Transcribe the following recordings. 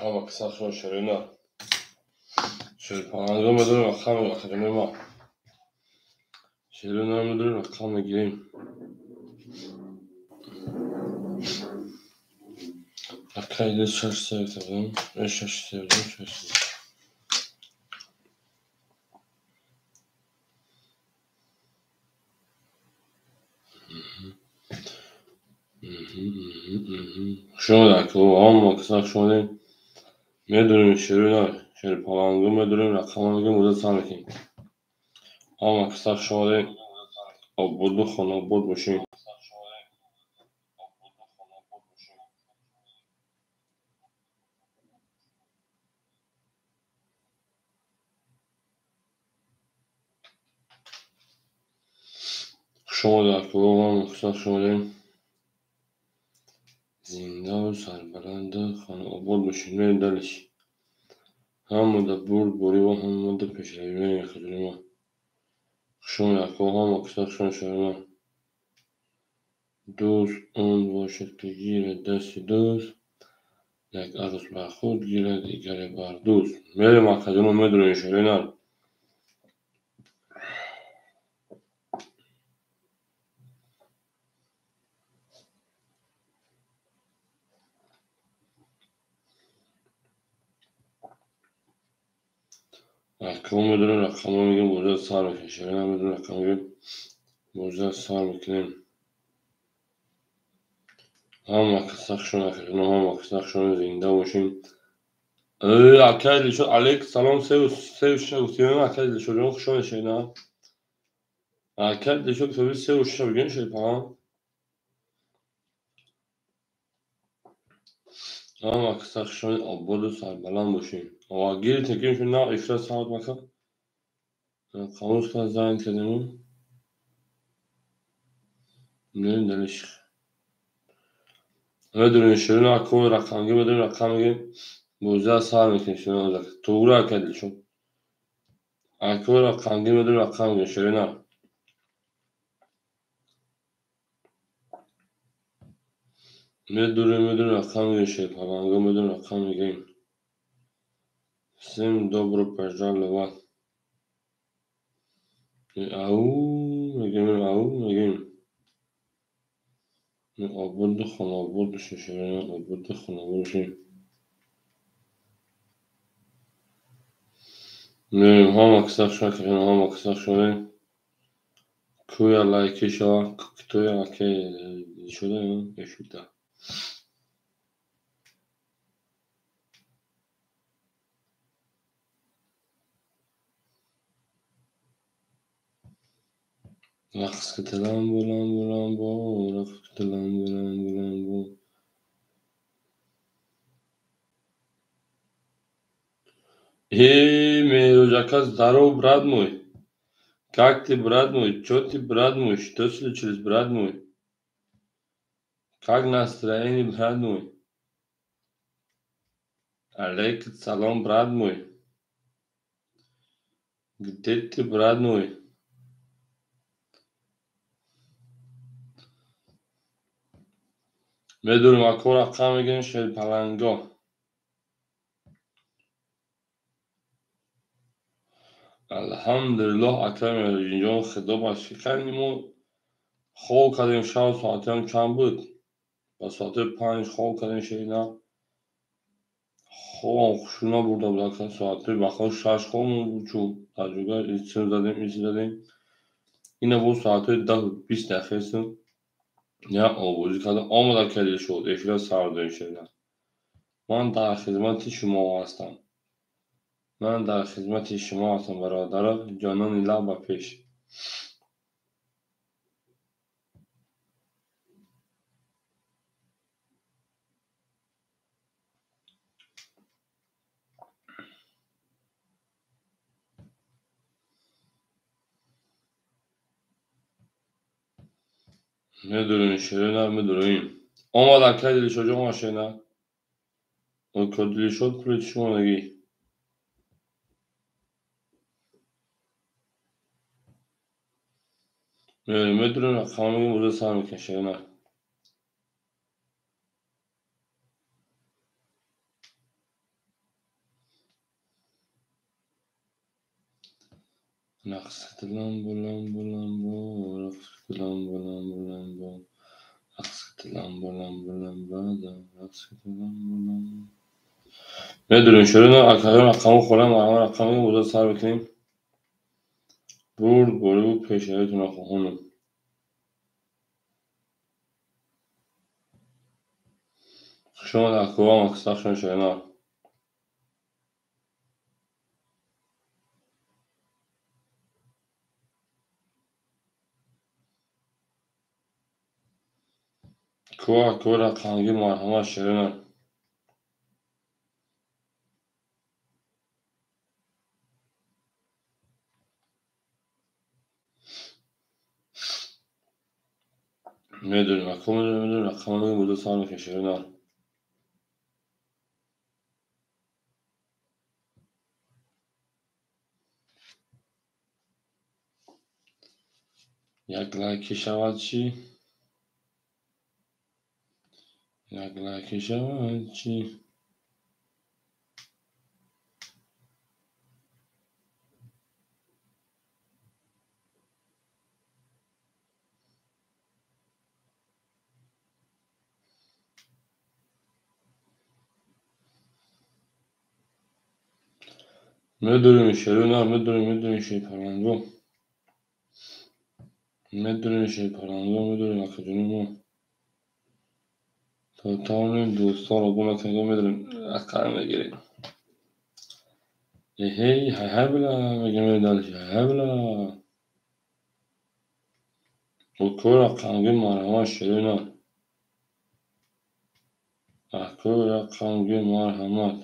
ama kısa sonra şöyle şöyle parango müdür rakam akademi ma şöyle müdür rakam gireyim akayda şaşırdım ve şaşırdım şöyle akıllı ama kısa şöyle müdürün şöyle parango müdürün rakam gireyim burada sanki ama kısa şöyle o budu konu bud muşum şöyle akıllı ama kısa şöyle زندان سربلند خانه آباد ماشین‌های دلش هم da بوری و هم da peşlerine yakılıyor. Şun yakova maksat şun şöyle. دوز اون باشد که گیر دست دوز یک عروس بر خود گیرد دیگر بر دوز میریم اکادمی میدونیم شیرینال اکادمی میدونیم رقمو میگیم موزه سر میکنیم شیرینال میدونیم رقمو میگیم موزه سر میکنیم هم مکسخ شون اکادمی هم مکسخ شون زنده باشیم اکادلی شد علیک سلام سیوش شد اکادلی شد جون خوشون شیرینال اکادلی شد سیوش سیوش شد بگین شیر پاهم هم مکسخ شون آباد و سربلند باشیم آگیری تکیم شون نه افراد ساعت مکن قاموس کار زن کردیم نه دلش میدونی شیرین اکو رقمگی میدونی رقمگی موزه سر میکنی شیرین آزاد توگرا کردی شون اکو رقمگی میدونی رقمگی شیرین میدونی رقمگی شیر پرانگو میدونی رقمگی سیم دوبرو پرجال لوان او میگیم آبود خانابود شیرین آبود خانابود شیرین میریم هم اکساق شون که هم اکساق شونه کویا لایکی شوا تویا که شده نشوده رقص که لامبو رقص که لامبو Мирожака, здорово, брат мой. Как ты, брат мой? Чё ты, брат мой? Что случилось, брат мой? Как настроение, брат мой? Алейкум салам, брат мой. Где ты, брат мой? میدونم اکو رقم میگن شل پلنگا الحمدلله اکرم اینجا خدا باشی کردیم و خواب کردیم شب ساعتی هم چند بود با ساعت 5 خواب کردیم شینا خواب خوشونا burada bırakan saati bakalım şaşkın mı çok tecrübe izledim yine bu saati da 20 dakikasın ya آوازی کردم آمدم کلی شد افراد سردای شدن من در خدمت شما هستم برادر جانان لب پیش میدونی شیرینم میدونیم آمدم کلی شد جا ماشینه o کلی شد پولیت شما نگی میدونیم رقمه موزه سر میکن شیرینه رقصت لامبو لامبو لامبو، رقصت لامبو لامبو لامبو، رقصت لامبو لامبو لامبو، رقصت لامبو لامبو. میدونین شروع رقم خودم و رقم بودا سر بکنیم. برد برو پیشهایتون خواهونم. شما در کوام اکساخشون شاینا. کوه رقمگی مرحمه شاینا. میدونین رقمگی بودا سر بکن شاینا. یک لایکی شود چی؟ یک لایکی شود چی؟ میدونین شاینا. میدونین شای پرندو. میدونین شای پرندو. میدونین اکجونی ما. تا تمام دوستان رو گونه کنگو میدونین رقم بگیرین. هی بلا میگه میدانش بلا. و کوه رقمگی مرحمه شاینا. کوه رقمگی مرحمه.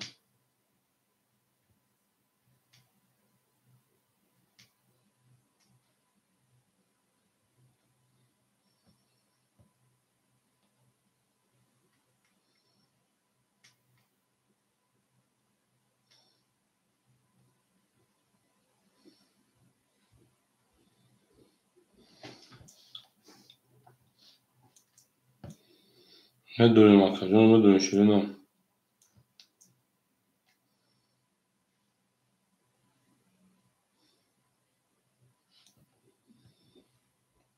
میدونین اکجون میدونین شاینا.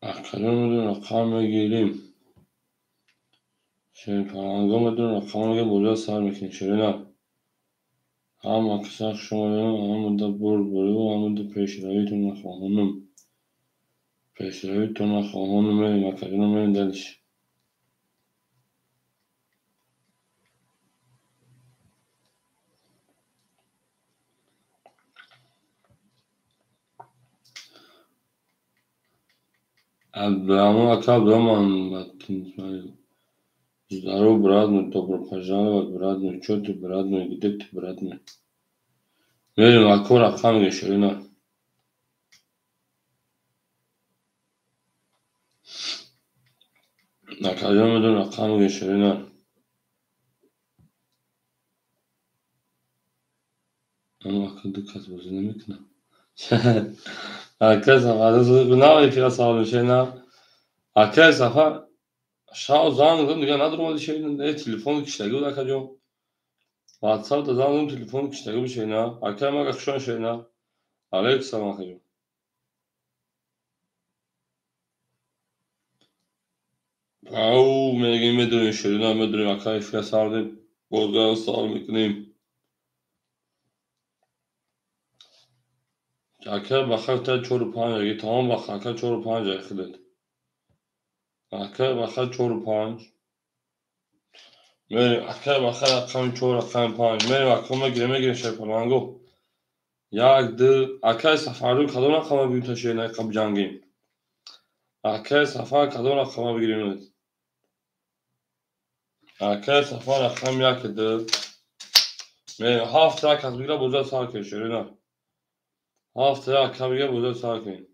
اکجون میدونین رقم بگیریم. شای پرندو میدونین رقم بگیریم بودا سر بکن شاینا. هم اکساخ شما هم دا برد برو هم دا پیشرویتون خواهونم. پیشرویتون خواهونم میدونین اکجون میدونین دلش. Abbiamo здорово, брат мой, добро пожаловать, брат мой, чё ты, брат мой, где ты, брат мой? Верим, акор рақам میگه شاینا. اکجون میدونین رقم میگه شاینا. اما اکل دکت بازی نمیکنم. اکل سفر نمایی که سوال شاینا. اکل سفر شاو زن دیگه ندارم شاینا. تلفن کشتگی بود اکجون. واتساپ da زن تلفن کشتگی بود شاینا. اکل ما کشون شاینا. علیک سلام اکجون. او میگیم میدونین شاینا. میدونین اکل فیل سردیم. بازگاه سوال میکنیم. اکل بخیر تا 4 و 5 اگه تمام بخیر اکل 4 و 5 اخلید. اکل بخیر 4 و 5. میریم اکل بخیر رقم 4 رقم 5 میریم اکل میگیریم شای پرندو. یک دو اکل سفر کدوم رقم بگیریم تا شاینا قبل جنگیم. اکل سفر کدوم رقم بگیریم. اکل سفر رقم یک دو. میریم هفت رقم بگیره بودا سر کن شاینا. هفت رقم بگیره بودا سر کن.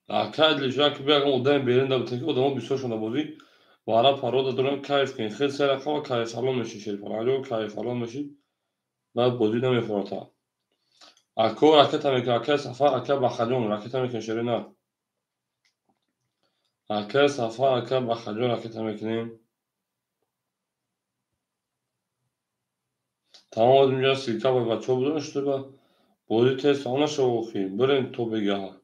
اکل لیجا که بیاگم اودم بیرون دم تکی اودم بیسوشون بازی. وارا پرودا دارم کیف کن. خیلی سر رقم کیف سالون میشی شیر پرندو کیف سالون میشی. بعد بازی نمیفروتا. اکو راکت میکنه اکل سفر اکل بخجون راکت میکنه شاینا. اکل سفر اکل بخجون راکت میکنیم. tamam از اینجا سیرکا و بچه ها بودنشته با بودی تست آنه شو بخیم برین تو بگه ها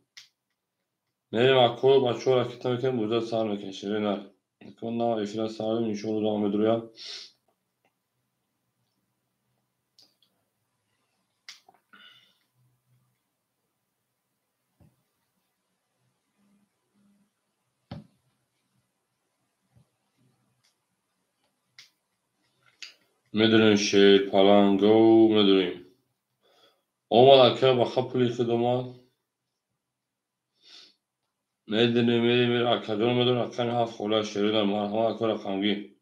نریم اکو بچه ها رکیتا میکنیم بوده سر میکن شیره نر نکن نه افیل سر میشون رو دامه درویا میدونیم شیر پلنگو میدونیم اومد اکر با خپلی خدمات میدونیم میدونیم اکدون میدونیم اکر هفت خوله شیره در مرحمه اکر اکمگی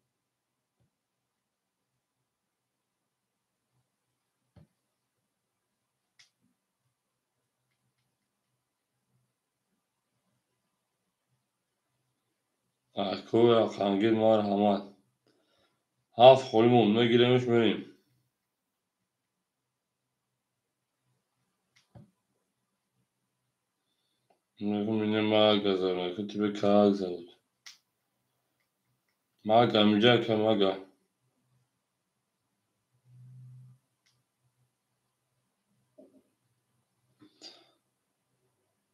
اکر اکمگی مرحمه هفت خولیمون میگیریمش میریم میگم مگه زنه که تیبه کاغ زد مگه میجه که مگه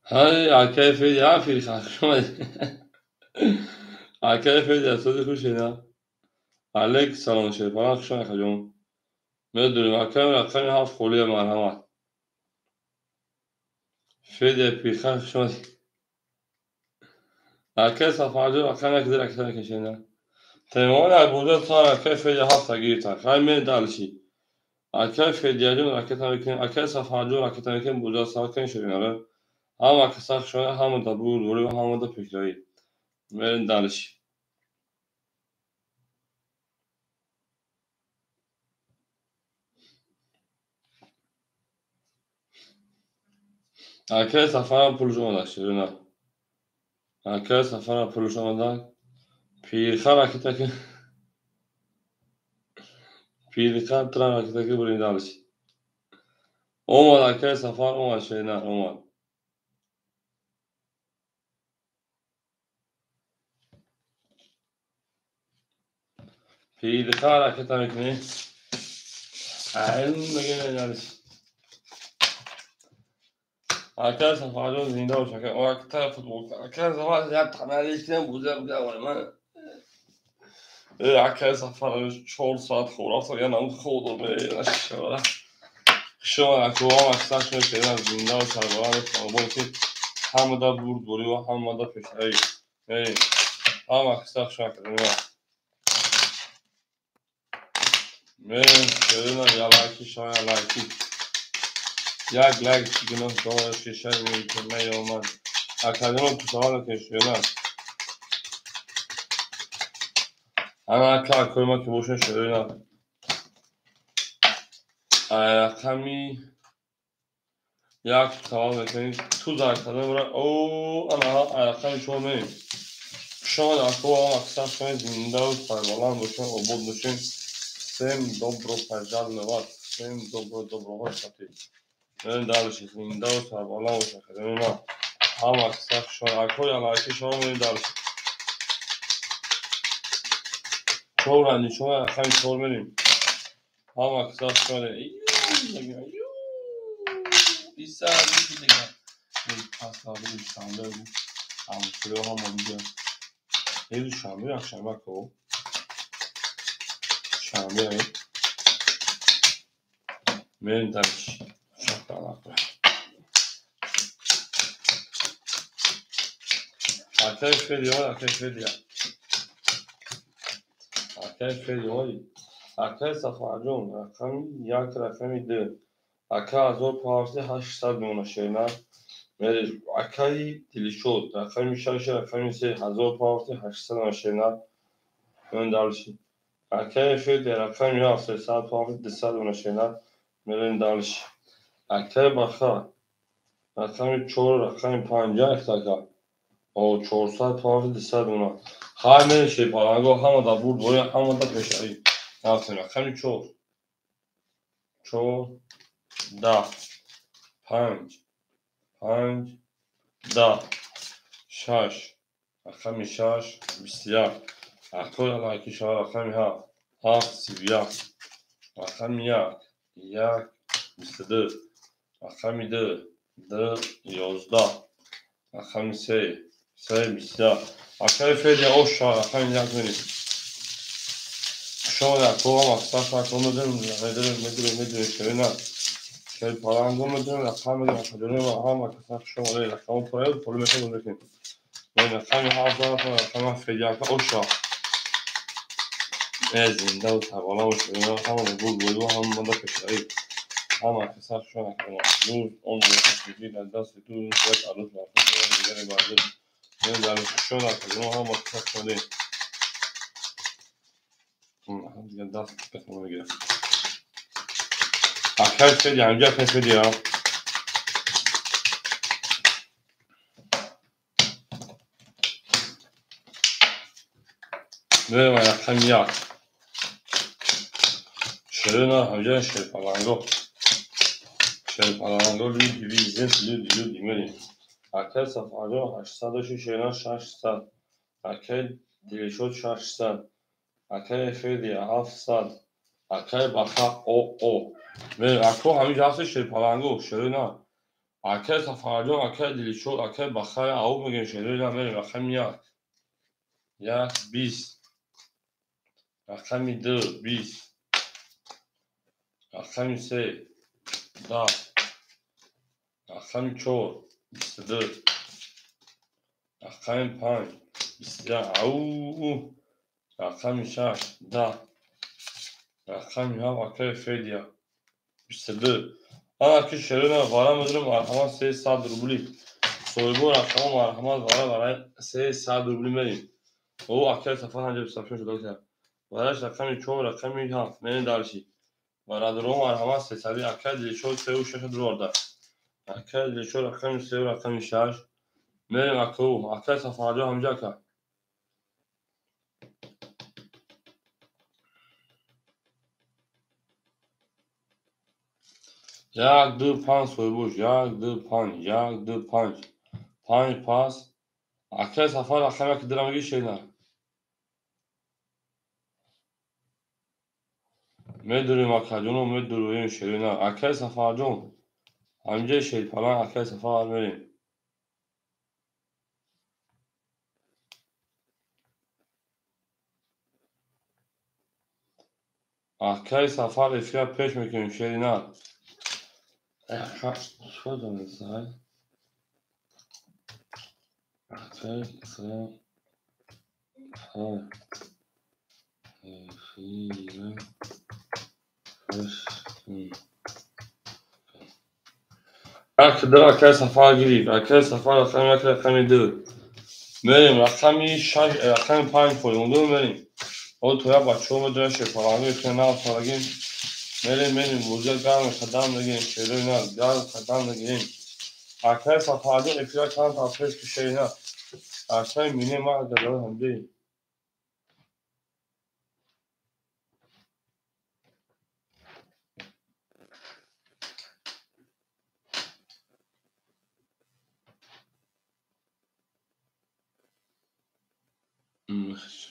های اکر فیدی افیل خشمه اکر فیدی اصادی خوشیده علیک سلام شیر پلنگ خشمه خجون میدونیم اکر هفت خولی مرحمه فیدی پیخه خشمه اکر سفرجو اکر نکدر اکر کشیده تمام البوده صار كيف هفت جيتا خاي من دالشي كيف ديالون راكتا لكن سف هاجو راكتا لكن بودا ساكن شريناره هم كساخ شوية هم دبور ولي هم دا فكري من دالشي سفرم پولش اومد شرينه سفرم پولش اومد پیرخه راكتا که پیرخه ترا راكتا که برین دالشي اومد سفر اومد شرينه اومد پیرخه راكتا میکنی علم بگیره دالشي سفرجو زنده و شکر و فوتبول سفر زیاد تمرین کنم بوده ولی من سفر 4 ساعت خورافت و نمود خودم به شوره شما اکوام اکساش میکنم زنده و سربران فوتبول که همه دا برد بوری و همه دا پیشایی هم اکساش میکنم من شدیم یلاکی شما یلاکی یک لگ چیکنم داره شیشه میکنم نیومد اکادیمون تو سوال کشیدن همه اکا ما که بوشن شدیم رقمی یک سوال میکنید تو در کدام برای او انا رقمی شما میریم شما در اکو هم اکثر شما زنده و سربالان باشین و بود باشین سیم دوبرو پجال نوات سیم دوبرو های شطی میرین دارشی زنده و سربالان باشین خیلی اونا هم اکثر شما اکو یا لایکی شما میرین دارشی چور رندی شما رقمی چور میریم هم اکثر شما میرین بیسته بیسته دیگه پاستا bir şambe bu. Şuraya hamurcu. Neydi şambe? Akşam bak o. Şambe ay. Benim taş. Şapkalar. Arkadaş veriyor, arkadaş veriyor. Arkadaş veriyor. Arkadaş safacım. Rakam yak rakami de. Aka azor parti 800 نونه شینا میره اکایی دلی شد رقمی شاشه رقمی سه 1000 پاورتی 800 نونه شینا من دارشی اکای فید رقمی یا 300 پاورتی 200 نونه شینا میرین دارشی اکای بخا رقمی 4 رقمی 50 اختاکا او 400 پاورتی 200 نونه خواهی میرین شی پالانگو همه دا بود بوری همه دا پیشاری نفتیم رقمی 4 10 5 10 6 رقمی 6 21 اکوی علایکی شما رقمی 7 7 31 رقم یک 22 رقم دو 11 رقم سه 23 رقم فعلی آشا رقم یک میریم شما در تو هم اکثر فرق میدونیم شوی نه شوی پارنگو میدونیم رقم میدونیم اکادونیم هم اکثر شما لی رقم پایل پولی میتونیم بکنیم رقم 17 رقم فعلی آشا زنده و توانا و شوی نه همون بول هم مانده کشایی هم اکثر شما روز اون روزی در دست تو این شوید عروض مرفوض دیگری برده این در شما اکادونیم هم اکثر شده هم دیگه دست بخونه بگیرم اکثر فعلی همجا فعلی ها بریم رقم یک شروع همجا شرپلنگو روی دیویزن میریم اکل سفاریو 806 600 اکل دیلیشود 600 اکل فیدی 700 اکل بخا او بریم اکو همینجا هست شرپلنگو شروع اکل سفاریو اکل دیلیشود اکل بخا او میگیم شروع بریم رقم یک 20 رقم دو 20 رقم سه 10 رقم چهار 22 رقم 5 22 او رقم 6 10 رقم 7 اکل فعلی 22 آن که شروع وارا مدرم مرحمت 300 روبلی سویبو رقم مرحمت وارا برای 300 روبلی میریم او اکل سفر هنجا بسافشون شده کرد وارش رقم 4 رقم 7 میریم دارشی وارا درو مرحمت 300 اکل دیشود 3 و 6 درورده اکل دیشود رقم 3 و رقم 6 میریم اکل سفر همجا که یک دو پنج سویبوش یک دو پنج پاس اکل سفر رقم یک درمگی شیده میدونیم اکل جونو میدونیم شیرینه اکل سفر جون همجا شید پلان اکل سفر میریم اکل سفر افیا پیش میکنیم شیرینه شو دونه سای اکل سفر افیا پیش اکل سفر گیرید اکل سفر رقم یک رقم دو میریم رقم 5 فولموندو میریم او تویا بچه ها میدونن شفاقانگی که نه سالگیم میریم بوزه گرم قدم نگیم شیروی نه گرم قدم نگیم اکل سفردون افیا چند تا پیش کشی نه اکل مینی ما داره هم دی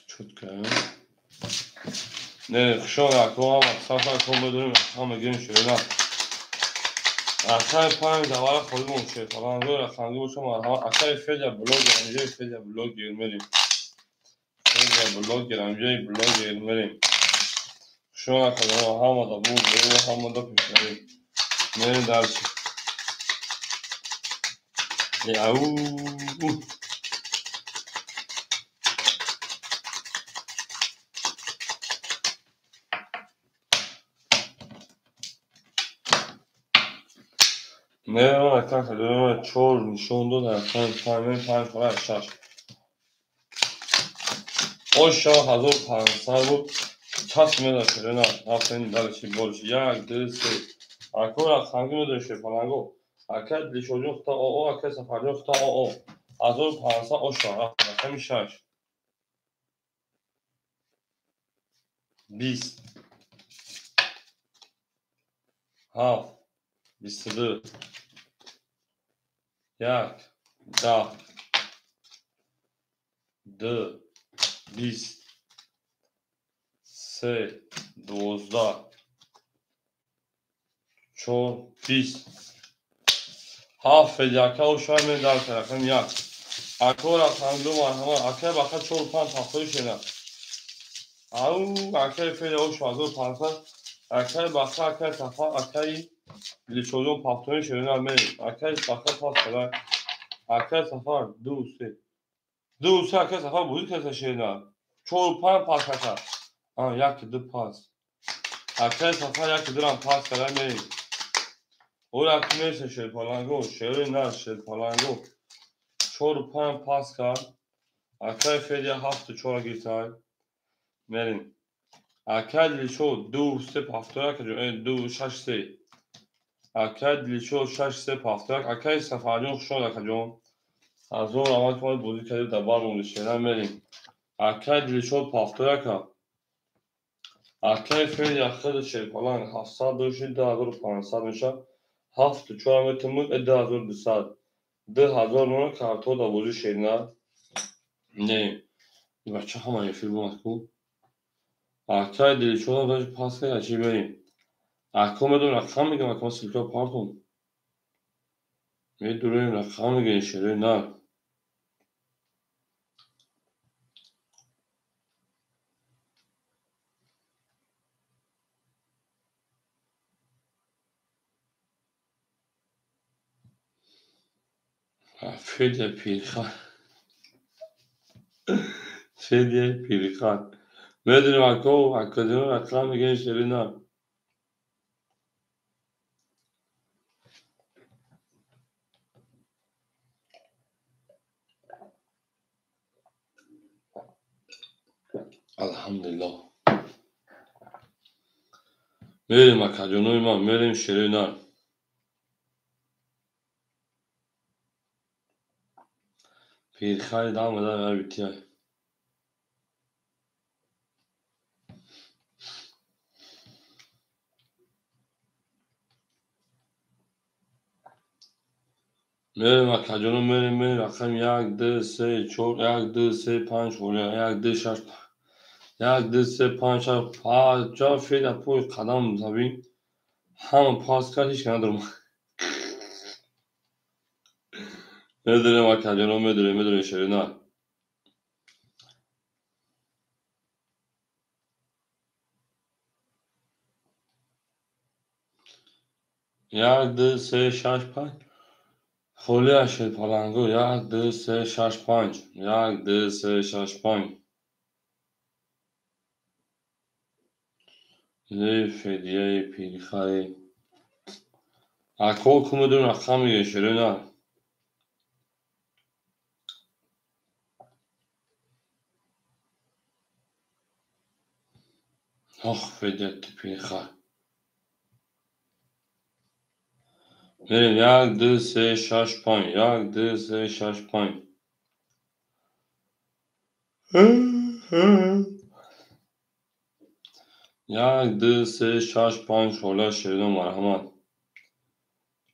چود کنیم نه خشون اکو هم سفر کن بدونیم هم بگیم شیروی نه اکل 5 دواره خودمون شفاقانگی رقمگی باشم اکل فیلیا بلوگ همجای فیلیا بلوگ گیر میریم فیلیا بلوگ گیر همجای بلوگ گیر میریم شما کنم هم دا بود هم دا پیشنهی میریم درچی او میریم اکن کدوم چور نشون دو در پنج فرای شش او شا 1500 بود کس میده شده نه رفتین درچی بولش یک دو سه اکو را خنگی میده شفالنگو اکد لیشوجوخ تا او اکد سفرجوخ تا او 1500 او شا رقم شش 20 7 22 یک 10 دو 20 سه 12 4 20 7 فدیاکه و شاید من در رقم 1 اکا رقم 2 مرحمت اکا بخا 4 5 7 شده او اکا فدیا و شازو پانسا اکا بخا اکا صفا اکا لیچولون پافتون شده من اکا بخا پاس کرد اکا صفا 2 3 2 3 اکا صفا بود که شده 4 5 پاس کرد یک دو پاس اکا صفا یک درام پاس کرد من او رقم شد پالانگو شده نه شد پالانگو 4 5 پاس کرد اکا فدیا 7 4 گیتای مریم اکا لیچو 2 3 پافتون که 2 6 3 اکا لیچو 6 3 پافتون اکا صفا جون شده که جون از اون آمد که بودی که در بار مونده شده مریم اکا لیچو پافتون که اکا فدیا خود شد پالانگ 700 دوشید 2500 میشه 7 4 متر 2200 2000 نون کارتو da بودی شده نه این بچه همه یه فیلم مکو اکا لیچو دا پاس که چی بریم اکا میدون رقم میگم اکا سیلکا پارتون میدونیم رقم میگه شده نه فدیه پیرخان فدیه پیرخان میدونیم اکا دیون رقم میگه شده نه الحمدلله میدونیم اکا جنوی ما میدونیم شده نه پیرخان دام دار بیتیه میدونیم اکا جنوی میدونیم رقم 1 2 3 4 1 2 3 5 4 1 2 6 1 2 3 5 6 جا فدیه پوی قدم زبین همه پاس کرد هیچ که ندارم میدونیم اکا جنوی میدونیم شده نه 1 2 3 6 5 خولیا شد پالانگو 1 2 3 6 5 1 2 3 6 5 لی فدیه پیرخای اکا کمدون رقم میگه شده نه آخ فدیه پیرخای میریم 1 2 3 6 5 1 2 3 6 5 1 2 3 6 5 خولیا شده مرحمت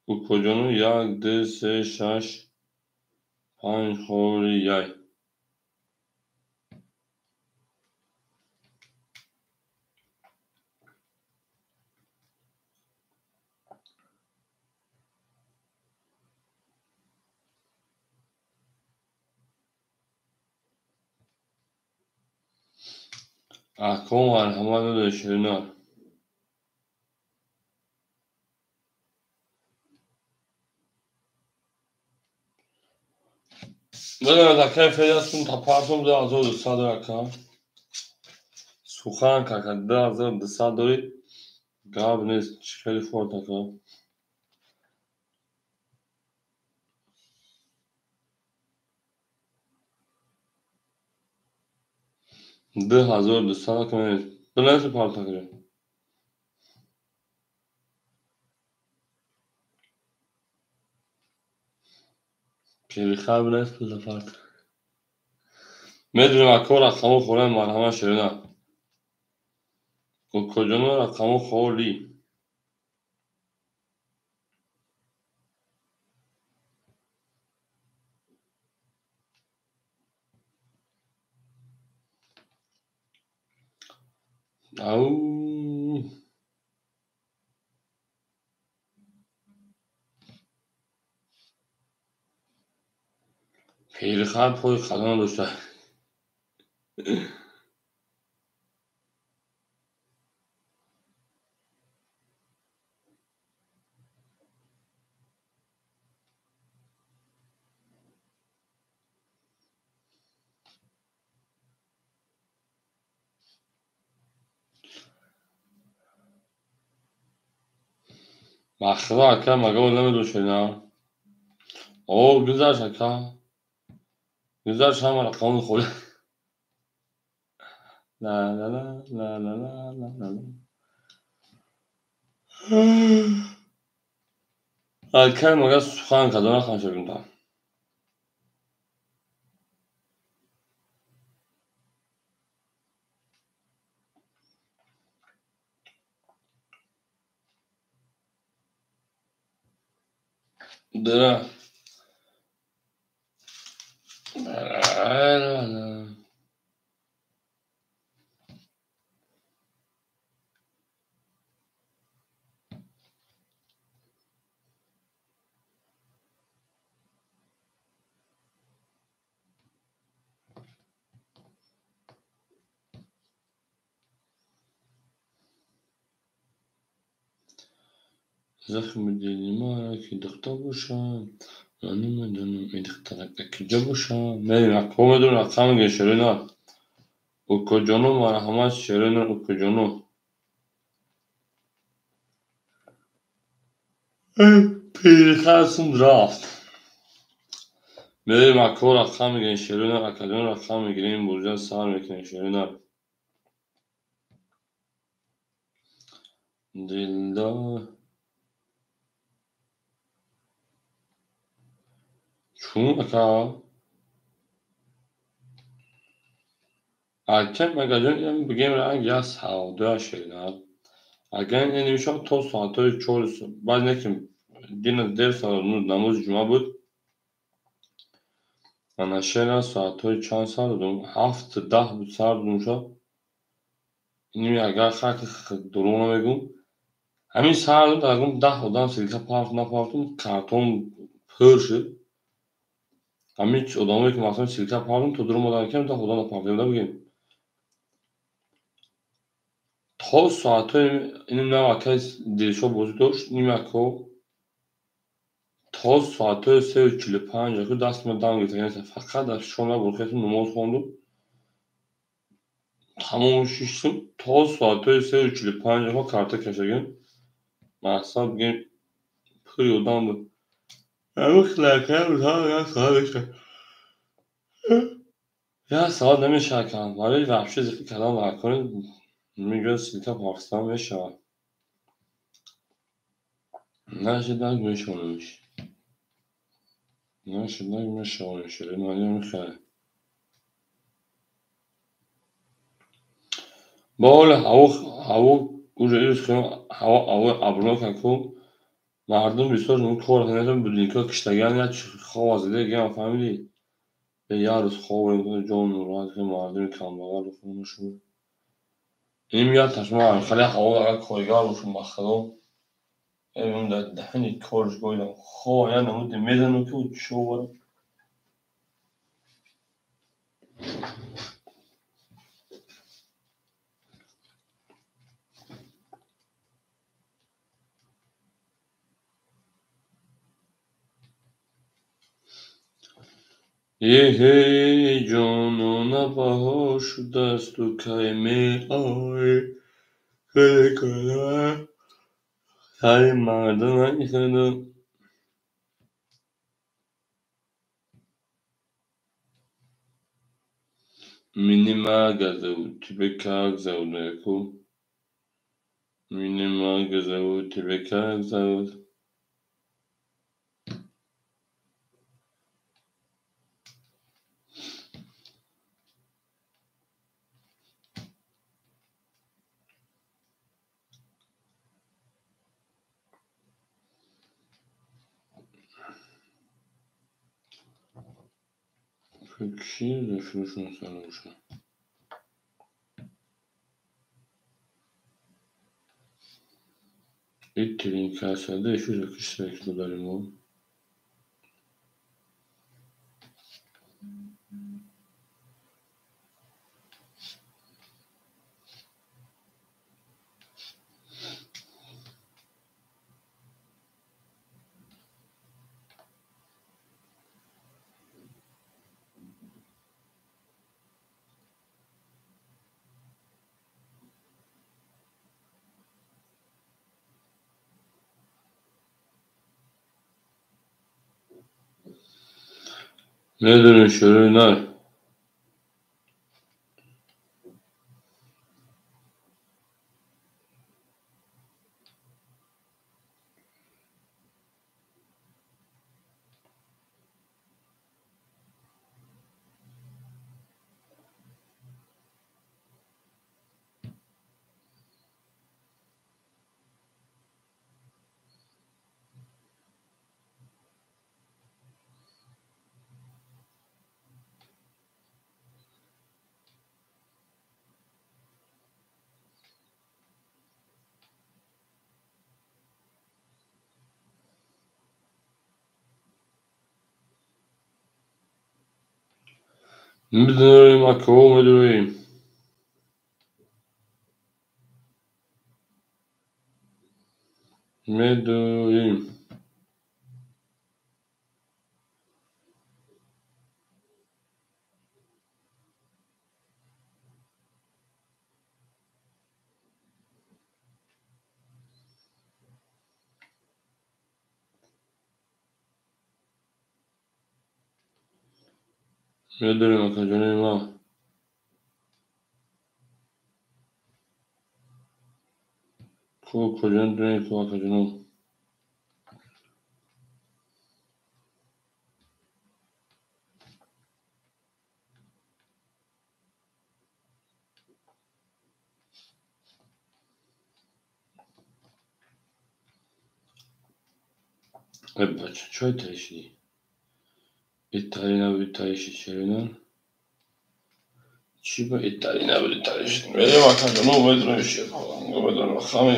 او کجانو 1 2 3 6 5 خولیا اکا مرحمت میدونیم شده نه میدونیم اکا فدیه سون تا پارتون ده از او دوستا داره اکا سوخان که 2200 داری گاب نیست خیلی فورت اکا 2200 که نیست تو نیست پارت اکا پیرخای نیست تو پارت میدونیم اکا رقمو خوره مرحمت شده نه او کجانو رقمو خوری او پیرخر پای خزانه داشته. مخزا اکا مگه اولمه دوشه نه. او گذاشت اکا. گذاشت همه رقم خوله. لا لا لا لا لا لا لا لا. اکا مگه سخن کدوم خان شدیم. دره. زخم دلی ما که دکتر باشم. من نمیدونم این دختر کجا باشم. نه اکا میدونم رقم میگه شروع. اوکو جانو مرحمت شیرین اوکو جانو. پیرخرسون رفت. بریم اکا رقم میگه شیرین اکادون رقم میگیریم برجا سر میکنه شیرین. دلدار چون اکا اکا مگه بگیم رنگ یا سعاده شیرین. اگر این نمیشه تا ساعتای 4 بعد نکیم دین در سال نماز جمعه بود. من شیرین ساعتای چند سال دادم 7-10 بود سر دادم شد. اینمی اگر خاک درونه میگم همین سر دادم دارم 10 آدم سیلکا پارت نپارتم karton پر شد. همین آدمایی که مثلا سیلکا پارتم تو درون مدار کردم تا خدا نپارتم بگیم تا ساعتای اینم نه واقعا دیشو بازی داشت نیمه کو تا ساعتای 3:45 که دست من دام گرفت فقط از شما برخیتم نماز خواندم تمام شیشتم تا ساعتای 3:45 که کارت کشیدم محساب بگیم پری آدم بود. همه خلاقه بود ها یا ساعتش یا ساعت نمیشه کم ولی وحشی زخی کلام نکنید میگه سیلکا پاکستان بشه نشدن میشونمش نشدن میشونمش ولی میخواه بالا هوا اونجوری خیلی هوا ابرو کنکو مردم بسیار اون کار هنرم بودن که کشتگان یا خوازده گم فهمیدی به یارس خواب جان راحت که مردم کم بغل خونشون این میاد تشما خیلی هوا اگر کارگر باشون مخدوم اون دهنی کارش گویدم خواه یا نمود میدنم که چو برم هی جانانه بها شده است و که می آی خیلی کنه های مردم این Minimagazı tübekag zavleku. Minimagazı tübekag zav. Peki de şunu sarmışım. İttirin kasede şu kişilik dolarım o. میدونی شروع نه. میدونیم اکو میدونیم. میدونیم. میدونیم اکو جونیم ما. کجا دونیم که اکو جونیم. ای بچه چای تایشی. ایتالی نبود تایشی شروع چی با ایتالی نبود تایشی. میدونیم اکو جونیم میدونیم شیف. میدونیم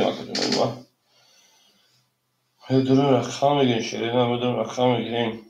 اکو جونیم ما. میدونیم اکو میگین شروع میدونیم اکو میگین.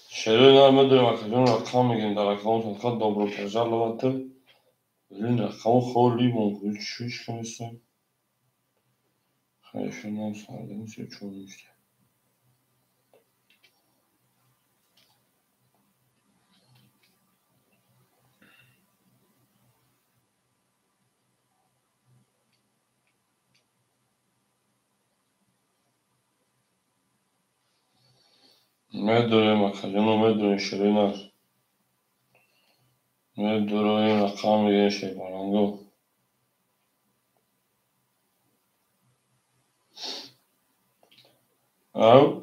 شروع میدونیم اکو جونیم اکو میگین در اکو خود دوباره پرژال لباته. ببین اکو خوری مونگوی چیش کنیستم. خیلی ساده میشه چون میشه. میدونیم اکو جونیم میدونیم شروع میدونیم اکو میگین شیف آرانگو.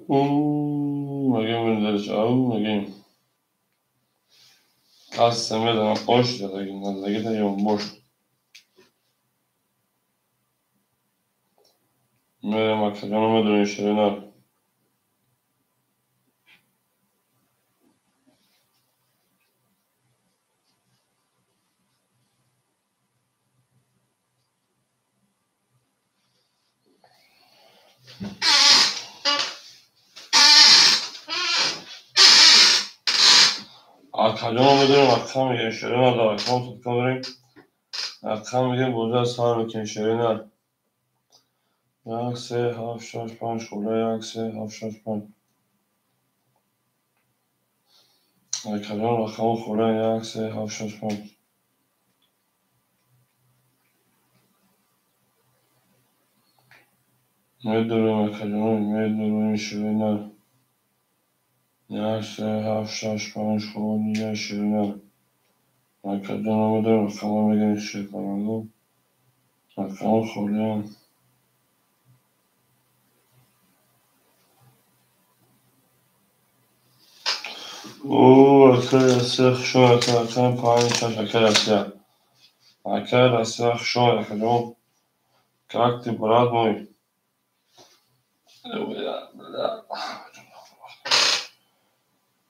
او مگه میدونش او مگه قصد میدونم خوش دادگی نزدگی داریم boş. میدونیم اکو جونیم میدونیم شروع اکو جونیم میدونیم اکو میگین شروع در اکو تطکا بریم. اکو میگین بوده سال میکن شروع یک سه هفت شش پنج خوله یک سه هفت شش پنج. اکو جونیم اکو خوله یک سه هفت شش پنج. میدونیم اکو جونیم میدونیم شروع یک سه هفت شش پنج خوله شروع اکو جونیم میدونیم اکو میگین شیف آرانگو. اکو خوله او اکل سیخ شو اکل پایین شش اکل اسیح. اکل اسیح شو اکل جون کاکتی براد موی.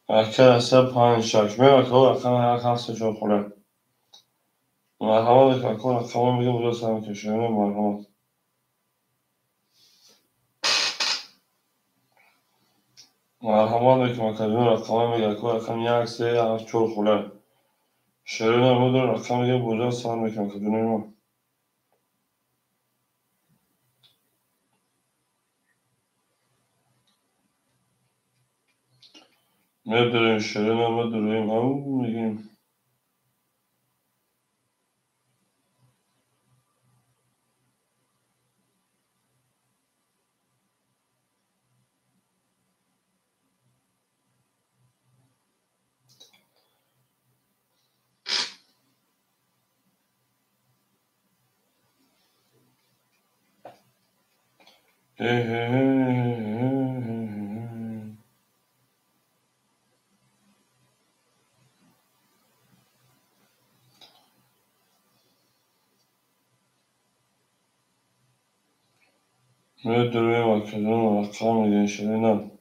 اکل اسیح پایین شش. می اکل اکل هست جو خوله. مرحمت بکن رقم میگه بودا سر میکنه شیرین مرحمت مرحمت بکن مکدون رقم میگه که رقم 1 3 7 4 خوله شیرین میدون رقم میگه بودا سر میکنه مکدون ما میدونیم شیرین میدونیم همون میگیم میدونیم مکدون رقم میگه شیرین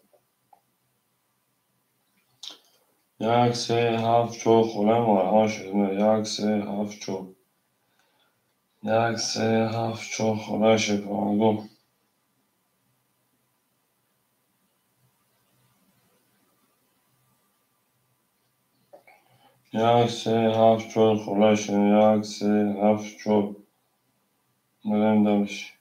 1 3 7 4 خوله مرحمت شیرین 1 3 7 4 1 3 7 4 خوله شیرین 1 3 7 4 خوله شیرین 1 3 7 4 مدام داشت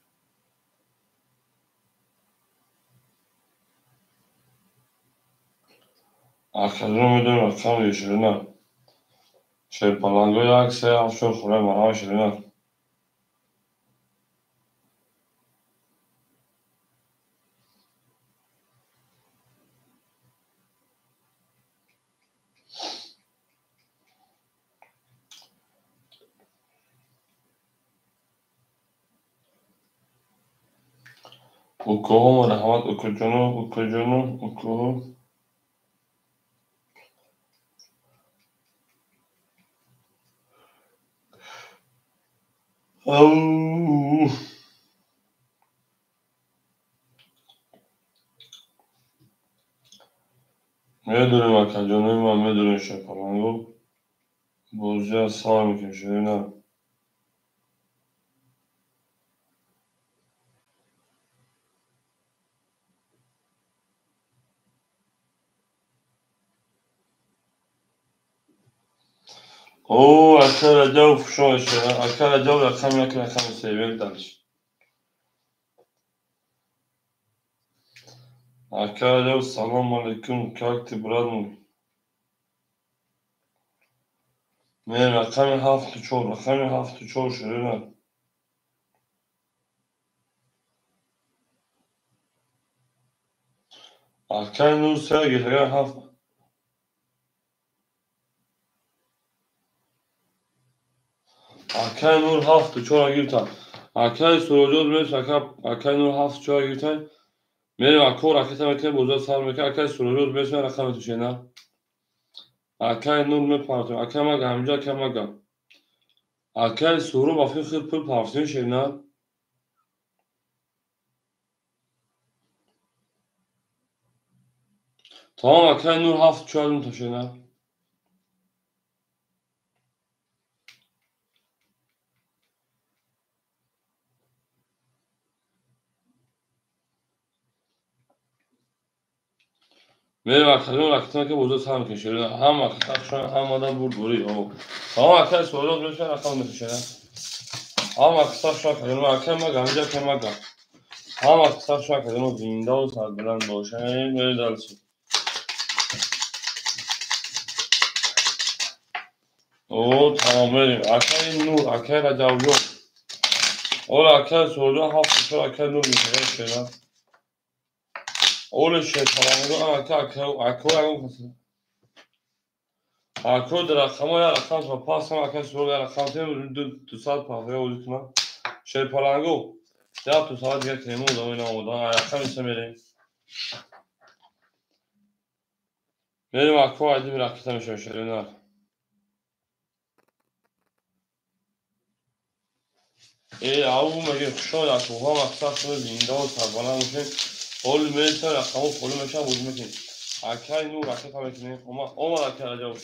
مکدون میدونیم رقم میگه شیرین پلنگو 1 3 7 4 خوله مرحمت شیرین اوکوهو مرحمت اوکوهو اوه میدونیم مکدون ما میدونیم پلنگو بوزی سال میکنه شیرین اوه اکر جو فشون شیرین اکر جو رقم یک رقم سیویل داشت اکر جو سلام علیکم کاکتی برادم من رقم 7 4 رقم 7 4 شیرین اکر نور سرگی اگر 7 اکر نور 7 4 گیرتن اکر سروجوز میشه اکر نور 7 4 گیرتن میریم اکو رکت میکنه بوزا سال میکنه اکر سروجوز میشه رقم تو شیرین اکر نور میپارتیم اکر مگه همینجا اکر مگه اکر سورو بافی خیلی پول پارتیم شیرین tamam اکر نور 7 4 تا شیرین میریم اکر نور رکت میکنه بوزا سال میکنه شیرین هم اکر شون هم آدم بود بوری او tamam اکر سروجوز میشه رقم تو شیرین هم اکر شون کلمه اکر مگه همینجا اکر مگه هم اکر شون کلمه زنده و سربلند باشه میری دلسی او tamam بریم اکر نور اکر رجاویو اول اکر سروجوز 7 4 اکر نور میشه شیرین اول پلنگو اکو اکو در رقم یا رقم تا پاس هم اکر سروج رقم تیم دو ساعت پاهه ولی کنم پلنگو یا تو ساعت دیگه کلیمو دو اینا بودن رقم ایسه میریم اکو عدی می رقیت میشه شیرین ای او مگه خوشحال اکو ها مقصد کنه زنده و سربانه میشه اول میرسه رقمو پولو میشن بود میکنیم اکر نور رقیت هم میکنیم اما اکر رجا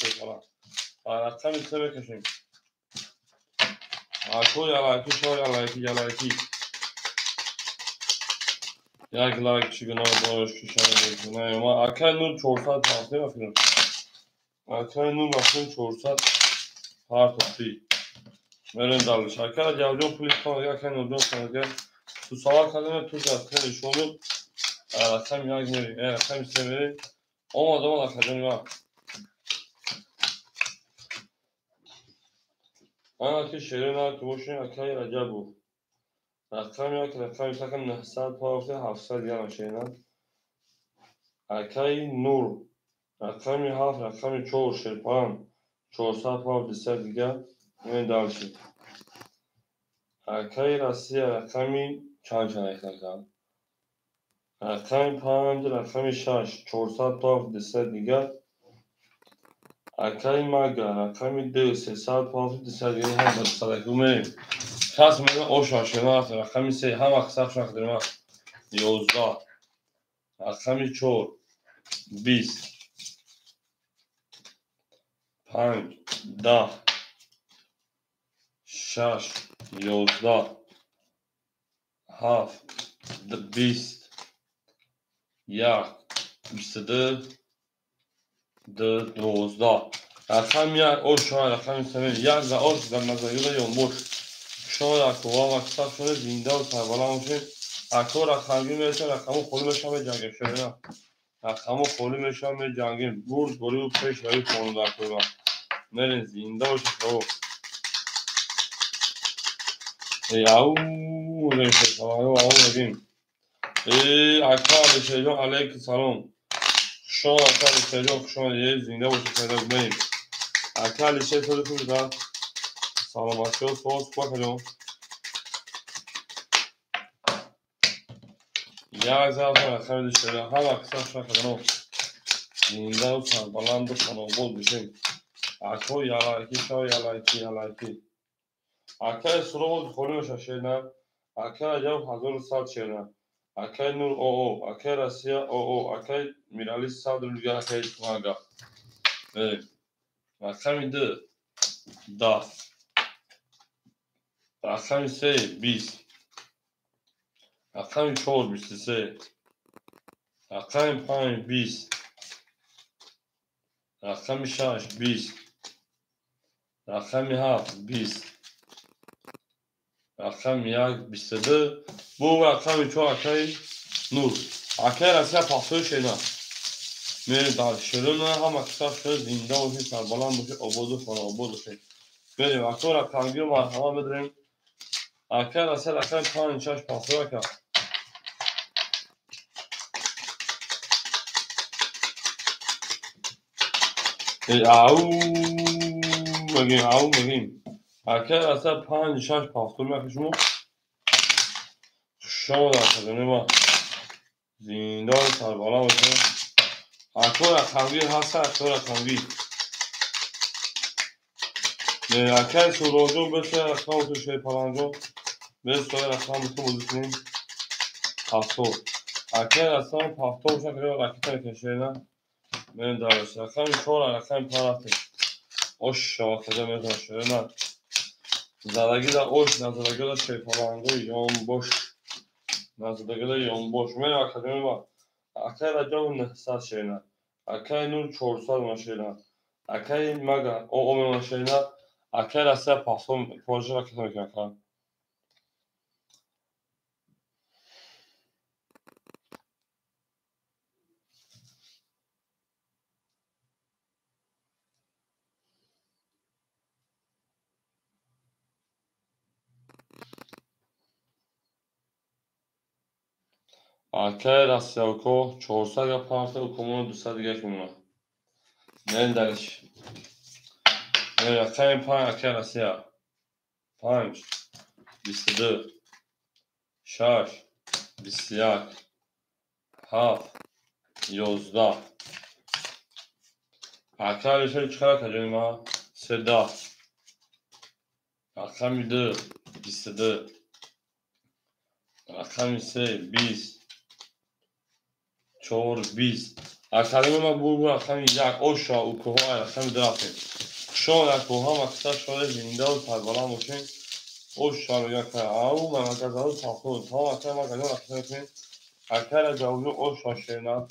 و رقم ایسه میکشیم Ako yalaki şo yalaki. Yalaki çıgına boş kişane ne ama akay nur çorsa tavsiye yapıyorum. Akay nur bakın çorsa hartopi. Meren dalış. Akay yavrum polis kanalı akay nur kanalı. Tu sabah kadar tu zaten şunu akşam yagmeri. Akşam severi. Olmadı mı akacağım ya. Ana ki şehrin altı boşun akay racabu. Akşam ya ki akşam takım nehsat pavse hafsad yana şeyler. Akay nur. Akşam haf akşam çoğu şerpan. Çoğu saat pav disel diye. Ne dalışın. Akay Rusya akşam çan ekran. Akşam paramdır akşam şaş. Çoğu saat pav disel diye. Akay maga akşam de se saat pav disel diye hem de sadak umerim. Şahs mesela o şaşırma artık. Akşam ise hem aksaf şakdırma. 11 akşam çoğu 20 5 10 6 11 7 20 1 22 12 akşam ya o şu an akşam ise ya da o da mesela boş şu an akova aksaf şöyle zinde o tavalamışım akor akşam gün mesela akşamı kolu meşame cangim şöyle akşamı kolu meşame cangim burd boru peş ayı konuda akova Neren zinde o şu yahu neyse tamam dedim arkadaşlar aleyküm selam şu arkadaşlar şu an zinde o şu benim arkadaşlar soruyorsunuz Salamasyon sos bakalım. Ya zaten kardeşler hala kısa şakadan o. Yine utan balandı sana bol bir şey. Ako yalaki şo yalaki. Akay soru konuyor şaşırlar. Akay cevap hazır saat şeyler. Akay nur o. Akay Rusya o. Akay Mirali Sad Rüzgar Akay Maga. Evet. Akay mıydı? Da. Akay ise biz. Akay çoğu bir ise. Akay payın biz. Akşam şaş 20 akşam haf 20 akşam ya 22 bu akşam çoğu akay nur akay asya pasör şeyna mere dalışırına ama kısa süre zinde o şey sarbalan bu şey obodu şey böyle aktor akangir var ama bedren akay asya akay pan şaş pasör akay Bagayım. Arkadaşlar pan şaş pastor yakışımı şov da kazanı var. Zindar sarbala bakın. Aktor akangir hasta aktor akangir. Akay sorucu böyle akam şey falanco. Böyle sonra akam bütün buluşun pastor. Arkadaşlar pastor şakıyor rakipler keşfeden. Ben davranışlar. Akam çoğu akam parası. Oş şavakada mesela şöyle Zadagi da oş nazadagi da şey falan yon boş nazadagi da yon boş men akademi var akay da jon nehsas şeyler akay nur çorsal maşşeyler akay maga o maşşeyler akay rasa pasom proje raketmek akay akay rasa oko çorsal yaparsa okumunu dışarı geçmiyor ne deriş ne akay pan akay rasa punch bistidir şarj bisyak haf 11 arkadaşlar çıkarak acaba Seda akşam 20 akşam ise 20 çoğur 20 akşam bu akşam yak o şu o koha akşam drafe şu an koha maksa şöyle zinde o tarbalan için Oşşar au magazin tahıl hava kama kadar akşamın akara cavlu oşşar şeyler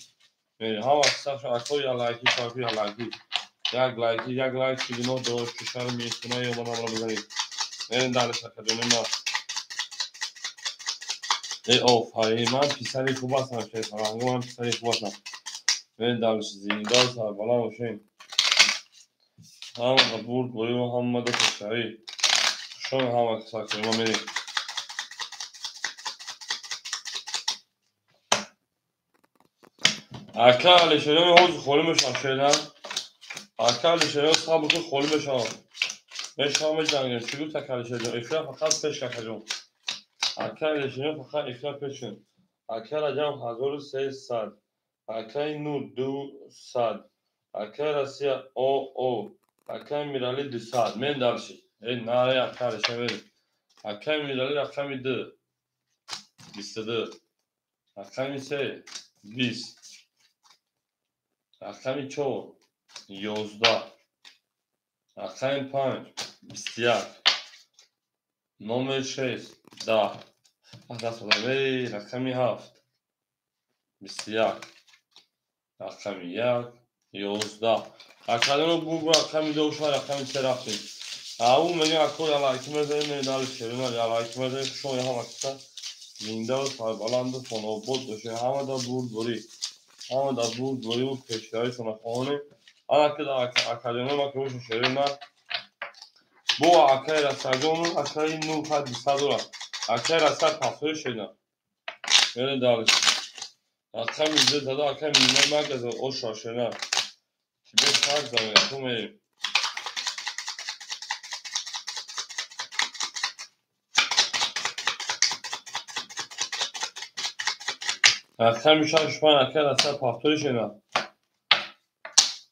hava saç akıl yalaki şarkı yalaki yak like signo do şuşar mi suna yomana bana ne ders akademi ma of hayır man pisali kubasam şey falan man pisali kubasam ne ders zindan sar bana o şey hava kabul boyu Muhammed'e teşari şu hava saç mami Arkadaşlar şöyle hoş kolumuşam şeyden. Arkadaşlar sabıkı kolumuşam. Meşamı canım. Çünkü arkadaşlar iflah fakat peş kakacağım. Arkadaşlar fakat iflah peşin. Arkadaşlar hazır ses sad. Arkadaşlar nur du sad. Arkadaşlar o. Arkadaşlar mirali du sad. Men darşı. Nare arkadaşlar verin. Arkadaşlar mirali arkadaşlar dı. Bistadı. Arkadaşlar biz. Arkadaşlar çoğu. Yozda. Arkadaşlar panç. Bistiyak. Номер 6 да. Вей, рақами 7 21 рақами 1 11 академо бу рақами 2 шо рақами 3 рафтем ау мега ако ялайки мезем медали шерина ялайки мезем шо я хамакта Windows баланды фоно bod доше hamada bur bori u peşleri sona khone alakda akademo makroş şerina bu akayra sajon akay nu had sadura akayra sa pafır şeyna öyle dalış akam bizde dada akam minne magaz o şaşena kibe fark zamana tume akam şaşpan akayra sa pafır şeyna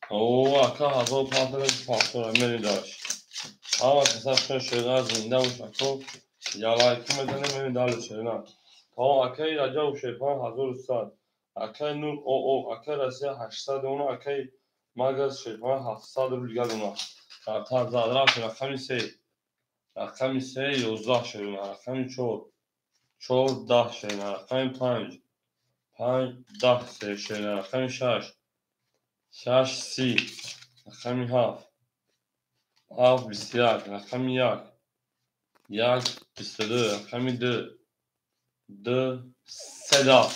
o akam hazır pafır öyle dalış ama kısa şeyler zindan uçakto yalayki medeni dalış şeyna tamam akay raca u şeypan hazır ustad akay nur o akay rasya 800 onu akay magaz şeypan 700 rüzgar ona tarz adra rakami se 11 şeyna rakami çor 10 şeyna rakami 5 10 se şeyna rakami 6 si rakami 7 bisyak rakami yak 22 rakami 2 seda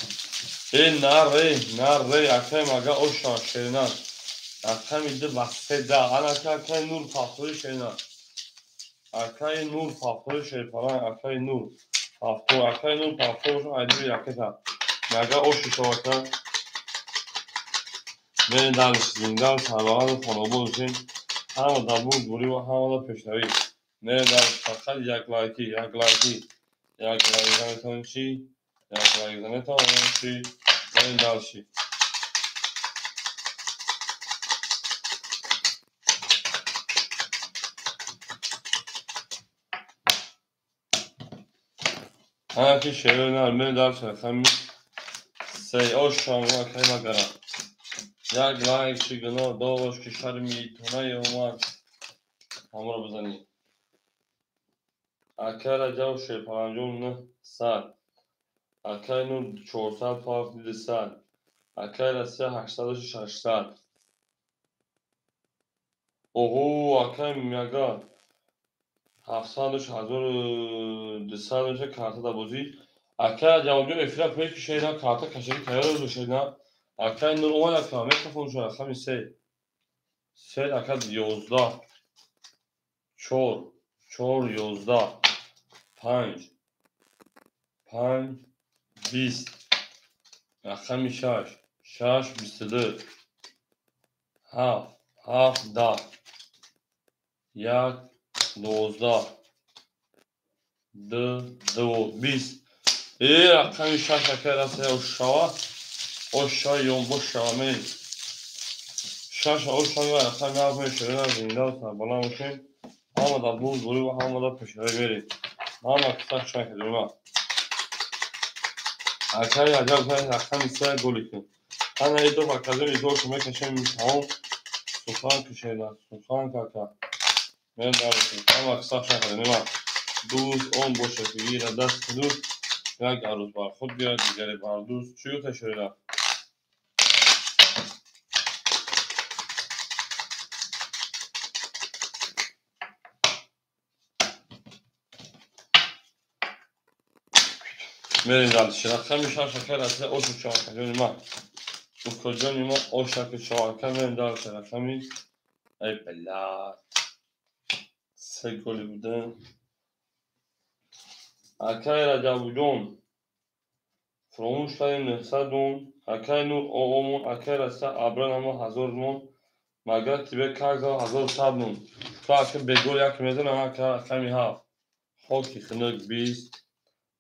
nare akay maga o şaşena akay de baseda akay nur pafır şeyna akay nur pafır şey falan akay nur pafır ayrı bir yaketa maga o şişovata ben dalış zindan sağlanan fonobu için ama da bu buri ve hamada peşleri ne dalış fakat yaklaki zanetonçi ben dalışı Hangi şeylerin almaya dalışa kami sey o şanwa kayma gara yaklaki şigno doğuş ki şarmi tuna yomar hamur buzani akara jav şey paranjom sar akay nur 400 farklı sar akay rasya 800 oho akay mega 700 میشه kartı da bozi akay javjo efra pek şeyden karta kaçırı kayar şeyden akay nur ona akay mikrofon şu akay se akay 11 çor 11 5 20 akay 6 22 7 yak 12 20 akay 6 akay rasya o şayom boş şamel o şayom akay yapmaya şeyler zindan bana müşün ama da bu zoru ve ama da peşere veri ama kısa şark ediyorum akay acaba ben akay ise gol ikin ana edo bakazım edo şuma keşem tamam sufan köşeler sufan kaka ben de ama kısa şark ediyorum دوست اون باشه که گیره دست دوست یک عروس بر خود بیاد دیگری بر دوست چیو تشریده میریم دلش رقم شکر از او تو چهارکه جانی ما او کجانی ما او شکر چهارکه میریم دلش رقمی ای بلد سه گلی بوده اکای رجب جون فراموش کردیم نهصدون اکای نور اومون اکای رسته ابران اما هزارمون مگر تیبه کارگاه هزار صدمون تو اکا بگل یک میزن اکا اکمی هفت خاکی خنک بیست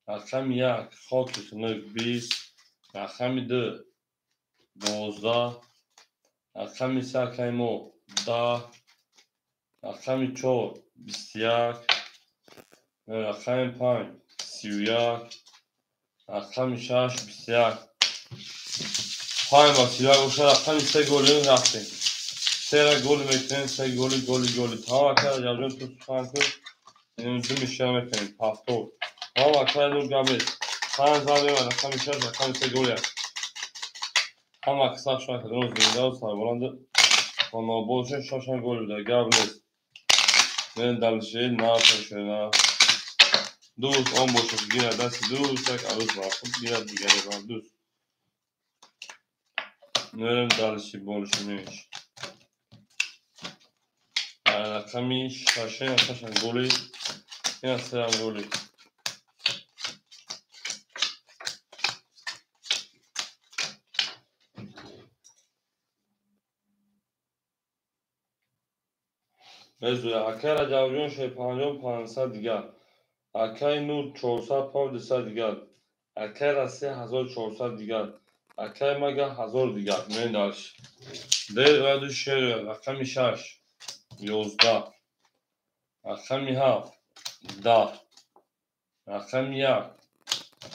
اکمی یک خاکی خنک بیست اکمی دو دوزده اکمی سه اکمی مو ده اکمی چهار بیست یک اکمی پنج سی و یک اکمی شش بیست یک پایین با سی و یک گوشه اکمی سه گلی رفتیم سه گل میکنیم سه گلی تمام اکر جبران تو سخن کن اینو دو میشه میکنیم پافتور تمام اکر دور گمید پنج زمین و اکمی شش اکمی سه گلی هم اکسر شما که دروز زنده و سربلند و نابوشه شاشن گل بوده گب نیست من دلشه نه پشه نه دوست آن باشه که گیره دست دوست یک عروض برا خود گیره دیگری برا دوست نورم دلشی بولشه نیش اکمی شاشن شاشن گلی این سه هم گلی مزوی اکر جوجون شای پانجون پانصد دیگر اکای نور 400 پاند 200 دیگر اکای رسته 1400 دیگر اکای مگه 1000 دیگر مینداش دیر و دو شیر رقمی 6 11 رقمی 7 10 رقمی 1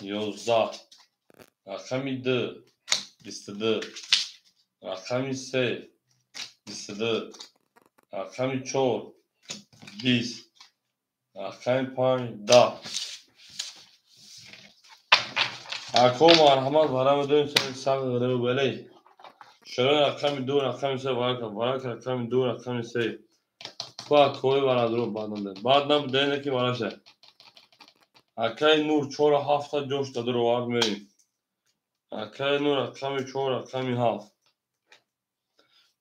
11 رقمی 2 22 رقمی 3 22 رقمی 4 20 رقمی 5 10 اکو مرحمت برام داریم سر سال غریب ولی شروع رقمی 2 رقمی 3 برک رقمی 2 رقمی 3 تو اکوی برا درو بعدم ده بعد نم دینه کی براشه اکای نور 4 7 جوش دادر وارد میریم اکای نور رقمی 4 رقمی 7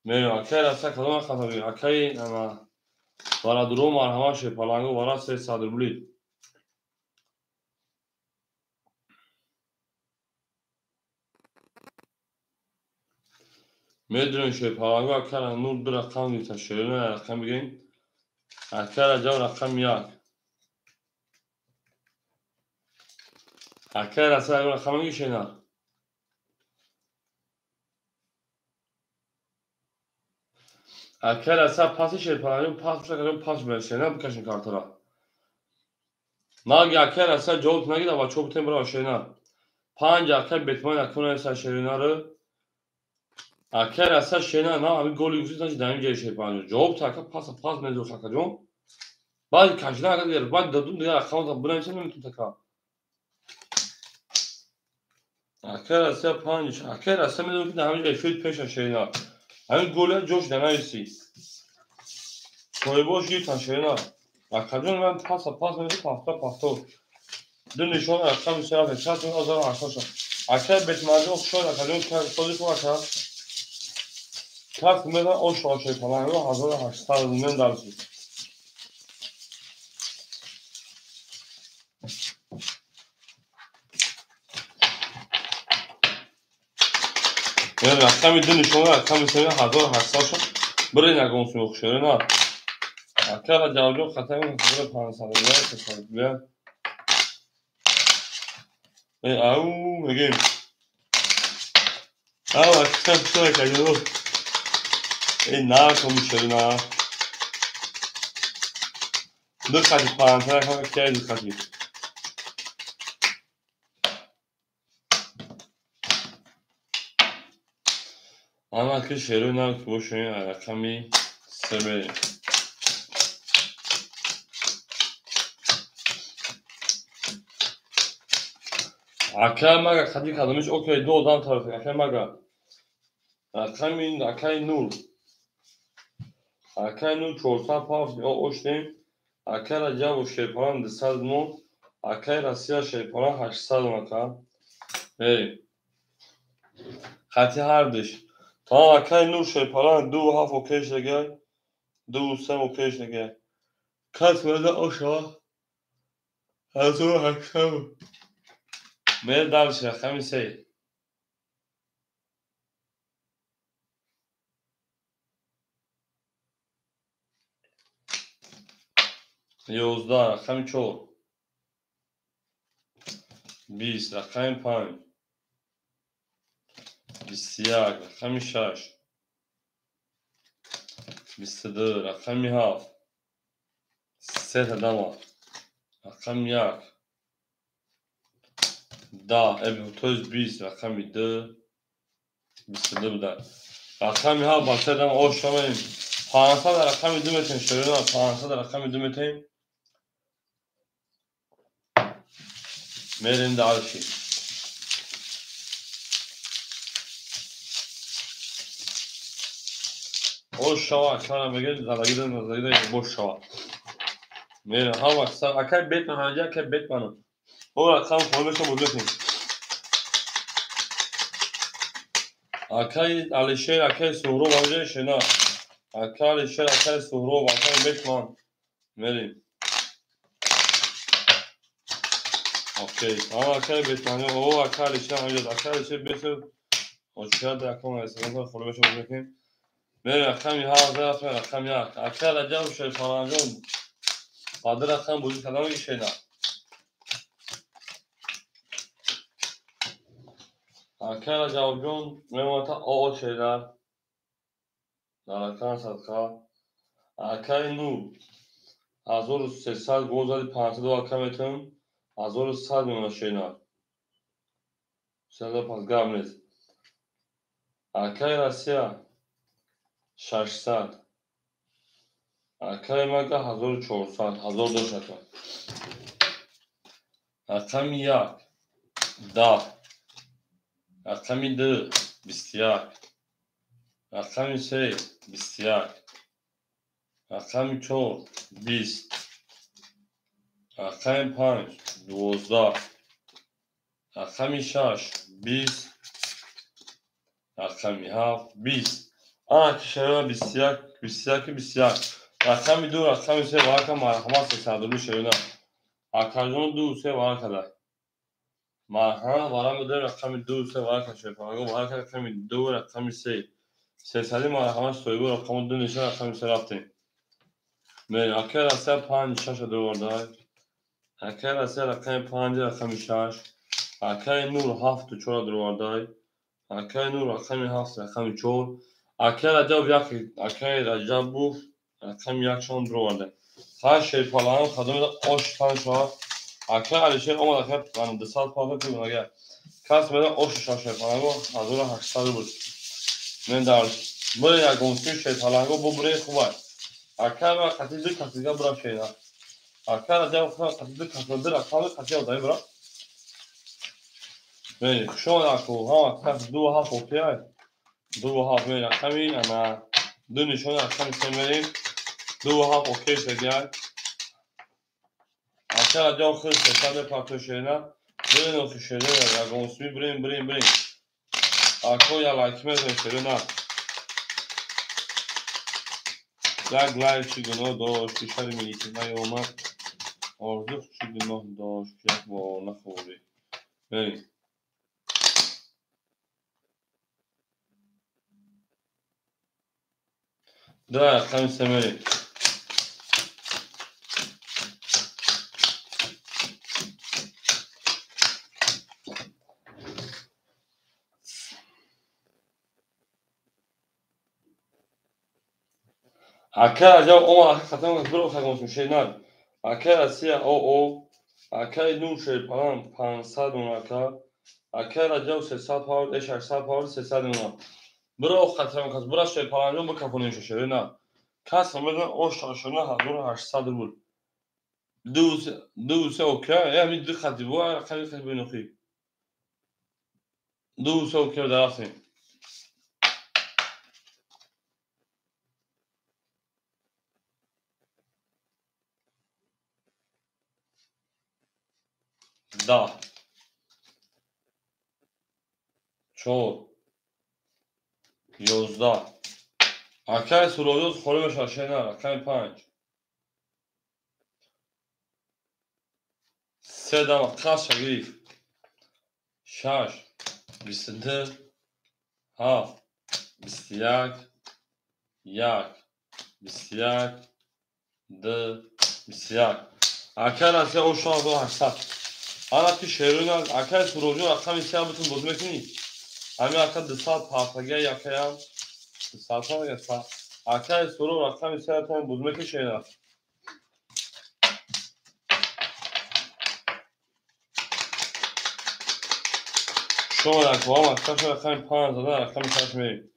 میریم اکای رسته کدوم خطا بیم اکای اما برا درو مرحمت شه پلنگو برا 300 روبلی میدونیم شه پلنگو اکای نور 2 رقم دیتا شروع رقم بگیم اکای جو رقم 1 اکای رسته رقم میشه نه اکای رسته پاسی شه پلنگو پاس کنیم پاس بشه نه بکشین کارترا ناگی اکای رسته جوت نگید و چوب تیم برا شینا 5 اکای بیتمان اکون ایسا شیرینا رو اکای رسته شینا نه همین گولی گوشید نشید دمین جای شی 5 جواب تا اکا پاس میزو خاکا جون بعد کشنه اکا دیر بعد دادون دیگر اکاونتا بنایشن نمیتون تکا اکای رسته 5 اکای رسته میدونم که همین جای فیل پیش شیرینا همین گولی جوش دنایسی توی باش گیر تا شیرینا اکا جون من پاس میزو پافتو دو نشان اکا میسیار فکرات می آزار اکاشا اکای بیتمانجون شد اکا جون که خودی کنه که کارت میدن او شاشه پلنگو 1800 رومین درسی یعنی رقمی دو نشونه رقمی سوی 1800 شد برای نگون سوی خشوری نه اکر جوجو خطه می خبر 500 دیگر تصادف بیاد ای او میگیم او اکر سوی کجرو ای نه کمی شوری نه دو خطی 500 همه که دو خطی اما که شروع نه که باشونی رقمی سه بریم Akay maga khadi kadımız okey doğudan tarafı. Akay maga. Akay nur. Akay nur çorsa pav o oştem. Akay raca o şey falan disad mu. Akay rasiya şey falan 800 maka. Hey. Khati her dış. Tamam akay nur şey falan du haf okey şege. Du sen okey şege. Kas böyle aşağı. Hazır akşam. Mer dalış rakam şey. Yozda rakam çok. 20 rakam 5. 20 rakam 6. 22 rakam 7. 3 dama. Rakam 1. Da ev 20 rakam 2. 22 بوده. رقمی ها با سدم او شامل 500 رقمی 2 متر شروع 500 رقمی 2 متر میریم دارشی او شوا کارم بگه زدگی boş şava میریم ها واسه اکای بیت من هنجا که بیت منو او رقم خودشو بودیم اکای علیشیر اکای سهرو باشه شنا اکای علیشیر اکای سهرو اکای بیت من میریم اوکی ها اکای بیت من او اکای علیشیر اونجا اکای علیشیر بیت وشاید رقم استفاده خودشو بودیم میریم رقمی ها زرف رقم یک اکای رجب شیر فرانجون قادر رقم بودی کدام شنا اکای رجب جون میموتا او şeyler Narakan Sadka Akay Nu Azor Sesal Gozali Pantada Akametum Azor Sadmona Şeyna Sada Pazgamnet Akay Rasya 600 Akay Maga 1400 1200 Akam Yak Da Akam 2 21 Akam 3 21 Akam 4 20 Akam 5 12 Akam 6 20 Akam 7 20 کشور بسیار رقم 2 رقم 3 وارد مرحمت 302 شیونه اکرجون 2 3 وارد کرده مرحمت وارد بده رقم 2 3 وارد کرده شیپانگو وارد کرده رقم 2 رقم 3 300 مرحمت سویگو رقم 2 نشه رقم 3 رفتیم من اکر اصلا 5 6 دو ورده اکر اصلا رقم 5 رقم 6 اکر نور 7 4 دو ورده اکر نور رقم 7 رقم 4 اکر رجب یک اکر رجب بو رقم یک شان درو ورده هر şey falan kadını oş tan şu an اکر علیشه اومد اکر من 2 ساعت پاک کنم اگر کس بده oş شاشه falan bu hazır 800 بود من در böyle ya konuşmuş şey falan bu buraya kuvar اکر و قتیل قتیل برام şeyler اکر رجب قتیل قتیل رقم قتیل odayı bırak böyle şu an akıl ha kas dua ha okey dua ha böyle kamin ama dün şu an akşam semerim dua ha okey şeker اکر رجب خود سه پاتو şeyler böyle o şeyler ya konuşmuş brin اکو یا لایکمه şeyler lag چی گناه داشت بیشتر میلیتی نیومد آرزو چی گناه داشت که با نخوری بریم ده رقم سمری اکر عجب اما ختم برو خواهیم şeyler اکر اسیا او اکر نور şey falan 500 اونکا اکر عجب 300 پاور 800 پاور 300 اونکا برو خاطرم کس برو şey falan رو بکفونیم şeyler نه کس همه o şaşırına hazır 800 بود دوسه اوکی همین دو خطی بود خیلی خیلی بینوخی دو سو که درستیم. ده. چهار. 11. اکای سرودوز خوریم شاشه نه. اکای 5. 3 دم قص شگریف. 6. 22. 7. 21. 1. 21. 2. 21. اکای نسیه او شما دو 800. آنا که شیرون اکای سرودو اکای میسیه بتون بوز میکنی. همین اکای 2 ساعت پاپاگه یا اکای هم 2 ساعت هم یا ساعت. اکای سرودو اکای میسیه بتون بوز میکنی شیرون. شما در کوام اکای شما اکای 5 دادن اکای میسیه میریم.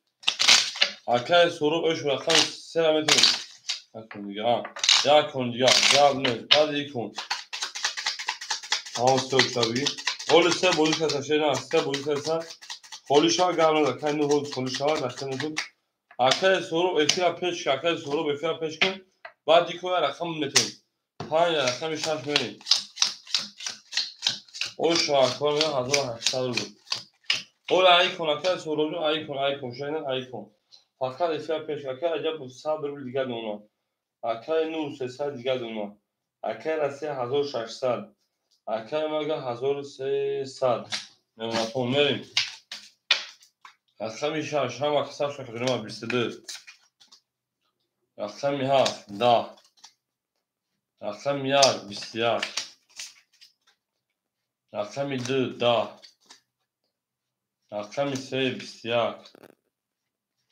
اکای سرودو ایش و اکای 3 میتونیم. اکای دیگه ها. یا کن دیگه. یا بنید. بعد ای کن. همون سوک تابی. اول 3 بودی که شیرون 3 بودی که خالیشا گرم نده. اکای نو بود خالیشا داشته نتون. اکای سرودو افیا پیش اکای سرودو افیا پیش کن. بعد دیگه رقم میتونیم. 5 رقم 6 میریم. او شاکر میاد 1800 بود. اول ایکون اکای سرودو ایکون شاید ایکون. فقط افیا پیش اکای عجب 100 روبل دیگه دونا. اکای 900 دیگه دونا. اکای راستی 1600. اکای مگه 1300. نمی‌تونم میریم. رقم 6 هم اکثر شکر ما 22. رقم 7 10. رقم 1 21. رقم 2 10. رقم 3 21.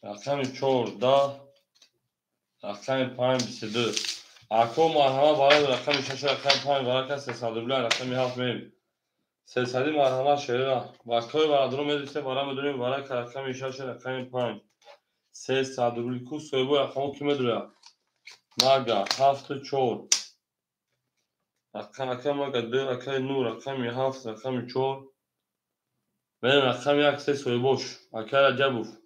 رقم 4 10. رقم 5 22. اکو مرحمه برای رقم 6 رقم 5 برای کس 300 روبل رقم 7 میریم. 300 مرحمه شیرا و کوی برادرو میدیسه برای میدونیم برای رقم 6 رقم 5 300 روبل کو سویبو رقمو کی میدونه ماگا 7 4 رقم ماگا 2 رقم 9 رقم 7 رقم 4 بریم رقم 1 3 سویبوش اکای عجبوف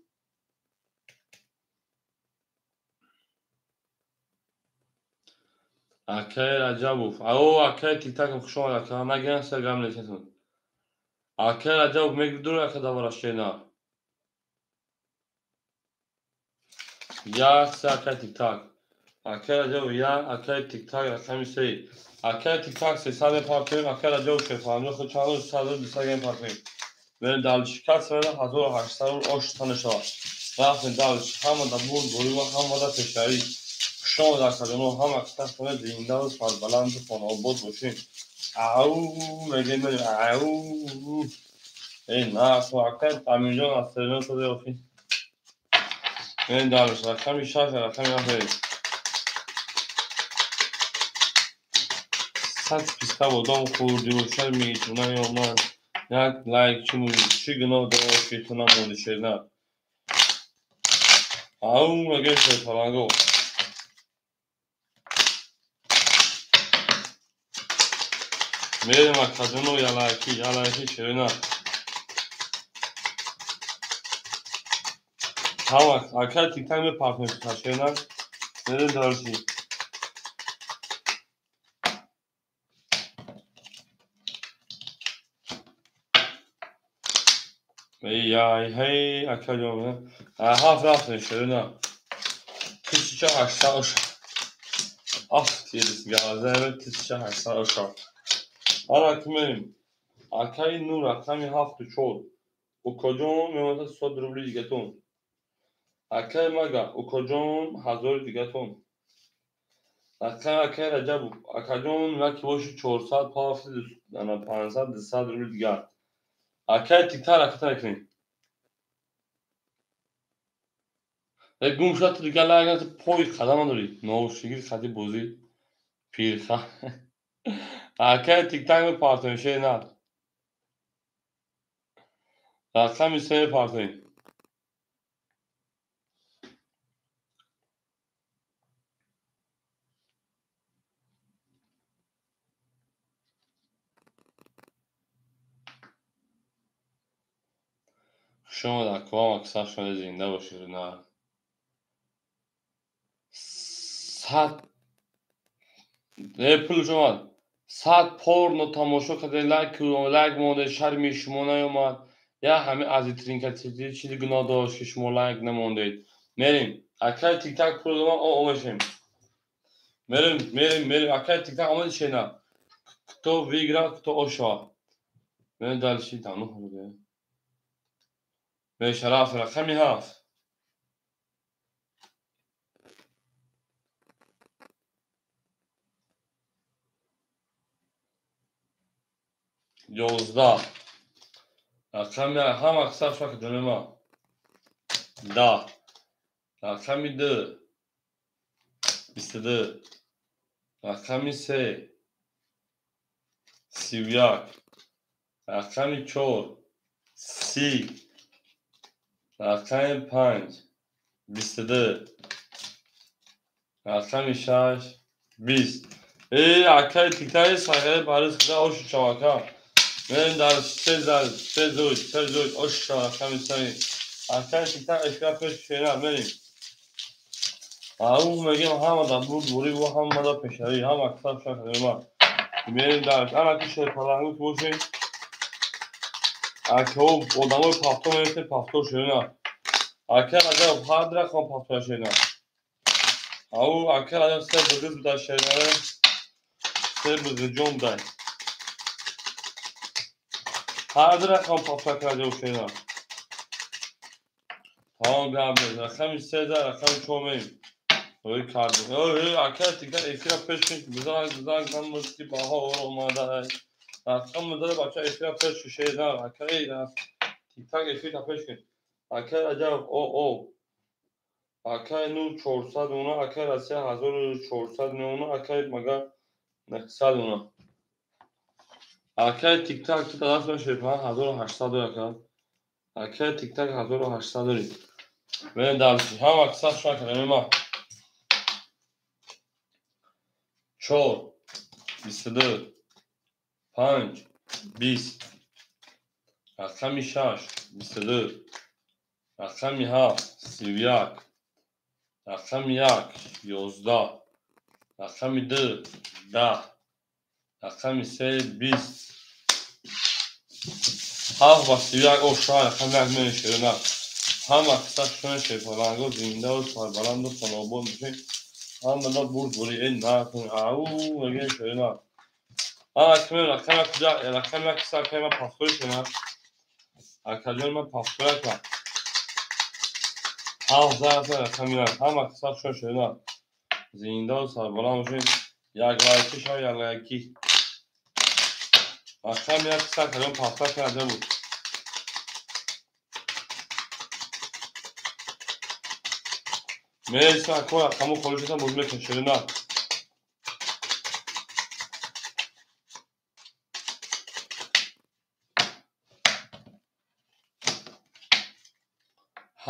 اکای عجبوف او اکای تیک تاک خوشم اکای نگن سرگرم نیستون اکای عجبوف میگدونه اکای داوراش نه یا سه اکای تیک تاک اکای عجبوف یا اکای تیک تاک رقم 3 اکای تیک تاک 300 پارتیم اکای عجبوف شفانو خود چالو 100 پارتیم بریم دالشکاس بریم 1800 اوش تنشا رفتیم دالش هم دا بود بولیم هم دا تشاری شما در کدوم هم اکثر کنه زنده و سال بلند کنه و بود باشیم او میگیم او این نه تو اکثر تامین جان از سرنا شده افی این دالش رقم 6 رقم 7 صد پیستا بودم خوردی و شر میتونم یا من یک لایک چی گناه داره که تو نمونده شده او میگه شد فلانگو میریم اکادونو یلاکی شیرنا هم اکاد تیک تایم پارتنر شیرنا میریم دارشی هی اکادونو هاف رفتن شیرنا 1800 آفت یدیس گازه 1800 حالا که میریم اکای نور رقمی 7 4 و کجون میمونه 100 روبل دیگه تون اکای مگا و کجون 1000 دیگه تون اکای رجب اکجون وکی باشه 400 پافت 500 200 روبل دیگه اکای تیکتر اکتر کنیم گوم شد تو دیگه لگه پای خدمه داری نوشگیر خدی بوزی پیرخه اکای تیکتر پارتنشه نه رقم 3 پارتن شما در کام اکثر شده زنده باشید نه 100 پول شما 100 پورنو تماشا کرده لایک مونده شرمی شما نیومد یا همه عزیزترین کسی چیزی گناه داشت که شما لایک نموندید میریم اکای تیک تاک پروگرام اومشیم میریم اکای تیک تاک آمده چه نه کتو ویگرا کتو اوشا من دلشی تانو هرده من شراف رقمی هفت یوزده رقمی هم اکثر شاک دنما ده رقمی ده 22 رقمی 3 31 رقمی 4 30 رقمی 5 22 رقمی 6 20 ای اکای تیکای ساگره بارز کده اوش چواکا من در 3 زوج اوش رقمی 3 اکای تیکای اشکا پیش شینا منیم او میگیم هم در بوری و هم در پیشایی هم اکثر شاکره ما میریم درش انا پیش پرانگوت باشیم اکه او odamı pafto verirse pafto şöyle. Aker acaba hadra kon pafto şöyle. Au aker acaba se bıgız da şöyle. Se bıgıcım da. Hadra kon pafto acaba şöyle. Tamam abi. Rakam istedi rakam çoğmayım. Oy kardeşim. Oy aker tikrar ekstra peşin. Güzel kanımız ki baha olmadı. Rakam da başka ekstra peşin şeyler. Aker iyi. تیک اسپید پیش کن اکر عجب او اکر نو 400 اونا اکر از 3400 اونا اکر مگر 900 اونا اکر تیک تاک تو طرف نشه 1800 اکر اکر تیک تاک 1800 دارید بریم درسی هم اکثر شکر ما 4 22 5 20 رقمی 6 22 رقمی 7 31 رقمی 1 11 رقمی 2 10 رقمی 3 20 7 با 31 اوشا رقمی 1 میشه هم اکثر شونه شیفالانگو زنده و سربلند و خانابون میشه هم بدا برد بوری این نکنی او مگه شده نه اکمی رقمی کجا رقمی اکثر که من پاسپوری شده اکجان من پاسپوری کنم رقمی هم اکثر شونه شده نه زنده و سربلند میشه یک لایکی شاید یک لایکی رقمی اکثر که من پاسپوری کنم بود میرسیم اکو رقمو خلوشتم بود میکن شده نه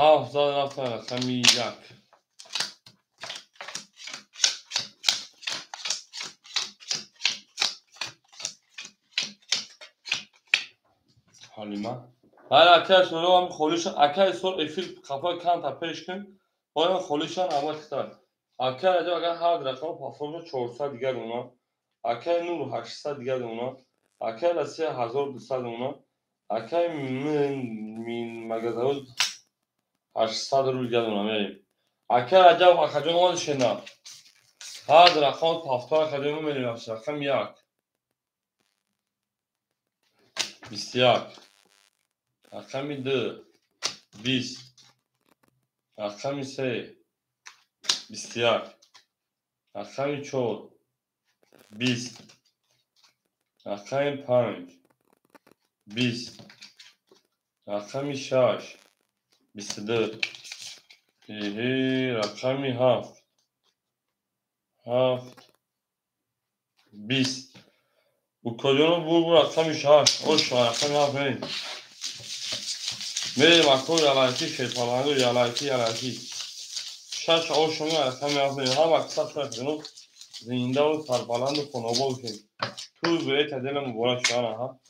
هفت زاد رفتن رقمی 1 حالیما هر اکر سولو هم خلوشن اکر سول افیل خفا کن تا پیش کن باید خلوشن اما کتر اکر اجا اگر هر رقم پاسپورت 400 دیگر اونا اکر نور 800 دیگر اونا اکر از 3200 اونا اکر من مگزاود 800 رو دیگر اونا میریم اکر اجا اکجان اومد شنا هر رقم پاسپورت اکجان میریم رقم 1 21 رقمی 2 20 رقمی 3 21 رقمی 4 20 رقمی 5 20 رقمی 6 22 رقمی 7 20 bu kolyonu bu raqam 6 oş raqam yapmayın میریم اکو یالایتی شیطانانگو یالایتی شش اوشونی رقم yapmayın هم اکثر شاید جنوب زنده و سربلند و خانوبا بشین توی بیت دل مبارک شانه ها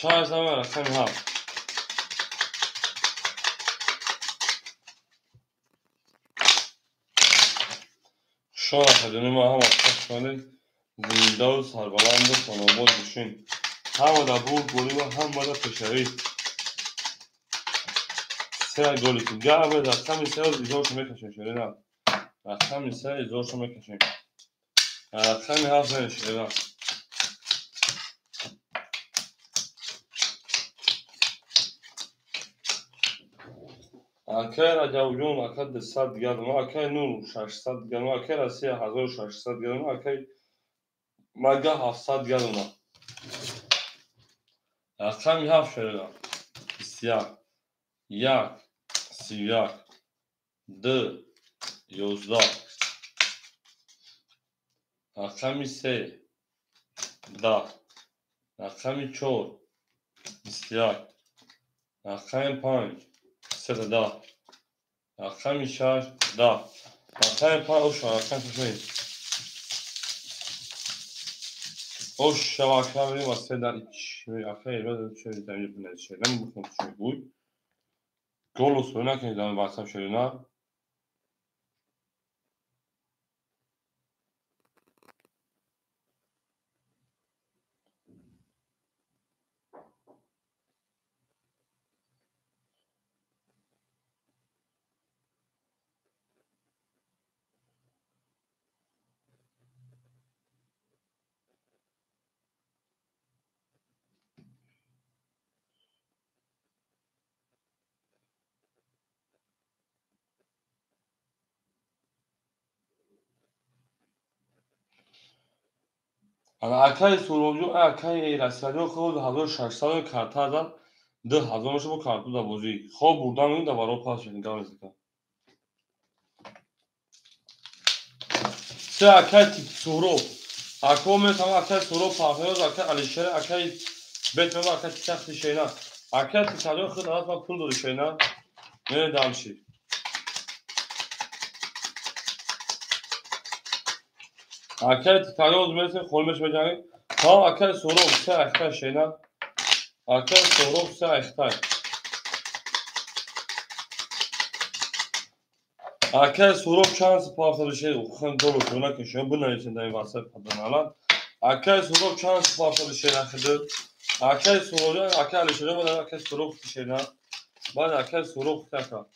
6 رقم 7 شاه دنما هم آتشخانه زنده و سربلند و تناباد بشین هم دا بود گلی و هم دا پشوی سه گلی که گه به رقم 3 ایزارشو میکشن شده نه رقم 3 ایزارشو میکشن رقم 7 نشده اکه رجب جون اکه 100 گرم اکه نور 600 گرم اکه رسی 1600 گرم اکه مگه 700 گرم رقم 7 شده 21 1 31 2 11 رقم 3 10 رقم 4 21 رقم 5 10 رقم 6 10 رقم 5 اوش رقم 6 اوش شبکه بریم واسه در ایچ اخیر بدون چه دنیا بنده شده نمی بکنم چه بود گل و سوینا که دارم واسه شده نه انا اکای سوروجو اکای رسیدو خود 1600 کارتا داد 2000 شو کارتو دا بوزی خوب بردن این دا برو پاس شدن گام زدن سه اکای سورو اکو می تمام اکای سورو پاهنوز اکای علیشر اکای بیت می اکای تخت شینا اکای تسالو خود داد با پول داد شینا نه دامشی اکای تسالو میشه خولمش بجانی ها اکای سورو سه اکای شینا اکای سورو سه اکای اکای سورو چانس پاهنوز شی خون دولو شونا که شما بنویسین در این واسه پدرم الان اکای سورو چانس پاهنوز شی نخده اکای سورو اکای علیشر بود اکای سورو شینا بعد اکای سورو تکا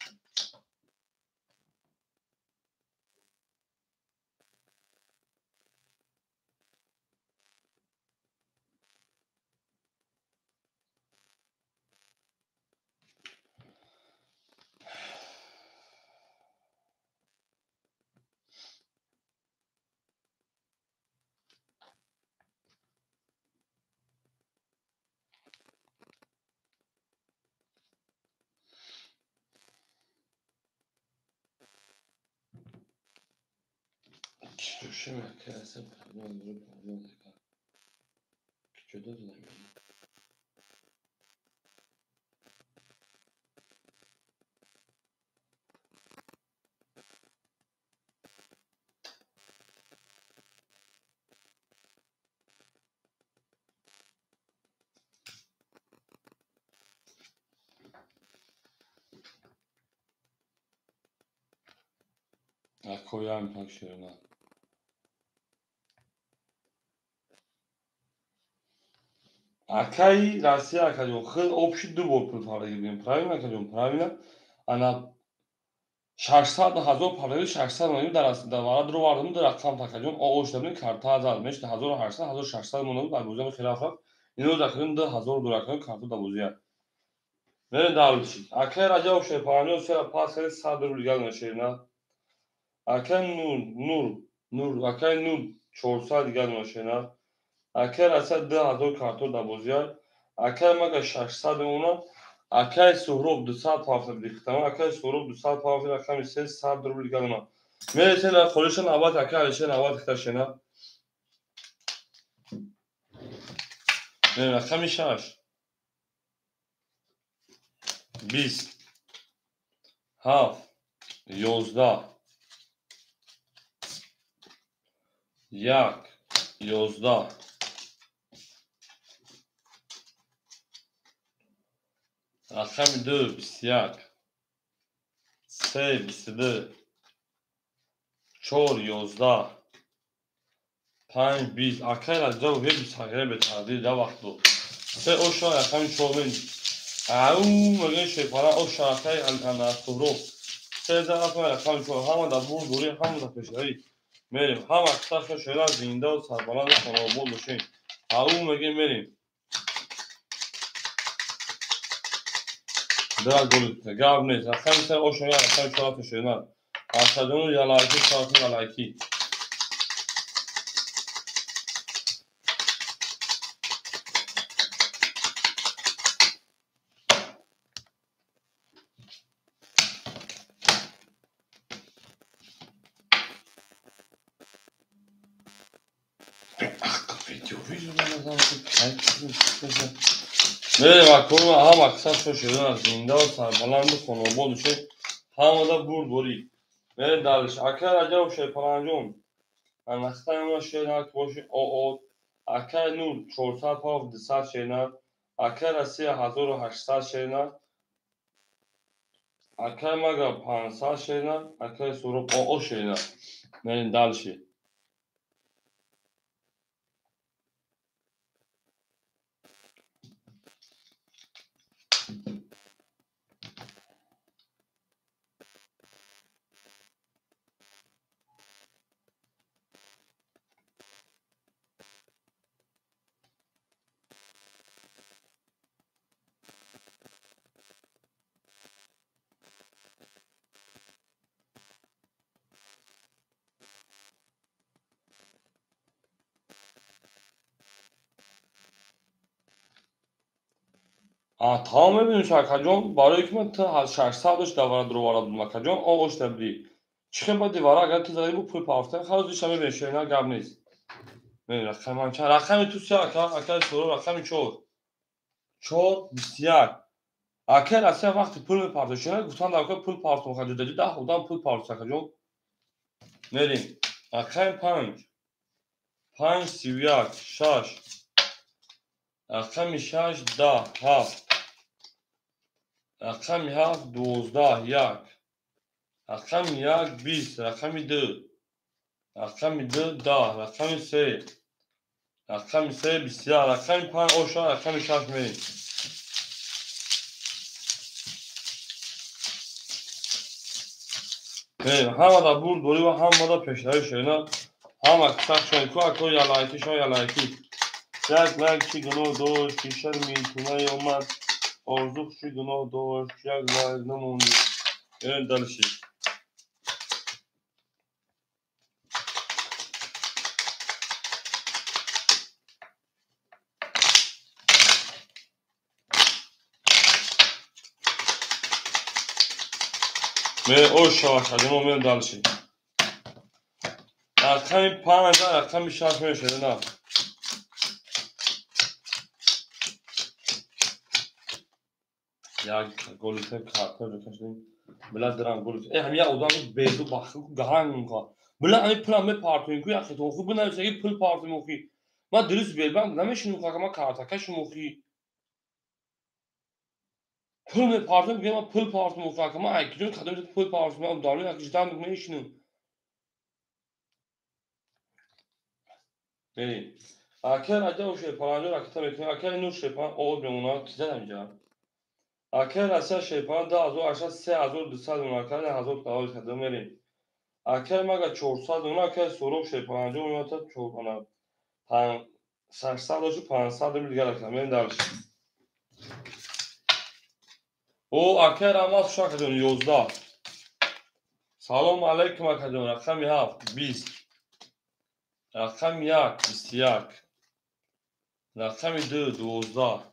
Düşüşüm kıyasım pardon küçüldü de koyarım tak şöyle. Акай Россия академ хэл общий дубл препарирование. Правильно академ? Правильно. Она 600,000 парали 600 миллион дараст давара дру вардам дар рақам такадем оштабни карта азал меш 1800 1600 миллион дар бузам хилафат ино закрин 1000 дуракан карта да бузия. Мен давлчи. Акай раҷав шепанио сера пас 100 рубл гал машина. Акай нур акай нур 400 гал машина. Акай раса 2000 карта да бузия. Акай мага 600 мона اکای سهراب 200 پافتر دیختم اکای سهراب 200 پافتر رقم 300 ربل گلما میرسن خودشون آباد اکای علیشن آباد اختشنا نه رقم 6 20 7 11 1 11 رقم 2 21 3 22 4 11 5 20 اخر از جا وی بسخره به تعدیل دا وقت دو سه او شا رقم 4 او مگه شیپارا او شاخه انastoro سه طرف رقم 4 هم در بور دوری هم در پیشایی میریم هم اکثر شیران زنده و سربلند خانوابون باشیم او مگه میریم در گل گاب نیست رقم سه او شیران رقم 4 شیران اصدون یا لایکی شاخی یا لایکی میریم اکنون هم اکثر شدن از زنده و سربلند خانواباد میشه هم دا بور دوری میریم دلش اکر اجا و شیپرانجون انخته اما شیرنک باشی او اکر نور 400 200 شیرنک اکر 3800 شیرنک اکر مگا 500 شیرنک اکر سروب او شیرنک میریم دلشی تمام میبینیم شرکت برای که من تا 600 داشت دواره درو وارد مکه جان آغوش تبری چخه با دیواره اگر تو زدی بو پول پافتن خلاص دیشم میبینیم شیرنا گب نیست میبینیم رقم هم چند رقمی تو سیا اکر سرو رقمی 4 21 اکر اصلا وقتی پول میپرده شیرنا گفتن در که پول پارت مخواهد جدید ده خودم پول پارت شرکت جان میریم رقم 5 31 6 رقم 6 10 7 رقم 7 12 1 رقم 1 20 رقم 2 رقم 2 10 رقم 3 رقم 3 بسیار رقم 5 اوشا رقم 6 میریم همه دا بور دوری و همه دا پیشتری شیرنا هم اکثر شاید که اکو یا لایکی شا یا لایکی یک لایک چی گناه داشت که شرمی تونه اومد آرزو چی گناه داشت یک لایک نموندی این دلشی می اوشا شدیم و میرم دلشی رقم 5 رقم 6 میشه نه یک گلیته کارتر بکشیم بلا درام گلیته هم یا odamı bezu bakı gahan ka bلا hani plan me partiyun ku ya khito khu buna segi pul parti moxi ma dürüst belbam nameşin ka ma karta kaş moxi pul me parti ge ma pul parti moxi ka ma akidun kadın pul parti ma darlı akıcıdan ne işinin beni aker acaba o şey paranca akıta metin aker nur şey pan o buna güzel amca اکر اصلا شیپان ده از او اشتاد 3200 اوناکر 1000 تاول خدمه میریم اکر مگه 400 اوناکر سروب شیپان انجام میاد تا 600 و 500 دیگر اکر میریم درش او اکر اما شاک دون 11 سلام علیکم اکر دون رقم 7 20 رقم 1 21 رقم 2 12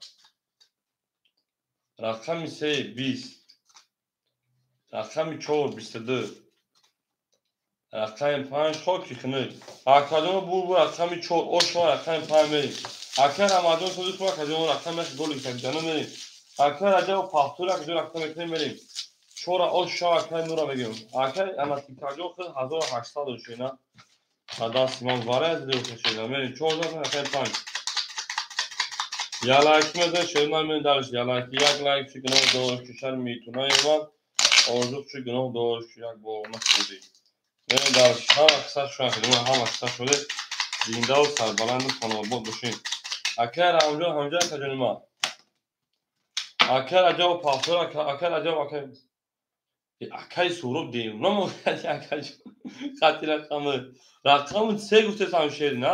رقم 3 20 رقم 4 22 رقم 5 خاکی خنه اکادون بور رقم 4 اوشا رقم 5 میریم اکر امادون سودش با اکادون رقم یک گل کنجانو میریم اکر اجا و پافتور اکادون رقم یک میریم 4 اوشا اکر نورا بگیم اکر اماتی کاجو خود 1800 شینا دست من واره از دیو کشیدم میریم 4 رقم 5 Я лайкмеда шерна мен дарш я лайк як лайк чи гно дор кишар митуна яма орзук чи гно дор як бо насуди мен дарш ха аксар шуан мен ҳам аксар шуде зинда ва сарбаланд хонобод бошин акар ҳамҷа таҷонима акар аҷаб пафтор акар аҷаб акаи суруб демна мошад акай хати рақами се гуфтесам шер на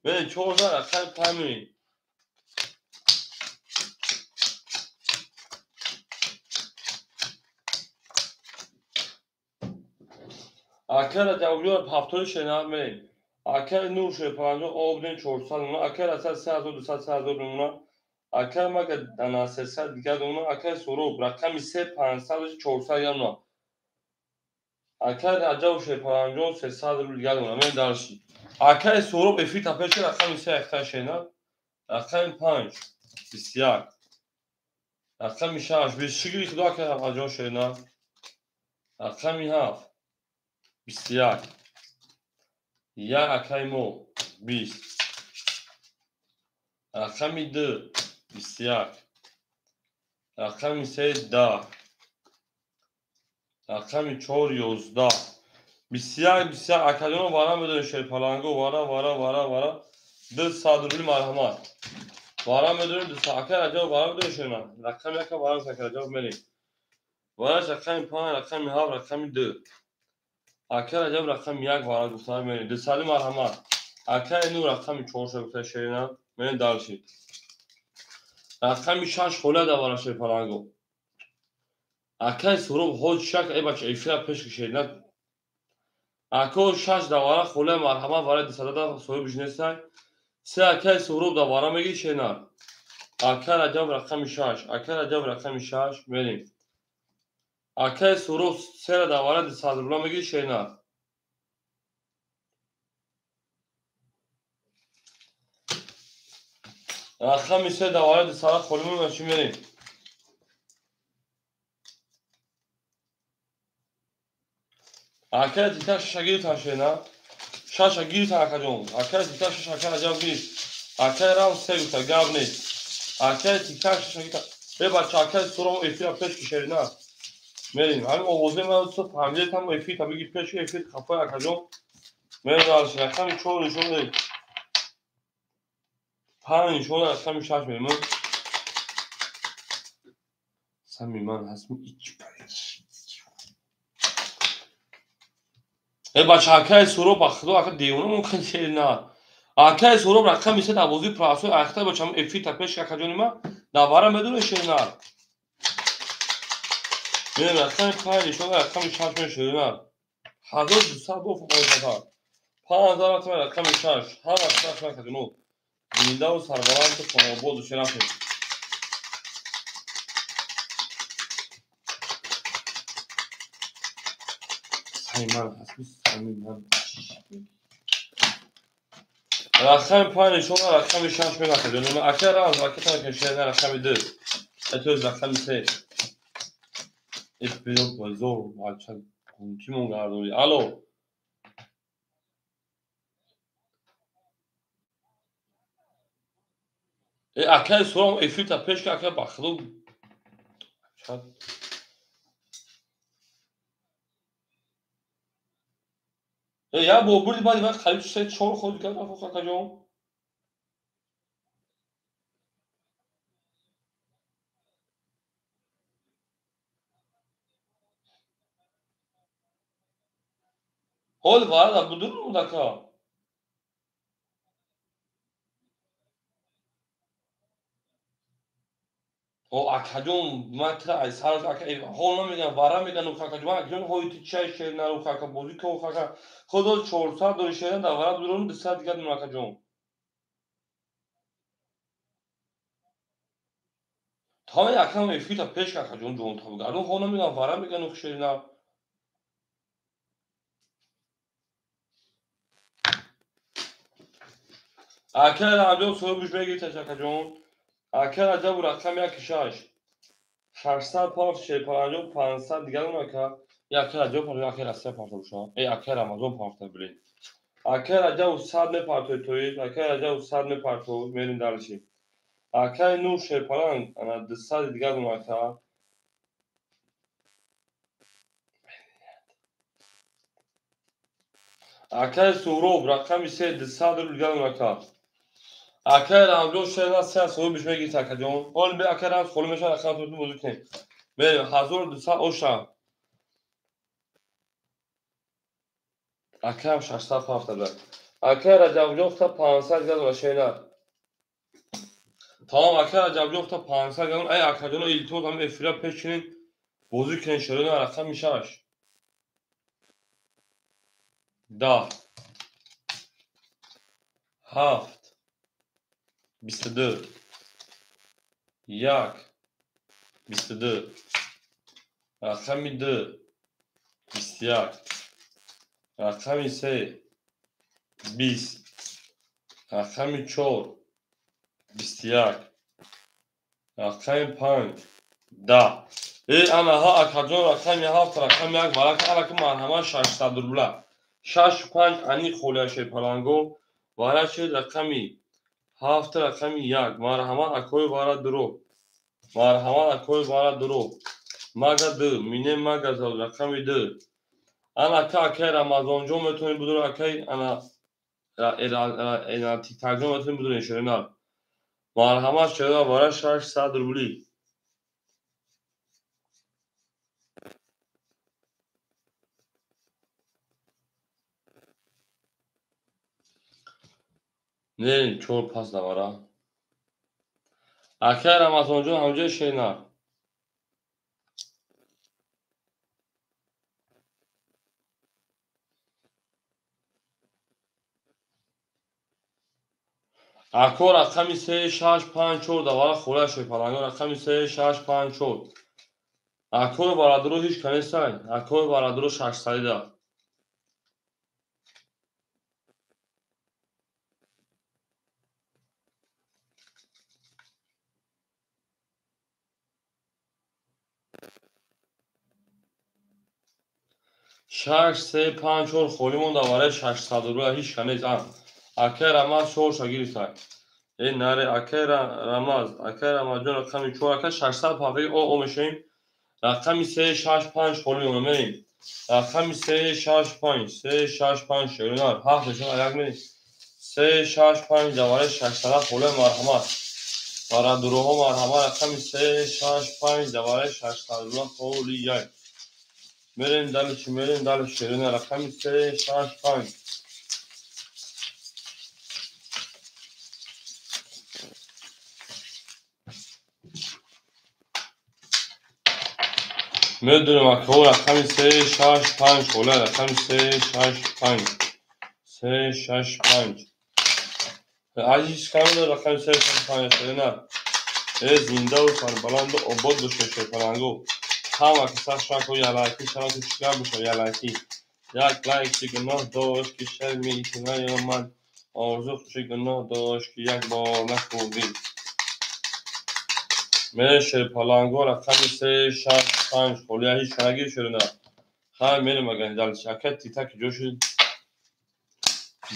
мен чорда рақами пами акар аҷаб пафтори шена мен акар нур ше панҷо обден 400 муна акар аса 3200 3000 муна акар мага дана 300 дигар муна акар суруб рақами 3 500 400 ямна акар аҷаб ше панҷо 300 рубл дигар муна мен дарши акар суруб эфи тапеши рақами 3 ахта шена рақами 5 21 рақами 6 22 худо акар аҷаб шена рақами 7 21 я акай мо 20 рақами 2 21 рақами 3 10 рақами 4 11 21 акадон вара медон шерпаланго вара 200 рубли марҳамат вара медон 200 акар аҷаб вара медон шена рақами яка вара акар аҷаб мери вараш рақами 5 рақами 7 рақами 2 акар аҷаб рақами 1 вара гуфтар мери 200 марҳамат акар ну рақами 4 гуфта шена мен далши рақами 6 хола да вара шерпаланго акай суруб ҳоҷ шак эбач эфира пеш кишена ако 6 давара хола марҳамат вара 200 да соҳиб бижнесай се акай суруб давара меги шена акар аҷаб рақами 6 акар аҷаб рақами 6 мерим акай суруб се давара 200 рубла меги шена рақами се давара 200 холима меши мерим акай тита шагир ташена шаша гиритан акаҷон акай тита шаша акай аҷаб гирит акай рам се гуфта гап нест акай тита шаша гита бача акай суруб эфира пеш кишерина мерим ҳамин овозе ман фамилиятам эфир табиги пеш эфир хафай акаҷон мерим далш рақами 4 нишон дем 5 нишон рақами 6 мерим сами ман ҳасми бача акай суруб ахудо ака девона мумкин шерина акай суруб рақами 312 прасои ахта бачам эфир тапеш акаҷонима давара медон шерина мен рақами 5 нишон рақами 6 мешерина 1200 боф озада 5000 рақами рақами 6 ҳама рақами акаҷоно зиндаву сарбаланду хонободу шерафе сайман ҳасби самиман рақами 5 нишон рақами 6 мен акаҷоно акай рамз ракетан кешена рақами 2 этоз рақами 3 эпизод бозор бача кимон гардони алло акай сурам эфир тапеш ки акай бахудо я бобурди баъди вақт қариб 3-4 хол дигар рафт акаҷон ҳол варада будурмуд ака акаҷон ман тра сараш ака ҳол намегам вара меган акаҷон акаҷон ҳоити чай шерна ака бози ко ака худо 400 дори шерна да вара будурон 200 дигар мун акаҷон тама якам эфита пеш акаҷон ҷон табуг алон ҳол намегам вара меган шерна акай раҷон соҳиб гӯш мегириташ акаҷон акай аҷабу рақами 1 600 пафт шерпаранҷон 500 дигар мун ака акай аҷаб акай расия пафта буша акай рамазон пафта биле акай аҷабу 100 мепартои тои акай аҷабу 100 мепартои мерин далши Akay nur şepalan ana dısal digadın aka. Akay soğuk rakam ise dısal digadın aka. Akay ramjo şeyler sen soğuk bir şey git akacağım. Ol bir akay ram soğuk meşan akay tutun bozuk ne. Ve hazır dısal oşa. Akay şaşta haftada. Akay racab yoksa 500 digadın şeyler. Tamam akay racab yoksa 500 digadın ay akacağım ilti o zaman efira peşinin bozuk ne şöyle rakam işaş. Da. Haft. 24. Yak. 24. Rakami 2. 21. Rakami 3. 20. Rakami 4. 21. Rakami 5. 10. انا ها اکاجون رقم هفت رقم یک ورق الک مرحمه 600 روبله 65 انی خولیش پلانگو ورق رقمی هفت رقمی یک مرحمه اکوی ورق درو مرحمه اکوی ورق درو مگه دو مینه مگه زل رقمی دو انا که اکی رمضان جو میتونی بدون اکی انا اینا ترجمه میتونی بدون شرینال مرحمه شده ورق 600 روبلی نه چور پس دوارا اکی رمضان جو همجه شرینال اکو رقمی 3654 دوارا خوله شوی پلانگو رقمی 3654 اکو برادرو هیچ کنی سای اکو برادرو 600 ده شش سه پنج چهار خولیمون دواره 600 رو هیچ کنی زن اکی رمز شور شگیری سای این نره اکی رمز اکی رمز جون رقمی 4 اکی 600 پاقی او میشیم رقمی 365 خولیمون میریم رقمی 365 365 شیرینار هفت شما یک میریم 365 دواره 600 خوله مرحمت برای دروها مرحمت رقمی 365 دواره 600 رو خولی یک میریم دل شیرین رقمی 365 میدونم اکه رقمی 365 خوله رقمی 365 365 عزیز کمی رقمی 365 شیرین زنده و سربلند و عباد بشه شیپلنگو همه که سخت و یلکی چرا تو چکر بشه یلکی یک لایک چی گناه داشت که شرمی ایتونه یا من آرزو چی گناه داشت که یک بار نخوردی میره شیپلنگو رقمی 365 خولیه هیچ کنگیر شده نه خواهی میره مگه دل شکت تیتک جو شد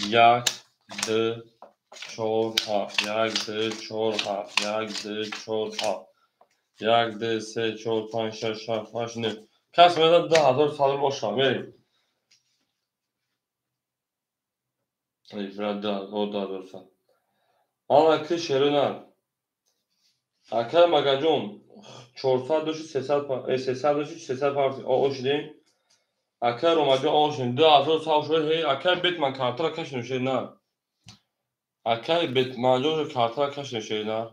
یک دو چهار هفت یک دو چهار هفت یک دو چهار هفت یک دو سه چهار پنج شش هفت هشت نه کس میداد 10,000 سال باشه میریم فرد 10,000 سال آن اکی شیرینر اکی مگه جون 400 دوشی 300 دوشی 300 پارتی آه شدیم اکی رومدی آه شدیم 10,000 سال شده هی اکی بیت من کارتر کشن شیرینر اکی بیت مجور کارتر کشن شیرینر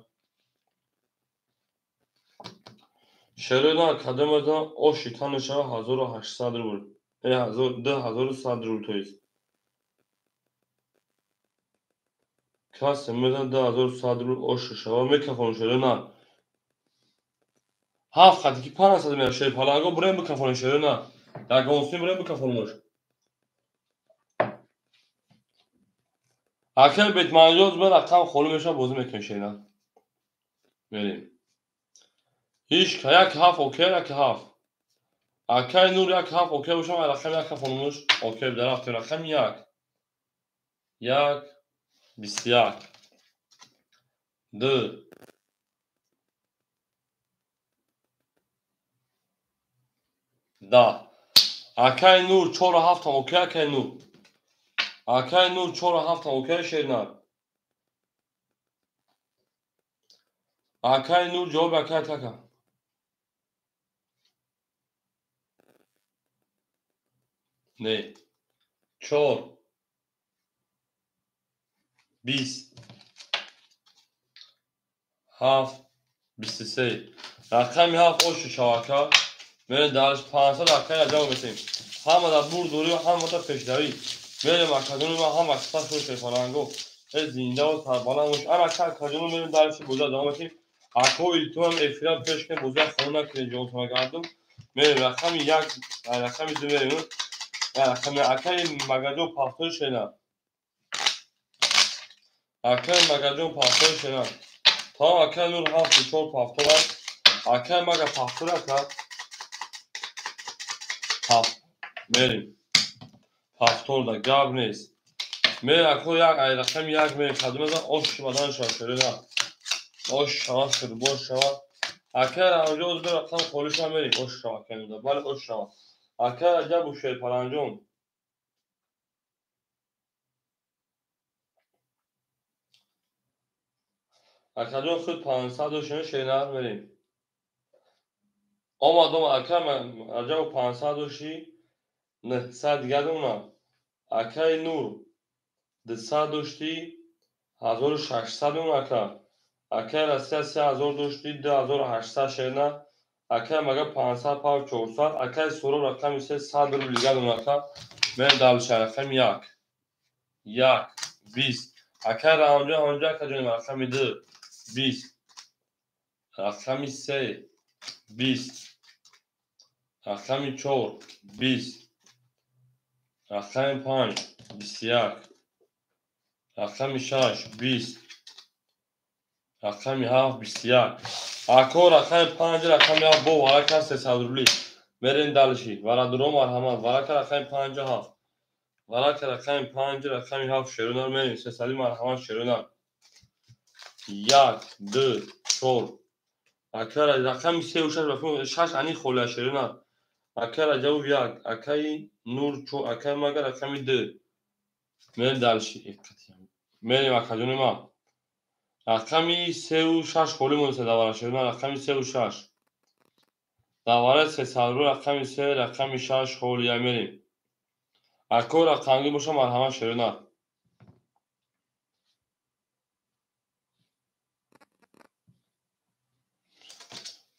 شیرینر کدام ازا آه شیطان نشه 1800 رو بود 10,100 رو تویست کسی میدن 10,100 رو آش شما میکفون شده نه هفت خطی که 500 میشه شی پلنگو بریم بکفون شده نه یک اونسی بریم بکفونمش اکر بیت منجوز به رقم خلو میشه بازی میکنشه نه بریم هیچ که یک هفت اوکی یک هفت اکر نور یک هفت اوکی باشم رقم یک کفونمش اوکی درفت رقم یک 21 دو 10. Акаи Нур 4 و 7 окей акаи Нур. Акаи Нур 4 و 7 окей шеринар. Акаи Нур ҷавоби акаи така. Не. 4 20 7 23. رقمی 7 ош шавака. мерем дар 500 акаи ҷавоб месем. ҳама дар бурдури ва ҳама дар пешравӣ. мерем акадуни ма ҳама қисса шуд шефаранго. Э зинда ва сарбаланд бош. Ана акадуни мерем дар боза давом месем. Ако илтимам эфира пеш ки боза хона ки ҷавоб гардум. мерем рақами 1 рақами 2 мерем. рақами акаи магаҷон пафтои шена. акаи магаҷон пафтои шена. تا акаи Нур 7 4 пафтор аст. акаи мага пафтор акад. мерем пафторда гап нест. мерем ако як рақами 1 мерем кадум мезан ош бадан шашерина. ош шава футбол шава. акаи рамҷон бер рақам холиш ма мерем ош шава кенда. бале ош шава. акаи аҷабу шерпаранҷон. акаҷон худ 500 шена шерина мерем. омадом акаи аҷабу 500 ши 900 дига дуна. акаи Нур 200 дошти 1600 дум ака. акаи Россия 3000 дошти 2800 шерина. акаи мага 500 пав 400. акаи Суроб рақами 100 рубл дига дум ака. мерем дар рақами 1 1 20. акаи Рамҷон ҳонҷа акаҷон рақами 2 20. рақами 3 20. рақами 4 20. рақами 5 21. рақами 6 20. рақами 7 21. ако рақами 5 рақами 7 бо варака 300 рубли. мерем далши варадуро марҳамат. варака рақами 57. варака рақами 5 рақами 7 шерунар мерем 300 марҳамат шерунар. 1 2 4. акаи рақами 3 و 6 6 ани холия шерунар. акаи раҷабу 1. акаи Нур 4. акаи мага рақами 2. мерем далши мерем акаҷони ма. рақами 3 و 6 холӣ монеста давара шерунар. рақами 3 و 6. давараи 300 рубл рақами 3 рақами 6 холия мерем. ако рақамгӣ боша марҳамат шерунар.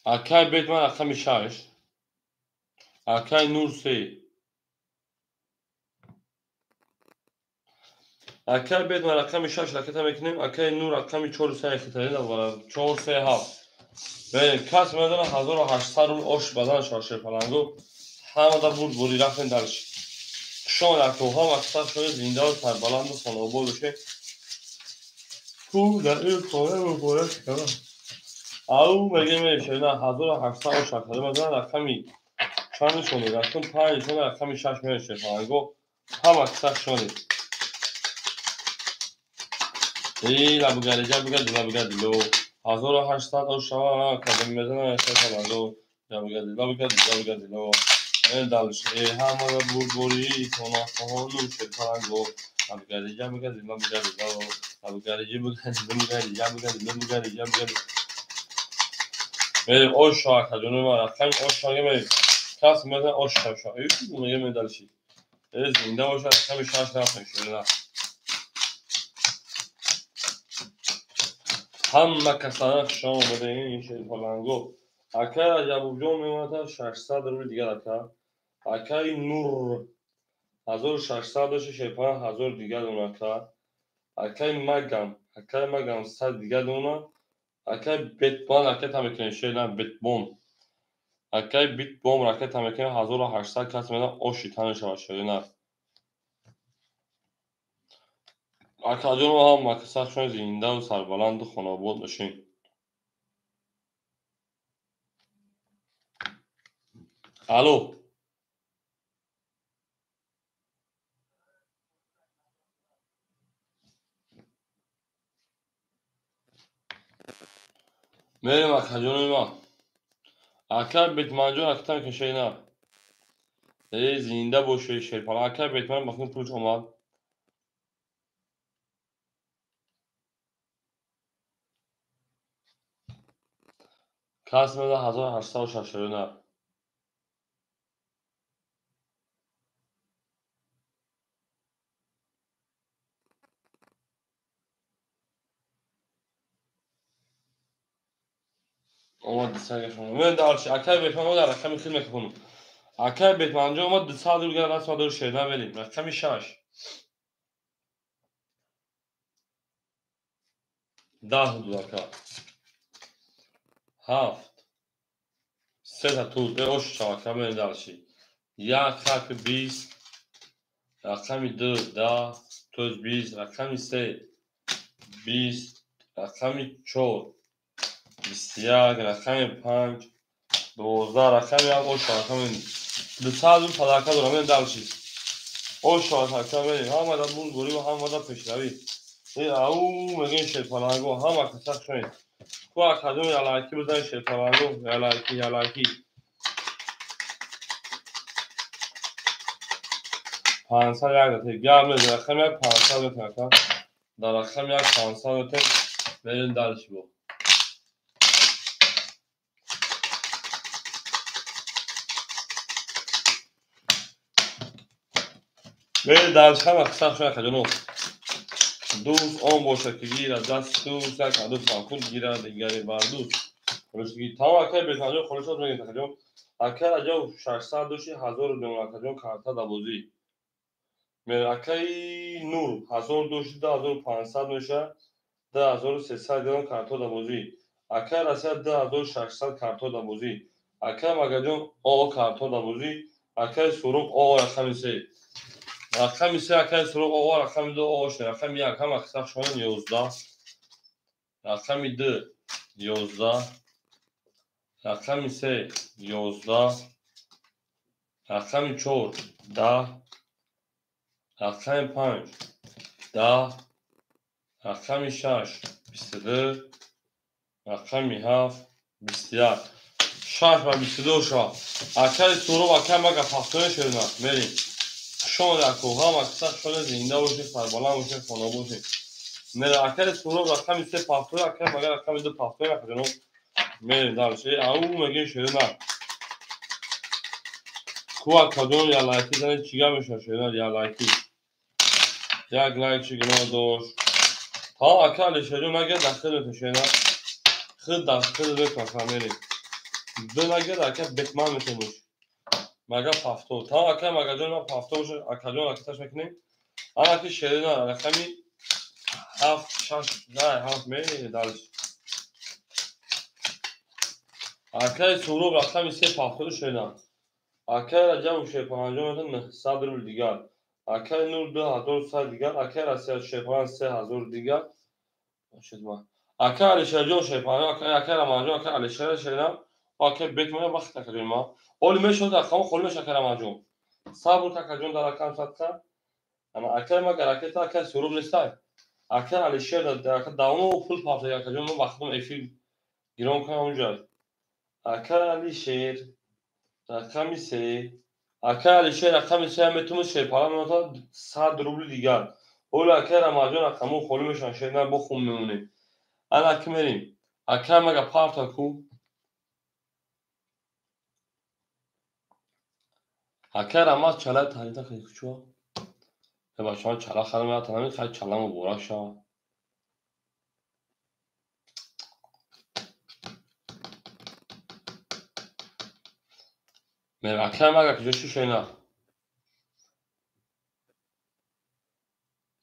акаи бетман рақами 6. акаи Нур 3. акаи бетман рақами 6 ракета мекунем. акаи Нур рақами 4 3 хитари давара 4 3 7. мерем кас медона 1800 рубл ош бадан шоше паланго. ҳама да бурд бури рафтем дарш. шон ако ҳама қисса шои зинда ва сарбаланду хонобод боше. ку дар ин хона муборак шава. ау мегем шена 1800 ош акада медона рақами чанд шони рақам 5 шона рақами 6 меше паланго. ҳама қисса шони лабугариҷа бигади лабугадило 1800 ош шава кадам медона шефаланго. лабугадило далш ҳама бурбори хонаҳону шефаланго. лабугариҷа бигади лабугадило лабугариҷа бигади лабугариҷа бигади. мерем ош шава каҷони ма рақами ош шава мерем. кас медона ош шава мегем далши. зинда боша рақами 6 рафтем шерина. ҳама касана хушом омадаин шерпаланго. акаи раҷабуҷон мемонад 600 рубли дигар ака. акаи Нур 1600 дошти шерпалан 1000 дигар дон ака. акаи магам 100 дигар дона. акаи бетбон ракета мекунем шерна бетбон. акаи битбом ракета мекунем 1800 кас медон оши тани шава шерина. акаҷон ҳама каса шон зиндаву сарбаланду хонобод бошем. алло мерем акаҷони ма. акаи бетманҷон ракета мекунем шерина. زنده باشه شیرپلنگ که بتمن bakın پولش اومد کسب 1869 اومد سگشون من دارش اکر بتمن اومد رقم خیلی میکنم اکر بتمن جو اومد 2 سال دیگه راست دور شیرنا بریم رقم 6 10 دلار 7 3 تا تو به اوش شاکه من دارشی یک خط 20 رقم 2 10 توز 20 رقم 3 20 رقم 4 21 رقم 5 12 رقم 1 اوش شاکه من لطفاً فداکار دارم من دارشی اوش شاکه من هم مدام بول گوری و هم مدام پیشروی او میگن شیرپلنگو هم کسک شوین کو اکادمی یالاکی بزن شیرپلنگو یالاکی 500 یک دته گرم رقم 500 بتن در رقم 500 بتن برین درش بو برین درش هم کسک شوین کجانو دوست آن باشه که گیره دست دوست یک دوست ممکن گیره دیگری بر دوست خلاصی تمام اکر بتنجو خلاصات میگن کجان اکر اجا 600 دوشی 1200 کجان کارتا دبوزی من اکر نور 1000 دوشی 2500 میشه 10300 گرم کارتا دبوزی اکر اسیا 10600 کارتا دبوزی اکر مگجون او کارتا دبوزی اکر سوروق او رقم 3 رقم 3 اکر سوروق او رقم 2 اوش رقم 1 هم اکثر شون 11 رقم 2 11 رقم 3 11 رقم 4 10 رقم 5 10 رقم 6 22 رقم 7 21 6 و 22 شا اکر سورو اکر مگه پختون شدنا بریم شما در کوه هم اکثر شده زنده باشه سربالا باشه خانه باشه میره اکر سورو رقم 3 پختون اکر مگه رقم 2 پختون اکر میریم دارشه او مگه شدنا کو اکادون یا لایکی زنه چیگه میشه شدنا یا لایکی یک لایک چیگه دوش ها اکر شدو نگه دخل میشه خود دخل بکن میریم دو نگه اکر بتمن میتونش مگه پافتو تا اکر مگه جون پافتو باشه اکادون اکتاش میکنیم اما که شدنا رقمی 7 6 نه 7 میریم دارش اکر سورو رقم 3 پافتو شدنا اکر جمع شیرپلنگ نه 100 روبل دیگر اکر نور 2100 دیگر اکر اسیا شیرپلنگ 3000 دیگر شد ما اکر علیشجون شیرپلنگ اکر ماجون اکر علیشجون شدنا اکر بتمن وقت کردیم ما اول میشد رقم خول میشه اکر ماجون صبر تا کجون در رقم صد اما اکر ما گرکت اکر سروب نیست اکر علیشجون در اکر داونو فول پافتو یا کجون ما وقتم افیل گیرون کنم اونجا اکر علیشجون رقم 3 اکر علیشجون رقم 3 هم میتونه شیرپلنگ منو 100 روبل دیگر اول اکر ماجون رقمو خول میشن شدنا بخوم میمونه انا که میریم اکر مگه پارتا کو اکر اما چلا تاریتا خیلی کچو به شما چلا خیلی میاد تا نمی خیلی چلا مو بورا شا میریم اکر مگه کجا شو شینا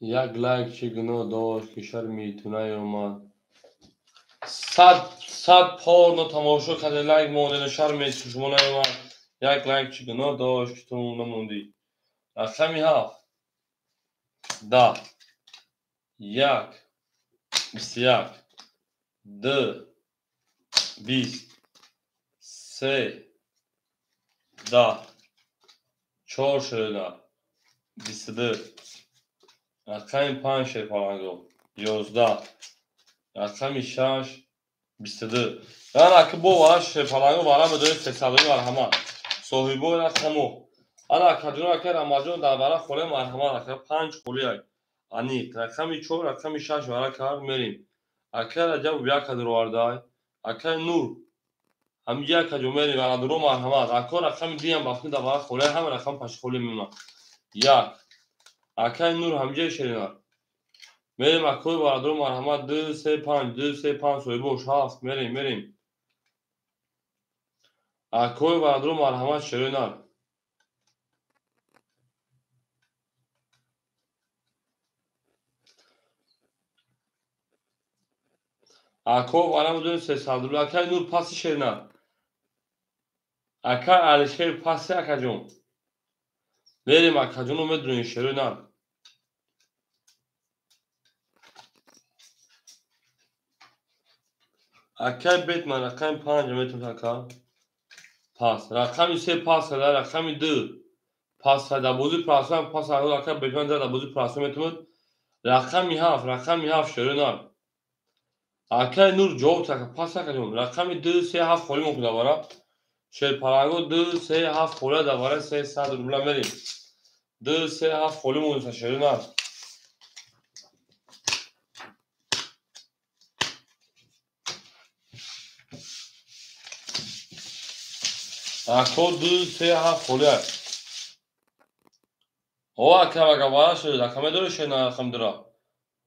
یک لایک چی گناه داشت کشور میتونه اومد 100 پار نو تماشا کرده لایک مونده نشار میتونه شما نیومد یک لایک چی گناه داشت که تو نموندی رقمی 7 10 1 21 2 20 3 10 4 شده 22 رقم 5 شیرپلنگو 11 رقم 6 22 یعنی که بو وارا شیرپلنگو وارا بدون 300 وارا همه صاحبو رقمو انا کجورا که رمضان در برای خوله مرحمت اکر 5 خوله انیق رقمی 4 رقمی 6 برای کار میریم اکر عجب بیا کدر وردای اکر نور هم یک کجو میریم برای درو مرحمت اکر رقمی دیم بافتی در برای خوله هم رقم 5 خوله میمونه یک اکر نور همجه شرینا میریم اکر برای درو مرحمت 2 3 5 2 3 5 سوی بوش هفت میریم اکر برای درو مرحمت شرینا اکر برای درو 3 صدر اکر نور پاس شرینا اکر علیشیر پاس اکر جون میریم اکر جون رو میدونیم شرینا اکر بیت من رقم 5 میتونم تکا پاس رقمی 3 پاس کرده رقمی 2 پاس کرده بوزی پاس هم پاس کرده اکر بیت من زده بوزی پاس میتونم رقمی 7 شرینا اکر نور جواب تکا پاس اکر جون رقمی 2 3 7 خولی ممکن دوباره شیر پرانگو 2 3 7 خوله دوباره 3 صد روبلا میریم 2 3 7 خولی ممکن شرینا اکر 2 3 7 خوله او اکر اگر وارد شده رقم داره شرینا رقم داره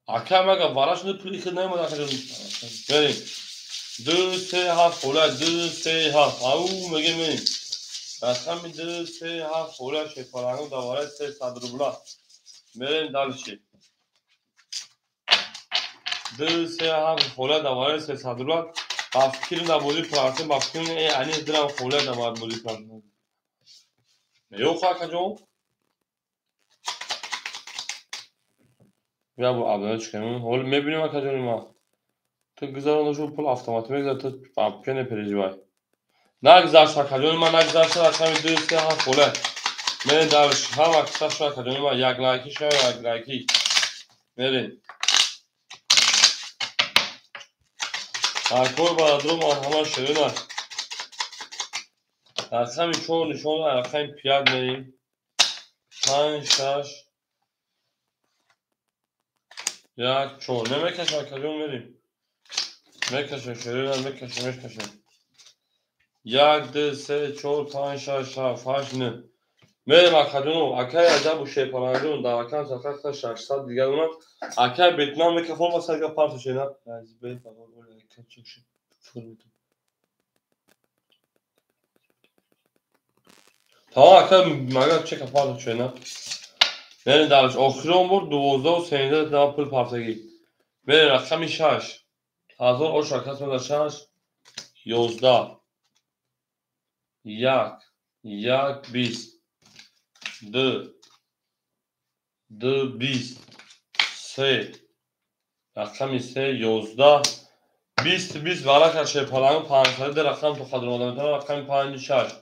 اکر اگر وارد شده پولی که نمود اکر جون بریم 2 3 7 خوله 2 3 7 او میگه میریم رقم 2 3 7 خوله شیر پرانگو دوباره 3 صد روبلا میریم دالشی 2 3 7 خوله دوباره 3 صد روبلا بافکرین در بوزی پرانسه بافکرین انی درم خوله دوباره بوزی پرانسه میو خواه کجون بیا bu abone çıkayım. Oğlum ne bileyim akacağım ha. To güzel olacak pul avtomatı güzel to papkene perejivay. Ne güzel şakacağım ma ne güzel şakacağım düğüste ha fole. Mene davş ha vakta şakacağım ma yak laki şa yak laki. Mene. Alkol baradrum ama şerina. Akşam çoğu nişonu akşam piyad meyim. Pan şaş. Ya çoğu ne meka şakacağım vereyim. Meka şerina meka şerina. یک دو سه چهار پنج شش هفت هشت نه میریم اکادونو اکای عجب و شیپارانجون در اکان ساخت 600 دیگر اومد اکای بیتنام میکفون با سرگا پارتو شینا از بیت آقا بوله اکای چوشی فرمودو تا اکای مگه چه پارتو شینا میریم درش آخرون بور 12 و 13 دام پل پارتگی میریم رقمی 6 هزار او شرکت میده 6 11 یک یک 20 دو دو 20 سه رقمی 3 11 20 20 والا که شیپالانگو 500 رقم تو خود رمضان رقم 56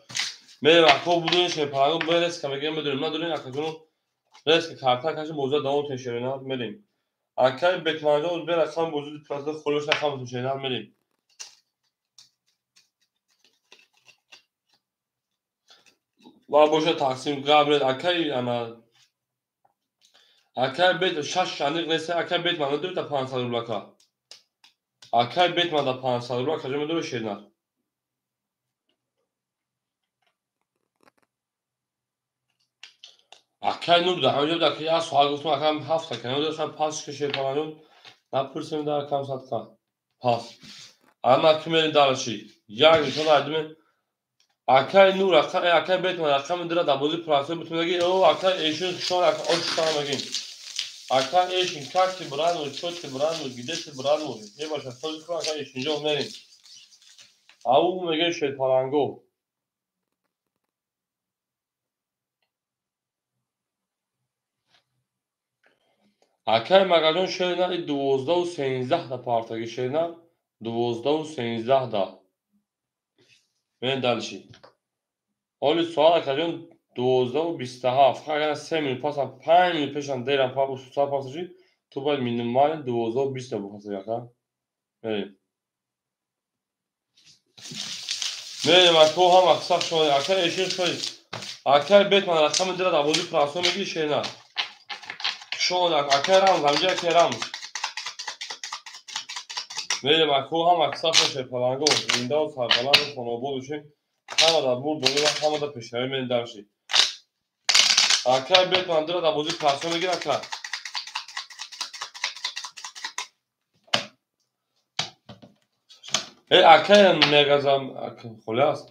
میریم اکو بودون شیپالانگو برس که میگیم بدونیم نداریم اکو رس که کارتا کاش موضوع داون تشرینا میریم اکای بتمانجو به رقم وجود پلاس خلوش رقم تشرینا میریم و باشه تقسیم قبل اکای انا اکای بیت 6 شانیق رسه اکای بیت من دو تا 500 بلاکا اکای بیت من دا 500 بلاکا کجا میدونه شیرنا اکای نور ده همونجا ده که یه سوال گفتم اکای 7 کنه داشتم پاس که شیپالانگو نپرسیم در کم صد کن پاس اما کمیل دارشی یک نشون دادیم اکای نور اکای بیت من رقم داره در بازی پراسه بتونه بگی او اکای ایشون شون اکای آش شون بگیم اکای ایشون کاتی بران و چوتی بران و گیدتی بران و یه باشه سوزی کنه اکای ایشون جو میریم او میگه شیپالانگو اکای مگالون شیرنا 12 و 13 تا پارتگی شیرنا 12 و 13 دا من دالشی حالی سوال اکایون 12 و 27 اگر 3 میلیون پاس 5 میلیون پیشان دیرم پا سوال پاسشی تو باید مینیمال 12 و 20 بخواست یکا میریم اکو هم اکساق شما اکا ایشون شوید اکر بتمن رقم دل دوازی پراسون میگی شینا شون اکر هم زمجه اکر هم میره مکو هم اکساف میشه پلانگو ایندا و سربلند خانوبو بشیم همه در بود دونی و همه در پیشنهی من درشی اکر بتمن دل دوازی پراسون میگی اکر اکر نگازم خلاص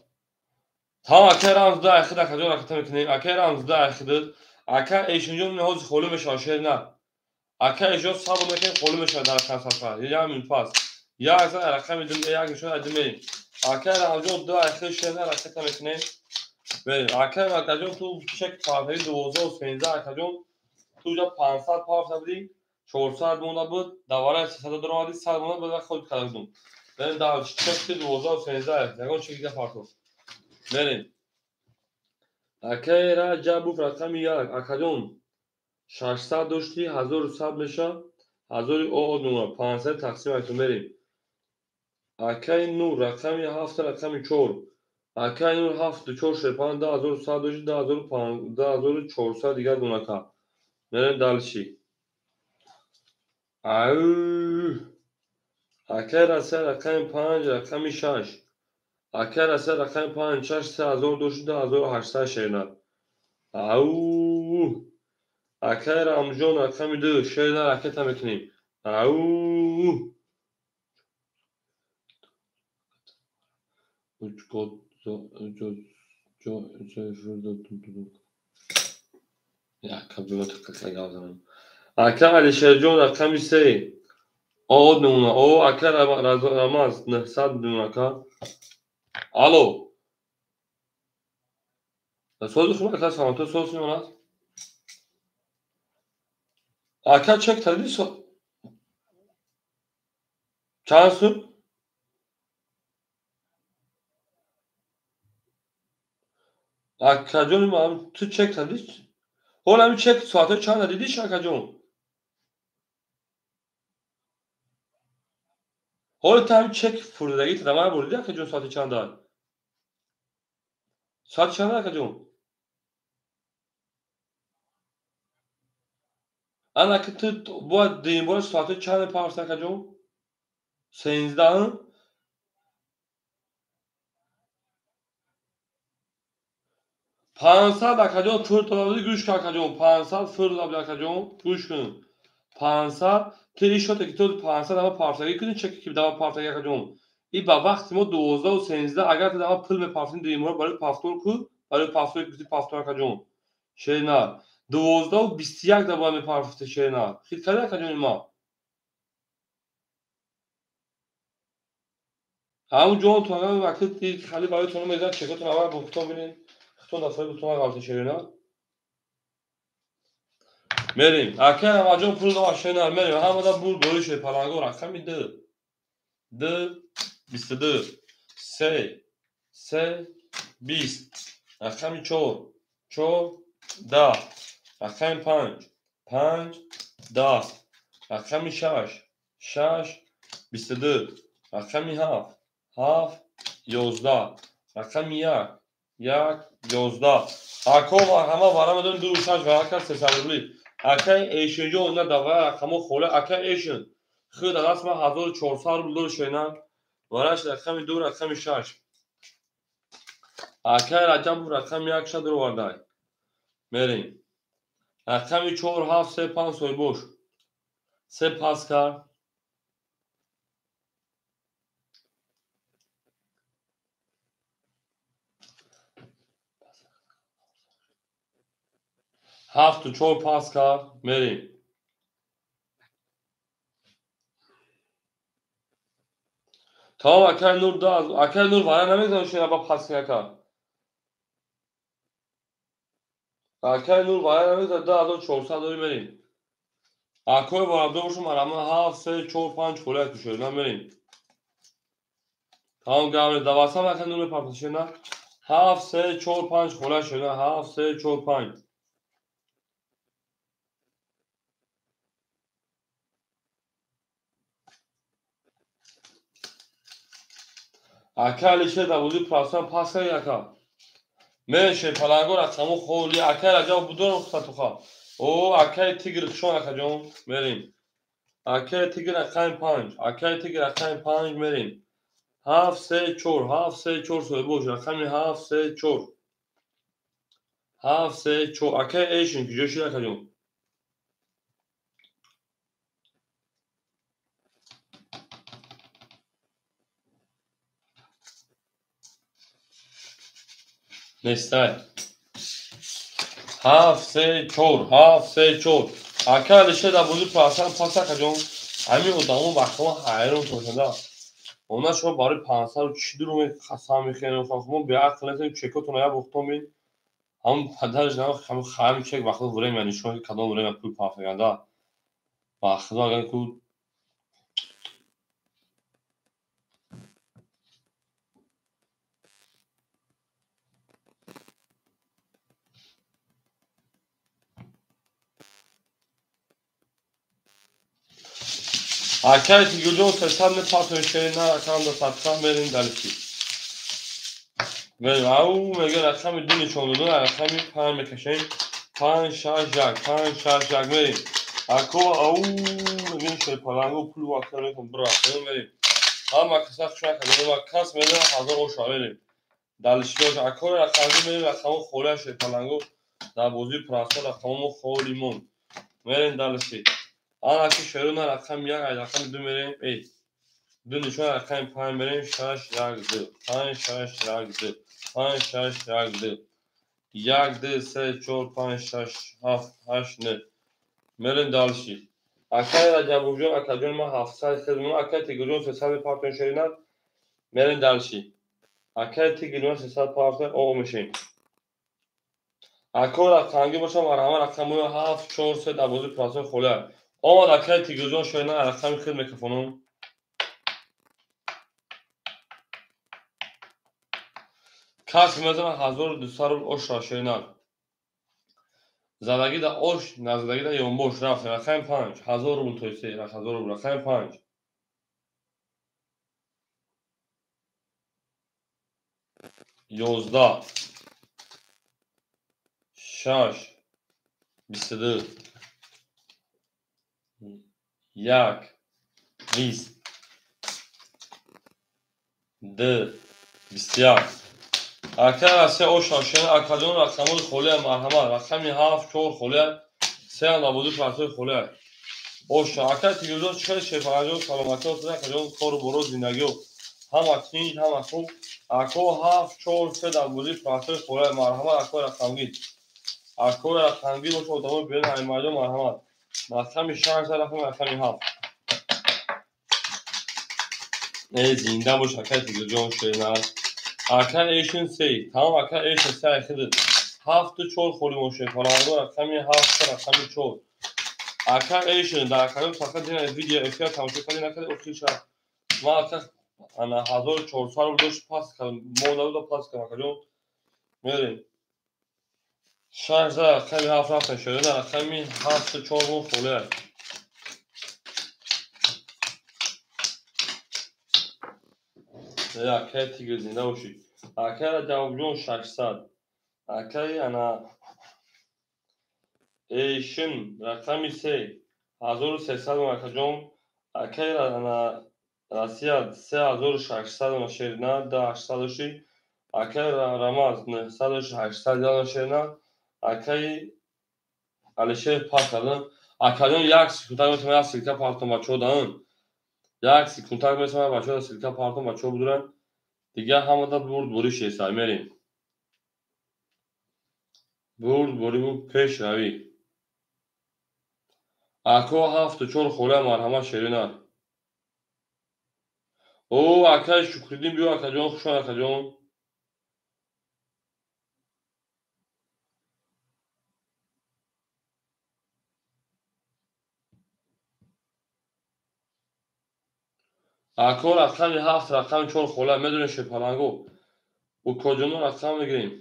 تا اکر هم زده اخید اکر جون اکتا میکنیم اکر هم زده اخید اکر ایشونجون نهوز خلو مشاشه نه اکر ایشون صابو میکنیم خلو مشاشه در اکر سفر یا همین پاس یا اصلا رقم میدونیم یا اگرشون ادیم میریم اکر هم جون دو اخید شنه اکتا میکنیم بریم اکر جون تو چک پارتایی 2013 اکر جون تو جا 500 پارت بودی 400 مونده بود دواره 300 درآمدی 100 مونده بود و خود کردیم بریم در چک 2013 یکون چکیده پارتو بریم اکر را جابو رقم یک اکر جون 600 داشتی 1100 میشه 1000 او نمره 500 تقسیم ایتون بریم اکر نور رقم 7 رقم 4 اکر نور 7 4 شد 10100 داشتی 10400 دیگر دونکا بریم دلشی او اکر از رقم 5 رقم 6 اکر از رقم 5 6 3000 داشتی 2800 شیرنه او اکر امجون رقم 2 شیرنه رکت هم میکنیم او Ya kabloyu tıklatla yazdım. Akar Ali Şerjon rakam 3 o numara o akar Ramaz Nesad numara alo soru şuna kadar sanatı sorusun ona akar çek tabii çansu akar canım abi tu çek tabii ola bir çek saate çana dedi şaka canım ola tam çek fırladaki tamam burada akar canım saate çanda saat çanda akar canım ana kıtı bu deyim bu saate çanda parsa akar canım 13 500 akacağım fırtaladı güç akacağım 500 fırla akacağım güç gün 500 که شده که تو 500 دما پارسایی کنی چک که دما پارسایی akacağım ای با وقتی ما 12 و 13 اگر تو دما پول به پارسین دیمور برای پافتور کو برای پافتور گفتی پافتور akacağım şey ne 12 و 21 دما می پارفته şey ne خیلی کاری akacağım ما همون جون تو هم وقتی دید خالی برای تو میذارن چکاتون اول بوتون ببینین خودتون دفعه بوتون قاطی şey ne مریم اکر اماجون پول دو آشنا مریم همه دا بول دویشه پلانگو رقمی ده 22 سه 20 رقمی 4 10 رقمی 5 10 رقمی 6 22 رقمی 7 11 رقمی 1 11 اکو همه وارم دون دو شش و هر کس سربلی اکر ایشنجو اونجا دوای رقمو خوله اکر ایشن خود دست ما 1400 بلور شینن وارش رقم 2 رقم 6 اکر رقم رقم 1 شد رو وردای مریم رقم 4 7 3 5 سوی boş 3 پاسکار 7 و 4 پاسکار مریم tamam اکر نور دا اکر نور وارا نمیذارم شینا با پاسکار کار اکر نور وارا نمیذارم 2400 داری بریم اکوی وارا دو باشم مرامه 7 3 4 5 خوله تو شینا بریم tamam گامر دواسم اکر نور پاپس شینا 7 3 4 5 خوله شینا 7 3 4 5 اکر لیشه دوازی پاسکار پاسکار یکا мерен шепаланго рақаму холи акай раҷа будор хатуха о акай тигр шон акаҷон мерем акай тигр рақами 5 акай тигр рақами 5 мерем 734 734 соҳиб бош рақами 734 734 акай эшин куҷо шид акаҷон нестай 734 734 акай лише да бузи пасан пас акаҷон ҳамин одамо вақтама ҳайрон шошанда она шумо барои 500 чӣ дуруме қасам мехӯрем шумо беақл нестед чекотон я бухтон бин ҳамн падараш ҳамн хайрон чек вақто бурем яъни шумо кадом бурем пул пафаганда вақто агар ку акай тигрҷон 300 мепартоем шерина рақамда садқа мерем далифи мерем ау мега рақами ду нишон дода рақами 5 мекашем 5 6 як 5 6 як мерем ако ау мегин шепаланго пул вақто мекун бирақам мерем ҳама каса хушак ва кас меда ҳазор оша мерем далишиёш акои рақамӣ мерем рақамо холия шепаланго дар бози прасо рақамо холи мон мерем далиши ана ки шерона рақами 1 ай рақами 2 мерем ду нишон рақами 5 мерем 6 1 2 5 6 1 2 5 6 1 2 1 2 3 4 5 6 7 8 9 мерем далиши акай раҷабовҷон акаҷон ма 700 хизмон акай тигрҷон 300 мепартоем шерина мерем далиши акай тигрҷон 300 партоем о мешем акой рақамгӣ бошам марҳама рақамои 7 4 3 дар бози прасои холия омад акай тигрҷон шерина рақами хид мекафонам кас мезана 1200 рубл ошра шеринар задагӣ да ош назадагӣ да ёнбош рафт рақами 5 1000 рубл тоисе 1000 рубл рақами 5 11 6 22 1 20 2 21 акай расе оша шерина акаҷон рақамои холия марҳамат рақами 7 4 холия сеам дар бози прасои холия оша акай тигрҷон чӣ шепаланҷон саломатиё акаҷон кору боро зиндагиё ҳама тинҷ ҳама хуб ако 7 4 3 дар бози прасои холия марҳамат акои рақамгӣ боша одамо бен аймаҷон марҳамат рақами 6 рақами 7 зинда бош акай тигрҷон шерина акай эшин се тамом акай эшин се айхиди 7 4 холи мо шепаланго рақами 7 рақами 4 акай эшин дар акаҷон фақат дина видео эфир тамошо кардӣ накарди охириша ма акай ана 1400 рубл дошт пас кардам монда пас кардам акаҷон мерем 6 рақами 7 рафтем шерина рақами 7 4 мон холия акай тигр зинда бошид акай раҷабовҷон 600 акай ана эшин рақами 3 1300 мон акаҷон акай ана россия 3600 мон шерина 800 дошти акай рамаз 900 дошти 800 шерина акай алишер пас кардам акаҷон як секунда метавонад силка партон бачаҳо даҳан як секунда метавонад бачаҳо силка партон бачаҳо будуранд дигар ҳамада бурд бориш ҳесай мерем бурд бориму пеш равӣ ако 7 4 холия марҳамат шерина о акай шукриддин биё акаҷон хушон акаҷон ако рақами 7 рақами 4 холия медонем шепаланго укоҷонон рақам мегирем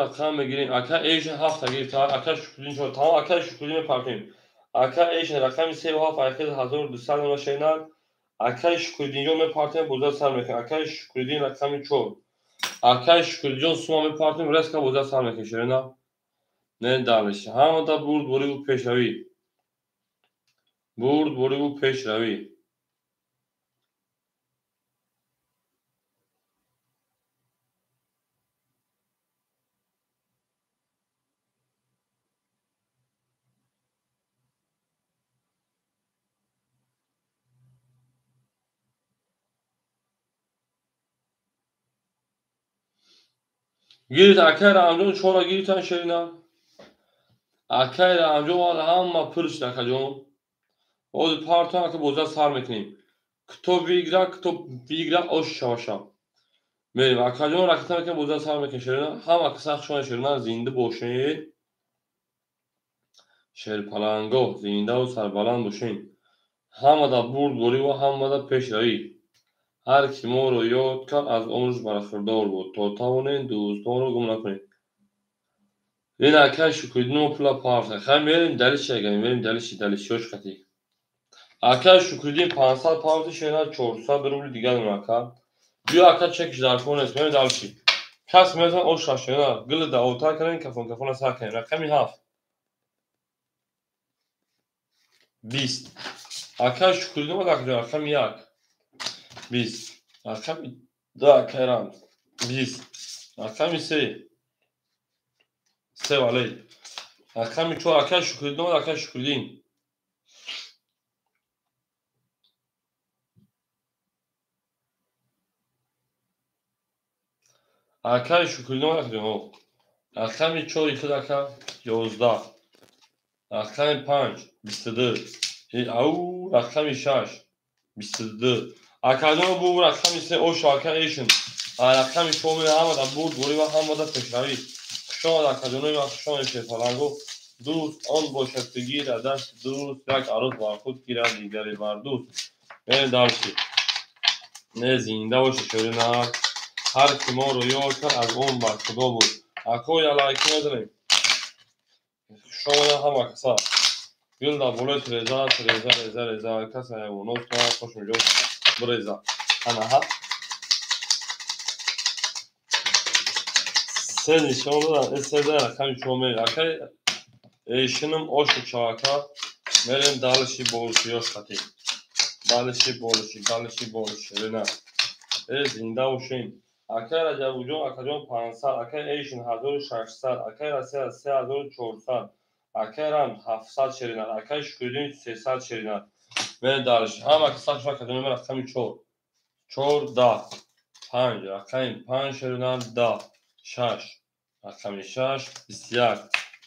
рақам мегирем акай эшин 7 гирифта акай шукриддин шо тамом акай шукриддин мепартем акай эшин рақами 3 7 айхиди 1200 мон шерина Akay Şükürdinjon me partiyên boza sar mekin. Akay Şükürdin rakamî çor. Akay Şükürdinjon suma me partiyên reska boza sar mekin şerina. Ne dalişi. Hama da burd borí û pêşrewî. Burd borí û pêşrewî. Girit akay ramjon çora giritan şerina. Akay ramjon wala hama pırç dakajon. O partiyan akı boza sar mekinî. Kto vigra oş şaşa. Benim akayjon rakıtan mekin boza sar mekin şerina. Hama kısak şona şerina zindi boşin. Şerpalango zinde û serbaland boşin. Hama da burd borí û hama da pêşrewî. Her kim o ro yod kar az umrş beraxirdor bû. To tawonên dûston ro gum nakinî. Lê akay Şükürdinê pila parta. Xem benim delişe gelin. Benim delişi hoş katî. Akay Şükürdin 500 parti şerina 400 rubl diger naka. Diyor akay çekiş zarfon esmemi dalişi. Kas mezan o şaşırına. Gılı da otar karen kafona sakin. Rakami haf. 20. Akay Şükürdin'e bak rakam yak. 20. Rakam da keran. 20. Rakam ise sevaley. Rakam ço akay Şükürdin'e bak akay Şükürdin. Akay Şükürdin'e bak diyor. Rakam ço 2 dakika 11. Rakam 5 22. Au rakam 6 22. Akademi bu rakam ise o şarkı eşin. Rakam çoğu hama da burd borí ve hama da pêşrewî. Şoma da akademi ve şoma şerpalango. Dûst on boşettî gîre dest dûst yak arız barxud gîre dîgerî var dûst. Beni dalişî. Ne zinde o şerina. Her kim o ro yokar az on barxudo bû. Ako ya layıkı nedireyim. Şoma da hama kısa. Gül da bolet reza kasa ya bu nosta koşmuyor. Bu reza. Ana ha. Sen işe onu da eserde rakam çoğumey. Akay eşinim o şu çaka. Merin dalişi boluşu yok katı. Dalişi boluşu. Rena. Zinde o şeyin. Akay raca ucun akajon pansal. Akay eşin hazır şarşsal. Akay rasya 3400. Akay ram 700 şerinar. Akay Şükürdin 300 şerinar. Merin dalişi. Hama kısa şu akajon rakam çoğ. Çor da. 5. Akay 5 şerinar da. Şaş. Rakami 6 21.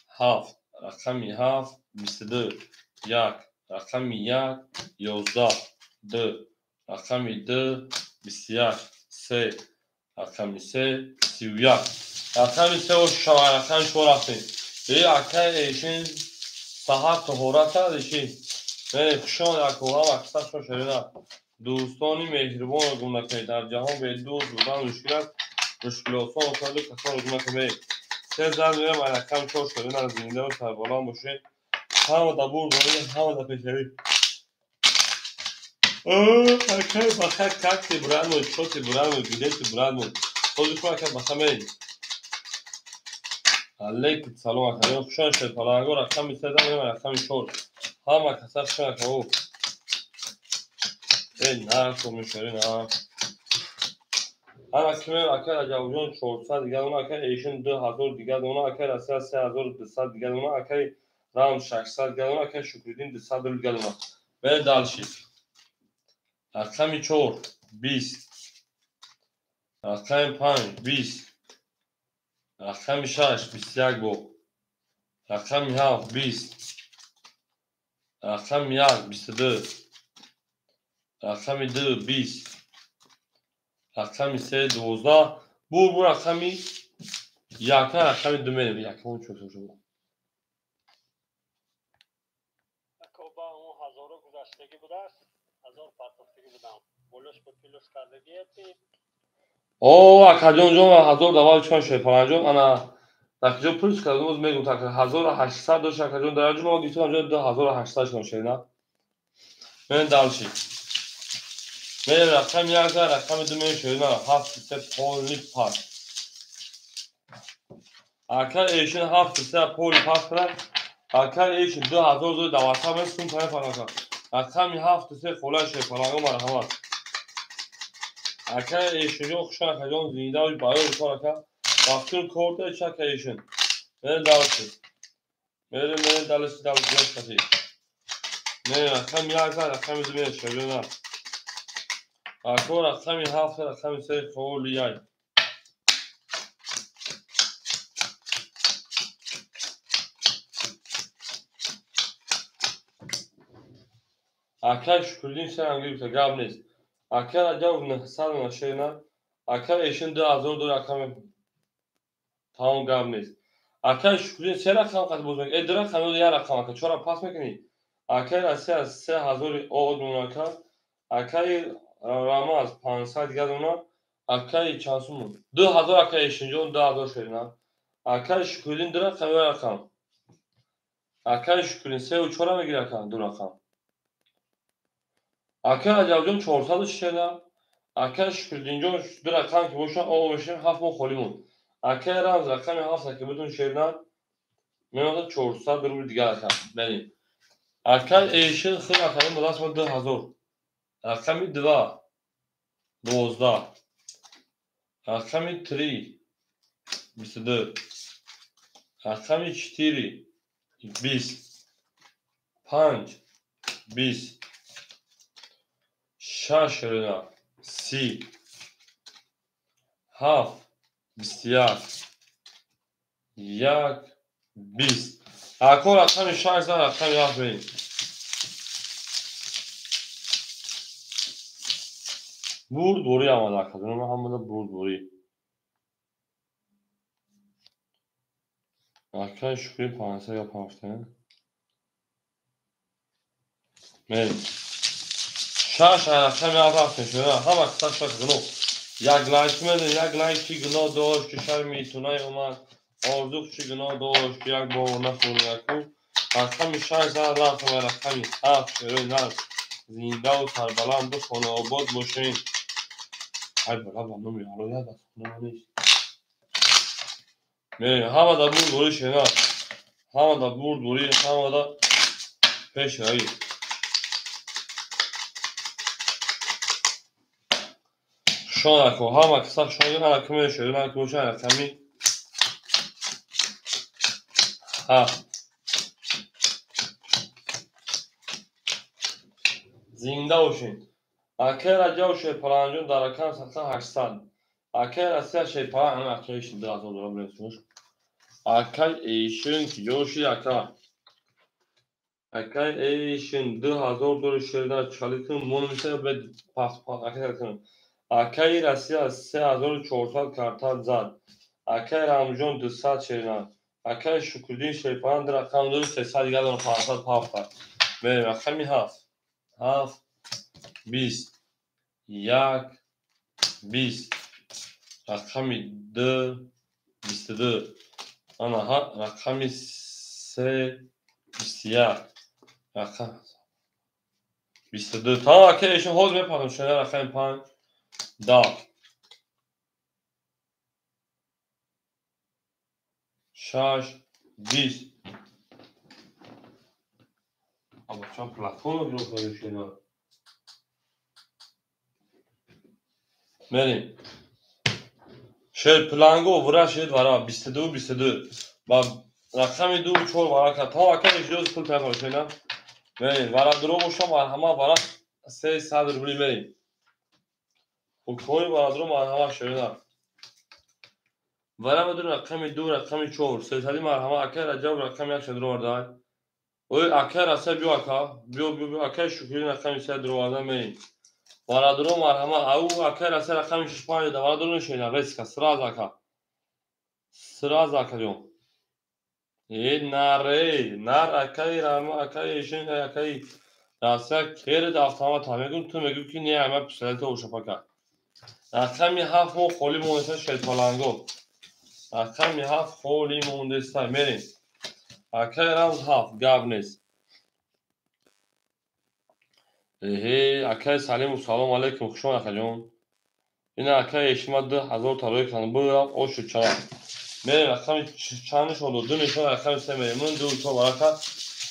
Haf. Rakami haf 22. Yak. Rakami yak 11. D. Rakami d 21. S. Rakami s 31. Rakami s o şava rakami şorafı. Akay eşin sahat tohorata dişi. Ve kuşan akova vaksa şu şerina. Dostani mehribon gumna kay dar cahan ve dost budan müşkil olsa ortalığı kasan gumna kay. Sezar verem rakam çok şerina zinde ve serbalan boşe. Hava da burd borí hava da pêşrewî. Akay bakar kakti brano çoti brano gideti brano. Çocuk akay bakamey. Aleyküm selam akay. Kuşan şerpalango rakam isteden verem rakam çok. Hama kasar şu akay o. Ne olmuş şerina. Ana kime akay acavjon 400 diger ona akay eşin 2000 diger ona akay rasya 3200 diger ona akay ram 600 diger ona akay Şükürdin 200 diger ona. Ve dalişi. Rakami çor 20. Rakami 5 20. Rakami 6 21 bo. Rakami haf 20. Rakami yak 22. Rakami d 20. Rakami s 12. Bu rakami yakın rakami dümenim. Yakın onu çok hoşuma. Akoba 10,000 گذشتگی بوده است 1000 پرداختگی بودم بولش با کیلوش کردگی هستی O akajon joma hazor daval çkan şerpalanjon ana akajon pul çıkardığımız megum takır hazor 800 doş akajon daracım o ditu akajon 2800 şkan şerina. Ben dalşi. میریم رقم 11 رقم 2 میشه نه 7 3 پولی پاس اگر ایشون 7 3 پولی پاس کنه اگر ایشون 2012 میسون پای پالاکا رقم 7 3 خلاص پالاکا مرحمت اگر ایشون جو خوشا کجان زنده و باید پالاکا وقتی کورت چک ایشون میریم دالسی میریم دالسی کسی میریم رقم 11 رقم 2 میشه نه اگر رقم 7 رقم 3 پولی ای اگر شکردین سر انگیز گاب نیست اگر اجاز نحسن نشینه اگر ایشون 2002 رقم تمام گاب نیست اگر شکردین سه رقم قد بزرگ ای در رقم یا رقم اگر چرا پاس میکنی اگر از 3000 اود اوناکا اگر راماز 500 گدونا اگر چانسون 2000 اگر ایشون جون 2000 شدینا اگر شکردین در رقم یا رقم اگر شکردین سه و چرا میگیره کن دو رقم اگر اجازم 400 شدینا اگر شکردین جون در رقم که باشن او بشیم 7 مو خالیمون اگر رمز رقم 7 که بتون شدینا میاد 400 روبل دیگه رقم بریم اگر ایشون خیلی رقم ملاس ما 2000 رقم 2 12 رقم 3 22 رقم 4 20 5 20 6 شدینا 30 7 21 1 20 اگر رقم 6 رقم 7 بریم برد بوری آماده کردن محمد برد بوری اگر شکری 500 یا 5 میریم 6 رقم 7 میشه همه کسا شد یک لایک میدن یک لایکی گناه داشت که شر میتونه اومد آرزو چی گناه داشت که یک بار نخون یکو رقم 6 رقم رقم 7 شروع نرد زنده و سربلند و خانه آباد باشین ای بلا با نمی حالا یاد از خونه نیست میریم همه دا بود دوری شناد همه دا بود دوری همه دا پیش هایی شان اکو همه کسا شان اکو میشه اکو شان اکمی زنده باشین اگر اجاو شی پلانجون در اکان سخت 800 اگر اسیا شی پلان هم اکیش در دلار برسوش اگر ایشون کی جوشی اگر ایشون 2000 دلار شده چالیتون مون میشه به پاسپورت اگر کنن اگر اسیا 3400 کارت زد اگر امجون 200 شدن اگر شکردین شی پلان در اکان دور 300 دیگه دون 500 پاپ به رقمی 7 20 1 20 رقم 2 22 آنها رقم 3 21 رقم 22 تا که ایشون حوض میپردم شده رقم 5 10 6 20 اما چون پلاتون رو گروه کنیم شده بریم شد پلانگو ورا شد ورا 22 با رقم 2 و 4 ورا کرد تا که ایشون پول پیدا شده بریم ورا درو باشم و همه ورا 300 روبلی بریم و کوی ورا درو مرحمه شده ورا بدون رقم 2 رقم 4 300 مرحمه اکر اجاب رقم 1 شد رو وردای و اکر اصلا بیو اکا بیو اکر شکری رقم 3 درو وردای بریم ورا درو مرحمه او اکر اصلا رقم 6 5 ده ورا درو نشینه ریسک سراز اکا جون ای نر اکای رحمه اکای ایشون اکای راسته خیر دافتامه تا میگم تو میگم که نه همه پسرت او شپاکا رقم 7 مو خالی مونسه شد پلانگو رقم 7 خالی مونده است میریم اکای رمز 7 گاب نیست اکای سلیم و سلام علیکم خوشون اکا جون. این اکای اشما 1000 تا روی کنم برم اوشو چرا میریم اکای چند شد و دو نشون اکای سه میمون دو تا برکه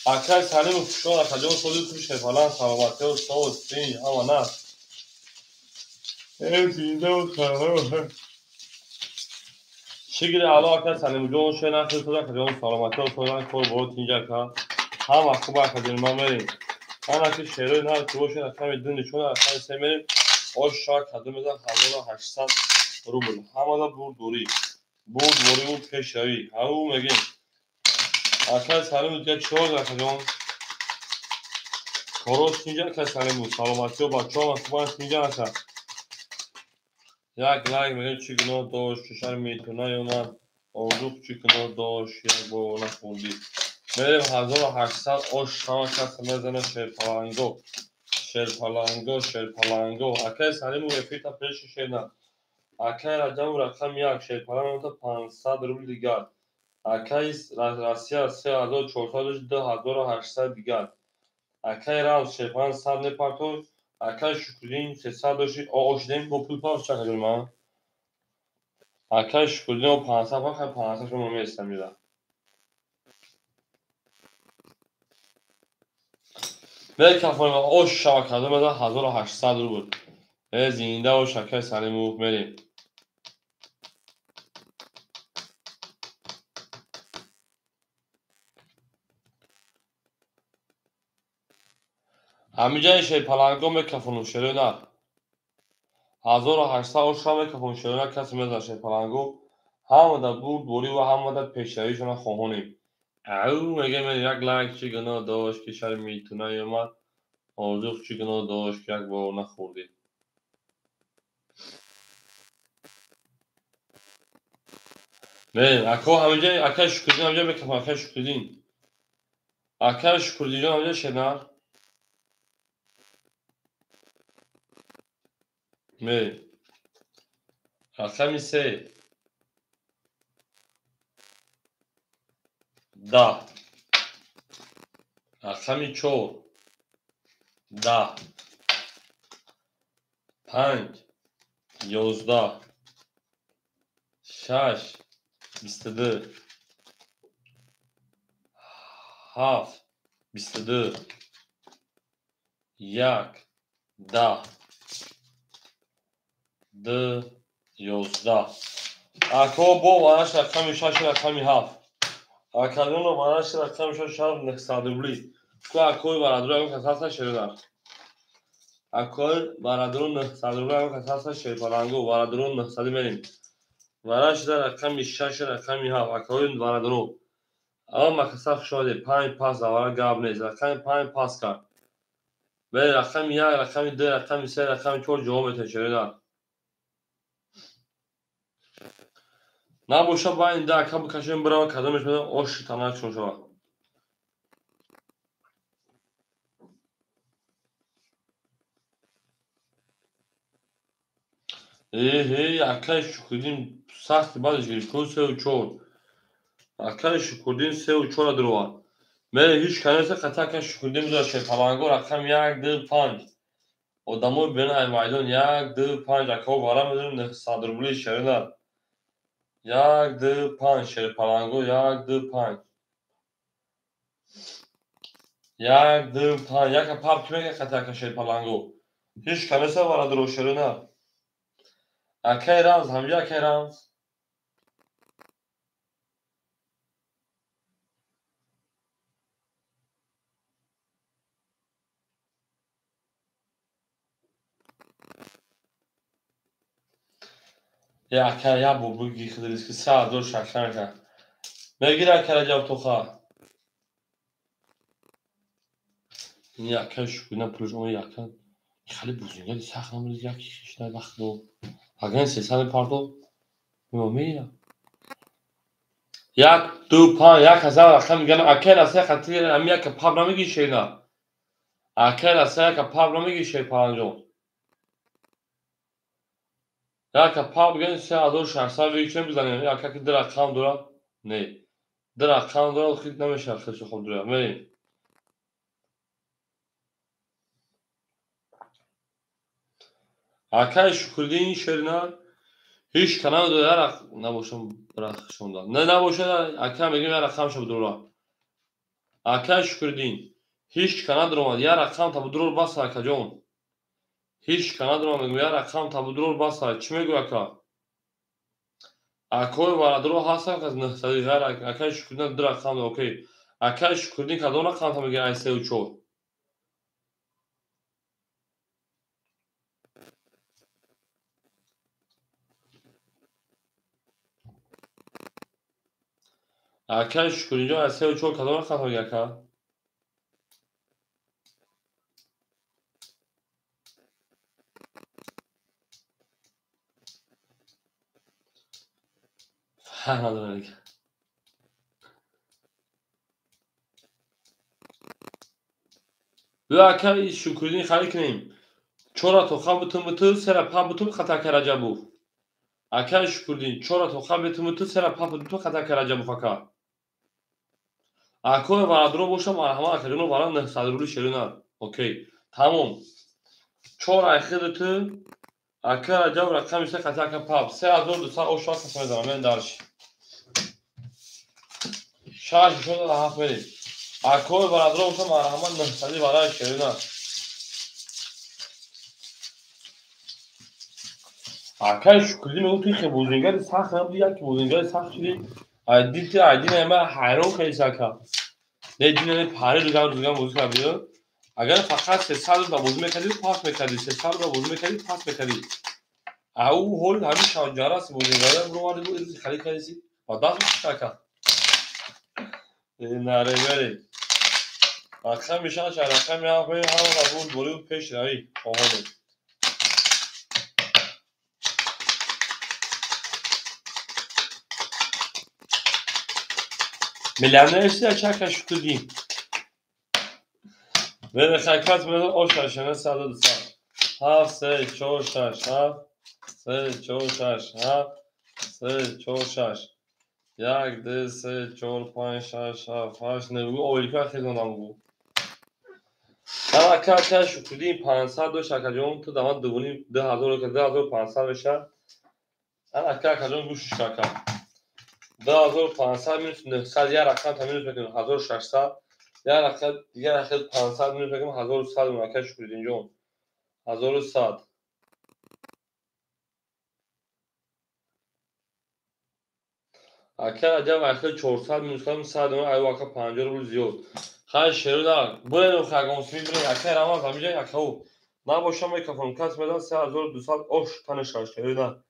اکای سلیم و خوشون اکا جون سولی توش فلان سلامتی و صحت سین اما نه زنده و سلام شکر الله اکای سلیم جون شنا خیلی تو اکا جون سلامتی و صحت کور برو اینجا که هم خوب اکا جون ما میریم انا که شیروی نه تو باشه اکای دو نشون اکای سه میریم اوش شاک کدوم میدن 1800 روبل همه دا بود دوری بود پیشروی همون میگیم اکای سلیم دیگه چهار اکا جون کاروش اینجا اکای سلیم بود سلامتی و بچه ها خوبان اینجا اکا یک لایک میگیم چی گناه داشت چشار میتونه اومد آردوک چی گناه داشت یک با نخوندی میریم 1800 اوش همه کس میزنه شیر پلنگو اکای سلیم و یفیتا پیش شیدن اکای رجب رقم یک شیر پلنگو 500 روبل دیگر اکای راسیا 3400 2800 دیگر اکای راز شیپان 100 نپارتو اکای شکرین 300 داشتی آشدیم با پول پاس چه کنیم من اکای شکرین و 500 بخیر 500 شما میستم میدم به کفایی ما اوش شاک کرده مده 1800 رو بود زینده و شکای سلیم و میریم همینجای شیر پلنگو میکفونو شروع نه 1800 اوش را میکفون شروع نه کسی میزن شیر پلنگو همه دا بود دوری و همه دا پیشرویشون خواهونیم او میگه من یک لایک چی گناه داشت که شاید میتونه اومد آرزو چی گناه داشت که یک بار نخوردی نه اکا همینجا اکا شکردین همینجا بکن اکا شکردین اکا شکردین همینجا شنر نه اکا می سه ده اکا می چور ده 5 11 6 22 7 22 1 10 2 11 اکا با وانش اکا می 6 اکا می 7 اکادون و وانش اکا می 6 900 روبلی کو اکوی برادر هم کساس شیردن اکوی برادر 900 روبلی هم کساس شیر پلنگو برادر 900 میریم وانش در اکا می 6 اکا می 7 اکوی برادر اما مکساف شده 5 پاس داور گاب نیست اکا 5 پاس کرد به رقم 1 رقم 2 رقم 3 رقم 4 جواب شیردن نه بوشه با این ده اکا بکشیم برای کدومش میدن اوش تنها چون شد اکای شکردین سخت بعدش گیری کن 3 و 4 اکای شکردین 3 و 4 دروا میره هیچ کنیسه قطعا که شکردین بذار شیر پلنگو رقم 1 2 5 آدمو ببینه این میدان 1 2 5 اکا بارا میدونیم 900 روبلی شیردن 1 2 5 شیر پلنگو 1 2 5 1 2 5 یک پاپ که میگه قطعا که شیر پلنگو هیچ کنیسه بارا درو شیردن اکای رمز همجا اکای رمز یا اکای یا بوگی خدریس که 3 دور شکشن که میگیر اکای جاب تو خواه این یکن شکونه پروژه اون یکن خیلی بزرگه سخت نمونید یکی شده وقت دو اگر 300 پاردو میگه یک دو پنج یک هزار رقم میگن اکل از خطی امی که پاب نمیگی شینا اکل از که پاب نمیگی شی پنجم یا که پاب میگن 3600 وی چه میزنه یا که در رقم داره نه در رقم داره خیلی نمیشه خیلی خوب داره می Akay Şükür'de این شعرنا هیچ kanal داره نباشم برخشونده نه نباشه اکا میگیم یه رقم شو بدرو اکا شکردین هیچ kanal درآمد یه رقم تا بدرو بس اکا جون هیچ kanal درآمد میگم یه رقم تا بدرو بس چی میگو اکا اکا ورادرو هست از نه سری غیر اکا شکردین در رقم اوکی اکا شکردین کدوم رقم تا میگه ایسه و چور اکا شکردین جو ایسه و چور کدوم رقم تا میگه اکا فهمیدم دیگه و اکا شکردین خالی کنیم چورا تو خواب تو سر پا بتو خطا کرده بو اکا شکردین چورا تو خواب تو سر پا بتو خطا کرده بو فکا اکا ورادرو باشم مرحمت اکا جونو ورا نه صدرولی شیرونه اوکی تمام چورا اخیر تو اکا رجب رقم میشه خطا که پاپ 3200 او شاک کسمه دارم من درش شاش شده ده هفت بریم اکا ورادرو باشم مرحمت نه صدی برای شیرونه اکا شکردین او توی بوزنگر سخت هم دیگه که بوزنگر سخت شدی دیدی نه من حیران خیلی سکا نه دینه پاره روزگار موزیک بیاد اگر فقط 300 تا بازی میکردی پاس میکردی 300 تا بازی میکردی پاس میکردی او هول همین شاجارا است بوزیگاره برو وارد بود خالی کردی و دست میشکا نره بری اخم میشن شرخم یا به هم قبول بولی پیش روی اومد میلیونر است چک شکودی به خاکات من آشاشنه 100 7 3 4 6 7 3 4 6 7 3 4 6 یک دو سه چهار پنج شش هفت هشت نه آمریکا خیلی نام بود اما که شکلی 500 دو شکجون تو دوان دوونی 2000 که 2500 بشه اما که کجون گوشش کردم 2500 minus 900 یه رقم تا minus بکنیم 1600 یه رقم 500 minus بکنیم 1100 مکه شکلی اینجا 1100 اکه عجب اخیر 400 minus کنیم 100 ایو اکه 50 رو زیاد خیلی شروع دارم برای خواهگانسمی برای اکه رمان زمیجه اکه او نباشه میکروفون کس میدن 3200 اوش تنش شروع دارم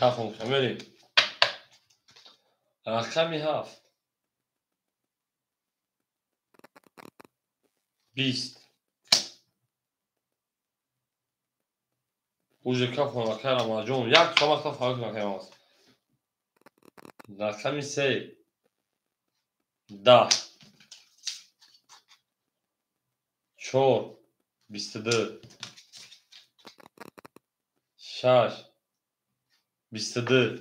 کافون کمیلی رقمی هفت 20 اوج کافون اکه رمان جون یک شما تا فرق نکنیم است رقمی 3 10 4 22 6 22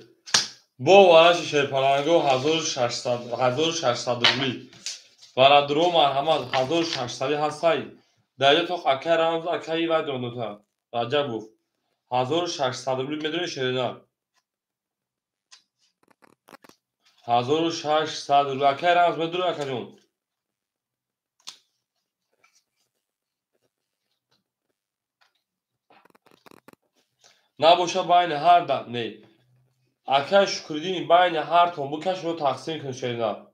با وارش شیرپلنگو 1600 روبلی ورادرو مرحمت 1600 هستی درجه تو اکه رمز اکه ای و دونوتا رجب گفت 1600 روبلی میدونی شیرینه 1600 روبلی اکه رمز میدونی اکه جون نباشه بین هر دم نه اکه شکردین بین هر تون بکش رو تقسیم کن شیرینه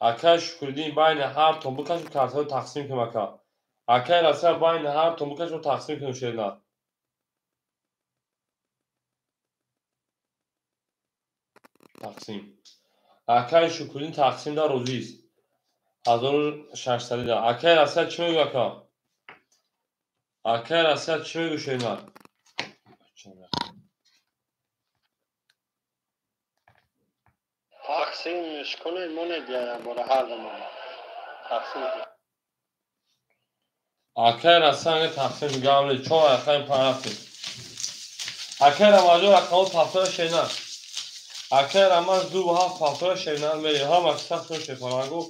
اکه شکردین بین هر تون بکش رو کارت تقسیم کن اکه اکه رسه بین هر تون بکش رو تقسیم کن شیرینه تقسیم اکه شکردین تقسیم در روزیست 1600 ده اکه رسه چی میگو اکه اکه رسه چی میگو شیرینه تقسیمش کنه مونه دیارم برای هر زمان تقسیم اکر اصلا تقسیم گاملی چون اکر پناهی اکر ماجور اکاو پافر شینا اکر اماز دو به هفت پافر شینا میری هم اکثر شوشه پناهگو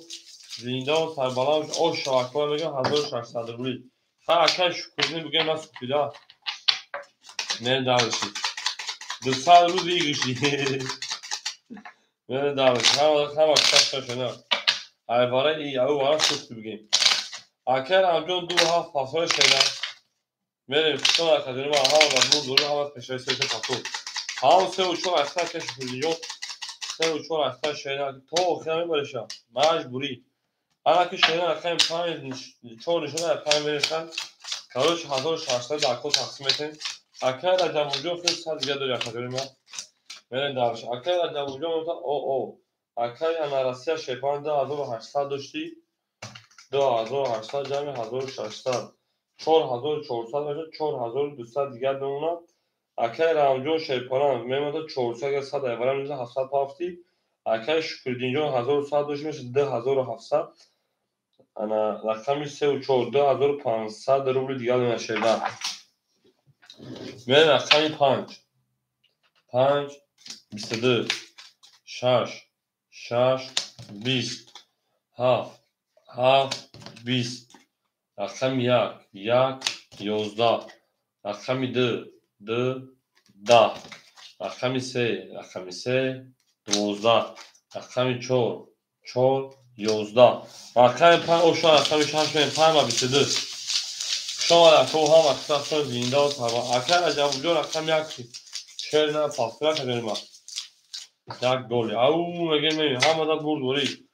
زنده و سربالام او شاکور میگم 1600 روبلی ها اکر شکرینی بگم از پیدا نه دارشی 200 روز ایگشی نه دارشی هم اکثر شینا ای واره ای او واره شکر بگیم اکر امجون دو به هفت پافر شینا میریم چون اکادمی با هم و بود دوری هم از پشای سیت پاسو هم سه و چون اکثر کش خودیو سه و چون اکثر شینا تو خیلی برشم مجبوری انا که شینا اکثر پنج چون نشونه پنج میرسن کاروش 1600 دکو تقسیم میتین اکر در جمعونجو خیلی سال دیگه داری اکادمی ما میرین دارش اکر در جمعونجو میتون او اکر یا نرسی شیپان 2800 داشتی 2800 جمع 1600 4400 میشه 4200 دیگر بمونه اکر رامجون شیپانان میمونه 400 ایوارم میشه 700 پافتی اکر شکردینجون 1100 دوش میشه 10700 انا رقمی 3 و 4 2500 روبل دیگر میشه میره رقمی 5 22 6 20 7 20 رقمی 1 11 رقمی 2 10 رقمی 3 12 رقمی 4 11 رقمی 5 اوشان رقمی 6 5 و 22 شما رقم هم اکثر زنده و تبا اکر عجب جو رقم یک شیر نه پاسترا کنیم ما یک گولی او مگه میبین همه دا برد بوری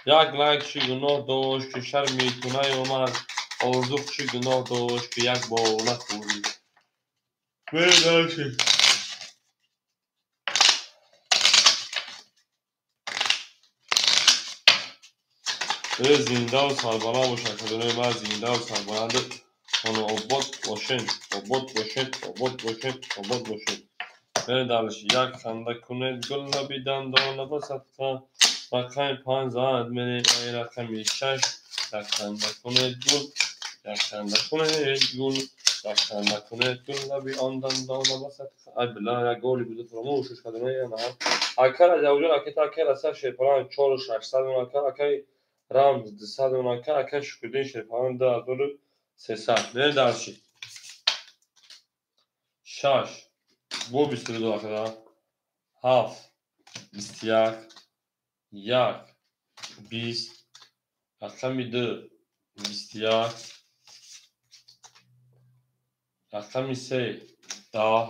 یک لایک چی گناه داشت که شرمی تونه اومد آرزوک چی گناه داشت که یک بار نخوری بره داشتی زنده و سربنا باشه کدونه من زنده و سربنده اونو آباد باشین بره دارش یک خنده کنید گل نبیدن دانه بسطه رقم 5 زد میری ای رقمی 6 یک خنده کنید گل یک خنده کنید گل نبی آندن دانه بسطه ای بلا یک گولی بوده فراموشش کدونه یا نه اکر جوجون اکتا اکر اثر شیپران 4600 اکر اکر رمز 200 اکر شکردین شیپران 2300 بره دارشی 6 bu 22 arkadaşlar. 7 21 20 رقمی 2 21 رقمی 3 10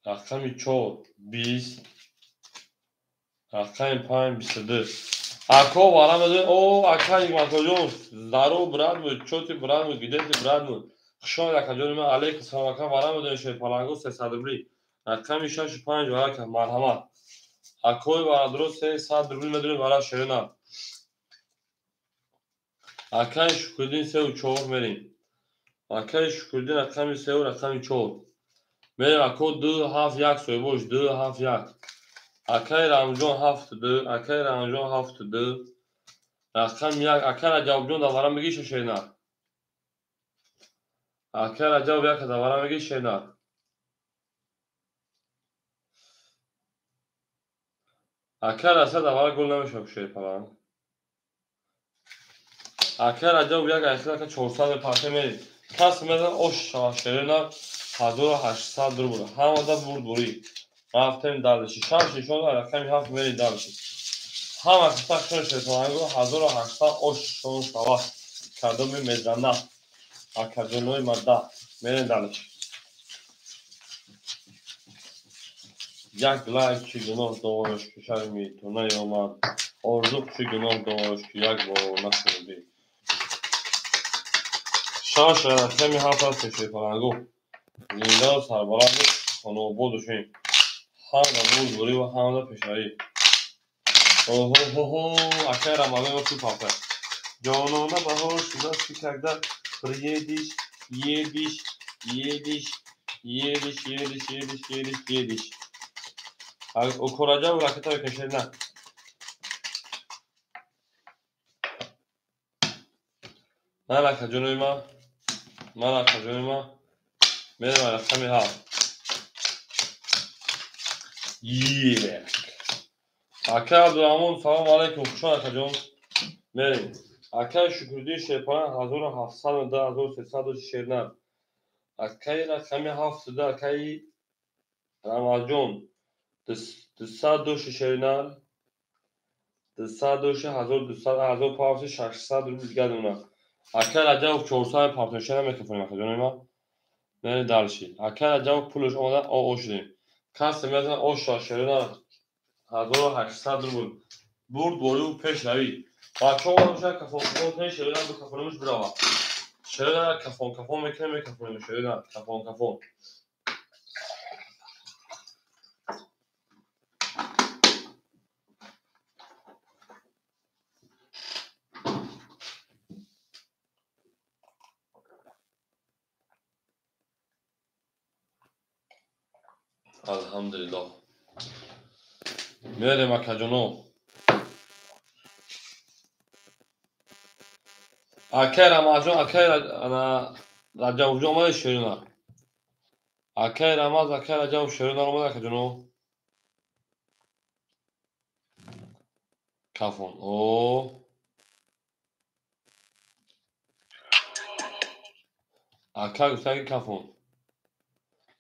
رقمی 4 20 رقمی 5 22 اکو وارم بده او اکا یک مکاجون زارو براد بود چوتی براد بود گیدتی براد بود خشون اکاجون من علیک سلام اکا وارم بده شوی پلانگو 300 روبلی رقمی 65 ورک مرحمت اکوی برا درست 300 روبلی مدونی برا شیرنا اکای شکردین 3 و 4 میریم اکای شکردین رقمی 3 و رقمی 4 میریم اکو 2 7 1 سوی boş 2 7 1 اکای رامجون 7 2 اکای رامجون 7 2 رقم 1 اکای عجب جون داورم بگی شیرنا اکای عجب یک داورم بگی شیرنا اکای اصلا داور گل نمیشه شیر پلان اکای عجب یک اصلا که 400 پاته میریم کس میدن اوش شیرنا 1800 رو بود همه دا برد بوری رفتیم دالشی شون رقمی 7 میری دالشی همه قصه شون شیطانگو 1800 اوشون سوا کردم میزنه اکادونوی مده میرین دالشی یک لایک چی گناه داشت که شرمی تو نیامد آرزو چی گناه داشت که یک بار نخوردی رقمی 7 هست شیطانگو زنده و سربلند خانو بودشیم همه بود بوری و همه پیشایی اکای رمضان تو پاپه جانانه بهار شده فکرده پر یه دیش اوکوراجا و راکتا بکشه نه ملکه جانوی من ملکه جانوی من میریم رقم 7 یک اکه عبدالرحمن سلام علیکم خوشان اکه جان میریم اکه شکردی شیپانه 1710 1340 اکه رقم 7 ده اکه رمضان 240 1200 روبل دیگه دونه اکه رجب 400 پارتنرشن میکفونیم اکه جانوی من نه دلشی اکه رجب پولش اومده او شدیم کسی میزن او شاشرونه 1800 روبل برد بوری و پیش روی بچه ها باشه کفون کفون شروع رو کفونمش براوه شروع کفون میکنه میکفونیم شروع کفون الحمدلله میریم اکه جانو اکه رمضان اکه رجب جو آمده شروع اکه رمضان اکه رجب شروع آمده اکه جانو کفون او اکه گفتگی کفون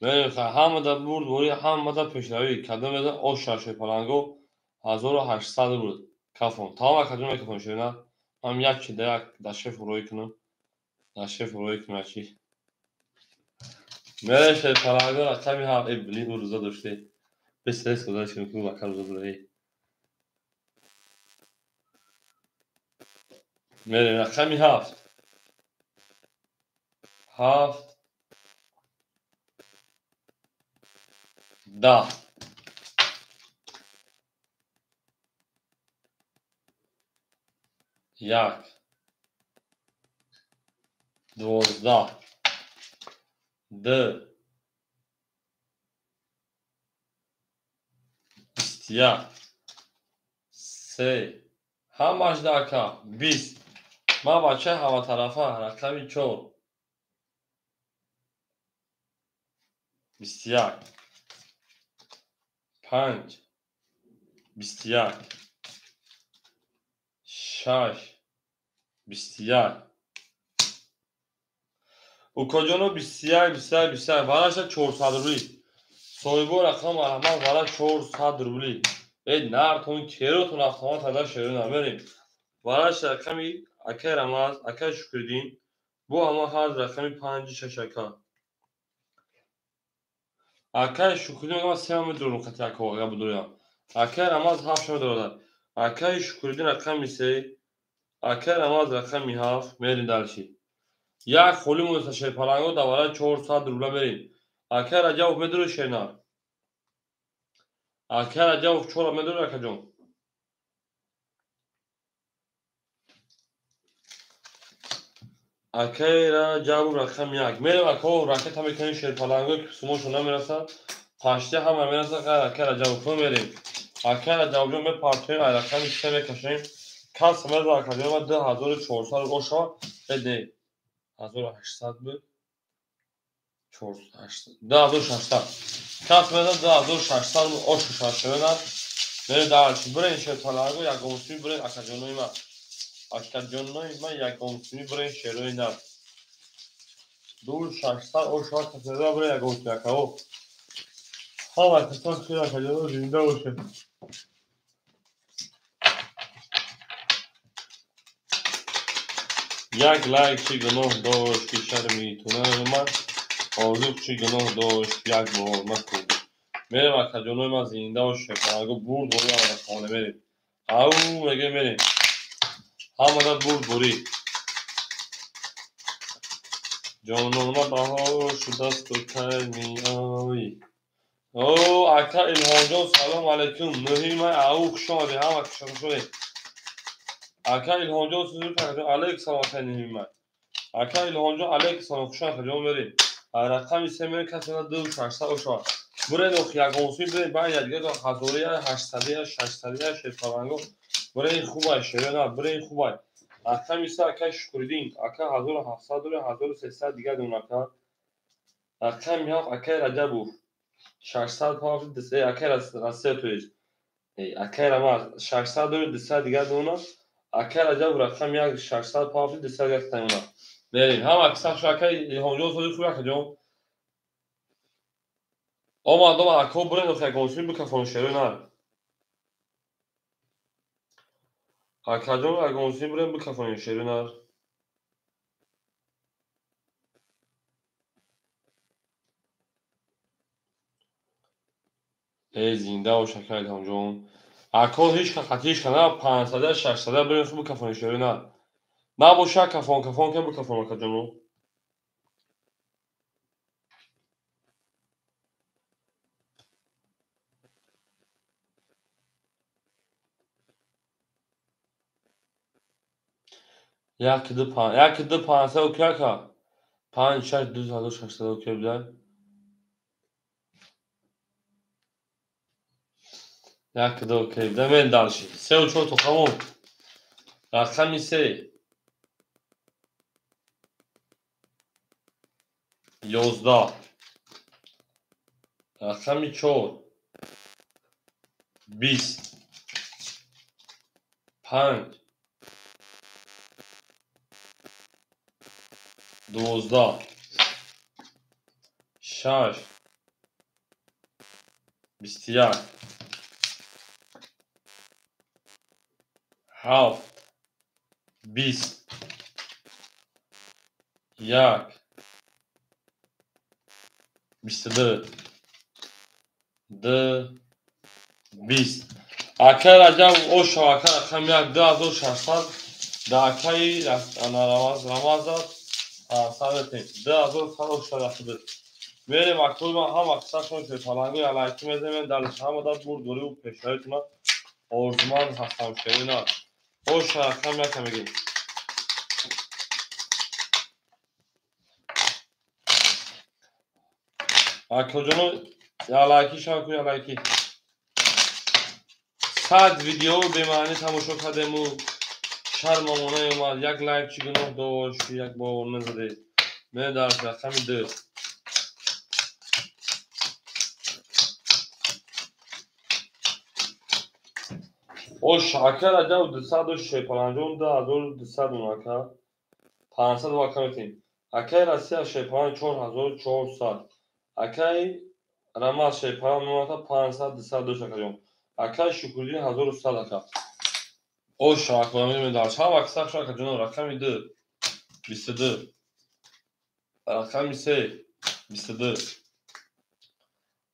میریم خیلی همه در برد بوری همه در پیش روی کدام میزن او شاشه پلنگو 1800 بود کفون تمام اکه جانو میکفون شروع هم یک چی در شف روی کنم در شف روی کنم چی میره شف پلنگو رقمی هم ای بلی اون روزا داشته بسترس کدایش کنم که اکه روزا برای میریم رقمی 7 10 یک 12 دو 21 3 همش دکه 20 من بچه همه طرفه رقمی 4 21 5 21 6 21 او کجانو 21 براش 400 روبلی صاحبو رقم علامت برای 400 روبلی ای نرتون کیروتون افتما تدا شروع نمیریم براش رقمی اکه رمز اکه شکردین بو همه هر رقمی 5 اکه اکه شکردین اگه من 3 همه درون خطی اکه واقعا بدویم اکه رمز 7 شما دارد اکه شکردین رقمی 3 اکه رمز رقمی 7 میرین دلشی یک خولی مستشه پلنگو دواره 400 روبله میرین اکه رجب میدونی شینا اکه رجب چورا میدونی اکه جون اکه رجب رقم 1 میریم اکه رکت هم میکنی شیر پلنگو که سموشون نمیرسد پاشته هم میرسد اکه رجب تو میریم اکه رجب جون می پارتویم رقم 3 میکشیم کس میرد اکه جون 2400 او شما بده 1800 بود 2800 کس میرد 2800 او شما شما میره دارچی برین شیر پلنگو یک گمسوی برین اکه جونوی من اکه جونوی من یک گمسوی برین شیروی نه دور 600 او شما تفیده برین یک گمسوی اکه او همه کسان خیلی اکه جونو زنده باشه یک لایک چی گناه داشت که شرمی تونه من آرزو چی گناه داشت یک بار نکن میریم اکه جونوی من زنده باشه پلنگو برد بوری همه خانه میریم او میگه میریم همه در برد بوری جانم بهار شد است و کرمی آی او اکه الهام جان سلام علیکم مهم اوخ شده هم اکه شده شده اکه الهام جان سوزور پکتون علیک سلام اکه نهیم اکه الهام جان علیک سلام خوشان اکه جان بریم رقمی 3 میره کسی نه 2600 او شد برین اخ یک گمسوی برین باید یک دیگه هزاری 800 600 شیفرانگو برین خوبه شده نه برین خوبه اکا میسه اکا شکردین اکا 1700 داره 1300 دیگه دون اکا میاف اکا رجب بو 600 پاف دسته اکا رسته تویز اکا رما 600 داره دسته دیگه دون اکا رجب رقم یک 600 پاف دسته دیگه تایونا بریم هم اکسا شو اکا هونجو سوی خوی اکا جون اما آدم اکا برن اخی اگونسوی بکفون شروع نه اکا جون اگونسوی برن بکفون شروع نه زنده و شکل هونجون اکا هیچ خطیش کنه 500 600 برن خو بکفون شروع نه نه باشه کفون که بکفون اکا جون یک دو 500 اوکی اکا 5 6 2600 اوکی بده یک دو اوکی بده من دالشی 3 و 4 تو خمون رقمی 3 11 رقمی 4 20 5 12 6 21 7 20 1 22 2 20 اکا رجب او شواکه رقم 1 2600 دا اکایی رمازات 2180 میریم اکتوی من هم اکسا شون که پلنگوی علایکی میزمین دلش هم داد بور دوری و پیشایتونا آرزمان هستم شوینا او شرکم یکم میگیم اکو جنو علایکی شاکوی علایکی 100 ویدیو بیمانی تماشا کردیم و شرممونه اومد یک لایک چی گناه داشت یک باور نزده من در رقم 2 او شاکر عجب 250 2200 اوناکا 500 واکا میتیم اکای رسی شیپان 4400 اکای رمز شیپان نومتا 500 200 شکریم اکای شکردین 1100 اکا او شاکر میریم دارش هم اکسا شاکر جنو رقمی 2 22 رقمی 3 22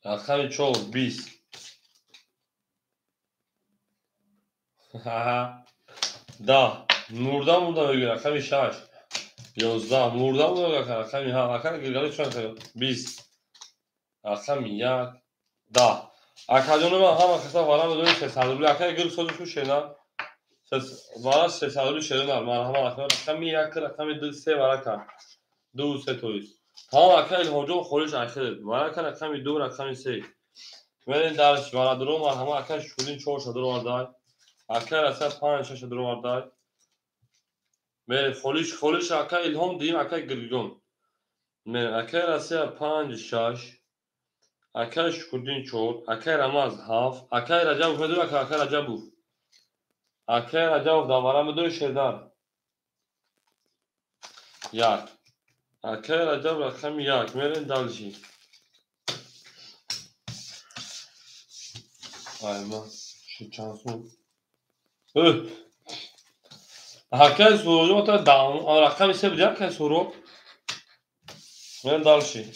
رقمی 4 20 ده مرده بگیر رقمی 6 11 مرده بگیر رقمی 7 اکای گرگالی چون کنیم 20 رقمی 1 10 اکا جنو من هم اکسا وارم بدونی 300 روبلی اکای گل سوزشو شینا وارا 300 روبلی شینا مرحبا اکا رقمی 1 رقمی 2 3 وارا 2 3 تویست tamam اکای الهاجو خورش اخیر وارا رقمی 2 رقمی 3 برین درش وارا درو مرحبا اکای شکلین 400 رو واردای اکای رسا 5 6 رو واردای برین خورش اکای الهام دیم اکای گرگون من اکای رسا 5 6 اکای شکردین 4 اکای رمز 7 اکای رجب بدون اکای رجب بود اکای رجب داورا بدون شدار 1 اکای رجب رقم 1 میرین دالشی ayma şu çansın herkes soruyor o da down rakam ise bilir ki soru ben dalşı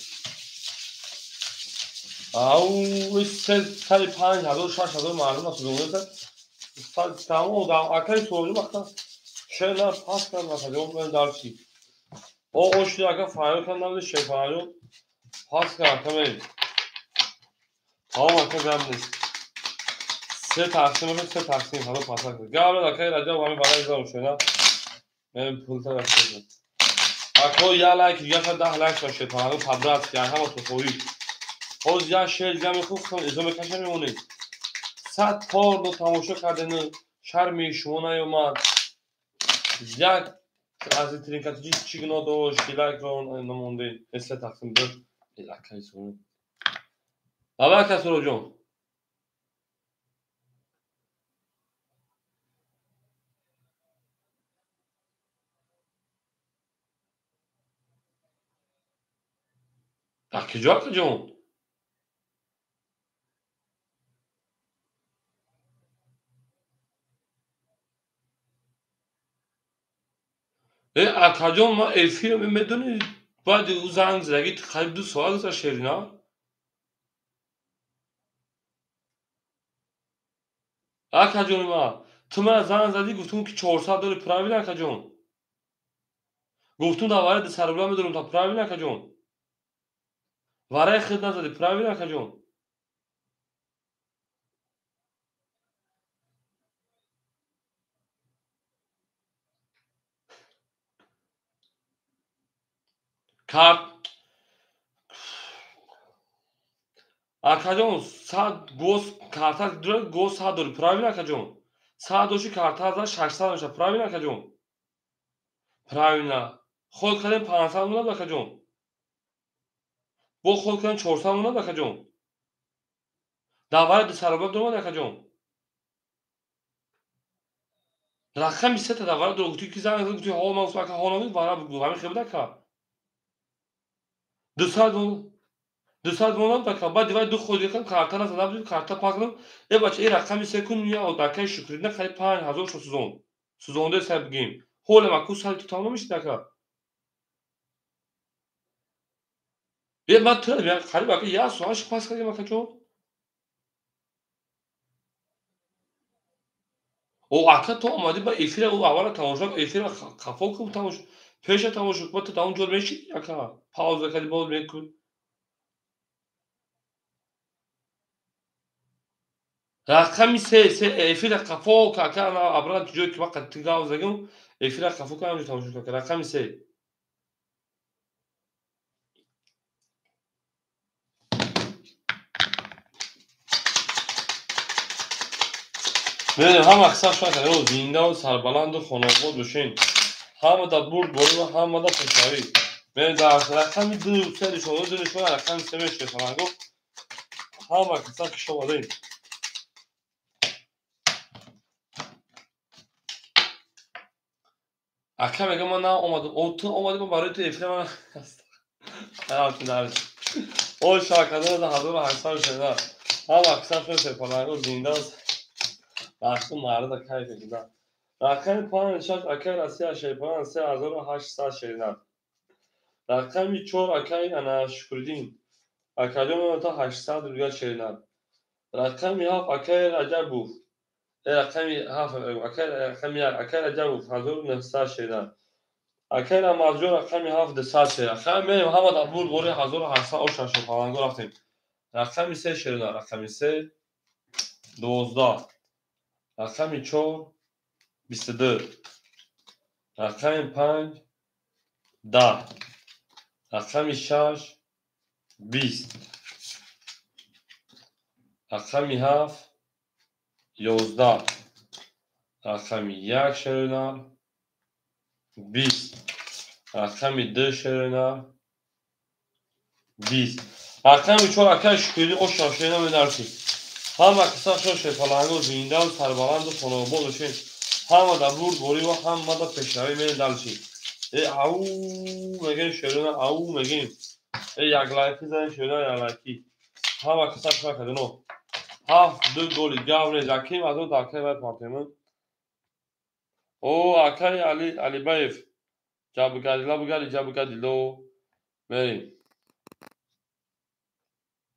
au işte tabii pan hazır şaş hazır malum nasıl oluyorsa tamam o da akay soruyor bak şeyler pas kalmasa ben dalşı o şey akay fayal kanalda şey fayal pas kalkamıyor tamam akay ben سه تقسیم حالا پاسا کنید قبل اکای راجع و همین برای زدم شده من پول تا رسیدم اکو یا لایک یا تا 10 لایک باشه تا همون پادرات یا هم تو خوبی حوز یا شیر جمع خوب کن ازومه کشه میمونید 100 بار رو تماشا کردن شرمی شما نیومد یک از ترینکاتجی چیگنا داشت گیلک را نمونده مثل تقسیم دار لکه سونه بابا کسورو جون کجا جون اکاجون ما ایفی رو میدونی باید او زنگ زدگی قریب 2 ساعت گذاشت شیرینا اکاجون ما تو من زنگ زدی گفتم که 400 دلار پراویل اکاجون گفتم دوباره ده سربلا میدونم تا پراویل اکاجون وارای خود نزدی پراویل اکاجون کارت اکاجون ساعت گوز کارتا دور گوز 100 دلار پراویل اکاجون ساعت دوشی کارتا از 600 میشه پراویل اکاجون پراویل نه خود کردیم 500 مونده اکاجون بو خود کردیم 400 مونده اکاجون دوباره ده سربلا دورم اکاجون رقم سه تا دوباره دو گویی که زنگ زد گویی حال ما که حال نمید وارا بگو همین خیلی دکا 2 ساعت موندم دکا بعد دیوار دو خودی کردم کارتا نزدم بود کارتا پاکدم یه بچه این رقم سه کن یا دکای شکری نه خیلی 5000 شو سوزونده سر بگیم حال ما کو سال تو تمام میشه دکا یه من تو میگم خیلی باقی یا سوالش پاس کردیم ما چون او اکا تو اومدی با افیر او اول تماشا افیر خفا کو تماشا پیش تماشا کو تو اونجا میشی اکا پاوز کردی بود میکن رقمی سه افیر خفا که انا ابران تو که وقت تیگاو زگم افیر خفا که همونجا تماشا کرد رقمی سه ببین هم اکثر شاید رو زنده و سربلند و خانواده بشین هم در برد باری و هم در پشاوی ببین در رقمی دو سه شما رقمی سه میشه فلان گفت هم اکثر که شما دارین اکا میگه من نه اومدم او تو اومدی من برای تو افیر من او شاکده ده 1800 شده هم اکثر شده فلان گفت زنده است مرد کاری کنید رقم 5 اکای راستی شیپان 3800 شیرینه رقم 4 اکای انا شکردین اکادیوم تا 800 روپیه شیرینه رقم 7 اکای رجبوف رقم 7 اکای رجبوف 1900 شیرینه اکای رمضان رقم 7 100 شیرینه رقم محمد ابول بوری 1800 او شش پالانگو رفتیم رقم 3 شیرینه رقم 3 12 رقم 4 22 رقم 5 10 رقم 6 20 رقم 7 11 رقم 1 شیرینه 20 رقم 2 شیرینه 20 رقم 4 اکای شکری او شاشینه میدارسی هم اکسا شاشه پلانگو زنده و سربلند و خانواباد بشین هم در برد بوری و هم در پشنوی میدارسی او میگن شیرینه او میگن یک لایکی زن شیرینه یک لایکی هم اکسا شاشه دنو هفت دو گل گاوری زکیم از اون تاکه باید پارتیمون او اکای علی بایف جاب گردی لو بریم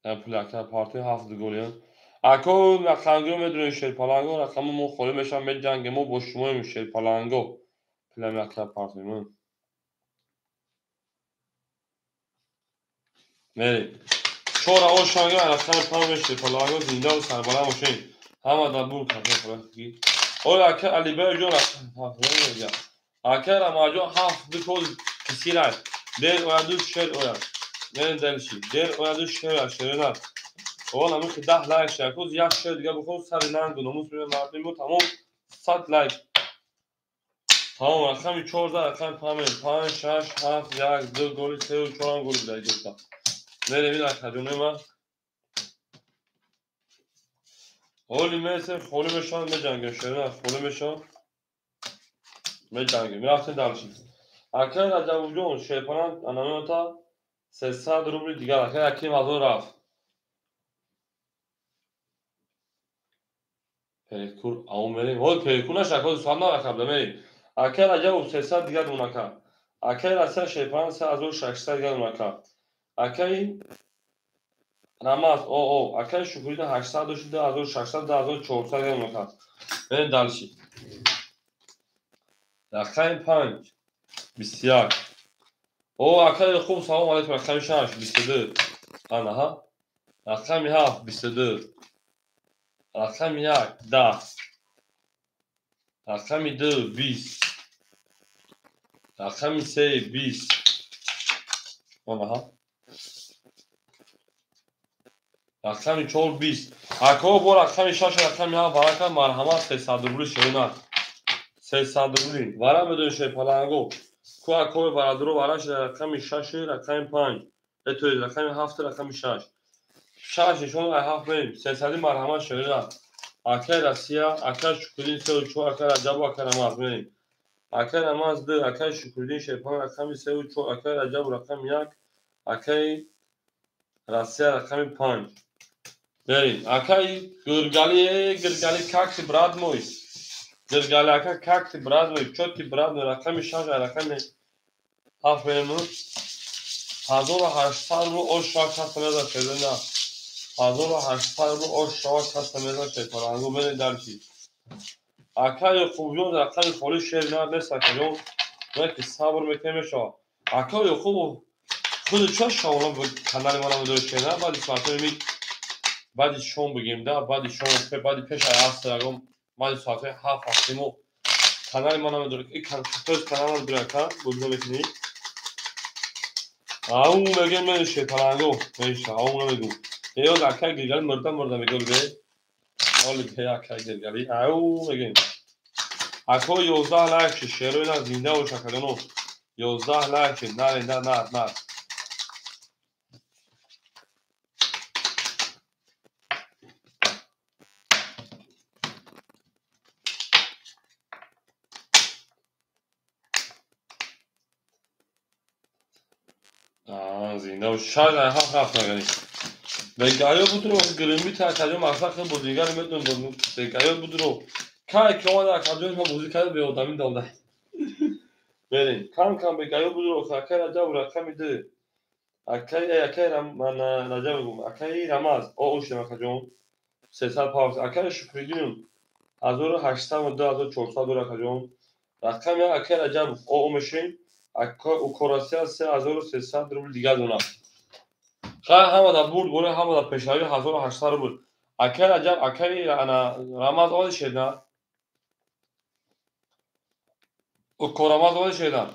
پول اکای پارتی هفت دو گلیون اکو رقمگو میدونی شیر پالانگو رقم مو خوری میشم به جنگ مو با شما شیر پالانگو پلم اکای پارتیمون بریم چور او شانگو رقم پام شیر پالانگو زنده و سربلند باشین همه در بول کافه فرقی اول اکای علی بایف جون رقم پارتیمون میگم اکای رماجو هفت دو کل کسی رای دیر و دو شیر اویا من دلشی دیر و دو شیر اوه نمی که 10 لایک شکوز یک شیر دیگه بخور سر ننگ و نموز میره مردمی و تمام 100 لایک Tamam rakami 14 rakami 5 6 7 1 2 3 4 گل در گفتا میره میره کجونه ما اولی مثل خولی بشان میجنگه شده خولی بشان میجنگه میرفتن دلشید اکر رجب جون شیپانان انانوتا 300 روبل دیگر اکر اکیم از اون رفت پریکور او میریم اوی پریکور نشکل سوال نرکبله میریم اکر رجب 300 دیگر دونکه اکر اصلا شیپانان 3600 دیگر دونکه اکر نماز او اکر شکریده 800 شده 1600 1400 دیگر دونکه میریم دلشید رقم 5 21 او اکر خوب سلام علیکم رقم 6 22 آنها رقم 7 22 رقم 1 10 رقم 2 20 رقم 3 20 آنها رقم 4 20 اکو با رقم 6 رقم 7 برکت مرحمت 300 روبل شوینا 300 روبل ورا بدون شیپالانگو کو اکو برادرو ورا شده رقم 6 رقم 5 اتو رقم 7 رقم 6 شون 7 بریم 300 مرحمت شوینا اکر رسیا اکر شکرین 3 اکر عجب اکر نماز بریم اکر نماز 2 اکر شکرین شیپان رقم 3 اکر عجب رقم 1 اکر رسیا رقم 5 بریم اکر گرگالی کاکسی براد موی گرگالی اکر کاکسی براد موی چوتی براد موی رقم 6 رقم 7 بریم 1800 رو او شاک هست میزا شده نه 1800 رو او شاک هست میزا شیپان انگو بریم درکی اکای خوبیون رقم خالی شیر نه نیست اکایون نه که صبر میکنیم شو اکای خوب خود چه شاولم بود کانال ما نمیدونم چه نه بعدی ساعت می بعدی شام بگیم ده بعدی شام بعدی پیش از اگم بعدی ساعت 7 هستیمو کانال ما نمیدونم این کانال درکا بود نمیتونی اون میگم من شیطانگو میشه اون نمیگم یه اکای گیگل مرده میگم به حالی که اکای گیگلی اون میگم اکو 11 لایک شیروی نه زنده و شکلانو 11 لایک نه زنده و شاید هفت نگنی بگایا بود رو گرمی تا کجا مصرف بودیگر میتون بود بگایا بود رو که که اومد کجا ما موزیک به آدمی داده بریم کم بگایا بود رو که رجب رقم ده اکی من رجب بگم اکی رمز اوش کجا 300 پاوس اکی شکریدیم 1800 و 2400 رقم رقم اکی رجب او مشین اکو کوراسیا 3300 روبل دیگه دونه خیلی همه دا بود گونه همه دا پیشایی 1800 بود اکی رجب اکی انا رمز آدی شدن او کورامز آدی شدن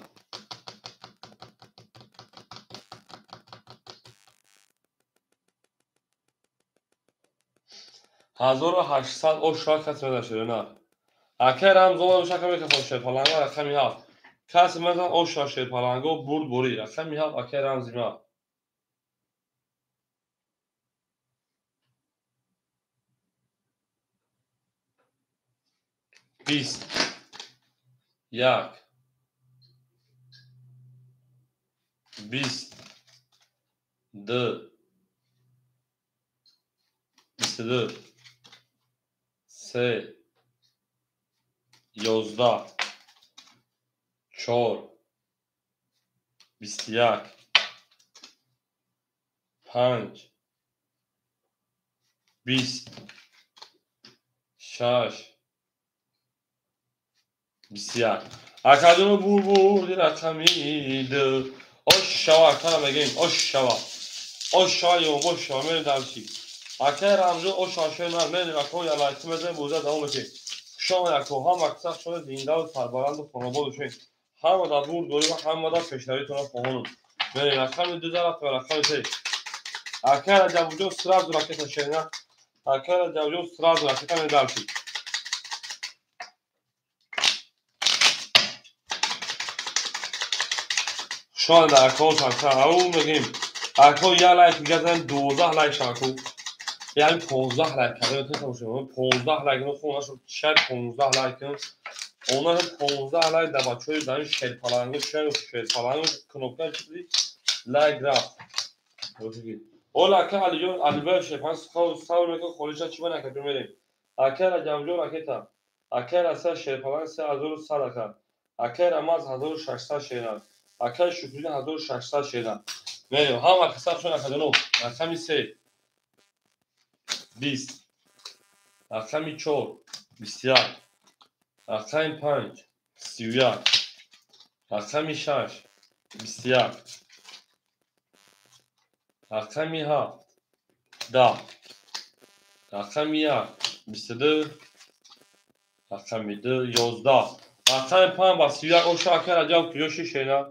1800 او شاک کسی میدن شده نه اکی رمز آدی شاک میکنه شد پالانگو رقمی هفت کسی میدن او شاک شد پالانگو بود بوری رقمی هفت اکی رمزی ما 20 1 20 2 22 3 11 4 21 5 20 6 21 اکادون بود رقمی ده آشوا کنم بگیم آشوا یا باشوا میره دلشی اکه رمزو آشوا من میره اکو یا لایت میزه بوزه دامه که شما اکو هم اکثر شده زنده و سربلند و خانواده شوین همه دا بود دوری و همه دا پیشنهادتون رو فهمونم میره رقم 2 طرف و رقم 3 اکه را جوجو سراز راکت شینا اکه را جوجو سراز راکت میره دلشی شاید اکاو سرسر او میگیم اکاو یه لایک میگه زن 12 لایک شاکو یعنی 15 لایک کرده بتونم شما 15 لایک رو خونش شاید 15 لایک onlar 15 لایک da بچه‌های زمین شیرپالنگو شیرپالنگو کنوکا چیزی لایک گراف Hola, acá Alberto, sağ olun konuşan çimen akademileri. Akera camcı raketa. Akera sa şerpalan sa hazır sadaka. Akera maz hazır şaşsa şeyler. Akera şükrü hazır şaşsa şeyler. Veriyor. Hama kısa şuna kadar Akami se. Biz. Akami çor. Bisyar. Akami panç. Siyar. Akami şaş. Bisyar. Akami ha. Da. Akami ya. Bisyar. Akşam 11. Akşam pan basıyor. O şarkı acaba kuyuş şeyler.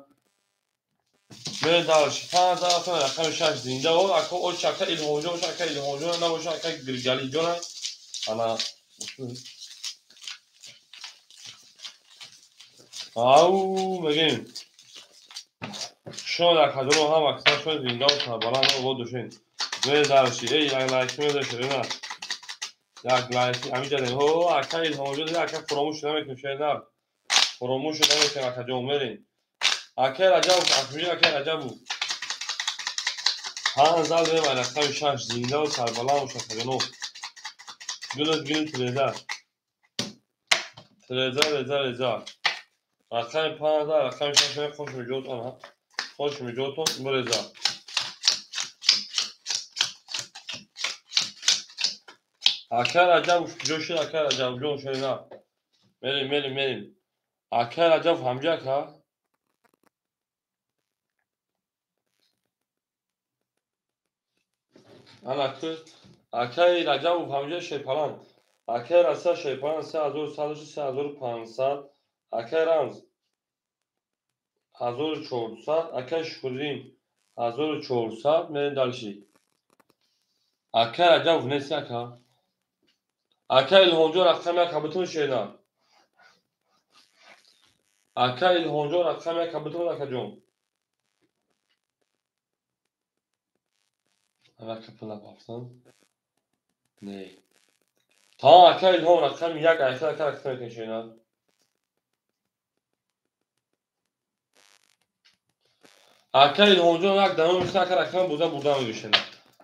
Ben daha pan zaten akşam şarkı zinde o şarkı ilhocu o şarkı ilhocu ne o şarkı gülgeli diyorlar. Ana Au megin. Şu an kadar o ham akşam şu zinde o bana o düşün. Ben daha ey like de şöyle. Ya like amca o akşam ilhocu da akşam promotion demek şeyler. Promotion demek akşam verin. Akşam acaba akşam acaba ها زال به من رفتم شش زنده و کربلا و شفقنو گل ترزا رفتم 5000 رفتم شش خوش میجوت آنها خوش میجوتون برزا اکر عجب جوشی اکر عجب جون شینا میریم اکر عجب همجا که انا اکر عجب همجا شیپالان اکر اصلا شیپالان 3100 اکر رمز 1400 اکر شکرین 1400 میریم دالشی اکر عجب نسی اکر اکر الهونجو رقم یک کبتون شینا اکر الهونجو رقم یک کبتون اکر جون اما کپلا بافتن نه تا اکر الهون رقم یک اکر رقم شینا اکر الهونجو یک دنو میشه اکر رقم بودن میگشنه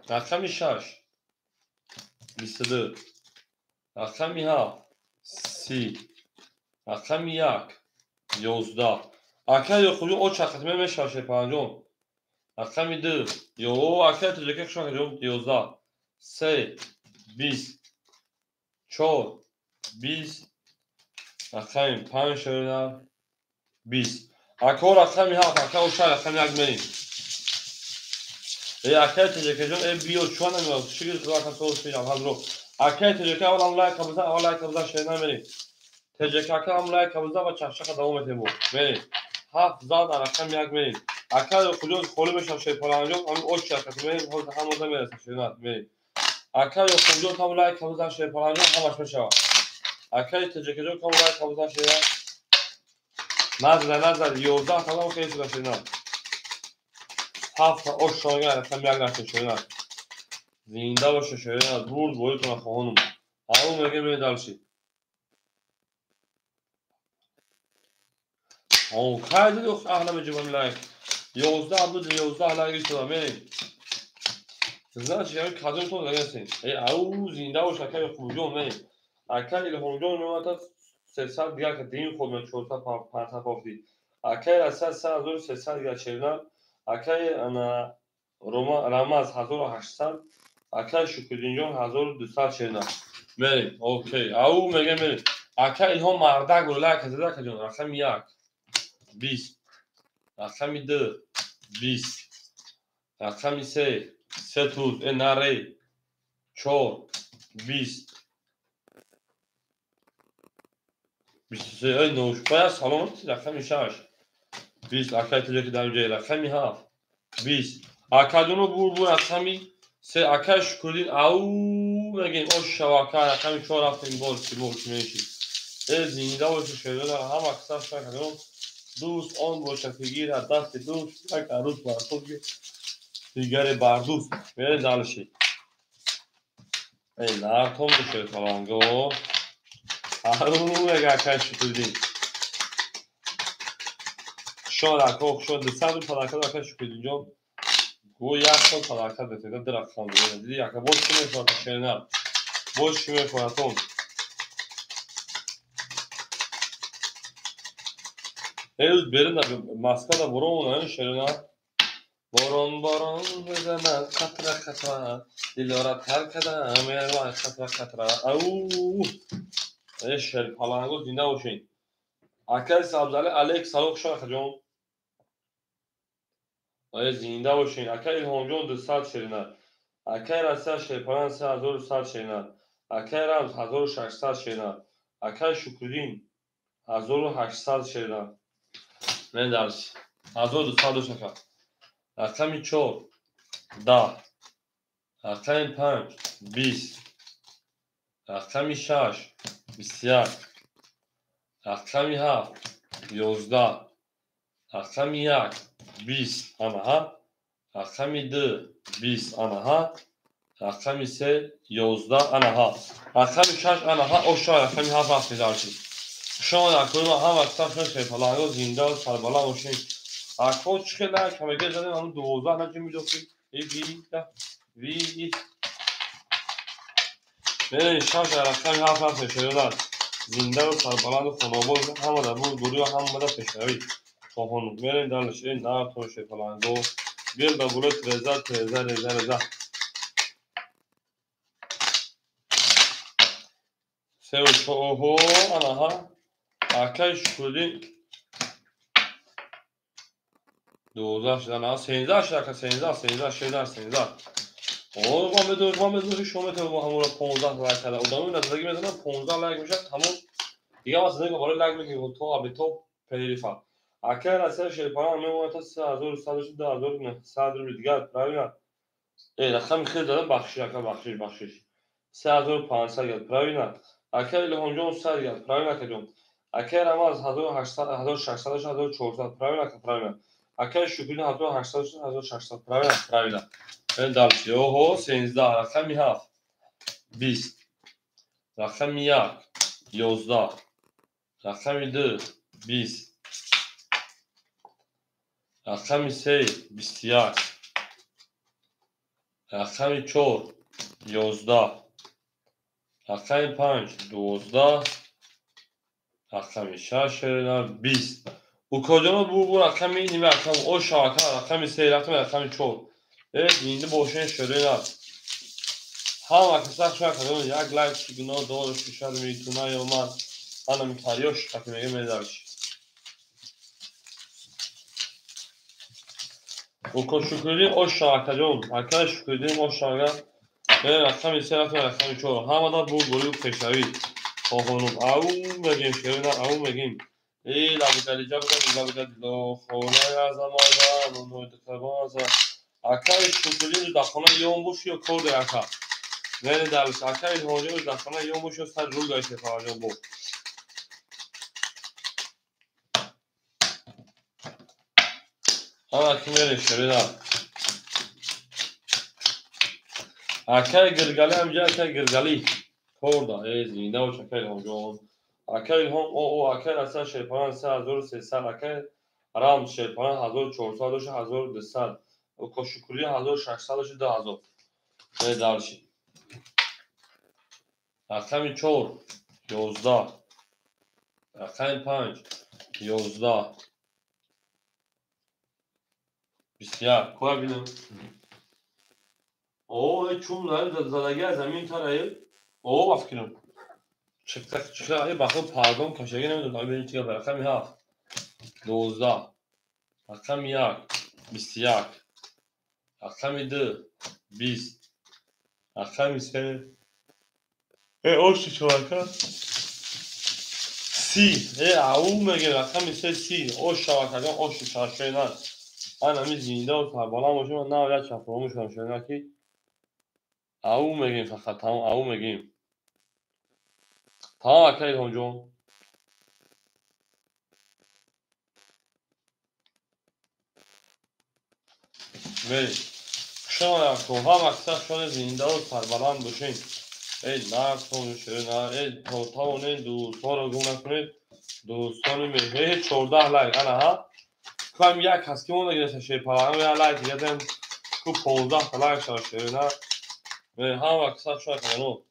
رقم 6 22 رقم 7 30 رقم 1 11 اکر خوبی او چقدر میشه پنجم رقم 2 یو اکر تجربه شما جون 11 3 20 4 20 رقم 5 شده 20 اکر رقم 7 اکر او شاید رقم 1 میریم اکر تجربه جون ای بیو چون نمیاد شکل خدا کن تو شیرم هزرو اکر تجربه اول لایک کبوزا اول لایک کبوزا شیرنا میریم تجربه اول لایک کبوزا و چشم دوام میتیم میریم 7 زاد رقم 1 میریم اکر خودت خالی بشه شی پلنجو اون او شرکت میریم خود همون میرسه شیرنا میریم اکر خودت هم لایک کبوزا شی پلنجو همش میشه اکر تجربه کم لایک کبوزا شیرنا نظر 11 تا که شده شیرنا 7 او شونگا رقم 1 نشه شیرنا زنده باشه شیرنا دور بولتون خانم همون میگه میدالشی او کاید دو اهلا میجوام لایک 11 بود 11 لایک شده میریم زنده چیه کادرتون نگهسین ای او زنده باشه که خوبجون میریم اکر الهونجون میمونه 300 دیگر که دین خود من 400 پافتی اکر اصلا 3300 دیگر شیرنا اکر انا رمز 1800 اکر شکرینجون 1200 شیرنا میریم اوکی او میگه میریم اکر الهون مردک گلک زده که جون رقم 1 20 رقم 2 20 رقم 3 توز نره 4 20 23 ای نوش باید سلامت رقم 6 20 اکر تجربه در جای رقم 7 20 اکرونو بور رقمی 3 اکر شکرین او میگیم او شواکه رقم 4 رفتیم بول میشی ای زنده باشه شده هم اکثر شکرون دوست آن باشد که گیرد دست دوست یک عروس بر خود دیگر بر دوست میره دلشی ای نرتم بشه فلانگو هرون اگر کش کردیم شاد اکاق شاد صد پلاکت اکش کردیم گو یک سال پلاکت بتید درخت خان دیدی یک باش که میخواد شنر باش که میخوادتون هیوز برید مسکت برون این شنر باران باران بزند قطره قطره دلارت تر کده میروان قطره قطره او ای شیر پلنگو زنده باشین اکای سبزاله علیک سلام شاخ جون ای زنده باشین اکای الهام جون 200 شیرینه اکای راستا شیپران 3100 شیرینه اکای رمز 1600 شیرینه اکای شکرین 1800 شیرینه من درس 1200 شکر اکای 4 10 اکای 5 20 اکای 6 21 اکای 7 11 اکای 1 20 آنها اکای 2 20 آنها اکای 3 11 آنها اکای 6 آنها اوشای اکای 7 رفت داشتی شما اکای ما هم اکثر شده پلنگو زنده و سربالا باشین اکای چقدر کمی که زدیم همون 12 نجی میدوکی وی ببین شاش اکای 7 رفت شده زنده و سربالا و خانوابا همه در بود دوری و همه در پشنوی خواهانو میرین دلش این نار توشه پلنگو بیل به بلو ترزه سه و چوهو آنها اکای شکردین 12 شدن ها 13 شدن 13 اوه ما بدون شما تو با همون 15 لایک کرده ادامه نزدیکی میزنم 15 لایک میشه تمام دیگه واسه دیگه بالا لایک میگیره تو ابی تو پلیریفا اکای راست شیپان میمونه تا 3100 شد 2900 رو دیگه پراوینا ای رقم خیلی دادم بخشش 3500 گرد پراوینا اکای الهام جون 100 گرد پراوینا کجون اکای رمز 1800 1600 1400 پراوینا اکای شکرین 1800 1600 پراوینا این دالچی اوه 13 رقمی 7 20 رقمی 1 11 رقمی 2 20 رقمی 3 21 رقمی 4 11 رقمی 5 12 رقمی 6 20 او کجا بو رقمی این رقم او شاکر رقمی 3 رقمی 4 این بوشن شده نه هم اکثر شاید کنم یک لایک سیگنال دارش شاید میتونه یا من انا میتاریوش وقتی میگه میدارش او کو شکری او شاکر جون اکثر شکری او شاکر به رقم 3 رقم 4 هم داد بو گلو پشاوی خانم او میگیم شده او میگیم ای لابد جا لابد لو خونه از آماده نوید خباز اکثر شکری در خونه یوم بوشی و کور اکثر نه دلش اکای هونجو دستانه یه موشو سر رو گایشه فاجعه بو اما کی میره شریدا اکای گرگالی هم جا اکای گرگالی خوردا ای زینده و شکل هونجو اکای هم او اکای اصلا شیپان 3300 اکای رام شیپان 1400 و 1200 و کوشکوری 1600 و 2000 نه دلشی اکای 4 11 اکای 5 11 بسیار کوه بینم اوه چون زدگی از زمین تا رایل اوه افکرم چقدر بخور پردام کشگی نمیدونم ببینید چیکار رقمی 7 12 رقمی 1 21 رقمی 2 20 رقمی 3 اوشی شوکر 30 او میگه رقمی 3 30 اوش شوکر اوشی شوکر نه انا می زنده و بالا باشه من نه چه فراموش کنم شده که او میگیم فقط تمام او میگیم تمام اکید هم جون بریم شما کوها مقصد شده زنده و سربلند باشین. ای نرسون شده ای تاونه دوستان رو گم نکنید. دوستانی میگه 14 لایک انا ها کنم یک هست که اون دیگه شیر پاهام یا لایک دیگه دم کو 15 لایک شده نه به ها مقصد شده کنو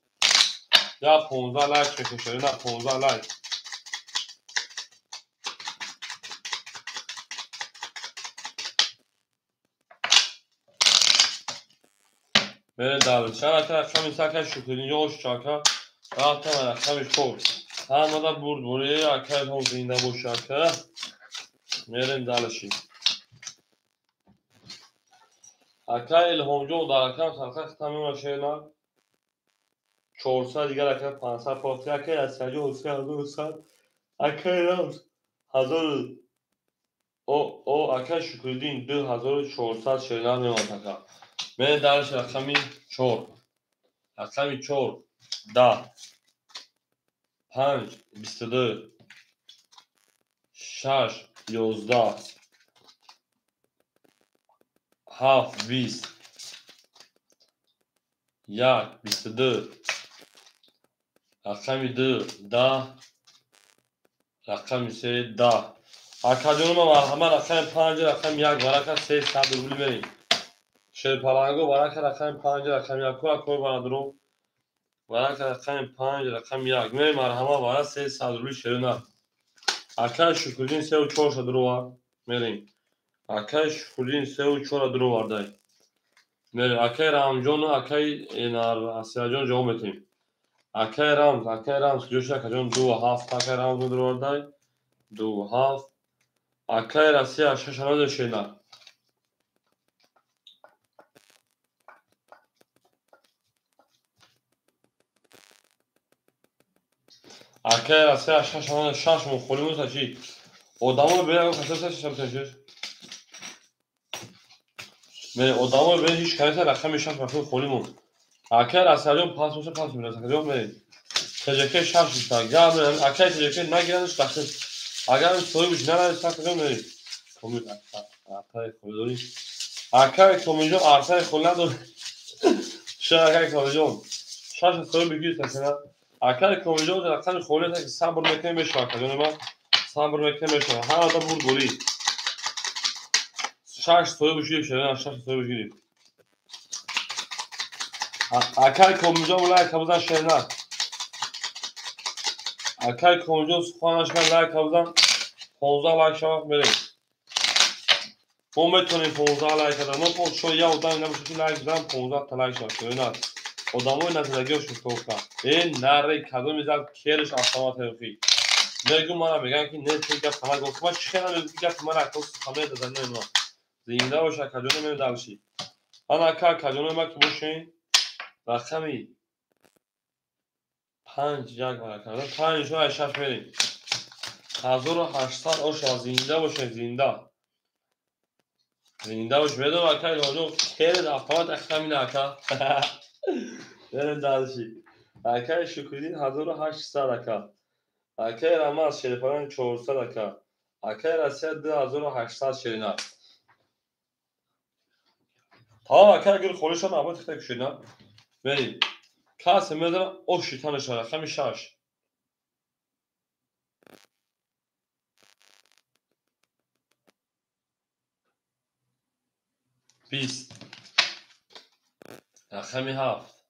یا 15 لایک شده نه 15 لایک بره دالشان اکر خمی سکر شکلی یوش چاکا رابطه من خمیش خورد همه دا برد بوری اکر هم زینده بوش اکر میریم دالشی اکر الهامجو در اکر سرخه تمیم شیرنا 400 دیگر اکر 500 پاکتی اکر از سجو حسی هزار سد اکر رمز هزار او اکر شکردین 2400 شیرنا میماند اکر میریم دالش رقمی 4 رقمی 4 10 5 22 6 11 7 20 1 22 رقمی 2 10 رقمی 3 10 اکادیون ما همه رقم 5 رقم 1 برای 300 روبل بریم شیر پالانگو برای رقم 5 رقم 1 کوی بانادرو برای رقم 5 رقم 1 می مرحمه برای 300 روبل شیرنا اکای شکردین 3 و 4 شد رو میریم اکای شکردین 3 و 4 درو واردای میریم اکای رامجون و اکای اینار اسیاجون جو میتیم اکای رامز جوش اکاجون 2 و 7 اکای رامز درو واردای 2 و 7 اکای راسیا 6 نود شینا اکای راسیا 6 نود 6 مخولیمون تا چی odamı böyle kasası çalışıyor. Ve odamı böyle hiç kaysa rakam işaret bakıyor kolimum. Akar asarıyorum pas biraz akıyorum ve teceke şarjı gelmeyen akar teceke ne gelmiş bakın. Agar soyu bir ne saklıyorum ve komik akar koyuyorum. Akar koyuyorum akar koyuyorum. Şu akar koyuyorum. Şarjı soyu bir gün mesela. Akar koyuyorum da rakam koyuyorum ki sabır beklemeyi şarkı ama sabır beklemeyi şarkı. Ha da vur golü. Şarj soyu bir şey şöyle şarj soyu bir şey. Akar koyuyorum olay kabızan şeyler. Akar koyuyorum suhanlaşkan olay kabızan 15 لایک شما بریم. ما میتونیم 15 لایک بدم. ما خود شو یا آدم نمیشه لایک بدم 15 تا لایک شد. نه. آدمای نزدیکش میگفتن. این نره کدوم میذار کیرش اتومات هفی. میگم من میگم که نه چیکار کنم گفتم ما چیکار میگم که من اکوس خمه دادن نه. زنده باشه کدوم میدالشی. انا کدوم ما که باشین رقمی 5 یک برکرده 5 و 6 بریم. 1800 اوشا زنده باشه زنده باش بدون اکای راجو خیر دفعات اختمی نکا بریم دادشی اکای شکردین 1800 اکا اکای رمز شریفان 400 اکا اکای رسیت 2800 شرینا تا اکای گل خورشان عباد تک شرینا بریم کاس میدارم او شیطان شاره خمی شاش 20 رقمی 7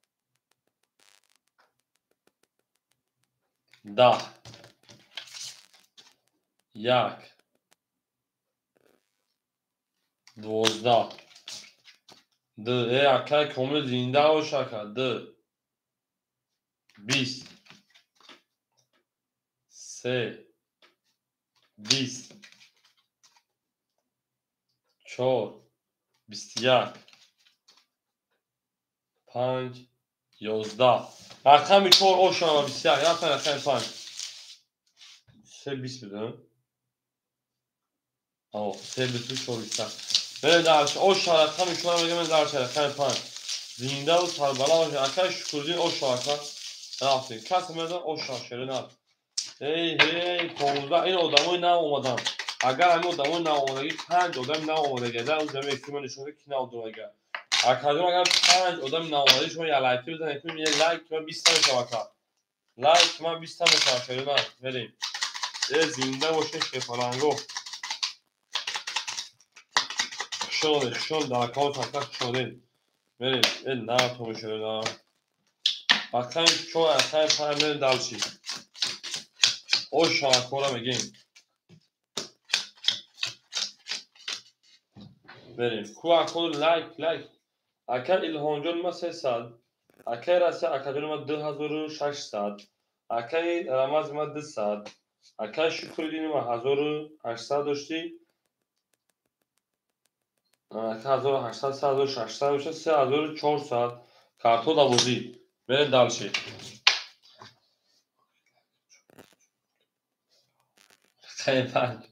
10 1 12 2 اکای کامل زنده و شکر 2 20 3 20 4 21 5 11 رقمی 4 اوشان 21 رقم 5 3 20 بدم آه 3 20 4 21 بریم درش اوشان رقمی 4 بگم درش رقم 5 زنده و سربلا باشه اکای شکردین اوشان رفتیم کسی میدن اوشان شده نه هی 15 این آدمای نه اومدن اگر همه آدم ناآمادگی 5 آدم ناآماده گردن اون زمین احتمال نشون که کی ناآماده گرد اگر 5 آدم ناآماده شما یه لایک بزنید که یه لایک من 20 تا شبکه لایک من 20 تا شبکه من بریم زنده باشه شفالانگو شون در کار تک شده بریم این نه تو میشه نه اصلا چون اصلا فهمیدن دلشی او شاکورا میگیم بریم کو اکل لایک اگر الهانجون ما 300 اگر راستی اکادون ما 2600 اگر رمز ما 200 اگر شکردین ما 1800 داشتی اگر 1800 800 میشه 3400 کارتو داوزی بریم دلشی خیلی پنج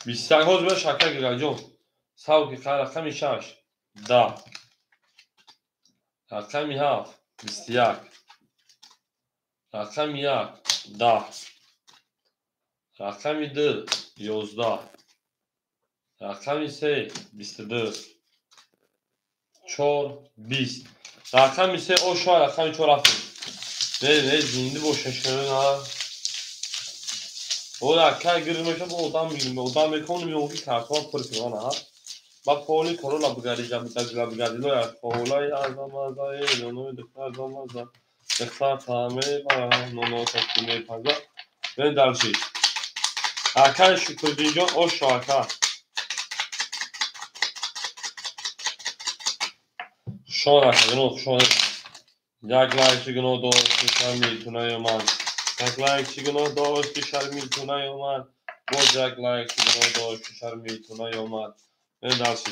20 ها به شکر گیراجون ساوکی رقمی 6 10 رقمی 7 21 رقمی 1 10 رقمی 2 11 رقمی 3 22 4 20 رقمی 3 او شما رقمی 4 رفتیم بریم زنده باشه شما او رقم گیریم میشه با ادام میگیم ادام میکنیم یوکی کارتون پر کنه ها با پولی کرولا بگاری جام بگاری لویا پولای آزمازای نونو دکتر زمازا دکتر تامه با نونو تکیمه پازا بریم دلشی اکر شکردین جان او شاکر شون اکر شون یک لایک چیگنو دوست کشار میتونه یومان یک لایک چیگنو دوست کشار میتونه یومان باز یک لایک چیگنو دوست کشار میتونه یومان بریم دلشی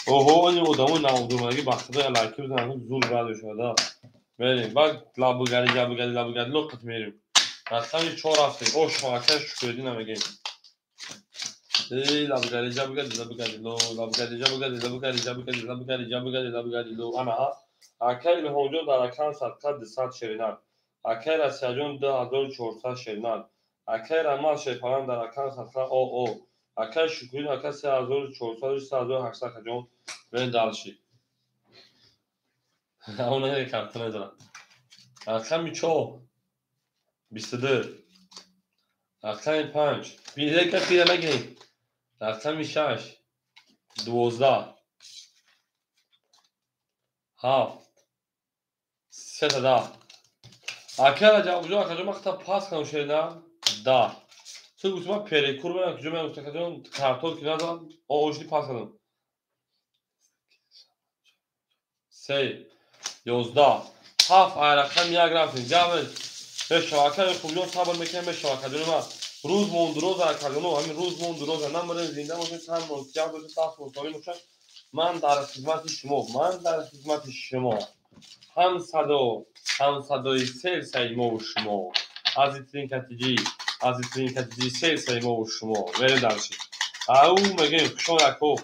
اوه این ادامه نمودونگی بخدا لایکی بزنن زور بعد بشه بریم بعد لابگاری لوقت میریم رقمی 4 رفتیم او شاکر شکردی نمیگیم لابگاری لو انا اکر الهونجون در اکان صد 100 شرینان اکر اسیاجون 2400 شرینان اکر اما شیفانان در اکان صد او اکر شکرین اکر 3400 3800 کجون برین دلشی اونه یه کارتونه دارم رقمی 4 22 رقمی 5 بیده که پیره نگیریم رقمی 6 12 7 13 اکر جواب جو اکر جو مقطع پاس کنم شدم 10 تو گفتم پریکور برم که جو من گفتم که کارتون که ندارم اوشتی پاس کنم 3 11 7 رقم یک رفتیم جواب به شواکر خوبیون صبر میکنیم به شواکر ما روز موند روز اکردنو همین روز موند روز نمبر زنده باشیم تن منتجب باشیم تاس مطالعه باشیم من در خدمت شما هم صدای سیل سیما و شما عزیزترین کتیجی سیل سیما و شما بریم درشید او میگیم شما یکو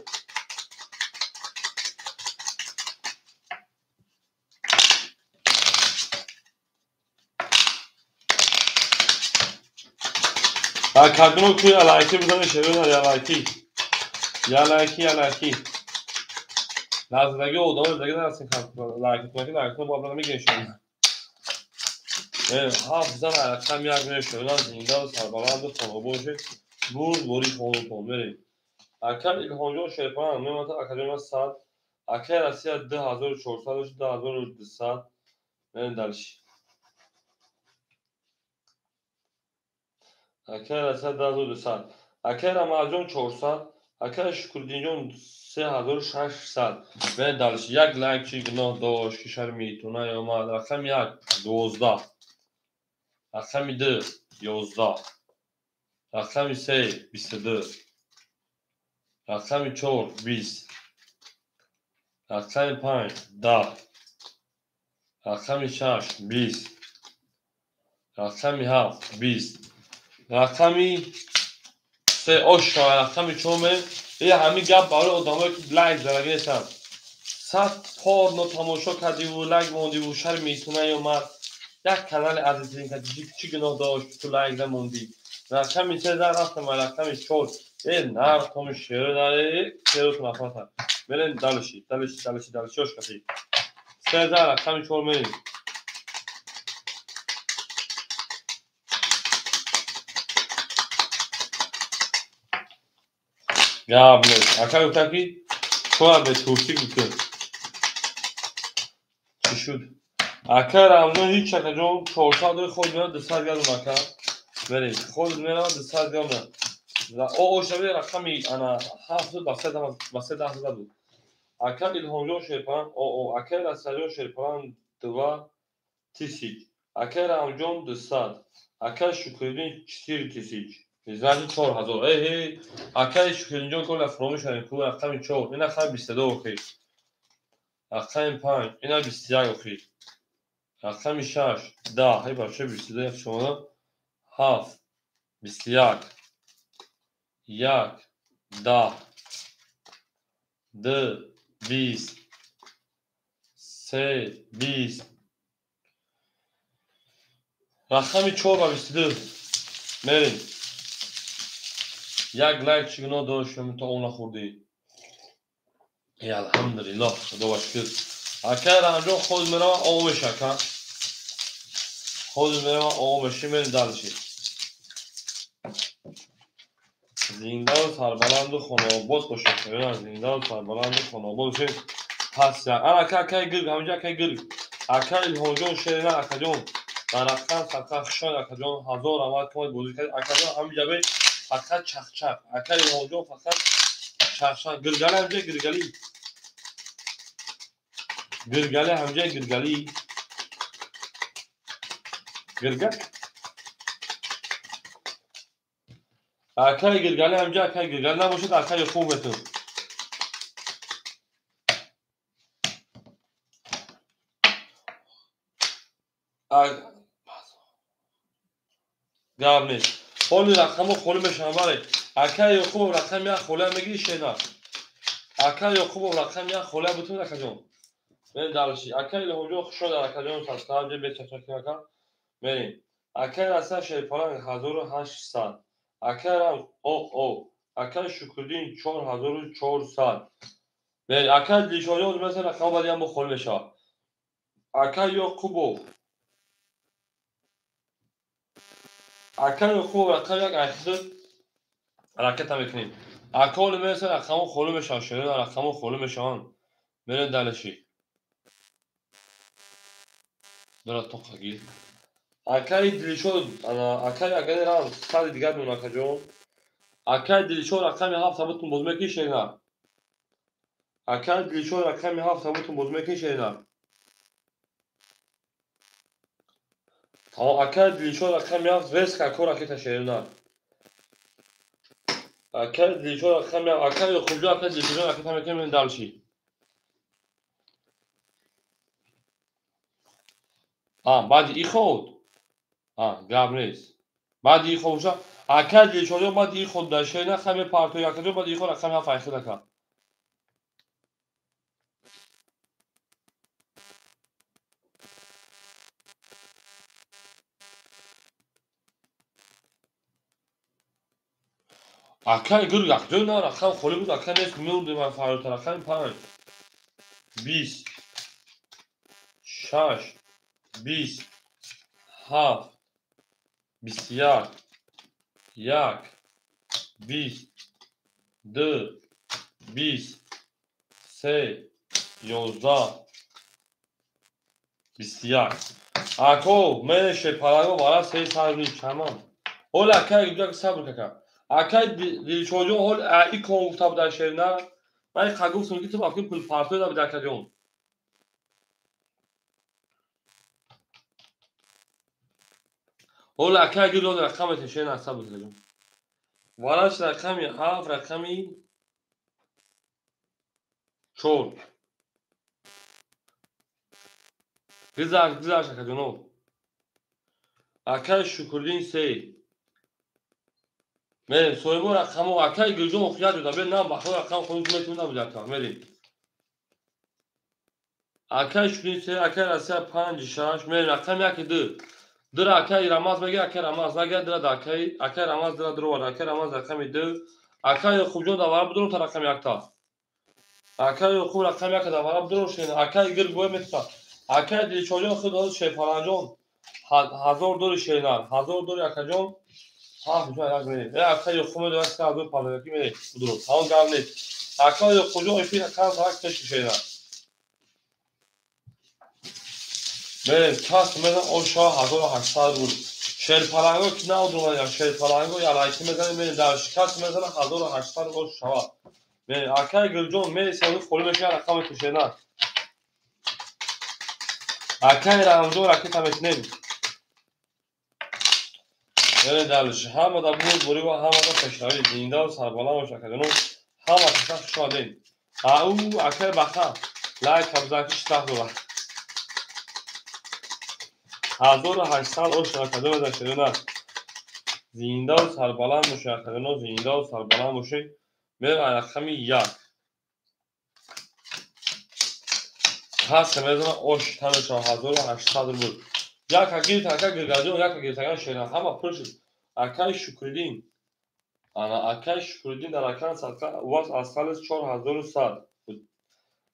اکردنو توی علایکی بزنه شبیه یلایکی لازمگی ادامه دیگه درستین لایک کنید لایک با میگین شما حافظان رقم یک میشه زنده و سربلند و خانه باشه بوری خانه بریم اکر الهانجون شیفان نمیمت اکادمی 100 اکر اسی 2400 2200 بریم دلشی اکر اسی 2200 اکر امازون 400 اکر شکردینجون 3600 بریم دلشی یک لایک چی گناه داشت کشار میتونه یا ما رقم 1 12 رقم 2 11 رقم 3 22 رقم 4 20 رقم 5 10 رقم 6 20 رقم 7 20 رقم 3 اشا رقم 4 یه همین گپ برای آدمایی که لایک زدن نیستن 100 بار نو تماشا کردی و لایک موندی و شر میتونه یا مرد یک کانال عزیزین که چی گناه داشت تو لایک نموندی رقم 3000 رفتم و رقم 4 نه تو شیر داره شیرتون افاتا برین دالشی hoş کسی 3000 رقم 4 میرین گابنه اکا گفتا کی تو به تورسی گفت چی شد اکا رمضان هیچ چکه جون 400 خود میاد 200 گرم اکا برین خود میاد 200 گرم او شبیه رقمی انا 700 200 بود اکا الهامجو شیپان او اکا رساجو شیپان 2000 اکا رمضان 200 اکا شکردین 4000 زنی 4000 ای اکا شکردین جون کل فرومش کردن رقم 4 اینا خیلی 22 اوکی رقم 5 اینا 21 اوکی رقم 6 10 هی باشه 22 شما 7 21 1 10 2 20 3 20 رقم 4 و 22 مرین یک لایک چگونه داشتم تا اون خوردی ای الحمدلله خدا شکر اکر انجام خود میرم آمش اکر خود میرم آمشی میرین دلشی زندان سربلند و خاناباد باشه خیلی زندان سربلند و خاناباد باشه پس یک اکر که گرگ همینجا که گرگ اکر الهام جان شیرینه اکر جان در اکر سکر خشان اکر جان 1000 آمد کمید بودی کرد اکر جان همینجا بی اکر چخ چخ اکر الهام جان فقط چخ چخ گرگلی همینجا گرگلی گرگلی همینجا گرگلی گرگک اکر گرگلی همینجا اکر گرگلی نباشد اکر خوب بتون گاب نیست خالی رقم خالی میشن بله اکر یا خوب رقم یک خالی میگی شینا اکر یا خوب رقم یک خالی بتون اکر جان من دلشی اکر الهامجو خوشا در اکر جان سبسکرایب جه بیت چک اکر مرین اکر اصلا شیپالان 1800 اکر هم او اکر شکردین 4400 مرین اکر دیشایی مثلا رقم باید هم بخول میشه اکر یا خوبو اکر یا خوب رقم یک اخیصد حرکت هم میکنیم اکر مثلا رقم خول میشه شده رقم خول میشه مرین دلشی دارد تو خگیر اکای دلیشو اکای اگر رام سال دیگر میونه که جون اکای دلیشو رقم 7 بتون باز میکشه نه اکای دلیشو رقم 7 بتون باز میکشه نه تا اکای دلیشو رقم 7 ریسک اکور اکیت شیر نه اکای دلیشو رقم اکای خوبجا اکای دلیشو اکیت هم میکنیم دلشی بعد ای خود گاب نیست بعد ای خوبجا اکای دلیشو بعد ای خود داشته نه خمی پارتو یا کجا بعد ای خود رقم 7 اخیر که اکای گرگ اکجا نه رقم خالی بود اکای نیست میوردی من فراتر رقم 5 20 6 20 7 21 1 20 2 20 3 11 21 اکو من شپارگو برای 3 سال نیست تمام اول اکای گرگ صبر که اکای دیلچوجو اول ای کون گفته بود شیر نه من خگوف سونگی تو باقی پول پارتو دا بود کجون اول اکای گرگ رقم تشه نه صبر کجون وارش رقمی 7 رقمی 4 güzel şaka canım. Akay şükürdün şey. Ben soybu rakamı akay gözüm okuyar da ben nam bakıyor rakam konuşmayı tüm da bulacak. Meri. Akay şükürse akay Asya 5-6 me rakam yaki dı. Dır akay Ramaz mege akay Ramaz mege dıra da akay Ramaz dıra dır var akay Ramaz rakam dı. Akay khubjo da var budur ta rakam yakta. Akay khub rakam yak da var budur şeyin akay gir boy meta. Akay dil çocuğun khud şey falanjon. Hazor dur şeyler. Hazor dur yakajon. Ha güzel yani. Ya akay khum da aska dur parlak gibi budur. Tamam garnet. Akay khubjo ipi akay tak keş şeyler. Ve kasmeden o şah hazır haştar بود. شرپلنگو که نودومن یا شرپلنگو یا لایتی میزنه می در شکست میزنه hazır haştar o şava. Ve akay gülcon mi seni kolunu şey rakam etişena. Akay ramzo rakit ametnem. Yani derliş hamı da bu buri ve hamı da peşravi dinde ve sarbalan o şakadını hamı kısak şu adayım. Au akay baka. Lay kabzaki ştah dolar. hazır haştar o şakadını da şirina. زینده و سربلند باشه اکادنا زینده و سربلند باشه به رقمی یک هست میزنه اوش تنش 1800 بود یک اگیر تکه گرگاجون یک اگیر تکه شیران همه پرش اکای شکردین انا اکای شکردین در اکان صدقه واس از سال 4100 بود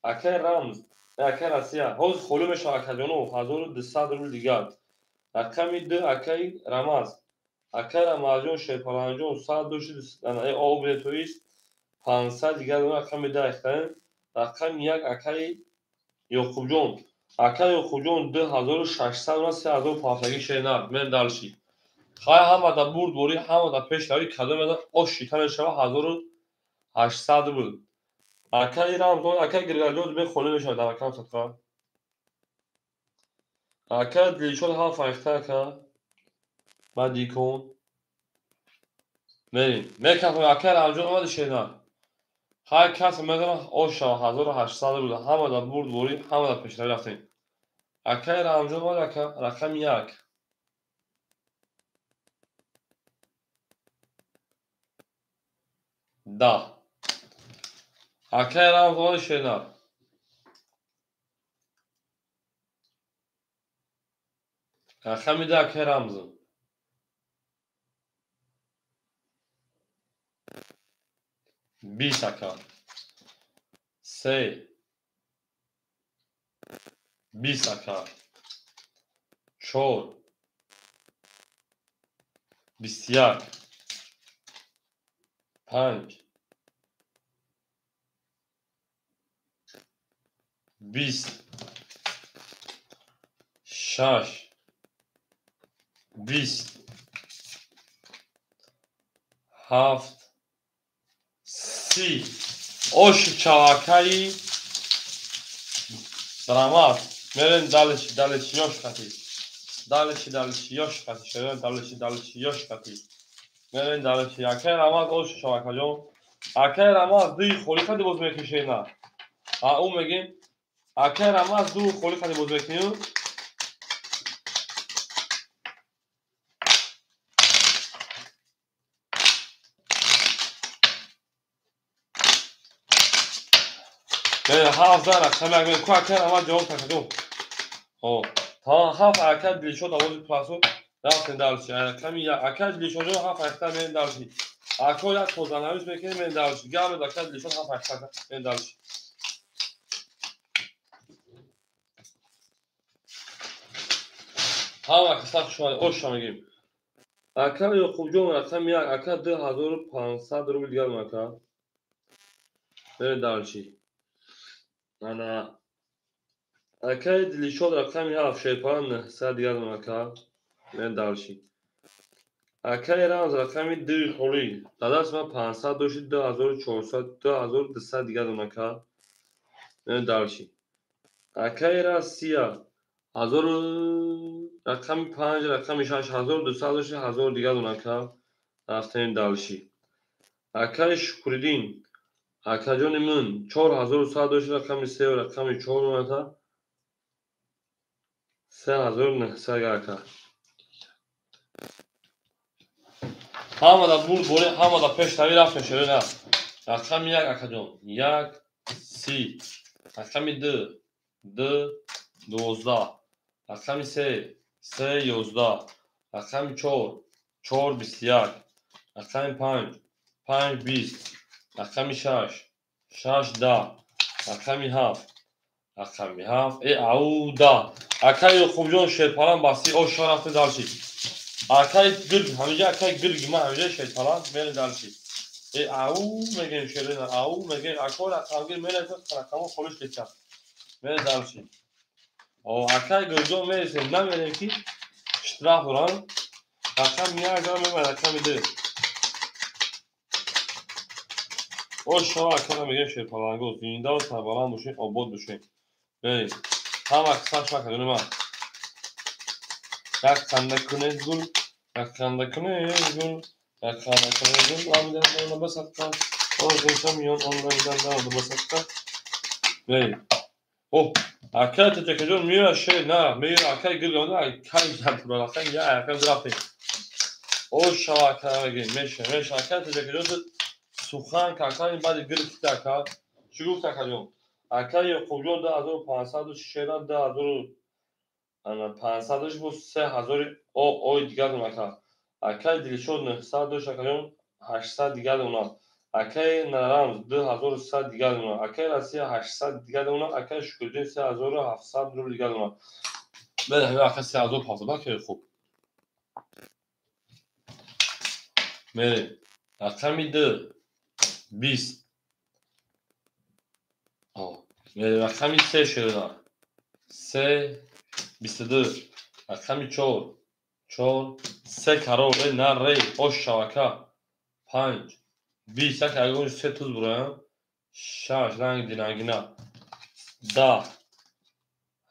اکای رمز اکای رسیه حوز خلومش اکادانو 1200 روز دیگر رقمی ده اکای رمز akay Ramazon şerpalanjon saat duşu yani o biletoyist 500 دیگر اون rakam داشتن rakam یک akay یوکوبجون akay یوکوبجون 2600 اون 3500 شینار من دالشی خای همه دا برد بوری همه دا پیش داری کدوم دا او شیطان شوا 1800 بود akay Ramazon akay گرگاجون به خونه میشه در rakam صدقه akay دیشون ها فایخته که بعد یکون بریم میکنم akay Ramazon اومد شینار هر کس میدونه او شاه 1800 بود همه دا برد بوری همه دا پیش رفتیم اکای رمزون و رقم یک ده اکای رمزون شنر رقم ده اکای رمزون 20 اکا 3 20 اکا 4 21 5 20 6 20 7 30 osh çavakayı dramat meren dalış yoş katı dalış yoş katı şöyle dalış yoş katı meren dalış akay ramat osh çavakajon akay ramat duy kholi katı bozmek bir şey na ha o megim akay ramat duy kholi katı bozmek niyo ben hafızana kamer ben kuaken ama cevap takacağım. O tamam haf akad dil şoda o plaso raften dalış yani kami ya akad dil şoda haf akta men dalış. Akoya tozanarız mekan men dalış. Gamet akad dil şoda haf akta men dalış. Hava kısa şu an o şama gibi. Akad yokubcum rakam ya akad 1500 ruble diğer maka. Men dalış. Ana akay dili şod rakam ya şerpalan sad diğer maka. Men dalış. akay ramz rakami dil kholi dadas ma 500 doshid 2400 2200 دیگر اونکا من دارشی akay rasiya 1000 rakami 5 rakami 6 1200 doshid 1000 دیگر اونکا رفتن دالشی akay shukridin akajon من 4100 doshid rakami 3 rakami 4 اونکا 3900 گرکا همه دا برد بوری همه دا پیش تاوی رفتن شده نه رقم یک اکادون یک سی رقم دو د 12 رقم 3 11 رقم 4 21 رقم 5 20 رقم 6 10 رقم 7 ای او 10 اکای خوب جون شیطان باسی او شرف دالشی اکای گرگ همینجا اکای گرگ ما همینجا شیطان میل دالشی ای او میگن شیرین او میگن اکول اکاگیر میل رقمو خلوش کچا میل دالشی او اکای گرگو میل نمیدن کی اشتراک وران رقم میاد میاد رقم میده او شما اکای میگن شیطان گو زنده و سربلند باشین آباد باشین بریم هم اکساش مکدونه من یک خنده کنه گل یک خنده کنه گل یک خنده کنه گل آمیدن اونو بسکن آزیشا میان آنلاین دارد بسکن بریم اوه اکای تجکه جون میره شیر نه میره اکای گل گانده اکای جد براسن یا اکای درافتی او شما اکای میگه میشه اکای تجکه جون سخن کاکای بعد گل کتا اکای چی گفت اکای جون اکای خوب جون 2500 شیر 1000 انا 500 بود 3000 او دیگه اونا اکای دیلشون 900 داشت اکایون 800 دیگه اونا اکای نرام 2100 دیگه اونا اکای راسیا 800 دیگه اونا اکای شکردین 3700 رو دیگه اونا بله همه اکای 3700 که خوب میره اکای میده 20 میره اکای 3 شده 3 22 اکای 4 3 karol نه ری oş şavaka 5 20 اگه 3 tuz buraya 6 رنگ دیناگینا 10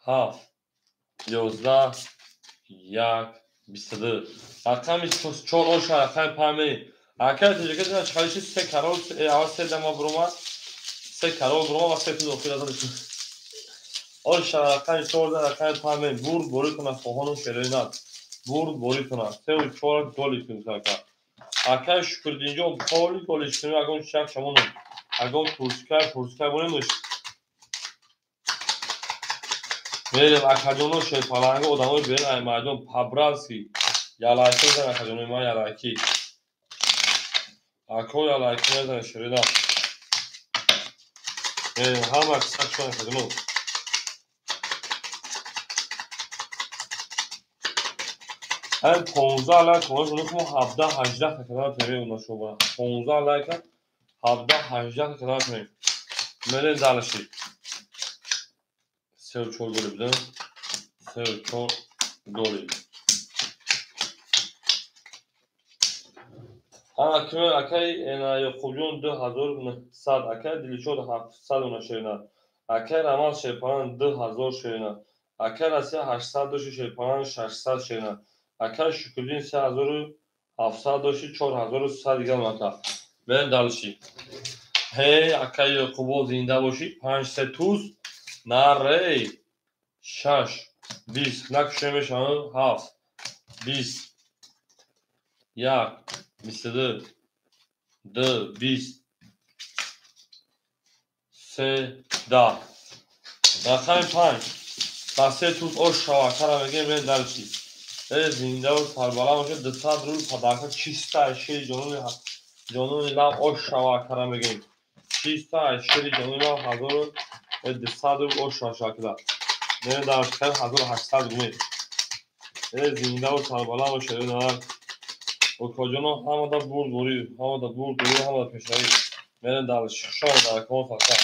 7 11 1 22 رقم 4 oş رقم 5 اکه تجربه کنم چخالیشی 3 karol اول 3 دما بروما 3 karol بروما و 3 tuz اخیر ازش oş رقم 4 رقم 5 بور بوری کنه فهانو شرینات بور بوری کنه 3 و 4 گلی کنه اکای شکر دینجا پالی گلش کنیم اگه شک شما نم اگه پرسکر بونیمش میریم اکادونو شیطانانگه ادامه بریم مردم پابرالسی یالایکی زن اکادونوی ما یالایکی اکو یالایکی نزن شریدا میریم هم اکسک شون اکادونو هم 15 لایک کنه شده که 17 18 تکرار تیمی اونا شو برم 15 لایک 17 18 تکرار تیمی میریم دالشی 3 و 4 گلی بدم 3 و 4 گلی اکای اینا خوبیون 2900 اکای دیلیشود 700 اونا شیرنا اکای رمال شیپانان 2000 شیرنا اکای راسیا 800 دوشی شیپانان 600 شیرنا اکای شکردین 3700 دوشی 4300 دیگه اونا بریم دالشی هی اکای خوبو زنده باشی 5 3 توز نره 6 20 نکشه میشن 7 20 1 22 2 20 3 10 رقم 5 و 3 توز oş şavaka میگه من دلشی زنده و سربالا باشه 200 رو صداقت چیستا شیر جنون لام oş şavaka میگه چیستا شیر جنون لام 1200 رو oş şavaka من داشتن 1800 گونه زنده و سربالا باشه نه و کجانا همه دا بور دوری همه دا پیشایی من دلش شاید در کمون فقط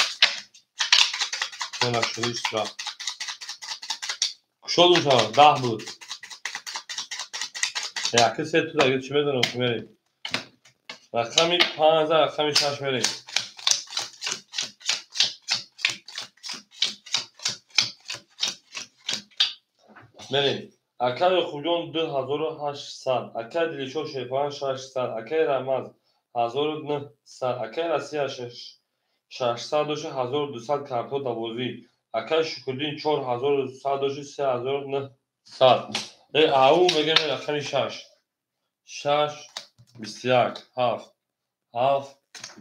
من اشتریش را شد اون شما 10 بود یکی 3 تو دیگه چی بدونم که میریم رقمی 15 رقمی 6 میریم میریم اکای خوبیون 2800 اکای دیلیشو شیپان 600 اکای رمز 1900 اکای راسیا 600 دوشه 1200 کارتو دوازی اکای شکردین 4100 دوشه 3900 او میگه رقمی 6 21 7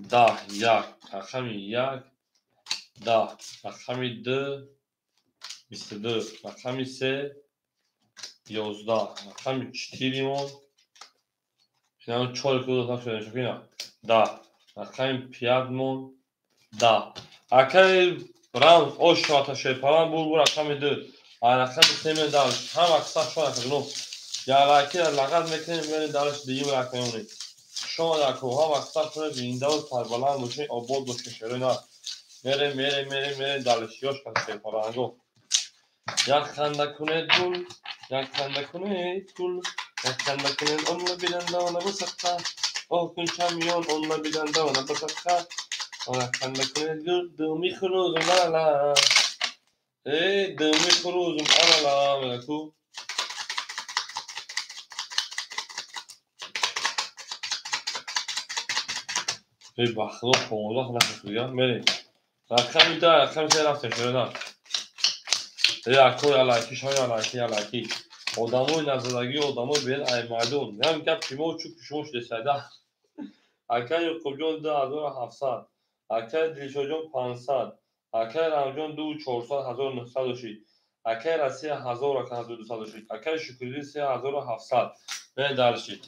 10 1 رقمی 1 10 رقمی 2 22 رقم 3 11 رقم 4 مون اینا 4 کدوم شده شو اینا 10 رقم 5 مون 10 اکای براون اوشاتا شپالان بول رقم 2 رقم 3 من دالش هم اکثر شو نکنو یا لاکی لغت میکنیم من دالش دیگه رقم شما در کوها مقصد کنه بینده و سربلند باشین آباد باشین شروع نه میره دالشیاش کنه شیپارانگو یک خنده کنه گل یک خنده کنه گل یک خنده کنه اونلا بیدنده و نبسقه آه کن چمیان اونلا بیدنده و نبسقه یک خنده کنه گل دومی خروزم لالا ای دومی خروزم الالا ملکو ای بخلو خونده نخواه میریم رقمی ده رقمی سه رفتن شده نه اکوی علاکی شای علاکی آدموی نزدگی آدموی بین ای مردون هم گفت شما و چوب شما شده سیده اکای یوکوب جون 2700 اکای دلیشو جون 500 اکای رام جون 2400 1900 شید اکای رسی 1200 شید اکای شکری 3700 من درشید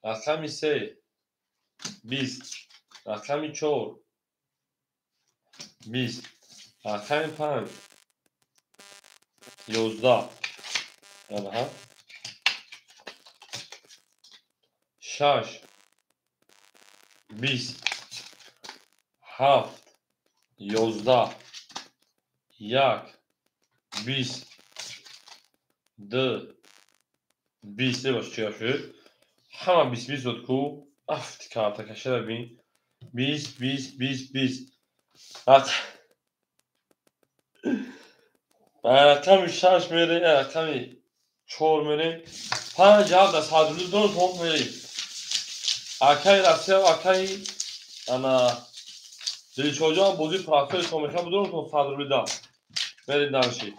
رقمی 3 20 رقمی 4 20 رقمی 5 11 ها 6 20 7 11 1 20 2 20 باش چیا شد همه 20 20 داد کو افت کارتا کشه ببین 20 20 20 20 رقم 6 میره رقم 4 میره 5 جواب دست حدود دو تون میره اکای رفته اکای انا دلی چوجان بودی پراسوی سومیخه بدون تون صدر بیدم میرید درشید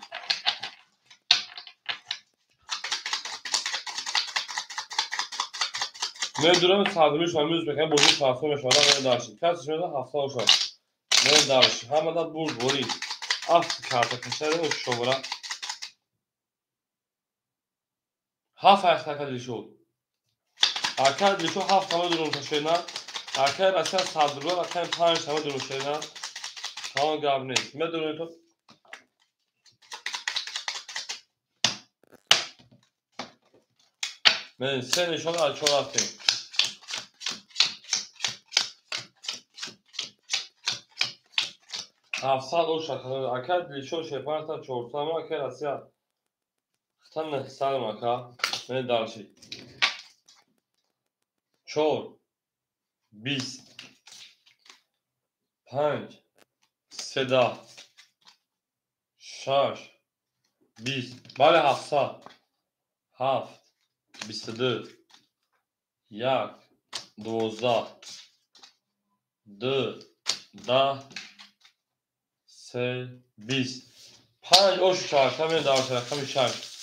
میدونم صدرش همیز بکنم بودی پراسوی میشوادم میرید درشید کسی شده 70 شد میرید درشید همه دا برد بورید افت کارتا کشه رو شبره 7 اختکه دلی شد اکای دلی شد 7 همه درون کشه نه اکای رسیه صدر بیدم اکای 5 همه درون کشه نه tamam gabne میدونی تو من سه نشان از 4 رفتیم 700 او شکل اکد لیشو شپارتا 400 ما که رسیا ختم سال مکا من دارشی 4 20 5 3 6 20 بله 700 7 22 1 12 2 10 3 20 5 oş çarşıda ben daha sonra kamış şarkı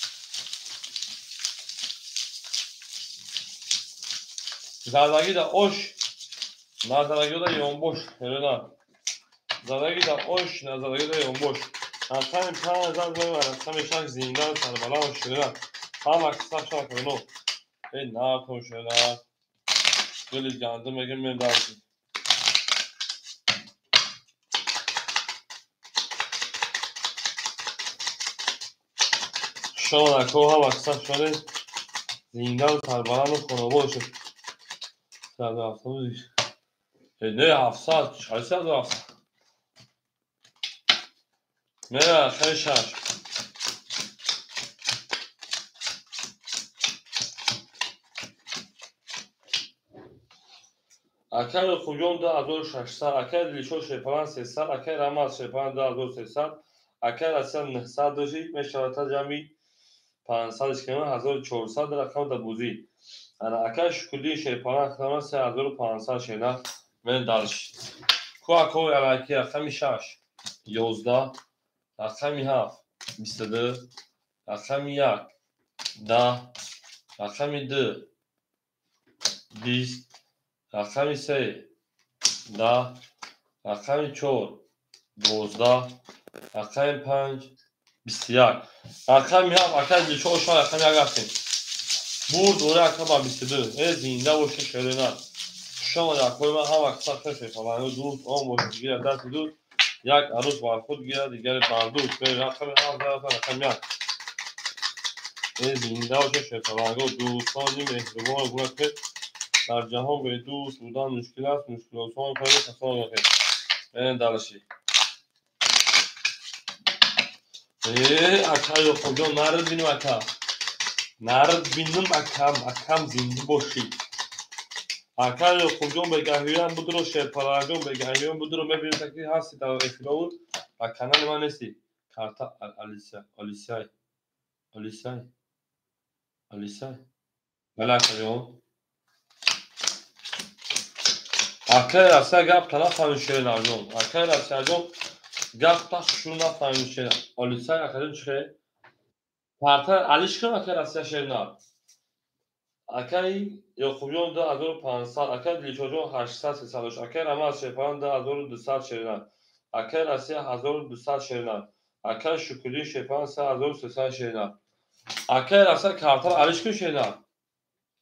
زدگی دا oş نزدگی دا یون boş هرنا زدگی دا oş نزدگی دا یون boş حتما 5000 باید رقم شک زیندان سر بالا و شده هم اکسر شک کنو ای نه کن شده گلی گنده میگه من درسی شما نکو هم اکسر شده زیندان سر بالا و کنو باشه سر هفته بودیش نه 700 400 700 نه خیلی شش اکر خوجون 2600 اکر لیشو شپران 300 اکر رمز شپران 2300 اکر اصلا 900 داشتی میشود جمعی 500 اسکیمان 1400 رقم دبوزی انا اکر شکلی شپران خدمه 3500 شینا من دالش کو اکو علاکی رقمی 6 11 رقمی 7 22 رقمی 1 10 رقمی 2 20 رقمی 3 10 رقمی 4 12 رقمی 5 24 رقم میاد رقم دیشو شما رقم یک رفتیم بور دوره رقم با 22 زنده باشه شرنا شما در کوی من هم اکثر خیلی فلانو دوست آن باشه دیگه دست دوست یک عروس با خود گیره دیگر بردوست به رقم رقم یک زنده باشه شفاعت دوستانی مهربان گونه که در جهان به دوست بودن مشکل است مشکلات کنید کسان را که این دلشی اکا یا خود جان نرد بینیم اکا نرد بینیم اکم زنده باشی اکا یا خود جان به گهویان بود رو شفاعت جان به گهویان بود رو میبینیم که هستی در افراول و کانال من نیستی کارتا آلیسای بله اکا جان اکای راسته گپ تا نفهمیشه نجوم اکای راسته جون گپ تا شو نفهمیشه آلیسای اکای چه پارتر علیش کنه اکای راسته شیرنا اکای یا خوبیون 2500 اکای لیچوجون 800 300 اکای رما شپان 2200 شیرنا اکای راسته 1200 شیرنا اکای شکلی شپان 3300 شیرنا اکای راسته کارتر علیش کنه شیرنا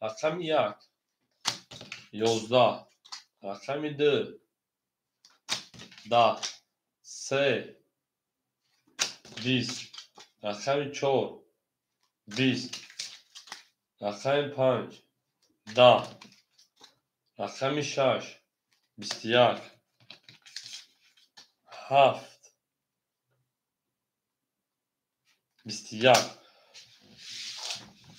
رقم 1 11 رقم 2 10 3 20 رقم 4 20 رقم 5 10 رقم 6 21 7 21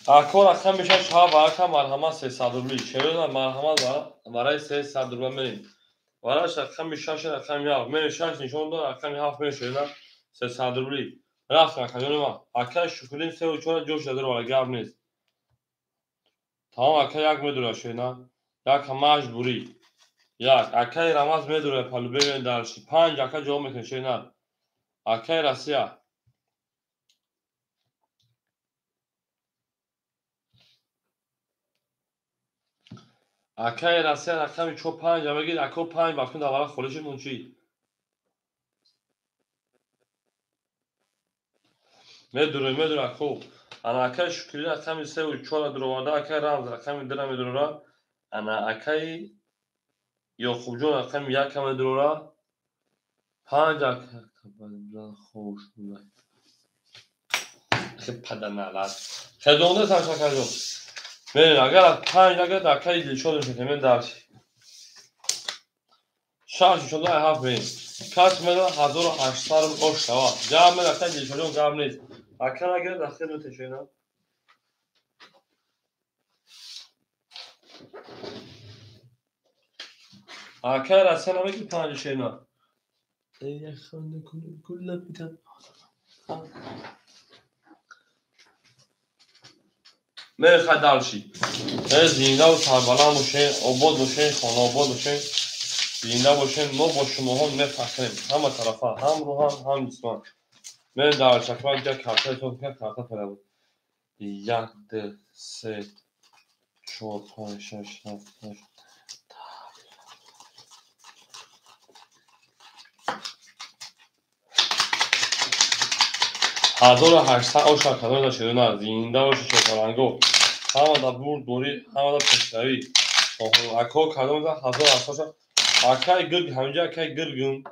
اکو رقم 6 ها و رقم مرحمت 300 روبلی چرا مرحمت برای 300 روبلی میریم وراش رقم 6 رقم 1 میره 6 نشون داد رقم 7 میشه 300 روبلی رفت رقم ما اکا شکلین 3 و 4 جوش داده رو گرم نیست تمام اکا یک میدونه شینا یک مجبوری یک اکای رمز میدونه پلو ببین درشی 5 اکا جا میکنه شینا اکای راسیا اکای راسیا رقم 5 بگید اکا 5 وقتی دوباره خودش منچی میدونه اکو انا اکای شکلی رقم 3 و 4 درواده اکای رمز رقم 2 میدونه انا اکای یا خوب جون رقم 1 میدونه 5 اکا خوش بود خیلی پدرنالات خدمت تشکر جون میدونه اگر 5 اگر اکای دیل شده میشه من درش شش شده هفت بین کاش میدونه 1800 اوش شوا جام رقم دیل شده جام نیست اکر اگر داخل میشه اکر اصلا نمیگی 5 شینا ای خانه کل بیتن میخواد دالشی زینده و سربلند باشه آباد باشه خانه آباد باشه زینده باشه ما با شما هم میفخریم همه طرفا هم روحان هم جسمان من در شکل یک کارته تو که کارته پره بود 1 2 3 4 5 6 7 8 1800 او شکلان داشته نه زینده باشه شکلانگو همه دا بور دوری همه دا پشتوی اکو کدام دا 1800 اکای گرگ همینجا اکای گرگون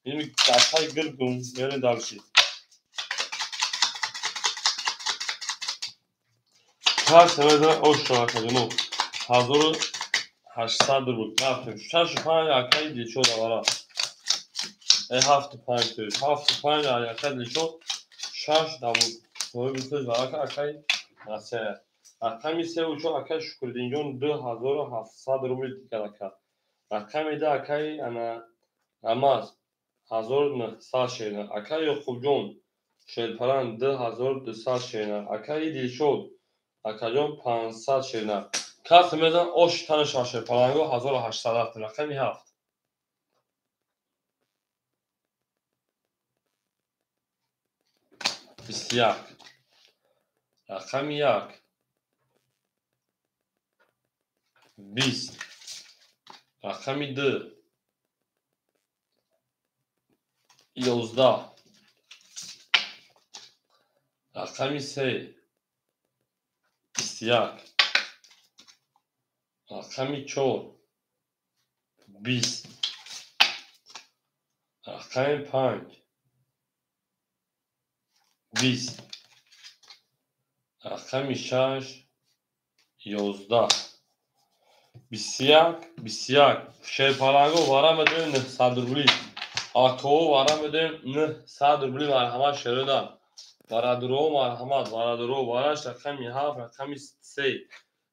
این اکای گرگون میره دالشی هر سمه او شکلانو 1800 بود رفتیم 65 اکای دیچو دوارا 75 توی 75 اکای دیچو 6 دا بود توی بیتوز برای اکای نسه رقم 3 و 4 اکای شکردینجون 2700 روبل دیگر اکا رقم 2 اکای انا رمز 1900 شیرنا اکای خوب جون شیرپران 2200 شیرنا اکای دیشود اکای جون 500 شیرنا کاس میزن اوش تنش شیرپرانگو 1800 رفت رقم 7 21 رقم 1 20 رقم 2 11 رقم 3 21 رقم 4 20 رقم 5 20 رقم 6 11 21 21 شیرپلنگو وارم بدیم 900 روبلی آکو وارم بدیم 900 روبلی مرحمت شریدن وارادرو مرحمت وارادرو وارش رقم 7 رقم 3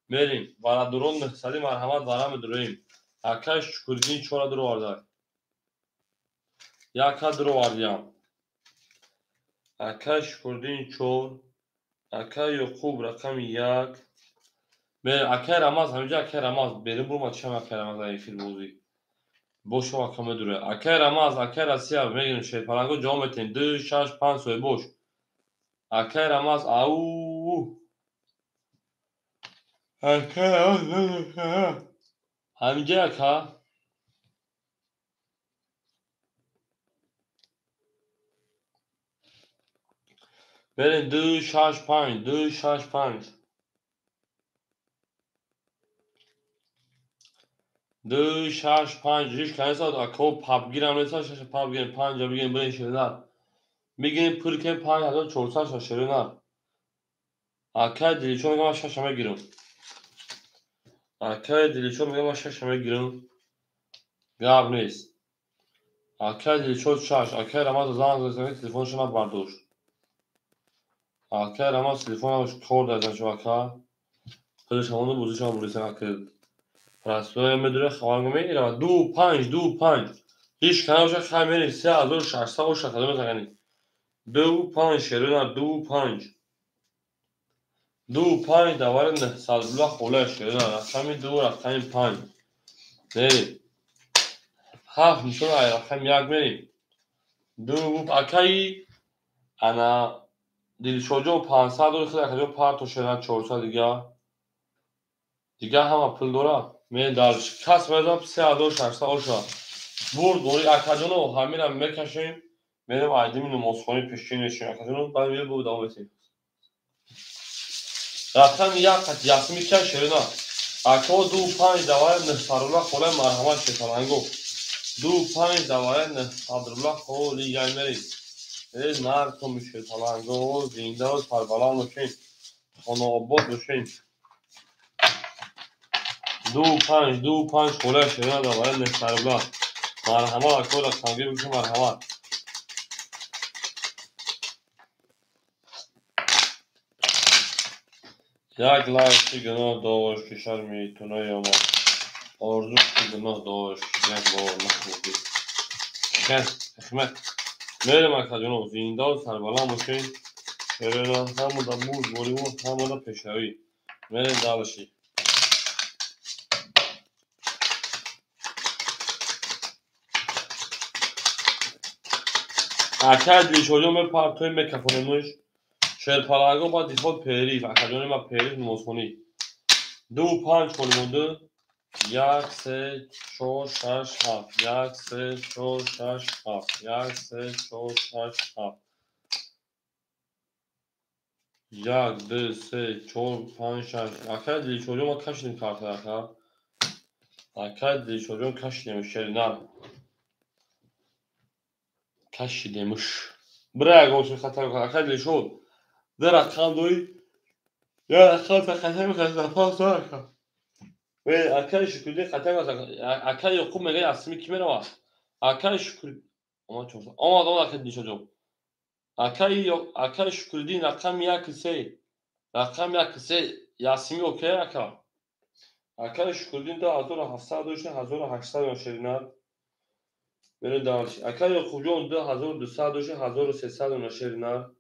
میریم وارادرو 900 مرحمت وارم بدیم اکش شکردین 4 درو وارده یک درو واردیم اکش شکردین 4 اکای یقوب رقم 1 به اکای رمز همینجا اکای رمز بریم برو ما چم اکای رمز این فیلم بوزی boş vakame duruyor. Aker Ramaz, Aker Asya, megin şerpalango devam etin. 2, 6, 5 soy boş. Aker Ramaz, au. Aker Ramaz. Hamca aka. Verin 2, 6, 5, 2, 6, 5. 2, 6, 5. Riş kanısa akov pub giram nesa şaşı pub girin 5 bigin birin şerinar. Bigin pırken 5 hazır çorsa şaşırınar. Aker diliço megama şaşama girin. Aker diliço megama şaşama girin. Gav نیست. اکر دلچوب شش اکر رمز زنگ زنگ تلفنشون هم برداشت اکر رمز تلفنش خورد ازش اکر خودش همونو بوزش هم بولیسن اکر پرستوی مدره خوانگ میره 2 5 2 5 هیچ کنارش خمیری 3600 و شخصه بزنی 2 5 شیرون 2 5 2 5 دواره 900 بلا خوله شیرون رقمی 2 رقمی 5 میری 7 میشون رقم 1 میری 2 اکایی انا دیلشوجو 500 رو خیلی اکجو پارتو شدن 400 دیگه هم پول داره می دارش کس میذارم 3600 اوشا برد دوری اکجونو همینم میکشیم میرم ایدمی نمازخونی پیشین میشیم اکجونو بعد میره بود دوام بسیم رفتن یک قط یاسمی که شرینا اکو 2 5 دواره نفرولا خوله مرحمت شیطانگو 2 5 دواره نفرولا خولی گای میری نار تو میشه شیطانگو زنده و پربلان میشین خانه آباد بشین 2 5 2 5 خوله شرینا دواره نفرولا مرحمت اکو رقمگی بشه مرحمت یک لایک گناه داشت که شرمی تونه یا ما آرزو که گناه داشت یک بار نخوردی حکمت میرم اکجونو زنده و سربلان باشین شرینا همون دا موز بولیمو همون دا پیشوی میرم دالشی اکر دیشوجو می پارتوی میکفونموش شیرپلنگو با دیفالت پیریف اکجونو ما پیریف نمازخونی 2 5 خونمونده 1 3 4 6 7 1 3 4 6 7 1 3 4 6 7 1 2 3 4 5 6 اکر دیشوجو ما کشیدیم کارت اکر دیشوجو کشیدیم شرینا کشیدیمش برای گوش خطر کنه اکر دیشو در رقم دوی یا رقم خطر میکنه زفاق داره و اکر شکلی خطر کنه اکر یقوب میگه اسمی کی میره اکر شکلی اما چون اما اکر دیشوجو اکر شکلی رقم 1 3 رقم 1 3 یاسمی اوکی اکر شکلی 2700 دوشه 1800 شرینا بره دارش اکر یقوب جون 2200 دوشه 1300 شرینا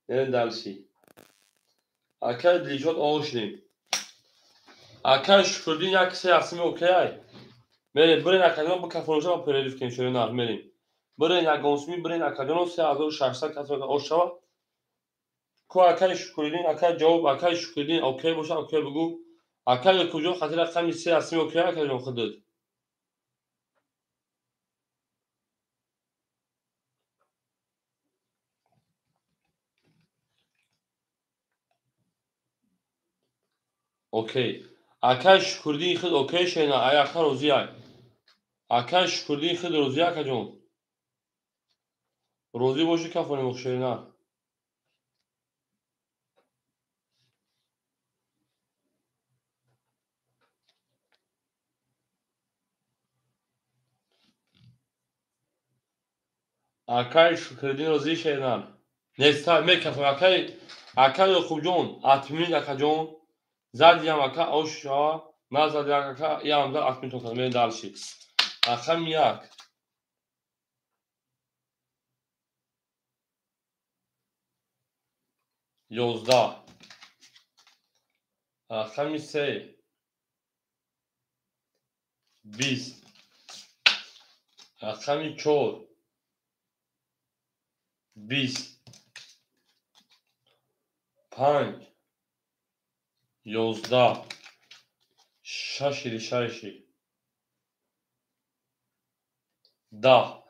بره دالشی اکر دیشوت آوشنیم اکر شکلی 1 3 یاسمی اوکی میریم برین اکادیون با کفونوشا با پریلیف کنیم شروع نار میریم برین اگانسمی برین اکادیون 3600 کسر اوشا کو اکای شکردین اکای جواب اکای شکردین اوکی باشه اوکی بگو اکای کجا خاطر رقم 3 اسمی اوکی اکای خودت окей. Акай шукурдии худ окей шена, ай ака розӣ ай. Акай шукурдии худ розӣ акаҷон. Розӣ бошӣ кафони мухшена. Акай шукурдӣ розӣ шена. Неста мекафон акай Ёқубҷон, атмин акаҷон. Задиям ака ош шава, назади ака иам зад атмин токад мери далши. Акам як. Ёздаҳ. Аками се. 20. Аками 4. 20. 5. 11. 6. 10.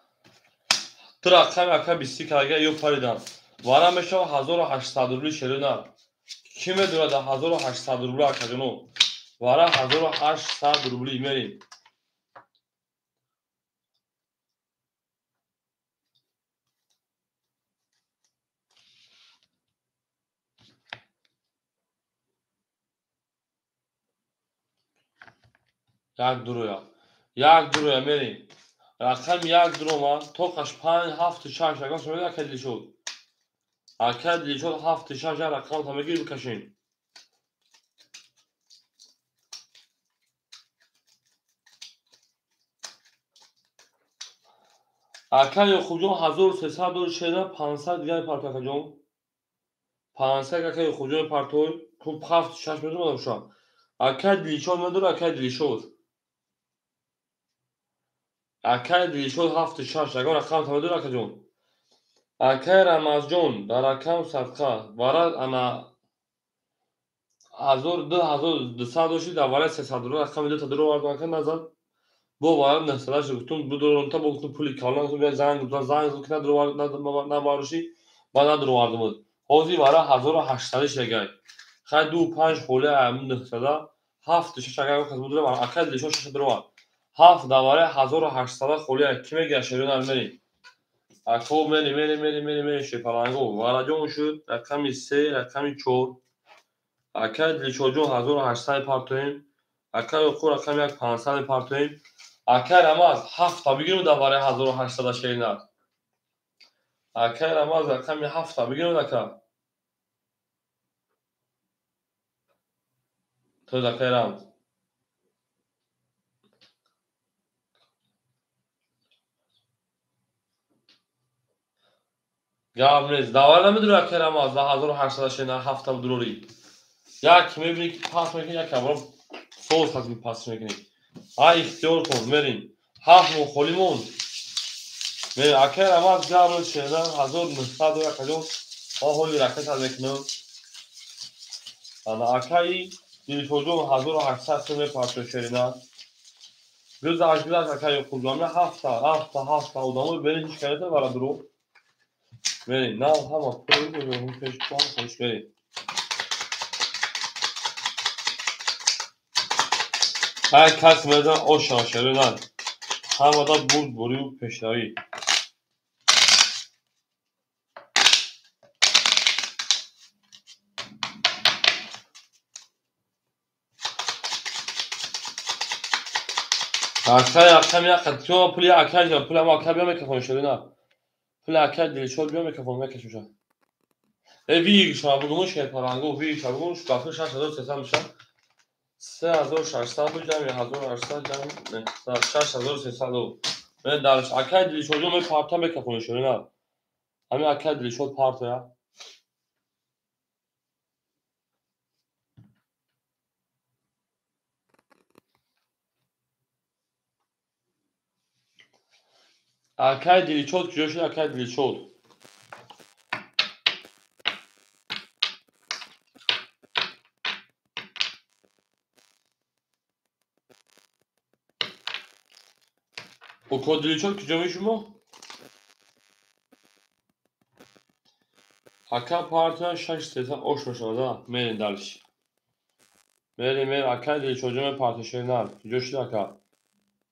Ту рақами ака 20 калага ё паридан. Вара мешава 1800 рубли шерина. Ки медонад 1800 рубли акаҷоно. Вара 1800 рубли мерим. Як дуруя. Як дуруя мерим. Рақами як дурума тоқаш 5 7 6 агар шумо ака дили шуд. Ака дили шуд 7 6 рақам тамагир бикашем. Ака Ёқубҷон 1300 дор шена 500 дигар парту акаҷон. 500 ака Ёқубҷон партуй ку 7 6 медонам шо. Ака дилишод медора ака дилишод. Ака дилишод 7 6 агар рақам тамагир акаҷон. Ака Рамазҷон дар акам садқа вара ана 1200 дошти дар вара 300 рубли рақами дота дуру вард ака назад. Бо вара нахсалаш гуфтум будоронта бо гуфтум пули калон гуфтум я занг ки надуру вард набароши ба надуру вардумуд. Ҳозир вара 1800 шегай. Хай 2 5 холе ам нахсала 7 6 агар кас будура ака дилишод 6 дуру вард. 7 дар вара 1800 холе ки мегия шерона мери. Ако мери шепаланго вараҷон шуд рақами 3 рақами 4. Ака дилшодҷон 1800 партоем. Ака Ёқуб рақами 500 партоем. Ака Рамаз 7 бигиру дар вара 1800 шеринад. Ака Рамаз рақами 7 бигиру ака. То ака Рамаз. Гап нест. Дар вара намедури ака Рамаз дар 1800 шеринад 7 дурори. Як мебини ки пас мекунӣ як авром соус хазми пас мекунӣ. Ай ихтиёр кун мерим. 7 мон холӣ монд. Мерим ака Рамаз гап нест шерида 1900 акаҷон ма ҳоли ракета мекунам. Ана акаи дилшодҷон 1800 сум мепарчо шерина. Гузаш ака Ёқубҷон 7 одамо бери ҳеҷ карета бара дуру. Мерим на ҳама пеш кон хош мерим. Ай кас медан оша шерина. Ҳамада бурд бурю пешравӣ. Ака якам яка то пули ака ҷа пули ама ака биём мекафон шерина. Пули ака дилшод биём мекафон мекашуша. Ви шума бугумуш ке паранго ви шабуш кафе 6300 меша. 3600 ҷами 1800 ҷами не 6300. Мен дарш ака дилшодҷон мепарта мекафон шерина. Ами ака дилшод партоя. Ака дилшод куҷо шуд ака дилшод. Око дилшод куҷо мешумо? Ака партоя 6300 ош мешавад мерин далш. بریم اکا دل çocuğum partişenler. Coşu daka.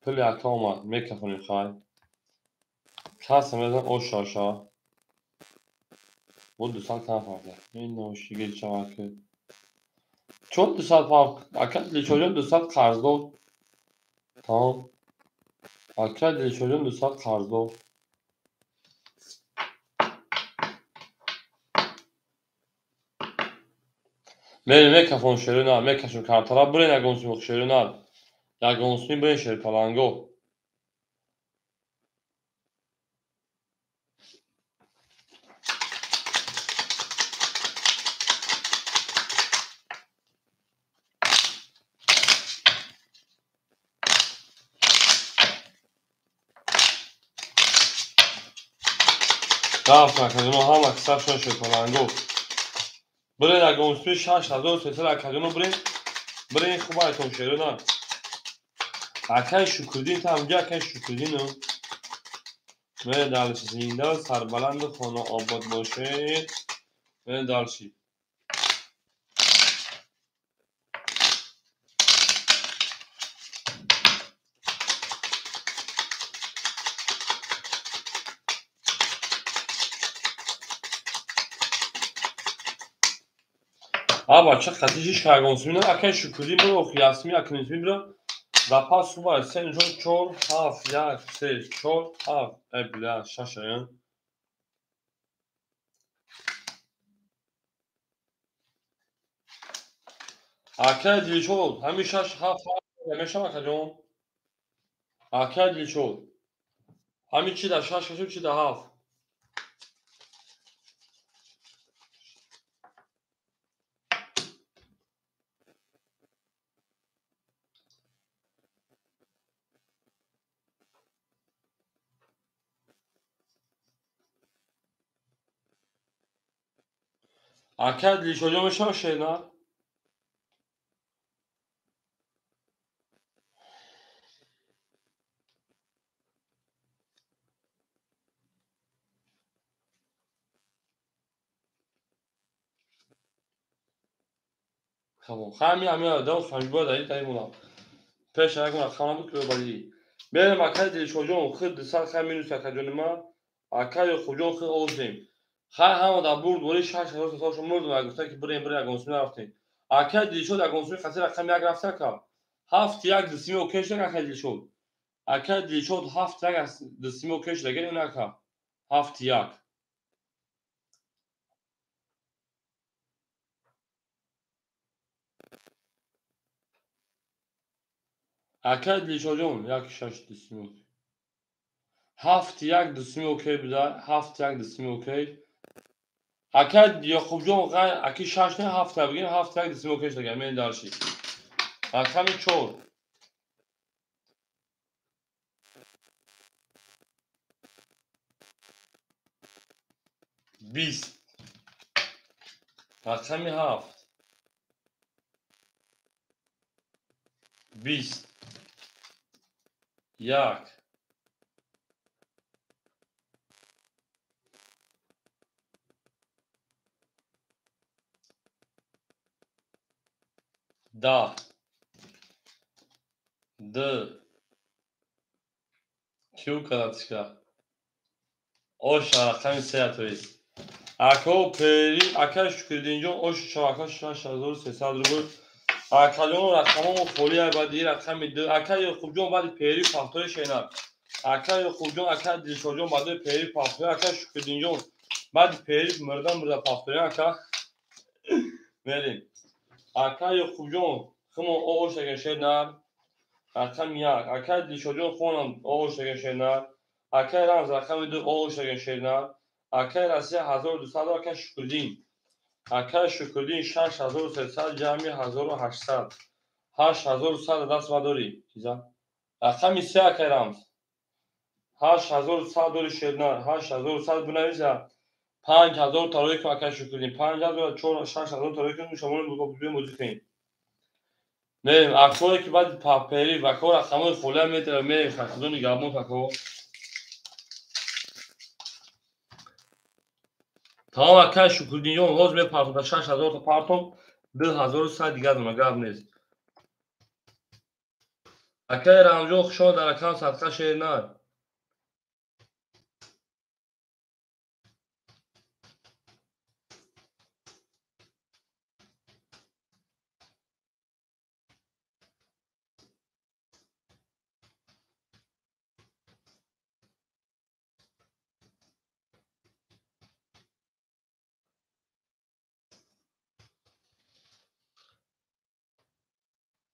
Pili aka olma. Mikrofonu xay. Kasımızın o şaşa. Bu düsal tam farklı. Ne hoş geçeceğim akı. Çok düsal fark. Aka dil çocuğum düsal karzdo. Tamam. Aka dil çocuğum düsal karzdo. Benim mikrofon şerine, mikrofon kartala buraya yagonsun yok şerine. Yagonsun buraya şer palango. Dafna kazano hama kısa şer palango. Buraya yagonsun şaş hazır sesler kazano buraya kubay ton şerine. Akay şükürdin tam akay şükürdin o. Ve dalşı zinde sarbaland khona obod boshe. Ve dalşı. Aba çak katişiş kaygonsumuna akay şükürdin bunu okuyasmi akınızmi bira. Zapas kubay sen çol haf ya se çol haf ebla şaşayın. Akay dil çol hamisha haf hamisha bakacağım. Akay dil çol. Hamiçi de şaşaşı çi de haf. Akay dil çocuğum şaşayın. Tamam. Hamia da sanki böyle değil buna. Peş ayakına kanadı kilo bali. Benim akay dil çocuğum khid sal khaminus akadonima akay çocuğum khid olzim. Ha da burd voli şaş şaş şaş murd ve gofta ki buraya gonsuna raftin. Akay dil çocuğum gonsuna khasira kham yak rafta ka. Haft yak dismi okeş yak akay dil çocuğum. Akay dil çocuğum haft yak dismi okeş de gelin aka. Haft yak. Akay dil çocuğum yak şaş dismi. Haft yak dismi okey bida. Haft yak dismi okey. Akad ya خوب جون اکی شش نه هفته بگیم هفته یک دسیم اوکیش دگم این دارشی اکمی چور 20 اکمی هفت 20 یک 10 2 کیو کلاتشکا oş اکمی سه اتویز اکو پری اکش شکردینجون oş شواکا شش هزار سیصد رو بود اکالون رقمو فولی بعدی رقم دو اکای خوب جون بعد پری فاکتور شینا اکای خوب جون اکای دل جون بعد پری فاکتور اکای شکردینجون بعد پری مردم burada فاکتور اکا verin اکای خوب جون خمو او شگن شینا اکام یا اکای دل جون خونم او شگن شینا اکای رمز رقم دو او شگن شینا اکای راسی 1200 اکای شکردین اکای شکردین 6300 جمعی 1800 8100 دست مداری چیزا رقمی سه اکای رمز 8100 دوری شیرنار 8100 بنویسه 5000 تاروی که اکای شکردین 5000 4 6000 تاروی که شما رو بگو موزیک این نه اکوی که بعد پاپری و کار رقم فوله میتره می خاطرون گابون فکو تمام اکای شکردین یون روز می پارتون 6000 تا پارتون 2100 دیگه مگاب نیست اکه رمجو خشون در اکان صدقه شیر نه.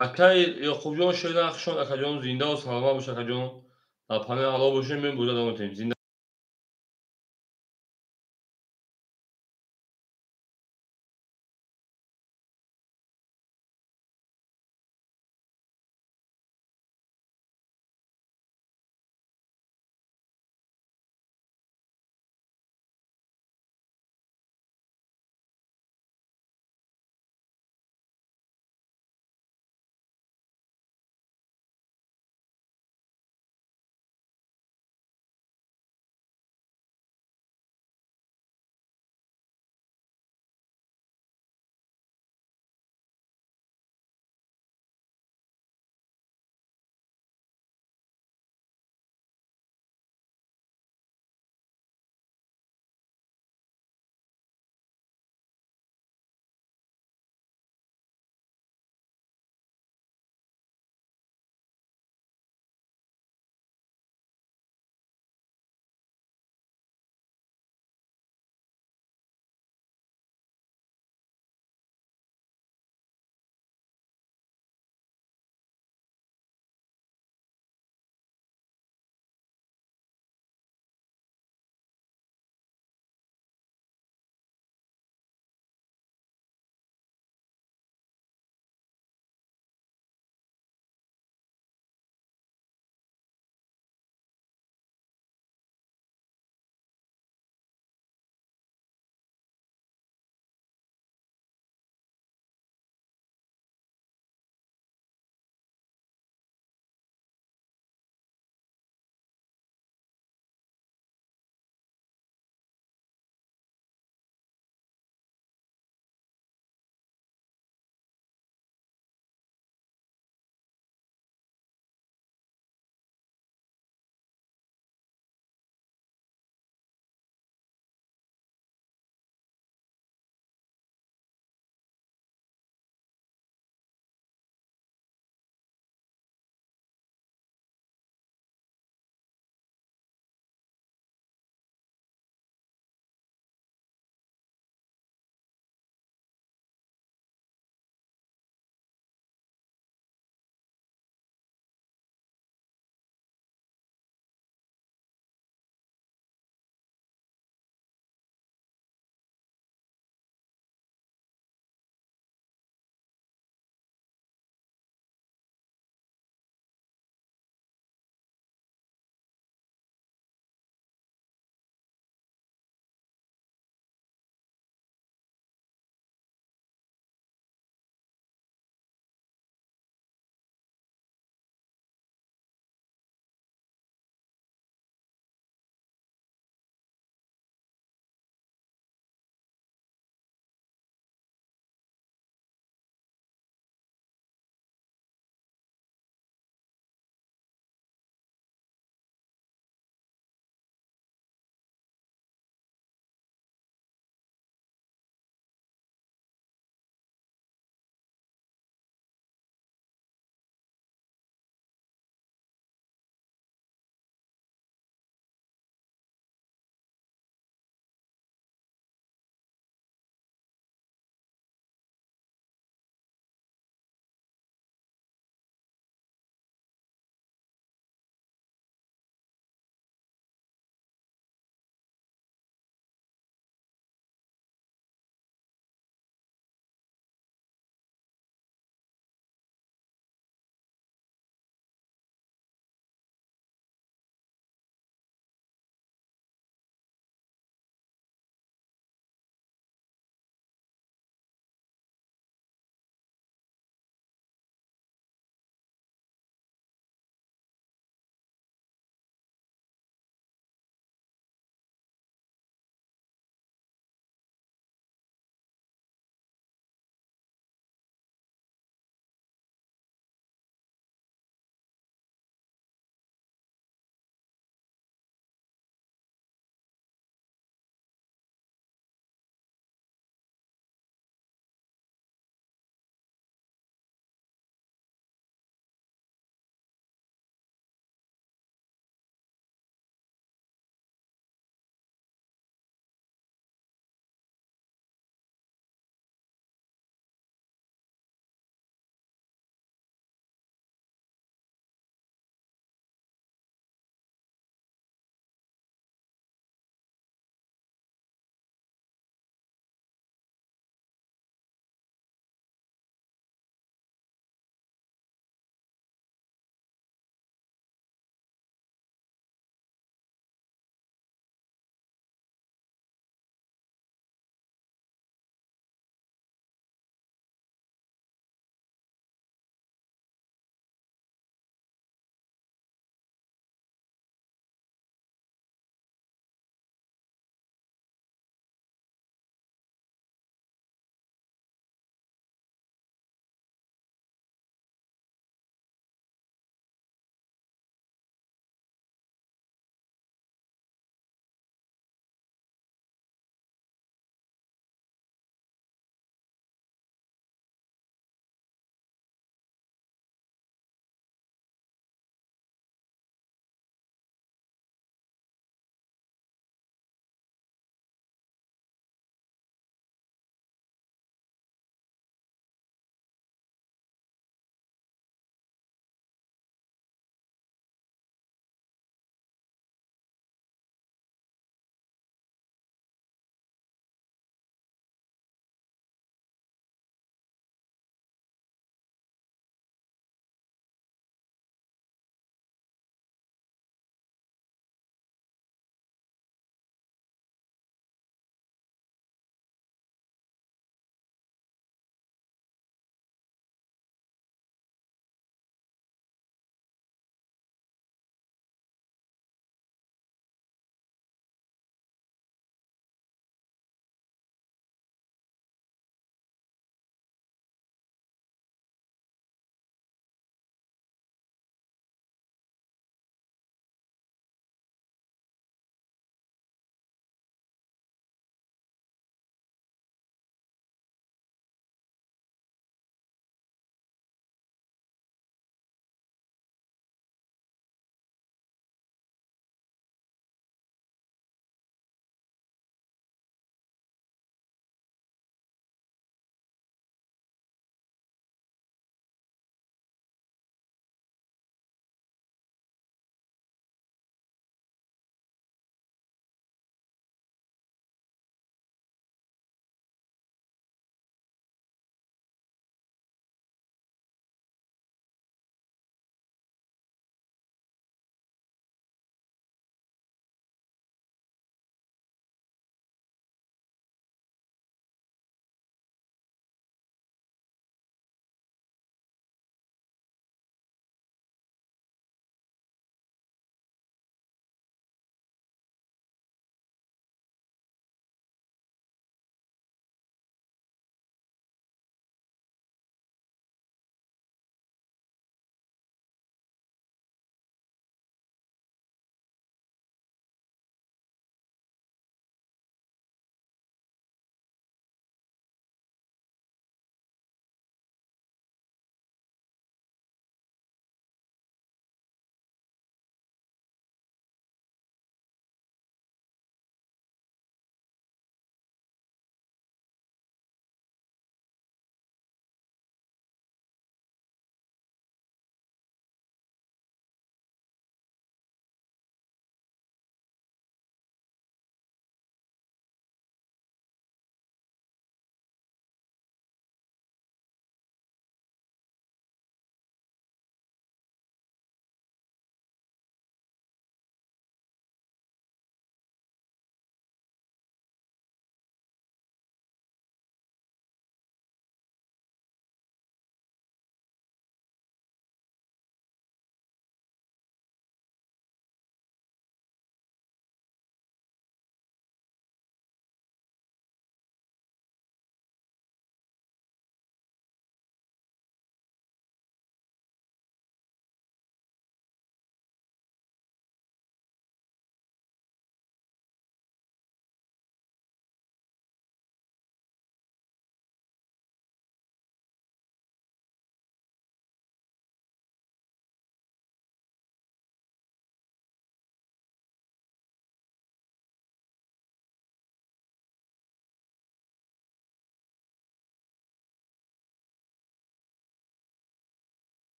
اکه یعقوب جان شیر نه خشون اکه جان زنده و سلامت باشه اکه جان. در پناه الله باشیم بیم بوده دامتیم زنده.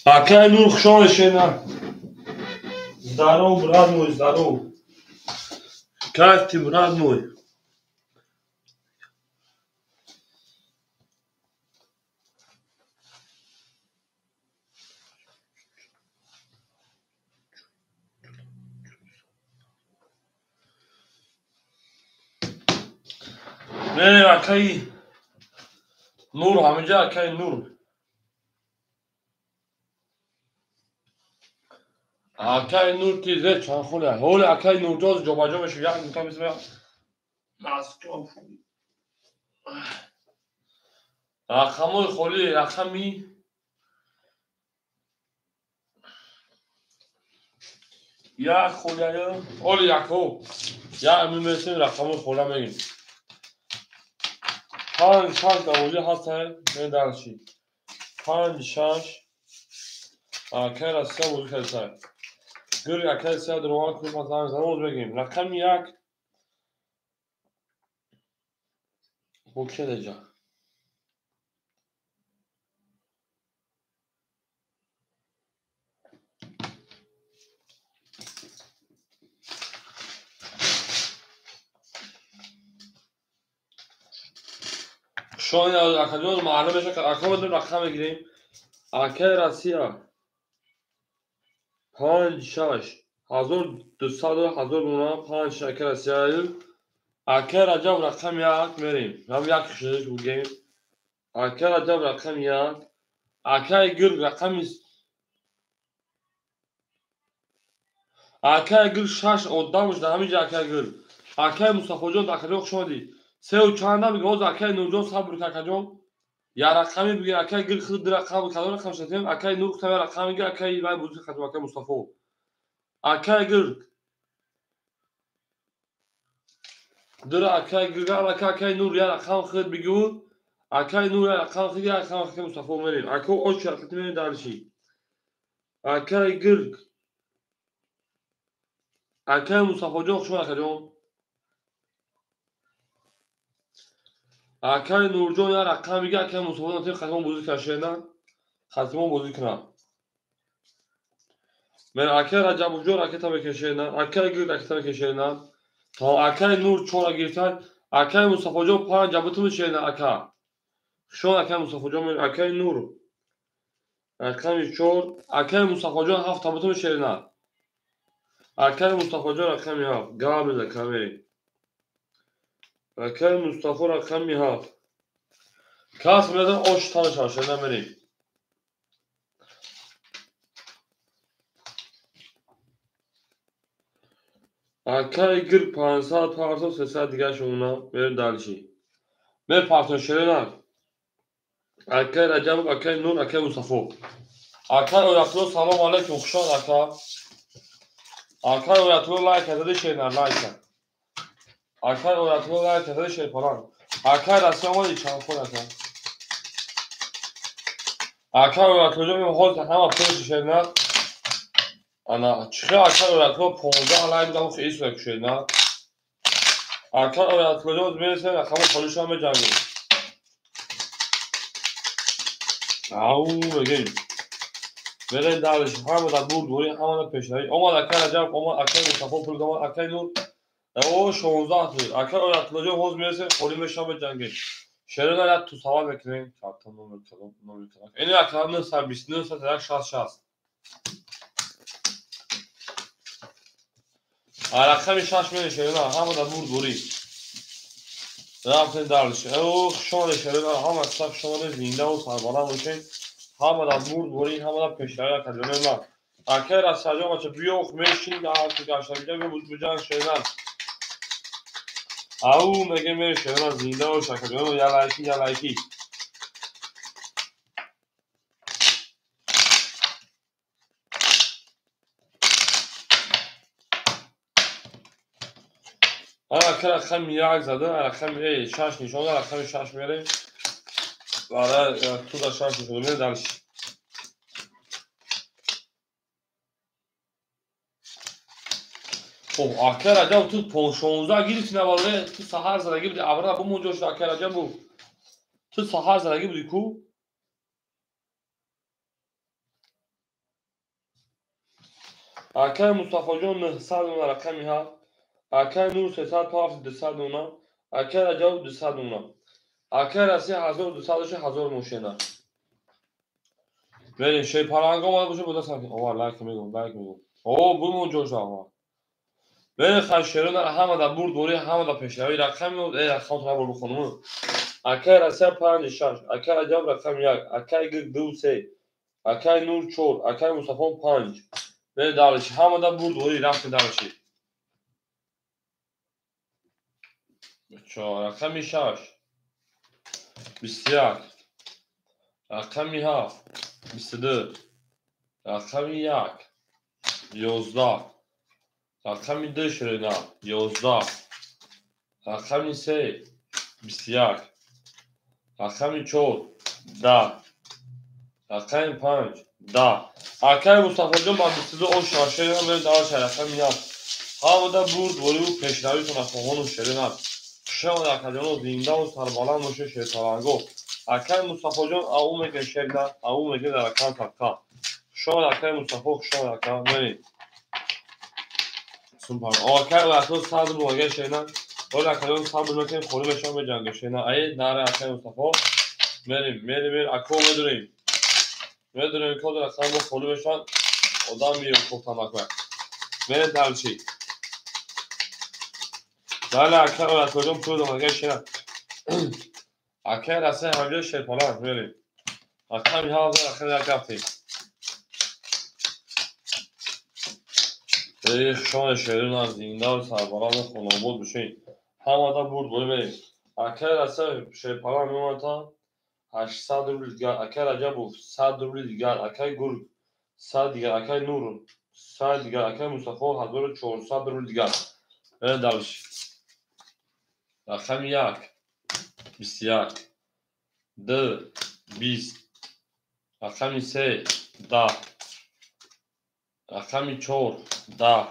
Акай Нур хушон шена. Здоров, брат мой, здоров. Как ты, брат мой? Не, Акай Нур, ҳамаҷа Акай Нур. Акай Нур ки зе чанхуна. Ҳоли Акай Нурҷоз ҷобаҷо мешав. Як минута мисла. Масков. Рақамои холи рақами як холия. Оли якҳо. Як мемесим рақамои хола мегим. Панҷ шаш давоҷи ҳастае медарши. Панҷ шаш. Акай Россия бозӣ кардае. Гури Акай Россия дурован кӯ мазан занос мегим. Рақами як. Бокшедаҷа. شاید اکادون معلومه که اکادون رقم بگیریم. Акай Россия 56,1200 Акай Россия. Акай Раҷаб рақам 1 мерим. Ҳам 1 кушидаш бугем. Акай Раҷаб рақам 1. Акай Гург рақами Акай Гург 6 одамш дар ҳамин ҷа Акай Гург. Акай Мустафоҷон акаҷон хушоди. Сеу чанда мега ҳозир Акай Нурҷон сабр акаҷон. Я рақами бигир Акай Гург худ рақам кадом рақам шатем. Акай Нур хутам рақам бигир Акай вай бузи кадом Акай Мустафо. Акай Гург. Дура Акай Гург Акай Нур я рақам худ бигу. Акай Нур я рақам худ я рақам Акай Мустафо мерим. Акай оч рақам мерим дарши. Акай Гург. Акай Мустафоҷон хушон акаҷон. Акай Нурҷон я рақам бигир Акай Мустафоҷон тем хатмон бузи кашена. Хатмон бузи кунам. Мен Акай Раҷабуҷон ракета мекешена. Акай Гург ракета мекешена. То Акай Нур 4 гирифтан. Акай Мустафоҷон 5 ҷабутум мешена Ака. Шон Акай Мустафоҷон мер Акай Нур. Рақами 4. Акай Мустафоҷон 7 табутум мешена. Акай Мустафоҷон рақами 7. Гамел камери. Акай Мустафо рақами 7. Кас медан ош танаш ашена мерим. Акай Гург 500 партон 300 дигар шуна мер далши. Мер партон шерена. Акай Раҷаб, Акай Нур, Акай Мустафо. Акай Оятулло салом алайкум хушон ака. Акай Оятулло лайк зади шена лайк. Акай Оятулло лайк зади шена палан. Акай Россия моди чанд ход ака. Акай Оятулло мем ҳоз ҳама пеш шена. Ана чихе Акай Оятулло 15 лайк дам хис шена. Акай Оятулло месе рақам холиша меҷанги. Ау мегем. Берен далш ҳама да бур дори ҳама да пешнаи. Омад Акай Раҷаб, омад Акай Мустафо пулгама Акай Нур. О 16 мил. Акай Оятулло ҳоз месе холи меша меҷанги. Шерена я ту савал мекунем. Картон номер кадом номер кадом. Эни Акай 929 160. Рақами 6 мил шерена ҳама да бур дори. Рафтен далш. О шон шерена ҳама саб шон зинда ва сарбаланд бошед. Ҳама да бур дори ҳама да пешнаи акаҷон ма. Акай Рассияҷон бача биёх мешин да ҳар ки гашта биҷа буҷан шерена. Ау меге мер шерена зинда ва акаҷон я лайки. Акай рақами 1 зада рақами 6 нишон рақами 6 мерем. Барои туда 6 нишон мер далш. Хоб Акай Раҷаб ту 16 гирифти навале ту саҳар задаги буди авра бу муҷош Акай Раҷаб бу. Ту саҳар задаги буди ку? Akay Mustafa Can 900 ona rakami ha. Akay Nur 307 200 ona. Akay Rajab 200 ona. Akay Rasi 1200 1000 moshena. بریم شی پالانگا اومده باشه بوده ساکن اوه لایک میگم اوه بومون جوش آقا بریم خشیرون همه دا برد دوری همه دا پیشنهایی رقم میاد ای رقم تو نبور بخونم اکای رسه 5 6 اکای عجب رقم 1 اکای گرگ 2 3 اکای نور 4 اکای مصطفی 5 بریم دالشی همه دا برد دوری رقم دالشی رقم 6 21 رقم 7 22 رقم 1 11 رقم 2 شرینا 11 رقم 3 21 رقم 4 10 رقم 5 10 اکای مصطفی جان با 22 او شاشه هم بریم دار رقم 1 ها بوده برد ولی او پیشنهایی تون افغان و شرینا شما در کجانو زنده و سربالان موشه شیطانگو اکای مصطفی جان او میگه شرینا او میگه در رقم تکا شما اکای مصطفی شما رقم بریم سوپر اکای وقتا صد موگه شرینا ولی کجان صبر میکنیم خوری بشم به جنگ شرینا ای در اکای مصطفی بریم اکو میدونیم که در رقم خوری بشن آدم میره خوب تمک بریم دلچی بله اکای وقتا جان پول موگه شرینا اکای رسه همجه شیطانان بریم اکای میهازه اکای در کفتی شان شیرین از زنده و سربران خانواد بشین همه دا برد بریم اکای رسه شیطانان میمونتا 800 روبل دیگر اکای رجب 100 روبل دیگر اکای گرگ 100 دیگر اکای نور 100 دیگر اکای مصطفی 1400 روبل دیگر بریم دلش رقم 1 21 2 20 رقم 3 10 رقم 4 10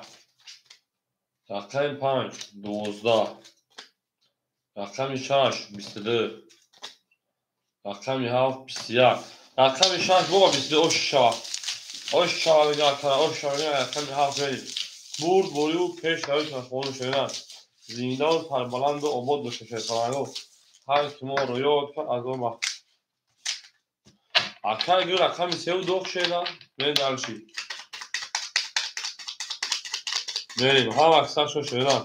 رقم 5 12 رقم 6 22 رقم 7 21 رقم 6 بابا 22 osh şahane kara osh şahane yakın haferi burd boyu peş davet telefonu şeyler zindan parbalando obod başı şeytanı her kim o royo ka azoma akay gül rakam sev dok şeyler ben dalşi benim ha aksa şu şeyler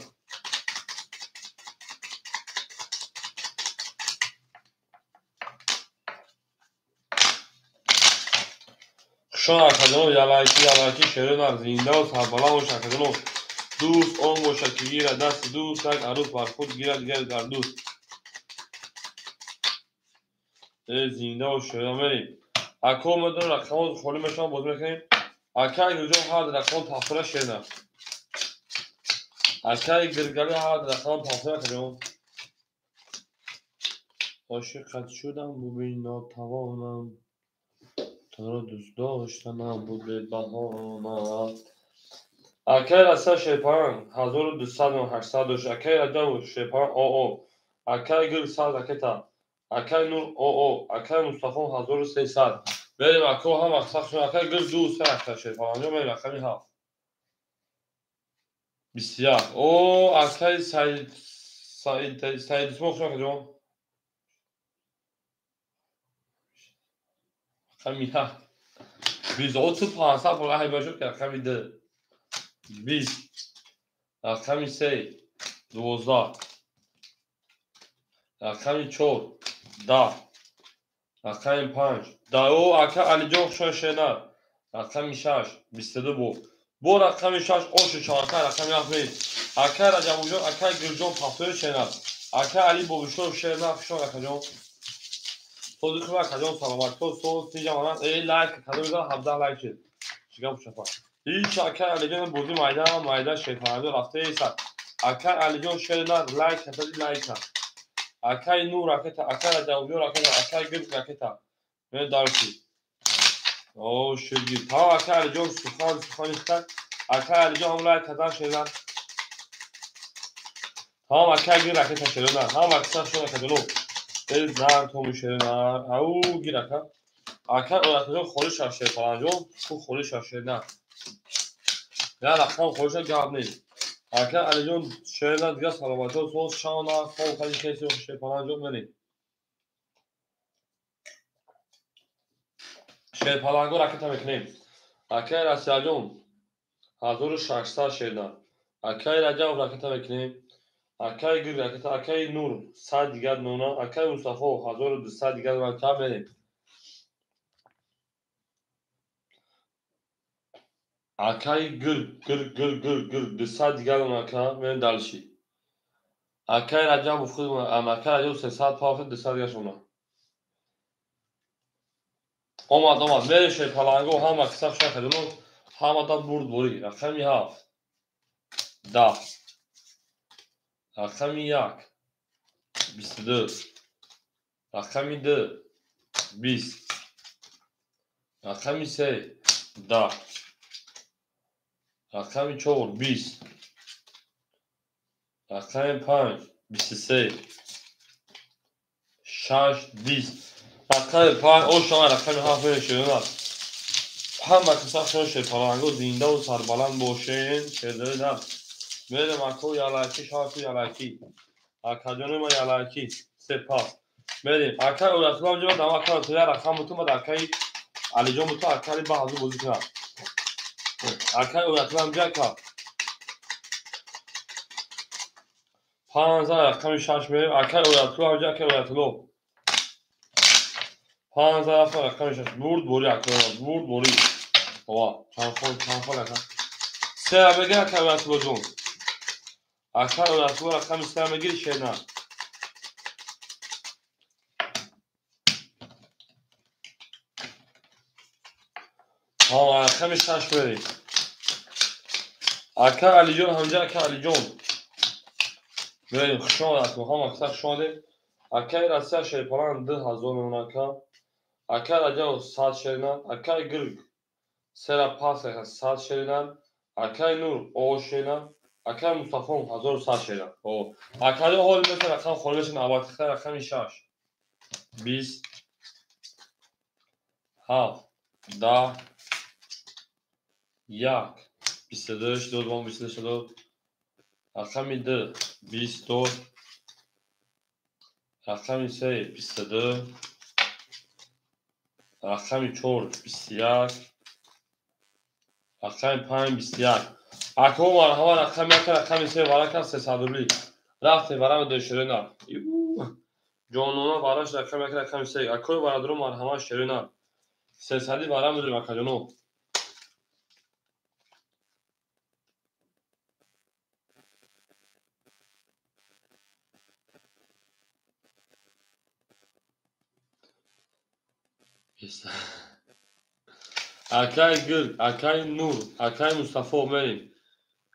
شان اکادمو یالاکی شیرینار زنده و سربلند باش اکادمو دوست آن باشد که گیرد دست دوست یک عروس بر خود گیرد در دوست زنده و شیرین بریم اکا مدن رقم خوری میشم باز میکنیم اکای گرجان هر رقم تفره شیرینار اکای گرگلی هر رقم تفره کنیم عاشقت شدم ببین ناتوانم تو رو دوست داشتنم بود به بهانه اکای رسه شیپان 1200 و 800 اکای رجب شیپان او اکای گل 100 اکتا اکای نور او اکای مصطفی 1300 بریم اکو هم اکساق شد اکای گل 200 اکتا شیپان انجام بریم اکای هفت بسیار او اکای سعید اسموخ شد کجا اکای هفت 2500 پرگاه های باشد که اکای ده 20 رقم 3 12 رقم 4 10 رقم 5 10 او اکا علی جان شوشنا رقم 6 22 بو رقم 6 اوش 4 رقم 7 اکا رجب جان اکا گرجان پاپر شنا اکا علی بوشو شنا شو اکا جان تو دکمه اکا جان سلامت تو سو تی جان ای لایک کدو 17 لایک شد چیکار شفا هیچ اکا علی جان بودی مایدا شیطان رفته ایسا اکا علی جان شنا لایک کدی لایک اکای نور اکتا اکای داویور اکتا اکای گرگ اکتا من دارسی او شگی تا اکای جون سخان اکتا اکای جون لای کدا شیلان تا اکای گرگ اکتا شیلان هم اکتا شون کدلو دل زار تو میشلان او گیر اکا اکای اکتا خوری شاشه فلان جون تو خوری شاشه نه یا رقم خوشا گاب نیست. اگر علی جون شهرنا دیگه سلامتی و سوز شانا خوب خیلی کسی و شیپالان جون بریم. شیپالان گو رکت میکنیم. اگر رسیا جون 1600 شهرنا. اگر رجب رکت میکنیم. اگر گیر رکت اگر نور 100 دیگه نونا اگر مصطفی 1200 دیگه نونا کم بریم. اگر گیر 200 دیگه نونا کم بریم دلشی. اگر رجب افخود اگر رجب 300 پافت 200 دیگه شونا. آمد میره شیپالانگو هم اکساب شکردنو هم دا برد بوری رقمی 7 10 رقمی 1 22 رقمی 2 20 رقمی 3 10 رقمی 4 20 رقمی 5 23 6 20 رقمی 5 او شما رقمی 7 میشه هم اکساب شما شیپالانگو زنده و سربلند باشین شده نه میره مکو یالاکی شاکی یالاکی اکادیون ما یالاکی سپاس بریم اکای اولاتون هم جمع دام اکای توی رقم بتون بد اکای علی جان بتون اکای با حضور بازی کنم اکای اولاتون هم جمع کن 5000 رقم 6 میریم اکای اولاتون هم جمع که اولاتون 5000 رقم 6 برد بوری اکای برد بوری بابا چند خال اکای سه هم بگیر اکای اولاتون جون اکای اولاتون رقم 3 هم بگیر شیدن رقم 6 میریم اکای علی جان هم جمع که علی جان بریم خوشان اکو هم اکثر شده اکای راسیا شیپالان 2000 نوناکا اکای راجع 100 شیرینان اکای گرگ سرا پاس 100 شیرینان اکای نور او شیرینان اکای مصطفی 1100 شیرینان او اکای اول مثل رقم خالص نبات رقم 6 20 7 10 1 22 22 22 رقم 2 22 رقم 3 22 رقم 4 21 رقم 5 21 اکو مرحبا رقم یک رقم 3 برای 300 روبلی رفته برای دو شیرینان جانونا براش رقم یک رقم 3 اکو برادرو مرحبا شیرینان 300 برای مدیر مکانو اکای گل اکای نور اکای مصطفی مریم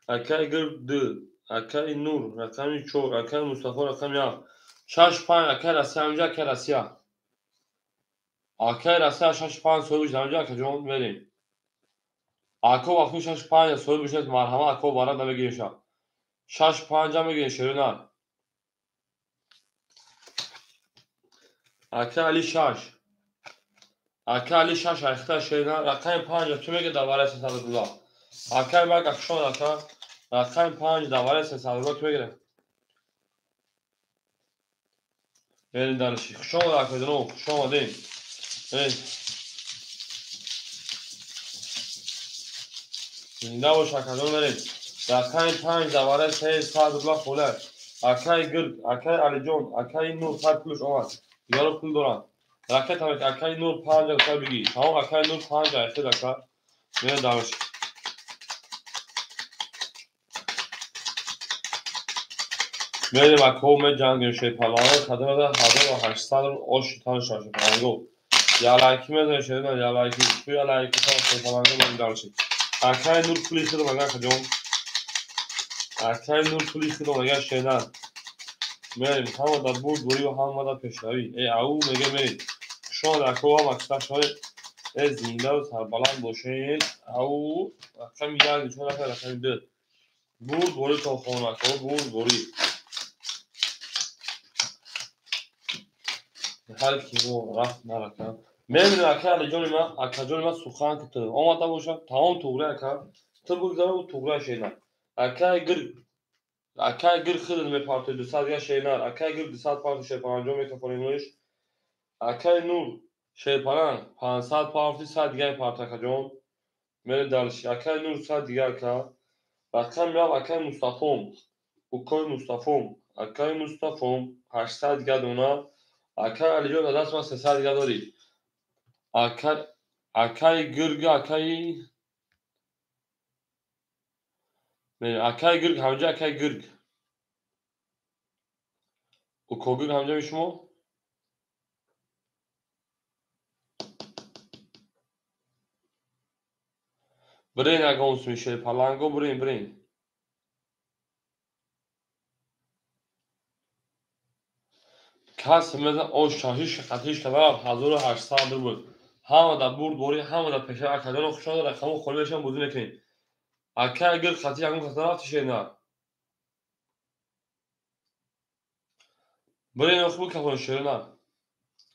اکای گل 2 اکای نور رقم 4 اکای مصطفی رقم 1 6 5 اکای راسیا اونجا اکای راسیا اکای راسیا 6 5 سویج اونجا اکای جون مریم اکو وقتی 6 5 سویج بشه مرحبا اکو برات نمیگیشه 6 5 هم میگیره شیرینان اکای علی 6 اکای علی 6 اختار شیرینان رقم 5 تو میگه دوباره 300 دلار اکای باگ افشون اکای رقم 5 دوباره 300 دلار تو میگیره بریم دانشی خوشم اکای جنو خوشم آمدین زنده باش اکای جنو بریم رقم 5 دوباره 300 دلار خوله اکای گرد اکای علی جون اکای نور خط پلوش آمد یارو پول دارن رقم اکای نور 5 اکای بگی تمام اکای نور 5 اکای اکای بریم دانشی بریم اکو جنگ شیپالانه خدمت 1800 آش تان شاشه پرانگو یالاکی میدونه شده یالاکی تو یالاکی تان شیپالانه بریم دانشی اکای نور پولی خود مگه خجون اکای نور پولی خود مگه شدن بریم همه دا بود بوری و همه دا پیشنوی ای او میگه بریم شما اکو هم اکثر شده ای زنده و سربلند باشین او رقم 1 رقم 2 بود بوری تا خونه اکو بود بوری هر کی رو رفت نرکن میبینیم اکا علی جون من اکا جون من سخن کتده آمده باشه تمام توره اکا تو بگذارم تو گرا شینا اکای گر خیلی میپارتوی 200 یا شینار اکای گر 200 پارت شیپان انجام میتونیمش اکای نور شیپان 500 پارتی 100 دیگه پارت کجون میره دالش اکای نور 100 دیگه کا رقم میام اکای مصطفیم اوکای مصطفیم اکای مصطفیم 800 دیگه دونا اکای علی جون دست ما 300 دیگه داری اکای گرگ اکای اکای گرگ همجا اکای گرگ اوکو گرگ همجا میشمو برین اگونس میشه پلنگو برین کس مثل او شاهیش خطیش تبرم 1800 بود همه دا برد بوری همه دا پیشه اکادان خوشان رقمو خلوشان بودی نکنین اکا اگر خطی اگون خطر رفت شینا برین اخبو کفون شینا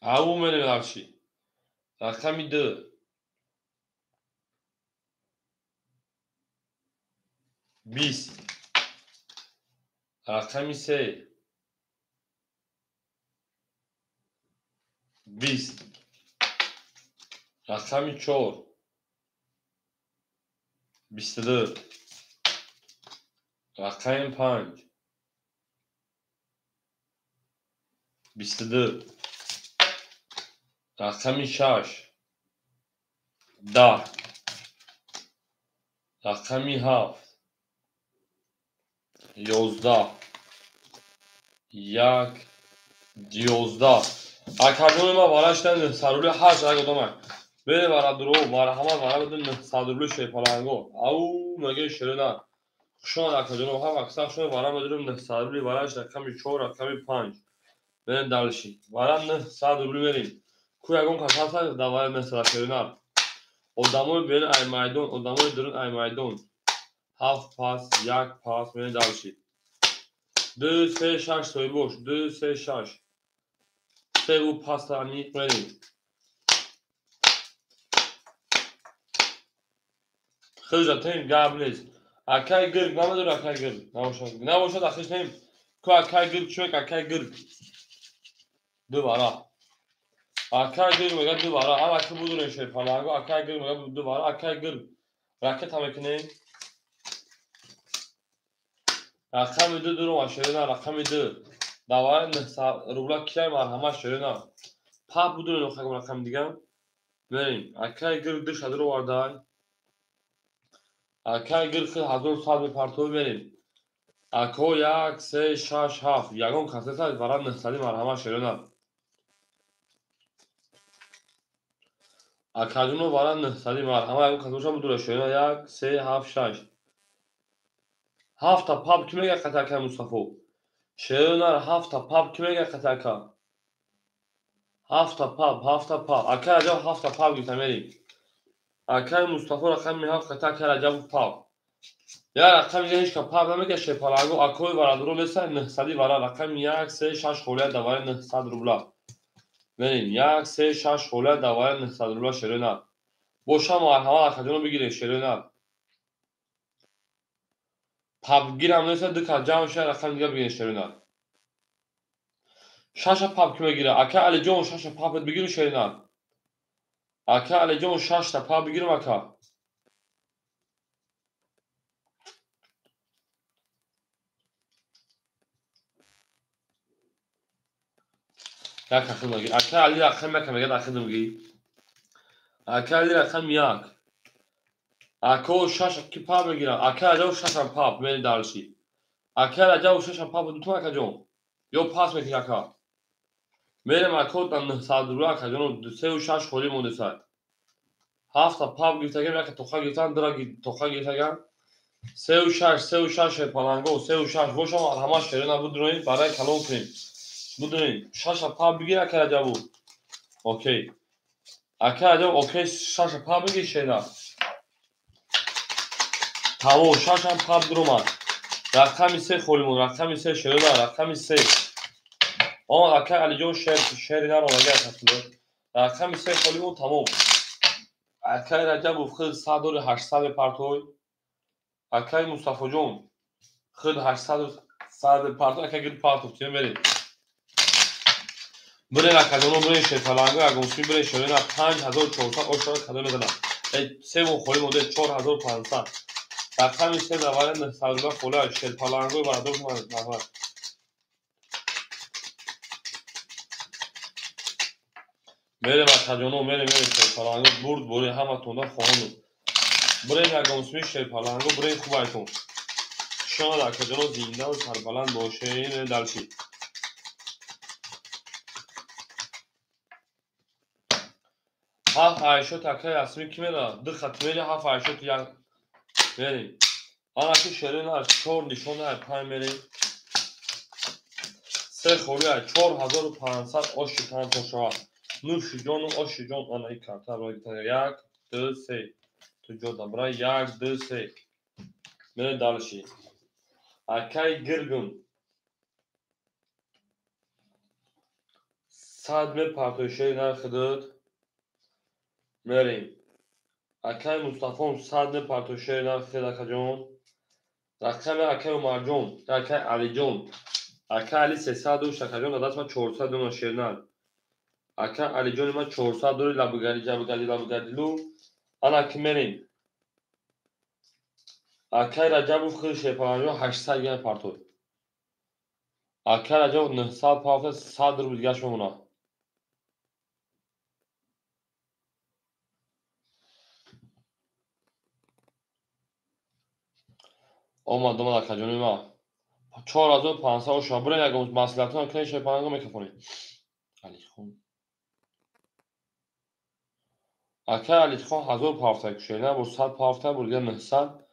او منی برشی رقمی 2 20 رقمی 3 20 رقمی 4 22 رقمی 5 22 رقمی 6 10 رقمی 7 11 1 11 اکادون ما وارشتن سرولی 8 اگه دومن بره برا درو برا همه برا بدون سادرلو شیپالانگو او مگه شیرنا شون اکادون ها اکثر شون برا بدون سادرلی وارش رقمی 4 رقمی 5 برین دالشی برا سادرلی بریم کوی اگون کساسا دوای مثلا شیرنا odamı برین ای مایدون odamı درون ای مایدون هفت پاس یک پاس برین دالشی 2 3 6 soy boş 2 3 6 سه bu paslarını بریم خیلی تیم گابلیز اکای گرگ نمیدونم اکای گرگ نباشد آخرش نیم کو اکای گرگ چوک اکای گرگ دوباره اکای گرگ میگه دوباره اما که بودن شیپالانگو اکای گرگ میگه دوباره اکای گرگ راکت هم کنیم رقم 2 درو ماشینا رقم 2 دوباره روبلا کلای مرحمه شیرنا پاپ بودن رقم دیگه بریم اکای گرگ دو شده رو واردای اکای گرگ خیلی هزار سال به پارتو بریم اکو 1 3 6 7 یگان کسیسا برای نستادی مرحمه شیرنا اکادونو برای نستادی مرحمه یگان کسیسا بودوره شیرنا 1 3 7 6 7 تا پاپ کی میگه قطع که مصطفی شیرنا 7 تا پاپ کی میگه قطع که 7 تا پاپ اکای عجب 7 تا پاپ گیتا میریم اکای مصطفی رقم می 7 قطع که عجب پاپ یا رقم میگه هیچ که پاپ نمیگه شیپالانگو اکوی برای درو مثل نستادی برای رقم 1 3 6 خوله دواره 900 روبلا بریم 1 3 6 خوله دواره 900 روبلا شیرنا بوشا مرحمه اکادونو بگیره شیرنا پاپ گیرم نیست دکا جمع شه رقم دیگه بگیره شیرنا شاشا پاپ کی میگیره اکا علی جون شاشا پاپت بگیره شیرنا اکا علی جون 6 تا پاپ بگیرم اکا یک اخیر میگی اکا علی رقم میگه میگه اخیر میگی اکا علی رقم 1 اکو شاشا کی پاپ میگیره اکا علی شاشا پاپ میری دالشی اکا علی شاشا پاپ دو تو اکا جون یو پاس میگی اکا میرم اکو تا 900 رو اکا جون 2 3 و 6 خولی مونده سر 7 تا پاپ گرفتگم یک توخا گرفتن درا توخا گرفتگم 3 و 6 3 و 6 پالانگو 3 و 6 باشم همه شیرنا بود روی برای کلون کنیم بدونید 6 پاپ بگیر اکا عجبو اوکی اکا عجب اوکی 6 پاپ بگیر شیرنا تمام 6 پاپ دروما رقم 3 خولیمون رقم 3 شیرنا رقم 3 اکا علی جو شیرنا رو مگه اصلا رقم 3 خولیمون تمام اکا عجب خود 100 و 800 پارتوی Akay Mustafa Can خود 800 صد پارتو اگه گیر پارتو تیم برید برای نکردن برای شفالانگو اگه مسمی برای شوینا 5400 اشتراک کدام میدن سه و خوری مده 4500 رقم سه دواره نسالگاه خوله شفالانگو برادر نفر میره مکجانو میره شفالانگو برد برای همه تونده خواهنو برای اگه مسمی شفالانگو برای خوب ایتون شما در کجانو زینده و سربلند باشه این دلچی هفت عیشو تکه اسمی کی میده دو ختمیلی هفت عیشو تو یک بریم آنها که شرین هست 4 نشانه های پای میریم سه خوری های 4500 آشی تن تا شما نوش جان و آشی جان آنها ای کرده برای گیتن یک دو سه تو جدا برای یک دو سه میره دلشی اکای گرگم 100 می پرتوشه نرخدد میریم اکای مصطفی 100 می پرتوشه نرخدد اکا جان رقم اکای عمر جان اکای علی جان اکا علی 300 و شکر جان دادست من 400 دونه شیرنر اکا علی جان من 400 دوری لبگردی لو انا که میریم اکای رجب و خیلی شیپرانجان 800 گیم پرتوی اکای رجب 900 پافت 100 رو دیگه شمونا اومد اکا جانی ما 4500 و شابرین اگه مسئلتون کنی شیپرانجان میکفونی علی خون اکای علی خون 1000 پافت کشیده با 100 پافت بود دیگه 900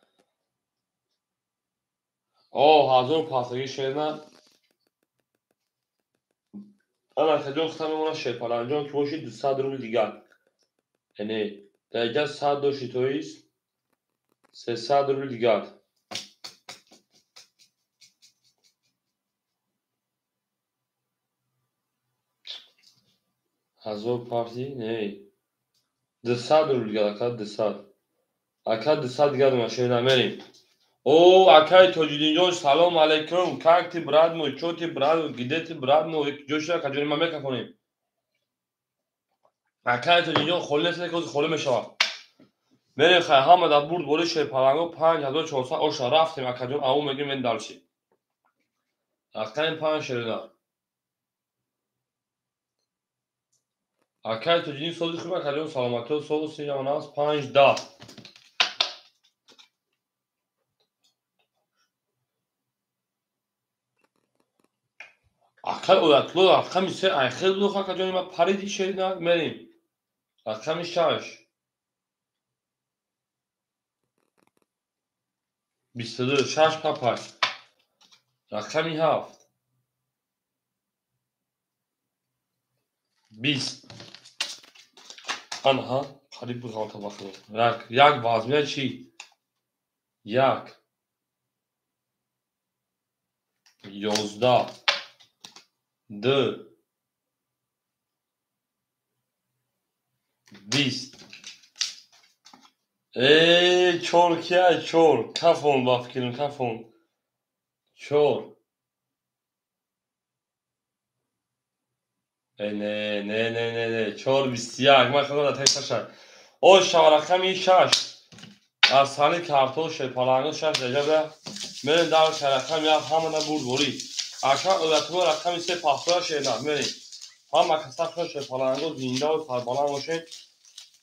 اوه 1000 پافتگی شیرنر انا که جان ختم مونا شیپرانجان که باشید 200 رو دیگه یعنی دقیقه 100 داشتی تویست 300 رو دیگه هزار پارتی نه 200 رو دیگه اکا 200 اکا 200 دیگه دوما شیرنر میریم او اکای توجیدین جان سلام علیکم کاکتی براد مو چوتی براد گیدتی براد مو جوشا کجوری ما میکنیم اکای توجیدین جان خول نیست که خول میشه میریم خیلی همه در برد بولی شیپرانگو 5400 اوشا رفتیم اکا جان او میگیم این دلشی اکای 5 شیرنر اکای توجیدین سوزی خوبه اکا جان سلامتی و سوزی یماناس 5 10 اکای اولاتلو اکای میسه ایخیل بلوخ اکا جان ما پریدی شیرنر میریم اکای 6 22 6 پاپاش اکای 7 20 آنها قریب بود غلط بخورم یک بازمیه چی؟ یک 11 2 20 ای چور کیه چور کفون با فکرم کفون چور ای نه چور 21 من خدا تایسته شد او شوارخمی 6 از سالی کارتون شیپالانگو 6 دیگه میریم در شرخم یک همونه بود بوری اکا اولتو رقمی 3 پافتور شیدن میریم همه کسا شیپالانگو زینده و سربالان باشین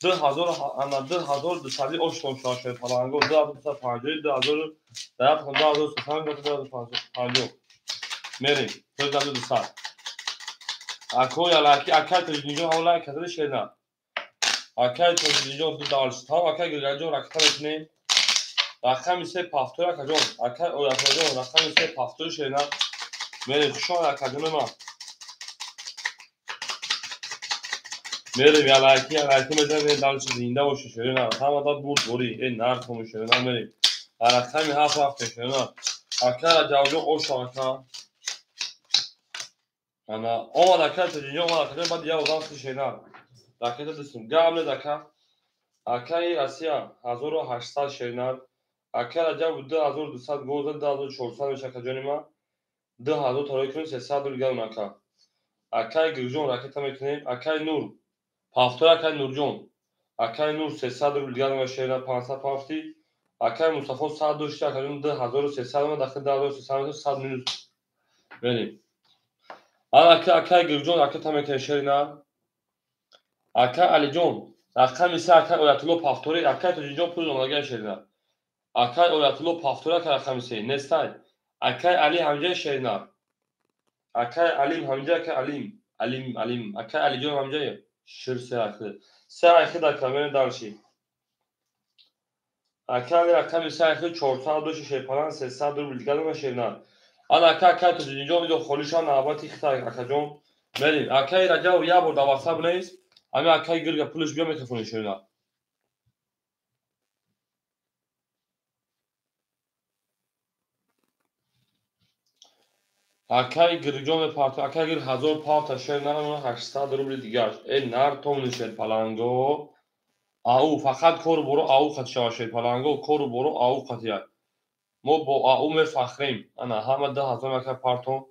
2200 oshton shoshir palango 2250 2250 میریم 2200 اکو یا لکی اکای تو اینجا حالا کدر شینا اکای تو اینجا دو دالش تا اکای گرجو رکتا بتنیم رقم سه پافتور کجا اکای او کجا رقم سه پافتور شینا میریم شو کجا ما میریم یا لکی میذاریم دالش زنده باشه شینا هم داد بود بوری این نار کوم شینا میریم رقم هفت شینا اکای جاوجو او شاکا انا اومد اکای تو اینجا اومد کجا بعد یا وضع شینا دکه دستم گامله دکه اکای آسیا 1800 شیرنر Ака Раҷабов 2200 гол зад, 2400 мешавад ҷони ман. 2000 тарои кунем, 300 рубл гал ака. Акай Гирҷон ракета мекунем. Акай Нур. Пафтор Акай Нурҷон. Акай Нур 300 рубл гал мешавад 500 пафти. Акай Мустафо 100 дошти академ 2300 ма дахил 2300 100 минус. Берем. Акай Гирҷон ракета мекунем шерина. Акай Алиҷон. Рақами 3 Акай Оятулло Пафтори. Акай Тоҷинҷон пул номагай шерина. Акай Оятулло Пафтори акай рақами 3 нестай. Акай Али ҳамҷаи шерина. Акай Алим ҳамҷа акай Алим. Акай Алиҷон ҳамҷаи шир 3 акай. 3 акай дакамен далши. Акай рақами 3 акай 400 дошти шепаран 300 рубл гал шерина. Акай Тоҷинҷон идо холишан навбати хитай акаҷон. Берем. Акай Раҷабов я бор даваса бинез. Ами Акай Гирга пулиш биё микрофони шерина. Акай Гирҷон парто Акай Гир 1000 пафта шерина 800 рубли дигар. Нар томни шер паланго. Ау фақат кору боро ау қат шава шер паланго кору боро ау қат як. Мо бо ау мефахрем. Ана ҳама 10000 акай парто.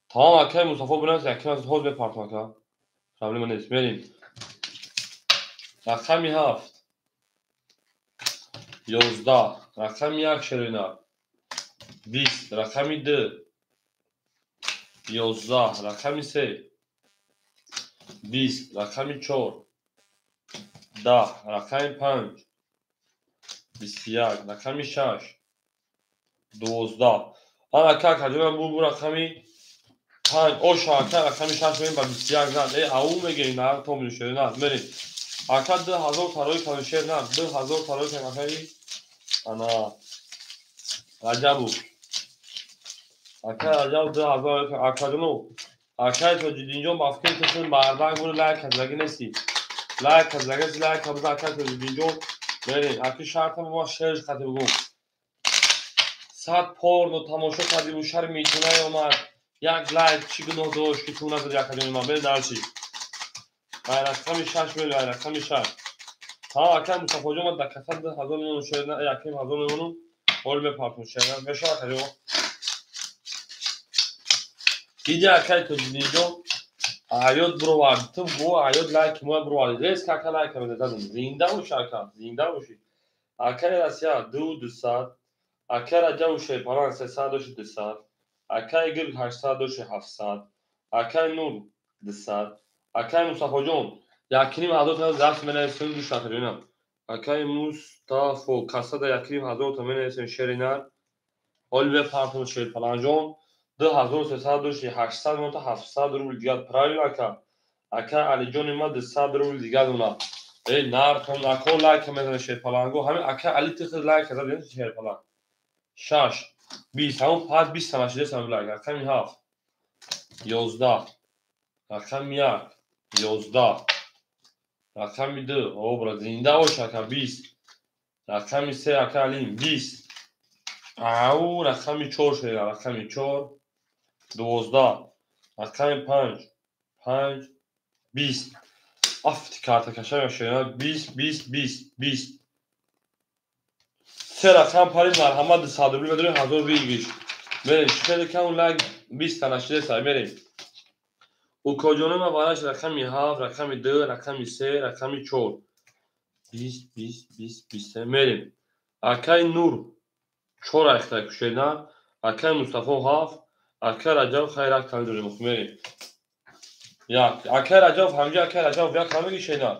Тамом Акай Мустафо бинас яким аз ҳоз мепарто ака. Проблема нест. Берем. Рақами 7. 11. Рақами 1 шерина. 20. Рақами 2. 11. Рақами 3. 20. Рақами 4. 10. Рақами 5. 21. Рақами 6. 12. Ака каҷонам бу рақами 5. Оша ака рақами 6 меем ба 21 зад. Ау мегирем на томни шерина. Мерем. Ака 2000 тарои калон шерина. 2000 тарои калон акай ана Раҷабов. Акай Раҷабов 2000 акаҷоно. Акай Тоҷидинҷон бафкин кушин барбак буд лайк казаги нести. Лайк казаги лайк кабуз Акай Тоҷидинҷон. Берем. Аки шарта ма шерш қати бугум. 100 порно тамошо карди бу шар метуна омад. Як лайк чӣ гуноҳ дошт ки ту назади акаҷони ман. Берем далши. Рақами 6 меем рақами 6. Ҳа Акай Мустафоҷон ма даката 2000 меёну шерина яким 1000 меёну. Ҳол мепартум шерина. Мешава акаҷон. Диди Акай Тоҷидинҷон аёд буровард. Ту бу аёд лайки мо буровард. Рез ка ака лайк мезадам. Зинда бош ака. Зинда боши. Акай Расия 2200. Акай Раҷабов шепаран 300 дошти 200. Акай Гирг 800 дошти 700. Акай Нур 200. Акай Мустафоҷон якиним 1000 даст менависем душ акаҷонам. Акай Мустафо касада якиним 1000 менависем шерина. Ҳол мепартум шерпаланҷон 2300 дошти 800 монта 700 рубл дигар правил ака. Акай Алиҷони ма 200 рубл дигар дона. Нар том ако лайк мезане шерпаланго. Ҳамин Акай Али тихи лайк казад шерпаланг. 6. 20. Ҳамон пас 20 санашидесам лайк. Рақами 7. 11. Рақами 1. 11. Рақами 2. Обра зинда бош ака 20. Рақами 3 Акай Алим 20. Ау рақами 4 шерина. Рақами 4. 12. Рақами 5. 5. 20. Афти карта кашам шерина 20 20 20 20. سه رقم پارید مرحمت صادقی بدونید 1000 بیگیش بریم شکل کم لگ 20 تا نشده سای بریم او کجانه ما وارش رقمی 7 رقمی 2 رقمی 3 رقمی 4 20 20 20 20 بریم Akay Nur 4 اختار کشیدن Akay مصطفی 7 Akay رجب خیرک تنظیم مخمری یا Akay رجب همجا Akay رجب یا کامل کشیدن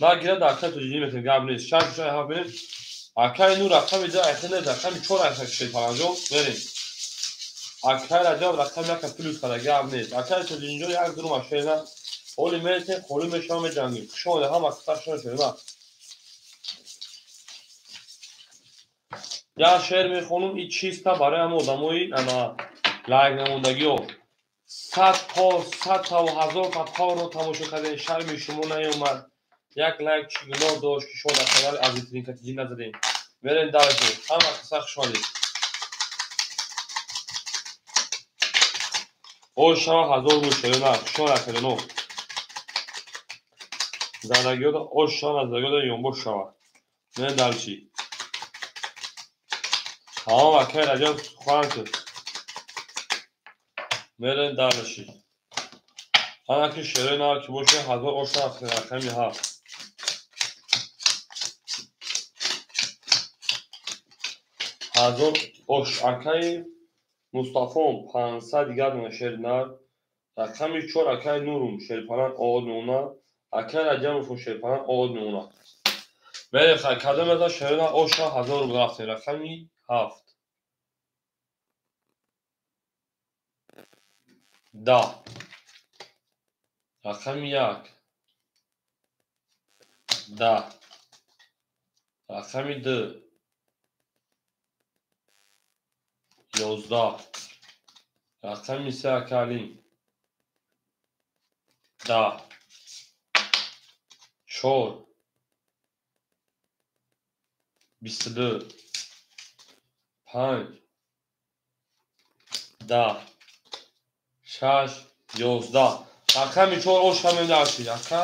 نه گیرد Akay توجیهی مثل گام نیست شاید شاید ها بریم Akay Nur رقمی 2 اختار رقمی 4 اختار کشید پرانجام بریم Akay رجب رقمی یک پلیس کرده گام نیست Akay توجیهی یک درم کشیدن اولی میشه خولی میشام جنگی شما ده هم اختار شده یا شعر میخونم این چیستا برای هم آدمایی انا لایک نموندگی ها 100 تا و 1000 تا پاور رو تماشا کردین شرم شما نیومد یک لایک چگناه داشت که شما در خلال عزیزترین کتیجی نزدین برین درشون هم اقتصاق شمالی او شما 1000 بود شده نه شما نکرده نو زندگی ها او شما نزدگی ها یونبو شما برین درشی تمام اکای رجب سخن کرد میرن دارشی آن که شعر نار که باشه هزار اوش رقمی هفت هزار اوش اکای مصطفی 500 دیگر دونه شعر نار رقمی 4 اکای نورم شعر پران آد نونا اکای رجب شعر پران آد نونا میره خیلی کدام ازا شعر نار اوش هزار رو برفته رقمی هفت ده رقمی یک ده رقمی دو 11 رقمی 3 اکالین 10 4 22 5 10 6 11 رقمی 4 اوش همین درشید اکا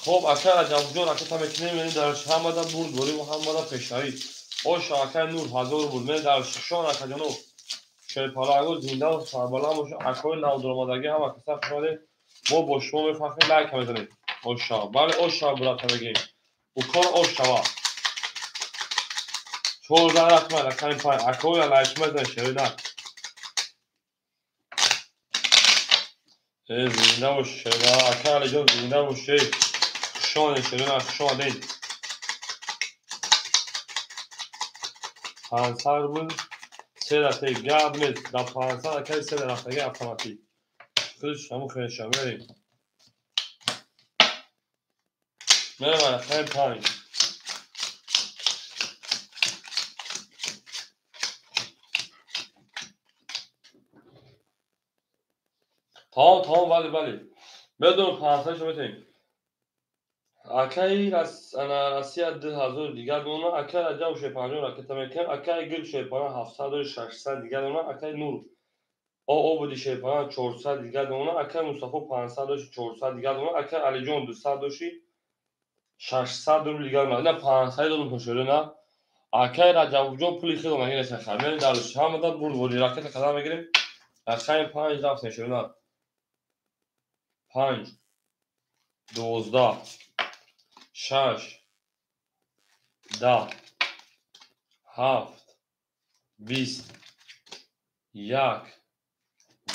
خب اکا رجب جان اکا تمکنه میرین درش هم بدا برد بوری و هم بدا پیشایی اوش اکا نور هزار بود میرین درش شان اکا جانو شیر پالا اگو زنده و سربالا موشو اکای نو درمادگی هم اکا سر شده ما با شما بفخریم لایک هم بزنید اوشا بله اوشا برات بگیم و کار اوشا چور زرق من اکای پای اکای لایک بزنید شیر نه زنده و شیر اکای جان زنده و شیر شان شیر نه شان دید 500 بود 3 دفعه گرد نیست در 500 اکای 3 دفعه اتوماتیک خودش همون خیلی بریم میرم من اکای 5 tamam vale بدون 500 شو بتیم اکای راسیا 2000 دیگر دونا اکای رجب شه 50 را که تمکن اکای گل شه 700 و 600 دیگر دونا اکای نور او بودی شه 400 دیگر دونا اکای مصطفی 500 و 400 دیگر دونا اکای علی جان 200 و 600 دیگر دونا نه 500 دونم پشوره نه اکای رجب جان پولی خیلی مگه نشه خبر دارش هم داد بود راکت قدم میگیریم اکای 5 رفت نشه نه 5 12 6 10 7 20 1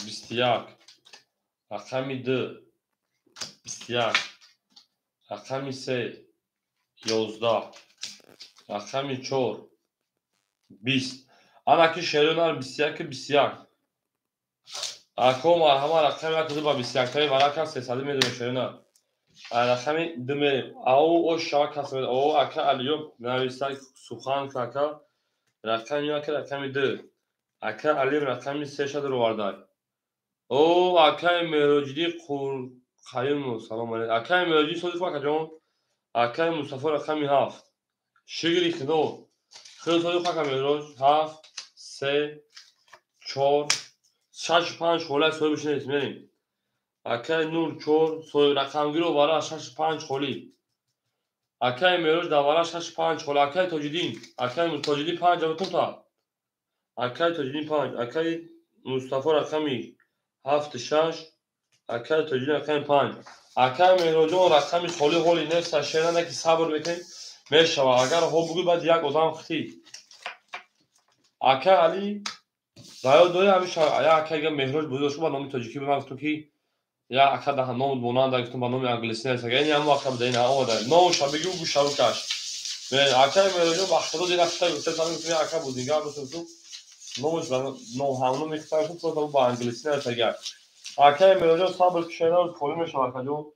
21 رقمی 2 21 رقمی 3 11 رقمی 4 20 انا که شعرونار 21 21 اکو مرحمه رقمی یک با 21 تایی برای کس 300 میدونه شعرونار رقمی 2 میریم او شاک هست او اکا علیوم نویسته سخن کاکا رقمی یک رقمی 2 اکا علیم رقمی 3 شد رو وردای او اکای مهروجی قیم سلام علیکم اکای مهروجی صدیق اکا جان اکای مصطفی رقمی 7 شگری خدو خیلی صدیق اکا مهروج 7 3 4 6 5 خوله سوی بشنید میریم اکای نور 4 سوی رقم گیرو برای 6 5 خولی اکای مهروج دواره 6 5 خوله اکای تاجدین اکای تاجدین 5 جمع تا اکای تاجدین 5 اکای مصطفی رقمی 7 6 اکای تاجدین رقمی 5 اکای مهروجان رقمی خولی خولی نفس شیرانه که صبر میکنی میشوه اگر ها بگوی بعد یک آدم خطی اکای علی دایا دوی همیشه یا اکای مهروج بودوش با نامی تاجیکی بمانستو که یا اکا ده نام بونان داشتم با نامی انگلیسی نیست یعنی هم وقت بده اینا آمده نامش هم بگیو گوشارو کش اکای مهروجان وقت رو دیگه خطای گفته زمین کنی اکا بودینگار بسیدو نامش نو همونو میخواه شد تو با انگلیسی نیست اگر اکای مهروجان صبر کشیده رو خولی میشه اکا جو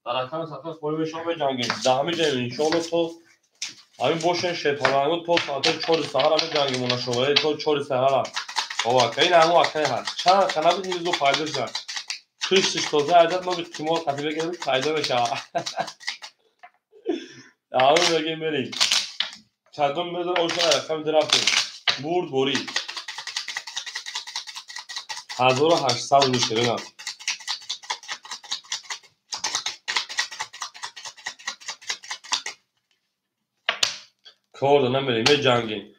در اکای سفر خولی میشه به جنگی دهمی جنگی انشالله تو همین باشن شیطانانو تو ساعت 4 سحر همین جنگی مونا شوره تو 4 سحر او اکای نه مو اکای هست چند کنه بود دو فایده شد تویش توزه عدد ما به احتمال قطعی بگیریم فایده بشه همون بگیم بریم چندم بذار اوشن رقم درفتیم برد بوری 1800 میشه نه کار نمیریم جنگیم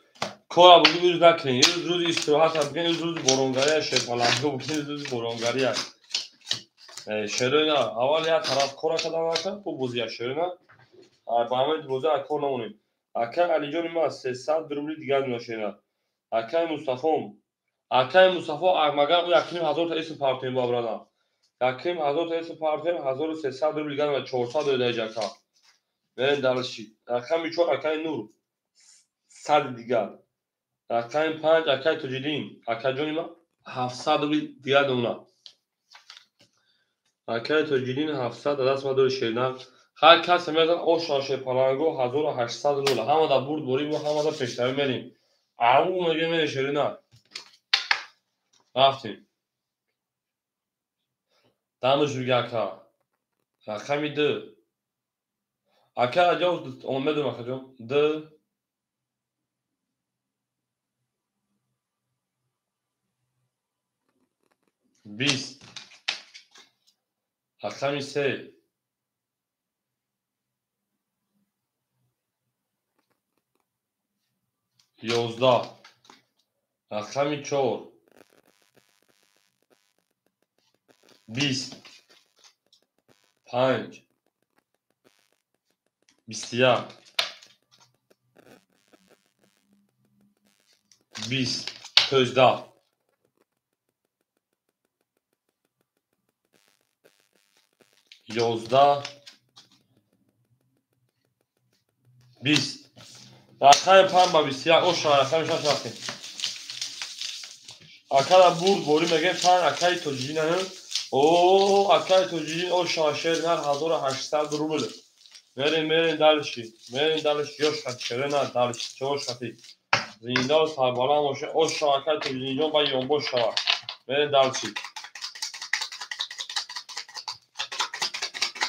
کار بودی روز نکنین. روز استراحت هم بکنین. روز بارانگری شیرپلنگو بکنین. روز بارانگری شیرینه. اول یه طرف کار کردم اکا خوب بازی شیرینه. با همه بازی کار نمونیم. اکا علی جان ما 300 روبل دیگر میشه. اکا مصطفی مگر او یکیم 1000 تا اسم پارتیم با برادر. یکیم 1000 تا اسم پارتیم 1300 روبل دیگر و 400 دیگه جاکا. من دلشی. اکا میچور اکا نور 100 دیگر. اکا 5 اکا تجدید. اکا جان ما 700 روبل دیگر دونا. اکا تجدید 700 دست ما دور شیرینه. هر کس میاد او شاشه پلنگو 1800 روبل. همه دا برد بریم و همه دا پیشتر میریم. او میگه شیرینه. رفتیم. دامش روی اکا. اکا میده. اکا جاوز اومدم اکا جان. ده. 20. اکا می 3. 11. اکا می 4. 20. 5. 21. 20. 18. 11. 20. اکا 5 با 21 او شاید اکا میشه رفتیم. اکا برد بریم میگه 5 اکای تجدید نه. او اکای تجدید او شاشه نه 1800 روبل. میرین دلشی. یوش خط شیرینه دلشی چوش خطی. زینده سربالا باشه او شاکر تجدیدون با یونبو شوا. میرین دلشی.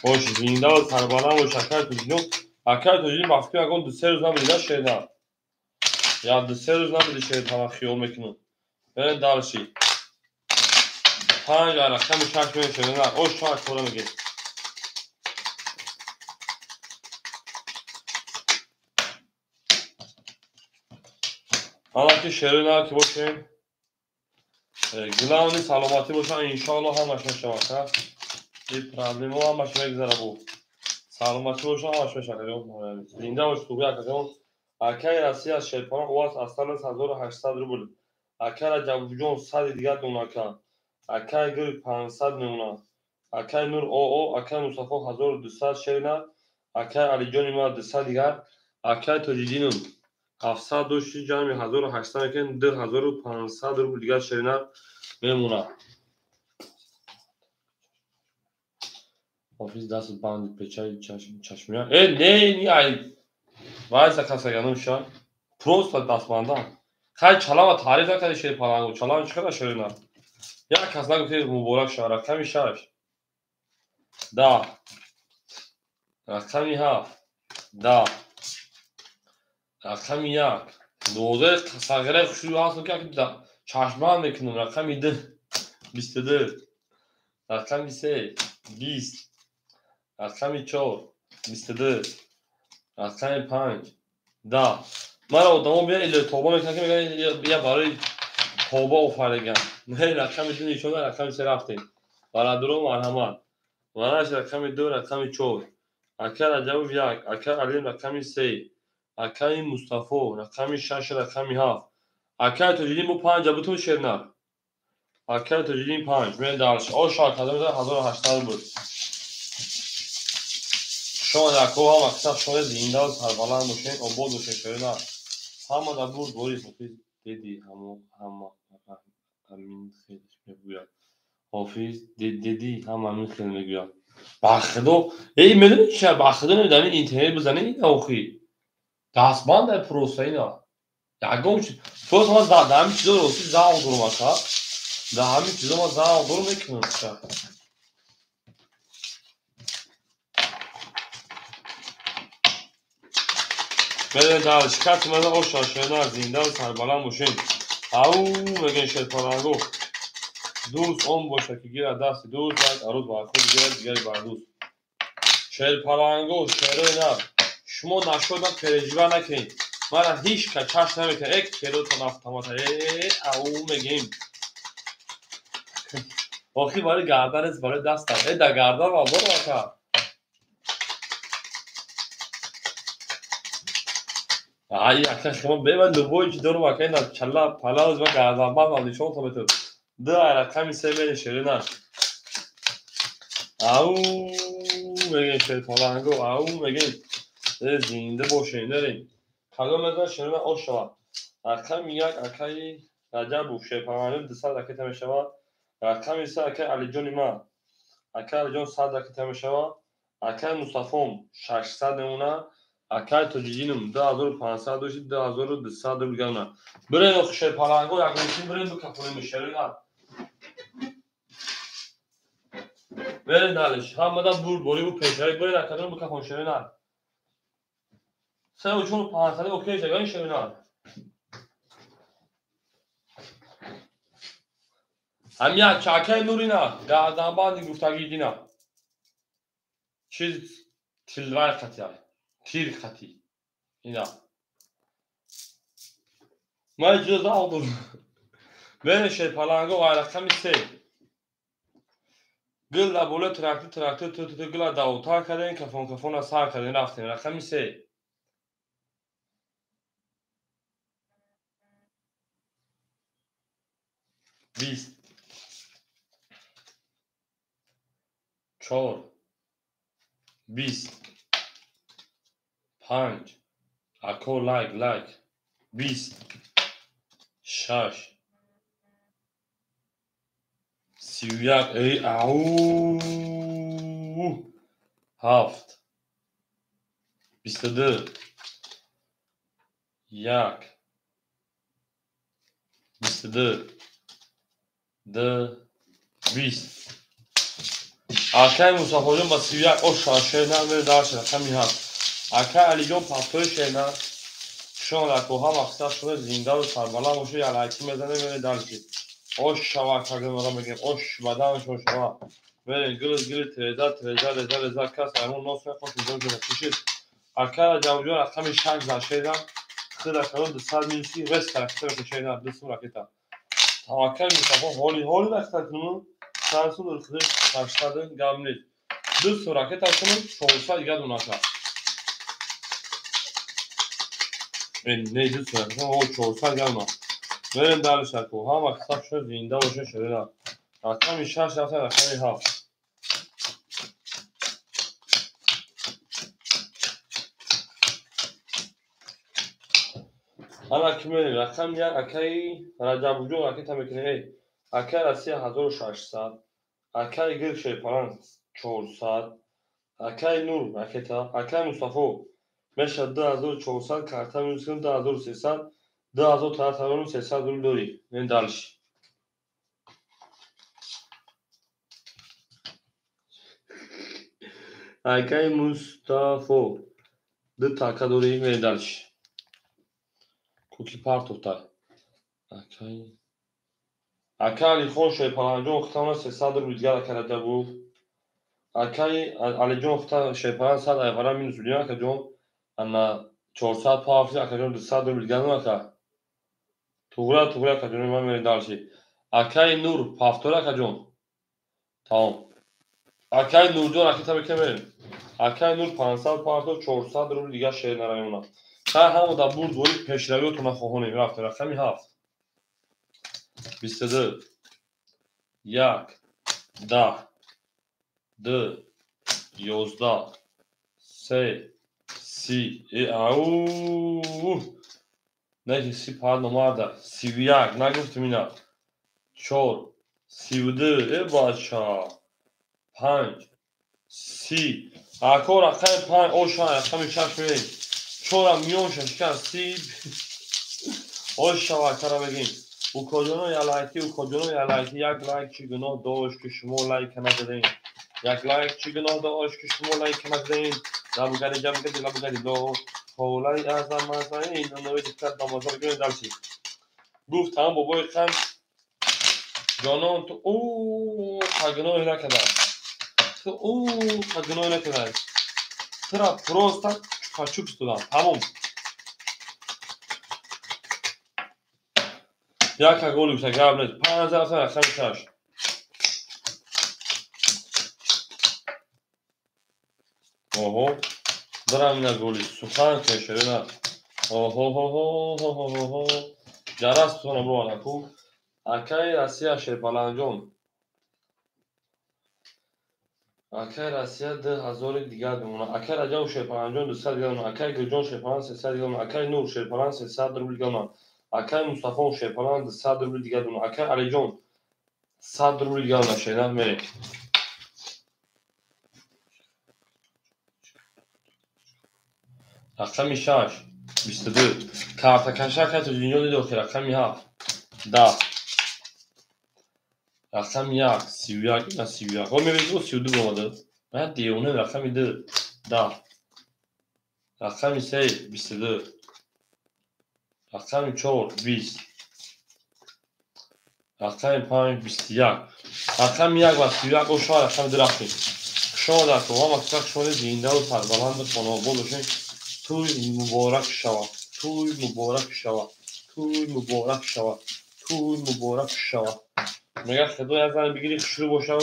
باش زینده سربالا باشه شاکر تجدیدون. اکر تجدید مفتی اگه 2-3 روز نمیده شیرینه. یا 2-3 روز نمیده شیرینه خیال میکنم. میرین دلشی. 5 رقم 6 میشه شیرینه او شاکر میگه. حالا که شیرینه که باشیم. گلانی سلامتی باشه انشالله همش میشه. این پرابلم ها همش میگذره بو. سلامتی باشه همش میشه. زنده باش خوبی اکا. اکای رسی از شیرپلنگ قواس اصلا 1800 روبل. اکای جوجون 100 دیگر دوناکا. اکای گل 500 میمونه. اکای نور او اکای مصطفی 1200 شیرینه. اکای علی جان ما 200 دیگر. اکای تجدیدون 700 دوشی جمعی 1800 میکن 2500 روبل دیگر شیرینه میمونه. Ofis دست بند پچای چشمیان. نه ای وای سکسه گنم شان. پروست دست بندم. خیلی چلا و تعریف نکردی شیرپلنگو. چلا چقدر شیرینه. یک کس نگفتی مبارک شد. رقمی 6. 10. رقمی 7. 10. رقمی 1. 12 صغیره شروع هست که چشمان میکنم. رقمی 10. 22. رقمی 3. 20. رقمی 4. 22. رقمی 5. 10. من آدمو بیان ایله توبه میکنن که میگن بیا برای توبه آفریدن. نه رقم دو نشون رقم 3 رفتیم. برای درو مرحمت. ورش رقم 2 رقم 4. اکر رجب 1 اکر علی رقم 3. اکر مصطفی رقم 6 رقم 7. اکر تجدید مو 5 بتون شیرنر. اکر تجدید 5 من دارش او شاک هزار 1800 بود. شما دکو هم اکثر شما زنده و سربلند باشین آباد باشین شیرنر. همه در بود بوری حافظ دیدی همه همین خیلی میگوید حافظ دیدی همه همین خیلی میگوید بخدا ای میدونی چه بخدا نمیدونی اینترنت بزنی این آخی دستبند در پروسه اینا یکم تو ما در همین چیزا روسی زاو دورم اکا در همین چیزا ما زاو دورم میکنم بله در شکست مده او شاشنه زنده و سربلند باشین او میگن شیرپلنگو دوست اون باشه که گیر دست دوست یک عروض با خود گیر دیگری بر دوست شیرپلنگو شیرینه شما نشد پرهیزی نکنید من هیچ که چشم نمیکنه یک کیلو автомат او میگیم آخی برای گردن است برای دست است در گردن و برو اکا ای اکا شما بیوند لبوی چی دارو اکا این چلا پلاوز و گردن بند آدی شما تا بتو ده رقمی سه میره شیرینه او میگیم شیر پالانگو او میگیم زنده باشین داریم خدا مزن شیرینه آش شود رقم یک اکای رجب بو شیر پالانگو 200 دکیت میشود رقم سه اکای علی جانی ما اکای علی جان 100 دکیت میشود اکای مصطفیم 600 نمونه اکای توجینم 2500 دوشی 2200 بگم برین شیر پالانگو یک روشین برین بکفونیم شیرینه برین دالش همه بور بوری بو پیشایی برین اکادون بکفون شیرینه سه و چون 500 اوکی جگه شیرینه همین چاکای نوری نه گردن باندی گفتگی دینا چیز تلوار خطی تیر خطی اینا ما اجازه aldım ben şey palanga var rakam ise gılla böyle traktör tut gılla da uta kadın kafona sağ kadın raftin rakam ise biz çor biz punch ako like biz şaş siyah au haft bistadı yak bistadı de biz اکای مصطفی با 31 او شاشه نمیره داشت همین هست اکای علی جان پاپوی شینا شون را کوها مقصد شده زنده و سربالا باشه یا لایکی میزنه میره داشت او شوا کردن رو میگم اوش بدن شوا میره گل تریزا کاس همون نوس خوش میذاره کشید اکای جوجو رقم 6 داشتن خدا کنون 200 میلیسی رست کرده کشیدن دست راکتا اکای مصطفی هولی وقت کنون Samsun ırkını taşladığın gamli. Düz sonraki taşının çoğulsa iga donaka. Neydi sonraki? O çoğulsa iga donaka. Verin darışlar ko. Hama kısa şu zinde oluşun şöyle. Rakam işaret yapsa rakam ihaf. Ana kime rakam yer akay racabucu akay tamekine. Akay Asiya 1600. Akay gir şey falan 400. Akay Nur raketa. Akay Mustafa Meşhad 2400 karta mümkün 2300 2300 داری این دالش اکای مصطفی ده تاکا دوری این دالش کوکی پارتوتا اکای علی خون شوی پالانجون اختامنا 300 روزگار کرده بود اکای علی جون اختام شوی پالان 100 ایوارا مینوس دنیا که جون انا 400 پافی اکای جون 200 روزگار نمکا توغرا کجون من میره دالشی اکای نور پافتورا کجون تمام اکای نور جون اکی tabii ki verin اکای نور 500 پافتور 400 رو دیگه شهر نرایونا تا همو دا برد ولی پیشروی تو نخواهونیم رفته رقمی 7 22 1 10 2 11 3 سی او نه سی pardon vardı 31 نگفتم اینا 4 32 باشا 5 سی اکو رقم 5 او شان رقم 6 میگیم 4 میون شکن سی او شوا کرا بگیم او کدونو یا لایکی یک لایک چی گناه داشت که شما لایک ندادین یک لایک چی گناه داشت که شما لایک ندادین لبگری دو حولای ازم این نوی دکتر دامازا بگیم دلشی گفت هم بابای خم جانان تو او تگناه نکدن تو او تگناه نکدن ترا پروستا چوکا چوک استودن تمام Jaka gol yüksek abi. Panzer sana raqam 6. Oho. Dramna goli. Suxan keşerina. Oho. Jaras sonra bu anaku. Akay Rossiya Şerpalanjon. Akay Rossiya 2000 دیگر بمونه. Akay Rajan Şerpalanjon 200 دیگر بمونه. Akay Gürcan Şerpalan 300 دیگر بمونه. Akay Nur Şerpalan 300 دیگر بمونه. Akay Mustafa Şerpalan 200 دیگر بمونه. Akay Alijon 100 دیگر بمونه. Şeyler meri. Raqami 6 22. Kartakaşa to dünya دیدو که raqami 7 10. Raqami 1 31 اینا 31. خب میبینید او 32 اومده. من دیونه raqami 2 10. Raqami 3 22. Raqami 4 20. Raqami 5 21. Raqami 1 و 31 او شما raqami 2 رفتیم. شما در توام اکثر شما زنده و سربلند خانواده باشین. توی مبارک شود. توی مبارک شود. توی مبارک شود. توی مبارک شود. میگه خدا یه زن بگیری شروع باشه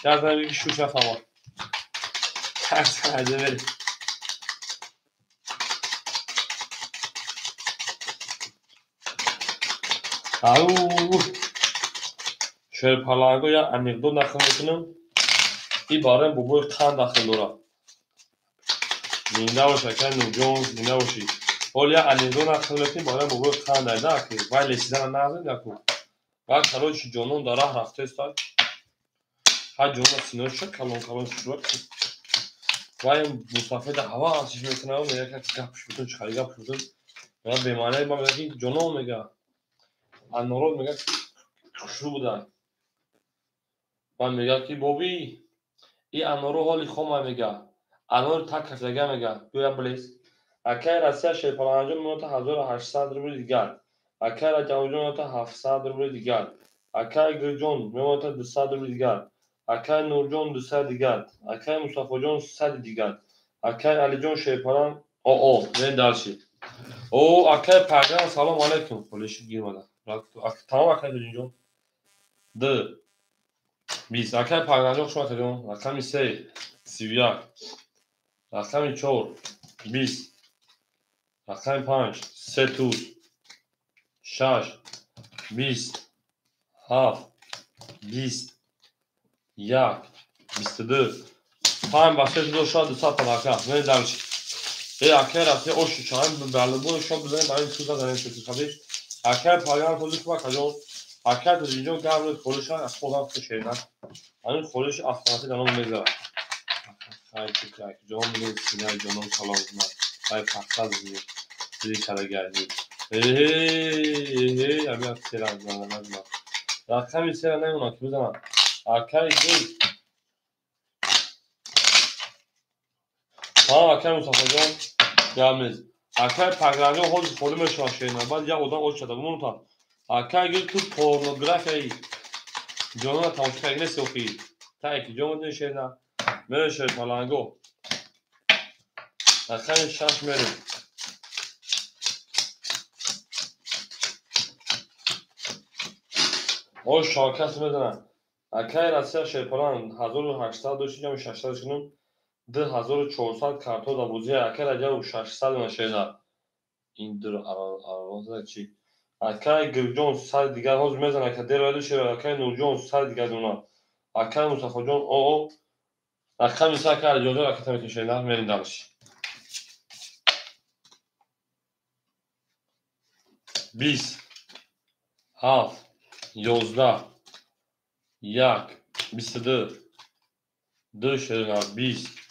یه زن بگیری شروع شفت هوا هر سنده بری اوه شرپلنگو یا انیقدو داخل میکنم این باره بابای قند داخل داره زنده باشه که نوجون زنده باشی ولی یا انیقدو داخل میکنم باره بابای قند داره که باید لسیدن نازم نکن باید کلوچی جانون داره رفته استاد ها جانون سینوش شد کلون شروع کن وای مسافر هوا آتیش میکنه و میگه که گپش بتون چخاری گپش بتون میگه بیمانه ما میگه که جانون میگه انورود میگه شروع بودن من میگه که بابی این انورو حالی خواه میگه انور تک کفتگه میگه گویا بلیز اکای رسیه شیپلانجون منوتا 1800 روبل دیگر اکای رجاوجون منوتا 700 روبل دیگر اکای گرجون منوتا 200 روبل دیگر اکای نورجون 200 دیگر اکای مصطفی جون 100 دیگر اکای علی جون شیپلان او نه دالشی او اکای پرگان سلام علیکم پولیش گیرماده تمام اکای جون ده 20 اکای پرگان جون شما کردیم رقمی 3 31 رقمی 4 20 رقمی 5 30 6 20 7 20 1 22 5 باشه دو شاد 200 پلاکا نه دالشی ای اکای رفته او شوچان به بالبون شو بزنید برای تو دادن تو خبر اکای پایان خودش با کجا اکای تو اینجا گابل خودش از خودم خوشیدن همین خودش افغانیت دارم میذاره خیلی که جام نیست سینه جانم سلام من خیلی پخته زیر کلا گردی هی همین سر از من رقمی سر نمیونه که بزنم اکای گل اکای مصطفی جان Yalnız Akay pagranjo hoz forume şaşırına bad ya odan o çada bunu ta Akay gel tu pornografi Jon'a tavşka ile sofi ta ki Jon'un şeyna mere şey falango Akay şaş mere o şarkısı medana Akay Rossiya şey falan 1800 کنم 2400 کارتون داموزی اکر اجا 600 نشیده این در آواز چی اکر گرجون سال دیگر هاز میزنه که در ولی شده اکر نورجون سال دیگر دونا اکر مصطفی جون او اکر میسا اکر اجازه اکر تمیت نشیده میرین دارش 20 7 11 1 22 2 شده 20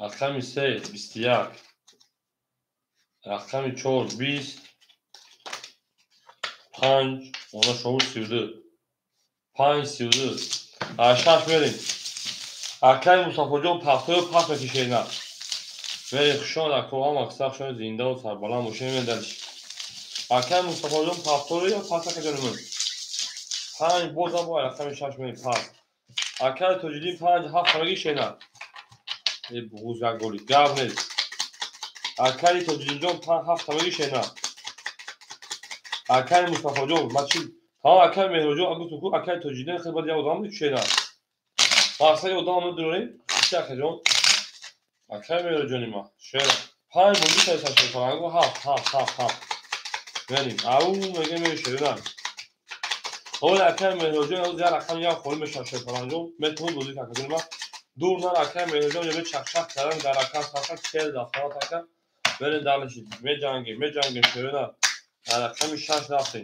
رقمی 3 21 رقمی 4 20 5 ona şovu 32 5 32 aşağı verin Akay Mustafa Can پختو پخت میکشیدن ولی خشان در کوه هم اکثر شان زنده و سربلند باشه میدنش Akay Mustafa Can پختو یا پخت کجانمون 5 بازم با رقم 6 میرین 5 Akay تجدید 5 7 فرگی شیدن ای بغوز و گولی گاب نیست Akay تجدید جان 5 7 فرگی شیدن Akay Mustafa Jon. Maçı. Tamam Akay Mehrojo. Agu Tuku. Akay Tociden. Kıbır ya odamı 3 şeyler. Masayı odamı durayım. İki Akayjon. Akay Mehrojon'ima. Şöyle. Pay bozu sayısa şey falan. Ha. Benim. Au mege me şeyler. Ola Akay Mehrojon. O diğer akam ya kolme şaşır falan. Metul bozu Akayjon'ima. Durlar Akay Mehrojon. Yeme çakşak karan. Dar akam sasak. Kel dafta takar. Böyle darlaşık. Mecange şöyle. Akam şaş dafta.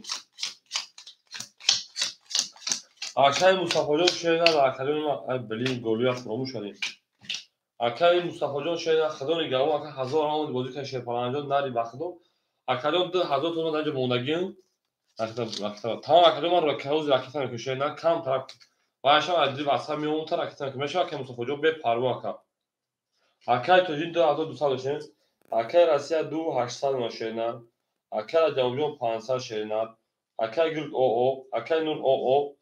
Akay Mustafa Can şeyler Akay'ın bilin golü yapmamış hani. Akay Mustafa Can şeyler خدای گاو Akay hazır olmadı bozuk şey falan can nari bakdım. Akay'ın da hazır olmadı önce mondagin. Akay'ın tamam Akay'ın var kağıt raketen köşeler kam taraf. Başa adli vasam yolun tarafından köşe Akay Mustafa Can be parvo Akay. Akay tözün de hazır dusalışın. Akay Rusya 2800 maşına. Akay Davjon 500 şeyler. Akay Gül Akay Nur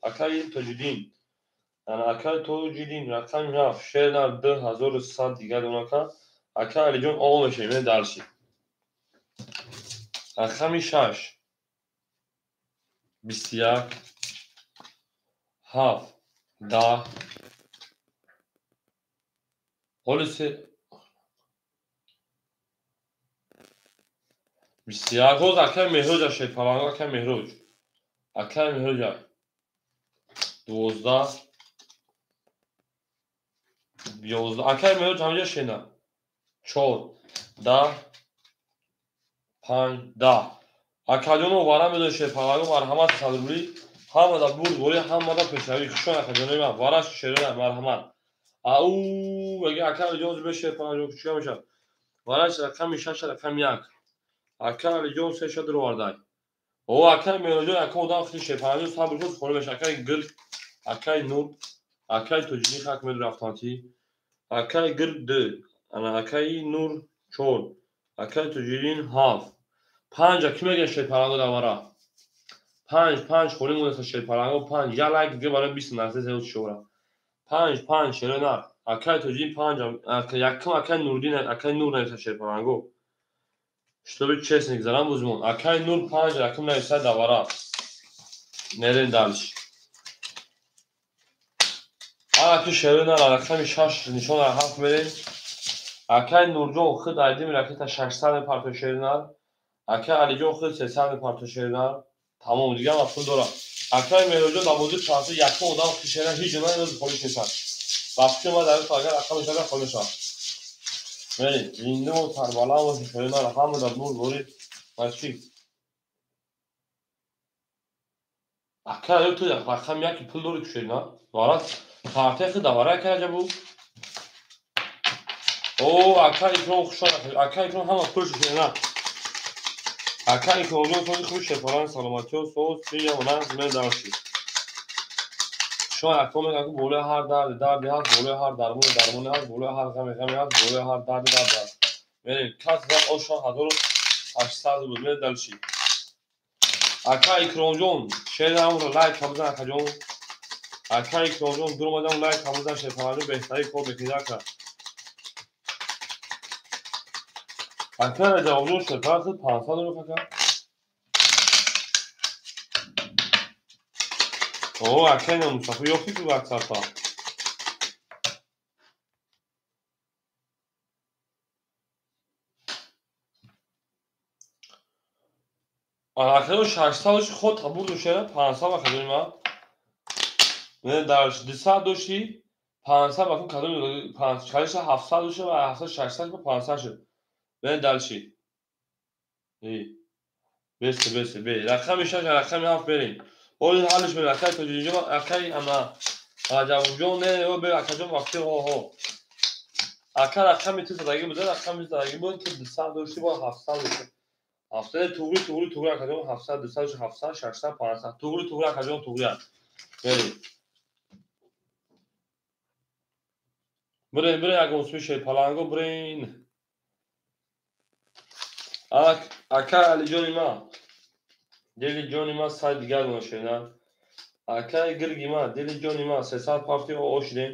Akay Tözün yani Akay Toluciliğin rakam raf şeyler de hazır saat diğer onaka Akay Alijon 15 mi dersi. Rakami şaş. Bistiyak. Haf. Da. Polisi. Bistiyak o Akay Mehroca şey falan Akay Mehroc. Akay Mehroca. 12. 11. Akay Mehroc همینجا şeyler. 4. Da. 5. Da. Akayonu varamıyor şey falan var hamat sadruli. Hamada burgoli hamada peşavi kuşan akademi var. Varaş şerine merhamet. Au bagi akar joz 5 falan yok çıkamışlar. Varaş rakam işaş rakam yak. Akar joz 3 şadır varday. O akar mevzu akar odan xil şey falan sabır joz xol beş akar gır akar nur akar tocini hak med raftanti. Akar gır d. Ana akar nur çol. Akar tocinin haf. Panca kime geçti falan da vara. پنج خوریم اون شیر پرنگو 5 یا لایک دیگه برای 20 درصد زیاد شورا 5 شیر نه اکای توجین 5 یکم اکای نوردین اکای نور نه شیر پرنگو شتو bir çesnik zaran buzmun akay nur 5 yakım neyse davara neren dalış akay şerin ala akay şaş nişon haf verin akay nurjon xid aydim raketa 600 parto şerinal akay alijon xid 300 parto şerinal tamam دیگه هم پول دارم اکای مهرجان با موضوع شانسی یکم اودام خیشینا هیچ جمعه نمیز خودش نیستن وقتی ما در کارگر اکام شده خودشان ولی اینده و تربالا و خیشینا را هم در نور بورید ماشی اکای تو یک رقم یکی پول داری کشینا وارد کارته خود دواره که عجب بود او اکای اکرام خوشان اکای اکرام همه پول کشینا اکای اکرام خوش شفاران سلامتی و سوز چیه و نه زمین دارشی شما اکرام میگه که بوله هر دردی هست بوله هر درمونی هست بوله هر غمی هست بوله هر دردی هست ببین کس زن آشان 1800 بود میره دلشی اکای اکرام جون شیر همون رو لایک هم بزن اکا جون اکای اکرام جون دور اومدم لایک هم بزن شفاران بهتری کار بکنید اکا اکای جواب جون شفاران خود 500 رو اکا اوه اکای نموشافی یافتی تو وقت ها اکای 600 خود تبور دوشه 500 اکا جون ما نه درش 200 دوشی 500 bakın kadın 500 çalışsa 700 دوشه و 700 600 با 500 شد نه دلشی iyi beste be rakam işe rakam yap verin o halış böyle akay tecrübe akay ama acabı ne o böyle akacım vakti ho akar rakam itiz dagi bu da rakam dagi bu ki 200 دوشی با 700 دوشه haftada tuğru akacım 700 200 700 600 500 tuğru akacım tuğru verin buraya اگه اون şey پالانگو برین اکا علی جونی ما دلی جونی ما سایت دیگر نشیدن اکا گرگی ما دلی جونی ما 300 پارتی او اوشدیم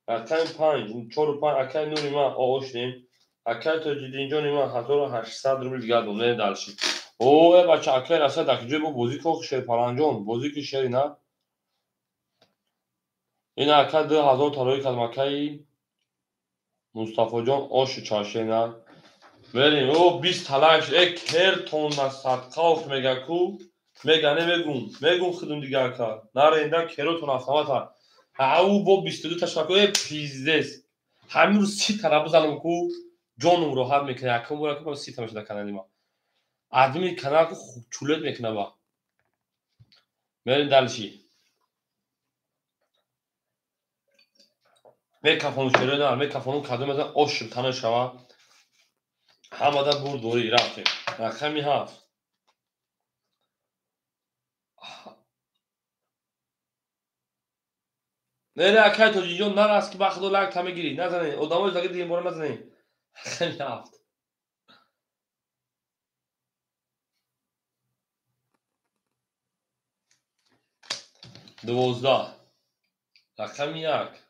اکا 5 4 5 اکا نوری ما او اوشدیم اکا تو جدین جونی ما 1800 روبل دیگر دونه دلشی اوه بچه اکای راسته دکجه با بازی که شیر پرانجان بازی که شیر نه این اکای 2000 تالایی کدام اکای مصطفی جان آش چاشه نه بریم او 20 تلاش یک هر تون صدقه اف میگه کو میگه میگون خودم دیگه اکا نره اینده کروتون افهمتا او با 22 تشکر پیزدس همین رو 30 تا بزنم کو جانم رو حد میکنه اکا برا که با 30 تا میشه کانال ما آدمی کانال کو چولت میکنه با بریم دلشی میکافون شده نه میکافون کدوم مثلا آش تنه شوا همه دا برد دوری رفتیم رقمی هفت نه اکای تو جیجون نه است که بخدو لک تا میگیری نزنی ادامه زاگه دیگه بارم نزنی رقمی هفت 12 رقم 1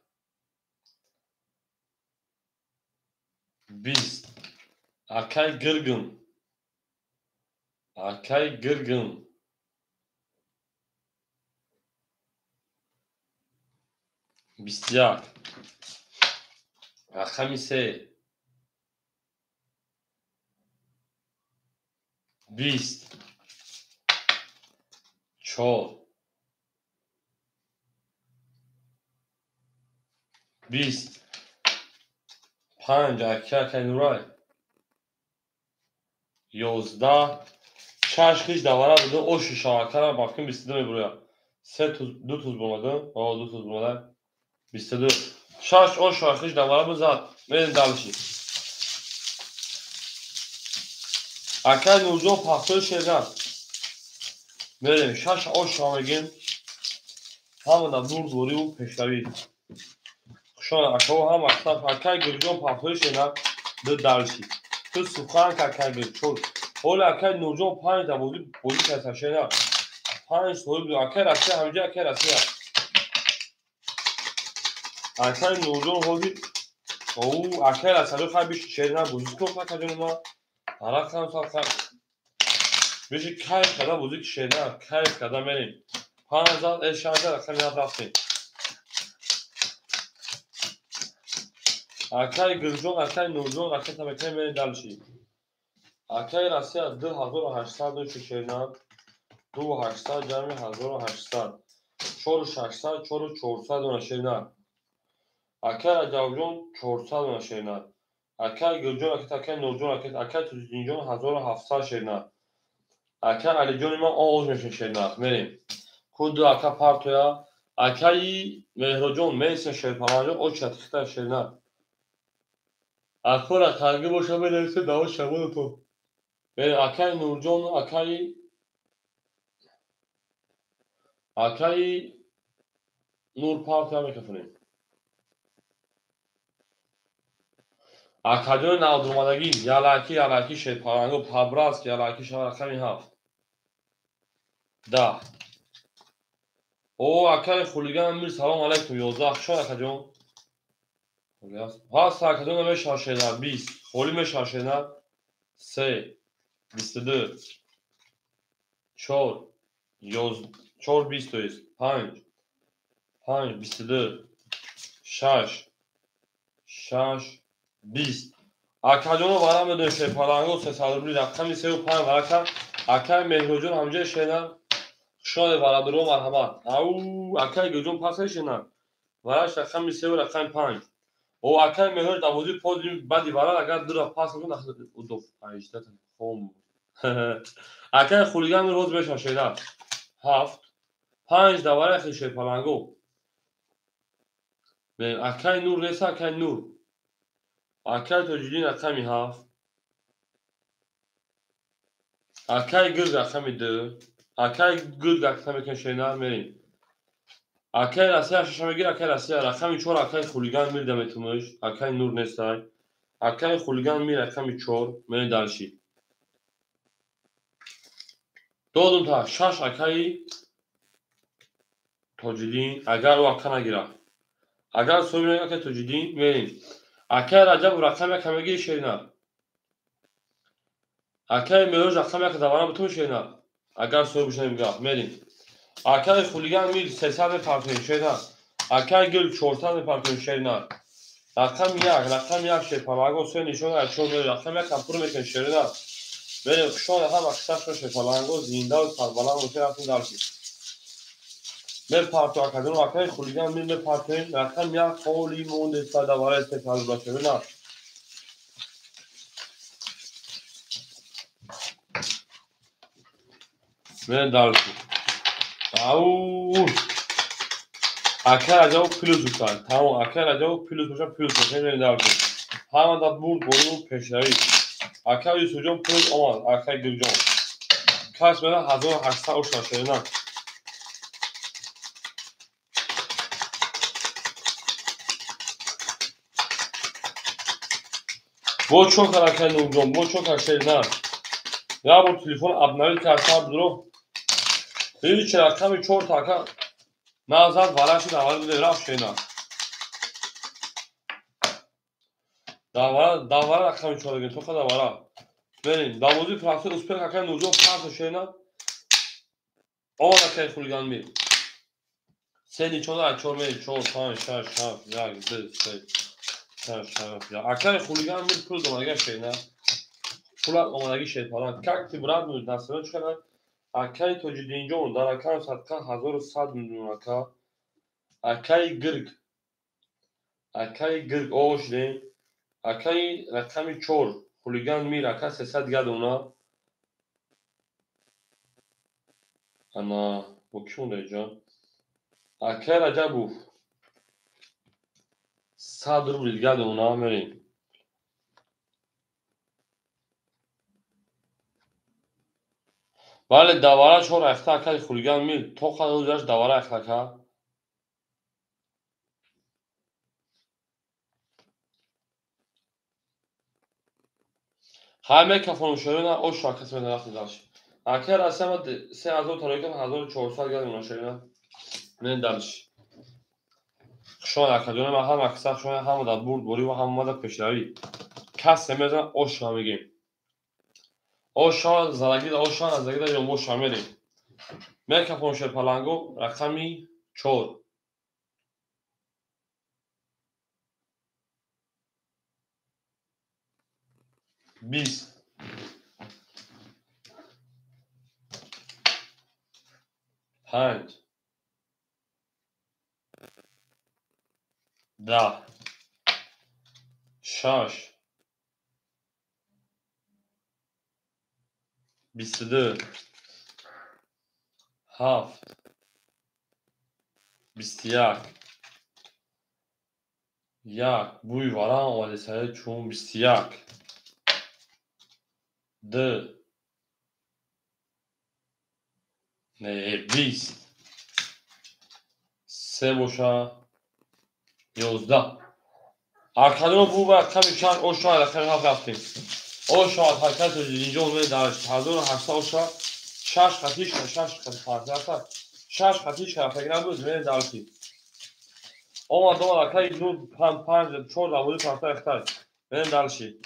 20 اکای گرگن 21 رقم 3 20 4 20 5 اکای نورای 11 شش خیش دواره بوده اوش شاکر را باقیم 22 میبرویا 3 توز 2 توز بومده 2 توز بومده 22 شش اوش خیش دواره بزد بریم دلشی اکای نورجان پختوی شیرگن بریم شش اوش میگیم همون نور دوری و پشتوی خشان اکاو هم اکتاف اکای گرجان پختوی شیرگن دو دلشی تو سخن که اکای گرچون اول اکای نورجان 5 تا بودی کسا شیرگن 5 سوی بود اکای رسی همجا اکای رسی اکای نورجان هودی او اکای رسی خواهی بیش شیرگن بودی که اکای جان ما حالا کنم سال بیشی کیف کده بودی که شیرگن کیف کده مریم 5000 اشانجه رقم یاد رفتیم اکای گرجان اکای نورجان اکای تمکای مریم دلشی اکای رسی از 2800 دوش شیرگن 2800 جمعی 1800 4600 4400 اون شیرگن اکای جوجان 400 اون شیرگن اکای گرجان اکای نورجان اکای توزینجان 1700 شیرگن اکای علی جان ما آغاز میشه شیرگن مریم کود اکای پارتویا اکای مهرجان میسن شیرپرانجان او چتخته شیرگن اکای خرگی باشه بنویسه دوا شبان تو مریم اکای نورجان اکای نور پارتویا میکفونیم اکادون نودرمادگی یالاکی شیرپرانجان پابراس یالاکی شما رقمی هفت 10 او اکای خولیگان میر سلام علیکم 11 شما اکاجون ها اکادون میشه شیرگن 20 خولی میشه شیرگن 3 22 4 4 20 است 5 22 6 20 اکاجون برام بده شیرپرانجان 300 رقمی 35 ورکا اکای مهرجان همجا شیرگن شاد برادرو مرحمت او اکای گجون پاسش نه ورش رقم 3 و رقم 5 او اکای مهر دوازی پودی بعدی براد اگر دو پاس کنه او دو 5 تا خوم اکای خولیگان روز بشه شیدا 7 5 دواره خشه پلنگو به اکای نور رسا اکای نور اکای توجین رقم 7 اکای گرگ رقم 2 اکای گرگ رقم کشینا میریم اکای راستی ششمگی اکای راستی رقم 4 اکای خولیگان میره دمتومش اکای نور نستای اکای خولیگان میره رقم 4 میره دلشی دودم تا 6 اکای توجیدین اگر او اکا نگیره اگر سوی میگه اکای توجیدین میریم اکای رجب رقم کمگی شیرینه Akay Meloş akşam yakın davana bütün şeyler. Agar soru bir şey gaf. Merin. Akay Xuligan Mil sesal partiyon şeyler. Akay Gül çortan partiyon şeyler. Rakam yak şey palago sen nişon açıyor böyle rakam yak kapur mekan şeyler. Benim kuşon هم akşam şey palago zinda و parbalan otel atın darki. Ben parti akademi akay Xuligan Mil partiyon rakam yak koli monde sada var istekal başına. Ben darki. Au. Akar acaba plus uçar. Tamam akar acaba plus uçar plus uçar. Ben darki. Hamada burd boyu peşleri. Akar yüzücüm plus olmaz. Akar gülcüm. Kaç bana 1800 uçar şeyler. Bu çok hareket ucum. Bu çok şeyler. Ya bu telefon abneli kartlar duru. Bir rakam çor taka. Nazar varaşı da var bir de raf şeyler. Davara rakam çor gün. Çok da vara. Benim davuzu prası uspek hakan ucum parça şeyler. O da kay Xuligan Mil. Seni çoğlar çormayı çoğu tan şarf ya güzel şey. Şarf ya. Akar Xuligan Mil pul domaga şeyler. Pulat domaga şey falan. Kakti brad mı nasıl çıkar? Akay tocu deyince onda rakam satka 1100 milyon ka. Akay gırk oş değil. Akay rakamı çor. Xuligan Mil akay 300 gad ona. Ana bu kim olacak? Akay Racabu. Sadır bilgad ona merin. Vale davara çor ayakta akay Xuligan Mil. Toka uzaş davara ayakta ka. Hamle kafanın o şarkısı ben rafti daş. Akar asama se azot tarayken 1400 gad ona şeyler. Men dalış. Şu an akademi ve hem aksa şu an hem da burd boru ve hem da peşravi. Kas semezan o şu an megim. O şu an zaragi da o şu an zaragi da yom o şu an merim. Men kafanın palango rakami çor. 20 5 10 6 22 7 21 yak buy varan ovale sare çun 21 2 ne 20 سه boşa 11 Arkadına bu ve kamışan o şu an rakam raftim. O şu an hareket edilince olmaya davet. Hazır hasta o şu an şaş katiş farklı hasta. Şaş katiş farklı bu üzerine daveti. O adam arkayı nur pan çor da bunu farklı ihtar. Benim dalışi.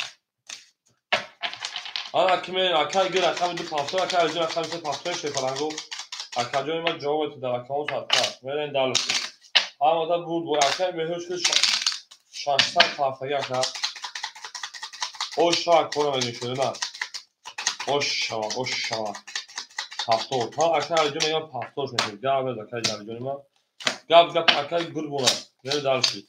Ana kime arkayı göre rakam du farklı arkayı göre rakam ise farklı şey falan go. Arkayı ma cevap etti da rakam sattı. Benim dalışi. Ama da bu arkayı mehus kız şanslar farklı yakar. O şah koyamadım şöyle. O şah. Pastor. Ta akar cümle pastor şöyle. Devam et akar cümle. Gab akar grubuna. Ne dersi?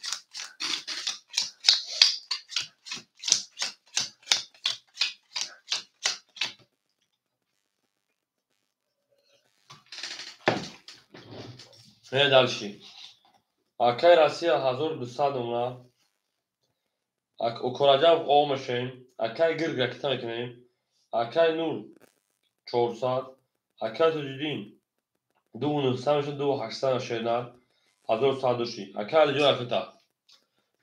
Ne dersi? Akar Asya hazır dusadımla. Okuracağım olmaşayım. Akar gırga kitabı ekmeğim. Akar nur. Çorsat. Akar tücüdin. Doğunun samşın doğu haksana şeyler. Hazır sadırşi. Akar cümle akıta.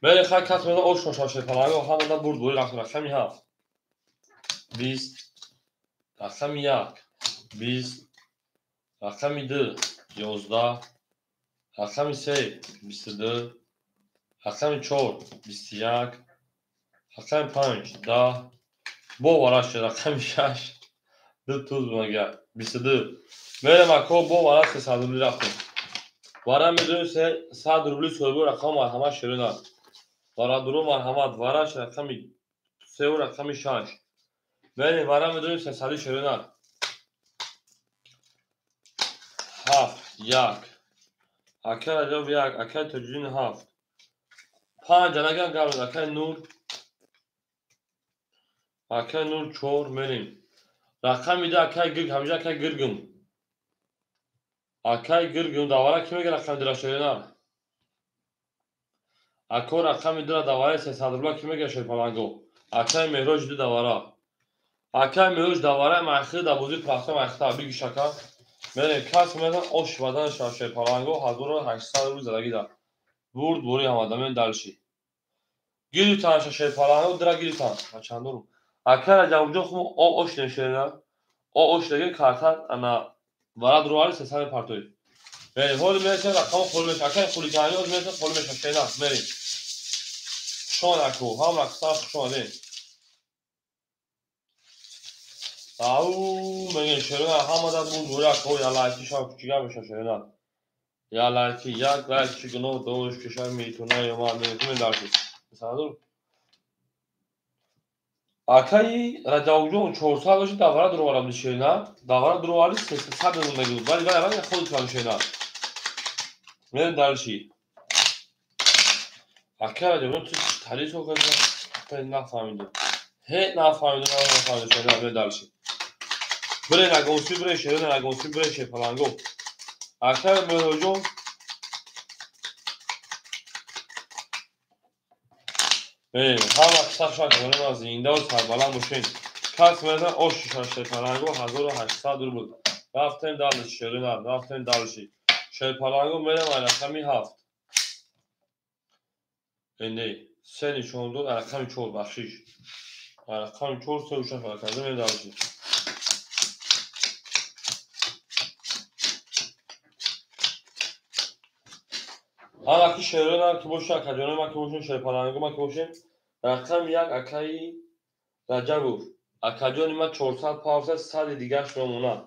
Böyle kasmada o şoşaşı falan o hamada burd boyu rakam ha. 20 rakam yak 20 rakam 2 11 rakam 3 22 rakam 4 21 rakam 5 10 بو وراش رقم 6 دو توز مگه 22 میرم اکو بو وراش 300 روبلی رفتم وارا میدونی 100 روبلی سویبو رقم مرحمت شیرین وارا درو مرحمت وراش رقم 3 و رقم 6 میریم وارا میدونی 300 شیرین 7 1 اکل اجاب 1 اکل تجرین 7 5 نگم قبل اکل نور اکل نور 4 میریم رقم میده اکل گرگ همیشه اکل گرگم اکل گرگم دواره کی میگه رقم دیره شیرین اکو رقم دیره دواره 300 روبلا کی میگه شیر پلنگو اکل مهروج دو دواره اکل مهروج دواره مخیر دبوزی پراسه مخیر بیگی شکر میریم کس میدن اش بدن شیر پلنگو 1800 روبل زدگی دار برد بوری همه من دلشی گیری تانش شیر پلنگو دیره گیری تان چند رو اکل جوجو خو او اش نشیرین او اش دیگه کارتا انا وارد رواری 300 پارتوی بریم هول میشه رقم خول میشه اکل خولی کنی هول میشه خول میشه شینا بریم شون اکو هم رقصا شونه او میگه شیرین هم داد بود دوره اکو یا لایکی شام چیگا میشه شیرین یا لایکی یک لایکی گنو دوش کشار میتونه یا ما میتونه داشت مثلا دو اکای رجاوجو 400 باشه دوره دروارم میشه دوره درواری 300 زندگی بود ولی خود کار میشه من دلشی اکای رجاوجو تو تاریخ رو کنه نفهمیدم هیچ نفهمیدم شیرین من دلشی بره نگوسی بره شیرین نگوسی بره شیر پلنگو اکای مهرجون هم اکثر شاید کنیم از زنده و سربلند باشین کس میدن آش شیر پلنگو 1800 روبل رفتیم دلش شیرین رفتیم دلشی شیر پلنگو میرم رقمی 7 اینه سه نشون دو رقمی 4 بخشیش رقمی 4 سه و 6 رقمی میرم دلشی هم اکی شیرین که باشه اکجانه ما که باشین شیر پلنگو ما که باشین رقم 1 اکی رجبور اکجانی ما 400 پاوزه 100 دیگه شمونه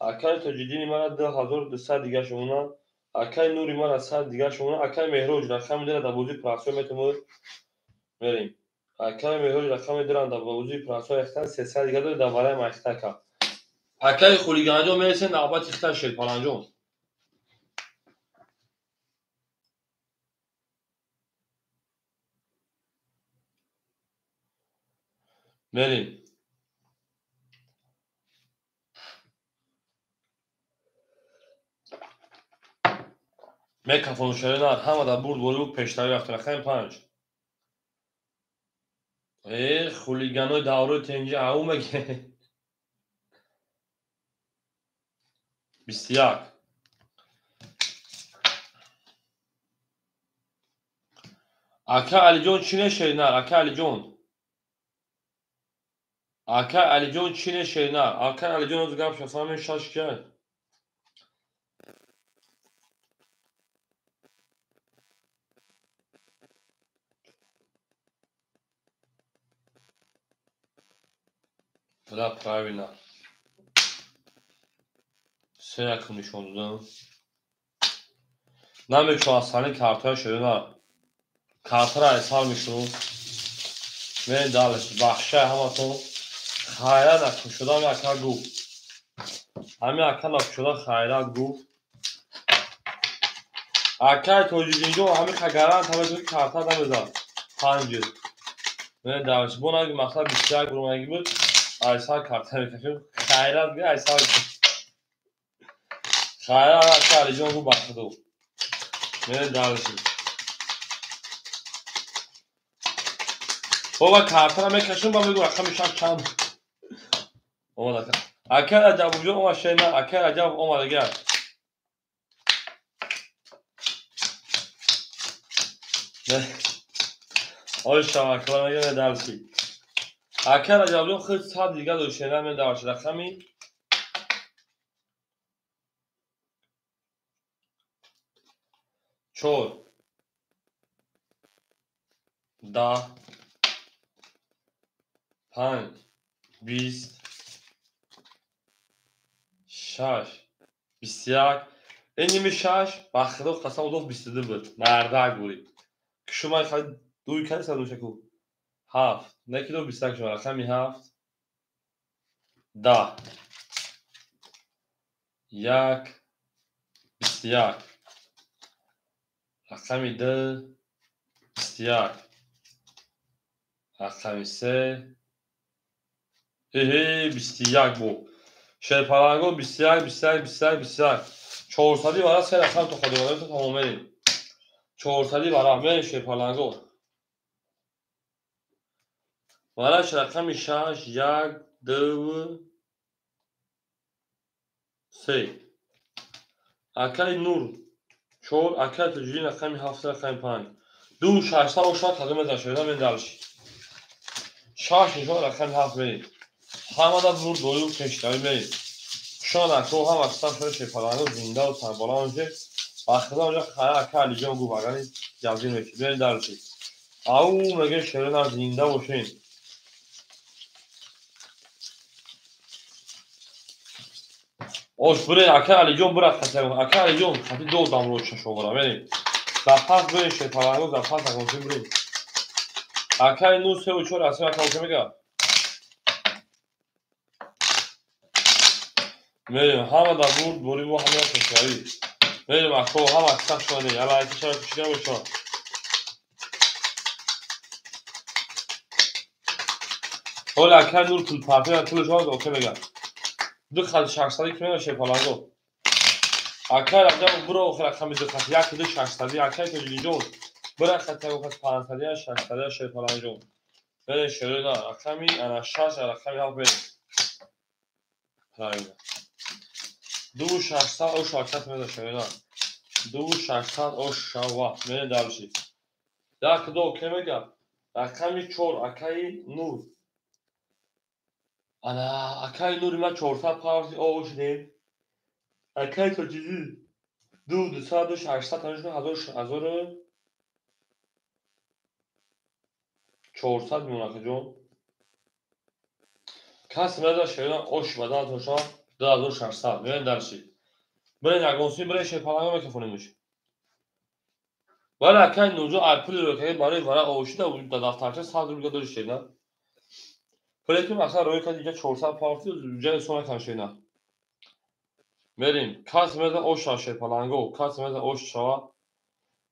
اکای تجدیدی مرا 2200 دیگه شمونه اکای نوری مرا 100 دیگه شمونه اکای مهروج رقم دیره دبوزی پراسو میتونم بریم اکای مهروج رقم دیره دبوزی پراسو اختن 300 دیگه داره دوباره مختکا اکای خولیگانجو میرسه نوبت اختن شیر پلنجو بریم میکافون شیرینار همه در برد بولو پیشتری رفت رقم 5 خولیگانو داورو تنجی او مگه 21 اکا علی جون چینه شیرینار اکا علی جون اکا علی جون چینه شیرینار اکا علی جون از گپ شفامین شاش کرد خدا پروینا سه رقم نشون دادم نمیشه اصلا کارتای شیرینار کارت را اصال میشون من دالش بخشه همتون خیره نکن شدم اکا گو همین اکا نکن شدم خیره گو اکا توجیدی جو همین خگران همه توی کارتا نمیدن 5 من دالش بون اگه مقصد 21 برون اگه بود ایسا کارتا میکشم خیرات بیا ایسا خیره اکا علی جون رو بخشه دو من دالشی بابا کارتا را میکشم با میگو رقم شک چند اومد اکا عجب جو اومد شینا اکا عجب اومد اگر آی شما میگه دلسی اکا عجب جو خیلی صد دیگه دو شینا من دارش رقمی 4 10 5 20 شش 21 این 6 بخدا قسم خدا 22 بود مردک بودی که شما خواهید دوی کنی سر دوشه کو 7 نه که دو 21 شما رقمی 7 10 1 21 رقمی 2 21 رقمی 3 21 بود شرپرنگو 21 21 21 21 400 برای سه رقم تو خودمانه تو تمام بریم 400 برای همه شرپرنگو برای رقم 6 1 2 3 اکای نور 4 اکای تجوری رقم 7 رقم 5 2 6 و 6 تازه مزه شده من دلش 6 نشان رقم 7 بریم همه دا نور دویو کشتایی بریم شان اکو هم اکستم شده شرپرنگو زنده و سربالا اونجه بخدا اونجا خیلی اکا علی جان گو بگنی جوزین میکی بریم دلشی او مگه شرین هم زنده باشین اوش برین اکا علی جان برد خطه اکا علی جان خطی دو دام رو ششو برم بریم در پس برین شرپرنگو در پس اکنسی بریم اکا نور 3 و 4 اصلا اکا اوشه میگه بریم همه در بود بریم و همه کشتایی بریم اکو هم اکستم شده یلا ایتی شده کشیده باشن حالا اکا نور کل پرپی و کل شده اوشه میگه دو خط 600 که شرپرنگو اکا رقم برو آخر رقم دو خط یک دو 600 اکا تجلی جون برو خط یک خط 500 600 شرپرنگو بریم شروع دا رقمی انا 6 رقمی هم بریم رایده 2 600 او شاکت میده شروع دا 2 600 او شوا بریم دلشی یک دو که میگم رقمی 4 اکای نور انا اکای نور ما 400 پاورتی او شدیم اکای تجلی 2 200 و 600 تنشون 1000 400 میمونه که جون کس میده شیران اوش بدن توشان 2600 میرین درشی برین اگونسی برین شرپرنگو میکفونیم میشه ولی اکای نوجو اپل رو که برای اوشی دا وجود دا دفترچه 100 روبیه داری شیران ولی که مثلا روی که دیگه 400 پارتی و جای سومه کن شیران بریم کس میده اوش شرپرنگو کس میده اوش شوا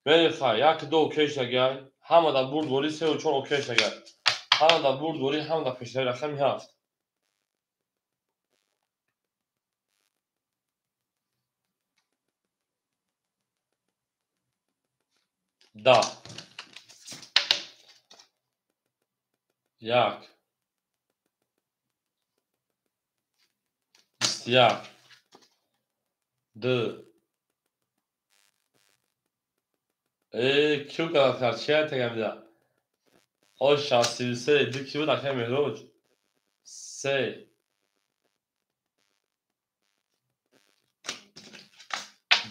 برین خواهی یک دو کش دگی همه دا برد وری 3 و 4 اوکش دگی همه دا برد وری همه دا پشتری رقمی هفت 10 1 21 2 کیو kadar چیه تگمیده اوش 63 دو کیو دکه مهروج 3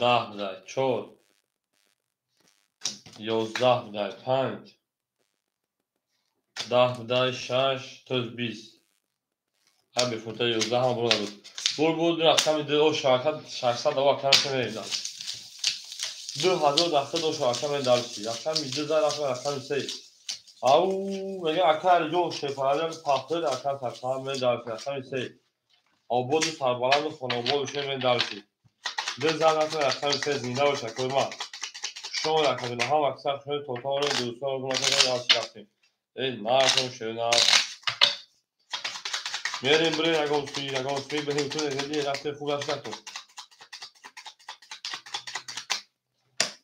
10 بده 4 11 بده 5 10 بده 6 توز 20 هم بفوته 11 هم برو بود بود رقم دو او شرکت 600 او اکرم که میدن 2000 دسته دو شرکت میدن رقم 2000 رقم 3 او میگه اکر جو شفاعت پاپر اکر تکام میدن رقم 3 آباد سربلند خانواده‌اش میدن دو زن رقم 3 زنده و شکر ما شما رقم هم اکثر خیلی توتال دوستا رو کنید آسیب رفتیم این نارتون شده میریم برای اگه سوی بهیم تو نگردی رفته خوب است نکن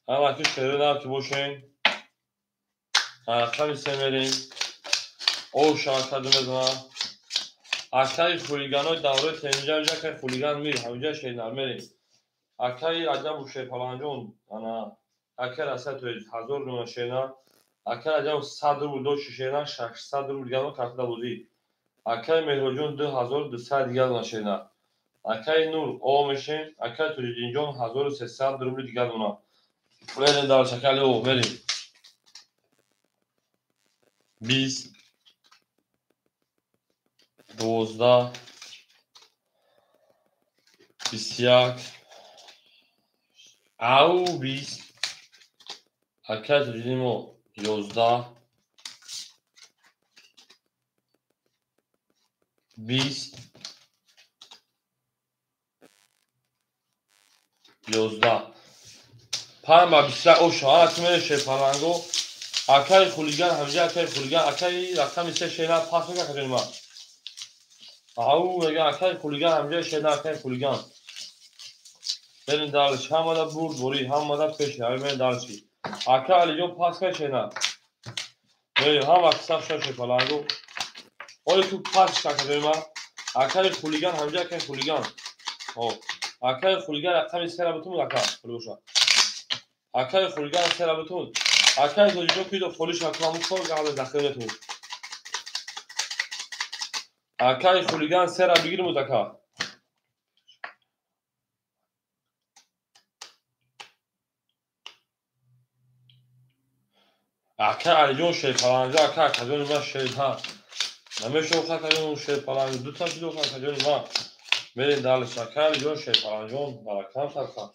هم که شده نار که باشین رقم 3 میریم او شاید میزنم اکثر خولیگان های دوره تنجا اینجا که خولیگان میره همینجا شیدن میریم اکثر عجب و شیپالانجون اکثر اصلا توی 1000 نونه شیدن اکثر عجب 100 رو دو شیدن 600 رو دیگه رو کارت بودی اکثر مهرجون 2200 دیگه رو شیدن اکثر نور او میشین اکثر توی جینجون 1300 رو دیگه رو بریم در شکل او بریم 20 12 21 او 20 اکه تجدید ما 11 20 11 5 و 20 او شهر تیمه شیپالانگو اکه خولیگان همجه اکه خولیگان اکه رقم 3 شینا پاس میگه کجا ما او میگه اکه خولیگان همجه شینا اکه خولیگان برین دارش هم دا برد بوری هم دا پیش همین برین دارشی اکه علی جون پاس که شینا برین هم اکسا شیپالانگو اولی تو پاس که کجا ما اکه خولیگان همجه اکه خولیگان او اکه خولیگان رقم 3 را بتون اکه خلوشا اکه خولیگان 3 را بتون اکه زوجو کیدو فولیش اکرامو کن قبل داخلتون اکه خولیگان 3 را بگیریم اکه اکه علی جون شیپالانگو اکه کجا ما شیدا نمیشه اکه کجا شیپالانگو دو تا شیدو اکه کجا ما برین دارش اکه علی جون شیپالانگو برکم سرکم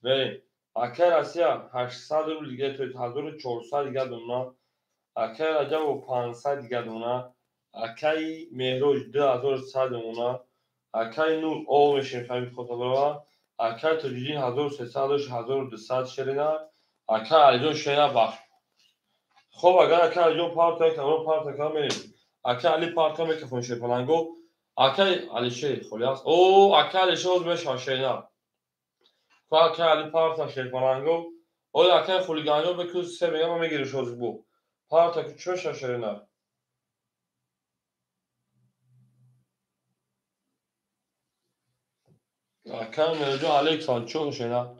برین اکه راسیا 800 رو دیگه توی 1400 دیگه دونا اکه رجب و 500 دیگه دونا اکه مهروج 2100 دونا اکه نور او میشین فهمید خود بروا اکه تجدین 1300 1200 شرینا اکه علی جون شینا بخش خب اگر اکه علی جون پارتا که اون پارتا که میریم اکه علی پارتا میکفون شیپالانگو اکه علی شی خلیاس او اکه علی شوز میشه شینا اکه علی پارتا شیپالانگو او اکه خولیگانگو بکوز سه میگم میگیره شوز بو پارتا که چوش شینا اکه میرجو علی سانچو شینا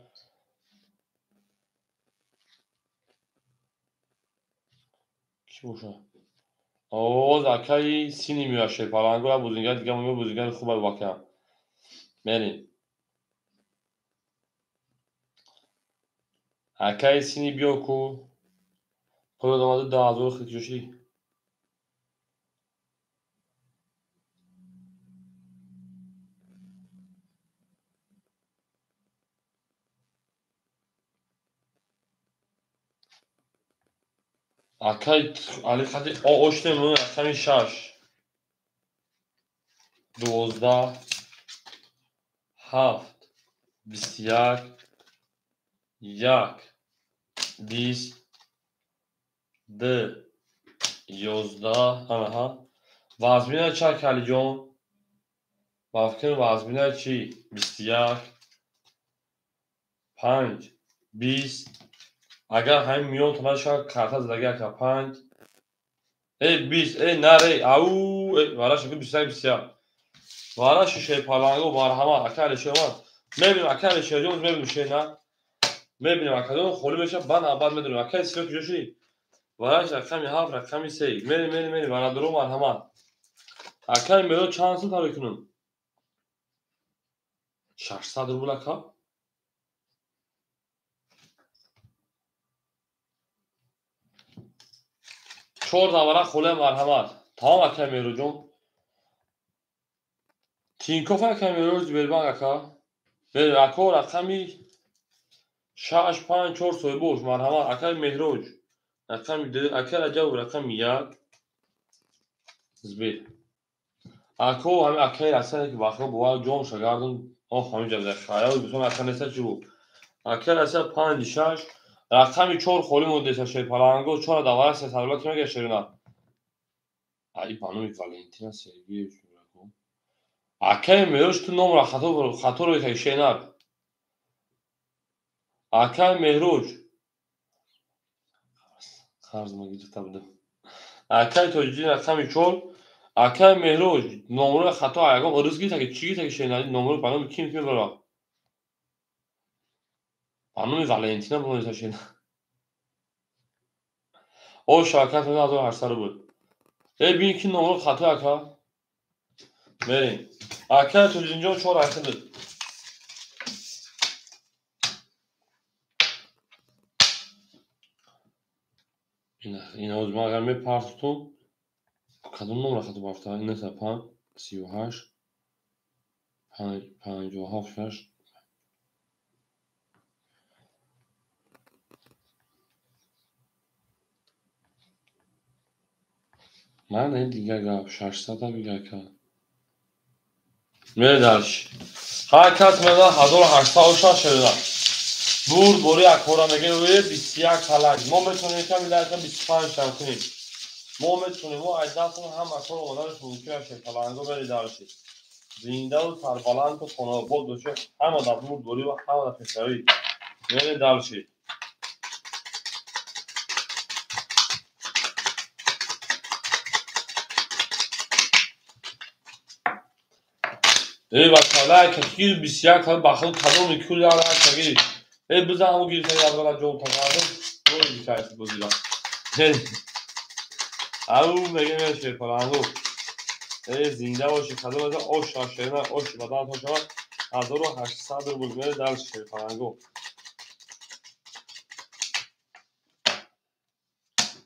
کی باشه او اکه سینی میاد شیپالانگو بوزینگر دیگه میگه بوزینگر خوبه واقعا برین اکه سینی بیوکو خود اومده 10000 خیلی اکه علی خدی او اشته مون اکه 6 12 7 21 1 20 2 11 ها وازمینه چه کلی جون وافکن وازمینه چی 21 5 20 اگر همین میون تو نشا کارتا زدگی که 5 ای 20 ای نره او وارا شکل 21 وارا شیشه پالانگو مرحمت اکل شما میبینیم اکل شجون میبینیم شینا میبینیم اکل خولی بشه بعد میدونیم اکل سیو کجوشی وارا رقمی 7 رقمی 3 میریم وارا درو مرحمت اکل میرو چند سو تابع کنون 600 روبل اکل 4 وارا خوله مرحمت تمام اکل میرو جون تینکوف اکل میرو زبربان اکل میریم اکل رقمی 6 5 4 سوی بوش مرحمت اکل مهروج رقم اکل رجب رقم 1 زبیر اکو همین اکل اصلا که واقعا بوا جون شگردن آه همین جبه خیال بسون اکل نسا چی بود اکل اصلا 5 6 رقمی 4 خولی مونده شی پالانگو 4 دواره 3 سالات میگه شرینا ای بانوی والنتینا سرگیچ میگم اکل میروش تو نمره خطا رو که شینار اکل مهروج خرز مگی تو بده اکل توجی رقمی 4 اکل مهروج نمره خطا ایگام ارزگی تا که چی تا که شینار نمره بانو کیم برا بانوی والنتینا بونده شینار او شرکت 1800 بود ببین که نمره خطا اکا بریم اکا تو اینجا 4 اکا این از ما اگر می پارتون کدوم نمره خطا بافته این نسا پان 38 57 من دیگه گفت 600 دیگه که میدارش هر کس میدار 1806 شده بود بوری اکورا میگه روی 21 پلنگ ما میتونیم کمی در 25 شب کنیم ما میتونیم و اجدادمون هم اکور اومدنش ممکنه شه پلنگو بری دارشید زنده و سربلند و تنابود باشه همه در بود بوری و همه در پسری میری دارشید ای بچه‌ها که خیلی 21 تا بخل کدوم میکولی داره که ای بزن همون گیر کنی از بالا جو تقاضا روی بیچاره بزیرا او میگه میشه پلنگو ای زنده باشی کدوم از آش شاشینا آش بدن تو شما 1800 روبل میره در شه پلنگو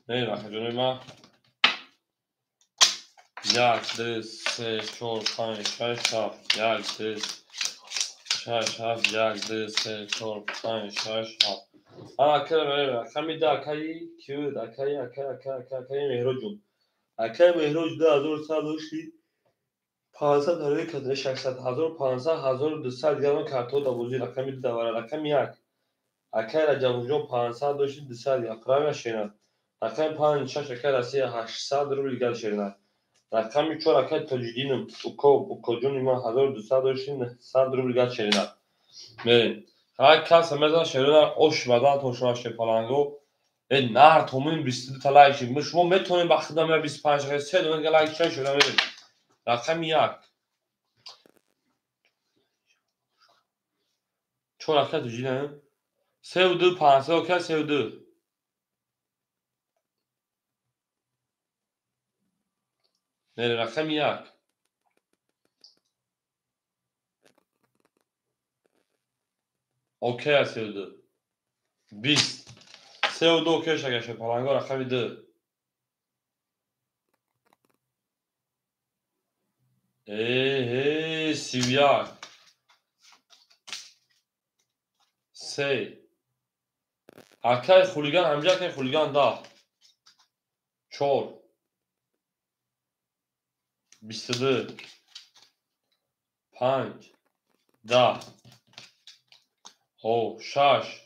ای بخه جونی ما 1 2 3 4 5 6 7 1 2 6 7 1 2 3 4 5 6 7 akar kami da akai kyu da akai mehrojun akai mehroj da 1400 500 داره که 600 هزار 500 1200 گرم کارتو دا بوزی رقمی دواره رقم یک اکر جوجو 500 داشت 200 اقرام شینا رقم 5 6 اکر اسی 800 روبل گل شینا رقم 4 اکر تجدیدم اوکو جون ما 1200 داشت 100 روبل گل شینا میرین هر کس مثلا شینا اوش بدن تو شما پلنگو این نهر تومین 22 تا لایک می شما میتونین با خدمت 25 3 دونه لایک چه شده میرین رقم 1 4 اکر تجدیدم 3 و 2 500 اکر 3 و 2 میرین رقم 1 اوکی است 3 و 2 20 3 و 2 اوکی شده پلنگو رقم 2 ای 31 3 اکر خولیگان همجا که خولیگان دا 4 22 5 10 او 6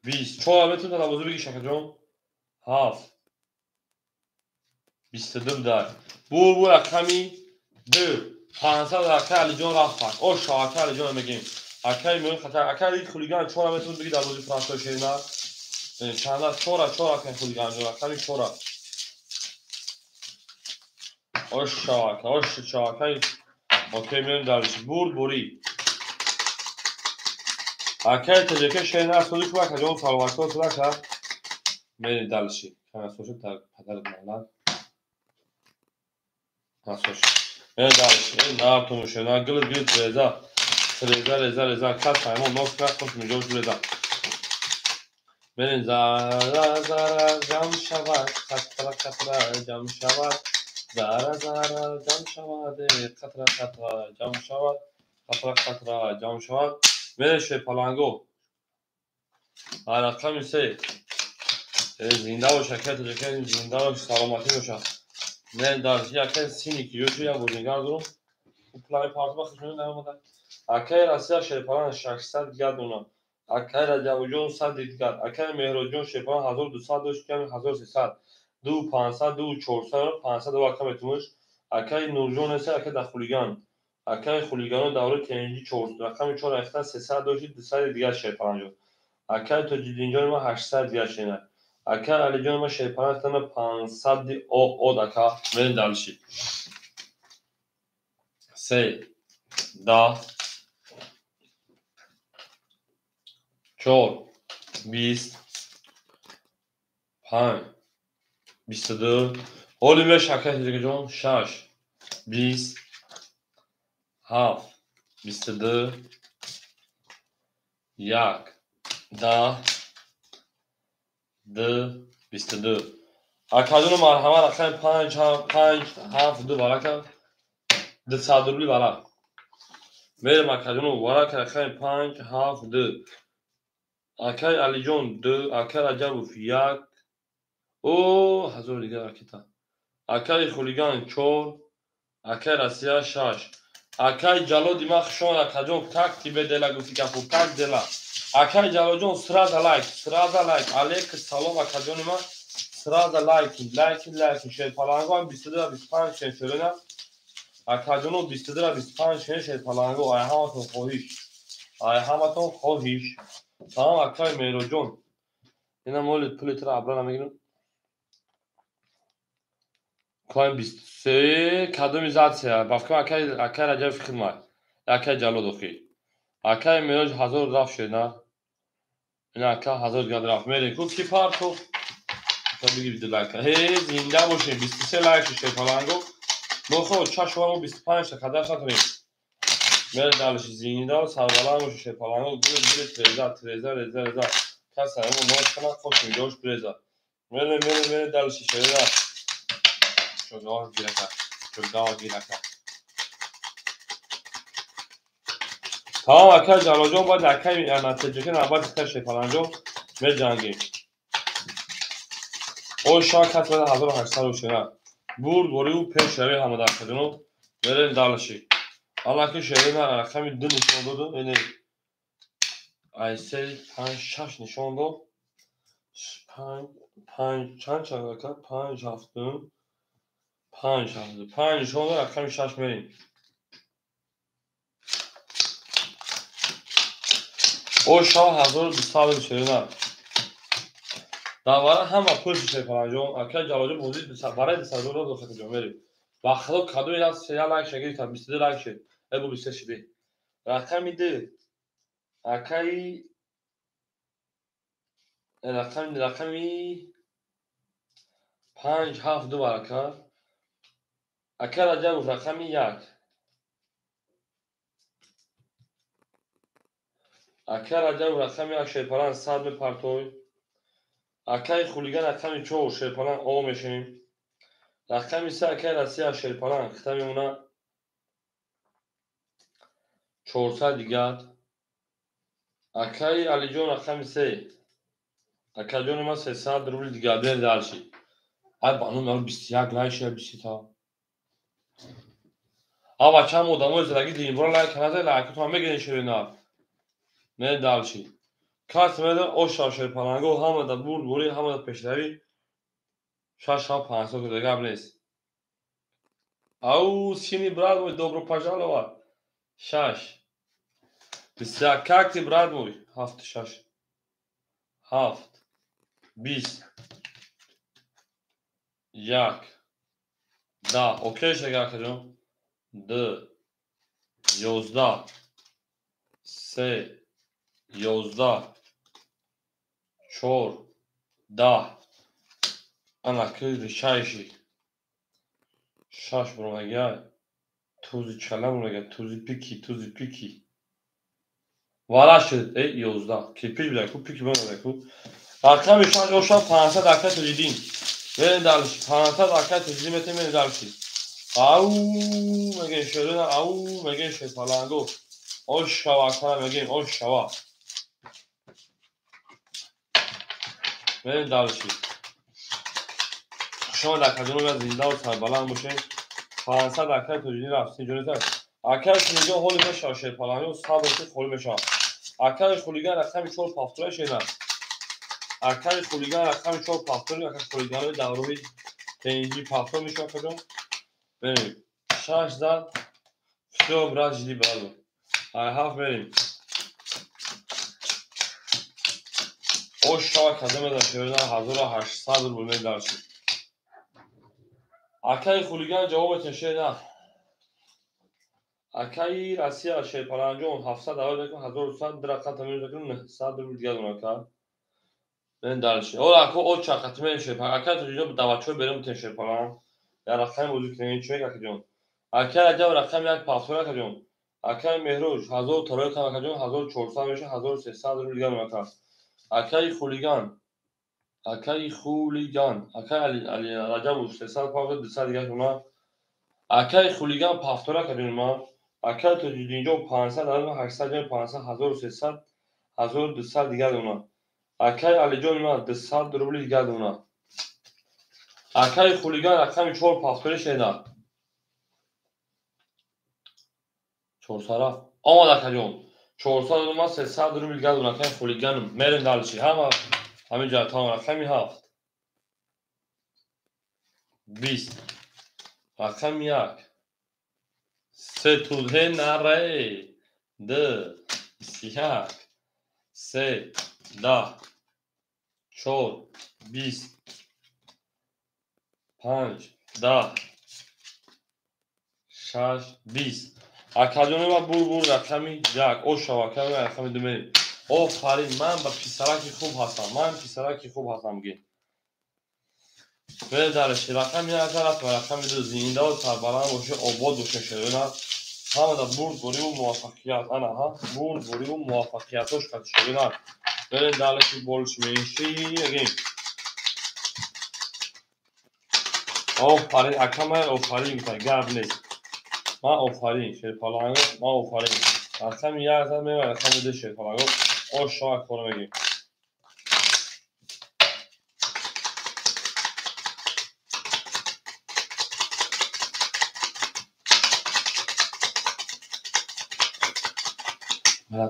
20 4 میتون تا دوازده بگی شکر جون 7 22 در بور رقمی 2 500 اکر علی جان رفت او شاکر علی جان میگیم اکر میون خطر اکر این خولیگان 4 میتون بگی دوازده فرانسوی شیرنا چند 4 اکر خولیگان رقمی 4 او شاکر اوکی میون دارش بوری اکر تجربه شیرنا سوزی که اکر جان سالواتو سلاکه میرین دلشی کنه سوشو تا پدرت مالان ناسوش میرین دلشی این نار تومشه نار گلت رزا کت فایمون نوز کرد خوش میجوش رزا میرین زارا جام شود قطره جام شود زارا جام شود قطره جام شود قطره جام شود میرین شوی پلنگو رقم 3 زنده و شکر تجربه زنده و سلامتی باشه نه دارش یا که سینی که یوشو یا بودنگار درم و پلای پارت بخش میون نمیده اکر اسیا شپان 600 گرد اونا اکر جوجون 100 گرد اکر مهرجون شپان 1200 داشت کمی 1300 دو 500 دو 400 500 و اکر میتونش اکر نورجون است اکر دخولیگان اکر خولیگان دوره تنجی 400 رقم 4 اختا 300 داشت 200 دیگه شپان جو اکر تو جدینجان ما 800 دیگه شینه اکر علی جان ما شپان تن 500 او دکا من دالشی 3 10 4 20 5 22 Oliver şaka dedik hocam 6 20 7 22 1 10 2 22 Akadını marhama rakam 5 7 2 baraka 200 روبلی ورق. میرم اکجانو ورق رقم 5 7 2. اکای علی جان 2. اکای رجبوف 1. او هزار دیگه راکتا. اکای خولیگان 4. اکای رسیا 6. اکای جلو دیمخ شون اکجان تک تی بدلا گفتی کفو تک دلا. اکای جلو جان سراز لایک علیک سلام اکجان ما سراز لایک شیر پالانگو هم 22 25 شیرنا اکجانو 22 25 شیر پالانگو آی همتون خواهیش تمام اکای میرو جان اینا مولد پول تر ابرا نمیگیرم کایم 23 کادومیزاسیا بافکم اکای رجب خدمت اکای جلو دخی اکای میراج 1000 رفت شدنا اینا اکای 1000 گاد رفت میره کو کی پارتو تا بگی ویدیو لایک هی زنده باشین 23 لایک شد پالانگو بخو چاشوامو 25 تا قدر نکنیم میره دالش زنده و سربالانگو شد پالانگو گل ترزا کاسا اون نوت کنه خوش میگوش پرزا میره دالش شده شجاع گیرکه تمام اکای جلو جان باید اکای نتیجه که نباید تشه پالانگو میره جنگیم او شاه کت بده 1800 شده برد وری او پیش شوی همه در کدنو میره دالشی حالا که شده نه رقمی 2 نشون دادو اینه ایسه 5 6 نشون داد 5 چند رقم 5 7 5 نشون داد رقمی 6 میریم او شاه 1200 شده نه давара ҳама пул шепараҷон акай ҷалоҷон бозӣ барои 200 доллар дохатаҷон мерӣ ба худо кадои я лайк шагирифтам 22 лайк шед эбу 23 шиди рақами 2 акай рақами 5 7 2 барака акай раҷабов рақами 1 акай раҷабов рақами 1 шепаран 100 мепартой акай хулиган рақами 4 шепаран о мешинем рақами 3 акай расия шепаран хита мемона 400 дигар акай алиҷон рақами 3 акайҷони ман 300 рубли дигар бер дарши ай бану мал 21 лайк шуд 20 та а бачам одамои задаги динбора лайк канада лайкатон ҳам мегирин ширина не дарши кас меда оша шерпаранго ҳама да бурд бори ҳама да пешрави 650 дигар гап нест ау сини брат мой добро пожаловать 6 21 как ты брат мой 7 6 7 20 1 да окей шагакаҷон 2 11 3 11 4 10 ана кири шайши 6 бромагай тузи чала бромагай тузи пики вара шуд 11 кирпич бидаку пики бромагайку рақами 6 оша 500 акай туҷидин верен далши 500 акай туҷидин метем верен далши ау мегин шӯрина ау мегин шепаланго ошава кара мегин ошава верен далши شما در کجا زنده و سربلند باشین 500 اکر توجینی رفتی جونیتر اکر خلیگان حالی بشه شیرپالانی و صبر که خولی بشه اکر خلیگان رقمی 4 پافتوره شیدن اکر خلیگان رقمی 4 پافتوره اکر خلیگان دوروی تنجی پافتور میشه کجا بریم 6 زد все брат жди браво ай хаф بریم او شما کدام در شیردن 1800 روبل درشید акай хулиган ҷавобатон шеда акай расия шерпаланҷон 700 1100 драқата мекун 100 рубли дигар мекард мен далши ола ако о чақати мен шерпалан акай тоҷиҷо давачо берем тен шерпалан я рақами бузук тен чуек акаҷон акай раҷаб рақами як пафтор акаҷон акай меҳрӯж 1000 тарои кам акаҷон 1400 меша 1300 рубли дигар мекард акай хулиган акай раҷабов 300 200 дигар куна Akay xuligan paftora کردیم ما. Akay تا اینجا 500 دادم 800 جای 500 1300 1200 دیگه دونا. Akay علی جان ما 200 روبل دیگه دونا. Akay xuligan رقم 4 پافتوری شینا. 400 رفت. آمد Akay جان. 400 دونا 300 روبل دیگه دونا. Akay xuligan میریم دالشی. همین جا تمام رقمی 7. 20. رقم 1. 3 توده نره. 2. 21. 3. 10. 4. 20. 5. 10. 6. 20. اکادمی و بور رقمی 1. او شواکه و رقمی 2 میریم. آفرین من با پسرکی خوب هستم. من پسرکی خوب هستم گی. بریم درش رقم 1 طرف و رقم 2 زنده و سربلند باشه آباد باشه شده. همه دا برد بوری و موفقیت انا ها برد بوری و موفقیتش کد شده. بریم درش بولش میشی گیم. آفرین اکامه آفرین تا گرد نیست. ما آفرین شیرپالانگو ما آفرین. رقم 1 زد میبره رقم 2 شیرپالانگو. او شاک کنه میگیم.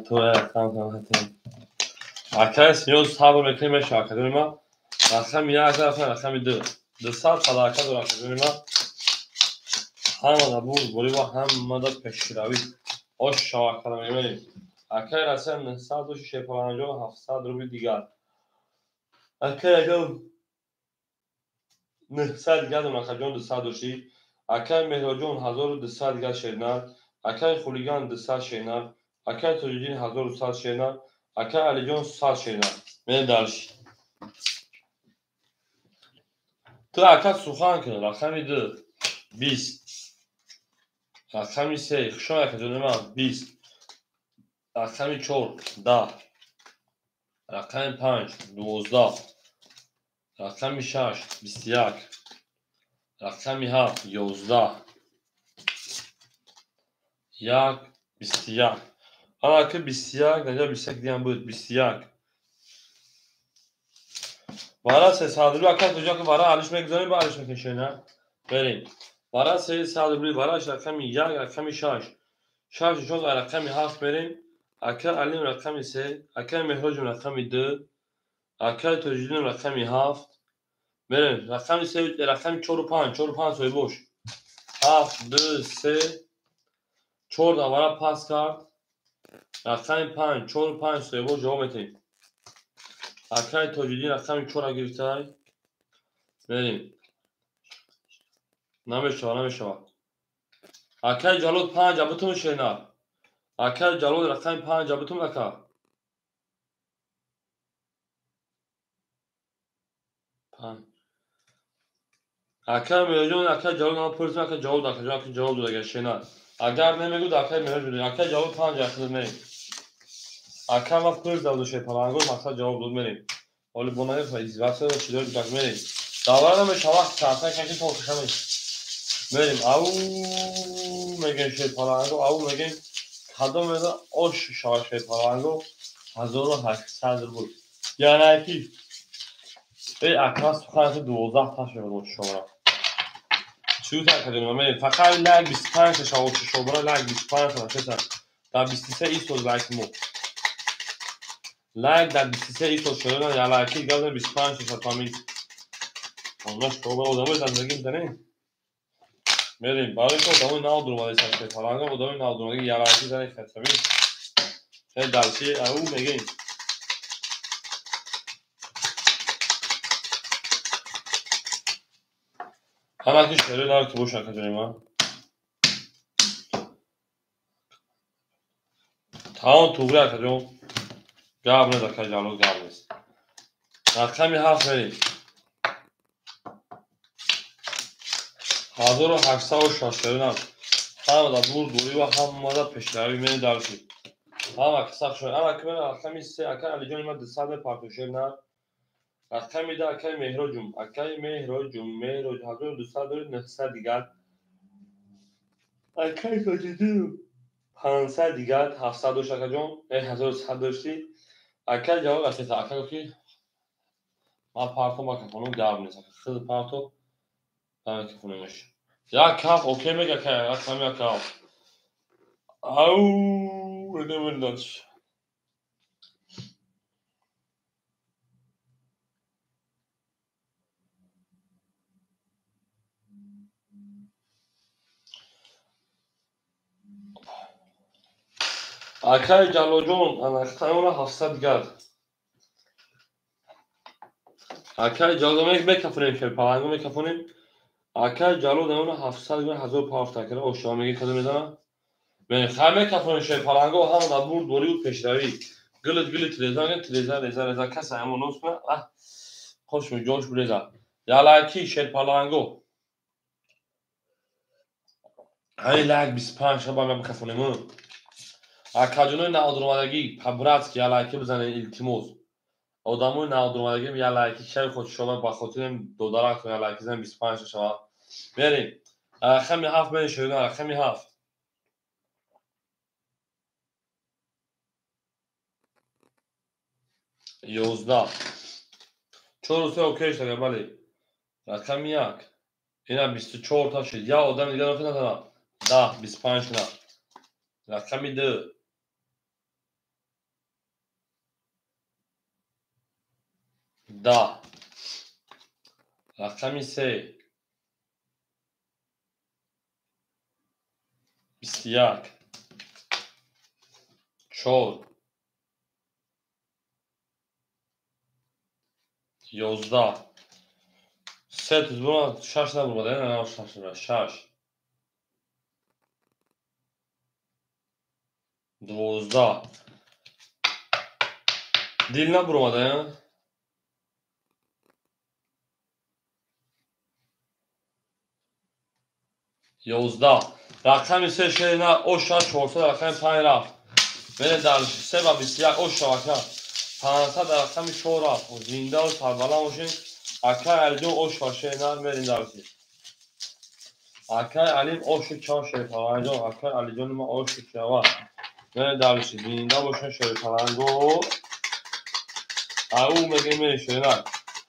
تو رقم هستیم. اکای سیوز صبر میکنیم شاکدون ما. رقم 1 زد رقم 2. 200 فلاکت و رقم ما. همه دا بود بوری و همه دا پشروی. او شاک کنه میگیم. اکای رسیم 900 و شیرپالانگو 700 روبی دیگر. اکای اگه 900 دیگر دون اکای جان 200 دوشی. اکای مهراجون 1200 دیگر شیرنر. اکای خولیگان 200 شیرنر. اکای توجین 1100 شیرنر. اکای علی جان 100 شیرنر. من درش. تو اکای سوخان کنه رقمی 2. 20. رقمی 3 خشان اکای جان من 20. رقمی 4 10. رقمی 5 12. رقمی 6 21. رقمی 7 11. 1 21. اما که 21 نجا 21 دیگه بود 21. وارا 300 روبل اکای تو جا که وارا علیش میگذاریم با علیش میکشه نه. بریم. وارا 300 روبل واراش رقمی 1 رقمی 6. 6 جز رقمی 7 بریم. اکای علیم رقمی 3. اکای مهراج رقمی 2. اکای توجین رقمی 7. بریم. رقمی 3 رقمی 4 و 5 4 و 5 سوی boş. 7 2 3 4 da vara pas کرد. رقمی 5 4 و 5 سوی boş جواب میتیم. اکای توجین رقمی 4 گرفتای. بریم. نمیشه. اکای جالود 5 ابتون شینا. اکای جالود رقمی 5 ابتون اکا. 5. اکای میلیون اکای جالود ما پرسیم اکای جالود اکای جالود دیگه شینا. اگر نمیگود اکای میلیون اکای جالود 5 اخذ میریم. اکای ما پرس داد شیپالانگو مقصد جواب داد میریم. ولی بونای فایز واسه چیزا دیگه میریم. داور نمیشه وقت چارتا کسی تو خشمی. میریم او میگن شیپالانگو او میگن کدوم میده اوش شاه شیپالانگو 1800 بود. یعنی کی ای اکاس خواهد 12 تا شده بود شما. چی تا کردیم میریم فقط لگ 25 شما شما لگ 25 تا چه تا 23 ایستو لگ مو. لگ در 23 ایستو شده نه یا لگی گاز 25 تا تامین. اونش تو با ادامه زندگی می‌کنه. میریم برای تو دامون ناو درو مالی سر فرانگا و دامون ناو درو یا لگی زنی خطابی. چه درسی او میگیم. همه کی شده داره تو بوشن کجایی ما. تمام توبره کجون. گاب نه دکتر جالو گاب نیست. رقمی 7 میریم. 1800 شده همه دا دور دوری و همه دا پشتروی میریم درسی. همه کساق شده. همه که من رقمی 3 اکای علی جان ما 200 پارتوشیر نه. رقمی 2 اکای مهراجم. اکای مهراج 1200 900 دیگر. اکای کجیدو 500 دیگر 700 داشت اکا جان 1100 داشتی اکای جواب است اکا کی ما پارتو ما کفونو جواب نیست خود پارتو تا کفونوش یا کاف اوکی میگه که اکا می کاف او ردوندش اکای جلو جان انا اختیار 700 دیگر اکای جلو میکفونیم که پالانگو میکفونیم اکای جلو دمون 700 دیگر 1500 کرده او شما میگه کدوم میزنه من خامه کفون شه پالانگو هم da bur dori u peşravi gılıt treza kasa hem onu üstüne ah hoş mu coş bureza yalaki şer palango hay lag 25 şaba ben kafonemu akacunu naudurmadagi pabratski yalaki bizane iltimoz odamı naudurmadagi yalaki şey خود şola bakhotim dodarak yalaki zan 25 şaba verin khami haf ben şöyle khami haf 11 چورو اوکی شده ولی رقم یک اینا 24 تا شد یا آدم دیگه رفت ندارم 10 25 نه رقم 2 10 رقم 3 21 4 11 سه توز برو 6 نبود نه 6 12 دیل نبرو اومده 11 رقم 3 شده نه او شاد 400 رقم 5 رفت بره در 3 و 21 او شاکر 500 رقم 4 رفت و زنده و سربلند باشین اکای علی اوش باشه نه برین درسی اکای علیم اوش چاشه پالانگو اکای علی جان ما اوش چاوا برین درسی زنده باشین شه پالانگو او میگه میشه نه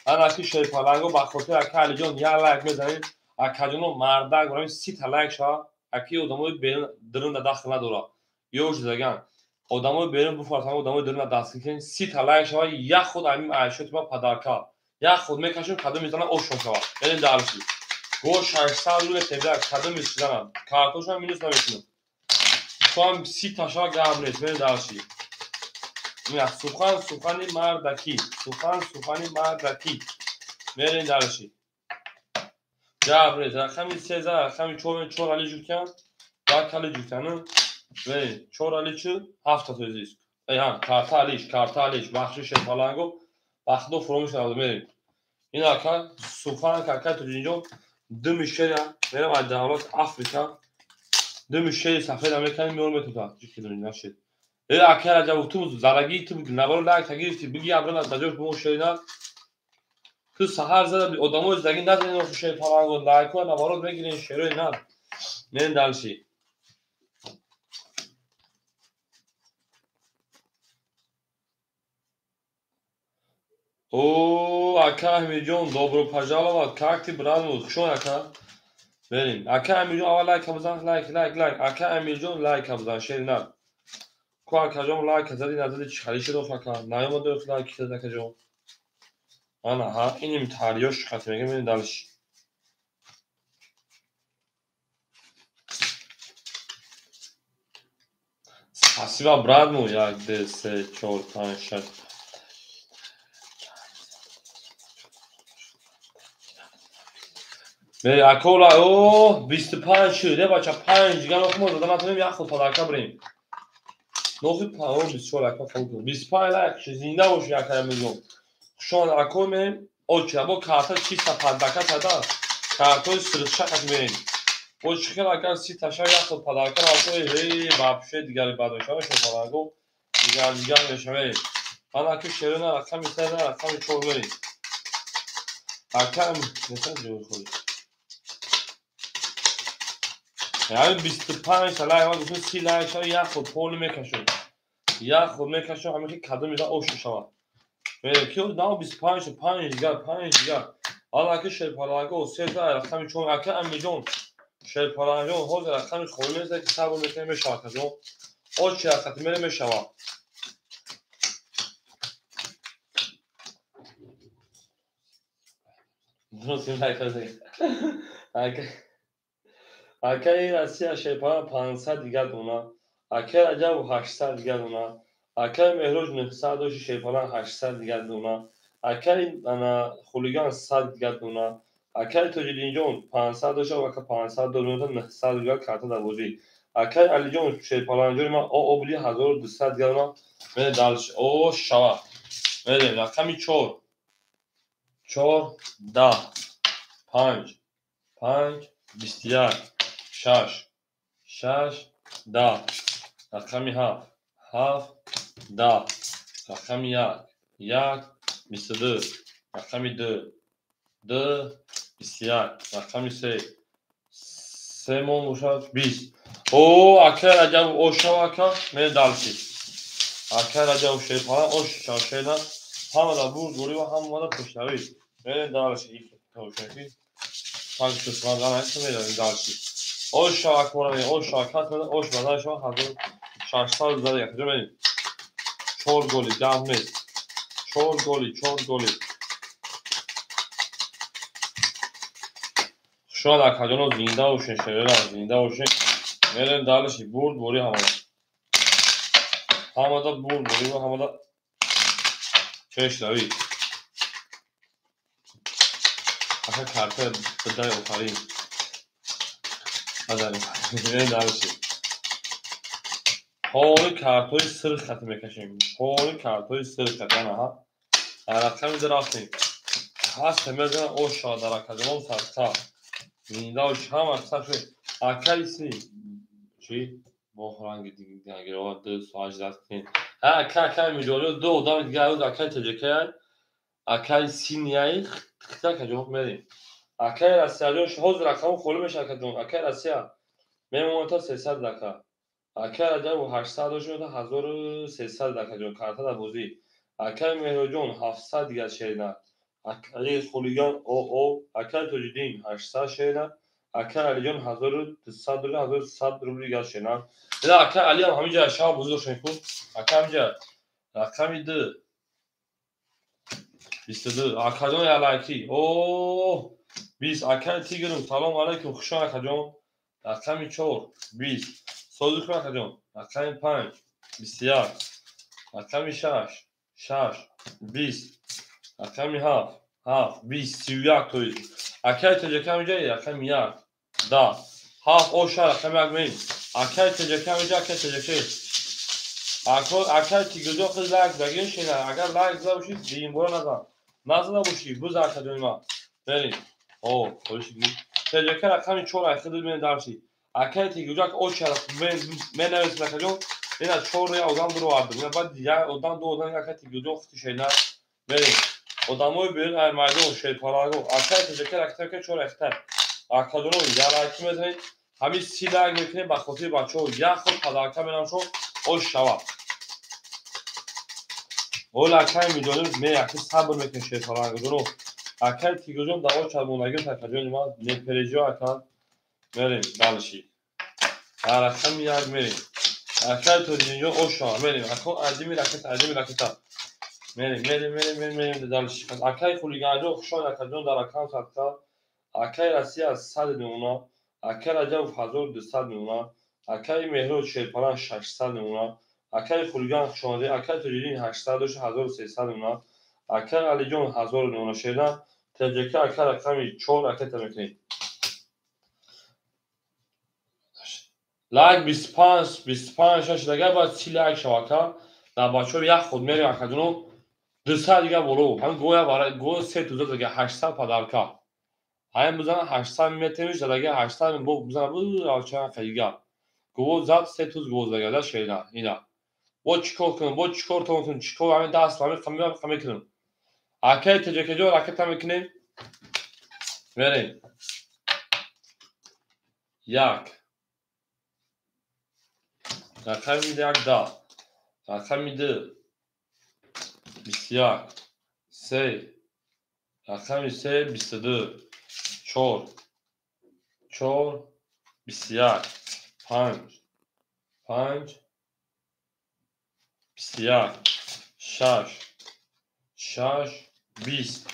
انا کی شه پالانگو با خاطر اکای علی جان یا لایک بزنید اکای جانو مردک برای 30 تا لایک شا اکی ادمو درون داخل نداره یوش دگان ادمو بریم بفرستم ادمو درون داخل کن 30 تا لایک شا یا خود امیم عایشت ما پدرکا یا خود میکشیم کدوم میزنه اوشون شوا بریم درسی گو 600 روی تبرک کدوم میزنم کارتوش هم مینوس نمیتونم تو هم 30 تا شا گرم نیست بریم درسی نه سخنی مردکی سخنی مردکی بریم درسی گرم نیست رقمی 13 رقمی 4 علی جوکن با کلی جوکنه بریم 4 علی چه 7 تا توزیست ای هم کارتالیش بخشش پالانگو بخدو فرومش نبوده بریم این اکا سوفان کاکا تو اینجا دو میشه بریم از دولت آفریقا دو میشه سفید امریکایی میون میتونم چی کنی نشه ای اکا راجع تو زندگی تو نوار لایک تگیرتی بگی ابرون از بجاش بمون شینا تو سحر زده آدمو زندگی ندارین اون شی پالانگو لایک و نوارو بگیرین شروع اینا من دالشی او اکا میلیون دوبرو پاجالا как ты брат شو اکا بریم اکا امیلیون اول لایک بزن لایک اکا امیلیون لایک بزن شیرین کو اکا جون لایک زدی نزدی چی خالی شد فکر نیومد دو لایک زد اکا جون انا ها اینم تاریوش خاطر میگم این دالش спасибо брат мой 1 2 3 4 5 6 بری اکولا او 25 شده بچه 5 دیگه ما دادم نتونیم یک خود پدرکا بریم نوخی پاور 24 اکا فوتو 25 لایک زنده باشه یک میلیون شون اکو من اوکی با کارت 6 تا پدرکا صدا کارتوی سرچک میرین او چیکار اگر 30 تا یک خود پدرکا راستو هی واپشه دیگه بعدش شو پدرکا دیگه میشه انا که شیرین رقم میسه رقم 4 بریم رقم مثلا جو خودی یعنی 25 لایه ما گفتیم 30 لایه شد یک خود پول میکشون یک خود میکشون همه که کدو میده اوش شود کیو نه 25 5 دیگر حالا که شیرپالانگه و 3 تا رقمی چون اکه امیجون شیرپالانگه و حوز رقمی خوری میزه که صبر میکنه میشه کدو او چی رقمی میره میشه درست این لایه اکه این رسی شیرپالان 500 دیگر دونا اکه عجب و 800 دیگر دونا اکه مهروج 900 و شیرپالان 800 دیگر دونا اکه خولیگان 100 دیگر دونا اکه توجیدین جون 500 و اکه 500 دونا 900 دیگر کارتا در بودی اکه علی جون شیرپالان جون ما او بلی 1200 دیگر دونا من دالش او شوا من رقمی 4 10 5 21 6 10 رقمی 7 10 رقمی 1 22 رقمی 2 21 رقمی 3 مون باشد 20 او اکه عجب او شوا اکه من دالشی اکه عجب و شیرپالان او شاشیدن همه دا بود گوری و همه دا پشتوی من دالشی توشنکی پنج کسمان دارن هست میدونیم دالشی او شاک مورد او شاکت میده اوش بدن شما حضور 600 زده یک کجا بینیم 4 گولی جمع نیست 4 گولی شما در کجا زنده اوشن شریره زنده اوشن میریم دالشی برد بوری همه دا برد بوری و همه دا چش روی اخه کارته بدای اخرین بداریم میریم دالشی حالی کارتوی سرخ خط میکشیم حالی کارتوی سرخ خط یعنی ها رقمی درستیم هست میزنه او شادر کدوم سرتا زنده اوش هم اکثر شوی اکل سی چی؟ بخورنگ دیگه رو دو ساعت دستین اکل میجوری دو دام دیگه رو اکل تجکه اکل سی نیایی خیلی کجا میریم اکل رسیاجوش حوز رقم خلو میشه کدوم اکل رسیا میمونه تا 300 دکه اکل عجب و 800 دوش تا 1300 دکه جون کارتا در بوزی اکل مهروجون 700 دیگر شیرینه اکل خولیگان او اکل توجیدین 800 شیرینه اکل علی جون 1200 دلار 1100 روبل دیگر شیرینه دیگه اکل علی هم همینجا اشیا بزرگ شنکو اکل همینجا رقمی 2 22 اکل جون یلاکی او 20 اکل تیگرم سلام علیکم خوشا اکل جون رقمی 4 20 صادق اکل جون رقمی 5 21 رقمی 6 20 رقمی 7 20 31 توی اکل تجکه همینجا رقمی 1 10 7 او شهر رقمی اگمین اکل تجکه همینجا اکل تجکه اکل تیگرجون خیلی لایک بگیرین شینه اگر لایک زده باشید دیگه برو نزده باشید بوز اکل جون ما بریم او خوشی تجکه رقمی 4 اکل دل دارشی اکل تیگرجون او شهر من نویسم اکل جون این از 4 یا odam درو vardı بعد دیگه odam doğudan اکل تیگرجون خیلی şeyler بریم odamı bir ermayda o şey parago اکل تجکه رقمی 4 اکل اکل جون یا لایک میزنید همین سی لایک میکنید بخاطر بچه‌ها یا خود پدرکم میرم شو او شوا او لکای میدونیم می اکل صبر میکنه شیر پارانگو جون اکل تیگرجون داو چالمونگی تکجون ما نپرجو اکل میریم دالشی رقم یک میریم اکل توجینجو او شوا میریم اکل عظیمی رکت میریم دالشی اکل خولیگانجو خوشان اکجون در اکل ساکتا اکل رسی از 100 نمونا اکل عجب 1200 نمونا اکل مهروج شیرپالان 600 نمونا اکل خولیگان شماده اکل توجیدین 800 دوش 1300 نمونا اکل علی جون 1000 نمونا شیرنا تجکه اکل رقمی 4 اکل تمکنی لایک 25 شش دیگه باید 30 لایک شواکا در بچه یک خود میری اکل جونو 200 دیگه بولو هم گویا برای گو 3 توزه دیگه 800 پدرکا هایم بزنن 800 میترش دیگه 800 بزنن بود آچان خیلیگا گو زد 3 توز گوز دیگه ده شیرنا اینا با چیکار کنم با چیکار تونتون چیکار همین دست همین خمی کنم اکه تجکه جو راکت هم میکنیم بریم 1 رقم میده 10. رقم میده 21. 3. رقم 3 22. 4. 4 21. 5. 5 21. 6. 6 20.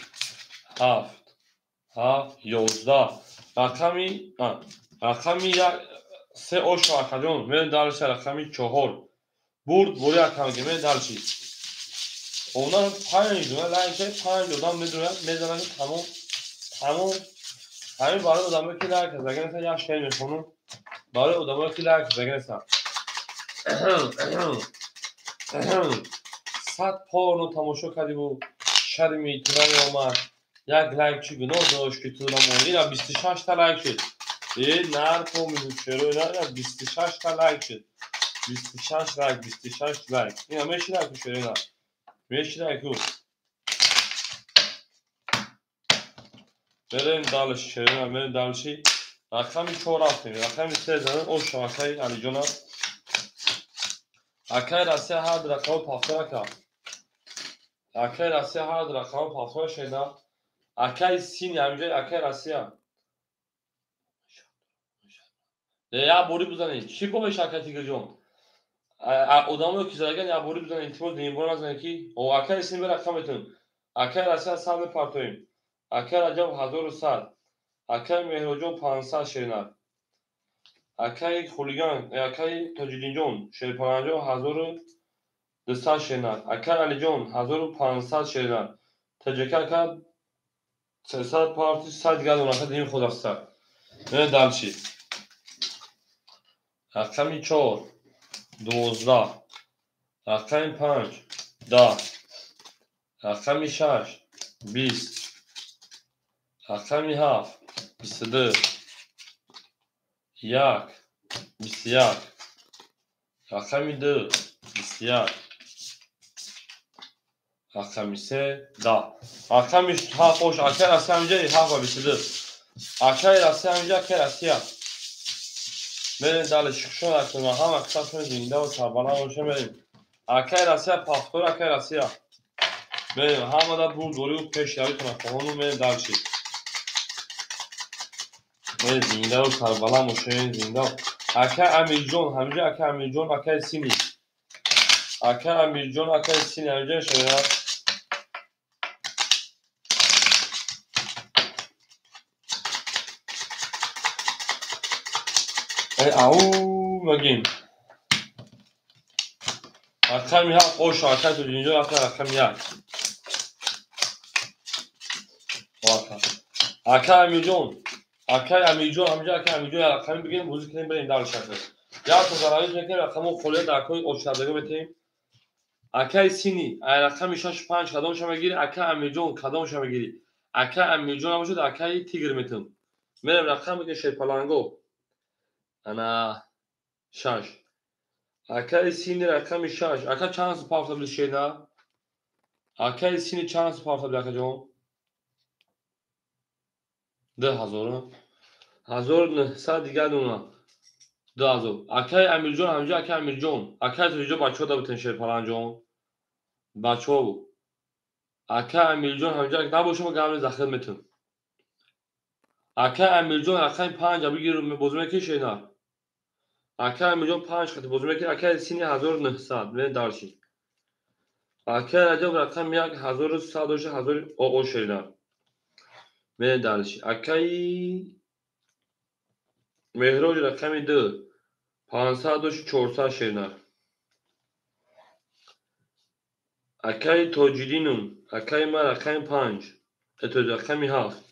7. 7 11. رقمی 3 osh akadyon men dalshi raqami 4 burd buri akamge men dalshi onlar 5 dونه لنگه 5 آدم میدونن میزنن تمام همین برای آدمایی که لایک از اگر مثلا یه شعر میخونن برای آدمایی که لایک از اگر مثلا 100 پارو تماشا کردی و شرمی تو نیامد یک لایک چی گناه داشت که تو نمون این 26 تا لایک شد نر کنید چرا اینا 26 تا لایک شد 26 لایک 26 لایک این همه چی لایک شد اینا میشه لایک بود بریم دالش شیرین بریم دالشی رقمی 4 رفتیم رقمی 3 زدن او شاکای علی جان اکای راسته هر رقم پاسا کا اکای راسته هر رقم پاسا شیدا اکای سین همجای اکای راسته یا بوری بزنید چی کومه شاکاتی گجون ادامو کی زدن یا بوری بزنید تو دیم بار نزنید کی او اکای سین بر رقمتون اکای راسته سال پارتویم اکای رجب 1100 اکای مهرجون 500 شیرینار اکای خولیگان اکای تاجیدین شیرپانجو 1200 شیرینار اکای علی جون 1500 شیرینار تجکر کرد 300 پارتی 100 دیگر اونها دیم خود است نه دالشی رقمی 4 12 رقمی 5 10 رقمی 6 20 رقمی 7 22 1 21 رقمی 2 21 رقمی 3 10 رقمی 7 خوش اکر از همجا 7 و 22 اکر از همجا اکر از 3 بریم دالش شون اکنون هم اکساسون زنده و سربالا باشه بریم اکر از 3 پاختور اکر از 3 بریم همه دا بود دوری و پیش یاری کنه خواهانو بریم دالشی بریم زنده و سربالا باشه زنده اکر امیر جون همجا اکر امیر جون اکر سینی اکر امیر جون اکر سینی همجا شده او مگیم رقمی 7 خوش اکر تو اینجا رقمی 1 اکر امیر جون همجا اکر امیر جون رقمی بگیریم بوزی کنیم بریم دال شکر یا تو زرایی کنیم رقمو خوله در کوی اوشتردگه بتیم اکر سینی رقمی 6 5 کدام شما بگیری اکر امیر جون کدام شما بگیری اکر امیر جون هم شد اکر تیگر میتون میرم رقم بگیر شیپالانگو انا 6 اکر سینی رقمی 6 اکر چند سپاس بلی شینا اکر سینی چند سپاس بلی اکر جون 10,900 دیگر دونا 1000 اکر امیر جون همجا اکر امیر جون اکر تو اینجا بچه ها دا بتن شیپالان جون بچه ها بود اکر امیر جون همجا نباشه ما قبل زخم میتون اکر امیر جون رقم 5 بگیر بزرگ کی شینا اکر امیر جون 5 خط بزرگ کی اکر سینی 1900 من دارشی اکر عجب رقم 1100 1000 او شینا من دارشی اکر مهروج رقم 2 500 400 شینا اکر توجیدینم اکر ما رقم 5 اتو رقم 7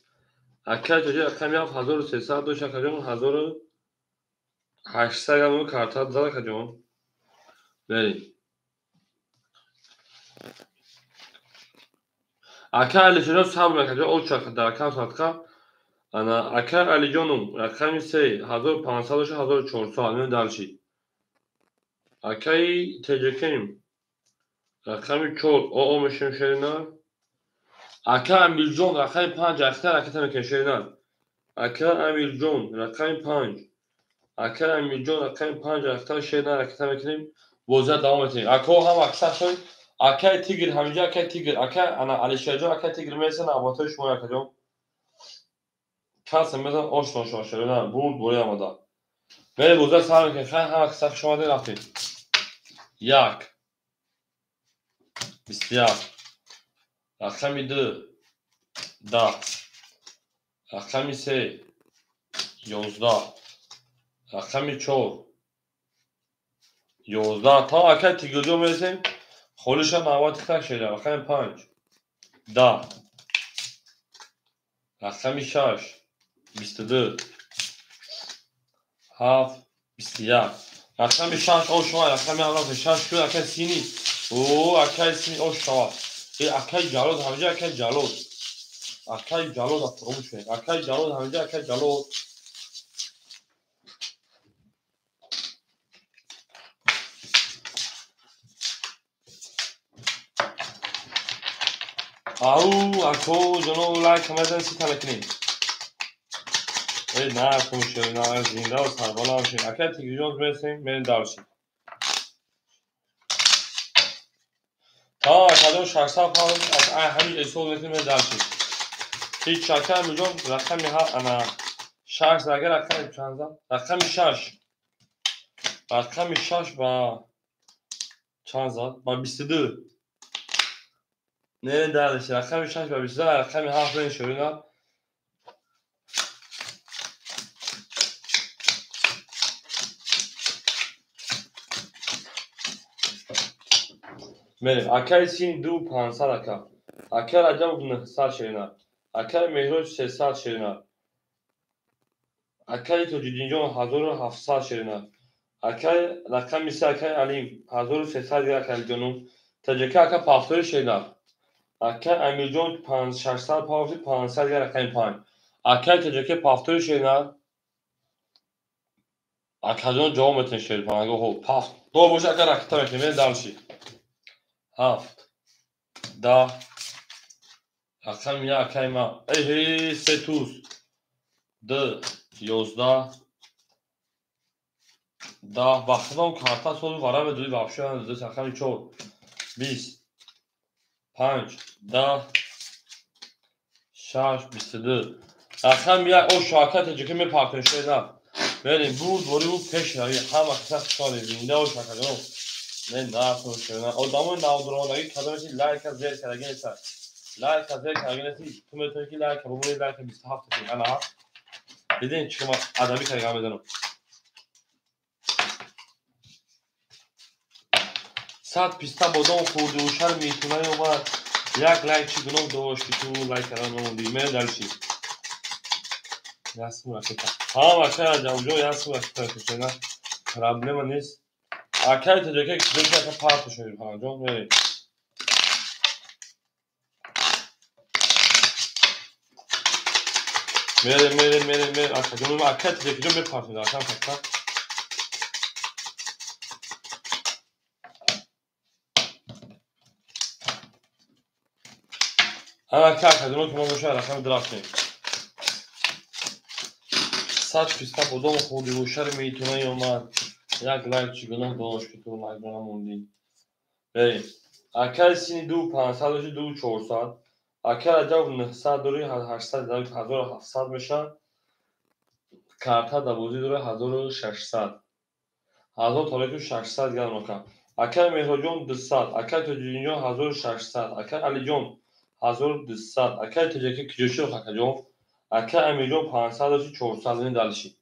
اکر توجید رقم 7 1300 اکر 1800 گرم کارت زده کجون بریم اکر علی جون صبر کجا او چاک در کام ساعت انا اکر علی جونم رقم 3 1500 1400 من دالشی اکر تجکیم رقم 4 او میشم شیرنا اکر امیر جون رقم 5 اختر اکر میکنه شیرنا اکر امیر جون رقم 5 اکر امیرجان اکر 5 اکر شیرین حرکت میکنیم بازی دوام میتیم اکو هم اکثر شد اکر تیگر همینجا اکر تیگر اکر انا علی شجاع اکر تیگر میسن اباتای شما اکر جان کاس مثلا آشنا شما شیرین بود بوری آماده ولی بازی سر میکنیم خیلی هم اکثر شما دی رفتیم یک 21 رقم 2 10 رقم 3 11 رقم 4 11 تا اکر تیگر جو میرسیم خولش هم نوات خیلی شده رقم 5 10 رقم 6 22 7 21 رقم 6 او شما رقم اول 6 شد اکر سینی او اکر سینی او شما این اکر جلود همینجا اکر جلود اکر جلود افروم شد اکر جلود همینجا اکر جلود او اکو جنو لایک همه سی تلکنی ای نه کنم شد نه زنده و سربالا هم شد اکر تیگری جونز برسیم میرین دارشیم تا اکادون 600 پاوند از همین ایسول میتونیم میرین دارشیم هیچ شکر میجون رقمی ها انا 6 اگر رقم چند رقم 6 رقم 6 با چند زد با 22 نه دارش رقم 6 با 22 رقم 7 این شورینا بریم اکر سین 2500 اکر اکر عجب 900 شورینا اکر مهروج 300 شورینا اکر تو جدینجون 1700 شورینا اکر رقم 3 اکر علیم 1300 اکر جنوم تجکه اکر پافتوری شورینا اکر امیرجون 600 پاوتی 500 رقم 5 اکر تجکه پافتوری شورینا اکر جواب میتونه شوری پانگو هو پافت دو باشه اکر رقم میتونه دارشی 7 10 رقم 1 اکر ما ای سه توز 2 11 10 وقتم کارتا سول وارم دوی واپشان دو رقم 4 20 5 10 6 22 رقم 1 او شاکت تجکه می پاکتون شورینا بریم بود وری او پیش روی هم اکثر سال زنده و شکرانو نه نافون شورینا آدمون ناودرانگی کدومشی لایک از زیر کرگی سر لایک از زیر کرگی نسی تو میتونی که لایک بمونی لایک 27 تا انا دیدین شما ادبی کرگی میدونم 100 پیستا بادام خورده و شر میتونه اومد یک لایک چی گناه داشت که تو لایک کردن نموندی من دلشی یاسم رکتا ها اکر جوجو یاسم رکتا شورینا پرابلم نیست اکر تجکه که پارت شوری ها جون بریم میره اکر جون اکر تجکه جون میپارت داشتم فقط انا اکر جون که ما میشه رقم درافت 100 پیستا بادام خورده و شر میتونه اومد یک لایک چی گناه داشت که تو لایک نموندی بریم اکر سینی 2500 دو 400 اکر عجب 900 دوری 800 1700 میشه کارتا دوازی دوری 1600 1000 تالیکو 600 گرم اکر اکر مهراجون 200 اکر تجینجون 1600 اکر علی جون 1200 اکر تجکی کجوشو خاکا جون اکر امیجون 500 400 این دلشی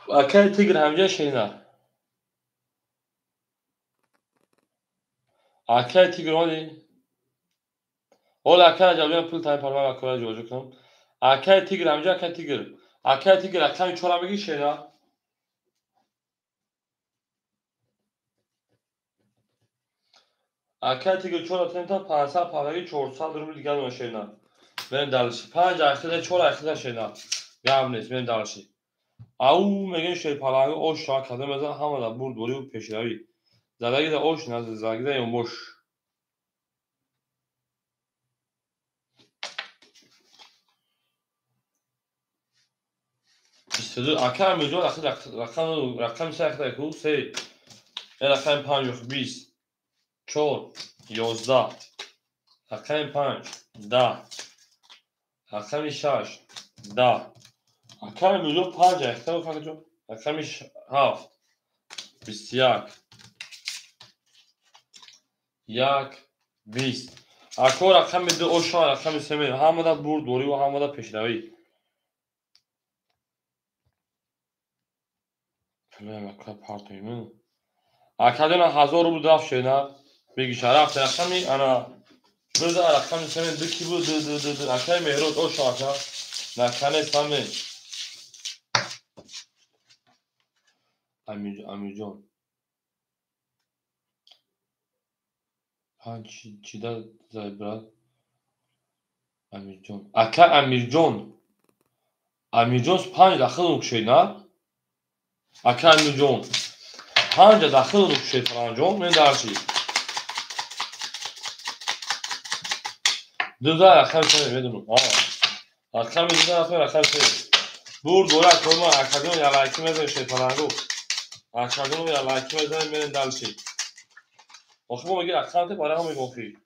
اکر تیگر همجا شینا اکر تیگر هونی اول اکر جوجا پول تایم پرما اکر جوجو کنم اکر تیگر همجا اکر تیگر اکر چورا بگی شینا اکر تیگر چورا تنتا 500 پاگی 400 روبل دیگر اون شینا من دلشی 5 اکر چورا اکر شینا گام نیست من دلشی او میگن شی پالاگو او شاک کده مثلا همه دا برد ولی و پیشروی زدگی دا اوش نزد زدگی دا یوموش 22 اکر میلیون رقم سخته کو 3 رقم 5 20 4 11 رقم 5 10 رقم 6 10 اکر میلیون 5 اختلاف فقط جو رقم 7 21 1 20 اکر رقم 2 اشار رقم 3 همه دا برد دوری و همه دا پیشروی اکر پارتیمون اکادون 1000 رو دفع شده بگی شرف رقمی انا بذار رقم 3 دو کی بود دو اکر مهرود اشار نکنه سامه امیر جان ها چی دا زایبراد امیر جان اکا امیر جان 5 داخل نکشه نه اکا امیر جان 5 داخل نکشه فلان جان من درسی دو رقم سه بدونم رقم دو رقم سه برد دوره کنم اکادون یا لایکی میذاره فلانگو اکادون یا لایکی میذاره من درسی آخه ما میگه رقم برای هم میگفتی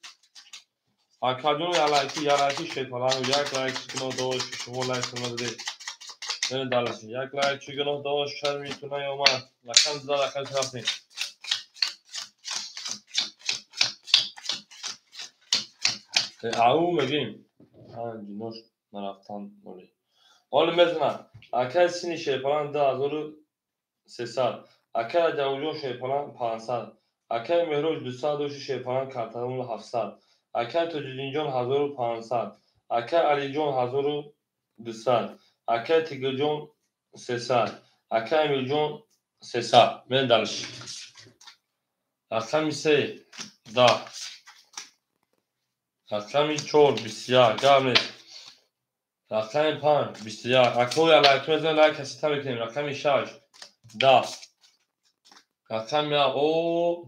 اکادون یا لایکی فلانگو یک لایکی کنم دو شما لایک میذاره من درسی یک لایکی کنم دو شهر میتونه یا من رقم دو رقم سه او میگیم جنوش نرفتن مولی حالا میزنم اکر سینی شیپلان 2300 اکر جوجون شیپلان 500 اکر مهروج 200 شیپلان کارتون 700 اکر توجین جون 1500 اکر علی جون 1200 اکر تیگر جون 300 اکر امیر جون 300 من دلش رقم 3 10 رقم 4 21 گرم رقم 5 21 اکو یا لایک میزنه لایک کسی تا بکنیم رقم 6 10 رقم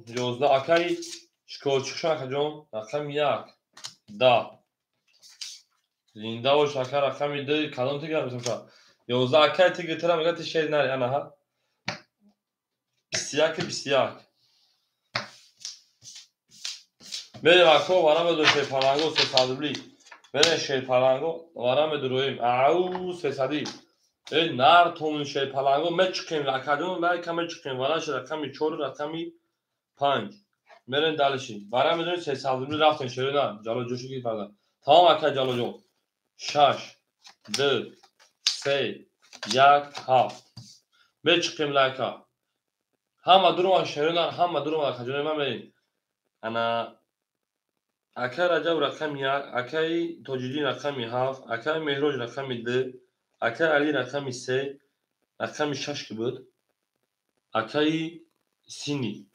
11 اکایی چکار چکشون اکا جون رقم 1 10 زنده باش اکا رقم 2 کدام تیگر میتونم 11 اکای تیگر ترم میگه تیشیر نری انا ها 21 بریم اکو وارم دو شی پالانگو 300 بریم شی پالانگو وارم درویم او 300 این نار تومن شی پالانگو مچکیم اکادون لایک مچکیم وراش رقم 4 رقم 5 بریم دالشی وارم دو 300 رفتن شیرنا جالو جوشی کی فردا تمام اکا جالو جو 6 2 3 1 7 مچکیم لایکا همه درو شیرنا همه درو اکادون من بریم انا اکر رجب رقم 1 اکای توجیدین رقم 7 اکای مهروج رقم 2 اکای علی رقم 3 رقم 6 کی بود اکای سینی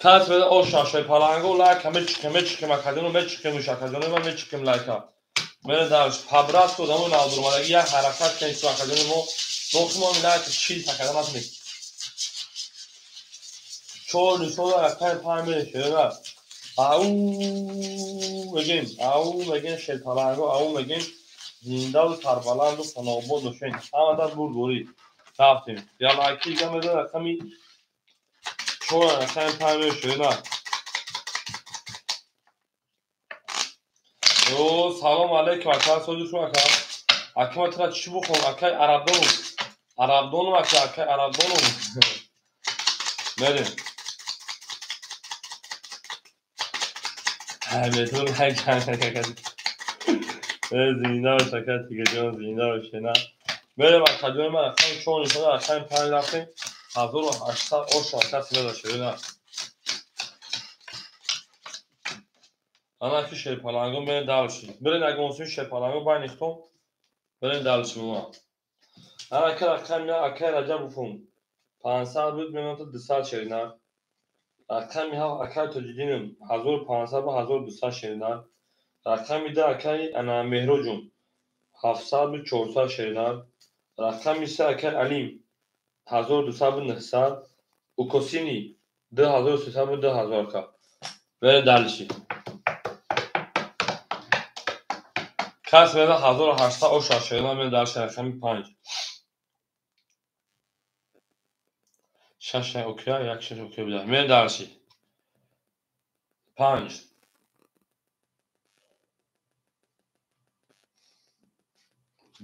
کاس بده او شاشه پالانگو لایک مچکیم اکادون مچکیم اکادون من مچکیم لایکا من دارش پابراس تو دامون نادرمالگی حرکت کنید تو اکادون مو نقطه لایک چیز اکادون متنی چور نیسو اکای پامه شده او میگیم شی پالانگو او میگیم زنده و سربلند و سنابود و شین همه در بوری رفتیم یا لایکی دیگه میده رقمی چون رقم 5 شده او سلام علیکم اکا سوزی شما اکا ما ترا چی بخون اکا عربدانو اکا عربدانو بریم میتون نکنه زنده و شکر تیگه جان زنده و شنا بریم اکا جان من رقم چون شده رقم 5 رفتیم 1800 او شاکت میده شده انا که شی پالانگو بریم دالشی بریم اگه اونسون شی پالانگو باید نیختم بریم دالشی ما انا که رقم یا اکا رجب بفون 500 بود میمون تو 200 شیرینار رقمی ها اکای توجیدینم 1500 و 1200 شیرینار رقمی ده اکای انا مهرو جون 700 و 400 شیرینار رقمی سه اکای علیم 1200 و 900 و کسینی 2300 و 2000 کا بریم دالشی کس میده 1800 و 6 شیرینار من دالشی رقمی 5 6 اوکی، یک 6 اوکی بوده. میریم درشی 5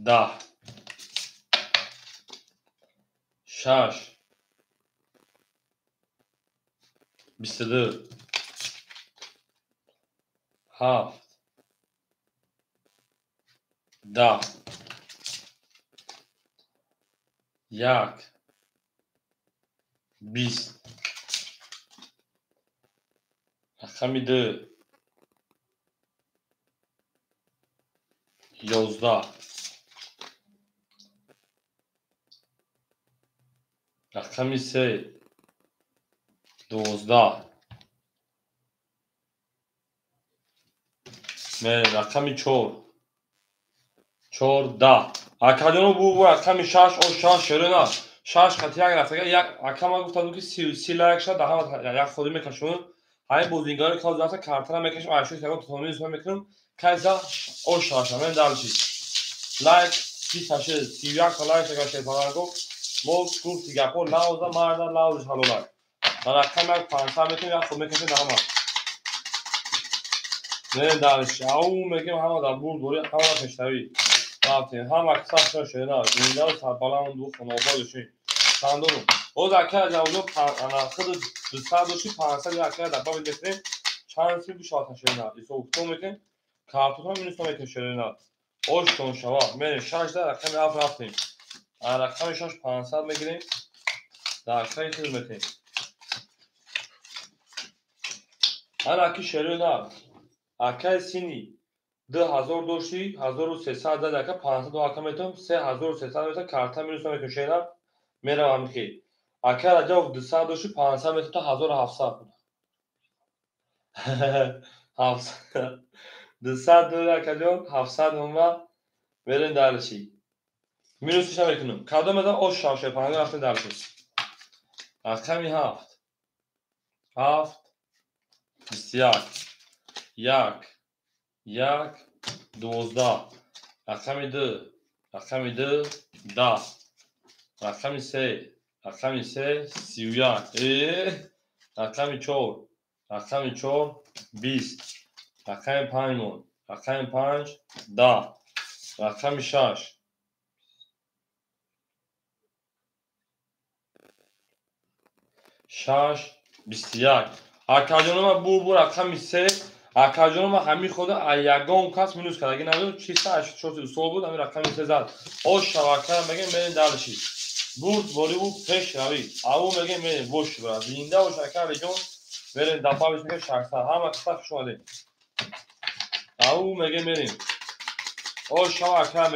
10 6 22 7 10 1 20 رقم 2 11 رقم 3 12 رقم 4 14 اکادون بو رقم 6 او 6 شروع 6 خط یک رفته یک اکام گفتم که 30 لایک شد ده یک خودی میکشون های بودینگار کار ذات کارتر میکشم اشوش که تو میز میکنم کایزا او 6 من دالشی لایک 38 31 لایک که پارگو مول سکول سیگاپور لاوزا ماردا لاوز هالولای رقم 500 میتونم خود میکشم دهم نه دالشی او میگم همه در بول دوری همه کشتوی رفتیم هم اکثر شده نه زنده و سربالان دو خانواده‌شون چندونو او دکه جوزو انا خود 200 500 دکه دبا بگیریم چند سی بشات شده نه ایسو اکتو میکن کارتون مینوس میکن شده نه اوشتون شوا من 6 رقم رفتیم رقم 6 500 میگیریم در خیلی چیز میکنیم انا کی شده نه اکه سینی 2000 داشتی 1300 دکه 500 دکه میتونم 3300 میتونم کارتا مینوس میکن شده نه میروم که اکه راجع 200 داشتی 500 میتونم تا 1700 بود 700 200 دلار کجا 700 اونجا بریم درشی مینوسش هم میکنم کادو میدم او شاشه پناه رفتیم درشی رقمی 7 7 21 1 12 رقمی 2 رقمی 2 10 رقمی 3 رقمی 3 31 رقمی 4 رقمی 4 20 رقم 5 رقم 5 10 رقم 6 6 21 اکاجونم بو رقم 3 اکاجونم همین خود یگان کس مینوس کرد اگه نداره چیستا 80 سو بود همین رقم 3 زد او شواکر میگه من دالشی بود بولی بود پیش روی او میگه من وش برا زنده و شکر جون بریم دفعه بهش میگه 600 هم کسا شده او میگه میریم او شواکر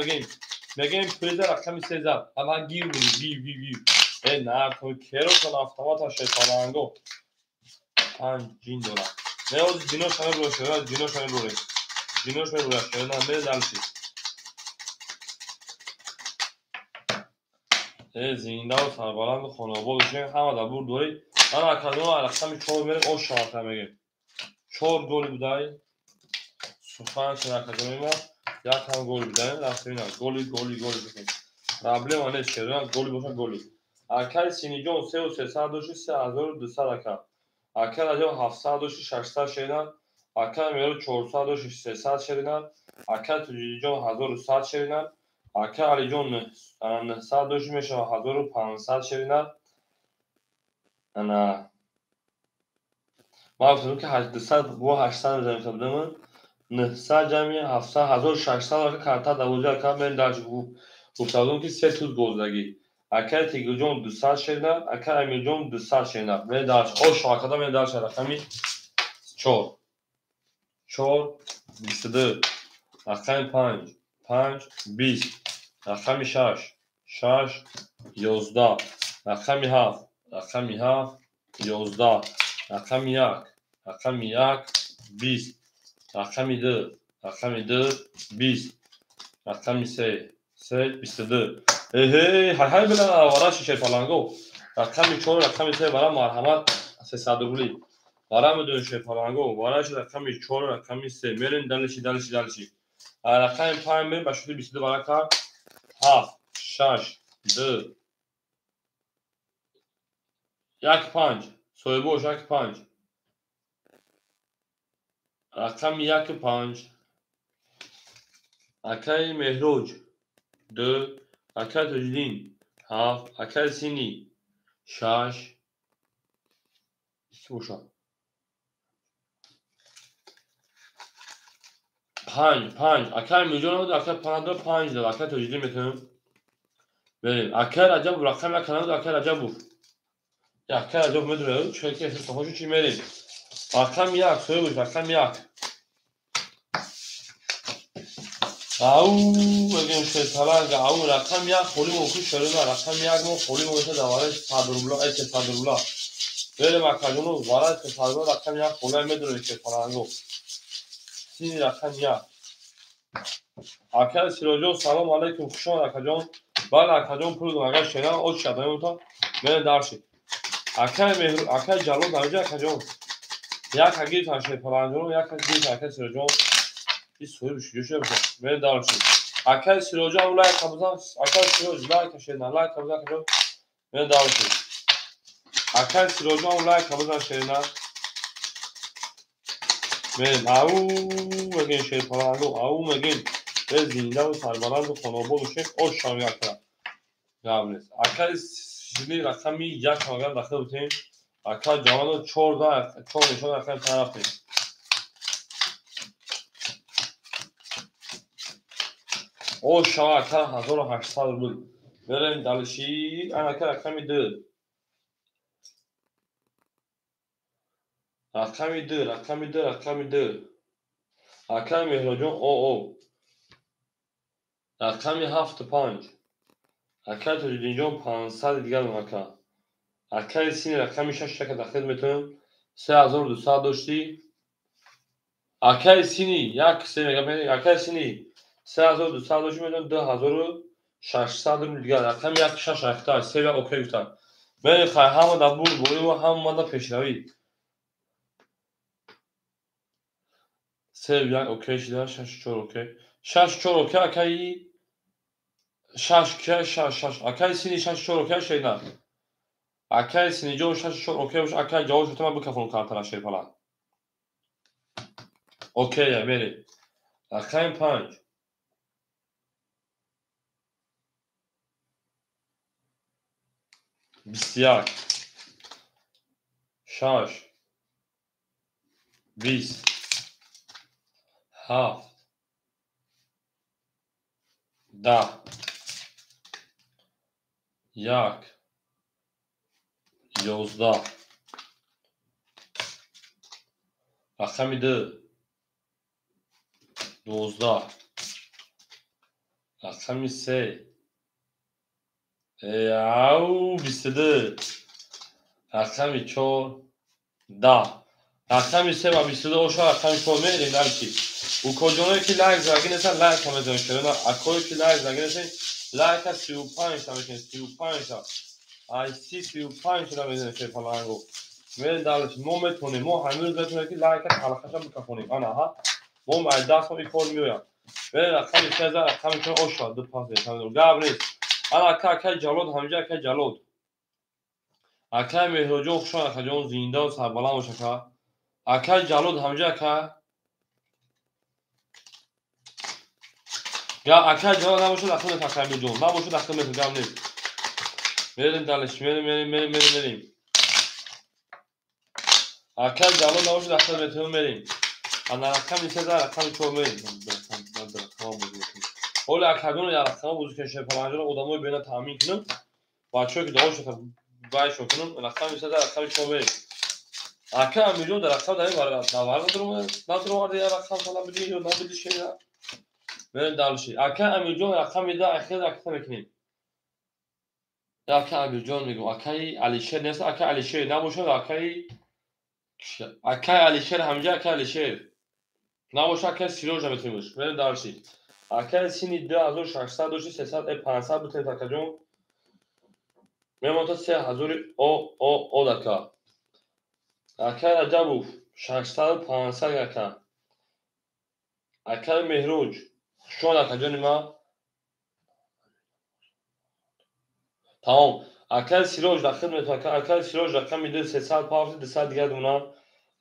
میگیم پلیز رقم 3 زد اما گیر بودی گیر نه تو کرو کن автомата شیطانانگو 5 جین دولار نه او جینوش همه برو شده جینوش همه برو جینوش همه برو شده نه میره دلشی زینده و سربالند و خانوابا بشین همه در بور دوری من اکادون رقم 4 میریم او شاکر میگیم 4 گولی بودایی سوخان چه اکادونی ما یک هم گولی بودایی رفتیم نه گولی بکنیم پرابلم آنه شده گولی باشن گولی اکای سینی جون 300 داشتی 3200 اکا اکا راجع 700 داشتی 600 شدن اکا میرو 400 داشتی 300 شدن اکا تجوری جون 1100 شدن اکا علی جون 900 داشتی میشه 1500 شدن انا ما گفتم که 800 و 800 میذاریم حساب بدم 900 جمعی 700 1600 اکا کارتا دوازده اکا من داشت گفتم که 3 سوز گزدگی اکر تیگل جون 200 شدن اکر امیر جون 200 شدن من داشت او شاکدا من داشت رقمی 4 4 22 رقم 5 20 رقم 6 11 رقم 7 11 رقم 1 20 رقم 2 20 رقم 3 22 های بلا وراش شی پالانگو رقم 4 رقم 3 برای مرحمت 300 روبلی برای مدون شی پالانگو وراش رقم 4 رقم 3 میرین دلشی رقم 5 میرین با شده 22 برای کار 7 6 2 یک پنج سویبوش یک پنج رقم یک پنج اکای مهروج دو اکای تجدین هفت اکای سینی شش بوشا پنج اکای میلیون بود اکای پنج پنج دو اکای تجدین میکنم بریم اکای رجب رقم یک کنم اکای رجب بود اکای رجب میدونه چه که اسم خوشی چی میریم رقم یک سویبوش رقم یک او بگیم شیطلنگ او رقم یک خولی موکی شروع رقم یک مو خولی موکی دواره صدرالله ایت صدرالله بریم اکاجونو وارد صدرالله رقم یک خولی میدونه شیطلنگو سینی رقم یک اکای سیراجون سلام علیکم خوشان اکاجون بله اکاجون پول اگر شیران او شدنیم تا بریم درشی اکای مهر اکای جلو درجه اکاجون یک اگیر تا شیطلنگو یک اگیر تا اکای سیراجون این سوی بشیده شده بشه بریم درشی اکای سیراجون لایک کبوزان اکای سیراج لایک شیران لایک کبوزان اکاجون بریم درشی اکای سیراجون لایک کبوزان شیران بریم او بگین شیطلنگو او بگین به زینده و سربلند و خاناباد و شیخ او شامی اکرم قبلست اکای شیلی رقمی یک آگر داخل بودیم اکای جوان و چور نشان رقم طرف دیم او شما اکای 1800 بود بریم دلشی این اکای رقمی دو رقمی دو اکای مهراجون او رقمی 75 اکای تجدین جون 500 دیگر اون اکای سینی رقمی 6 که داخل میتونم 3200 داشتی اکای سینی یک سه میگم اکای سینی 3200 داشتی میتونم 2600 دیگر رقم یک 6 اختار سه یک اوکی گفتم من خواهی همه در بول بولی و همه من در پیشروی سه یک اوکی شده 6 4 اوکی 6 4 اوکی اکای 6 که 6 اکای سینی 6 4 اوکی شده اکای سینی جو 6 4 اوکی باشه اکای جواب شده من بکفون کارتر شده پلا اوکی بری اکای 5 21 6 20 7 10 یک 11 رقم 2 12 رقم 3 او 22 رقم 4 10 رقم 3 و 22 اوشا رقم 4 میریم درکی او کجایی که لایک زنگی نسن لایک همه زنگ شده اکوی که لایک زنگی نسن لایک 35 تا میکنی 35 تا ای 35 تا میزنه شیف لانگو میریم درکی ما میتونیم ما همه روز بتونیم که لایک حلقه هم بکنیم آنا ها ما از دست ما بیکار میویم میریم رقم 3 رقم 4 اوشا دو پاس دیدم گابریس انا اکای جلود همجا اکای جلود اکای مهروجون خوشان اکاجون زنده و سربلند باشه که اکای جلود همجا اکای یا اکای جلود نباشه داخل اکای میلیون نباشه داخل میلیون گام نیست میریم دلش میریم اکای جلود نباشه داخل میلیون میریم انا رقم 3 رقم 4 میریم اول اکادون یا رقم بزرگ شهر پلنجان آدمای بین تامین کنم بچه‌ها که داوش بایشون کنم رقم 3 رقم 4 میریم اکای میلیون در رقم داریم وارد ندارم وارد یا رقم فلان بدی یا نبودی شیء بریم دلشی اکای امیرجون رقم میده اخیر رقم میکنیم اکای امیرجون میگم اکای علیشیر نیست اکای علیشیر نباشه اکای علیشیر همجا اکای علیشیر نباشه اکای سیروج میتونیم باشه بریم دلشی اکای سینی 2600 داشتی 300 500 بتونید اکاجون میمون تا 3000 او دکا اکای رجبوف 600 500 اکا اکای مهروج شون اکاجون ما تمام Akay Siroj daxil metaka. Akay Siroj rakam ide 305 200 دیگه دونا.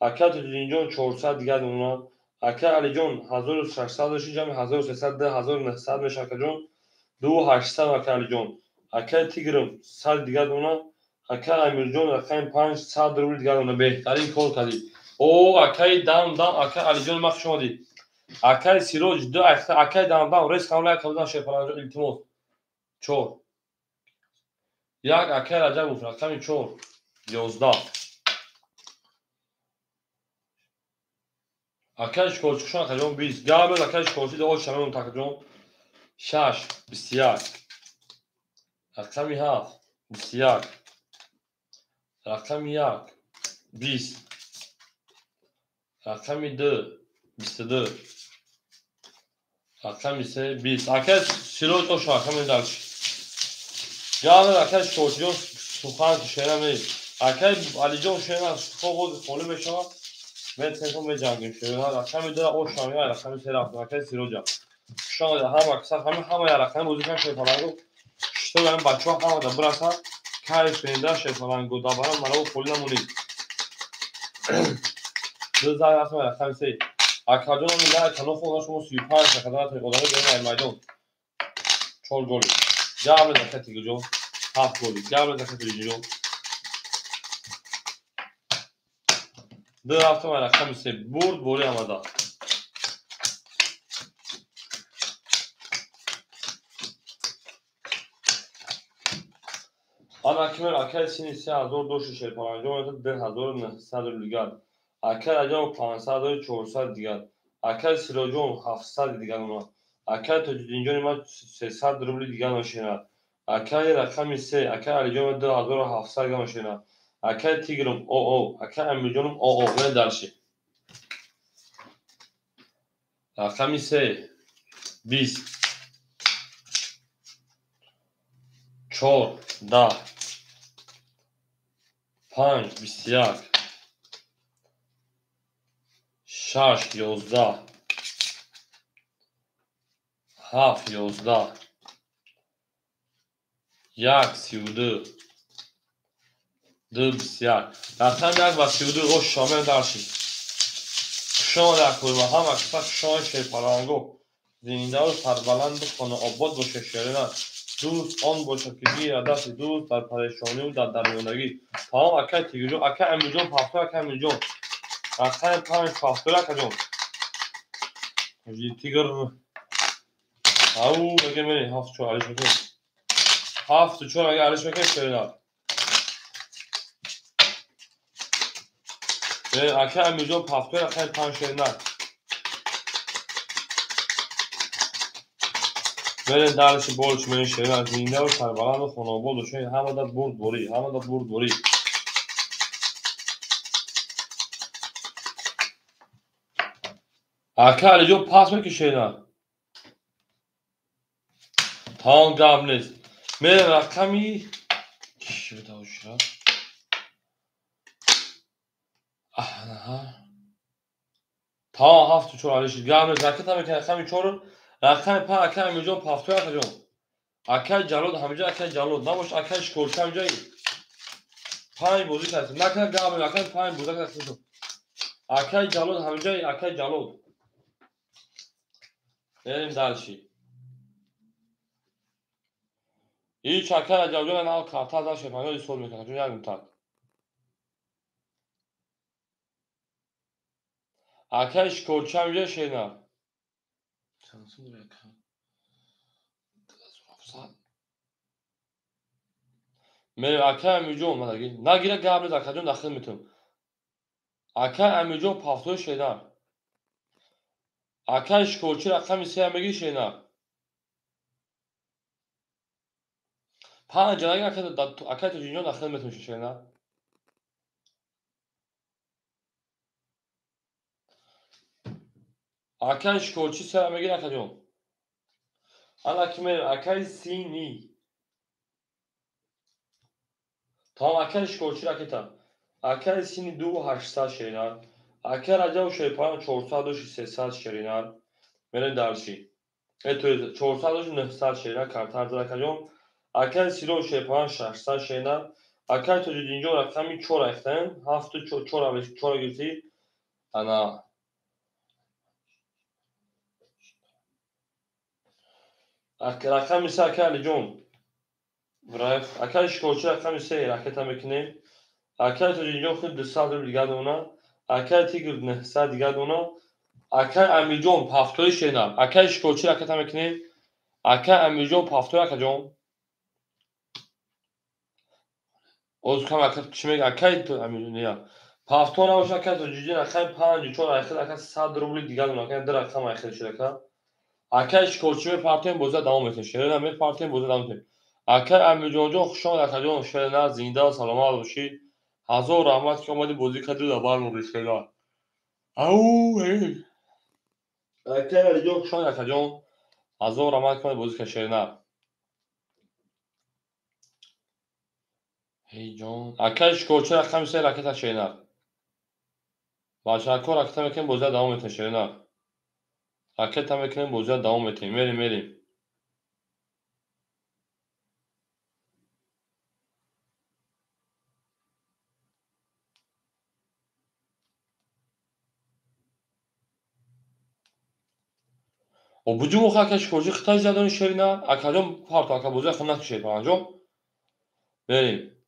Akay Tujinjon 400 دیگه دونا. Akay Alijon 1600 داشتی جمع 1300 ده 1900 میشه که جون 2800 Akay Alijon. Akay Tigrim 100 دیگه دونا. Akay Amirjon rakam 500 روبل دیگه دونا. بهترین کار کردی. او Akay دام Akay Alijon مخ شما دی. Akay Siroj دو Akay دام ریس کاملا کردن شپرانجو التماس 4 یک Akay Rajabov rakam 4 11 Akay Shkolchishon rakam 20 Gabel Akay Shkolchi do shamon takjon 6 21 rakam 7 21 rakam 1 20 rakam 2 22 rakam 3 20 Akay Siroj do rakam dalsh Gabel Akay Shkolchi سخن شعرم Akay Alijon شعرم خوب خاله بشه من تلفن به جنگیم شده رقم داره او شامی رقم سه رفت Akay Siroj شما هم اکثر همه رقم موزیک شیفالانگو شتو هم بچه‌ها همه دا برسن کایف بنده شیفالانگو دا برام مرا خالی نمونی دو زای رقم سه اکاجون میگه کانال خودش شما 35 خدمات قدرت به میدان 4 گل جام دکتی جو 7 گل جام دکتی جو دو هفته رقم سه برد بولی آمده آن اکمل Akay سینی 3200 شیفالانگو 10900 لیگال Akay Rajabov 500 400 دیگر Akay Sirojjon 700 دیگر اونا Akay Tujinjon ما 300 روبل دیگر ماشینا Akay رقم 3 Akay Alijon 2700 دیگر ماشینا Akay Tigrim او Akay Amirjonum او من درشی رقم 3 20 4 10 5 21 6 11 7 11 1 32 2 21 رقم 1 و 32 او شامل درشی شما در کل و هم اکثر شما شیفالانگو زنده و سربلند و خانه آباد باشه شیرینه دوست آن باشه که گیر دست دوست در پریشانی و در درماندگی تمام Akay تیگرجو Akay Amirjon پافتو Akay Amirjon رقم 5 پافتو Akay جون تیگر او بگه منی 7 4 علیش بکن 7 4 اگه علیش بکن شیرینه Akay Amirjon پافتو رقم 5 شیرینه من درش بولش من شیرینه زنده و سربلند و خانه آباد و شاید همه دا برد بوری همه دا برد بوری Akay Alijon پاس میکشه تمام گام نیست من رقمی چی بده اوشرا تمام 7 4 علیش گام نیست رقم هم که رقمی 4 رقم 5 Akay Amirjon پافتو Akay جون Akay Jalod همینجا Akay Jalod نباش Akay Shkolchi همینجا 5 بازی کردیم نکنه گام Akay 5 بازی کردیم Akay Jalod همینجا Akay Jalod بریم درشی هیچ Akay Rajabov نه کارت از شیفالانگو سول میکنه چون یک تا Akay Shkolchi همینجا شیرینه شانسون داره من Akay Amirjon نگیره گام نیست Akay جون داخل میتونم Akay Amirjon پافتو شیرینه Akay Shkolchi رقم 3 هم بگی شیرینه 5 جنگی Akay Tujinjon داخل میتونم شیرینه Akay Shkolchi 3 هم بگی Akay جون حالا که من Akay سینی تمام Akay Shkolchi رکتا Akay سینی 2800 شیرینه Akay Rajabov شیفالانگو 400 و 300 شیرینه من درشی 400 و 900 شیرینه کارت هر Akay جون Akay silo şey paran şahsa şeyler. Akay to dinci olarak kami çora ekten. Hafta çora ve çora girdi. Ana. Rakam ise akay licon. Bref. Akay şikoçu rakam ise raketa mekine. Akay to dinci خود دو سال دیگه دونا. Akay tigr ne سال دیگه دونا. Akay amiljon paftoi şeyler. Akay şikoçu raketa mekine. Akay amiljon paftoi akajon. از کم اکت کشمه اکای تو امیر نیا پافتون اوش اکای تو جوجین اکای پنج چور اکت اکای 100 روبل دیگه اون اکای در اکام اکت شده که اکای شکوچی پارتیم بوزه دام میشه شده نمی پارتیم بوزه دام میشه اکای امیر جون خوشم اکای جون شده نه زنده و سلامت باشی هزار رحمت که اومدی بازی کردی دبار مو شده او هی اکای علی جون خوشم اکای جون هزار رحمت که اومدی بازی کردی شده نه هی جون اکای شکوچی اکای میشه راکت شده نه باشا کار اکتا میکنیم بوزه دام میشه شده نه Raket mekanı bozuya devam edeyim. Verim. O bucu mu kakaş kocu Xitay ziyadını şerine akacım parto akabozuya xınnak şey pancom. Verim.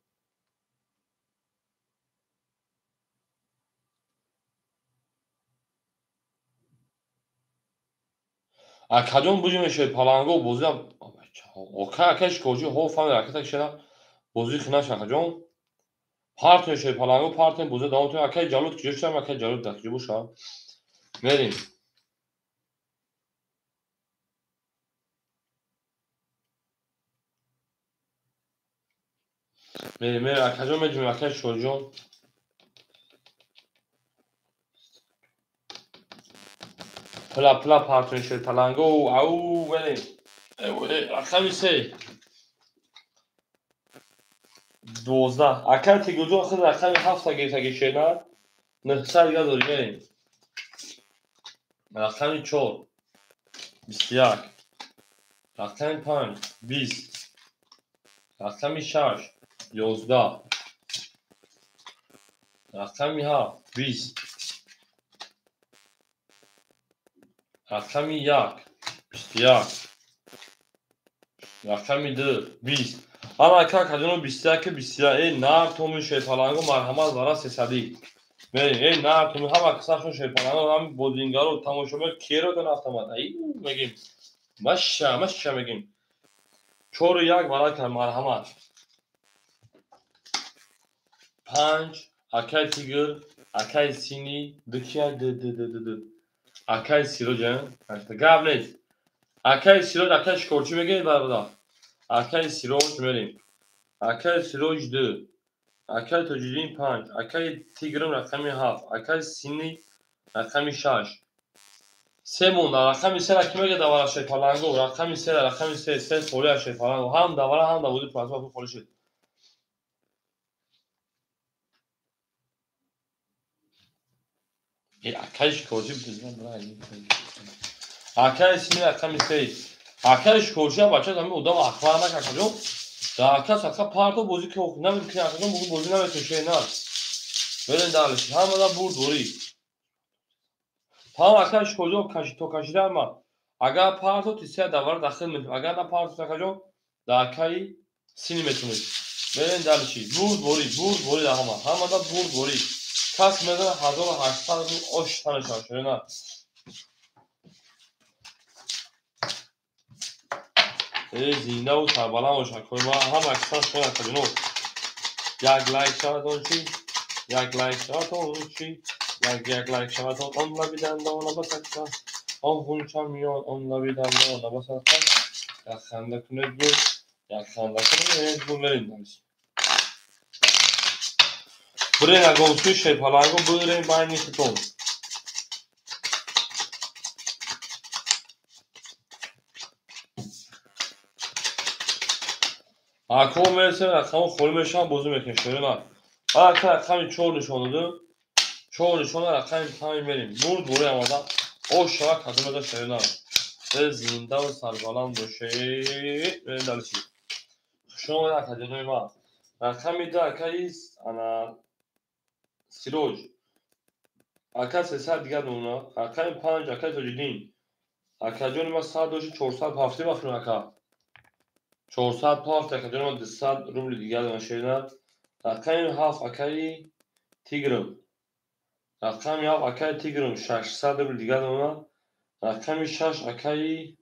Akacım bucu mu şey palango bozuya o kakaş kocu ho fan raket şera bozuya xınnak akacım. Parto şey palango parto bozuya devam ediyor. Akay calut kişiler akay calut dakıcı bu şa. Verim. Verim. Akacım mecbur akaş kocu. Pla parto şey palango au verim. Akşam ise 12 اکر تیگوزو خود رقم 7 اگه شنر 900 دیگه داری بریم رقم 4 21 رقم 5 20 رقم 6 11 رقم 7 20 رقم 1 21 رقم 2 20 ama اکر کدونو 21 21 نه تومون شیطالانگو مرحمت برا 300 ای نه تو هم اکثرشون شیطانان هم بودینگار و تماشاگر کی رو دن автомат ای میگیم ماشا میگیم 4 و 1 برای کار مرحمت 5 اکای تیگر اکای سینی دکیا د اکای سیرو جان گاب نیست اکای سیرو اکای شکورچی میگه برادر اکای سیرو میریم اکای سیروج 2 اکای توجیدین 5 اکای تیگرم رقمی 7 اکای سینی رقمی 6 سه مونده رقمی 3 رقمی که دواره شیطالانگو رقمی 3 رقمی 3 فولی شیطالانگو هم دواره هم دوودی پراسما فولی شد اکایش کوچی بزنم برای اکای سینی رقمی 3 اکایش کوچی بچه دمی اودام اخبار نکردم اکاس اکا پارتو بازی که نمیدونم که اکا بگو بازی نمیشه نه برن دالش هم دا برد دوری هم اکاش کجا کاشی تو کاشیده اما اگر پارتو تیسه دوار داخل میشه اگر نه پارتو تکاجو دا اکای سینی میتونه برن دالشی برد دوری دا هم دا برد دوری کاس میدن 1800 اوش تنش شده نه زینده و سربلند باشن که ما هم اکثر شده کجنو یک لایک شما چی یک لایک شما چی یک لایک شما اون لبیدن دانا بسکن آن خونچم میان اون لبیدن دانا بسکن یک خنده کنید بود یک خنده کنید بود برین دانش برین اگه توی شیپالانگو برین باید نیستون اکو میرسه رقم خولمشان بوزو میکنه شده نه اکو رقمی 4 نشانده 4 نشانده رقمی 5 بریم برد دوری اماده او شاک کدومه دا شده نه زنده و سربالند باشه بریم دلشی شما نکردید ما رقم دو اکاییست انا سیروج اکا 300 دیگه دونا اکا 5 اکا تجدین اکا جون ما 100 دوشی 400 هفته بخون اکا 400 پافت اکا جون ما 200 روبل دیگه دونا شیرنا رقم 7 اکای تیگرم رقم 7 اکای تیگرم 600 روبل دیگه دونا رقم 6 اکای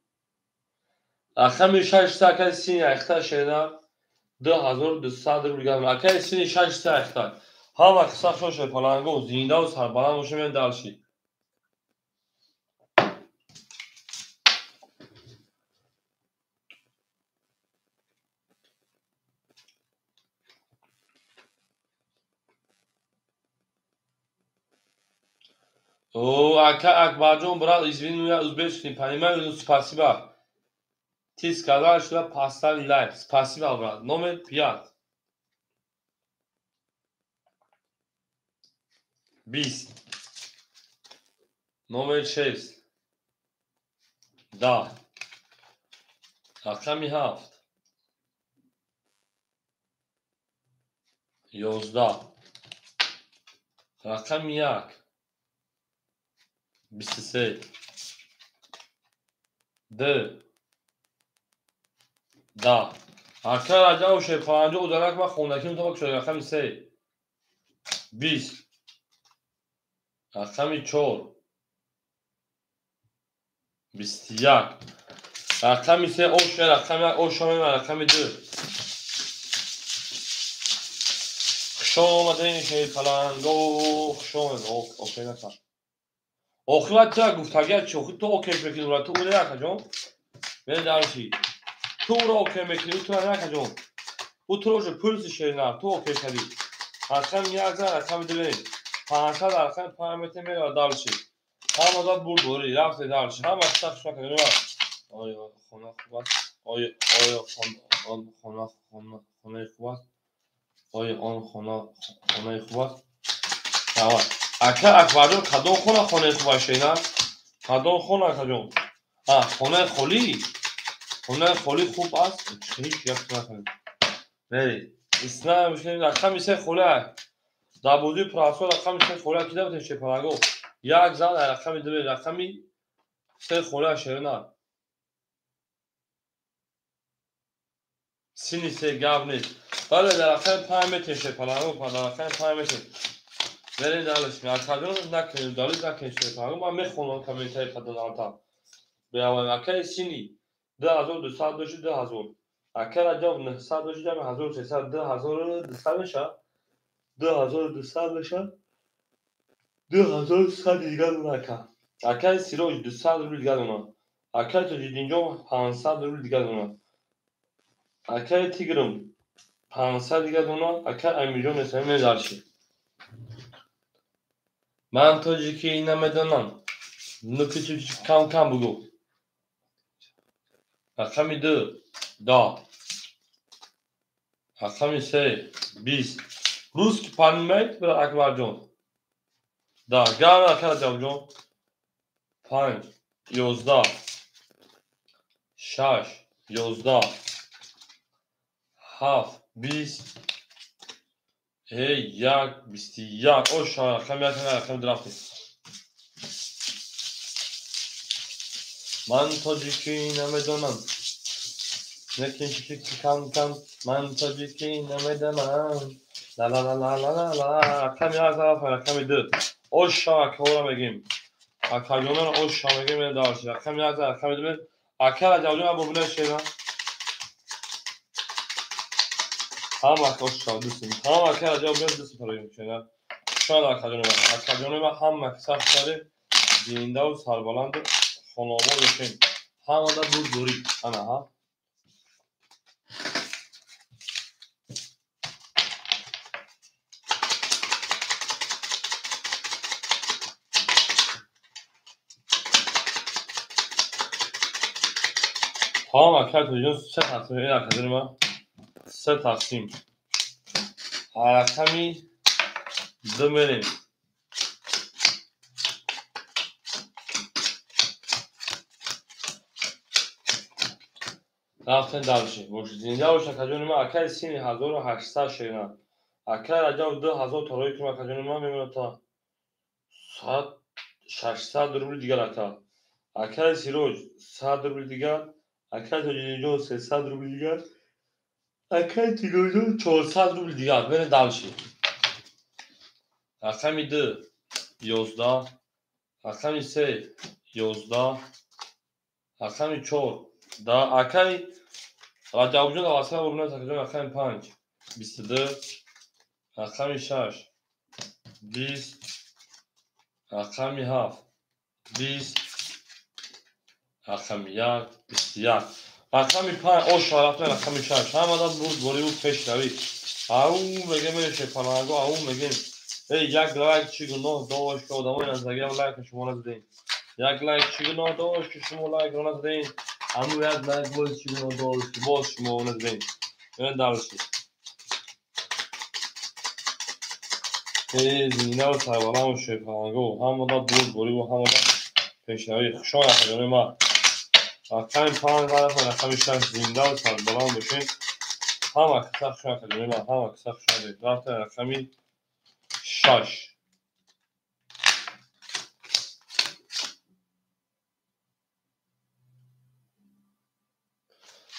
رقم 6 اکای سین اختا شیرنا 2200 روبل دیگه دونا اکای سین 6 اختا ها وقت سخت شد پلنگو زینده و سربلند باشه میان دلشی О, Акбарҷон, брат, извини меня, узбекский, понимаю, спасибо. Ты сказал, что поставили лайк. Спасибо, брат. Номер 5. 20. Номер 6. Да. Рақами 7. 11. Рақами 1. 23. 2. Да. Ака раҷа уше 50 ударак ва хонаким то шуд рақами 3. 20. Рақами 4. 21. Рақами 3 оше рақами 1 ошо мема рақами 2. خشون اومده این که پلنگو خشون اوکی نکن آخلت تا گفت اگر چوخی تو اوکی بکنی تو اونه نکن جون بینه درشی تو رو اوکی بکنی تو نکن جون او تو روش پولسی شیرنم تو اوکی کردی حقم 1000 حقم دوین 500 حقم پایمت میره درشی هم دا برد دوری رفت درشی هم اصلا خشون کنی آیا خونه خوبت آیا خونه خوبت آیا آن خانه خوب است؟ نه اکا اکبرجون کدوم خانه خوب است نه؟ کدوم خانه کدوم؟ خانه خالی خوب است؟ هیچ یک نکنید بری اسنا میشه رقم میشه خاله در بودی پراسو رقم میشه خاله کیده بودیم چه پرنگو یک زن رقم دو رقمی سه خاله شیرنا سینی سه گاب نیست بله در رقم 5 متر شه پرنگو در رقم 5 متر برید دلش میاد کدوم نکنید دارید نکنید شه پرنگو من میخونم کامنتای کدوم آتا بیاوم اکای سینی 2200 دوشی 2000 اکر اجاب 900 دوشی جمع 1300 2200 میشه 2200 میشه 2100 دیگر اون اکر سیروج 200 روبل دیگر اون اکر تو دیدینجا 500 روبل دیگر اون اکر تیگرم 500 دیگر اون اکر امیجون اسمی میدارشی من تاجیکی نمیدونم نکته کم بگو رقمی 2 10 رقمی 3 20 روز که پنیمید برای اکبر جون دا گرم اکبر جون 5 11 6 11 7 20 1 21 او شا رقمی درافتی من تاجیکی نمیدونم نکن کم من تاجیکی نمیدونم لا لا لا لا لا لا رقمی از طرف رقمی 2 او شا اکبر بگیم اکبر او شا بگیم دارشی رقمی از رقمی 2 اکبر جوجون ابو بونه شیرن هم اکبر شا دوستیم هم اکبر جوجون دوست پراییم شیرن شاید اکبر ما هم مکسر شده زینده و سربلند خانوابا بشین هم آده بود دوری انا ها هم اکبر جوجون 3 تقسیم این اکبر ما 3 تقسیم رقمی 2 میریم رفتن درشی باشه زنده باشه کجون ما اکل سینی 1800 شیرین اکل راجع 2000 تالایی که ما کجون ما میمونه تا ساعت 600 روبل دیگر اکل اکل سیروج 100 روبل دیگر اکل تجینجو 300 روبل دیگر اکل تیگوجو 400 روبل دیگر بین درشی اکل ده 11 اکل سه 11 اکل 4 دا اکل راجع وجود واسه اون تا کجون اکل 5 22 اکل 6 20 اکل 7 20 اکل 1 21 اکل 5 او شرف نه اکل 6 هم آدم بود پیش روی او میگه میشه پناهگاه او میگه یک لایک چی گناه داشت که آدمای نزدیکی هم لایک شما نزدین یک لایک چی گناه داشت که شما لایک رو نزدین همون یک لایک باز چی گناه داشت که باز شما نزدین این درستی زینه و سربالم و شیفانگو هم آدم بود و هم آدم پیشنهایی خوشان اخیرانه ما اکل 5 برای اکل 6 زنده و سربالم باشین هم اکل خوشان اخیرانه ما هم اکل خوشان دید رفتن اکل 6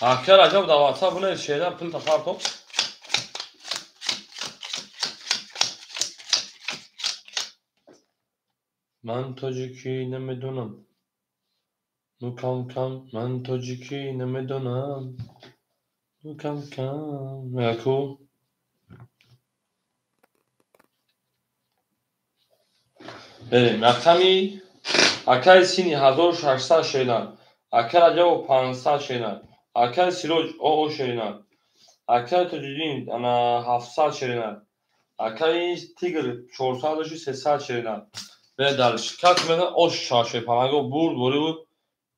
اکل عجب در واتساپ بونه شیدن پل تفارتو من تاجیکی نمیدونم نو کم کم من تاجیکی نمیدونم نو کم کم یکو بریم رقمی اکل سینی 1600 شیدن اکل عجب 500 شیدن اکل سیروج او شیدن اکل تجدین انا 700 شیدن اکل تیگر 400 300 شیدن به درش کات میدن او شاشه پناهگاه برد بود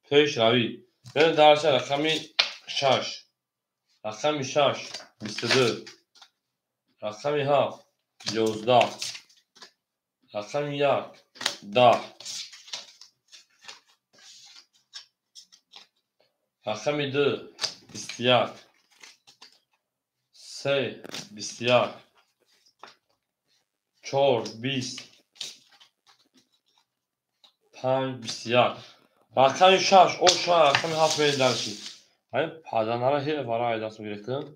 پیش روی به درش رقمی 6 رقمی 6 22 رقمی 7 11 رقمی 1 10 رقمی 2 21 3 21 4 20 5 21 رقمی 6 او شما رقمی 7 میل درشی این پادانه را هیل برای دست میگرفتم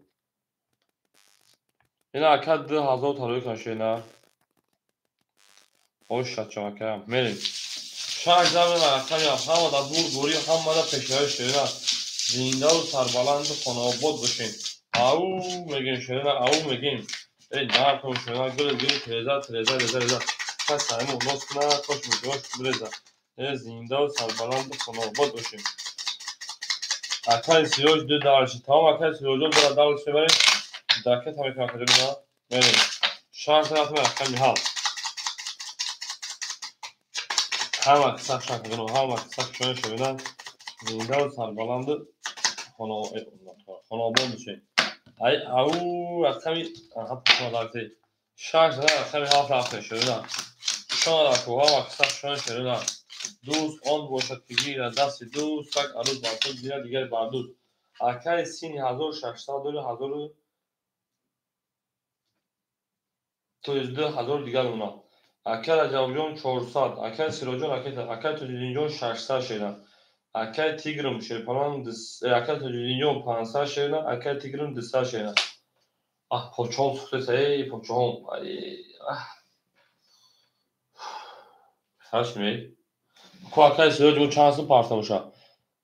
این اکل 2000 تالوی کنشه نه او شد شما کرم میریم شاید زمین رقمی هم دا بوری هم دا پشنهای شده زنده و سربلند و خاناباد باشین او میگیم شده او میگیم ای نرکن شده گل تریزه کس سرمون نست نه کاش میگوش بریزه ای زنده و سربلند و خاناباد باشین اکل سیروج دو دارشی تمام اکل سیروجون برای دارشی بریم دکت همی کنم کجا بینا بریم شانس رفتم رقمی هم اکساق شان کجا هم اکساق شان شده زنده و سربلند خاناباد باشین ای او رقمی پشما دارتی شانس رقمی 7 رفته شده شان رکوها و اکساق شان شده دوست آن باشد که گیرد دست دوست تک عروض بردود زیره دیگر بردود اکل سینی 1600 داره تو 2000 دیگر اونا اکل عجبجون 400 اکل سیراجون اکل تجینجون 600 شیدن اکل تیگرم شیرپنان اکل تجینجون 500 شیدن اکل تیگرم 200 شیدن پاچون سخته ای پاچون هرش می کو اکل سیراجون چانس پارتا باشه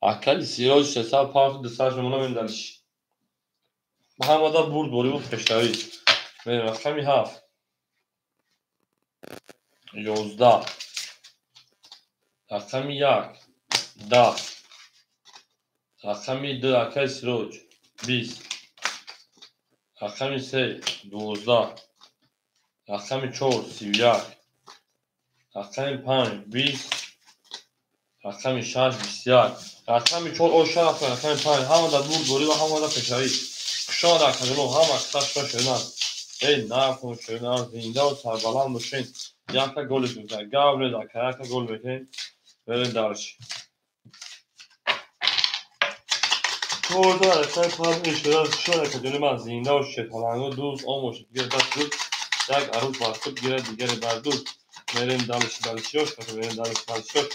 اکل سیراج 300 پارتا 200 شمونا میندالش محمد برد بوری بود پشتوی میرم رقمی 7 11 رقمی 1 10 رقمی 2 اکل سیروج 20 رقمی 3 12 رقمی 4 31 رقمی 5 20 رقمی 6 21 رقمی 4 او شرف رقمی 5 همه در بود دوری و همه در پشوی کشان در کجلو همه اکساق شدن ای نرکن شدن زنده و سربلند باشین یک گلش میزن گابره در که یک گل میکنین برین درش Orada arkadaşlar paylaşıyorlar. Şu hareketleri ben zihinde o şey falan düz olmuş. Bir de düz yak aruz basıp diğer ber düz. Benim dalışıyor. Benim dalışıyor.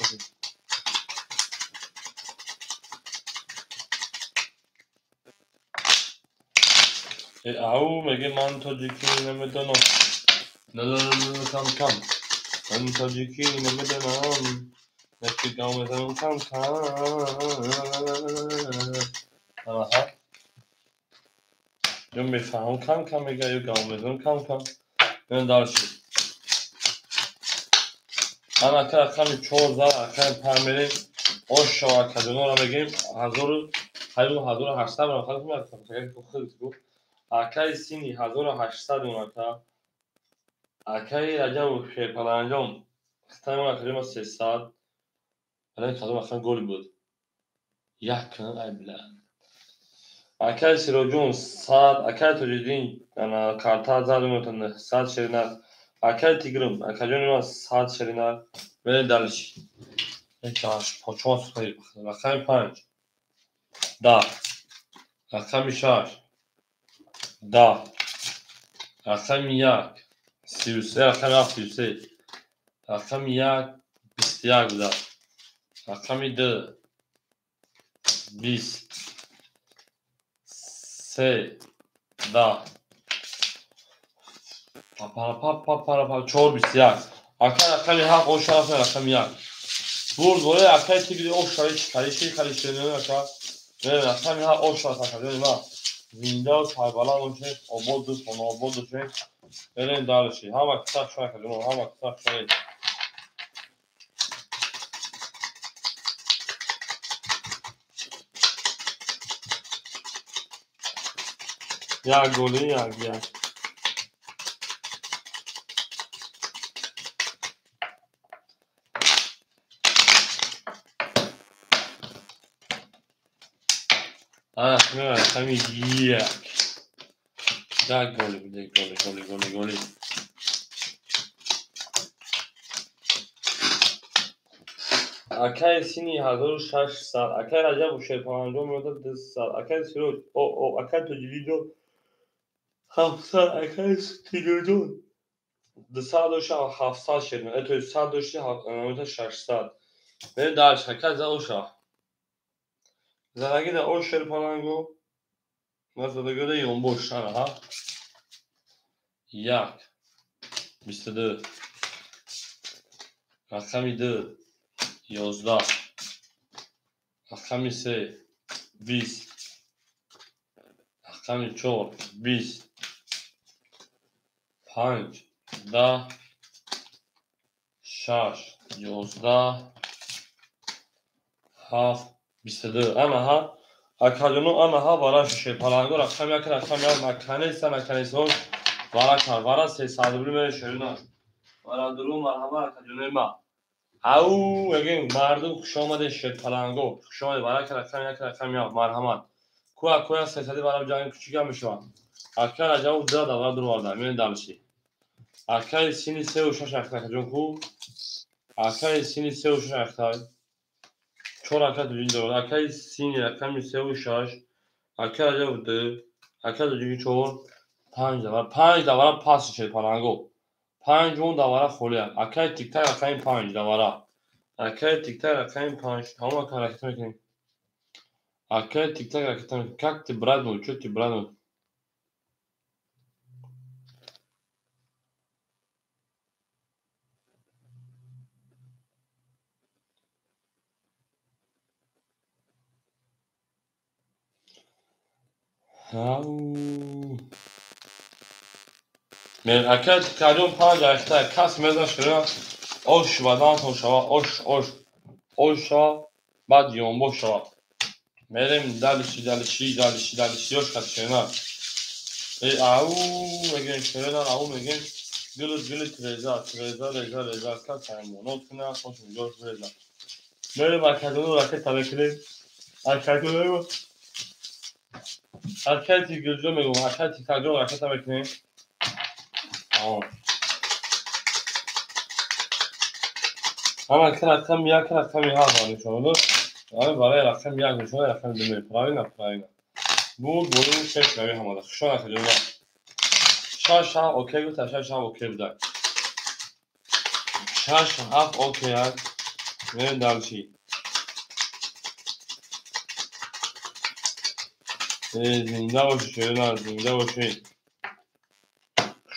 Au mege man taciki nemidanım. Kam. Ben taciki nemidanım. Nekki kavmedanım kam. Aha. Yo میفهم کم میگه yo کم کم ben dalışıyor. Ana kami çoğuzlar akar pameli o şova kadını ona begim hazır hazır haşta bana kadın var tabii ki bu akay sini hazır haşta dona ta akay acaba şey falanacağım tamam akşam 3 saat ben kadın akşam gol bud yakın abla akay sirojun saat akay tujidin ana karta zadım otanı saat şerinar akay tigrim akay saat şerinar ben dalış Ekşaş, poços koyup rakam 5 10 rakam 6 10 rakam 1 33 rakam 7 rakam 1 21 بوده rakam 2 20 3 10 pa çor 21 rakam 7 o şarafı rakam 1 Buraya akay tigri o şarış karıştırıyor aka ve rakam 7 o şarafı diyor Windows hayvalan o şey obodu şey Öyle dalışıyor. Hama kitap şuna kadar hama kitap şuna ya golü ya. Ana ne kami ya. Ya golü bir de golü. Akay sini hazır şaş saat. Akay raja bu şey falan diyor 10 saat. Akay siro o akay to video hafta akay stüdyo. Saat şu 7 saat şerin. Eto saat şu 6 saat. Ve daha şaka za o şa. Zaragi de o şey falan go. Nasıl da göre yon boş ha. Yak. 22 rakam 7 11 rakam 3 20 rakam 4 20 5 10 6 11 7 22 ana ha akadonu ana ha vara şey falan go rakam ya makane son vara se sadbuli me şerina vara durum marhaba akadonu ma Au again mardum xush omade shed palango xush omade rakam ya marhamat koya sesadi barab jang küçükam mishwan akar ajab da dava durwarda men dalshi akar sini se usha shakta jonku akar sini se usha shakta chor akar dujin do akar sini rakam se usha akar ajab da akar dujin chor 5 davara pas shed palango 5 اون davara خولیا akar tiktak akar 5 davara akar tiktak akar 5 tamam hareket mekin akar tiktak hareket mekin как ты браднул что ты браднул من akar tikkarion 5 akar kas mezan şuna oş vadan to şava oş بعد یونبو شوا میریم دلشی yoş kaçına au میگن شنا au میگن gülüt reza kaçayım notuna koşun yoş reza میریم akadonu raket tabekli akadonu akati gözüm میگم akati kagron raket tabekli tamam ama rakam ya var şu anda برای رقم یک نشون رقم دو پراینا بود بولیم شش روی همه شون اخیر جمعه شش هم اوکی بود شش هم اوکی بود شش هفت اوکی هست میریم دلچی زنده باشی شده زنده باشی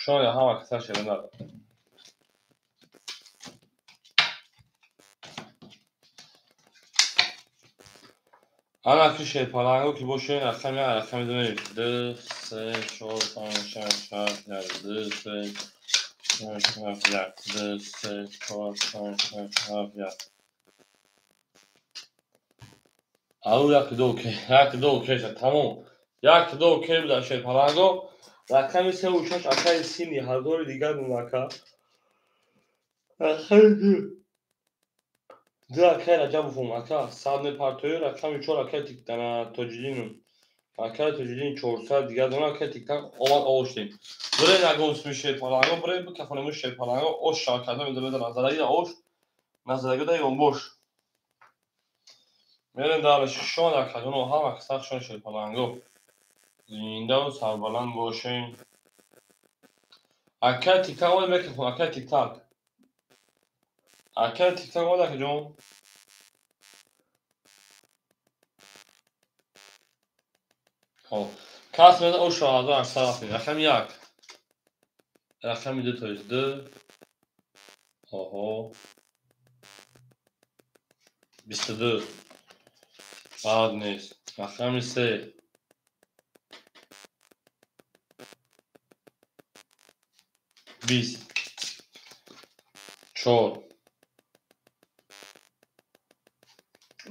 شون همه کسا شده ندار انا که شیر پالانگو که باشه رقم یک رقم دو میریم دو سه چهار پنج شش هفت دو سه دو سه چهار پنج شش هفت او یک دو اوکی شد تمام یک دو اوکی بود شیر پالانگو رقم سه و شش اکای سینی هر دور دیگر نمکه دو اکای رجب فهم اکا سادن پارتوی رقم چهار اکای تیکتن تاجدین اکای تاجدین 400 دیگر دو اکای تیکتن آمد آوشتیم برای نگوس می شیر پالانگو برای بو کفانمو شیر پالانگو اوش شاکرده میده نظرگی اوش نظرگی دا یون boş. میریم دارش شون اکادونو هم اکساق شون شیر پالانگو زنده و سربلند باشین اکای تیکتن اولی میکن اکای تیکتن اکای تیکتن اولی که جون خب کاس میده او شاهده اکساق افید رقم یک رقم دو تایز دو آها 22 بعد نیست رقم سه 20 4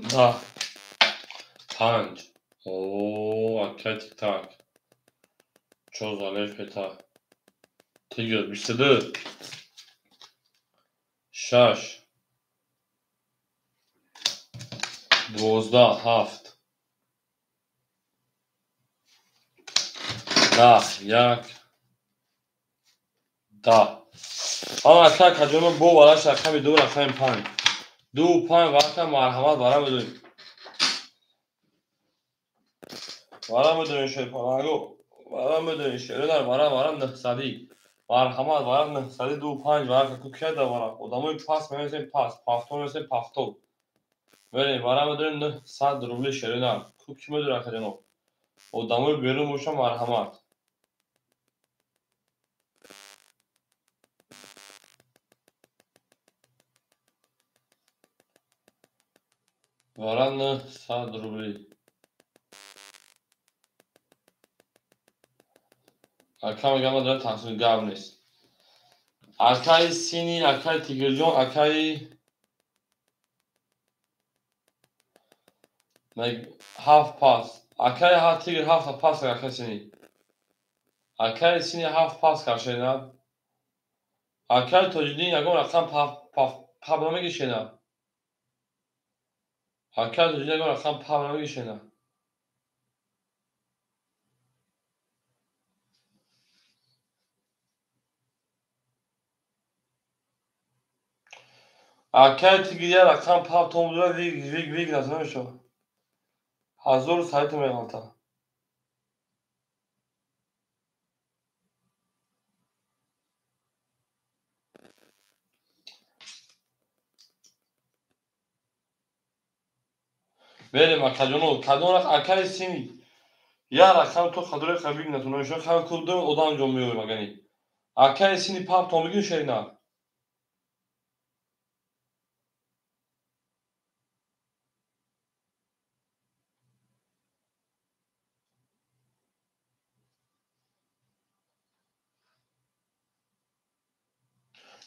10 5 اوه اکای تیک تاک چوز آلیش پیتا تیگر 22 6 12 7 10 1 10 اما اکای کجونو بو ولاش رقم دو رقم 5 2 و 5 وقت مرحمت برام بدونیم برام بدونیم شیر پالانگو برام بدونیم شیر در برام نخصدی مرحمت برام نخصدی 2 و 5 وقت که که دا برام اداموی پاس میمونیم پاس پافتون میمونیم پافتون بریم برام بدونیم 100 روبلی شیر در کی میدونه کجونو اداموی بیرون موشم مرحمت برام 100 روبلی اکا میگم داره تحصیل گرم نیست اکای سینی اکای تیگر جون اکای هفت پاس اکای هفت تیگر هفت پاس اکای سینی هفت پاس کرده نه اکای تاجدین یکم رقم پابلا میگیشه نه اکای تاجدین یکم رقم پابلا میگیشه نه اکای تیگر رقم پاب تومدوره ویگ نزنه شو هزار سایت میگالتا بریم کدون اکای سینی یا رقم تو خدوره خبیگ نتونه شو خیلی کل ادام جون میوری مگنی اکای سینی پاب تومگیشه نه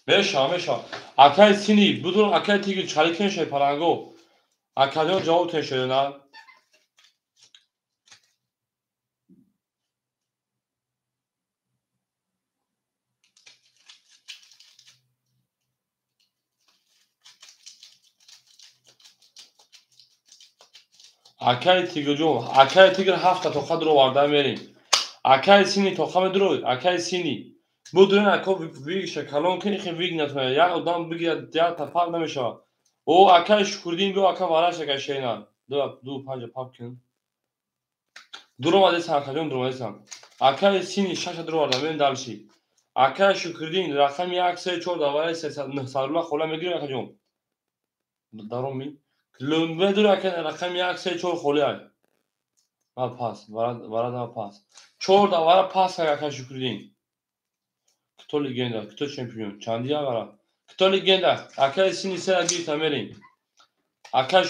میشا اکای سینی بدون اکای تیگر چالیکن شه پالانگو اکادون جواب تشه نه اکای تیگر جون اکای تیگر هفت تا خد رو وارده میریم اکای سینی تو خم درو اکای سینی بدون اکا ویگ شکلون کنی خیلی ویگ نتونه یا ادام بگید یا تا پاک نمیشه او اکای شکردین بو اکا وارش اکا شینا دو پنج پاپکن درو مادس اکا درو مادس اکای سینی شش درو وارد ببین دالشی اکای شکردین رقم 1 3 4 دواره 300 خولا میگیریم اکا جون دارم می لومبه درو اکا رقم 1 3 4 خولی ما پاس وارد ما پاس 4 دواره پاس اکا شکردین کتو لگندا کتو چمپیون چاندیا وارا کتو لگندا اکای سینی سه اگی تمرین اکای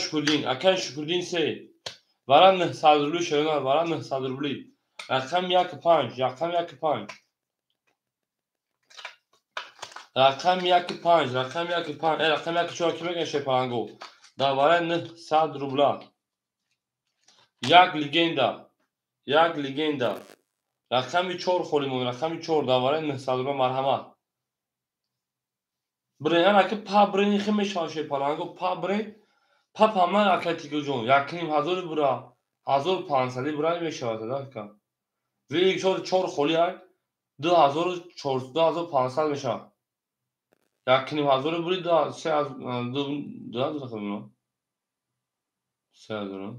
شکردین سه وارن صدرلو شدن وارن صدرلوی رقم 1 5 رقم 1 5 رقم 1 5 رقم 1 5 رقم 1 4 کیمه گشه پانگو دا وارن 100 روبلا یک لگندا رقم 4 خولیمون رقم 4 دا وارن 100 روبلا مرحمه برهان اگه پا برهی خیلی شاشه پانگو پا بره پا پامن اکتیکو جون یکنیم هزار برا 1500 برای میشه که وی یک 4 خولی های 2400 میشه یکنیم هزار بری 2 خیلی 3000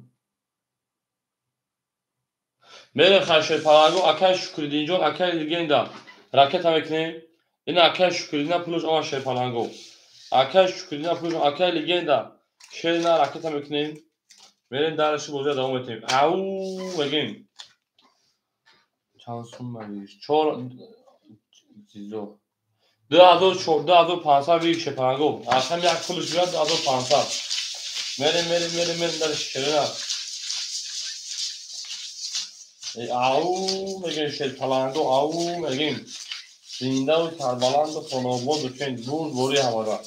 میره خرشه پالاگو اکای شکردین جون اکای لگندا راکت هم کنیم این اکای شکردین پولش آن شه پالاگو اکای شکردین پولش اکای لگندا شیرنا راکت هم کنیم میریم درش بوده دوام میتیم او بگیم چانسون مریش 4 چیزو 2500 bir şey panago. Akşam yak kılıç biraz 2500. Merin derş şerina. Au megin şey panago au megin. Zindav karbalando fonovo dükkan boru havada.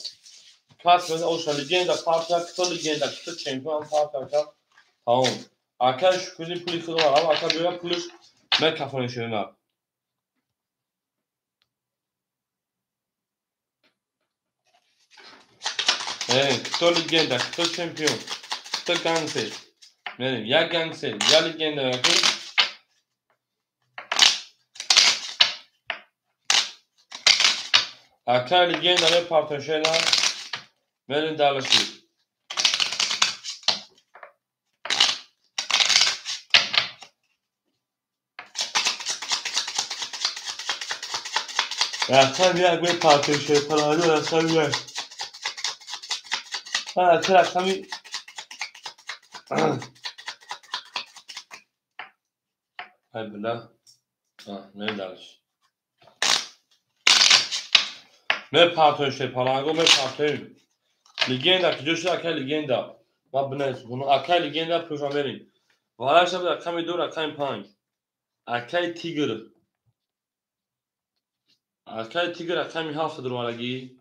Kas mesela o şaligenda parça kısa ligenda kısa şampiyon parça tamam. Akşam şu kulüp kulüp var ama akşam böyle kulüp ne kafanı şerina. Kto legenda, kto champion, kto gangster. Benim ya gangster, ya legenda yakın. Akar legenda ve partnerşeler. Benim dalışı. Akar bir ve partnerşeler falan da akar bir. Akar kami. Hay billah. Ne dalışı. Me partnerşeler falan go me partner. Legenda ki coşu akar legenda. Ma bnes bunu akar legenda programmerin. Varaş da kami dora kami panj. Akar tiger. Akar tiger akami hafta durmalagi.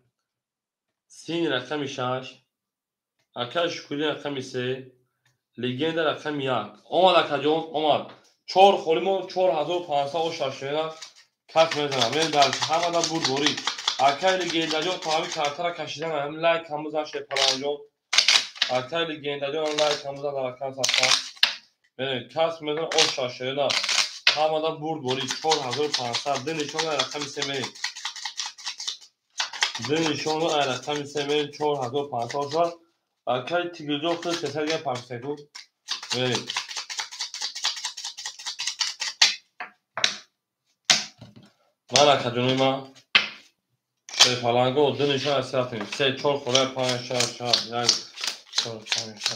Sin rakami 6 اکای شکردین رقم 3 لگند رقم 1 اومد اکا جون اومد 4 خولیمون 4500 و شاشینا کس میزنم من در همه دا بود بوری اکای لگند جون تمامی کارتر کشیدن هم لایک هم بزن شپران جون اکای لگند جون لایک هم بزن در اکان ساختن ببین کس میزنم او شاشینا همه دا بود بوری 4500 دنشون رقم 3 میرین دنشون رقم 3 میرین 4500 شد اکای تیگرجو خود سسر گه پاکسکو بریم من اکا جونوی ما شای پالانگو دنشون از سرطنیم 3 4 خوره 5 6 7 یک 4 5 6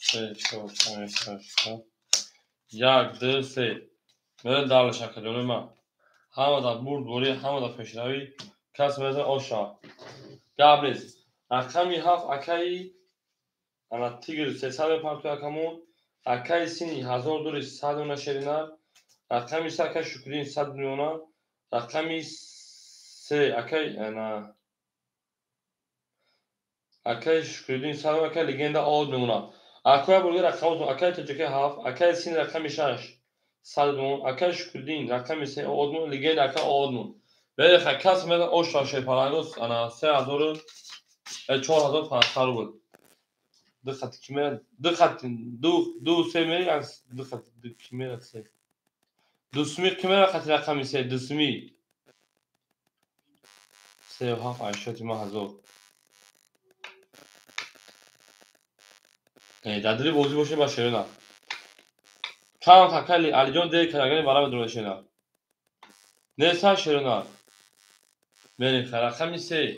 3 4 5 6 یک 2 3 بریم دارلش اکا جونوی ما همه دا برد بوری همه دا پشروی کس میزن آشا گابریز اکامی هفت اکایی انا تیگر 300 پارتو اکامون اکای سینی 1200 نشرینا رقمی 3 اکای شکرین 100 میلیون رقمی 3 اکای انا اکای شکرین 100 اکای لگندا آد میلیون اکای بولگی رقم اکای تجکه هاف اکای سینی رقمی 6 100 میلیون اکای شکرین رقمی 3 آد میلیون لگندا اکای آد میلیون به خاص میاد اوشاشه پارادوس انا 3000 4500 بود دقت كيما دقت دو سيمي دقت كيما سي دو سمي كيما قت رقم سي دو سمي سي هاف عشرة ما هزار دادری بازی باشه با شیرنا کام تکلی علیجان دی کنگانی برام درو شیرنا نسا شیرنا بریم رقم 3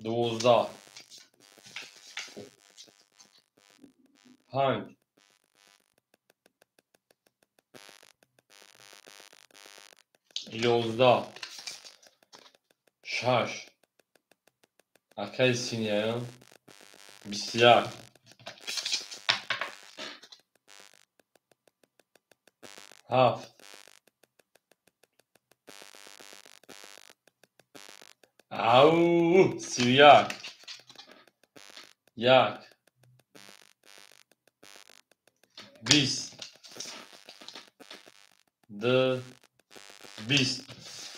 12 5 11 6 اکای سینیه 21 7 او 31 1 20 2 20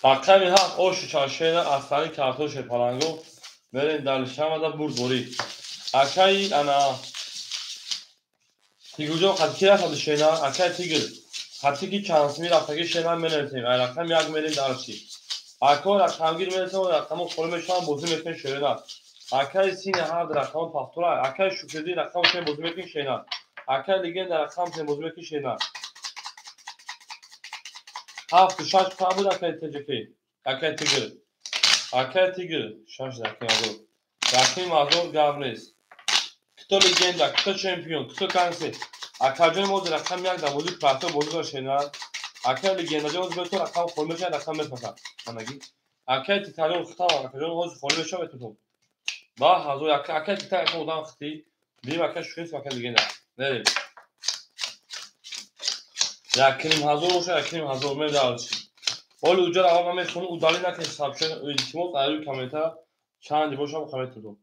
رقمی 7 اوش چاشینا اصلی کارتوش پالانگو بریم در شما برد بوری اکای انا تیگوجو قدکی رفت شینا اکای تیگر حتی که چانسمی رفتگی شینا منتیم رقم یک میلیم دارچی اکا رقمگیر میلیم رقمو خورم شما بوزی میکنی شینا اکای سین هر رقم پافتورا اکای شکردی رقم شما بوزی میکنی شینا اکای لیگن در رقم شما بوزی میکنی شینا 7 6 پا بود اکای تجکی اکای تیگر اکای تیگر 6 رقم مازور گابنیس کتو لیگندا کتو چمپیون کتو کانسی اکاجون موز رقم یک در بوزی پراتو بوزی شینا اکای لیگندا جوز به تو رقم خورمش رقم میفهمم منگی اکای تیتالون خطا اکاجون موز خورمش میتونم با حضور اکای تیتالون خودم خطی بیم اکای شکریس اکای لیگندا بریم یکیم حضور باشه یکیم حضور می دارچی اول اونجا آقا من میخونم اودالی نکنی سابشن التیموت ایرو کامنتر چند باشم کامنت تو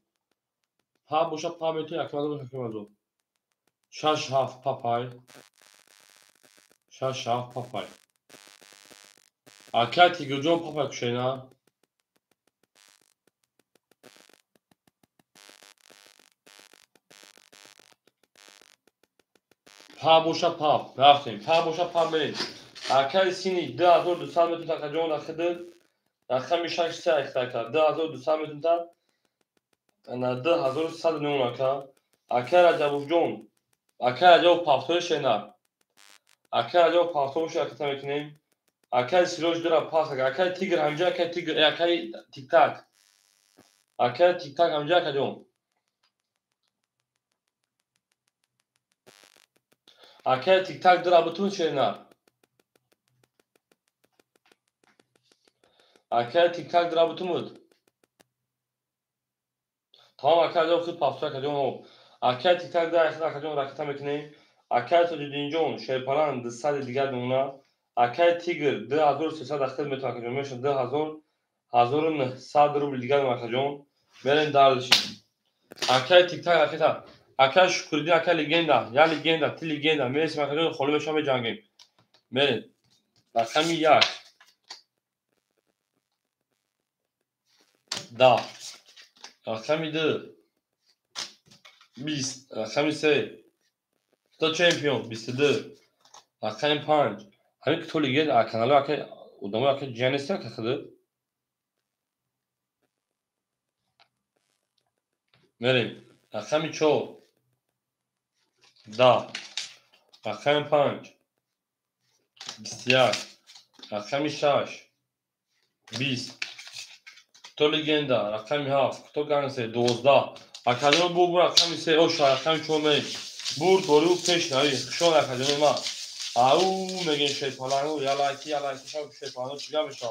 ها باشه پا میتونی یکیم حضور یکیم حضور شش هفت پاپای شش هفت پاپای اکای تیگر جون پاپای کشینا پا باشه پا رفتیم پا باشه پا بریم اکای سینی 2200 متر تا جون اخدر رقم 6 3 اکتا 2200 متر تا انا 2109 اکا اکای رجب جون اکای رجب پافتور شینا اکای رجب پافتور شو اکتا میکنیم اکای سیروش درا پاس اکای تیگر همجا اکای تیگر اکای تیک تاک اکای تیک تاک همجا اکا جون اکای تیک تاک درا بتون شینا اکای تیک تاک درا بتون بود تمام اکای رجب خود پافتور اکا جون اکای تیک تاک درا اکا جون اکتا میکنیم اکای تو دینجون شیپالان دستاد دیگر دونا اکای تیگر 2300 اخت میتونه اکا جون میشه 1900 روبل دیگر اکا جون بریم دارشیم اکای تیک تاک اکتا اکای شکردی اکای لیگندا یا لیگندا تی لیگندا میرسیم اکا جون خلوم شما بجنگیم بریم رقمی 1 10 رقمی 2 20 رقمی 3 تو چمپیون 22 رقمی 5 همین که تو لیگندا کانالو اکای ودامو اکای جانستی اکا خده بریم رقمی 4 10 رقمی 5 21 رقمی 6 20 تو لیگندا رقمی 7 تو گانسه 12 اکادمی بو رقمی 3 اوش رقمی 4 می برد برو پیش نهایی شون اکادمی ما او میگن شیطانو یا لایکی شو شیطانو چیکار میشه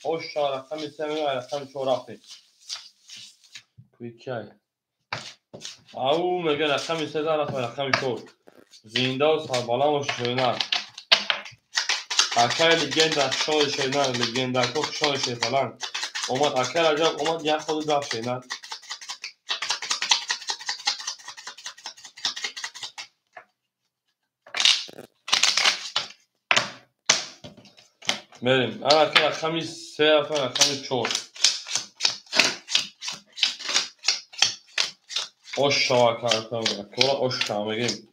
اوش رقمی 3 می رقمی 4 رفتی کویکای او میگن رقمی 3 رقمی 4 زنده و سربالا و شیطان اکای لیگندا شو شیطان لیگندا تو شو شیطان اومد اکای عجب اومد یک خود رفت شیطان بریم اکای رقمی 3 رقمی 4 اوش اکای اوش میگیم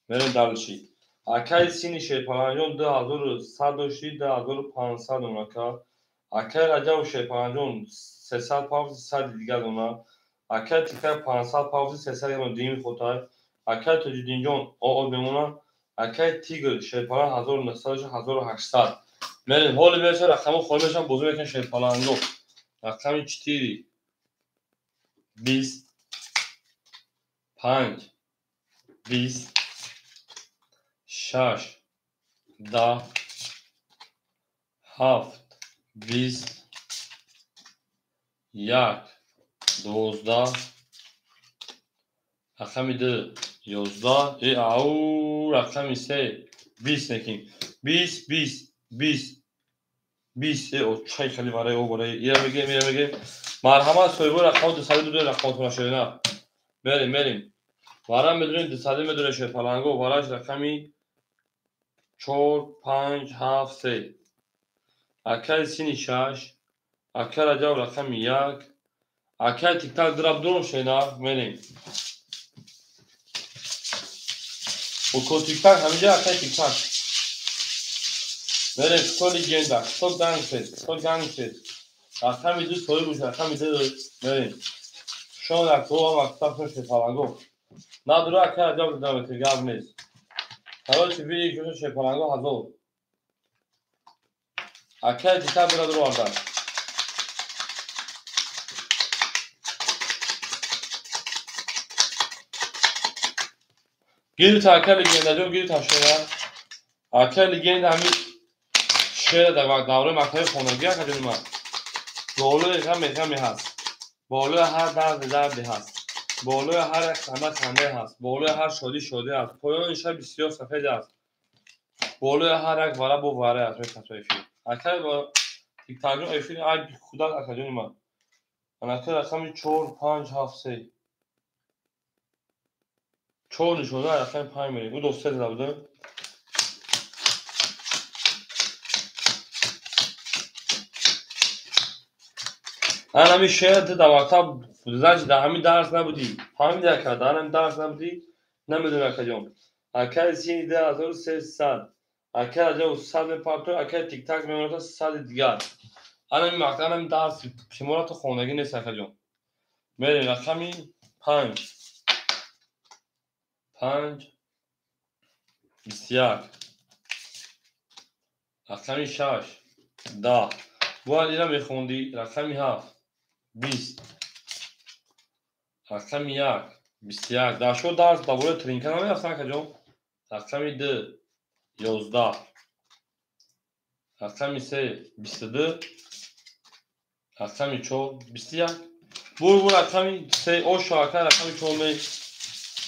بریم دلشی اکای سینی شیپالانجون 2100 2500 اونکا اکای رجب شیپالانجون 300 دیگر اونا اکل تیکر 500 پاوزی 300 گرم دیم خودتای اکل تجدینجان آقا بمونم اکل تیگر شیپالان 1900 مریم حالی بیشه رقم خواهی بشم بزرگ بکن شیپالانگو رقم 4 20 5 20 6 10 7 20 1 12 رقم 2 11 ای او رقم 3 20 نکیم 20 20 20 20 او چای خیلی برای او برای ایره بگیم مرحمت سویبو رقم 202 رقم تونه شده نه بریم وارم بدونید 200 میدونه شد پلنگو واراش رقمی 4 5 7 3 اکل سینی 6 اکل اجاب رقم 1 اکل تیک تاک دراب دورم شینا بریم و کل تیک تاک همینجا اکل تیک تاک بریم کلی گنده کل گنگ شد رقم 2 سوی بوش رقم 2 بریم شما در تو هم اکتاک شد پلنگو نه درو اکل اجاب دارم تیگاب نیست حالا چی بیدی کشو شد پلنگو هزار اکل تیک تاک درو آردن گیری تا اکل گنده جون گیری تا شده اکل گنده همین شده در دوره مکتب خانگی ها که من بالوی غمی هست بالوی هر دردی هست بالوی هر خنده هست بالوی هر شادی هست پایان شب بسیار سفید است بالوی هر یک وره با وره است اکل با تیک تاک جون ایفیل ای خدا اکل جون من اکل رقم 4 5 7 3 4 نشونه رقم 5 میریم او دوسته بوده من همین شعر در مکتب بودنش در همین درس نبودی همین در همین درس نبودی نمیدونه کجام اکل سینی 10300 اکل اجا 100 میپرتو اکل تیک تاک میمونه 100 دیگر همین مکتب همین درس شمارات خونگی نیست کجام بریم رقمی 5 5 21 رقمی 6 10 باید اینا میخوندی رقمی 7 20 رقم 1 21 در شد درس دوباره ترینکن همه هستن کجام رقم 2 11 رقم 3 22 رقم 4 21 بور رقم 3 او شاکر رقم 4 می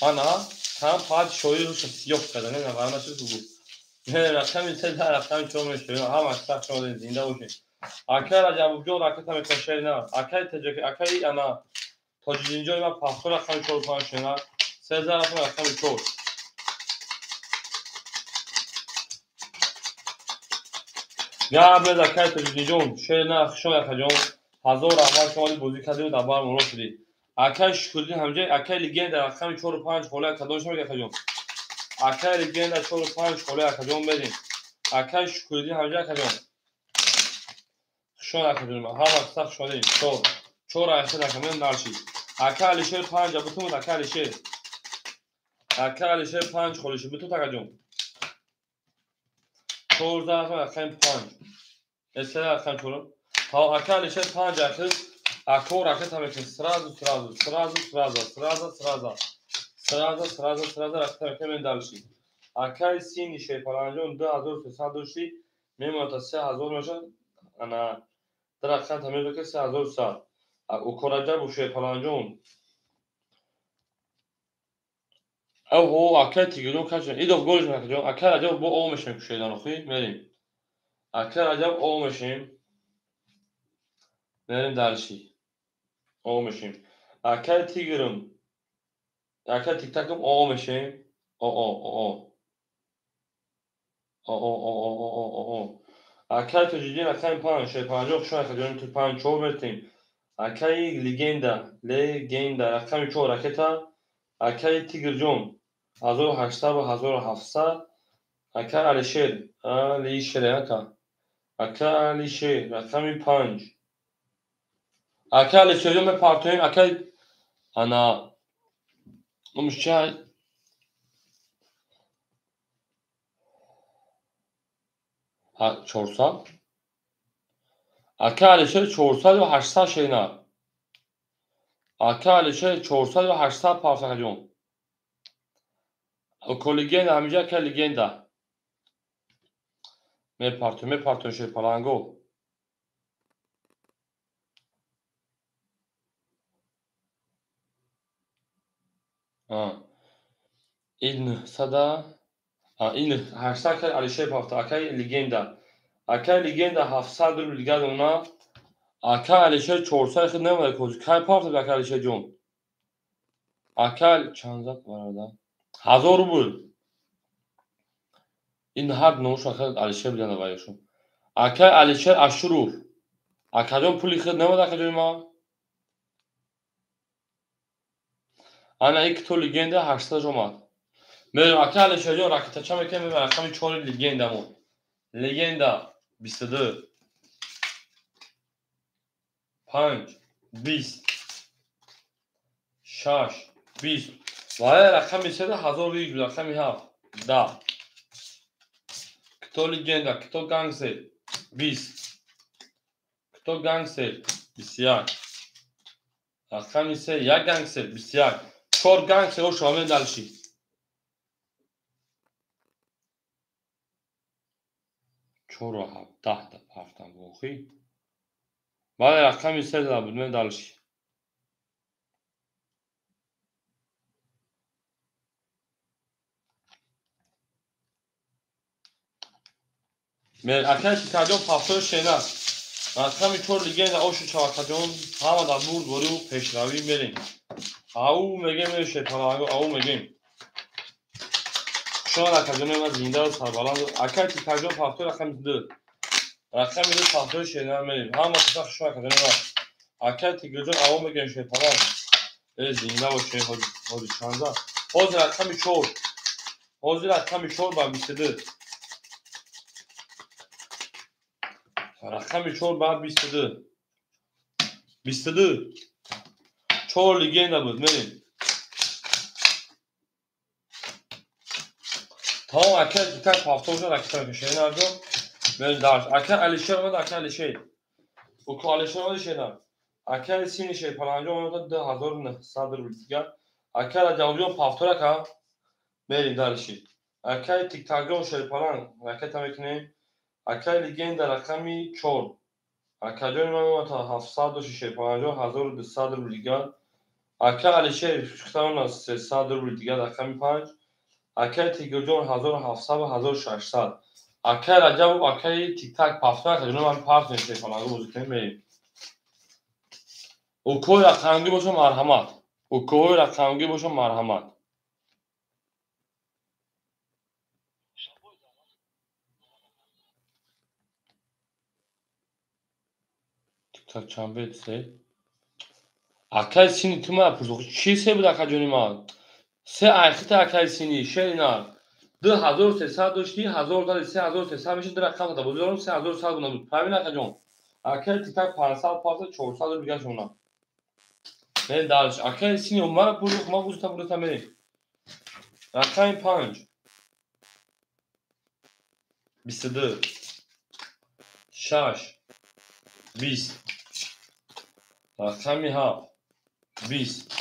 انا هم پاد شوی رو سیاه کرده نه برام چه تو بود نه رقم 3 در رقم 4 می شوی هم اصلا شده زنده باشه اکر جواب جو رقم تا میکشه نه اکر تجک اکر انا تا اینجا من پاسور رقم 4 5 شنا 3000 رقم 4 قبل زکات تجدیدون شنا شما کجام هزار اول شما بازی کردید و دبار مرو شدی اکش کردی همجای اکل لگند رقم 4 5 خاله کدوم شما کجام اکل لگند 4 5 خاله کدوم بدین اکش کردی همجای کجام شما کدوم هم صف شدی 4 اصل رقم دارشی اکل شه 5 بتون اکل شه 5 خاله شه بتون کجام 14 رقم 5 اصل رقم 4 ها اکل شه 5 اصل اکور اکل تمکن سراز رقم من دالشی اکل سینی شه پلنجون 2300 داشتی میمونه تا 3000 میشه انا در رقم تمیز بکن 3100 او کراجه بوشه پلنجون او هو اکل تیگرون کشن ایدو گلش نکجون اکل عجب با او میشیم کشیدن خوی میریم اکل عجب او میشیم میریم دالشی او میشیم اکل تیگرون اکل تیک تاکم او میشیم او اکل تجدید رقم 5 شه 50 شما کجون تو 5 4 بتیم اکل لگندا رقم 4 اکتا اکل تیگر جون 1800 و 1700 اکل علیشیر اکل علیشیر رقم 5 اکل علیشیر جون پارتویم اکل انا مش 400 اکه 400 و 800 şeyler. اکه 400 و 800 پارساجون. O legenda همینجا که legenda. میپارتون شه پلنگو. این صدا این 800 که علیشه پافتا اکه legenda. اکه legenda 700 رو دیگه اونا اکه علیشه 400 خود نمیده کوز. کی پافتا اکه علیشه جون. اکه چند زد برادر. 1000 روبل. این هر نوش اکه علیشه بیان وایشون. اکه علیشه اشرور. اکه جون پولی خود نمیده اکه جون ما. انا یک تو legenda 800 جوما. میرم اکه علیشه جون راکت چه میکنم میبرم اکه 4 legenda مون. legenda 22 5 20 6 20 وای رقمی سه 1000 ریگ رقمی 7 10 کتو legenda کتو گانگسه 20 کتو گانگسه 21 رقمی سه یک گانگسه 21 4 گانگسه او شامل دلشی 4 و 7 10 تا پافتم بوخی وای رقمی سه دا بود من دلشی من اکش کجا پافتو شینا رقمی 4 legenda اوشو چاکجون همه دا برد برو پیشروی میریم او میگه میشه پلنگو او میگیم شما رقمی ما زنده و سربلند اکه تی کجا پافتو رقم 2 رقم 2 پافتو شینا میریم همه تفاق شما رقمی ما اکه تی کجا او میگه میشه پلنگ زنده و شه هادی چانزا حاضر رقمی 4 حاضر رقمی 4 با 22 رقمی 4 با 22 22 4 legenda بود میریم tamam اکه دیگر پافتو شد اکه کشید نرجو میریم درش اکه علیشه اومد اکه علیشه او که علیشه اومد شیدن اکه سینی شه پلنجا اومد 2900 روبل دیگر اکه را جوابیون پافتو را که میریم درشی اکه تیک تاک شه پلنگ اکه تا میکنیم اکه legenda رقمی 4 اکه جون اومد تا 700 شه پلنجا 1200 روبل دیگر اکه علیشه شختان 300 روبل دیگر رقمی 5 اکه تیگرجون 1700 و 1600 اکه رجب و اکه تیک تاک پافتو که جنو من پارت نشه پلنگو بوزی کنیم میریم او کوی رقمگی باشه مرحمت او کوی رقمگی باشه مرحمت تیک تاک چند بیت سه اکه سینی تو من پرسو چی سه بود اکه جونی ما سه اخیت اکه سینی شیرینار 2300 داشتی 1000 داری 3300 میشه در رقم تا بودم 3100 بود همین اکه جون اکه تیک تاک 500 پاس 400 رو دیگه شونا من دارش اکه سینی عمر پول ما بوزتا بودتا میریم رقم 5 22 6 20 رقم 7 20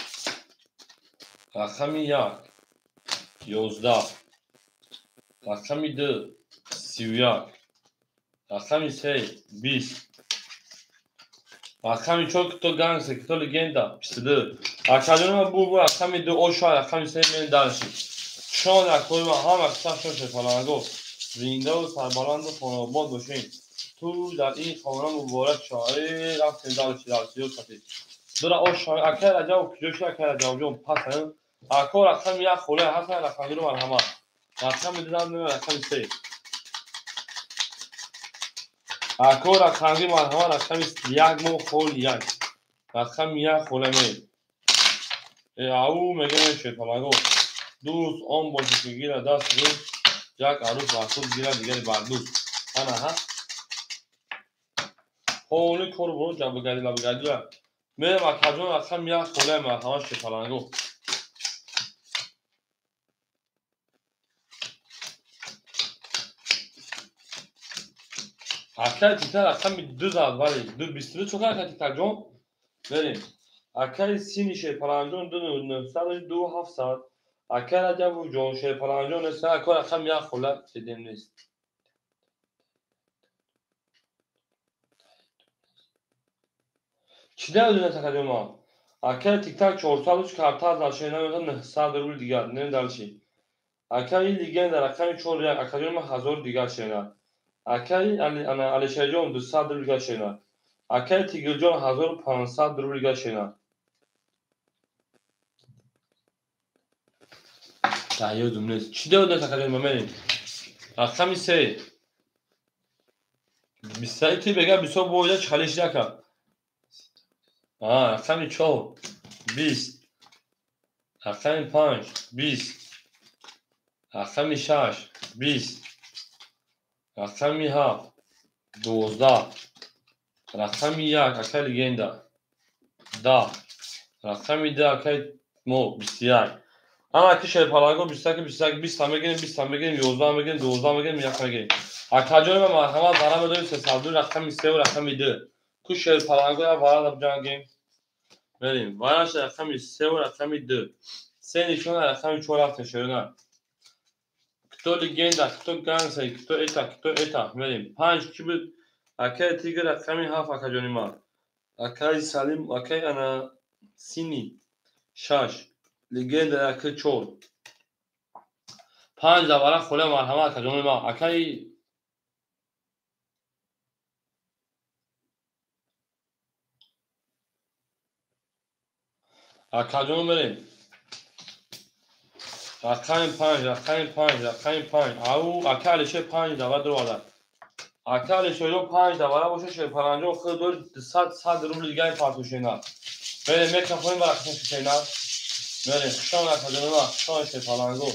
رقم 1 11 رقم 2 31 رقم 3 20 رقم 4 کتو گانگسه کتو legenda 22 رقم بو رقم 2 اوشا رقم 3 من دارشی شان رقم ما هم اکثر شده پلنگو زنده و سربلند و خانواد باشین تو در این خانه مبارک شاعری رفتیم دارشی و سفید درا اوشا اکه رجا و کجوشی اکه رجا و جون پسن اکه رقم 1 خوله هستن رقم 2 مرحمت رقم 2 رقم 3 اکه رقم مرحمت رقم 1 مو خول 1 رقم 1 خوله می او میگه میشه پلنگو دوست آن باشه که گیره دست روز یک عروس محصول گیره دیگری بردوز انا ها خونی کور برو جنب گردی لب گردی میرم اکاجون رقم یک خوله مرحمت شپلنگو اکای تیتر رقم 2 زد ولی 22 چوکر اکای تیتر جون بریم اکای سینی شپلنجون 2,900 اکای رجب جون شپلنجون است اکای رقم یک خوله دیدیم نیست چی نمیدونه تکلیف ما اکای تیک تاک 400 کارتا داشته نمیدونم 900 روبل دیگر نمیدونم چی اکای لیگن در رقم 4 یک اکای ما 1000 دیگر شینا اکای انا علی جون 200 روبل دیگر شینا اکای تیگر جون 1500 روبل دیگر شینا تاییدم نیست چی نمیدونه تکلیف ما بریم رقم 3 23 تی بگم 20 بوده چالش نکن رقم 4 20 رقم 5 20 رقم 6 20 رقم 7 12 رقم 1 اکای لیگندا 10 رقم 10 اکای مو 21 اما اکی شیپالانگو 20 هم بگیریم 20 هم بگیریم 11 هم بگیریم 12 هم بگیریم 1 بگیریم اکاجون ما مرحمت برام بدونیم 302 رقم 3 و رقم 2 کو شیپالانگو یا وارد بجنگیم بریم وارش رقم 3 و رقم 2 سه نشون رقم 4 رفته شدن کتو لیگندا کتو گانسای کتو ایتا بریم 5 کی بود اکای تیگر رقم 7 اکاجون ما اکای سالم اکای انا سینی شاش لیگندا اکای 4 5 دوباره خوله مرحمت اکاجون ما اکای اکاجون بریم رقم 5 او اکالشه 5 دوباره دو اکالشه رو 5 دوباره باشه شیپالانجو خود دور 100 روبل دیگه پارتوشینا بریم یک کفاین برقصن شینا بریم خشان اکاجون ما خشان شیپالانجو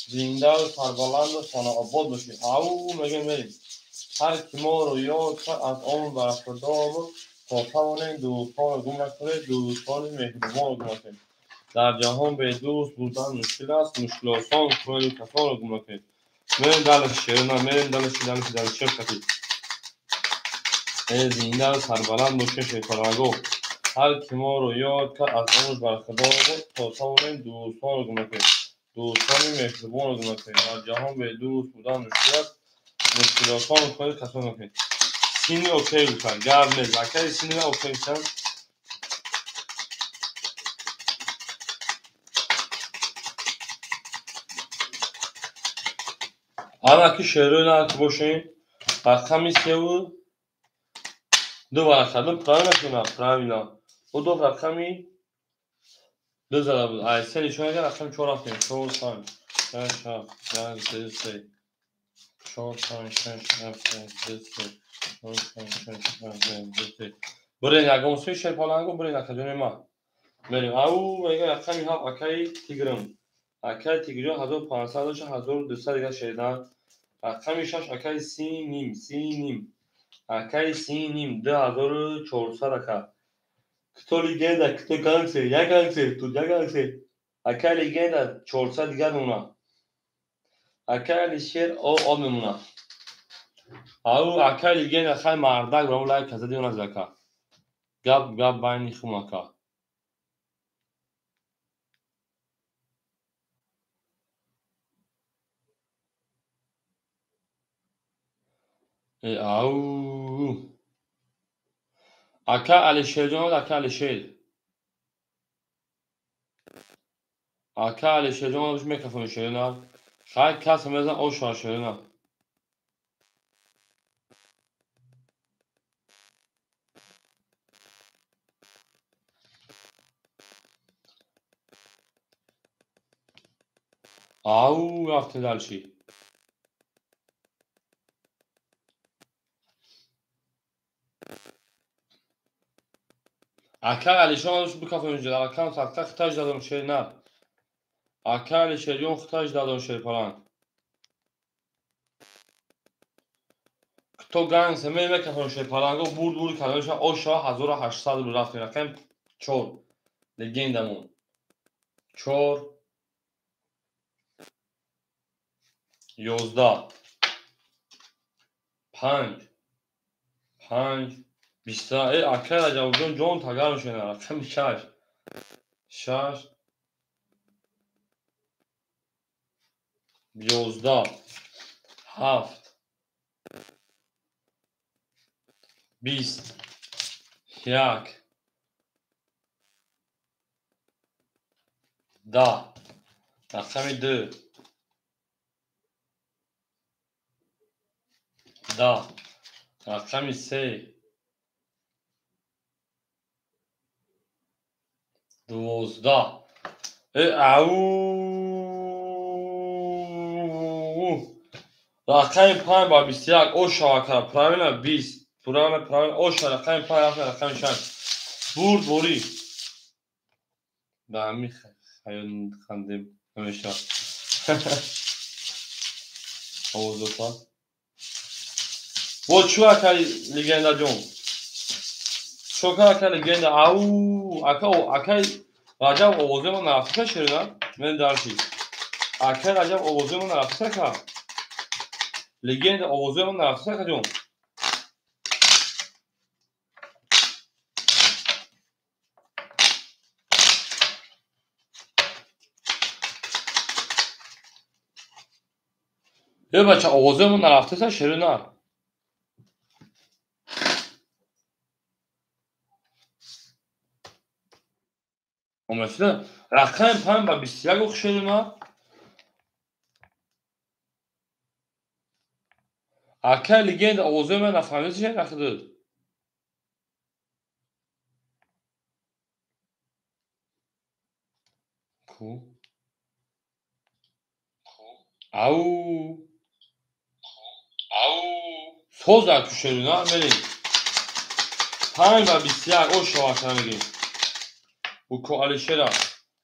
زنده و سربلند و سانا آباد باشی او میگم بریم هر کی ما رو یاد کرد از آن برخوردار تا توانیم دوستان رو گم نکنه دوستان مهربان رو گم نکنه در جهان به دوست بودن مشکل است مشکل آسان کنید و کسان رو گم نکنید مریم دلش شیرنا مریم دلش شرکتی زنده و سربلند باشه شیطانگو هر کی ما رو یاد کرد از آنش برخوردار بود تا توانیم دوستان رو گم نکنید دوستان مهربان رو گم نکنید در جهان به دوست بودن مشکل است مشکل آسان کنید کسان نکنید سینی اوکی بکن گرد نیست اکر سینی اوکی بکن اما که شعره نرک باشین رقمی سه بود دو برخدم پرای نکنم پراینا و دو رقمی دو زده بود سه نشون اگر رقم 4 رفتیم 4 5 6 7 8 3 4 5 6 7 3 4 5 6 7 3 برین اگه مسوی شیپالانگو برین اکاجون ما بریم او میگه رقمی ها اکای تیگرم اکای تیگرم 1500 و 1200 دیگه شیدن رقمی 6 اکای سی نیم اکای سی نیم 2400 اکا کتو لیگندا کتو گانگسه یک گانگسه اکای لیگندا 400 دیگه نونا اکای لیشیر او میمونه او اکای لیگندا خیلی مردک برامون لایک کزا دیون از اکا گب بینی خم اکا او اکا علی شیر جان اکا علی شیر اکا علی شیر جان روش میکرفون شیرنا خیلی کس میزن او شار شیرنا او رفته دلشی اکا علی شیر روش بکرفون جدا اکا سکتا خطاج دادم شیرنا اکا علی شیر جان خطاج دادم شیر پران تو گنگ سمه میکرفون شیر پرانگو بود کلانش او شا 1800 رو رفته رقم 4 легендамон 4 11 5 5 20 акай раҷабҷон ҷон тагарм шена рақами 6 6 11 7 20 1 10 рақами 2 10 рақами 3 12 рақами 5 ба 21 ошавакара правильно 20 правильно оша рақами 5 рақами 6 бурд борӣ ба ҳамин хандем ҳамеша овозофа во чӯ легенда ҷон чӯ легенда акай раҷаб овозеро нарафта шерина мен дарши акай раҷаб овозеро нарафта ка легенда овозеро нарафта ка ҷон бача овозеро нарафта шерина омасида рақами 5 ба 21 охшерина акай легенда овозеро нафаҳмида шерахидад ау соза ту шерина мерем 5 ба 21 ошавакара мегем уко алишера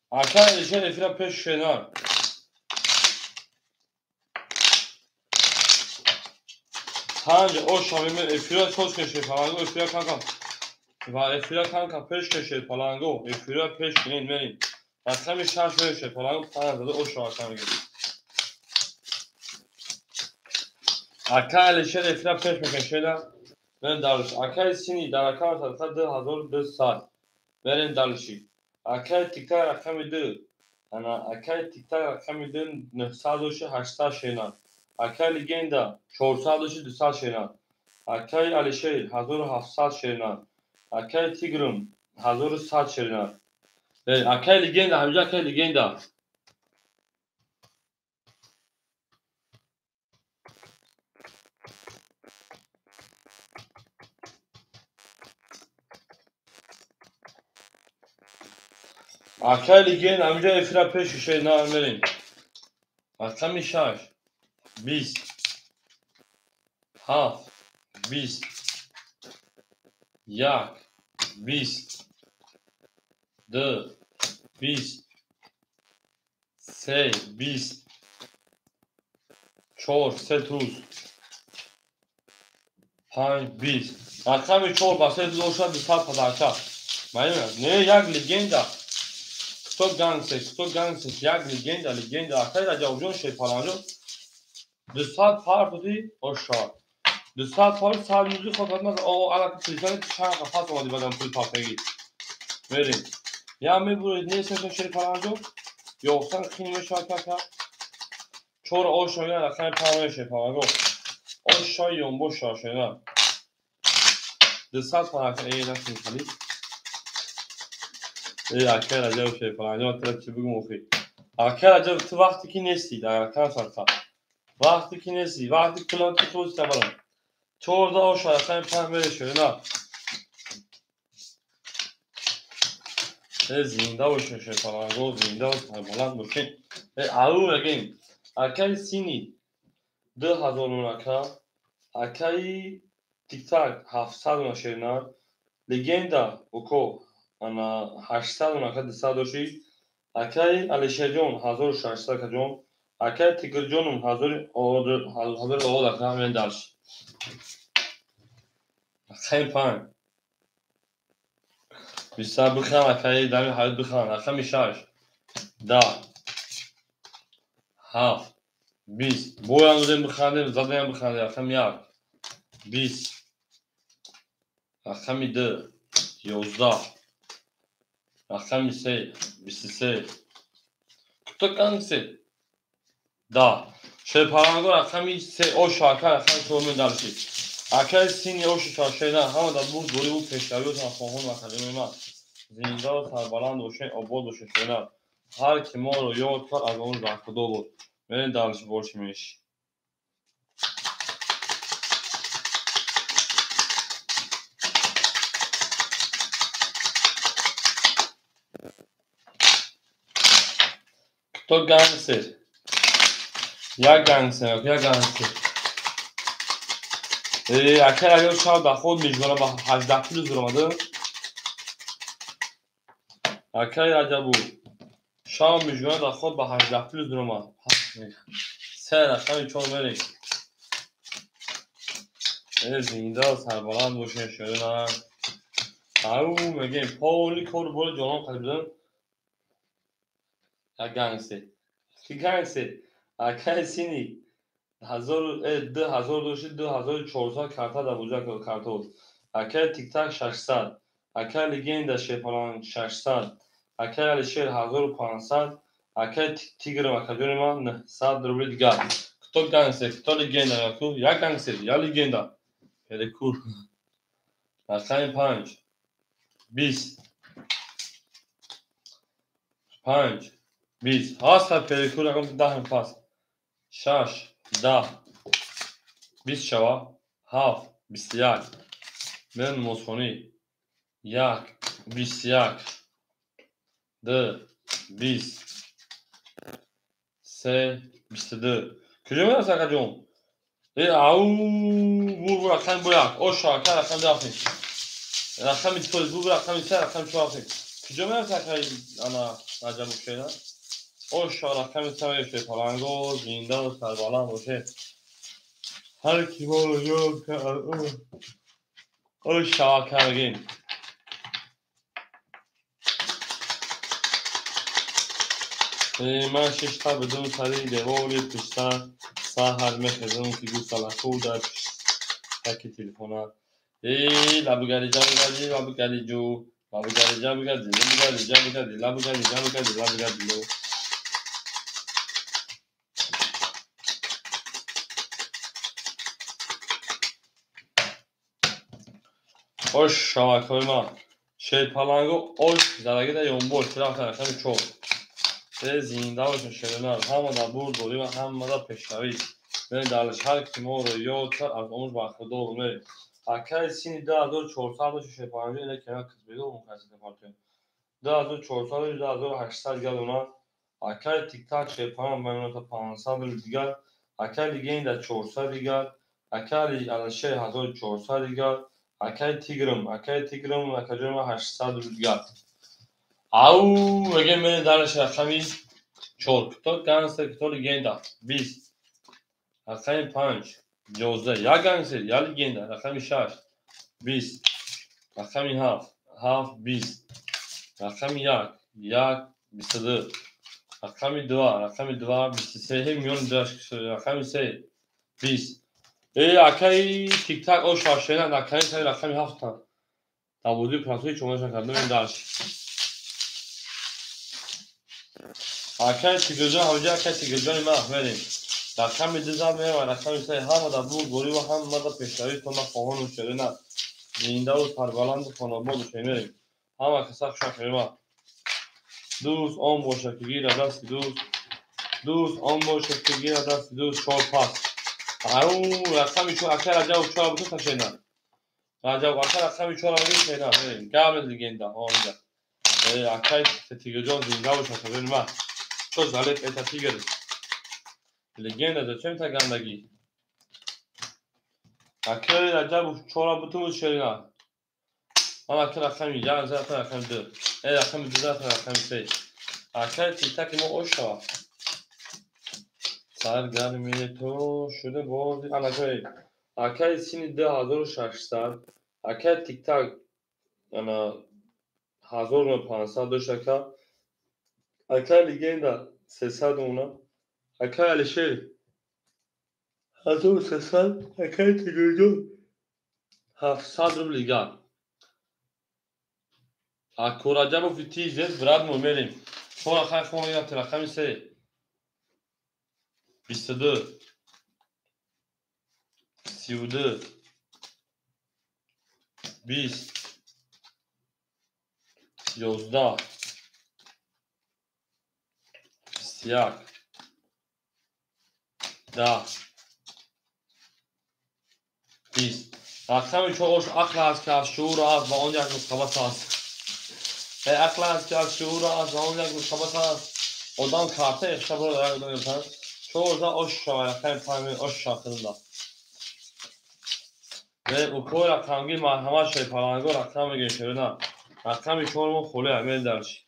акай алишер эфира пеш шена 5 ошавиме эфира соз кеше паланго эфира канкам ва эфира канкам пеш кеше паланго эфира пеш кинен мерем рақами 6 меше паланго 5 зада ошавакара мегем акай алишер эфира пеш мекешеда мен далш акай сини даракам садқа 2200 мерем далши акай тиктак рақами 2 ана акай тиктак рақами 2 900 800 шена акай легенда 400 200 шена акай алишер 1700 шена акай тигрум 1100 шена акай легенда ҳамҷа акай легенда акай легенда ҳамҷа эфира пеш шена мерем рақами 6 20 7 20 1 20 2 20 3 20 4 3 рӯз 5 20 рақами 4 ба 3 рӯз ошад 200 падарча не як легенда кто гангстер як легенда акай раҷабҷон шепаланҷон 200 пар буди ошад 200 пар 100 музи хотатмаз алаки телефони чаqa пас омади бадам пул папеги мерем я мебуред не сесон шепаланҷон ёфтан хин мешавад 4 ошо я рақами 5 мешепаланго ошо ёнбоша шена 200 пар насин хали акай раҷаб шепаланҷон тра чӣ бигум охи акай раҷаб ту вақте ки нести дар рақам сарта вақте ки нести вақте пулан ки ту табарам 14 ошо рақами 5 мерешена зинда боша шепаланго зинда баланд бошен ау агем акай сини 2000 монака акай тиктак 700 монашена легенда уко ана 800 монака 200 доши акай алишерҷон 1600 каҷон акай тигрҷонум 1000 одака мен дарш акай 5 بیشتر بخوام اکای دمی حالت بخوام رقم 6 10 7 20 بویان بودیم بخوانیم زدیم بخوانیم رقم 1 20 رقم 2 11 رقم 3 23 تو کنسی دا شپارانگو رقم 3 او شاکر رقم 4 دلشی اکای سینی او شاشه نه همه در بود دوری بود پیشتری و تفاهم و کلمه من زنده و سربلند و شین آباد و ششونه هر کی ما رو یاد کرد از اون رفته بود برین دلش برشیمش تو گنگستر یک گنگستر اکر اگر شاید به خود میجبره با 18 کیلو زور آمده اکر عجب بود شام میجبره به خود با 18 کیلو زور آمده سه رقم 4 میریم زنده سربلند باشین شده نه او میگیم پاولی کار بول جانم خریدن یک گنگستر کی گنگستر اکر سینی 2400 карта дар буҷа карта буд акаи тиктак 600 акаи легенда шепалан 600 акаи алишер 1500 акаи тигр макадони ман 100 рубли дигар кто гангстер кто легенда як гангстер я легенда перекур рақами 5 20 5 20 ҳаста перекур рақами 10 пас 6 10 20 شوا 7 21 من موسخونی 1 21 2 20 3 22 کجا میرم سرکا جون او بور رقم باید او شاکر رقم دافین رقم 2 بور رقم 3 رقم 4 کجا میرم سرکا انا عجب بخشیدن او شا رقم 3 میشه پلنگو زنده و سربالان باشه هر کی ما رو یاد کرد او شاکر بگیم من 6 تا بدون سری دیواری پشتر سهر میخزم که گو سلخو در تکی تلفونه لبگری جا بگردی لبگری جو لبگری جا بگردی لبگری جا بگردی لبگری جا بگردی لبگری لو خوش شاکر ما شی پلنگو اوش زدگی در یونبول شراف نرخم چوب زنده باشون شدنر همه در بور دوری و همه در پیشتوی من درش هر کی ما رو یاد کرد از اونش با خدا بمیر اکای سینی 2400 باشه شپانجی اینه که من کسبیده و مکسی دفارتیم 2400 باشه 2800 گرد اونا اکای تیک تاک شپان بینوتا 500 دیگر اکای دیگه این در 400 دیگر اکای علشه 1400 دیگر اکای تیگرم اکای جرم 800 دیگر او بگه من درش رقمی 4 کتاب گنگستر کتاب لگندا 20 رقم 5 11 یک گنگستر یا لگندا رقم 6 20 رقم 7 7 20 رقم 1 22 رقم 2 23 میون درش رقم 3 20 اکای تیک تاک او شاشنه اکای سری رقم 7 تا تابودی پراتوی چومشن کردن این درش اکای تیگرجان حوجه اکای تیگرجانی ما احمدیم رقم 2 میرم و رقم 3 همه در بور گوری و همه در پیشتوی تو نخواهان و شده نه زنده و سربلند و خاناباد و شمیریم همه کسا شکر ما دوست آن باشه که گیر دست دوست آن باشه که گیر دست دوست 4 پس او رقم 4 اکای رجب 4 بودو تشینن رجب اکای رقم 4 بودو تشینن میریم گرم لگنده آنجا اکای تیگرجان زنده و شکر ما تو زلیق ایتا تیگر لگنده دا چه میتا گندگی اکای رجب 4 بودو شیرینه من اکای رقم 1 رقم 2 رقم 2 رقم 3 اکای تیک تاک ما اوشا سرگرمی تو شده بازی اکای سینی 2600 اکای تیک تاک 1500 داشت اکای لگندا 300 اونا اکای الشیر 1300 اکای تیگردو 700 روبل لیگا اکوراجا بو فیتیزت براد مومریم شون اخای خون یا ترقم سه 22 32 20 11 21 10 20 رقم چهارش عقل است که از شعور است و آن یک مصابت است عقل است که از شعور است و آن یک مصابت است آدم کارته اشتباه را دارد چهار دا آش شاید رقم پایین آش شاکرده و اپوی رقمگی مرحمت شای پرانگو رقم میگه شده رقم چهار مون خوله امیل درش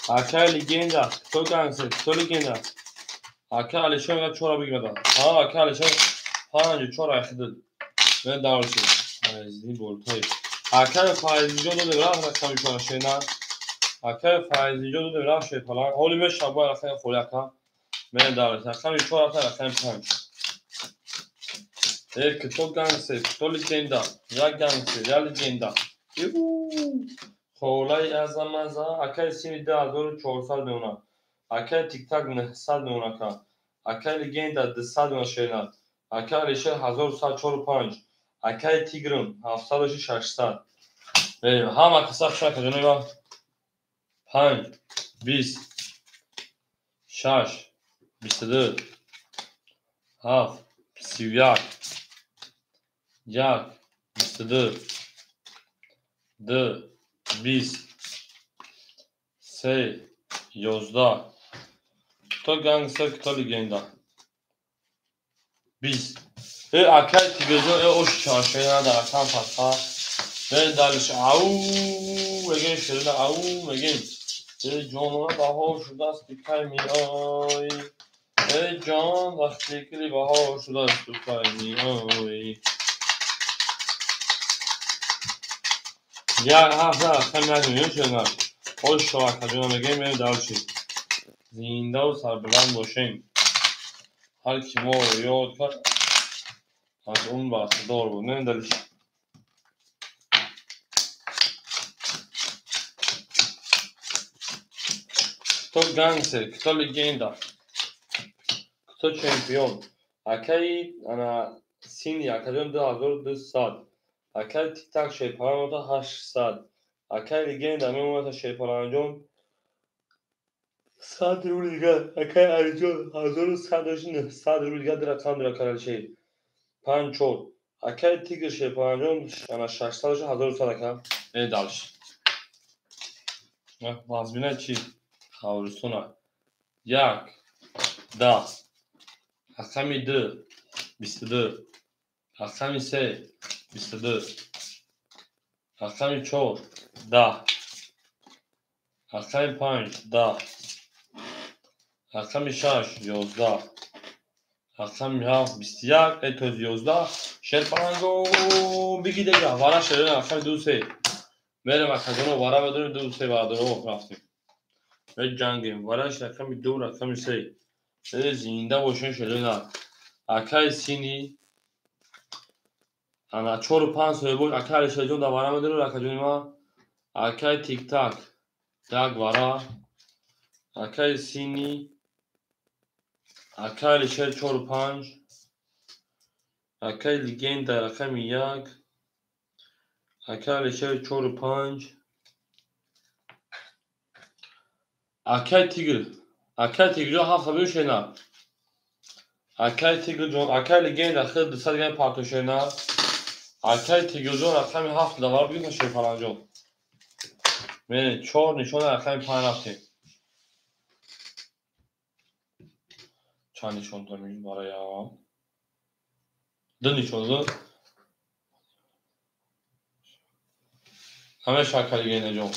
اکای لگندا تو گنگسه تو لگندا اکای علیشون یا چهار بگیرده اکای علیشون 54 اخیدد من دارشیم از این بولتای اکای فایزی جو دو راه رقم چهار شینا اکای فایزی جو دو راه شای پرانگ حالی می شبای رقم خوله اکا من دارشیم رقم چهار رقم 5 یک تو گنگسه تو لگندا یا گنگسه یا لگندا خولای از مزا اکای سینی 2400 دونا اکای تیک تاک 900 دونا کا اکای لگندا 200 دونا شینا اکای ریشه 1145 اکای تیگرم 700 بریم هم اکساق شاید که جنوبا 5 20 6 22 7 31 1 22 2 20 3 11 تو گنگسر تو لگندا 20 اکای تیگرجو اوش چاشوی نداره رقم پسا بریم دلش او بگیم شده او بگیم جانونه بها شده است بکای می آی جان وقتی کلی بها شده است بکای می آی یک هفته رقم نکنیم شده خوش شاید کجونه بگیم بریم دلشی زنده و سربلند باشیم هر کی ما رو یاد کرد از اون بحثدار بود نه دلش تو گنگسر تو لگندا تو چمپیون اکای انا سینی اکادون 2200 اکای تیک تاک شای پرانگو 800 اکای لگندا میمونه شای پرانجون 100 روبل دیگه اکای ارجون 1100 روبل دیگه در رقم در کارل شی 5 4 اکای تیگر شای پرانجون انا 600 1100 اکا این دالش بازبینه چی خاورستونه 1 10 رقم 2 22 رقم 3 22 رقم 4 10 رقم 5 10 رقم 6 11 رقم 7 21 اتوز 11 شیر پرانگو بگی دیگه وارا شده رقم 2 3 بریم اکادونو وارا بدونیم 2 3 وارا رفتیم به جنگیم وارش رقم 2 رقم 3 زنده باشین شده نه اکای سینی انا 4 5 سوی بود اکای شجون دا وارا بدونیم اکادونی ما اکای تیک تاک یک وارا اکای سینی اکای لیشه 4 5 اکای لگندا رقم 1 اکای لیشه 4 5 اکای تیگر 7 شینا اکای تیگر جون اکای لگندا خیلی 200 گرم پارتو شینا اکای تیگر جون رقم 7 دوار بگیم شیر پرانجون من 4 نشون رقم 5 رفتیم چند نشون داریم برای آن 2 نشون دار همه شاکر لگندا جون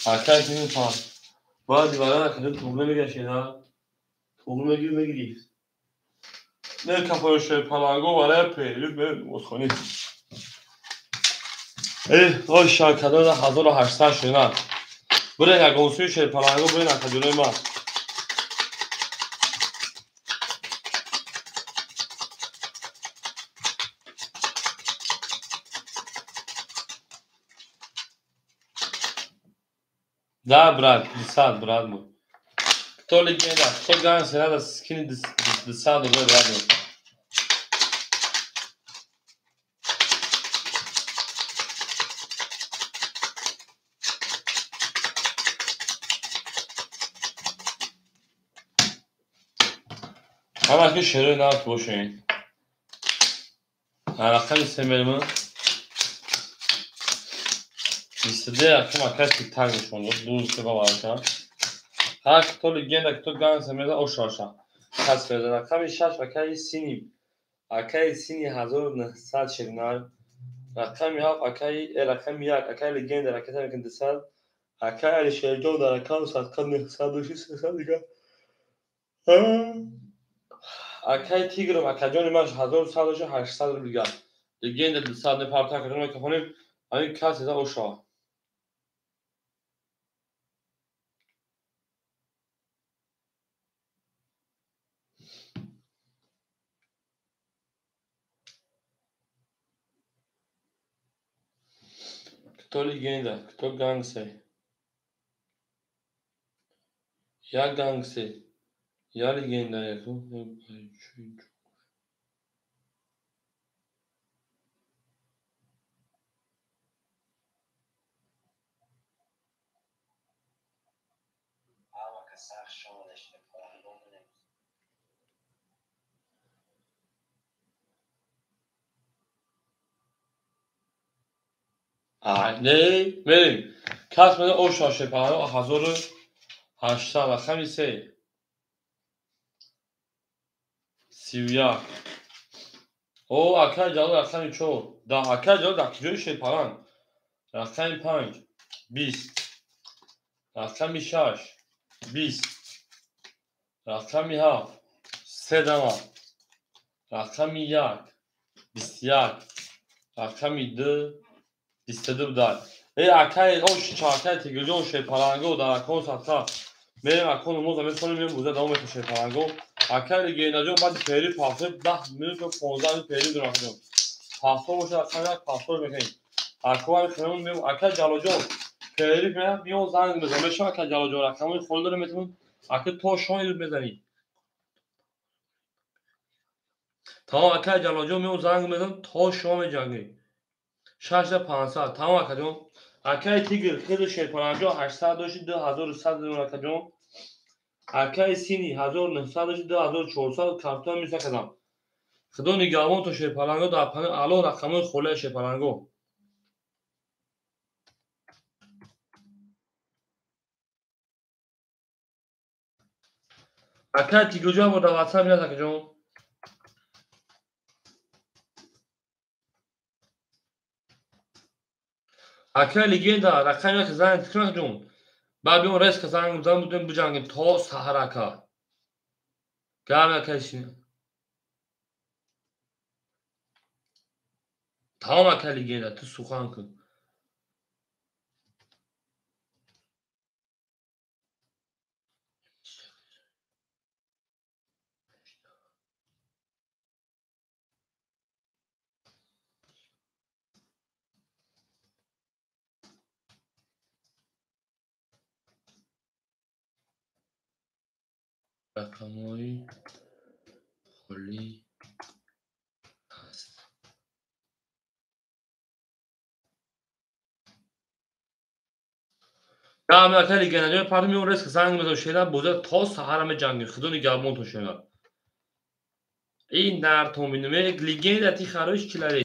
اکای تیگر 5 باید دیوارا نکنه توغله میگه شینا توغله میگیری نه کپایش پلنگو برای پیری به مصخونی ای شرکتان 1800 شدن برای یک گونسوی شیر پلنگو برای نکجوره من ده براد 200 براد مو تو لگنده تو گان سنده سکینی 200 براد مو همه که شروع نارد باشین علاقه سمیرمون istediği akşam arkadaş bir tane şundu. Duz gibi varken. Her kutolu gene kutu gansemede o şaşa. Kas verdi. Rakam şaş akay sini. Akay sini 1900 şirnar. Rakam ya akay rakam ya akay legende rakatan kendisel. Akay şerjo da rakam satkan sadışı sadiga. Akay tigrum akajon imaş 1800 biga. Legende de sadne parta kadar kafanı ay kas eda o şaş. Кто легенда, кто гангстер? Я гангстер, я легенда. نه بریم کس مده او شاشه پهنه 1800 و خمیسه 31 او اکر جلو رقمی چو دا اکر جلو دکجوی شپران رقمی 5 20 رقمی 6 20 رقمی 7 3 دما رقمی 1 21 رقمی 2 22 بدار ای اکر او چاکر تیگجو شپرانگو در اکون ساتا میریم اکون موزه میکنیم میریم بوزه دامو میشه شپرانگو اکر گیناجو بعد پیری پاسه 10 minut و 15 minut پیری دارم پاسو باشه اکر پاسو میکنیم اکوار خونمون میریم اکر جالوجو پیری میام زنگ بزنم میشه اکر جالوجو رقمای خول داره میتونم اکر تو شون بزنی تا اکر جالوجو میام زنگ بزنم تا شون جنگی 6500 تمام اکر جون اکر تیگر خیلی شپرانگو 800 داشت 2100 دون اکر جون اکر سینی 1900 داشت 2400 کارتون میشه کدام خدا نگهبان تو شپرانگو در پنه اعلی رقمای خوله شپرانگو اکر تیگوجو هم در واتساپ میاد اکر جون اکر لگنده رقمی که زنگ تکنه جون بعد بیون رئیس که زنگ بودیم بجنگیم تا سحر اکر گرم اکر سینی تمام اکر لگنده تو سخن کن رقمای خولی گرم اکر لگنده بعد بیون رئیس که زنگ بزنم شیرم بوده تا سحر همه جنگیم خدا نگهبان تو شیرم این در تومینومه لگنده تی خراش چیلره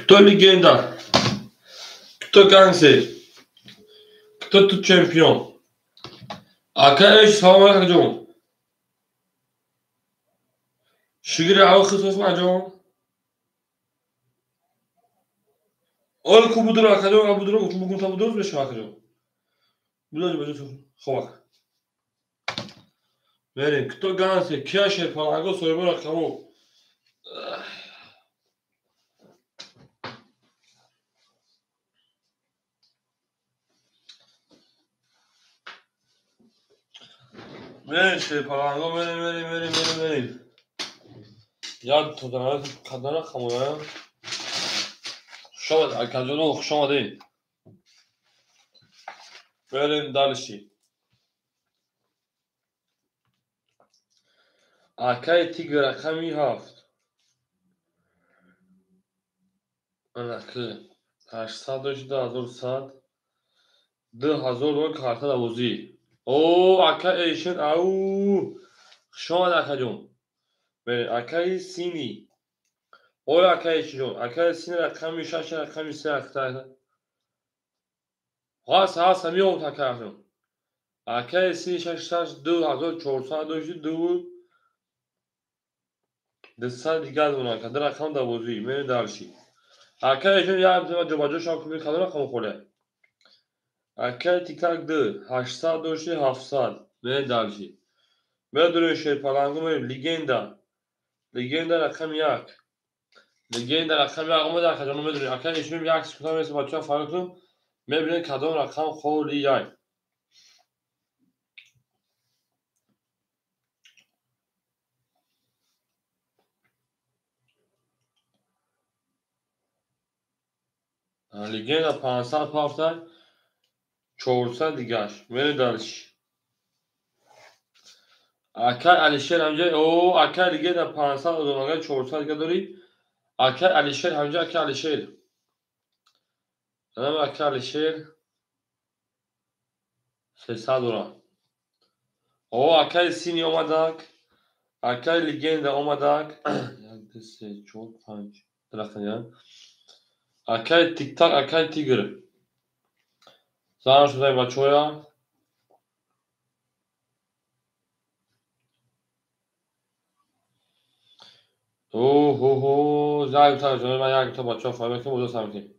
Кто легенда? Кто гангстер? Кто тут чемпион? Ака эйш салам алейкум جون. شجري عاوز خصوص مع جون. اول کو بدر اكا جون ابو درو تو بكون ابو درو بش اكا جون. بلاش بجو خوك. بریم кто гангстер? Кия шерпанаго соебора камо. بریم شرپالاگو بریم. یاد تو دارم کدنا خموده. شما اکاجونو خوش آمدین. بریم دالشی. اکای تیگر رقمی 7. اکه 818,100 2000 کارت دوزی. او اکا ایشن او شما اکا جون. بریم اکای سینی. او اکا ایشون. اکای سینی رقمی 6 رقمی 3 اکتا. هاست میام تا کارتون. اکای سینی 6 2402 دسته دیگه از اونا که در رقم دوازی میره دارشی. اکای ایشون یه همزمان جباجو شاکو می کدوم رقم خوله. اکای تیک تاک 2 800 700 میره دارشی. میره دروی شرپالانگو میریم لیگندا رقم 1. لیگندا رقم 1 اومد در کجانو میدونی. اکای ایشون یک سکوتا میرسه بچه ها فرق کنم. میبینید کدوم رقم خولی یای. لیگندا 500 400 دیگهش میره دارشی. اکای علیشیر همجا او اکای لیگندا 500 و 400 دیگه داری. اکای علیشیر همجا اکای علیشیر. نام اکای علیشیر 300 دوران. او اکای سینی اومدک. اکای لیگندا اومدک. 1 2 3 4 5 درختیان. اکای تیک تاک اکای تیگر. زمان شده بچه‌ها. اوه زای تا جون من یک تا بچه‌ها فهمیدم که موضوع سمتی.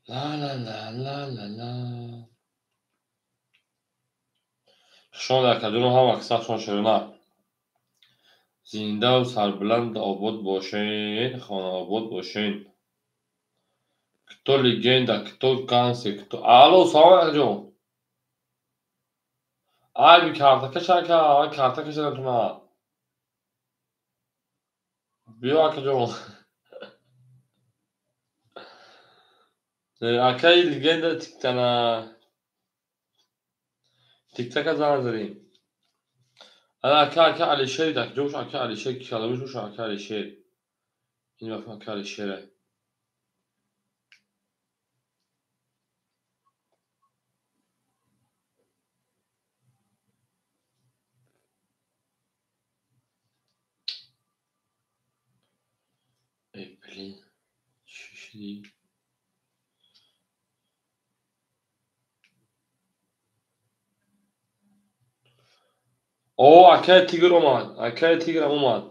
لا شما در کدوم هم اکثرشون شدن. زنده و سربلند آباد باشین. خانه آباد باشین. Кто легенда, кто гангстер, кто... Алло, салам алейкум. Ай, би картакаш ака, ай картакаш дадам. Биё ака ҷон. Акаи легенда тиктана. Тиктака зан зарим. Ана ака Алишер дак ҷош ака Алишер ки каламиш ҷош ака Алишер. Ин вақт ака Алишера. Ey блин. Чӣ шуди? О, акаи тигр омад. Акаи тиграм омад.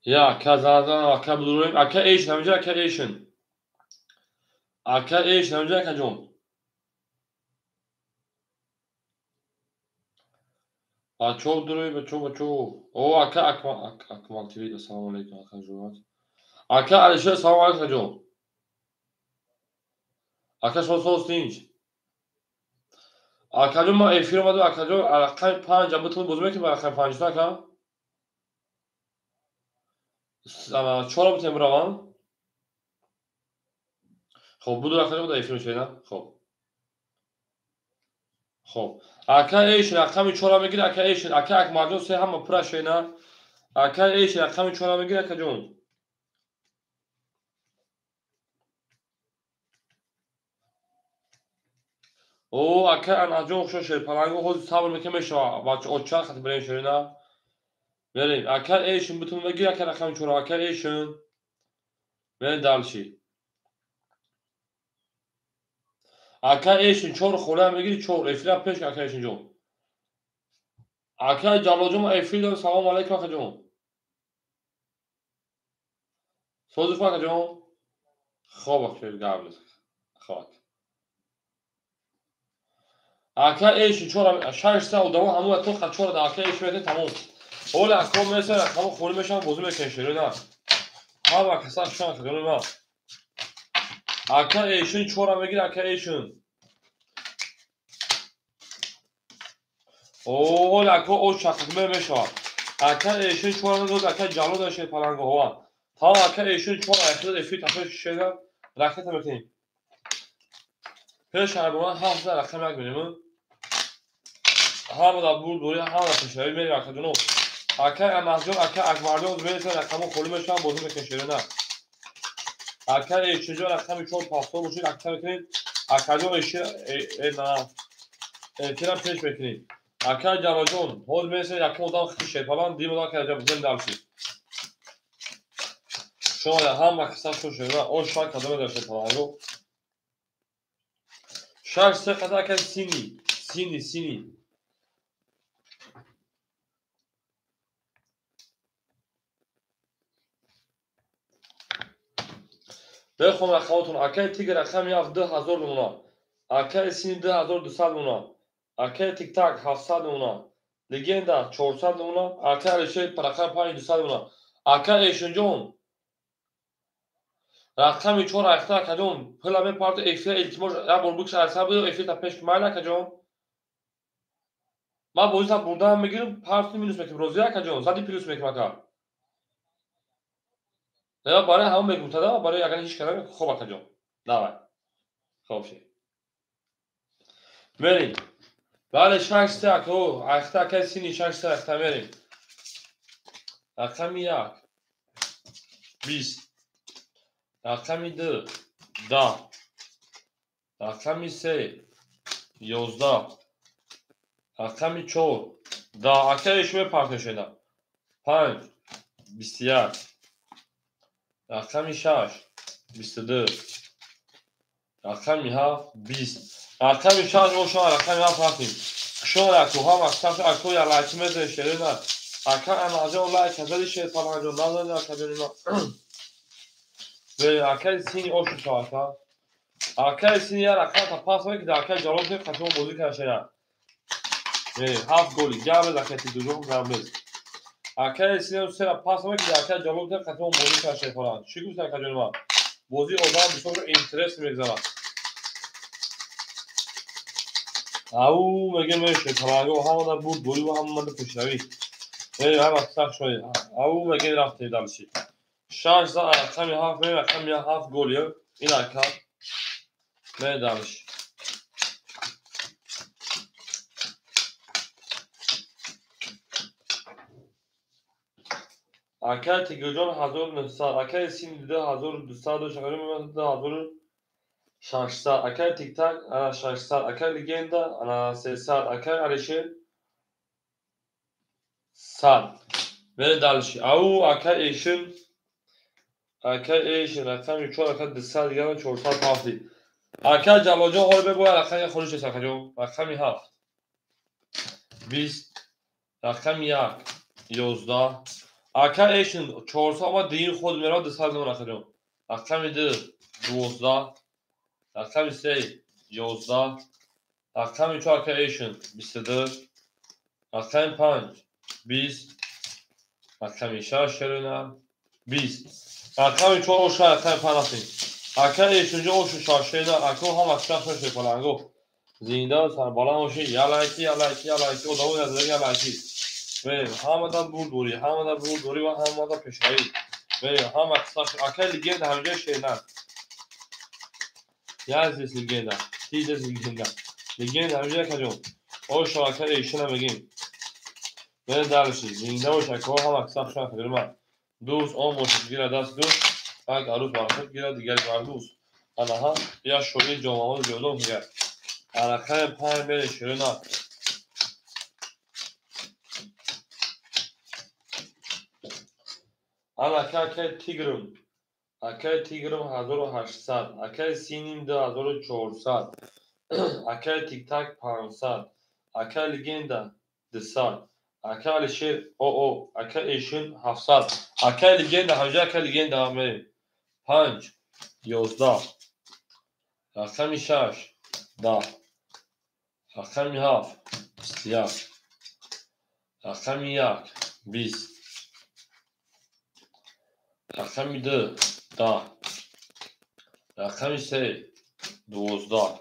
Я ака зан ака будурем. Ака эйшн ҳамҷа ака эйшн. Ака эйшн ҳамҷа ака ҷон. Бачо дуруй бачо. О ака Акмал ТВ ассалому алейкум ака ҷон. Ака Алишер салом алейкум ҷон. Ака шумо состинҷ. Ака ҷон ман эфир омадам ака ҷон рақами 5 абутун боз мекунем рақами 5 ака. Чора бутем биравам. Хоб буду ака ҷон дар эфир мешаведам. Хоб. Ака эйшн рақами 4 мегири ака эйшн ака Акмал ҷон се ҳама пура шена. Ака эйшн рақами 4 мегири ака ҷон. او اکه انجام شو شیر پلنگو خود صبر میکنه شو بچه اوچا خط بریم شیرنا بریم اکه ایشون بتون بگیر اکه رقم چورا اکه ایشون بریم دالشی اکه ایشون چور خوله میگیری چور افرا پیش اکه ایشون جون اکه جلو جون افرا سلام علیکم اکه جون سوزی اکه جون خوب اکه قبل خوب اکه ایشون چور شش سال دوام همون تو خط چور اکه ایشون تمام اولا اکه مثلا همون خوله میشم بازی میکنه شیرنا ها اکه سال شان اکه جون اکه ایشون چورا میگیری اکه ایشون اوه اکه او شخص میشه اکه ایشون چورا دو اکه جلو داشته پلنگو هوا تا اکه ایشون چورا اخلاق افی تفش شده رکت میکنیم پیش هر من هفت رقم یک میریم هم دا بول دوری هم دا پشایی میری اکه جنو اکه امازون اکه اکواردیون میرسه رقمو خولی میشن بازی میکنه نه اکه ایشون جو رقمی چون پاسپورت باشید اکه میکنید اکه جو ایشون نه تیرم پیش میکنید اکه جواجون هول میرسه یک مدام خیشه پلان دیم دا که بزن دالشید شما هم مکسر شو شده او شاید کدوم داشته پلانگو شاید سه قطعه که سینی بخون رقماتون اکه تیگ رقم یافت 10,000 نمونه اکه سینی 2,200 نمونه اکه تیک تاک 700 نمونه لگندا 400 نمونه اکه رشه رقم 500 نمونه اکه ایشون جون رقمی 4 اختار کدوم پلا به پارت افی التماس یا بولبوکس حساب و افی تا پیش مایل کجون ما بوزی تا بردم میگیرم پارت مینوس میکنم روزیا کجون زدی پلیس میکنم اکه نه برای همون میگم تا برای اگر هیچ کاری خوب کجون نه خوب شی بریم بله 6 تا تو اختار کسی نی 6 تا اختار بریم رقم 1 20 رقم 2 10 رقم 3 11 رقم 4 10 اکرش به پارت شده 5 21 رقم 6 22 رقم 7 20 رقم 6 و شما رقم 7 رفتیم شما رکو ها مکتب اکو یا لایکی مزه شده نه اکا انازه اون لایک هزاری شده پالا جو نازده اکا جونینا به اکا سینی اوشو شو اکا اکا سینی یا رقم تا پاس که در اکا جلو که خشم بودی کرده نه 7 گولی جابه اکا تی دوجو رمز اکا سینی سه پاس که در اکا جلو که خشم بودی کرده پالا چی گوشت اکا جونینا بودی اوضاع بسیار اینترست میگذارد او میگه میشه پلنگو همه در بود دوری و همه من پشنوی هم اکتر شوی او میگه رفته دلشی 6 za رقم 7 می رقم 7 گلیه این اکا می دلشی اکا تیگوجان 1900 اکا سین 2200 و شغلی می 2600 اکا تیک تاک 600 اکا لگندا 300 اکا علیشه 100 می دلشی او اکا ایشن رقم 4 اکا 200 دیگه 400 هفتی اکا جلاجا ها رو بگوه رقم خودش است اکا جو رقم 7 20 رقم 1 11 اکا ایشن 400 اما دیر خود میرا 200 نمون اکا جو رقم 2 12 رقم 3 11 رقم 4 اکا ایشن 22 رقم 5 20 رقم 6 شرونه 20 رقم 4 اوشا رقم 5 رفتیم اکا ایشن جو اوشو شاشیده اکا هم اکتا شوشه پلنگو زینده سر بالا اوشی یا لایکی او داود از دیگه لایکی بریم همه در بول دوری و همه در پشایی بریم همه اکا لگند همجه شیرنه یازدیس لگنده تیزیس لگنده لگند همجه کجون او شاکر ایشنه بگیم بریم درشی زنده و شکوه هم اکساق شما خیلی دوست آن موشید گیره دست دوست اگه عروس برخود گیره دیگر بردوست آنها یا شوری جامعه جلو میگه رقم 5 میره شیرینا. اکه تیگرم. اکه تیگرم 1800. اکه سینیم 2400. اکه تیک تاک 500. اکه لگندا 200. اکه الشیر او اکه ایشون 700. اکه لگندا همجا اکه لگندا میریم 5 11. رقم 6 10. رقم 7 21. رقم 1 20. رقم 2 10. رقم 3 12.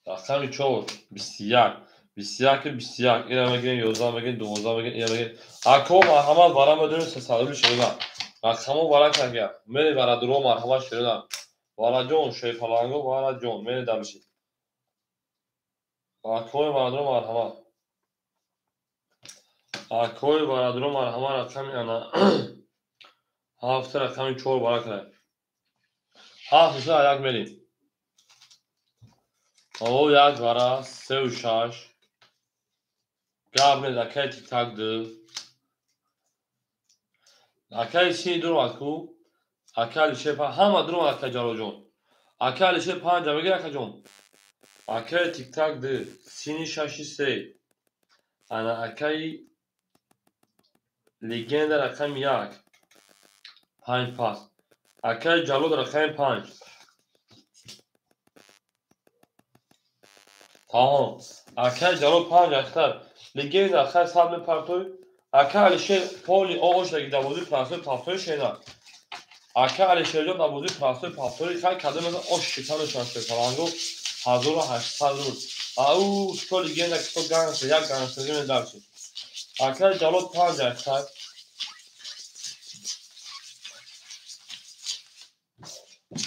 رقم 4 21. 21 اینم بگین 11 بگین 12 بگین اینم بگین اکو مرحمت برام بدون 300 شدن رقمو برا کنگه میری برا درو مرحمت شدن برا جون شی فلانگو برا جون میری دمشی اکو برا درو مرحمت اکو برا درو مرحمت رقم انا هفت رقم 4 برا کنه هفت یک میریم او یک برا 3 و 6 قبل اکه تیک تاک دو اکه سی درو اکو اکه لیشه پا همه درو اکه جالو جون اکه لیشه پنج بگیر اکه جون اکه تیک تاک دو سینی شاشی سه انا اکه لیگن در رقم 1 5 پاس اکه جالو در رقم 5 تمام اکه جالو 5 اختر لیگن در اخر سب پرتوی اکه لیشه پولی آغوش لگی دوازی پرسوی پافتوی شینا اکه لیشه جون دوازی پرسوی پافتوی خیلی کده مثل آش شکل شانشه پرانگو 1800 روز او تو لیگن در کتو گنسه یک گنسه دیگه درشی اکه جالو 5 اختر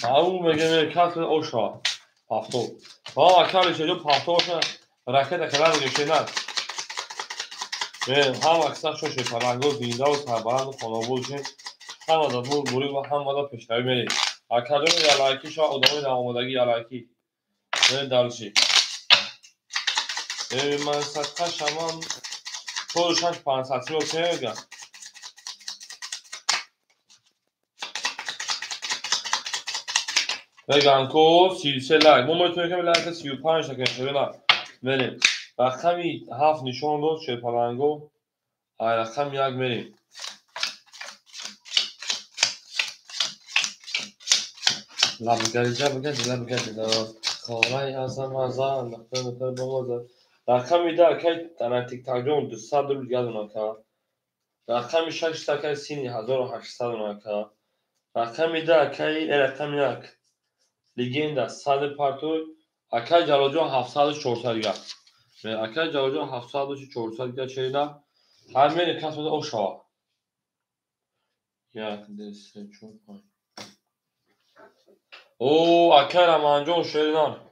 او میگه کس اوشا پافتو اکه لیشه جون پافتو باشه رکت اکلر میگه نه هم اکثر شوشه پرانگو زینده و سربرند و خانابود چه هم از ادمور بوری و هم از پشتوی میری اکادمی یلایکی شا ادامه آمادگی یلایکی میری دلشی من صدقه شمان طور 6500 رو که میگم بگم که 33 لک ما میتونیم که لک 35 تکنه شده نه بریم رقمی 7 نشون داد شه پرانگو رقم 1 میریم لبگرد خواهی ازم ازم نخواه بمازم رقمی در که در تیک تاک جون 200 رو یادونه که رقمی 6 تکه سینی 1800 نکه رقمی در که رقم 1 لیگندا 100 پرتوی اکه جلو جون 700 400 دیگه اکه جلو جون 700 400 دیگه چیده همین کس بوده او شوا یک دسته چون پای او اکه رمانجون شیدن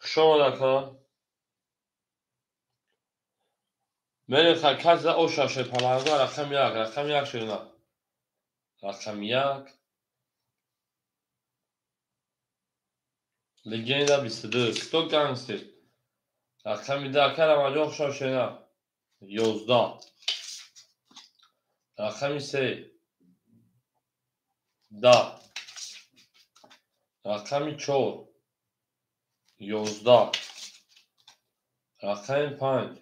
شما دکه میری کس او شاشه پلانگو رقم 1 شیدن رقم 1 لیگندا 22 تو گنگستی رقم 2 اکه رمانجون شیدن 11 رقم 3 10 رقم 4 11 رقم 5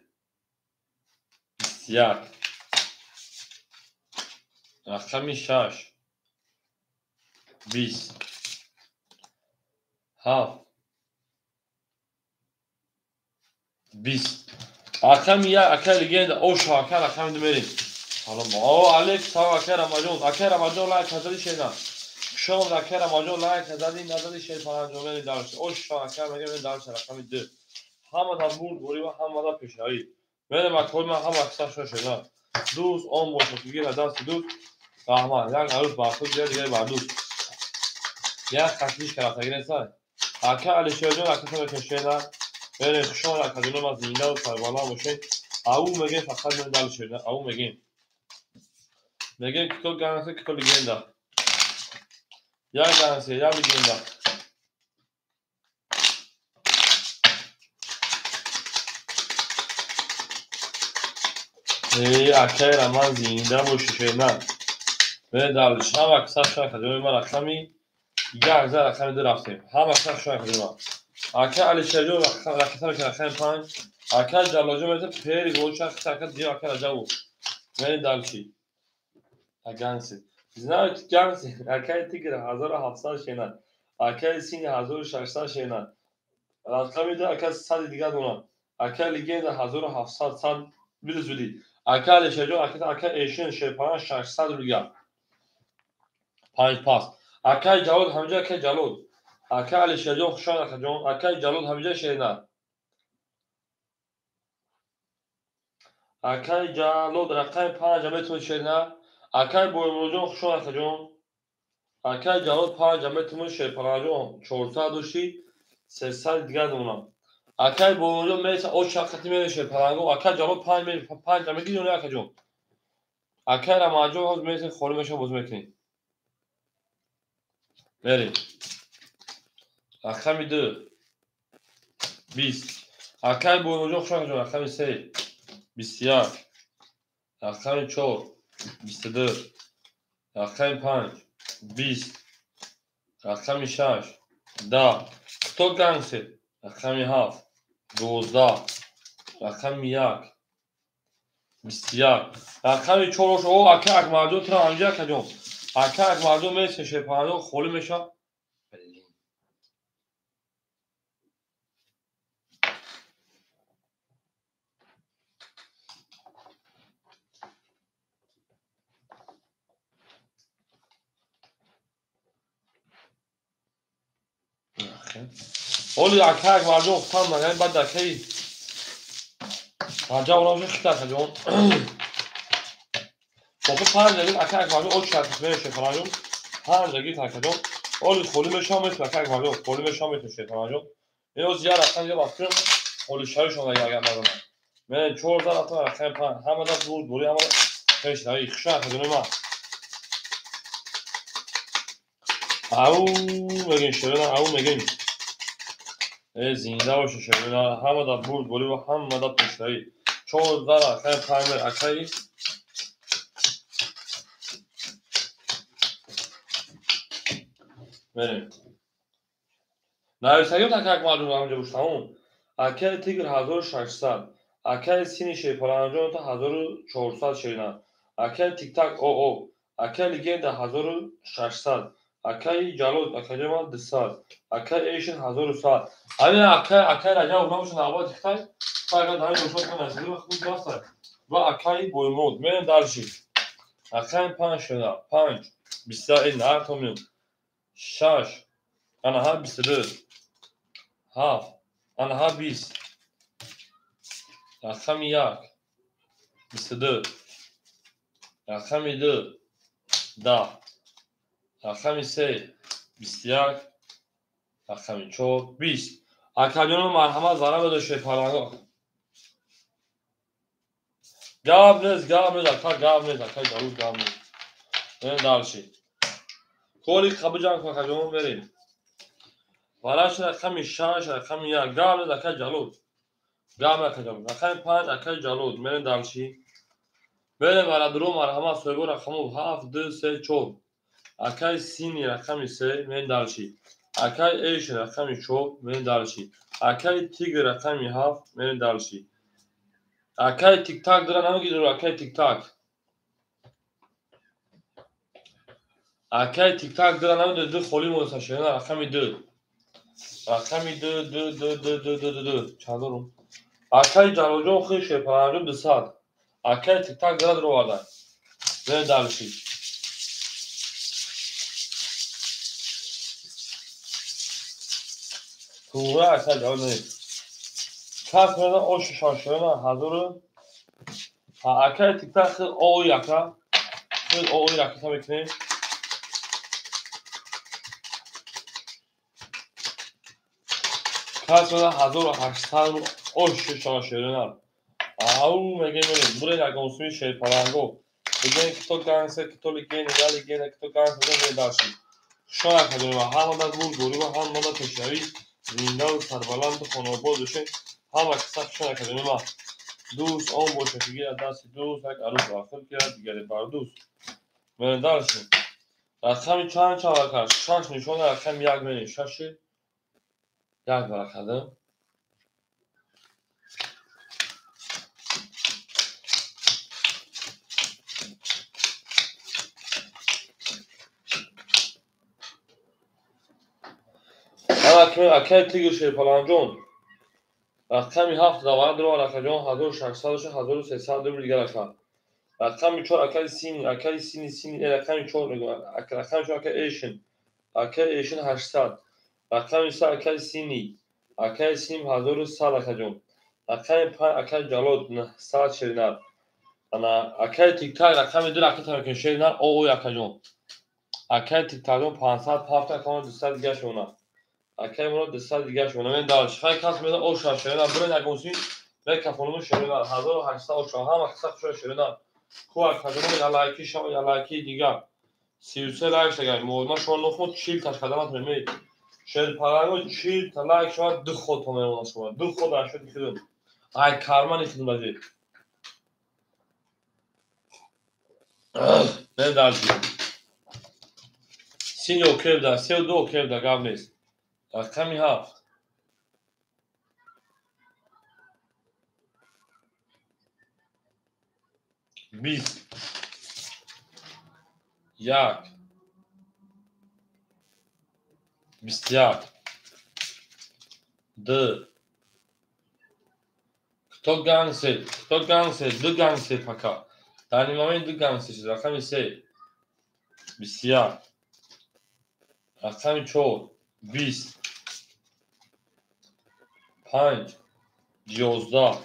21 رقم 6 20 7 20 رقم 1 اکه لیگندا او شاکه رقم 2 میریم حالا او الکس تا اکه رمانجون لایک هزاری شیدن شما اکه رمانجون لایک هزاری نزدی شید پرانجون میری دارش او شاکه میگه دارش رقم 2 همه دا بود بوری و همه دا پیشایی میره مکتوب من هم اکثر شده دوست آن باشه که گیره دست دوست رحمان یک عروس برخود دیگه بر دوست یک خشمیش کرده گیره سای اکه علی شیرجون اکه سر کشیده میره خشان اکه دونم از زینده و سربالا باشه او میگه فقط من دل شده او میگه که تو گنسه که تو لگنده یک گنسه یک لگنده اکای رمان زینده باشه شینا به دلش هم اکثر شاید کدوم ما رقمی 1,000 رقمی دو رفتیم هم اکثر شاید کدوم ما اکای علی شجاع رقم که رقم 5 اکای جلاجو میته پیری گوش اکثر کد دیو اکای رجاو به دلشی اگانسی زنای گانسی اکای تیگر 1700 شینا اکای سین 1600 شینا رقمی ده اکای 100 دیگه دونم اکای لیگند 1700 100 بیل اکای شجاع اکای ایشین شپان 600 رویا 5 پاس اکای جلود همجا اکای جلود اکای علی شجاع خوشان اکجون اکای جلود همجا شینا اکای جلود رقم 5 میتون شینا اکای بویمروجون خوشان اکجون اکای جلود 5 میتون شپانجون 400 دوشی 300 دیگه دونم اکای بویمروجون میشه او شقتی میشه پرانگو اکای جلود 5 میگی دونه اکجون اکای رماجو هاز میشه خوری میشه باز میکنی بریم رقم 2 20 اکای بویمروجون خوشان اکجون رقم 3 21 رقم 4 22 رقم 5 20 رقم 6 10 کتو گانسی رقم 7 12 رقم 1 21 رقم 4 او اکای اکماجو ترا همجا کجون اکای اکماجو میشه شپانو خولی میشه اولی اکای اکماجو اختام نگه بعد اکای همجا اونجا خیلی کجون خب 5 دقیقه اکای اکماجو او شرط میشه شپانو 5 دقیقه کجون اولی خولی میشه مثل اکای اکماجو خولی میشه مثل شپانو اینو زیاد رقم دیگه باستیم اولی شایشون دیگه اگر مردم من 4000 رقم 5 همه دا بود بوری همه پیش دایی خشن کجون ما او میگین شبنا او میگین زنده باشه شبنا همه دا بود بولی و همه دا پیش دایی 4000 رقم 5 اکای بریم نویسگیم تکک معلوم همجا بوشتمون اکای تیگر 1600 اکای سینی شیپرانجون تا 1400 شیرنا اکای تیک تاک او او اکای لیگند 1600 اکای جالود اکای جمع 200 اکای ایشن 1100 همین اکای رجا اونامشون آباد تیک تاک فقط همین روشت کنه نسیدی و خوب داسته و اکای بویمود من دارشی اکای 5 شیرنا 5 20 این ارتومیون 6 انا ها 22 7 انا ها 20 رقم 1 22 رقم 2 10 رقم 3 21 رقم 4 20 اکادیون مرحمت زارا بده شیپارانگو گاب نیست اکا گاب نیست اکا جالوز گاب نیست این دارشی کولی خبو جان که اکادیون بریم وراش رقم 6 رقم 1 گاب نیست اکا جالوز گاب اکادیون رقم 5 اکا جالوز من دارشی بریم برای درو مرحمت سویگو رقمو 7 2 3 4 اکای سینی رقم 3 من دارشی اکای ایش رقم 4 من دارشی اکای تیگر رقم 7 من دارشی اکای تیک تاک دارن همه گیدرو اکای تیک تاک اکای تیک تاک دارن همه دو خولی موسا شدن رقم 2 رقم 2 2 2 2 2 2 2 چند دارم اکای جلوجو خوی شپانجو 200 اکای تیک تاک دارن رو واردن من دارشی توره اکای جلو نیست کس میدن او ششان شدن حضور اکای تیک تاک خیلی اوی اکا خیلی اوی رکتا میکنیم کس میدن 1800 او ششان شدن او میگه میریم برای نگونسوی شیپارانگو بگه کتو گانسه کتو لیگینه یا لیگینه کتو گانسه بگه داشتی شاید کدوم همه دا بود گوری و همه دا تشنوی زینده و سربلند و خانوباد بشه همه کسا شاید کدوم دوست آن باشه که گیرد دست دوست یک عروس آخر گیرد دیگری بر دوست من دارشیم رقم چند ورکه شش نشون رقم یک بینیم شش یک ورکه اکه تیگر شیر پلانجون رقمی 7 دوانه درو رقم جون 1600 دو دیگر رقم رقمی 4 اکه سینی رقمی 4 رقمی 4 اکه ایشن 800 رقمی 3 اکه سینی 1100 اکه جون رقمی 5 اکه جلود 900 شرینر انا اکه تیک تاک رقمی 2 اکه تاکن شرینر او اکه جون اکه تیک تاک جون 500 7 اکه 200 دیگه شونه اکه مرا 200 دیگه شونه من دارش خیلی کس میده او شرینر برن اگونسی به کفونمون شرینر 1800 هم اکثر شرینر کو اکه جون یلایکی شما یلایکی دیگه 33 لایک شگای ما شما نخود 40 تا خدمات میمید شد پرانگو 40 تا لایک شما دو خود تو میمونه شما دو خود اشد کردم ای کارمن کردم بازی نه داشتی سین اوکی ده 32 اوکی ده قبل نیست کمی هفت 20 یک 21 2 kto gangster دو گنگستر فقط در این مومنت دو گنگستر شد رقم 3 21 رقم 4 20 5 11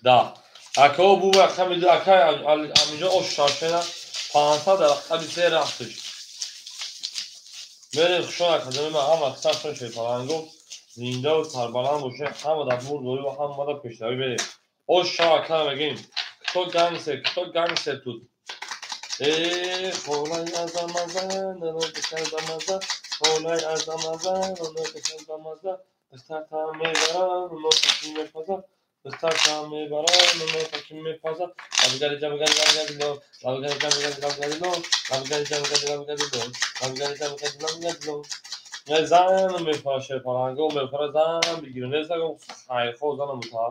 ده اکه او بو رقم دو اکه همینجا او شاشنه 500 رقم 3 رفتش بریم خشون اکادمی من هم اکثر شون شیطانگو زنده و سربلند باشه همه در بور دوری و همه در پیشتری بریم او شا اکه بگیم کتو گنگستر تود خولای از آمازه ننو بکر دامازه خولای از آمازه ننو بکر دامازه بستر تا میبرن ننو تکی میپازه بستر تا میبرن ننو تکی میپازه لبگری جمگری لبگری لون لبگری جمگری لبگری لون لبگری جمگری لبگری لون لبگری جمگری لبگری لون نه زن میپاشه پرانگو میپاره زن بگیره نزدگم خیرخو زن مطا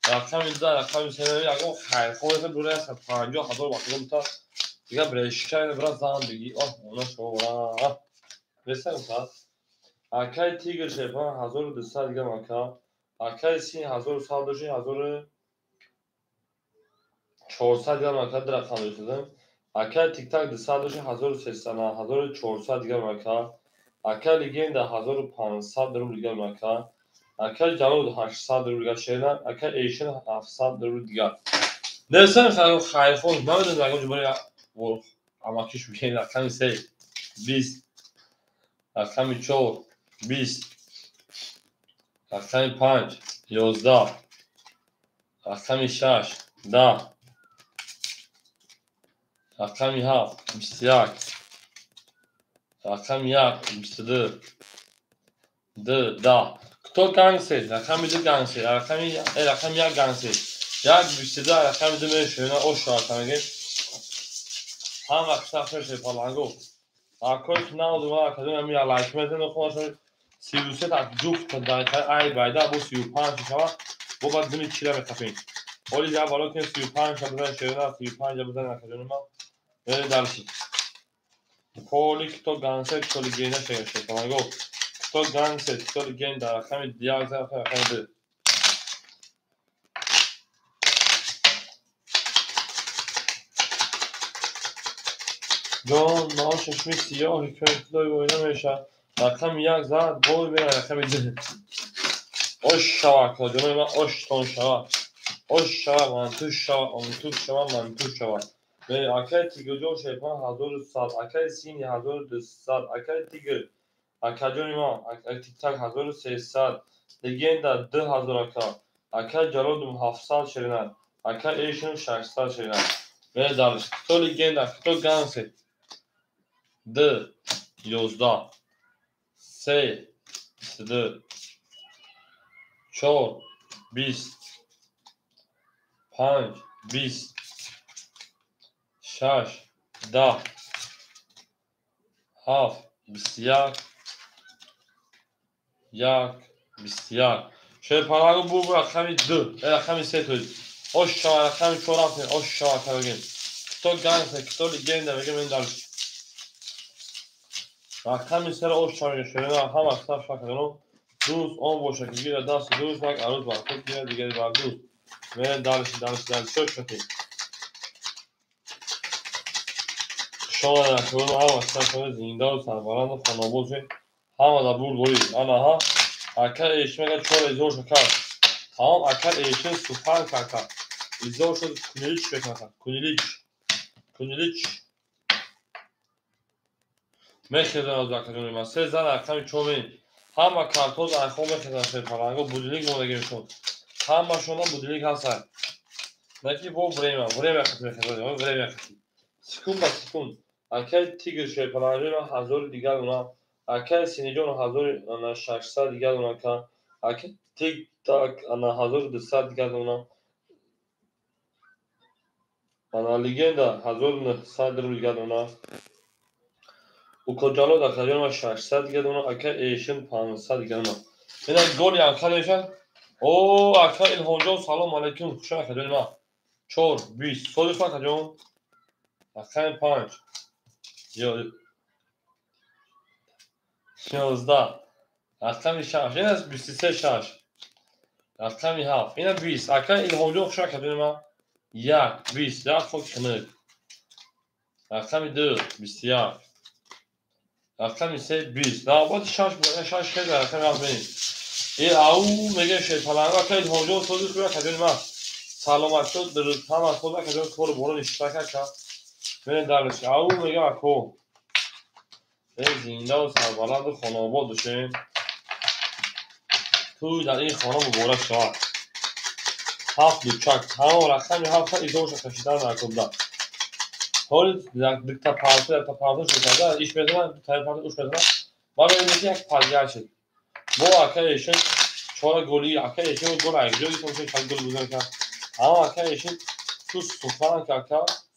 رقم ده رقم سنوی اگه خیرخو نزد دوره از 50 هزار وقتی مطا دیگه برشکن برای زن بگی اونا شما برا رسیم ساعت اکای تیگر شیپان 1200 دیگه مکا اکای سین 1100 داشتین 1400 دیگه مکا در رقم رسیدم اکای تیک تاک 200 داشتین 1300 1400 دیگه مکا اکای لیگند 1500 درو دیگه مکا اکای جلود 800 درو دیگه شیرن اکای ایشن 700 درو دیگه نرسیم خیرفون نمیدونم اگه اونجا برای اما کش بگین رقم 3 20 رقم 4 20 رقم 5 11 رقم 6 10 رقم 7 21 رقم 1 22 2 10 کتو گنگستر رقم 2 گنگستر رقم 1 گنگستر 1 22 رقم 2 میشه او شارت میگه هم اکثر فرش پالانگو اکوی نه دو اکادمی می لایک میتونه خودش 33 تا جفت دقیقه ای بعدا با 35 شوا با بعد دمی چیلا بتفین ولی جا بالا که 35 تا بزن شیرنا 35 بزن اکادمی ما یعنی درشی کولی تو گانسه تو لیگنده شیشه پالانگو تو گانسه تو لیگنده رقم دیاز رقم جان ناشش می سیاهی که اطلاعی باید نمیشه رقم 1 زد بای بین رقم 2 oş şava kocam ben oş ton şava oş şava man tu şava ve akay tigojo şeypan hazır sal akay sin hazır 200 akay tigir akajon ma akay tiktak hazır 300 legenda 2000 akay jalodum 700 şerinan akay eşin 600 şerinan ve dalış to legenda to ganse 2 11 3 22 4 20 5 20 6 10 7 21 1 21 شرپارگو بو رقمی 2 رقمی 3 توید آشا رقمی 4 رقمی آشا رقمی تو گنگه تو لیگنده بگه من دارش رقمی 3 آشا میگه شده هم اصلا شاکدونو روز آن باشه که گیره دست روز بک عروض بک خود گیره دیگه بر روز من دارش شد شدی شما نکنون هم اصلا شده زنده و سربرند و خانابوزه همه دا بود گوید آنها اکر ایشمه چور ازور شکر tamam akar eşin süper kaka izliyorsa Kunilic ve kaka Kunilic meşheden olacak kadınlar Sezar akşam çoğun hama kartoz ayxon meşheden şey falan budilik moda girişon hama şona budilik hasar neki bu Bremen katı Bremen sekun akar tigr şey falan hazır diğer ona akar sinijon hazır ana şaşsa diğer ona ka akar tig tak ana hazır dışsa diğer ona ana legenda hazır sadır diğer ona ukojalo da kajon 600 diğer ona akar eşin 500 diğer ona yine gol yakar eşin o akar ilhonjo salam aleyküm kuşa kadın ma çor 20 sorufa kajon akar 5 yo 16 akar 6 yine 23 6 akar 7 yine 20 akar ilhonjo kuşa kadın ma ya 20 ya çok kınık akar 2 21 akar ise 20 daha bu şaş bu şaş şey akar benim او میگه شیطان akar ilhonjo soru kuşa kadın ma سلامت شد درست هم از خود که تو رو برون اشتراک کرد بین درش او میگه اکو این زنده و سربلند خانواد بشه توی در این خانه مبارک شود 7 دوچک تمام رقمی 7 ایزوش کشیدن نکنده حال دکتا پارتو شد کرده ایش بزنن تای پارتو اوش بزنن ما ببینیم که یک پرگر شد با اکر ایشن 4 گلی اکر ایشن گل اگجوی کنشه چند گل بزن کرد اما اکر ایشن تو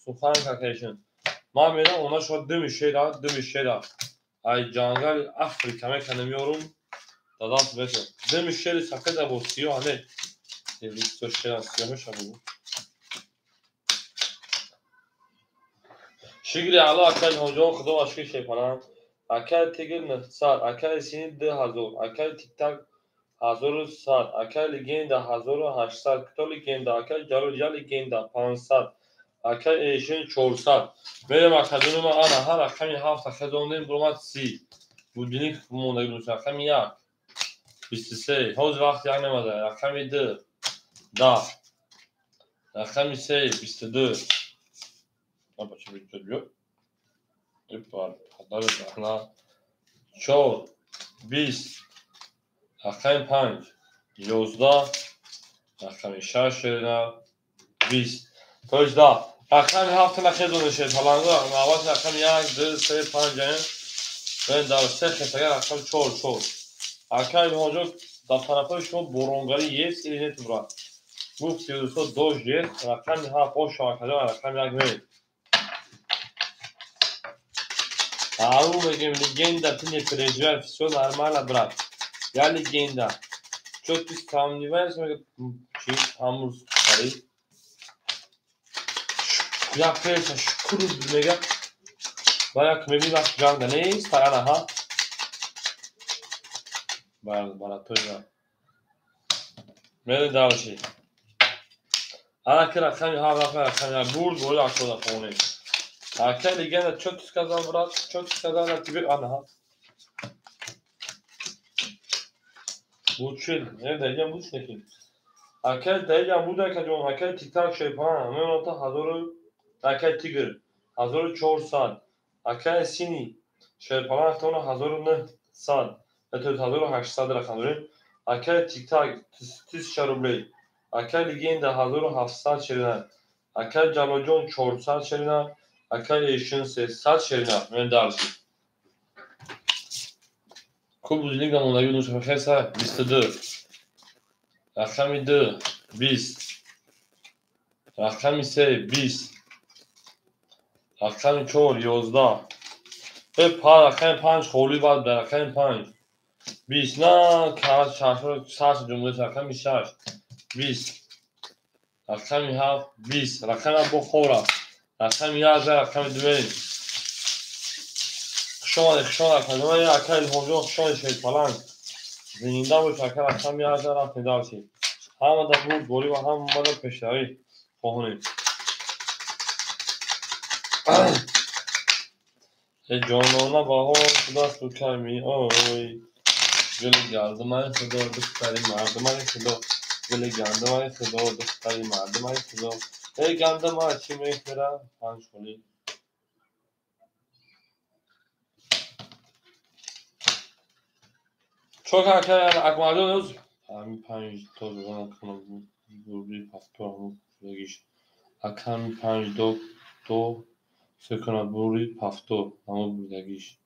سوخان کاکایشن ما میرم ona şu an demişler ay cangal Afrika mekanemiyorum dadan beto demişler sakın da bozuyor hani Victor Şenasyamış ama şigri ala akal hoca khudo aşkı şey falan akal tigil nasar akal sinid de hazır akal tiktak hazır sat akal legenda hazır 800 kto legenda akal jalo legenda 500 akar eşin 400 benim akademim ana her akşam hafta kazandığım bromat si budinik monda görüyorsun akşam ya 23 hoz vakti yani nemadı akşam 2 da akşam ise 22 ama şimdi söylüyor hep var kadar da 4 20 akşam 5 11 akşam 6 20 Tözda akşam hafta kazandı şey falan da navbat akşam ya 2 3 5 ben daha sehte ya akşam çok akşam hoca da tarafa şu borongari yes eline bura bu sözü doje akşam ha o şarkıda akşam ya gel Au megem legenda tine prejver fisyon armala bırak ya legenda çok biz tamamlayacağız mı şey hamur sarı Ya pesa şükür mega bayak mebi bak canda ne stara ha bana toyga mele dalshi akra kan ha kan burd gol akla fone akla ligada çok kazan bırak çok kazan tibir ana bu çil ne diyeceğim bu şekil akla diyeceğim bu da kajon akla tiktak şey falan men ota hazır akla tigr hazır 400 akla sini şey falan tona hazır ne sad تو تازه 800 رقم داریم اکل تیک تاک 30 روبلی اکل لیگندا 1700 شرینه اکل جالوجون 400 شرینه اکل ایشن 300 شرینه من درسی Ko'p o'zlik zamonlarga nusxa xesa 22 raqami 2 20 raqami 3 20 raqami 4 11 hep raqami 5 xoli bad raqami 5 20 نه کار شاشو شاش جمله رقمی 6 20 رقمی 7 20 رقم بخورا رقمی 11 رقم دوی خشون رقم دوی اکل هونجو خشون شید فلان زنده و شکر رقم 11 رقم دارچی همه در بود گولی و هم مدر پشتری خواهونیم جانانا با هم خدا سوکر می آی گل گردم خدا دختری مردم خدا گل گندم خدا دختری مردم خدا ای گندم چی میخوره پنج خلی çok aklıma geliyoruz همین پنج تا بزنم کنم دوری پفتور همون بگیش همین پنج دو سکند بوری پفتور همون بگیش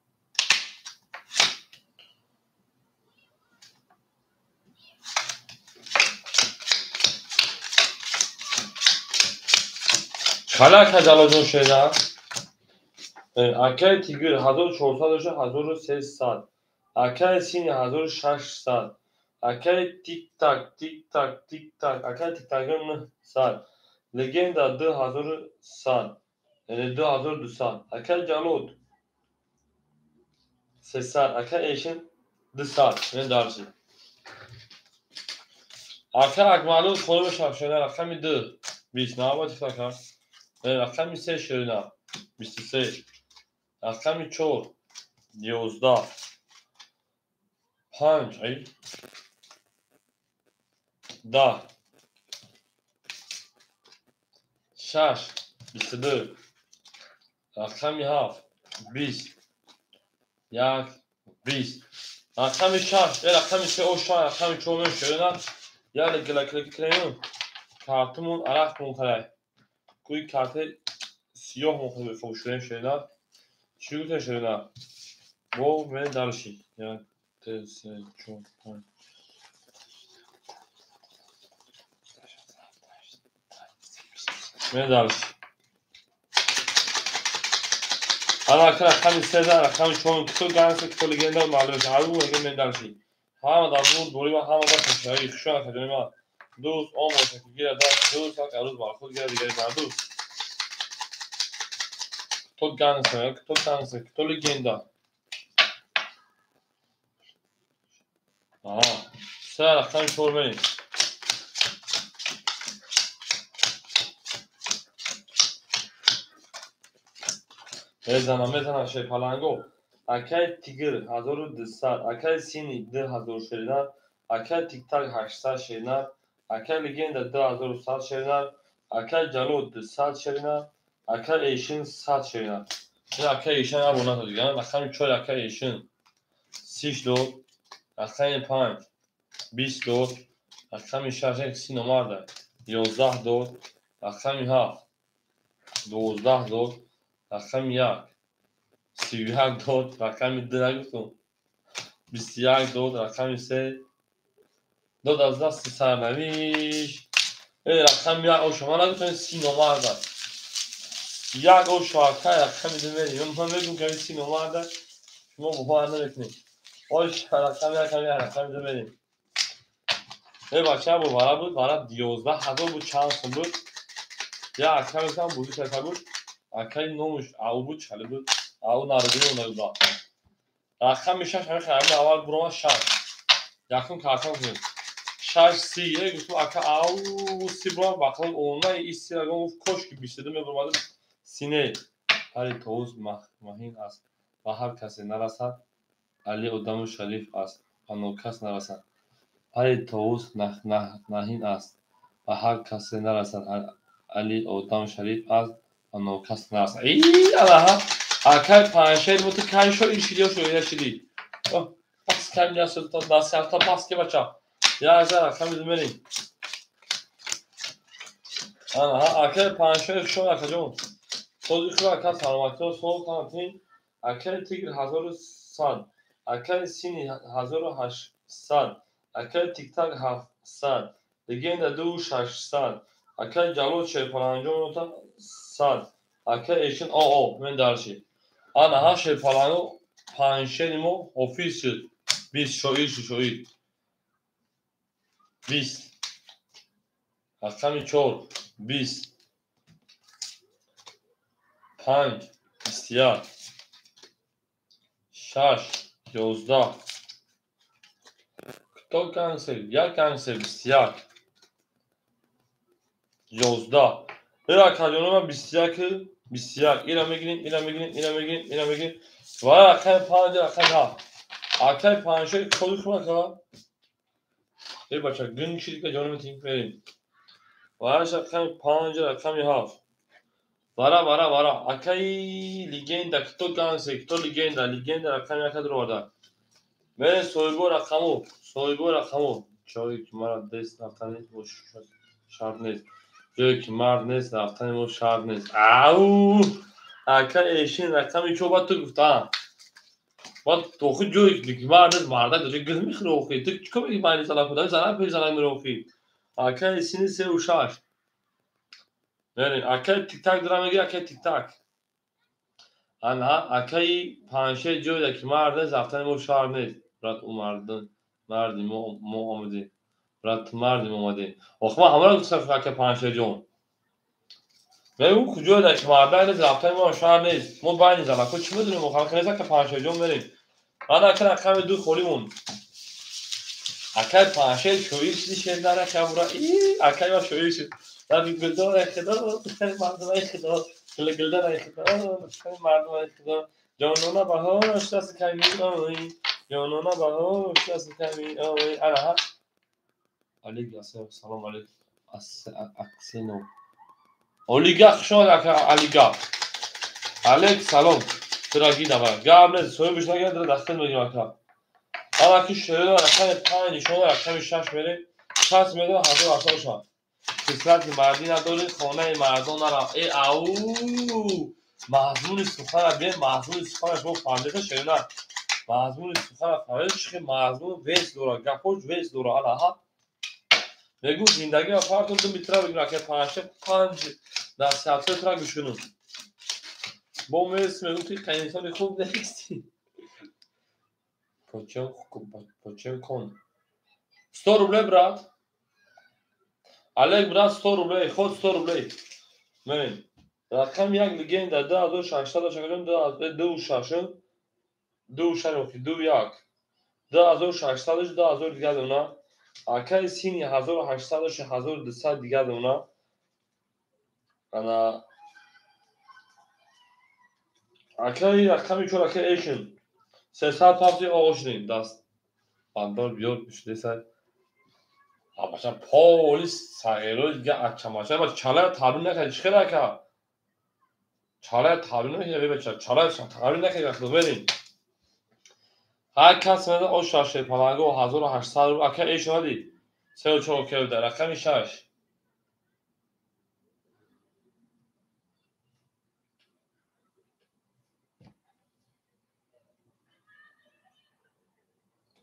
خلا کجالوجون şeyler اکای تیگر 1400 1300 اکای سینی 1600 اکای تیک تاک اکای تیک تاکın sal legenda 2000 sal 2200 اکای جالود 300 اکای ایشن 200 ne dersin اکای اکمالو خود شافشونه رقمی 2 20 ne yapacak takar رقمی 3 şöyle 23 رقمی 4 11 5 ay 10 6 22 رقمی 7 20 یک 20 رقمی 6 رقمی 3 o şu رقمی 4 şöyle yani gülaklık kartımın arak munkare kuy kartı siyah munkare fuşuren şeyler şurada şeyler bu ve darışı yani çok ne darışı ana رقمی 3 رقمی 4 تو گانس تو لگندا معلومه هارو میگه من darışı همه در بود دوری و همه در تشریعی خشون کردیم ما دوست آموزش که گیره داشت دوست که روز بار خود گیره دیگری بر دوست تو گانس تو لگندا آها سه رقمی 4 بریم میزنم شی پلنگو اکای تیگر 1200 اکای سینی 2000 شیرینر اکای تیک تاک 800 شیرینر اکای لگندا 2100 شیرینر اکای جالود 100 شیرینر اکای ایشن 100 شیرینر این اکای ایشن abone تو دیگه رقمی 4 اکای ایشن 30 دو رقمی 5 20 دو رقمی 6 اکسی نمارده 11 دو رقمی 7 12 دو رقمی 1 31 دو رقمی 2 نگفتم 21 دو رقمی 3 دو از دست سرنویش رقمی 1 او شما نگفتم 30 نمارده 1 او شاکه رقمی 2 بریم من بگم که 30 نمارده شما بخواه نمیکنید اوش رقمی 2 بریم بچه بود برای 11000 بود چند سن بود یا اکای هم بودی چه بود اکای نومش او بود چلی بود او ناردی اون نگذار رقم میشه همه خیلی اول برام 6 یکم کارتم کنیم 6 30 گفتم اکا او سی برام باقی اونها ایستی رقم کوش کی بیشتر میبرم سینه هری توز ماهین است و هر کسی نرسد علی ادم شریف است و نو کس نرسد هری توز نهین است و هر کسی نرسد علی ادم شریف است و نو کس نرسد ای الله اکای پنجشیر بود کایشو ایشیدیو شویده شدی پس کم یا سلطان دست هفته پس که بچه یا از رقم میدونیم اکای پنجشیر شو اکجون توضیح رو اکای سلامتی و صلح کنتین اکای تیگر 1100 اکای سینی 1800 اکای تیک تاک 700 لگند 2600 اکای جلو 450 100 اکای ایشن من درشی آن ها 450 مو ofis شد 20 شوید 20 رقم 4 20 5 21 6 11 kto کنسل یک کنسل 21 11 اینا کجانو 21 21 اینا میگیرین و رقم 5 رقم 7 اکای 5 کد کنه ای بچه gün kişilikle canımı tink verin. Vara şakam 5 رقم 7 vara اکای لیگندا kto کنسل kto لیگندا رقم 1 رو آورده من soygu رقمو جایی که مرا دست رفتن شرط نیست جایی که مرد نیست رفتن ما شرط نیست او اکا ایشین رقمی چو باید تو گفتم باید تو خود جایی که مرد نیست مرده داری گل میخوره اوخی تو چکا بگی معنی سلام کدای زنم پیش زنم میره اوخی اکا ایشینی 3 و 6 یعنی اکا تیک تاک دارم میگه اکا تیک تاک انا اکای پانشه جایی که مرد نیست رفتن ما شرط نیست برات او مردی ما آمدی برات مردیم اومدیم آخه ما همه رو گفتم که 5 جون اون کجا ده که مرده نیست رفتن ما شهر نیست ما باید نیزم اکو چی میدونیم خلق نیست که 5 جون بریم من اکر اکم دو خولیمون اکر 5 شویر چیزی شد داره که برا اکر یا شویر شد در گلدار خدا مردم خدا گلدار خدا مردم خدا جانونا بهار اشتاس کمی جانونا بهار اشتاس کمی انا علیک سلام علیک اکسینو اولیگاخ شو اولیگاخ علیک سلام تراگی دارم قبل سوی بشنو گرد دستن میگم که حالا که شده رقم 5 شما رقم 6 میره 6 میره 1800 شد کسرت مردی نداره خانه مردان نرا ای او مضمون سخن به مضمون سخنش با فهمیده شده نه مضمون سخن فهمیده چه مضمون ویس دورا گپوش ویس دورا حالا ها بگو زندگی آپارتون تو میتره بگیرم که 5 در سفره تره گوشکنون با میرسی میگو توی انسان خوب نیستی پاچم کن 100 روبله برات علیک برات 100 روبله خود 100 روبله مرین رقم یک لگند 2800 شکرون 2600 21 2600 2000 دیگه دونا اکای سینی 1800 1200 دیگه دونا انا اکای رقمی چون اکای ایشن 300 پافتی آغشنین دست بندار بیار بشده سر مثلا پولیس سایرو دیگه اچماشه با چاله تابین نکنه چخیره که چاله تابین نکنه بچه چاله تابین نکنه وقت بریم هر کس میده او شاشه پلنگو 1800 رو اکا ایش ندی 3 و 4 که در رقم 6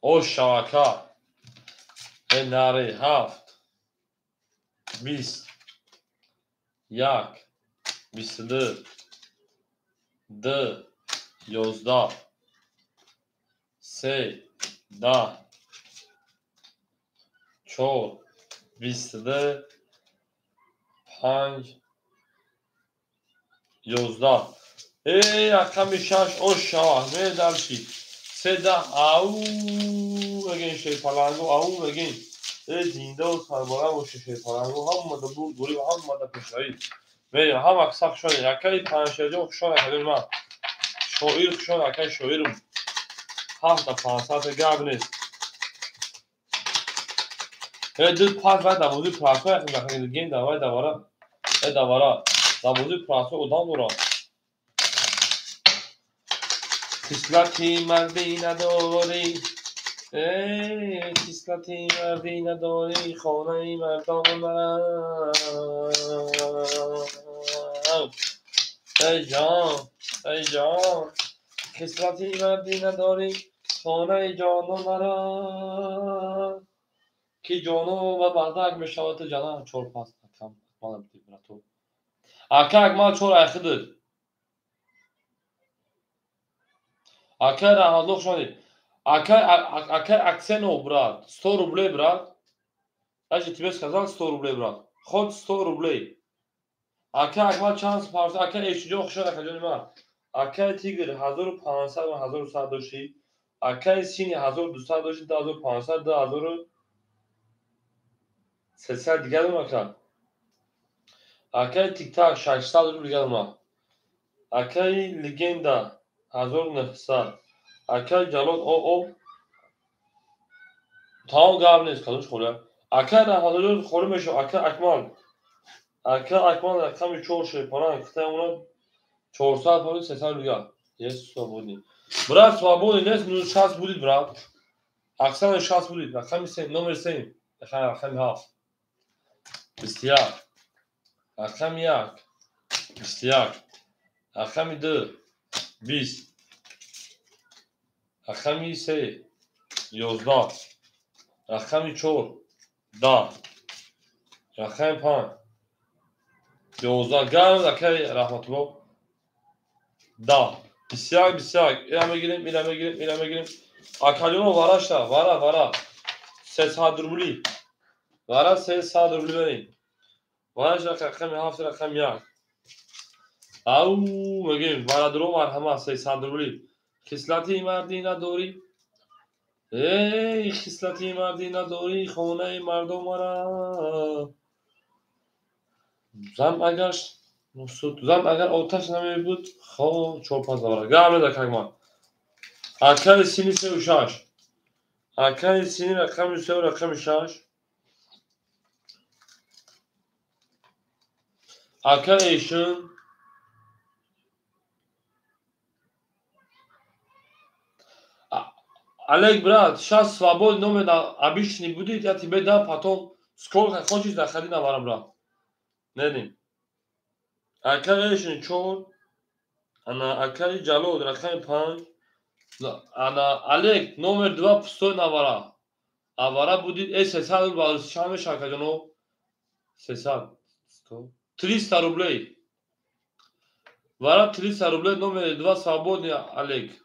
او شاکا ناری 7 20 1 22 2 11 3 10 4 22 5 11 ای رقم 6 او شاه می درشی 3 او بگین شی پلنگو او بگین زنده و سربالا و شی پلنگو هم مده بود گوری و هم مده پشایی میریم هم اکساق شده یکی 5 جون خشان اکدیم من شویر خشان اکی شویرم 7 گاب نیست دو پاس باید در موضوع پراسو اخیم بخیلی گیم دوای دوارا در موضوع پراسو ادام دورا کسلتی مردی نداری کسلتی مردی نداری خانه مردان مرم ای جان کسلتی مردی نداری خانه جانان مرا کی جانو و بردک میشود جانان چور پاس کم مال تو اکا مال چور اخدر اکا راهلوخ شونی اکا اکسنو брат 100 рублей брат даже тебе сказал 100 рублей брат хоть 100 рублей ака акмал чанд парса ака эшҷо хушад акаҷони ман акаи тигр 1500 ва 1100 дошти акаи сини 1200 дошти 2500 2300 дигар дорам ака акаи тиктак 600 рубл дигар дорам акаи легенда 1900 акаи ҷалод оо тамом гап нест кадомш хӯрад акаи раҳматуллоҳ хӯрӣ мешав ака акмал рақами 4 шепаран китаи 400 паи 300 дигар есть свободный брат свободный нест ну 60 будет брат аксана 60 будет рақами 7 номер 7 рақами 7 21 рақами 1 21 рақами 2 20 рақами 3 11 рақами 4 10 рақами 5 11 гам акаи раҳматуллоҳ 10 21 21 ина мегирем акаҷоно варашта вара 300 рубли вара 300 рубли берем вараш рақами 7 рақами 1 ау мегем варадро марҳама 300 рубли хислати мардӣ надорӣ хислати мардӣ надорӣ хонаи мардум мара зам агар оташ намебуд хо чорпаз давра гам неда какман акаи сини 36 акаи сини рақами 3 рақами 6 акаи эшин Олег, брат, сейчас свободный номер обычный будет, я тебе дам потом, сколько хочешь, заходи на вара, брат. Не. Акаи эшин 4, ана акаи ҷалод рақами 5, ана Олег, номер 2 пустой на вара. А вара будет 300 рублей, чанд мешавад акаҷонов? 300, 100, 300 рублей. Вара 300 рублей, номер 2 свободный, Олег.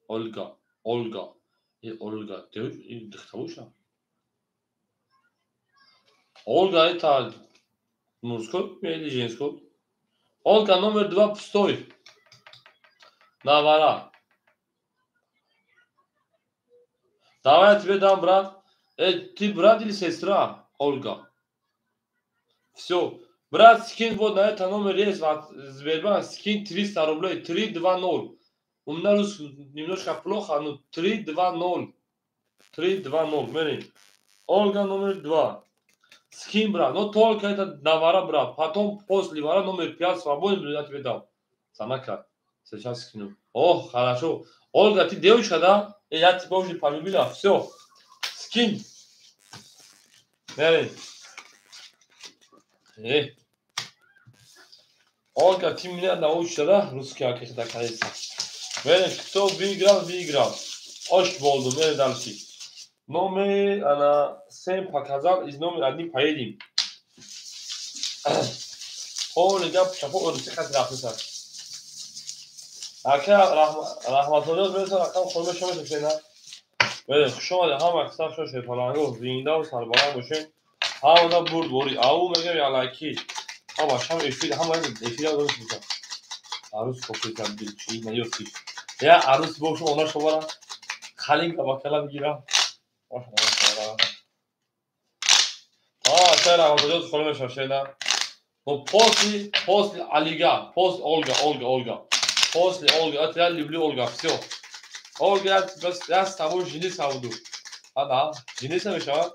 Ольга. Ольга, дыхтавуша. Ольга, это мужской или женской? Ольга, номер 2 пустой. На вара. Давай я тебе дам, брат. Ты брат или сестра? Ольга. Все. Брат, скинь вот на это номер есть. Сбербанк, скинь 300 рублей. 320. У меня русский немножко плохо, но 320. 320. Мери. Ольга номер 2. Скинь, брат. Но только это на вара, брат. Потом после вара номер 5 свободный, я тебе дам. Самака. Сейчас скину. О, хорошо. Ольга, ты девочка, да? Я тебя уже полюбила. Все. Скинь. Мери. Ольга, ты меня научишь, да? Русский как это кажется. Мери, кто выиграл. Ош болду, мери дальше. Номер, она 7 показал, из номер 1 поедем. Ольга, шапо, русский как рахмета. Ака, рахматуллоҳ берса, рақам хурма шумо шена. Мери, шумо ҳам аксар шо шефаланго, зинда ва сарбаланд бошен. ҳамада бурд бори. Ау мегам ялаки. ҳама шам эфир, ҳама эфира дорим мекунам. Арӯз кофета бир чи наёфти. Я арӯз бошум, она шумара қалинка ба кала бигирам. Ака рахматуллоҳ хурма шошена. Но после Олега, после Ольга. После Ольга, это я люблю Ольга, все. Ольга, я с тобой жениться буду. Да, жениться мешает.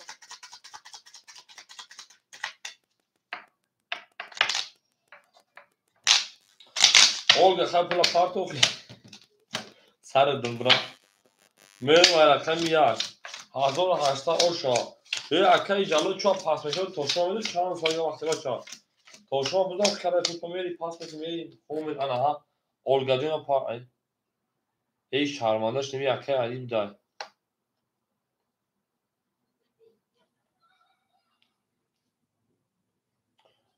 Ольга, хапила партохи. Сарадым, брат. Мен рақами 1. 1800 оша. Акаи ҷалод чо пас мешавад, то шумо медонед чанд соли вақтига чанд. То шумо будам кара тут мери пас мери. Хомин анаҳа. Ольга дина па. هی شرمندهش نمی اکای علیب دای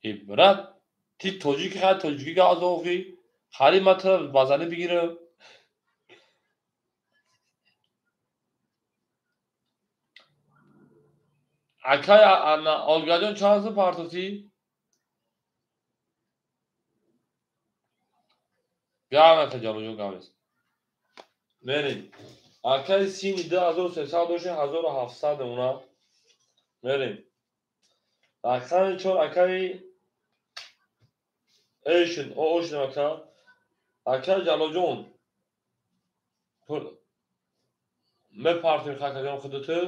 عبرت تی توجیکی خواهد توجیکی که از اوخی خالی مطلب بازنه بگیره اکای آلگا جان چند هست پارتوتی؟ بیا همه جالو جون کمیز بریم اکای سینی 2300 دوشه 1700 اونا بریم اکای چون اکای ایشن او اوشن اکای جالو جون me partiyim xakajam xudutu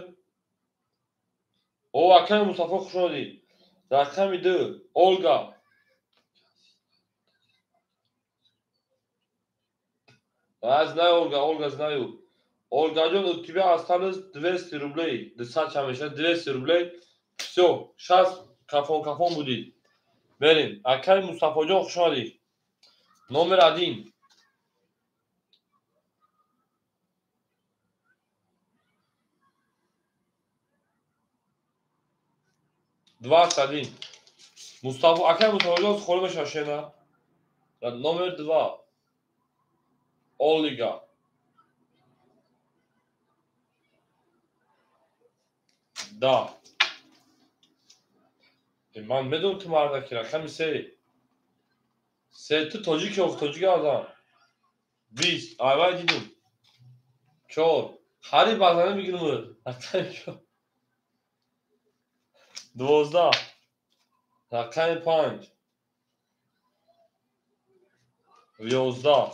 o akam Mustafa Xuşodi rakami 2 Olga Olga знаю Olga jон у тебя осталось 200 рублей десать хамеша 200 рублей всё сейчас кафон будет بریم акай Mustafa jон Xuşodi номер 1 21 Mustafa акай Mustafa jон xorbe shashena номер 2 Olga да من میدونم تو مرد که رقم سه تو توجیک آدم 20 اول دیدم 4 هری بازنه میگیرم رقم 12 رقم 5 11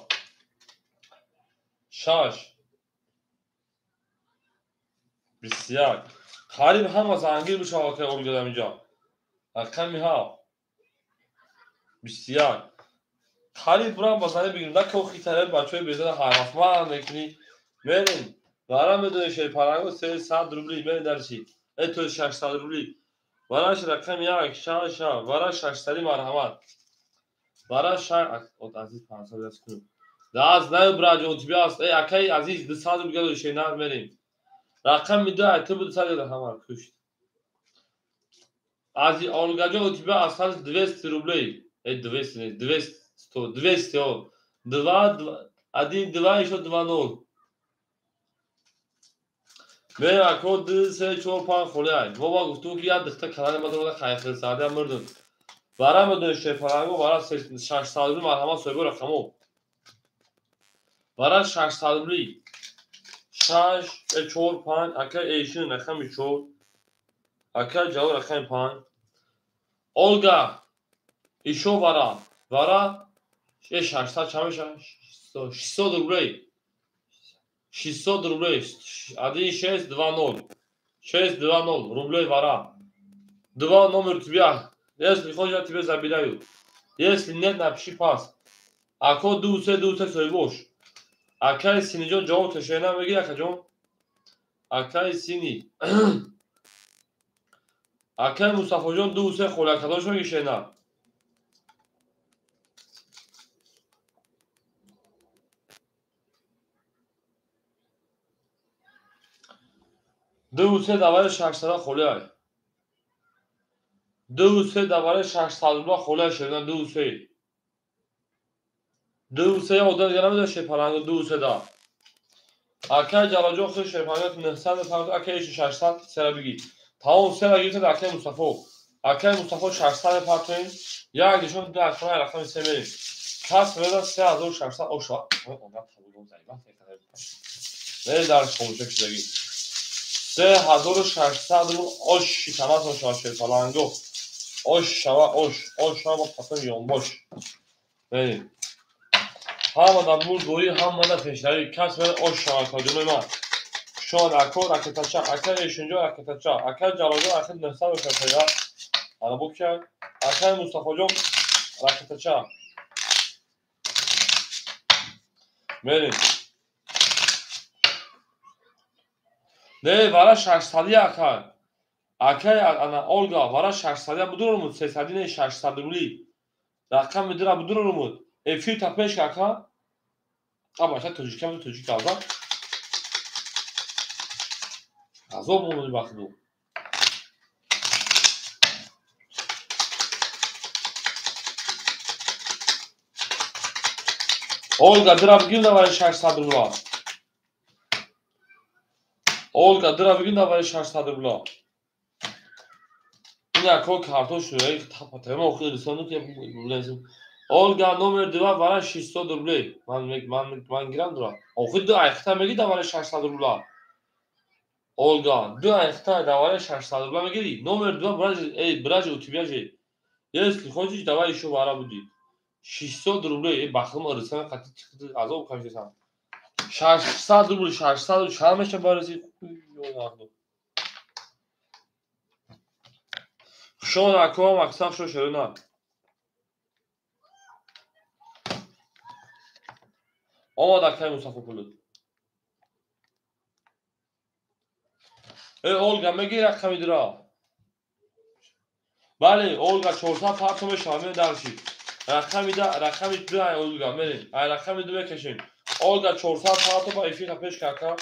6 21 هری همه زنگیر بشه آقای اولگا دم اینجا رقم 7 21 هری برام بازنه بگیرم نه که او خیطره بچه های بیزده حرف ما میکنی بریم برام بدون شیر پرنگو 300 روبلی بریم درشی تو 600 روبلی وراش رقم 1 شا وراش 600 مرحمت وراش عزیز 500 دست کنم داز نه براج اون تبی است ای اکای عزیز 200 روبلی شینار بریم رقم میده تو بود 200 همه کشت از اولگا جو تبی است 200 روبلی ای 200 2 один 2 еще 2 0 من اکو 2 3 4 5 خله بابا گفتو که یاد دخته کلان ما دو خیلی ساده مردن برام داشته فرانگو برای 600 روبلی مرحمت سویبو رقمو برای 600 روبلی 6 4 5 اکا ایشون رقم 4 اکا جاو رقم 5 اولگا ایشو برای 600 چمش 600 روبلی 600 рублей 1620 620 рублей вора 2 номер тебя если хочешь я тебе забираю если нет напиши пас ако 200 сойбош акай сини ҷон ҷавоб ташена мегӣ акаҷон акай сини акай Мустафоҷон 200 холякадош мегишена 200 давай 600 خله 200 давай 600 روبلا خله شدن 200 одан دیگه نمیده شپرنگ 200 دا اکای جلاجو خود شپرنگ 900 پوند اکای 600 سر بگی تمام سر گیرت اکای مصطفی 600 پاتین یک دیشون دو اخوان رقم 3 میریم کس بده 3600 اوشا اونم تبودون زایبا نه درش خموشه شدگی 3600 رو آش تماس و شپرنگو آش شوا با پاتون یون باش بریم همه در مول گویی همه در پیشنهایی کس بره آش شما کادونه من شان اکا رکتچا اکا ایشنجا رکتچا اکا جلاجا اکا 960 انا بکشن اکا مصطفی جان رکتچا بریم نه وارا 600 اکا انا اولگا وارا 600 بدونم 300 نه 600 روبلی رقم میدونم بدونم افی تپش اکا Ama işte Tacik aldı. Azov mu bakdı o. Olga Dravgin de var şarjsadırla. Olga Dravgin de var şarjsadırla. Jako kartoşu tapatema okudu sanık yapım. Olga номер 2 var 600 rubl. Man giram dura. Okudu ayakta megi de var 600 rubl. Olga, 2 ayakta da var 600 rubl megi. Номер 2 браж у тебя же. Если хочешь, давай еще вара буди. 600 рублей бахым арысан каты çıktı. Azov kaçırsan. 600 rubl 600 şameşe barısı. Şuna akova maksak şu şöyle. Ama da kay Mustafa Kulut. Olga megi rakam idra. Bale Olga çorsa partomu şamil darşi. Rakam idra Olga merin. Ay rakam idra keşin. Olga çorsa partomu efika peş kaka.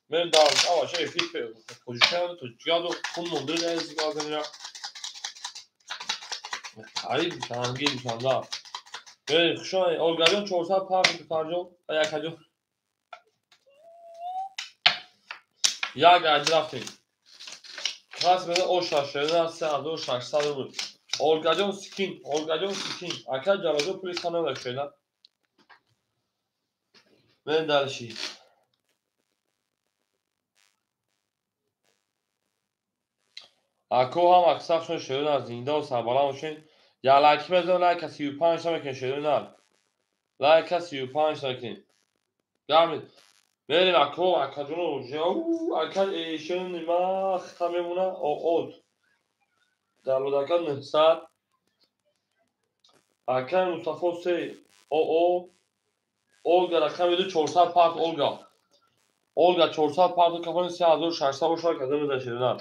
Merin darşi. Ama şey efik pe. Kocuşan tutuyor da kum mundur ne zikazın ya. Hayır sana gel şu anda. Merin şu an Olga'nın çorsa partomu tutarcı. Ayak hacı. Ya gel drafting. Kasmede o şaşırdı, sen o şaşırdı bu. Olgajon skin. Akal cavazo polis kanala şeyler. Ben dalşi. Ako ham aksakşon şöyle zinde o sabalamuşun. Ya like mezon like 35 sakin şöyle al. Like 35 sakin. Gamil. Verin ako akajono jo akal şunun ma xamemuna o old. Daludakan nısa. Akal Mustafa Sey o Olga rakamıydı çorsal part Olga. Olga çorsal partı kafanı siyah zor şarjsa boşlar kadını da şeyden al.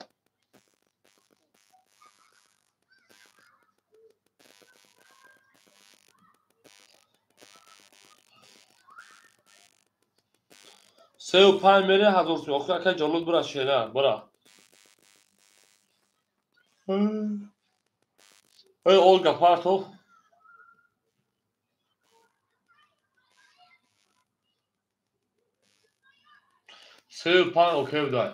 Sev palmeri hazırsı. Okurken canlı bırak şeyler. Bırak. Olga Partov. Sev pan okey day.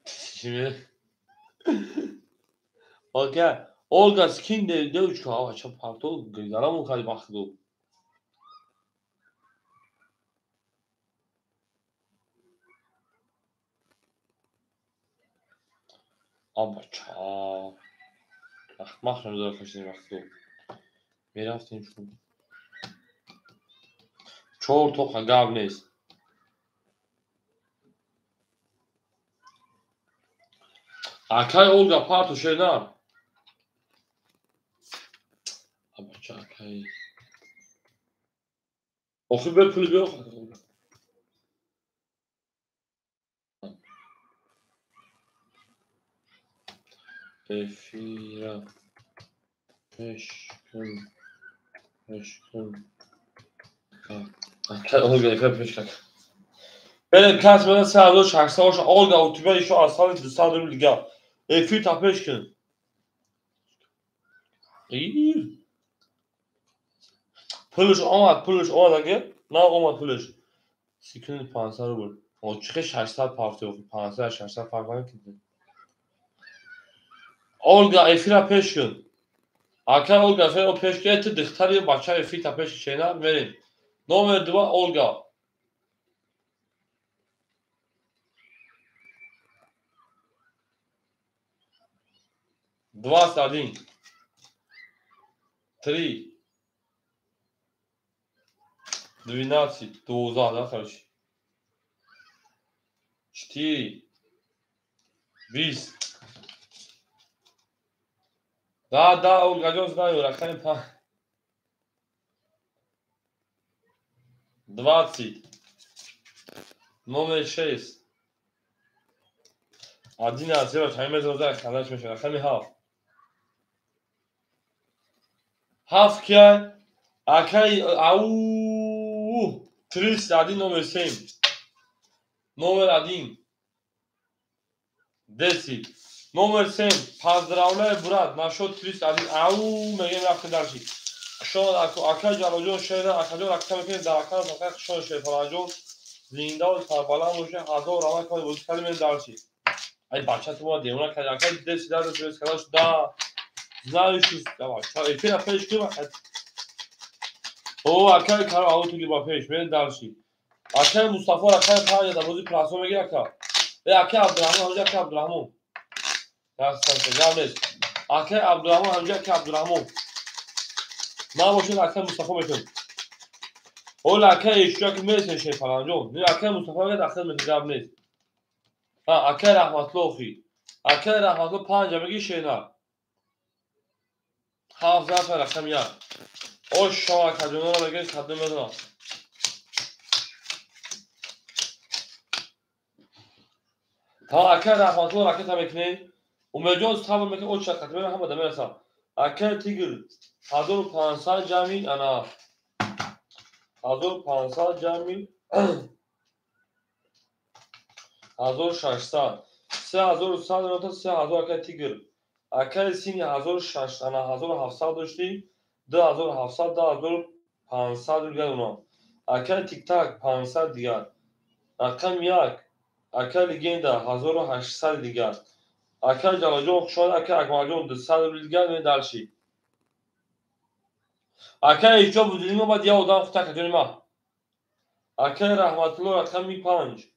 Şimdi. Okey. Olga skin de uç hava çap Partov. Yaram o kadar baktı. Ama ça. Mach şunu da kaçırdım baktı. Bir hafta şu. Çoğu toka gavnes. Akay Olga Partov şeyler. Ama ça akay. Oku böyle pul yok. Efira. Peşkün. Olga peşkün. Benim kasmada sağlığı şarkısı hoş. Olga oturuyor şu aslan sağlığı liga. Efira peşkün. İyi. Puluş ama ki. Ne olma puluş. Sikinin pansarı bu. O çıkış şarkılar parti yok. Pansar şarkılar parti var ki. Olga Efira peşkün. Akar Olga fe o peşkün eti dıktarı başa Efira peşkün şeyler verin. Номер 2 Olga. Два один. 3. 12. Доза, да, короче. 4. 20. Да, Olga знаю, рахаем па. 20. Номер 6. 11. Таймер зоза, канач мешен. Рахами хав. 7 که اکی او تریست один номер 7 номер 1 10 номер 7 поздравляю брат нашел 301 ау мегем рафтем дарчи шон ака ҷалоҷон шеда акаҷон ракта мекунем дар акал фақат шон шефалаҷон зинда ва сарбаланд боше ҳазор рамак кани бозӣ кардем мен дарчи ай бача ту ма демона кади ака 10 дар дес кадаш да знаешь давай эфира пеш кима о ака каро ау туги ба пеш мен дарчи ака мустафо ака паҷа да бозӣ прасо мегир ака ака абдурахмон ҳоҷа ака абдурахмон ака абдурахмон ҳамҷа ака абдурахмон набошед ака мустафо мекунем ола ака ешҷа ки месен шефаланҷон не ака мустафо мегӯяд ахир мекунем гап нест ака раҳматлохи ака раҳматло панҷа меги шена 7 нафар акам як ош шома акаҷонора мегӯяд кадом медонам ака раҳматло ракета мекунем умедҷон сабр мекунем о чиа катмена ҳама да мерасам ака тигр 1500 ҷамъи ана 1500 ҷамъи 1600 3100 нота 3000 ака тигр ака сини 1600 ана 1700 дошти 2700 2500 дигар онам ака тиктак 500 дигар рақам 1 ака легенда 1800 дигар ака ҷалоҷон хушод ака акмалҷон 200 рубли дигар мен дарчи ака ҳеҷҷо будилӣ меомад я одам хута акаҷони ма ака раҳматулло рақами 5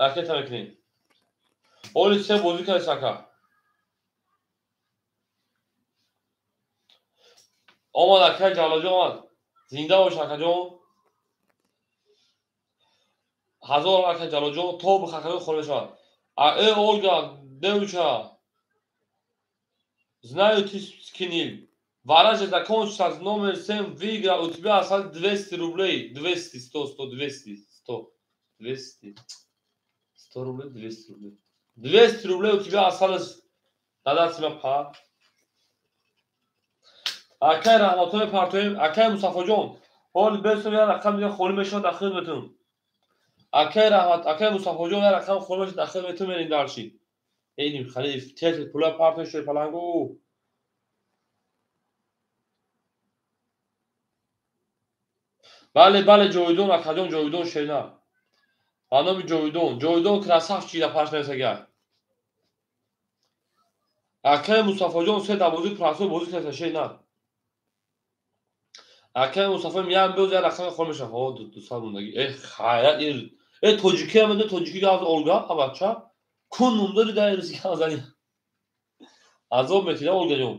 ракета мекунем оли се бозӣ кардес ака омад ака ҷалоҷон омад зинда бош акаҷон 1000 ака ҷалоҷон то бихакаҷон хор мешавад Ольга девча знаю ты скинил ваража закончился номер 7 выиграл у тебя осталось 200 рублей 200 100 100 200 100 200 100 рублей 200 рублей 200 рублей у тебя осталось дадат сима па акай раҳматуллои партоим акай мусафоҷон ҳоли бесум я рақам я холӣ мешавад дар хидматум акай раҳмат акай мусафоҷон я рақам холӣ мешавад дар хидматум мерин дарчи эйним халиф тетет пулаи партои шепалангу бале бале ҷовидон акаҷон ҷовидон шена ба номи ҷовидон красавчик дар паш мерасагар акай мусафоҷон се дар бозӣ прасо бозӣ кардеса шена акай мусафоим як бёз як рақами хол мешавад ҳо 200 мондагӣ хайрат тоҷикия медон тоҷики аз олга бача кун мундори дар рӯзи газани азоб метида олгаҷон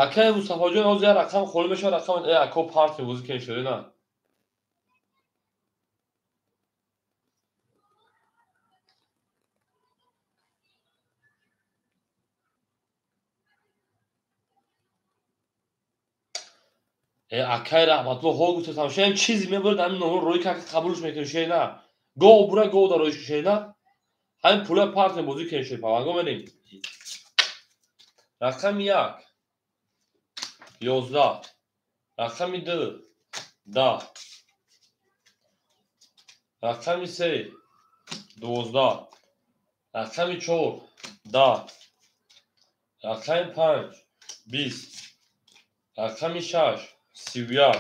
акай мустафоҷон ҳозир як рақам холӣ мешавад рақам ако парт мебозӣ кен шуде на акай раҳматло ҳо гуфтам шаям чизе мебарад ҳамин номро рӯи ка қабулш мекунӣ шена гоҳ бура гоҳ дар рӯиш шена ҳамин пулаи парт мебозӣ кен ше паванго мерем рақами 1 11 рақами 2 10 рақами 3 12 рақами 4 10 рақами 5 20 рақами 6 31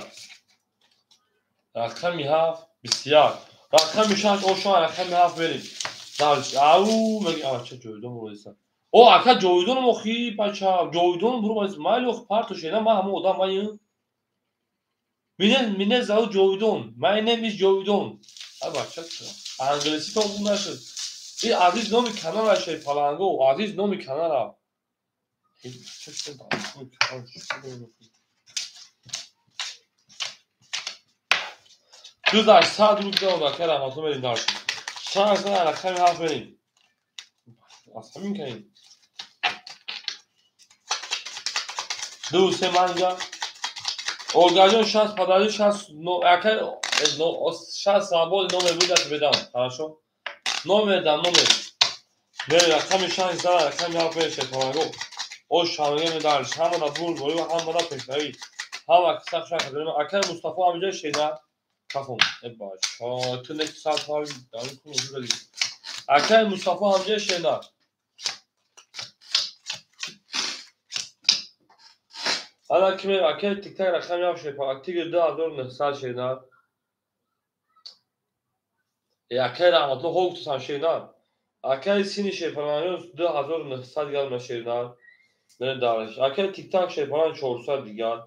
рақами 7 21 рақами 6 ошо рақами 7 мерем дарч ау меги ача ҷовидон бориса о ака ҷовидоном охи бача ҷовидон буру майли охи парту шена ма ҳамон одам майм мине зовут ҷовидон my name is ҷовидон а бача англиси то бу нашуд и азиз номи канала шей паланго азиз номи канала Düz aşağı dur gidelim bak her an atım elinde artık. Şansına rakam hafif vereyim. Aslında mümkün. Du se manja. Olgajon şans padaji şans no akar 60 свободы номер будет بدم. Хорошо? Номер дам, номер. Бери рақами 6 зар, рақами 7 пеше тавагу. О шамге медал, шама да бур гори ва хам да пешави. Хама кисак шах дадим. Акай Мустафа амҷа шеда. Кафум. Баш. Tu ne saat var. Yani konuşuyor değil. Akay Mustafa amca şeyler. Hala kime akay tiktak rakam yap şey yapar. Aktif daha zor ne sal şeyler. Akay rahmetli hol tutan şeyler. Akay sini şey falan daha zor ne sal gelme şeyler. Ne darış. Akay tiktak şey falan çoğursa diğer.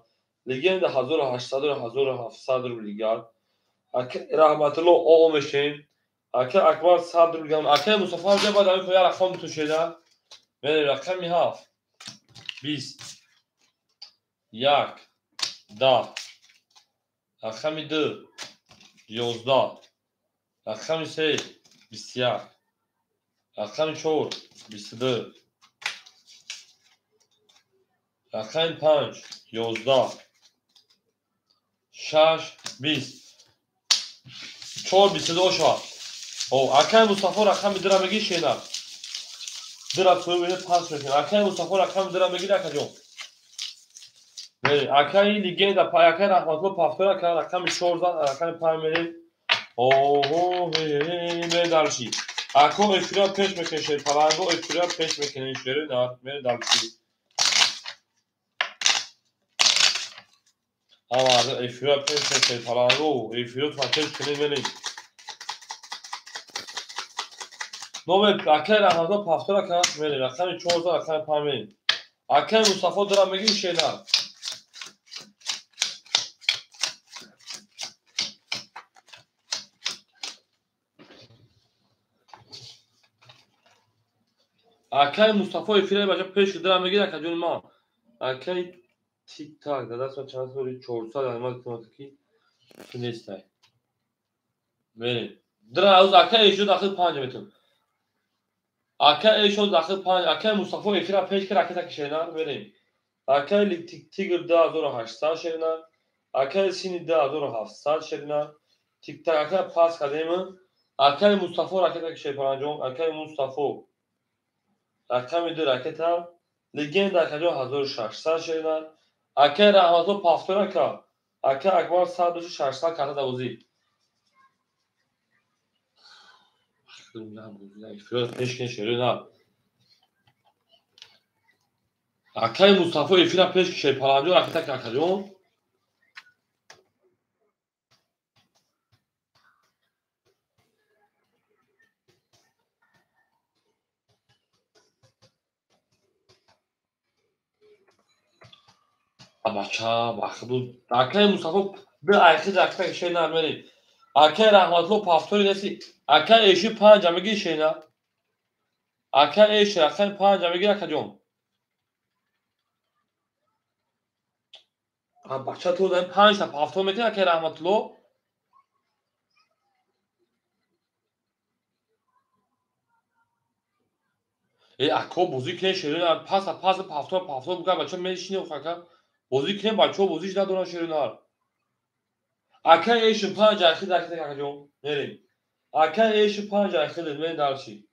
Ligin de hazır 800 hazır 700 ligar. Akay rahmetli o meşin. Akay akbar sadr ligar. Akay Mustafa amca بعد این کویا رقم تو شده. بله رقمی 7 20 1 10 رقمی 2 11 رقمی 3 21 رقمی 4 22 رقمی 5 11 6 20 4 22 شد. او اکای مصطفی رقم درا میگی شینا درا تو ببینه پاس میکنه. اکای مصطفی رقم درا میگی نکجو. بله اکای لیگه دا پای اکای رحمتلو پافتورا که رقم 14 رقم 5 میلی. اوه هی دالشی. اکو افرا پیش میکنه. پلنگو افرا پیش میکنه. شیره نه میره دالشی. اما افرا پیش میکنه. پلنگو افرا تو پیش کنه میلی. نوبت اکای رحمتلو پافتورا که میلی. رقم 14 رقم 5 میلی. اکای مصطفی درا میگی شینا. اکای مصطفی افرا بچه پیش درا میگی نکجون ما. اکای تیک تاک داده است و چند سوری 400 علامت اتوماتیکی نیست. بریم. درا از اکای ایشون داخل 5 میتون. اکای ایشون داخل 5 اکای مصطفی افرا پیش که راکت کشیدن بریم. اکای تیگر 2800 شدن. اکای سینی 2700 شدن. تیک تاک اکای پاس کردیم. اکای مصطفی راکت کشید پرانجام. اکای مصطفی رقم 2 راکت ها. لگند اکای 1600 شدن. اکای رحمتلو پافتورا که اکای اکبر 1600 کارت دوزی. افراد پیش کشیده نه. اکای مصطفی افراد پیش کشید پرانجام راکت کردیم. بچه بخدود اکای مصطفی به ایخی راکت کشید نمیریم. اکای رحمتلو پافتوری نسی. اکای ایشی 5 میگی شینا. اکای ایش رقم 5 میگی نکجون. بچه تو داریم 5 تا پافتور میکنی اکای رحمتلو. ای اکو بازی کنه شیرین پاس پافتور بگم بچه میشینه و فکر بازی کنه بچه بازیش ندارن شیرین اکای ایش 5 ایخی راکت کجون نریم. اکای ایش 5 ایخی داریم دارشی.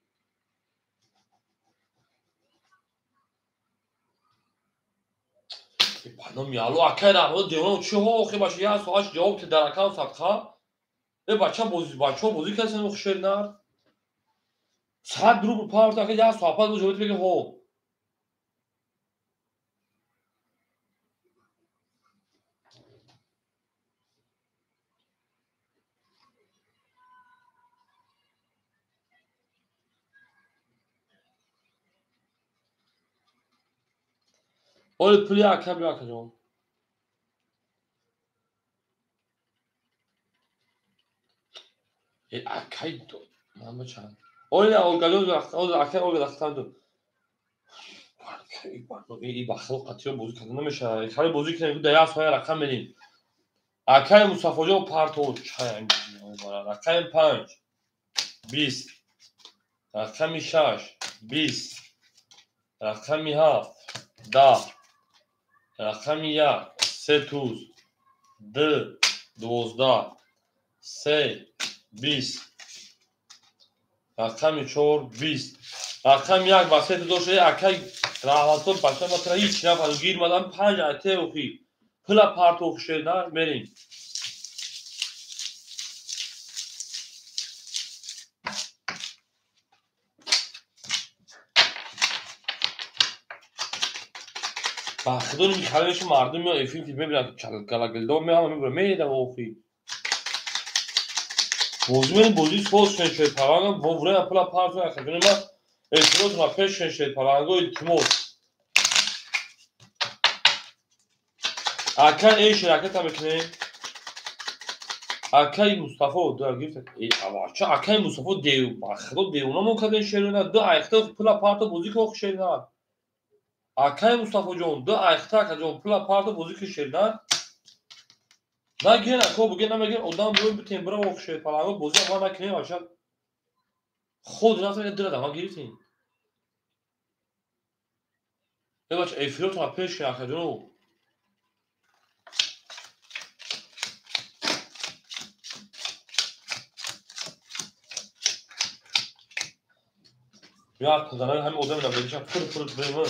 بانم یالو اکای رحمتلو دیوانو چی ها خیلی باشه یه سواش جواب که در اکان سبخه. ای بچه بازی کنه سنو شیرین ساعت درو پارت اکای یه صحبت رو جواب بگه هو. اول پلی اکای بیا کجون. ای اکای دو من چند. اول گلوز رخت اول اکای اول رختن دو. ای بخل قطعی بازی کردن نمیشه. خیلی بازی کنه بود دیاس های رقم بدین. اکای مصطفی جو پارتو چای رقم 5 20 رقم 6 20 رقم 7 10 رقم 1 3 12 12 3 20 رقم 4 20 رقم 1 وسط دوشه اکای راحتون باشه مثلا هیچ نفر گیرمدن 5 ایته اوخی پلا پارت اوخشیدن بریم بخدون میخوایش مردم یا افیل فیلم ببینن کلاگلدو میام میدم اوخی بوزمن بوزی سوس شد پرانگا بوره پلا پارت اخدون ما افروت ما پیش شد پرانگا التموس اکای ای شرکت هم بکنه اکای مصطفی دو گفت ای اواچا اکای مصطفی دیو بخدو دیونا ممکن شیرونه دو ایخته پلا پارت بوزی که اوخشیدن اکای مصطفی جون دو ایخته که جون پلا پارت بوزی که شیرونه نگین اکو بگین نمیگین اودام روی بتیم برا اوخشه پلانگو بوزی اما نکنیم آشان خود نفر دل دما گیرتین بباش ایفیلو تا پیش که اخدونو یا کدانای همین اودام نمیدیشم پر بریم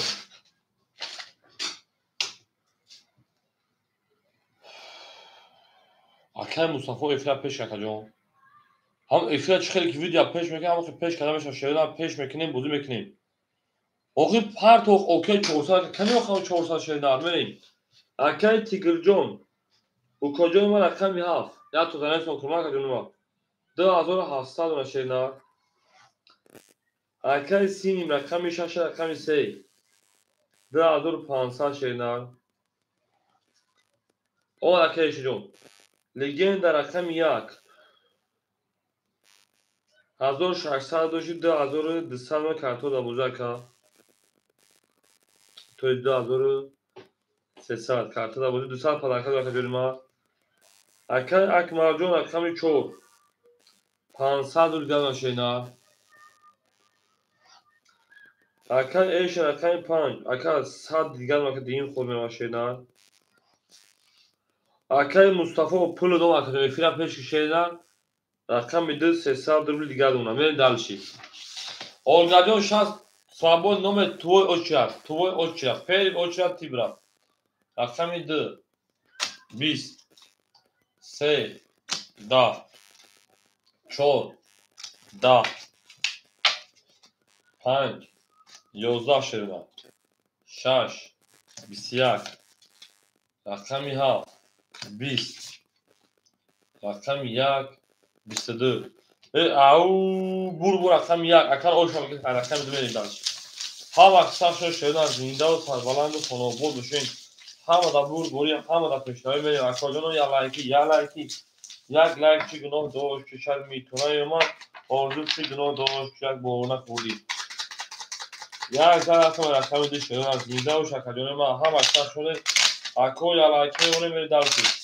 اکای مصطفی ایفیل پیش که جون هم ایفیل چخیلی که ویدیو پیش میکنیم هم که پیش کلمش شیرون پیش میکنیم بوزی میکنیم اوکی پارت اوکی 400 کنی اوخه 400 شیرون بریم اکای تیگر جون او کجای ما رقم هفت یا تو دانش مکرما که جونما 2700 شیرون اکای سینیم رقم 6 رقم 3 2500 شیرون اون اکای جون لگند رقم 1 1600 دوشی 2200 کارتو دا بوزاکا تو 2300 کارتو دا بوزی 200 پلاکا دا کجورما اکای اکمال جون رقم 4 500 دیگر شینا اکای ایش رقم 5 اکای 100 دیگر ما که دین خود ما شینا اکای مصطفی پول دو ما که فیلم پیش شینا رقم 2300 روبل دیگر دونا میریم دالشی Olga جون شانس свободный номер твой очередь первый очередь ты брат رقم 2 20 3 10 4 10 5 11 شیرون 6 21 رقم 7 20 رقم 1 22 او بور رقم 1 اکر اوشم که رقم 2 میریم دالشی هم اکثر شیرون زنده و سربلند و خانوبود بشین همه دا بور بوری همه دا پیشنهایی میریم اکا جانو یا لایکی یک لایک چی گناه داشت که شاید میتونه ما آرزو چی گناه داشت که یک بارونه خوردی یک زن اصلا رقم 2 شیرون زنده و شکر جانو ما هم اکثر شده اکا یا لایکی میمونه میری دالشی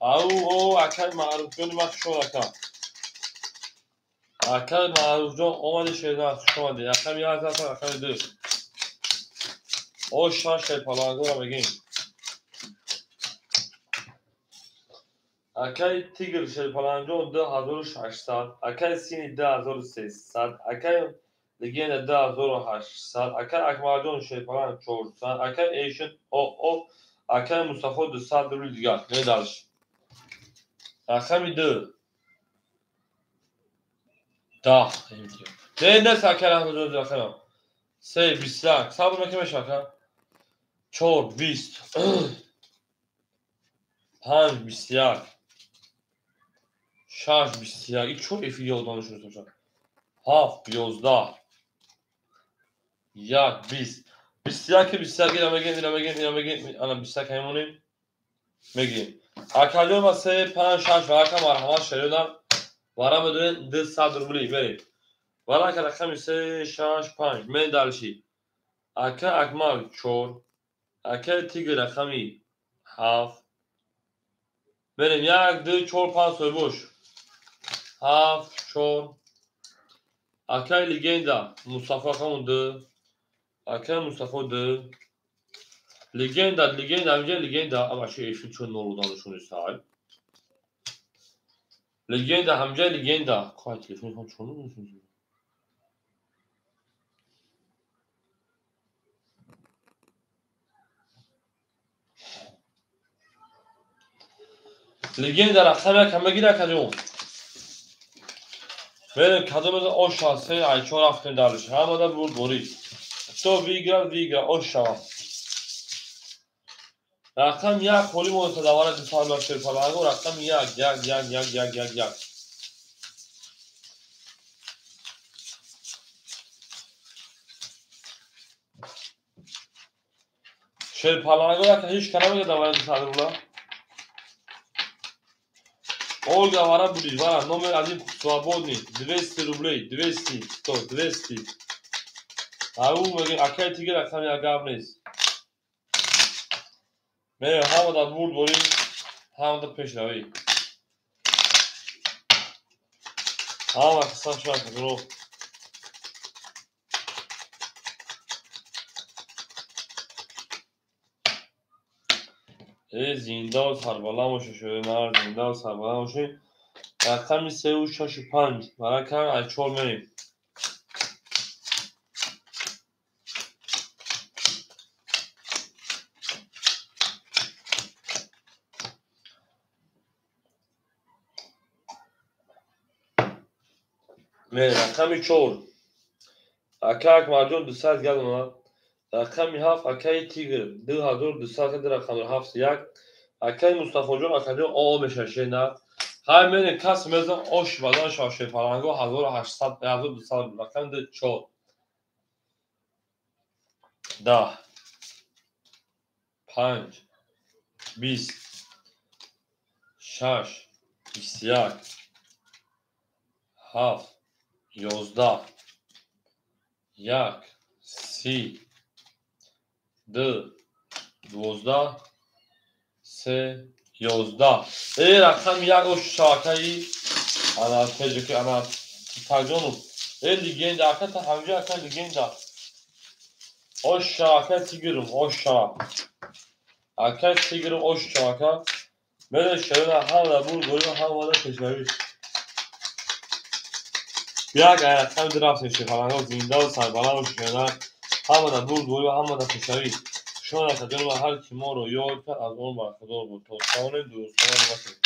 او اکای معروف جانی ما شد اکای معروف جان آمده شیرون شده رقم 1 رقم 2 او شاش پلانگو را بگیم اکای تیگر شیرپلنجون 2600 اکای سینی 2300 اکای لگین 2800 اکای اکمالجون شیرپلنج 400 اکای ایشن او اکای مصطفی 200 روبل دیگر ندارش رقم 2 10 نه ساکر هم رقم 3 20 صبر نکه شاکر 4 20 5 21 6 21 این چون افی یادانه شده شد 7 11 یک 20 21 اینا بگیم الان 21 همونیم میگیم اکاجون ما 3 5 6 و رقم مرحمت شریدن وارا بدون 200 روبلی بریم وارا که رقم 3 6 5 من دالشی اکا اکمال 4 اکا تیگر رقمی 7 بریم 1 2 4 5 سوی بوش 7 4 اکا لیگندا مصطفی خمون 2 اکا مصطفی 2 Legenda, legenda ama şey eşit çok nolu danışın istihal. Legenda همجای legenda. کار تلفن خود چون نمی‌شون. Legenda رقم کم بگیره کجون. بریم کدوم از آشاسه ایچور رفتیم درش. همه دا بود بوری. تو ویگرا آشا. رقم یک خولی مورد دواره دیسال باشه پلنگو رقم یک. شیر پلنگو یک هیچ کنه میگه دواره دیسال بولا. Ольга вара будешь, вара, номер 1 свободный, 200 рублей, 200, 100, 200. А у меня акай тигр акам я гавнес. Мере хамада бурд бори, хамада пеш рави. Хама қисам шуак дуро. زندان سربالا باشه شده نه زندان سربالا باشه رقمی 3 و 6 و 5 برای کم از 4 میریم رقمی 4 اکاک مرجون 200 گرد اومد رقمی 7 اکای تیگر 2200 گرد رقم 7 یک اکای مصطفی جون اکای جون آه بشه نه های من کس میزن آش بدن شاشه پلنگو 1800 1200 رقم 4 10 5 20 6 21 7 11 یک 30 2 12 3 11 ای رقم یک اوش شاکایی انا تجه که انا تاجونو ای لیگنده اکتا همجا اکتا لیگنده اوش شاکا تیگرم اوش شاک اکتا تیگرم اوش شاکا بله شرونه هم دا بول گویم هم وادا کشوری یک رقم درافت میشه فلانگا زنده و سربالا و شکنه همه دا بول گویم همه دا کشوری شما نکدون و هر کی ما رو یاد کرد از اون برخدار بود تا سانه دوستانه باشید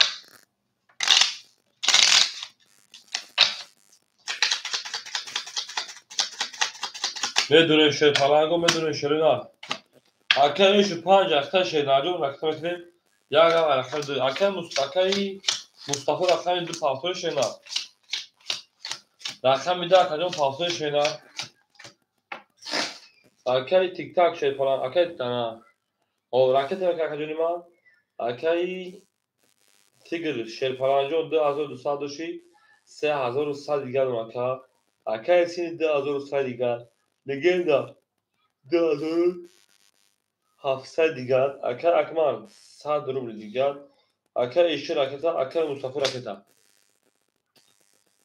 بدون شیر پلنگو بدون شیرنا اکیش 5 اکتا شیرناجون رقم کنیم یک رقم دو اکی مصطفی رقم 2 پافتور شیرنا رقم میده اکجون پافتور شیرنا اکی تیک تاک شیر پلنگ اکی تانا او راکت میکنه اکجونی ما اکی تیگر شیر پلنجون 2200 دوشی 3100 دیگر مکا اکی سینی 2100 دیگر لگندا 2700 دیگر اکی اکمان 100 روبل دیگر اکی ایشی راکتا اکی مصطفی راکتا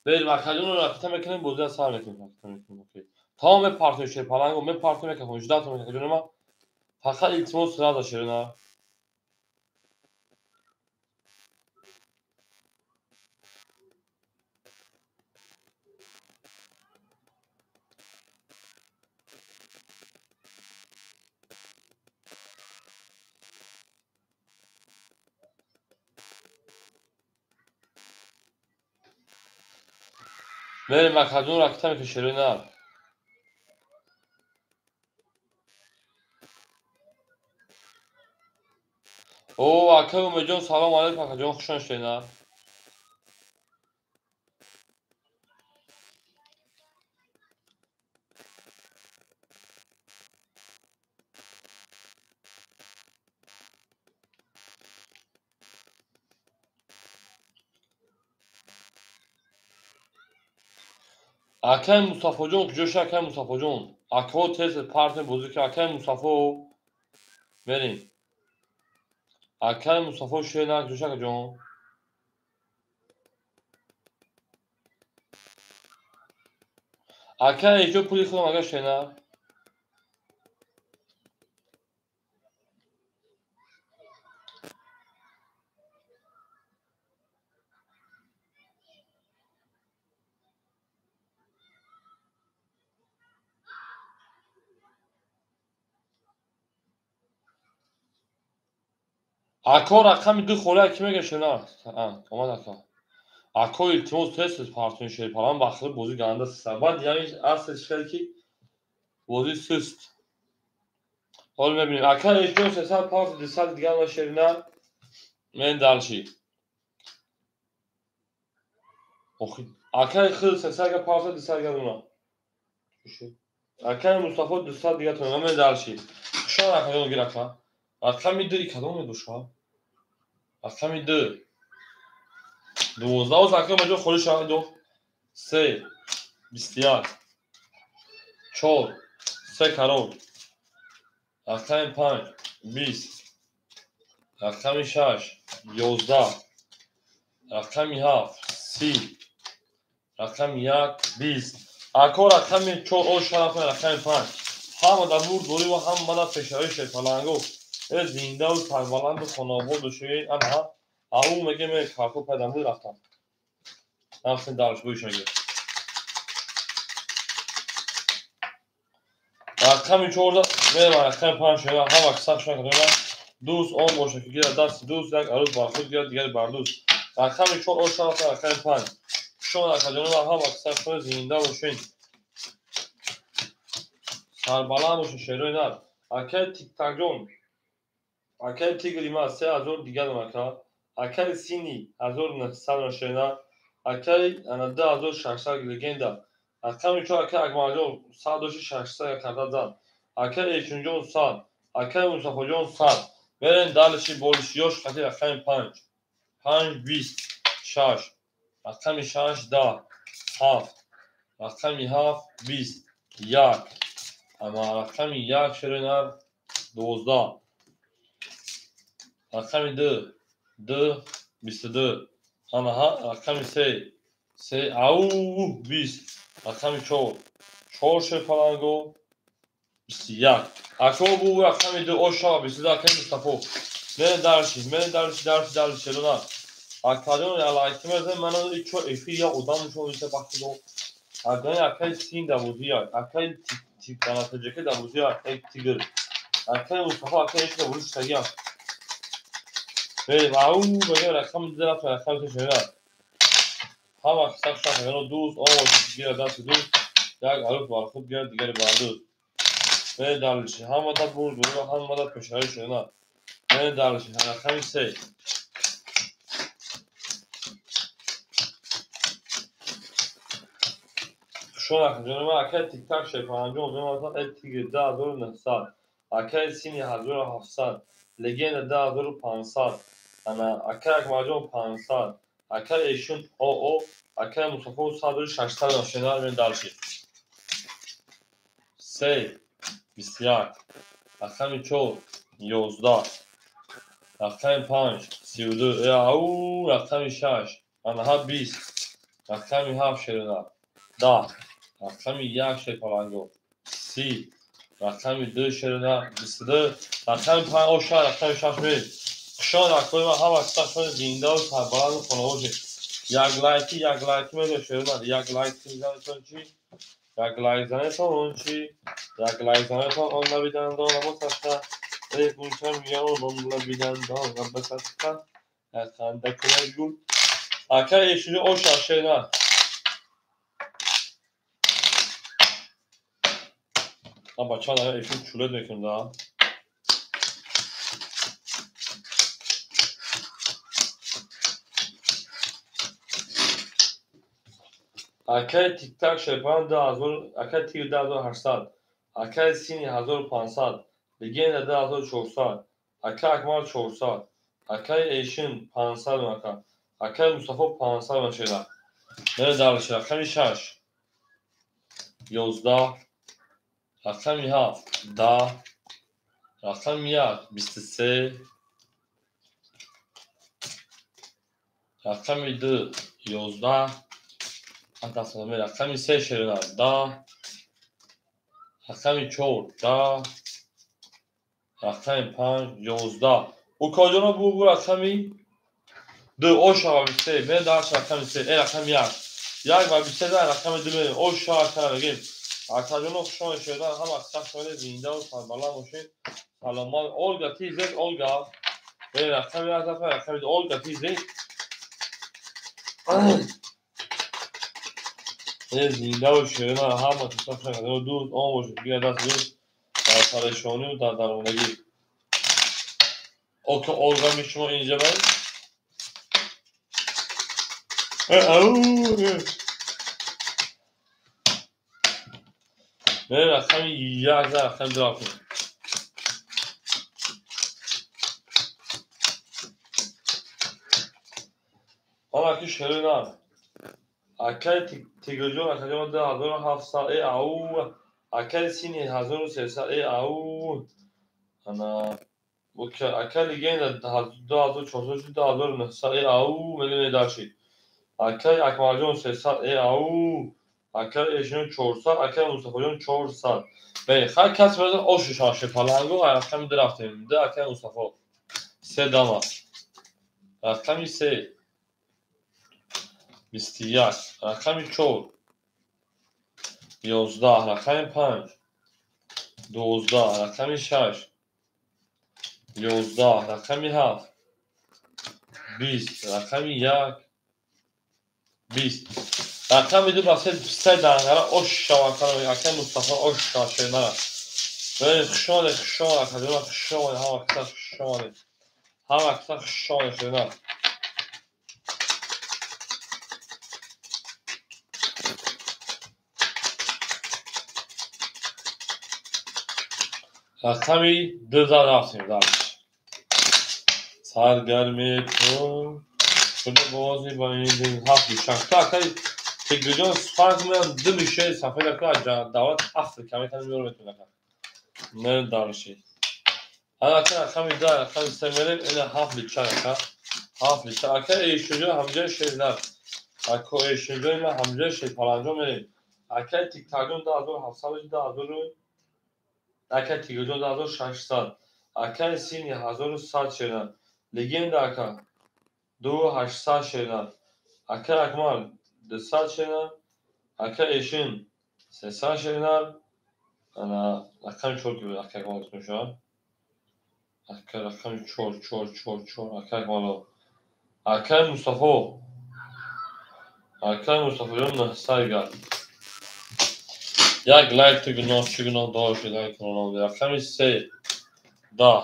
بریم اکجون رو راکتا میکنیم بوزه سر میکنیم تمام پارتون شیر پلنگو من پارتون میکنم 18 تا میکنم ما فقط التماس را داشته نه بریم اکجون راکتا میکنم شیر نه او اکه مجون سلام علیکم اکجون خوشن شده نه اکه مصطفی جون کجاش اکه مصطفی جون اکه تست پارت بزرگ اکه مصطفی بریم اکه مصطفی شده نه کجاش اکجون اکه ایجو پولی خودم اگه شده نه Ако рақами ду холя ки мегашона? Омад ако. Ако илтимос тест партони шерпалан бахли бозӣ ганда сар. Баъд яъни асл шикар ки бозӣ суст. Ҳол мебинем. Ака эҷон 300 паунд 200 дигар ва шерина мен далши. Охи. Ака хил 300 паунд 200 гана. Ака Мустафо 200 дигар то мен далши. Шон ака гирака. Рақами ду кадом мебоша? Рақами ду 12 ака маҷо холи шаҳидо 3 21 4 3 карор рақами 5 20 рақами 6 11 рақами 7 30 рақами 1 20 ако рақами 4 оша рақами 5 ҳама дар бур дори ва ҳама дар пешараи шефаланго зиндаву сарбаланду хонободу шӯи анҳа ау меге ме карко пайдамбуд рафтам намсин дарш бӯшаги рақами 14 мера рақами 5 шӯя ҳама сах шӯя кадома дӯст он боша ки гира дасти дӯст як арӯз бархуд гира дигари бардӯст рақами 4 оша рақами 5 шон акадома ҳама сах шӯя зиндаву шӯи сарбаланд боша шерӯи нар акай тиктакҷон акай тигри ма 3000 дигар мака акай сини 1900 шена акай ана 2600 легенда аками чо акай акмалҷон 1600 карда зад акай эшунҷон 100 акай мусафоҷон 100 берен далиши болишиёш қати рақами 5 5 20 6 рақами 6 10 7 рақами 7 20 1 ама рақами 1 шерена 12 рақами 2 2 22 анаҳа рақами 3 3 ау 20 рақами 4 4 шефаланго 21 ако бу рақами 2 оша 22 аками Мустафо мен дарши шерона акадон алайки мезем мана ичо эфия одам шо иса бахтидо агани акай син давузия акай тиктанатаҷаки давузия акай тигр акай Мустафо акай ишка буриш тагия ау меге рақами драфт рақами шерона ҳама сах шахагано дӯст он гира дасти дӯст як арӯз бархуд гира дигари бардӯст мен далши ҳама да бур дура ҳама да пешараи шерона мен далши рақами 3 шон акаҷонама акай тиктак шефаанҷон мемаса тигри 10900 акай сини 1700 легенда 10500 ана акай акмалҷон 500 акай эшун оо акай Мустафо 1600 шена мен далши 3 21 рақами 4 11 рақами 5 32 ау рақами 6 анаҳа 20 рақами 7 шерена 10 рақами 1 шефаланго 30 рақами 2 шерена 22 рақами 5 оша рақами 6 мер шон акои ма ҳама сахшон зиндаву сарбаланду хонаводи як лайки мега шерона як лайк занетон чи як лайк занетон чи як лайк занетон он набидандон намосаста бунчам яон он набидандон набасаста ханда кунагул акай эшуҷо оша шерона бача дара эшун чулет мекунда акай тиктак шерпан 2000 акай тигр 2800 акай сини 1500 легенда 2400 акай акмал 400 акай эшин 500 мака акай Мустафо 500 машина мен далши рақами 6 11 рақами 7 10 рақами 1 23 рақами 2 11 рақами 3 шерена 10 рақами 4 10 рақами 5 11 укоҷона бу рақами 2 оша 23 мен далши рақами 3 рақами 1 ва 23 рақами 2 мен оша карагем акаҷоно хушон шеда ҳама сахшони зиндаву сарбаланд бошед саломат Олга тизек Олга رقم یک دفعه رقم دو آل گفتی زنده و شیرین همه تصف شده و دوست آن باشد بیا دست دوست در پریشانی و در درمانگی اوکه آلگا می شما اینجا باید رقم یک در رقم دو کنیم آن اکی شیرین هم اکی تیگرجون اکی جمع 2700 او اکی سینی 1300 او انا اوکی اکی لیگین 2400 2900 او میلیون داشتی اکی اکمال جون 300 او اکی ایشون 400 اکی مصطفی جون 400 بله هر کس برده آش شاشه پلنگو رقم ده رفتیم ده اکی مصطفی سه دامه رقمی سه 21 رقمی 4 11 رقمی 5 12 رقمی 6 11 رقمی 7 20 رقمی 1 20 رقمی دو بسید سه دنگره آش شواکنه اکی مصطفی آش شاشه نره بله خشانه خشانه خشانه هم اکتا خشانه هم اکتا خشانه شده رقمی 2 رفتیم درش سرگرمی تو شده بازی با این دین هفتی شنگ تا اکایی تگریجان فرق میان 2 میشه صفحه لکه از دولت افریقا میتونم میارو میتونه نه دارشی اکی رقمی 2 رقمی 3 میریم این 7 لیتر هفت لیتر اکی ایشونجا همجای شیدن اکی ایشونجا من همجای شید پالنجا میریم اکی تیک تاگون 2700 اکی تیگرجون 2600 اکی سینی 1100 شیدن لیگین اکی 2800 شیدن اکی اکمال 200 شیدن اکی ایشون 300 شیدن انا رقم 4 gibi اکی اکمال اسمش اکی رقم 4 اکی اکمال اکی مصطفی جون 900 گرد یک لایک تو گناه چی گناه داشتی لایک کنم رقمی 3 10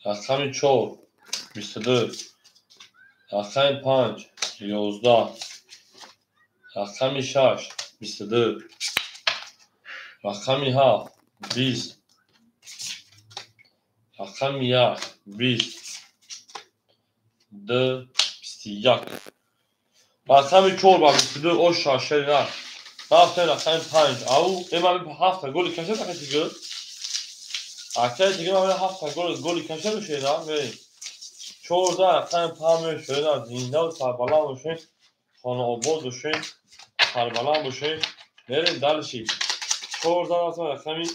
رقمی 4 22 رقمی 5 11 رقمی 6 22 رقمی 7 20 رقمی 1 20 2 21 رقمی 4 با 22 او شاشه نه رفتیم رقمی 5 او ایمان به 7 گلی کشه بخیر دیگه اکی دیگه من 7 گلی کشه بشه نه بریم 14 رقم 5 شده زنده و سربلند باشین خانه آباد باشین سربلند باشین بریم دلشی 14 رقمی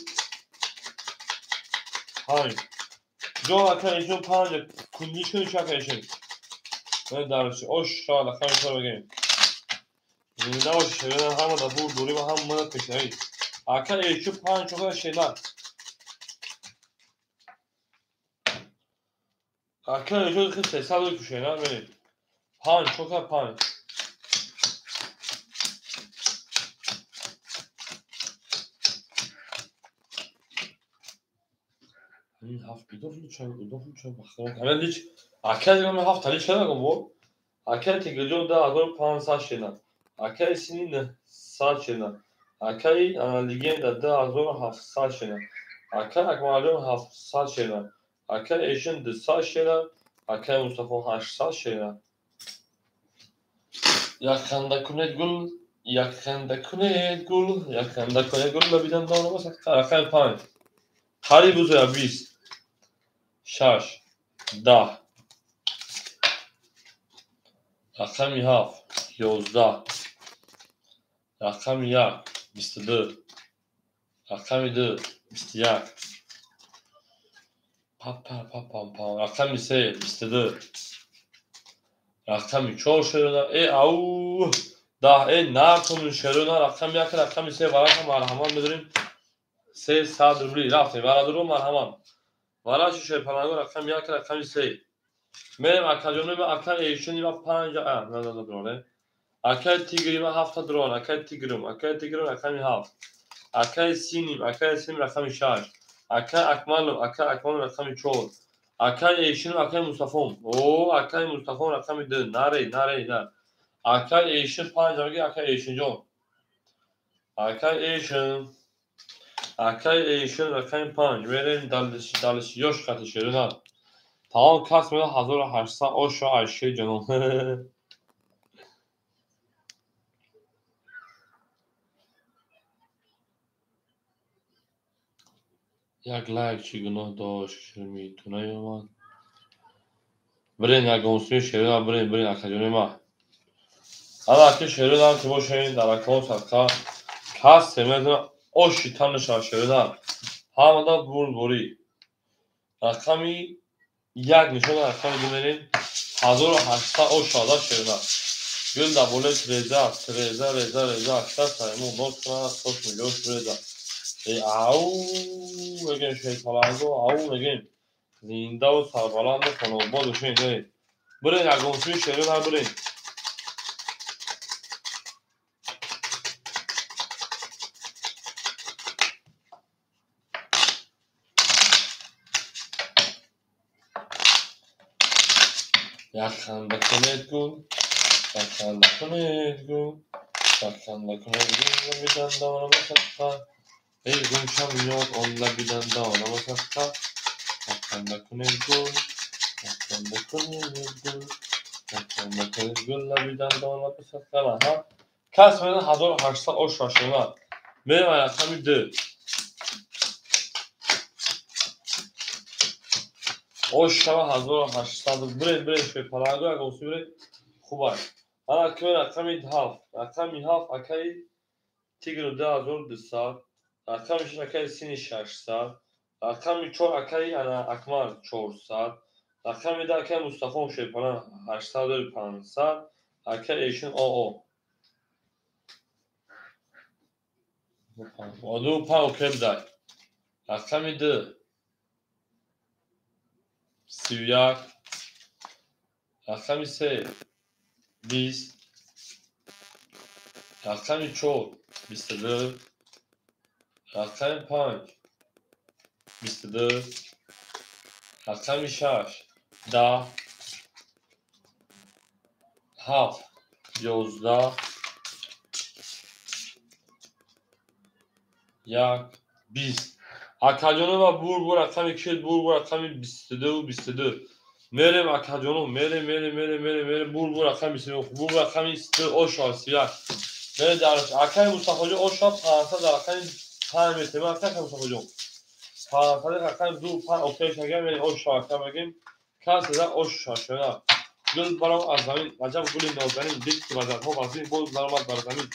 5 جو اکی ایشون 5 کندیشون شکر ایشون بریم دلشی اوش شاید رقمی 4 بگیم زنده و شده همه دفور دوری و هم مدد کشنهی اکی ایشون 5 چوکر شیدن اکی ایشون خیلی 300 دوری کشنه بریم 5 چوکر 5 این هفت بیدافل چه بخورم همه لیچ اکی دیگه من هفت لیچ کنم با اکی تیگرجون 2500 شدن اکی سینی 100 شدن اکی لیگین 2700 شدن اکی اکمالجون 700 شدن اکی ایشون 200 شدن اکی مصطفی 800 شدن یک خنده کنید گل یک خنده کنید گل یک خنده کنید گل ببینم دانه باشد اکی 5 قریب بزویا 20 6 10 رقمی 7 11 رقمی 1 22 رقمی 2 21 رقمی 3 22 رقمی 4 شده ای او 10 ای نرتون شده رقمی 1 رقمی 3 برای مرحمان بداریم 300 روبلی رفتیم برای درو مرحمان ورش شیپلنگو رقم یک رقم سه میریم اکاجونو به اکا ایشونی و پنج نه درانه اکا تیگریم هفت دران اکا تیگرم رقم هفت اکا سینیم رقم شش اکا اکمالم رقم چهار اکا ایشون اکا مصطفیم اکا مصطفیم رقم دو نره اکا ایشون پنج اکا ایشون جان اکا ایشون رقم پنج میریم دلش یوش خطی شیرون tamam kasmeden hazır harçsa o şu Ayşe canım. Jak lajkçı günah doğuş kişirmeyi tunay yaman. Birin ya gonsunu şeriden birin akademi ma. Ama ki şeriden ki bu şeyin darakon satka kas semeden o şitanı şeriden. Hamada buri. Rakami یک نشان رقم دو hazır harçsa o şada şeriden. Gül da böyle reza aktar sayımı not kana soş milyon reza. بگیم شیطلنگو بگیم زنده و سربلند خانوباد و شین داریم برین اگونسوی شیرون هم برین یک خنده کنید گل بیدن دانم سختا ای گوشم میاد اونلا بیدن دانم سختا یک خنده کنید گل لبیدن دانم سختا کس میدن 1800 o şaşırlar benim ayaklarım dö o şava 1800 bre şepalago ya gosure خوبه انا که رقمی هفت اکای تیگر ده هزار دویست رقمی شش اکای سینی 600 رقمی چهار اکای انا اکمال 400 رقمی ده اکای مصطفی شیپلان 8500 اکای ایشون دو پا اوکی بده رقمی ده 31 رقمی سه 20 رقمی 4 22 رقمی 5 22 رقمی 6 10 7 11 1 20 اکاجونو و بور رقمی کل بور رقمی 22 میریم اکاجونو میریم بور رقمی 22 بور رقمی 22 او شاسیات میره درش اکای مصطفی جو او شاپ 500 در رقمی 5 متر اکای مصطفی جو 500 رقم دو 5 اوکی شگه میریم او شاکا بگیم کس ده او شاشنا گل برام از زمین عجب گل نازنین دید که وزن ها وزین بود درآمد بر زمین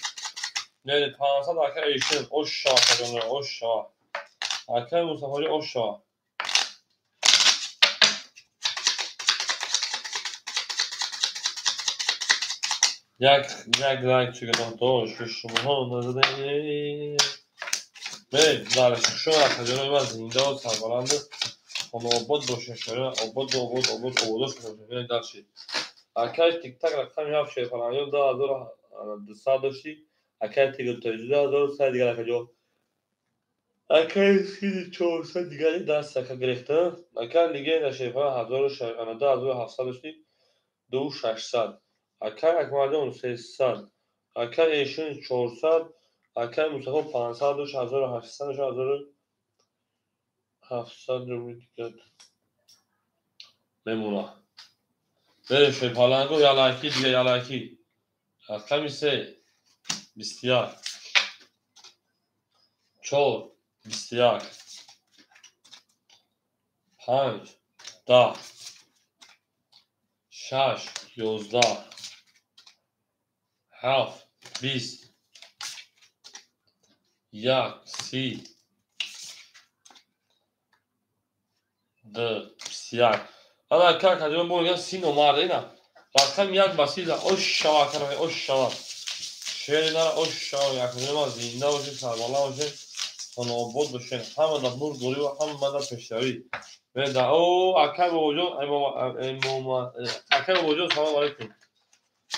نه 500 اکای ایشون او شاکا جان او شا اکای مصطفی او شا یک لایک چگاه داشت شما ها نزده بریم درش شما اکای من زنده و سربلند خانوباد باشه شده آباد شده درشید اکای تیک تاک رقمی هفت شیپلنگو 2200 داشتی اکای تیگر تایجو 2300 دیگر اکای اکای سینی 400 دیگری دست اکا گرفته اکای لیگه نشیپلنگ 2700 داشتی 2600 اکای اکمالیون 300 اکای ایشون 400 اکای مصطفی 500 داشت 1800 داشت 1700 رو دیگر بمونه بریم شیپلنگو یالایکی دیگه یالایکی رقمی سه 21 4 21 5 10 6 11 7 20 1 30 2 21 انا که کجا بگم سی نمره اینا رقم یک بسیده اوش شوا کنه اوش شوا شعری نره اوش شوا یک نمره زنده باشه سربالا باشه خانوباد باشه همه در نور دوری و همه در پشتوی اکر باباجان سلام علیکم.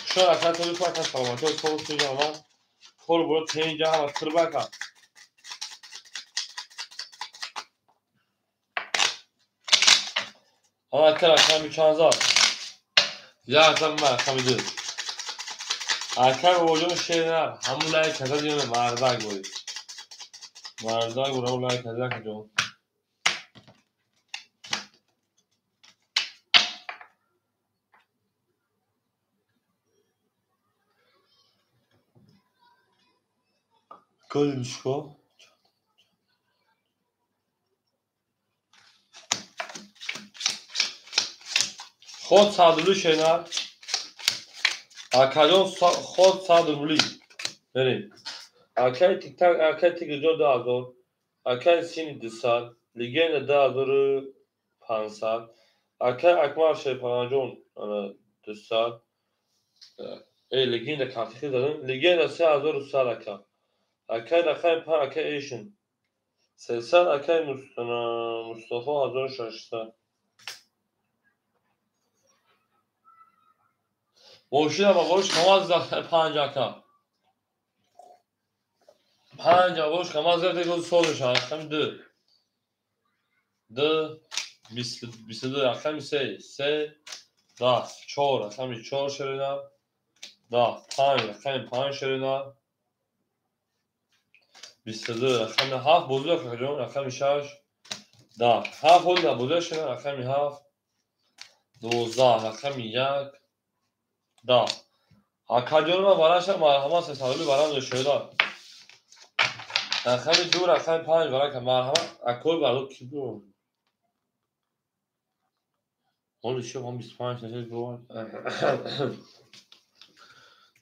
شاید اکر تو بیتون اکر سلامتی و تو بسید جانم. کل برو تین جا هم از تر بکن. اما اکر میچانزار. یا اکر من اکر میدون. اکر باباجان شیر نه. همون لای کده دیونه مردک بودی. مردک بود همون لای کده کجا. کلی میشکو. خود صدولی شینر. اکران خود صدولی. بریم. اکر تیک تک اکر تیک جو 2000. اکر سینی 200. لیگن 2500. اکر اکمار شیپانجون 200. لیگن de kartı dedim. Ligin de 3100 اکر. اکر اکر پر اکر ایشون. 300 اکر مصطفی 1600. موشید اما باش کماز 5 اکر. 5 باش کماز ده روز سولش هم 2. 2 22 اکر 3 10 4 اکر 4 شرینا. 10 5 اکر 5 شرینا. 22 اکر 7 بزرگ اکر اکر 6. 10 7 بزرگ بزرگ شرینا اکر 7. 12 اکر 1. 10 اکر ما براش مرحمت سالی برام شده. اکر 2 اکر 5 برای که مرحمت اکل برای کی بود؟ اون شو هم 25 نشه بود.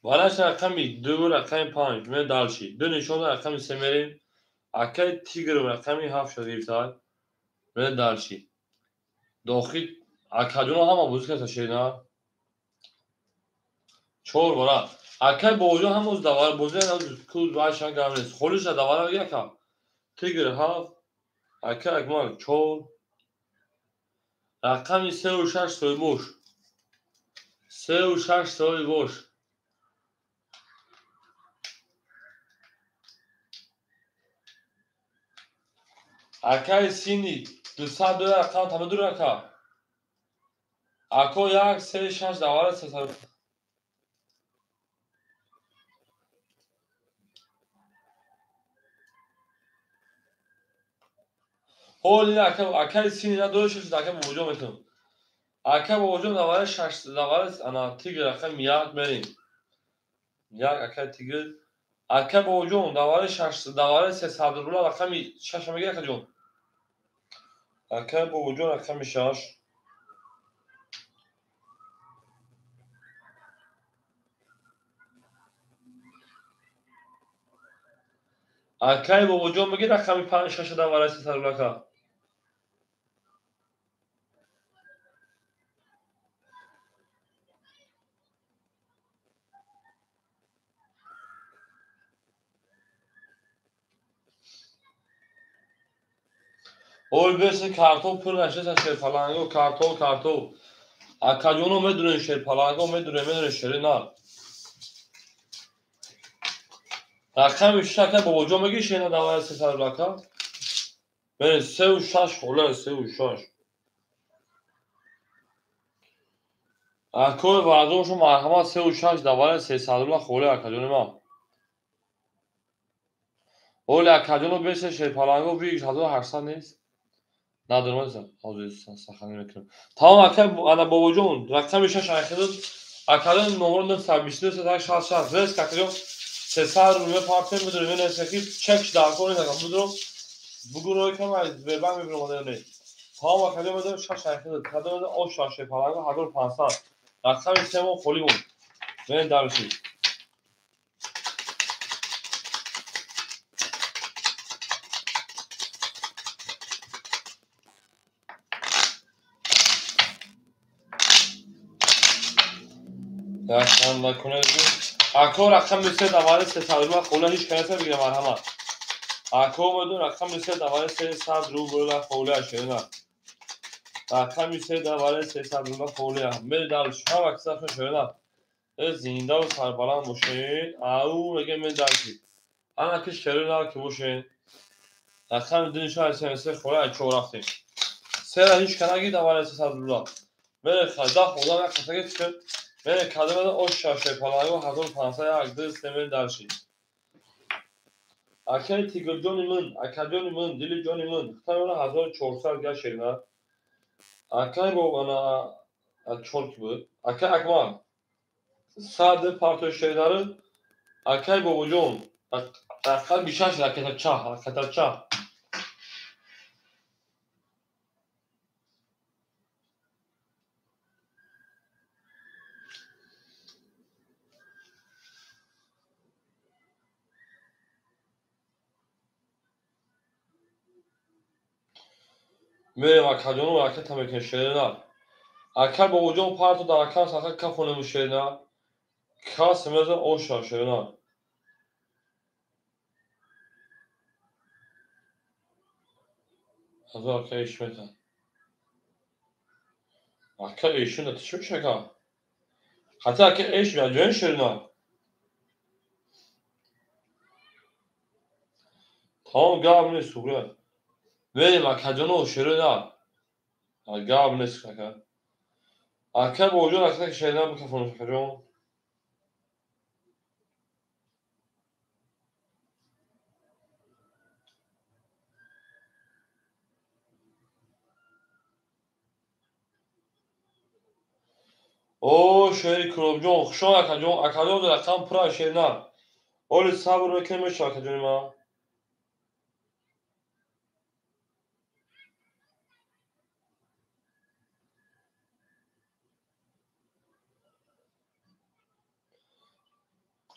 براش اکر 2 اکر 5 من دالشی. دو نشون اکر سمرین. اکر تیگر اکر 7 شده ایتال. من دالشی. داخل اکر هم بزرگ تشینا. چور برا. اکر بوجو هم از دوار بزرگ کود واشان گامنس. خودش دوار یکا. تیگر 7 اکر اکمال چور. رقم 3 و 6 سوی بوش. 3 و 6 سوی بوش. اکر سینی 202 رقم تمام 2 رقم. اکو 1 3 6 دوار 300. هول اکر سینی نه 2 6 اکر بوجو میتون. اکر بوجو دوار 6 دوار انا تیگر رقم 1 بریم. 1 اکر تیگر اکر بوجو دوار 6 دوار 300 رولا رقم 6 میگه اکر جون. اکر بوجو رقم 6. اکر بوجو میگه رقم 5 6 دوار 300 رولا. اول بیشتر کارتون پر نشده شیر پلنگو کارتون. اکاجونو میدونه شیر پلنگو میدونه شیر نه. رقم شکل با وجود میگی شیر دوار 300 رقم. من 3 و 6 خوله 3 و 6. اکول وردوشو مرحمت 3 و 6 دوار 300 رقم خوله اکاجونو ما. اول اکاجونو بیشتر شیر پلنگو بیش 1800 نیست. ندارم ازم آزیستان سخنی میکنم. تمام اکل انا با وجود رقم 6 اکل اکل نمره 922 366 رس اکل 300 رومه پارتن میدونه من اسکی چک دار کنه نگم بگو روی کم از وبم میبرم مدل تمام اکل میدونه 6 اکل کدوم میدونه او 6 پلنگو 1500 رقم سمو خالی بود من دارشی رقم نکنه اکو رقم میشه دواره 300 رو خوله هیچ کنسه بگیره مرحمت اکو میدون رقم میشه دواره 300 رو بولا خوله شده رقمی 3 برای 300 فولی هم میری درش هم اکثر شده زنده و سربلند باشین او بگه من درشید انا که شروع که باشین رقم دنشو از سنسه خوره از چو رفتیم 3 را هیچ کنگی برای 300 میره خدا خدا یک خطگه چکن میره کده بده اش شاشه پلانگو 1500 یک دست میری درشید اکای تیگر جانی من اکا جانی من دلی جانی من خطای من 1400 گه شیرنه اکای با انا چون کی بود اکای اکمان ساده پارتو شیداره اکای بابا جون اکای بیشتر راکت چه میریم اکا جون و راکت هم میکنه شیرنه اکای بابا جون پارتو در اکای ساخت کفونه مو شیرنه کاس میزه اوشا شیرنه از اکای ایش میتن اکای ایشون ده چی میشه که حتی اکای ایش میاد جون شیرنه تمام گام نیست خوبه میریم اکا جون و شیرنه گام نیست که اکای بابا جون اکای شیرنه بکفونه اکا جون او شیری کروب جون خوشون اکا جون در رقم پرا شیرنه اولی صبر بکنی میشه اکا جون ما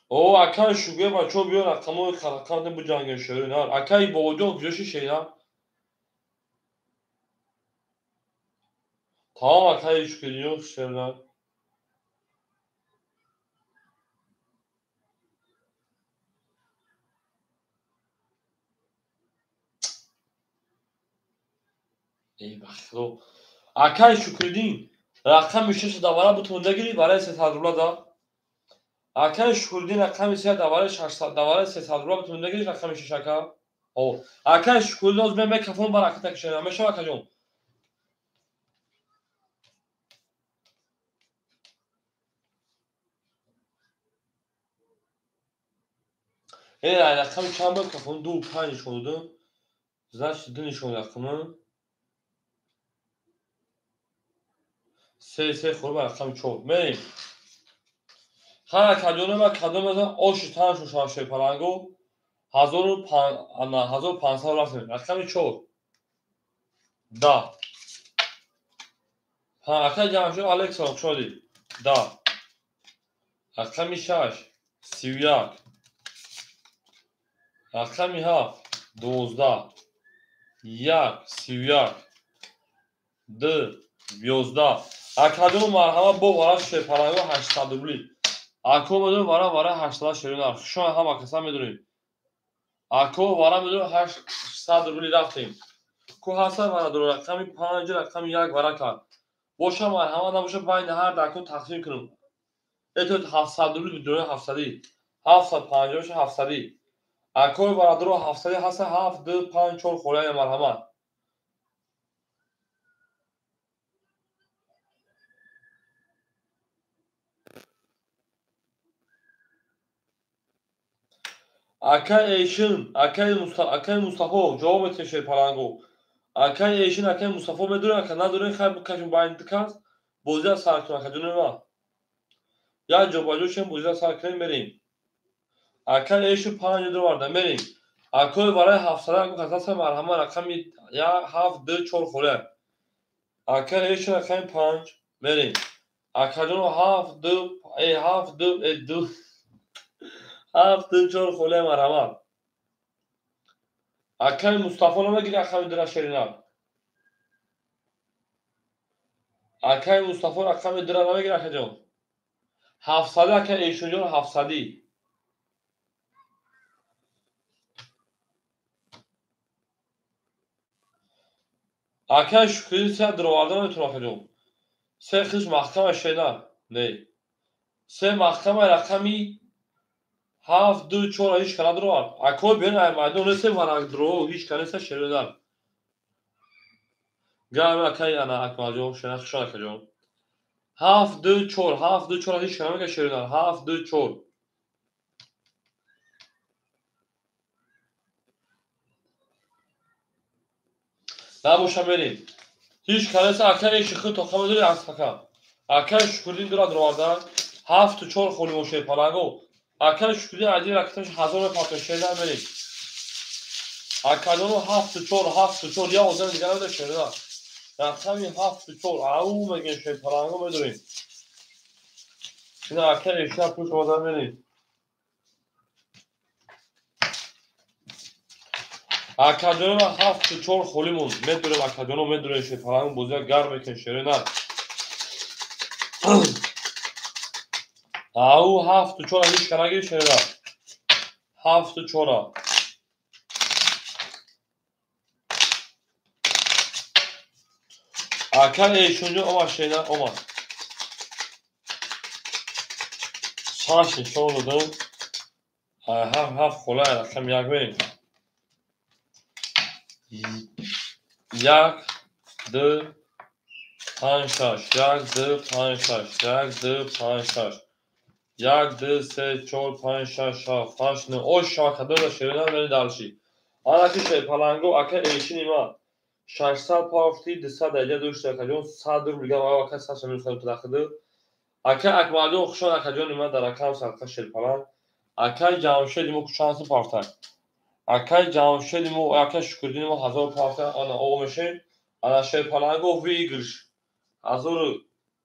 او اکای شوگه بچه بیان رقم خلقانده بو جنگ شیرنه اکای بابا جون کجاش شیرنه تمام اکای شوگه شیرنه ای بخرو اکای شکردین رقم 6 دوباره بتونده گیری برای 300 روبله دا اکای شکردین رقم 3 دوباره 600 دوباره 300 روبله بتونده گیری رقم 6 اکا او اکای شکردین از من کفون برکت کشیدن میشه اکا جون این رقم چند بود کفون 2 5 شده زاش دنشون رقم 3 خورب رقم 4 میریم هر کدوم ما کدوم از آش تانشو شاشه پلنگو 1500 رفتیم رقم 4 دا ها اکا جمشو الکس شدی دا رقم 6 31 رقم 7 12 1 31 2 11 اکادون مرحبا با وارا شپرنگو 800 روبلی اکو بدون وارا 800 شیرین شما هم کسا میدونیم اکو وارا بدون 800 روبلی رفتیم کو حسن وارا دو رقم 5 رقم 1 وارا کرد باشه مرحبا نباشه بین هر دکو تقسیم کنم اتو 700 روبلی بدون 700 750 700 اکو وارا دو 700 هست 7 2 5 4 خوره مرحبا اکای ایشون اکای مصطفی جواب تشه پلنگو اکای ایشون اکای مصطفی میدونه که نداره خیر بکشون با انتکاس بوزه سر کنه که دونه ما یا جوابجوشم بوزه سر کنیم بریم اکای ایشون 5 دو ورده بریم اکای برای 700 اگه قصاص مرحمه رقم یا 7 2 4 خوره اکای ایشون اکای 5 بریم اکای جون 7 2 7 2 7 2 4 خوره مرحمه اکای مصطفی نمیگیره اکای در شیرینه اکای مصطفی رقم در نمیگیره اکای جون 700 اکای ایشون جون 700 Aka şükürü sen drovardan ötürü akacağım. Sen kız mahkeme şeyler. Ne? Sen mahkeme rakami haf du çora hiç kana drovar. Ako ben aymadı onu sen varak dro hiç kana sen şeyler. Galiba akay ana akmacım şuna kuşa akacağım. Haf du çora hiç kana şeyler. Haf du çor. Ne boşa vereyim. Hiç kanese akay şıkkı tokamı dure asfaka. Akay şükürdin dura drovardan. Haf tu çor kholi o şey palago. Akay şükürdin acil rakıtmış hazır ve patron şeyler vereyim. Akadonu hafta çor ya odan diğer de şeyler. Ya tabii hafta çor au megen şey palago müdürüm. Şimdi akay eşya puş odan vereyim. Akadonu hafta çor kholimun müdürüm akadonu müdürüm şey palago bozya gar beken şeyler. Au hafta çora hiç kana gir şeyler. Hafta çora. Akay eşuncu ama şeyler ama. Saçın sonradan haf kolay rakam yak vereyim. Yak dı panşaş yak dı panşaş yak dı panşaş yak dı se çor panşaş ha faşne o şarkıda da şeyler beni dalşi. Anaki şey palango aka eşin ima. Şarşsal pafti disa derece dövüş yakacağım. Sadır bilgem aka saçını yukarı bırakıdı. Aka akmadı okşan akacağım ima da rakam sarka şey palan. Aka camşe limo kuşansı partar. Akay camşedim o akay şükürdüm o hazır parça ana o meşe ana şey palango vigriş hazır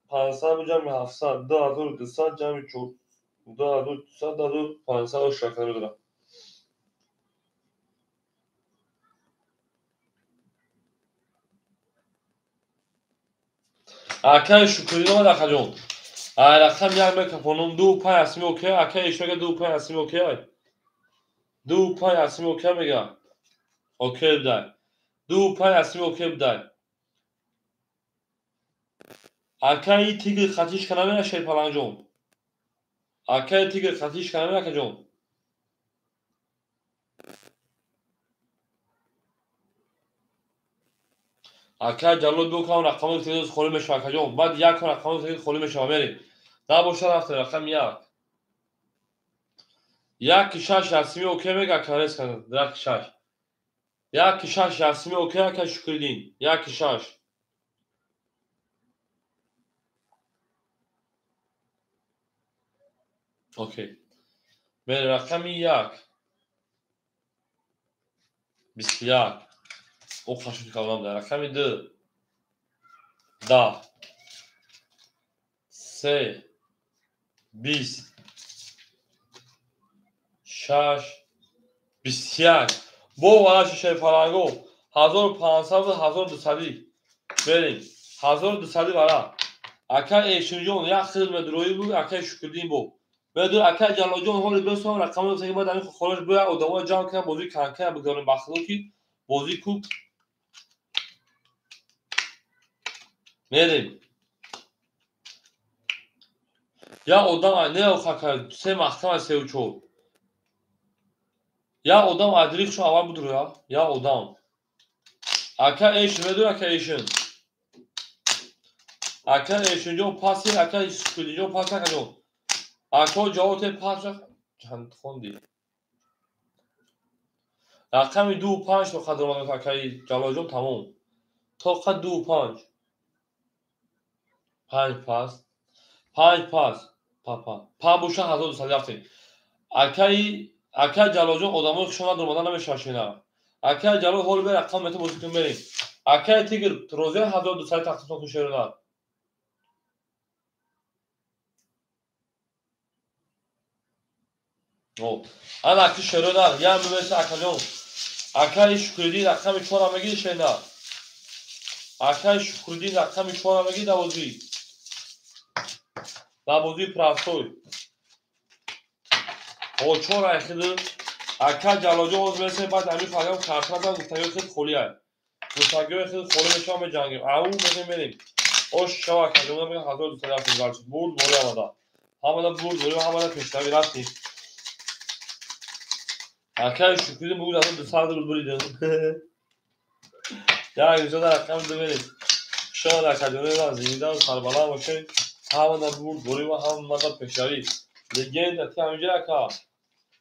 pansa bu cam hafsa da hazır disa cam çok da hazır disa da hazır pansa o şakarıdır. Akay şükürdüm o da kacon. Ay rakam yarme kaponum du pay asmi okey akay işe du pay asmi okey. Du pay asmi okey mega. Okey der. Du pay asmi okey der. Akay tigr khatiş kanamına şey palancon. Akay tigr khatiş kanamına kacon. Akay جلاد دو کام رقم تلفن خالی میشه کجا بعد یک رقم تلفن خالی میشه میری نه باشه رفته رقم یک شش رسمی اوکی میگه کارش کنه یک شش یک شش رسمی اوکی که شکردین یک شش اوکی میری رقم یک 21 او خشوش کلام در رقم 2 10 3 20 6 21 bu valla şey falango 1500 ve 1200 بریم 1200 valla aka eşinjon ya xizmet royi bu aka şükürdin bu ve dur aka jalajon hol bir sonra rakamı sayı badan xolaj bu odama can kan bozi kanka bu görün baxdı ki bozi ku merim ya odam ne o xaka se mahkeme sevço ya odam adrik şu avar budur ya odam aka eşin ve dur aka eşin aka eşinjon pasi aka şükürdin pasi aka aka cevap pasi چند خوندی رقم 25 تو خدمات تکایی جلاجون تموم تا قد 25 5 پاس پا بوشه 1200 رفتیم اکای جلاجون آدمای شما درمادن نمیشاشینا اکای جلو هول به رقم متو بازیتون بریم اکای تیگر روزه 1200 تقسیم تو شهرنا او انا اکی شهرنا یا میبرس اکاجون اکای شکردی رقم 4 میگی شهرنا اکای شکردی رقم 4 میگی دوازی پراستوی او 4 اخیدی اکای جلاجون از مثل بعد امی فاگم کارتنا گفتم خیلی خولیه مصاحبه خیلی خونه نشان به جنگیم اون بریم اوش شوا کجا میگه 1200 گارش بود دوری آمده همه بود دوری همه پیشتری رفتیم اکای شکری بود از 200 رو بریدن یا اینجا در رقم بریم شما در کجا زنده و سربالا باشه همه بود دوری و همه پیشتری لگند تا اینجا کا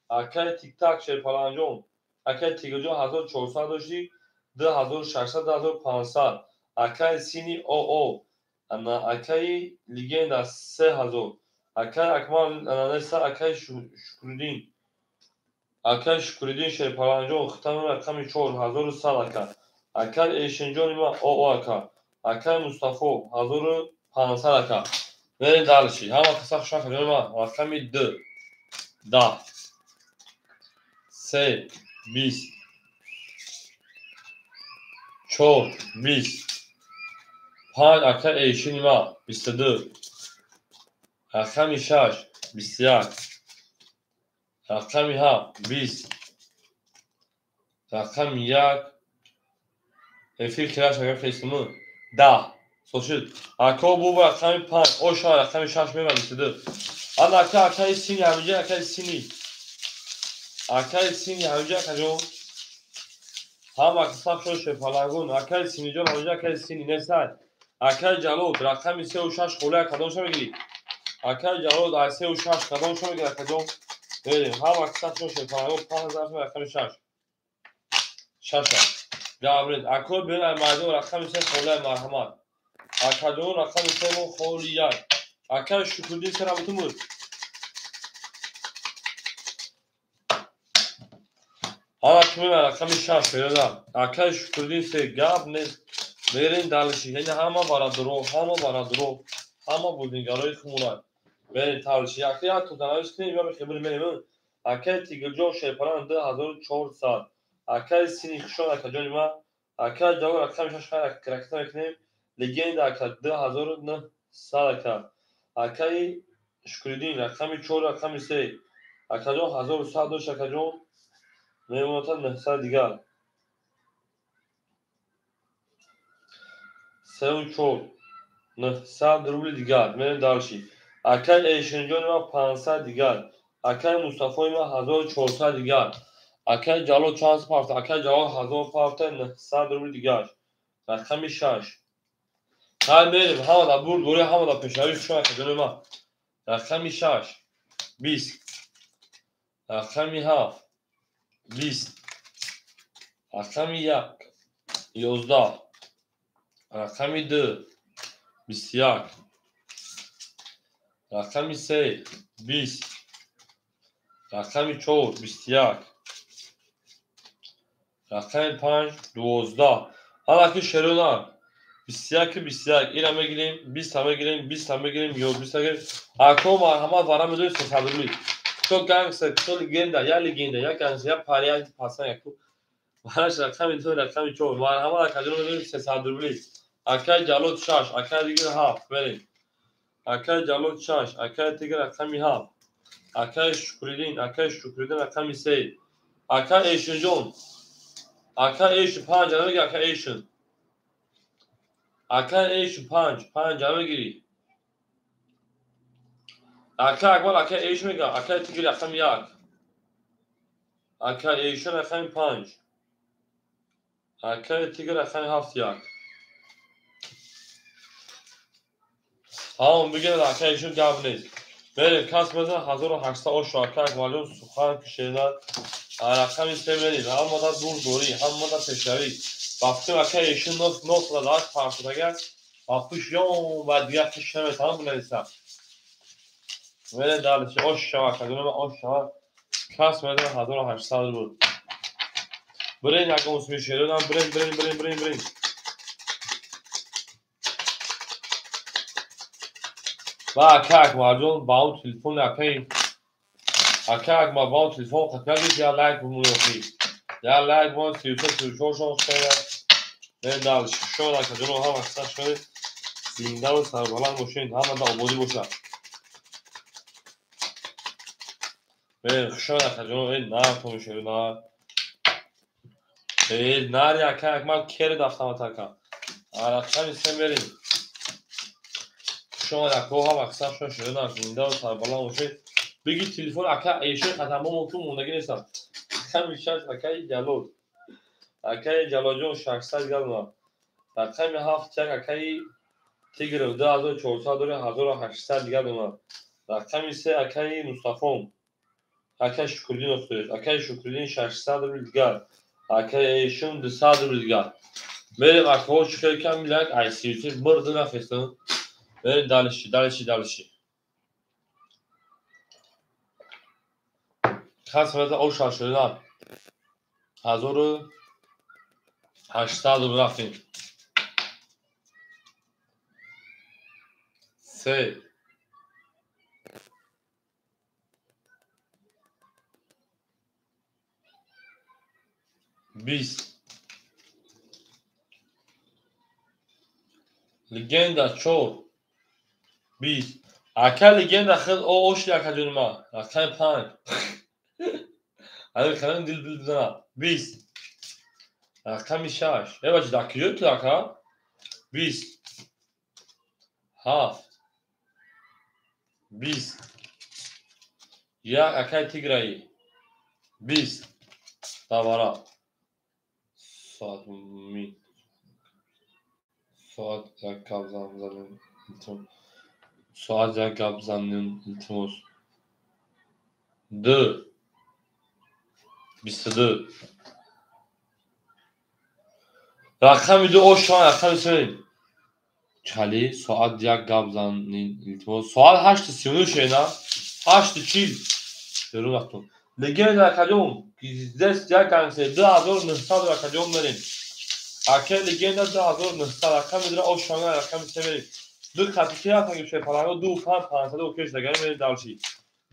اکای تیک تاک شیر پلنجون اکای تیگجو 1400 داشتی 2600 1500 اکای سینی او انا اکای لگند 3000 اکای اکمال انانسا اکای شکردین شیر پلنجون ختم رقم 4100 اکا اکای ایشنجون ما او اکا اکای مصطفی 1500 اکا بریم دالشی همه قصه شاکر ما رقم 2 10 3 20 4 20 5 اکای ایشنی ما 22 رقم 6 21 رقم 7 20 رقم 1 افیر کلاش اگر فیسمون 10 سوشید اکا بو رقم 5 اوشا رقم 6 میبرم 22 اما اکای سینی همینجا اکای سینی همینجا کجا هم اکساف شوشه پلاگون اکای سینی جان همینجا اکای سینی نسای اکای جلود رقم 3 و 6 خوله کدوم شو میگیری اکای جلود 3 و 6 کدوم شو میگیری کدوم بریم هم اکساف شوشه پلاگون 5000 رقم 6 گابرید اکو بین مردم رقم 3 خوله مرحمت اکادون رقم 3 خولیت اکای شکردی سرابتون بود حالا کمی رقم 6 پیدا اکای شکردی سه گاب نیست برین دالشی یعنی همه برادرو همه بودینگارای خمونای برین دالشی اکای تو تنهایش کنیم یا به خبر میریم اکای تیگرجو شیپران 2400 اکای سینی خشون اکاجانی ما اکای جاو رقم 6 کرکتر کنیم لگند اکای 2900 اکای شکردین رقم 4 رقم 3 اکاجو 1100 دوش اکاجو میمونتن 900 دیگر 3 و 4 900 روبل دیگر میریم دالشی اکای ایشنجان ما 500 دیگر اکای مصطفی ما 1400 دیگر اکای جالو چانس پارت اکای جالو 1000 پارت 900 روبل دیگر رقم 6 هر میریم همه دا برد دوری همه دا پیشاری شما کجانه ما رقم 6 20 رقم 7 20 رقم 1 11 رقم 2 21 رقم 3 20 رقم 4 21 رقم 5 12 حالا که شروع 21 این هم بگیریم 20 هم بگیریم 20 هم بگیریم یا 20 هم بگیریم اکو مرحمت وارم بدونید تصادمی تو گنگستر تو لگنده یا گنگستر یا پاریا پاسن یکو وارش رقم 2 رقم 4 مرحمت کجا بدونید 300 روبلی اکای جالوت 6 اکای دیگر 7 بریم اکای جالوت 6 اکای دیگر رقم 7 اکای شکردین رقم 3 اکای ایشن جون اکای ایشن 5 جانبه اکای ایشن اکای ایشن 5 جانبه گیری اکای اکبر اکای ایشن میگه اکای دیگر رقم 1 اکای ایشن رقم 5 اکای دیگر رقم 7 1 همون بگیرد اکای ایشن گاب نیست بریم کس بزن 1800 اوش اکای اکبر سخن کشیدن رقم 3 بریم هم مدت دوری هم مدت پیشروی بافتیم اکای ایشن نوت داشت پارتون اگر بافتش یون و دیگر کش نمیتونم بنویسم بریم دالشی اوش شما کدونه ما اوش شما کس بزن 1800 بود بریم اگه اسمی شیرون هم بریم و اکای اکبر جون با اون تلفن اکای اکای با اون تلفن خطمت یا لایک بمونی یا لایک بمون 33 شون شده بریم دالشی شما کدونه هم اکسا شده زنده و سربلند باشین همه دا آبادی باشن بریم شما کدونه این نه کنو شده نه نر یکه یک من کر دفتم تکم عرقم ایستم بریم شما یک ها وقتا شما شده نکنید و سربالا باشه بگی تلفن اکا ایشه ختم ممکن موندگی نیستم همیشه اکای جلال اکای جلال جون 600 گرم رقم 7 چک اکای تیگر 2400 داره 1800 دیگه اومد رقم 3 اکای مصطفی اکای شکردین افتاد اکای شکردین 600 دیگه اکای ایشون 200 دیگه بریم اکاو چیکار کنم میلک ای سی تی برد نفستم بریم دالشی خاص او شاشیدن 1800 رفتیم 3 20 لگندا 4 20 اکا لگندا خیلی اوش یک جونما اکا 5 هذا كلام دل بزنم 20 رقم 6 ای بچه دکیو تو اکا 20 7 20 یک اکای تیگرایی 20 دوباره ساعت می ساعت یک کب زنیم ساعت یک کب زنیم التماس 2 22 رقم 2 o şu an رقم söyleyeyim چالی ساعت یک کب زنیم التماس ساعت 8:33 اینا 8:40 شروع وقتون لگن در کجوم دست یک کنسه 2900 در کجوم بریم اکه لگن در 2900 رقم میدونه او شانه رقم سه بریم دو کپیتی ها تنگی شوی پرانگو 2500 اوکیش دگریم بریم دالشی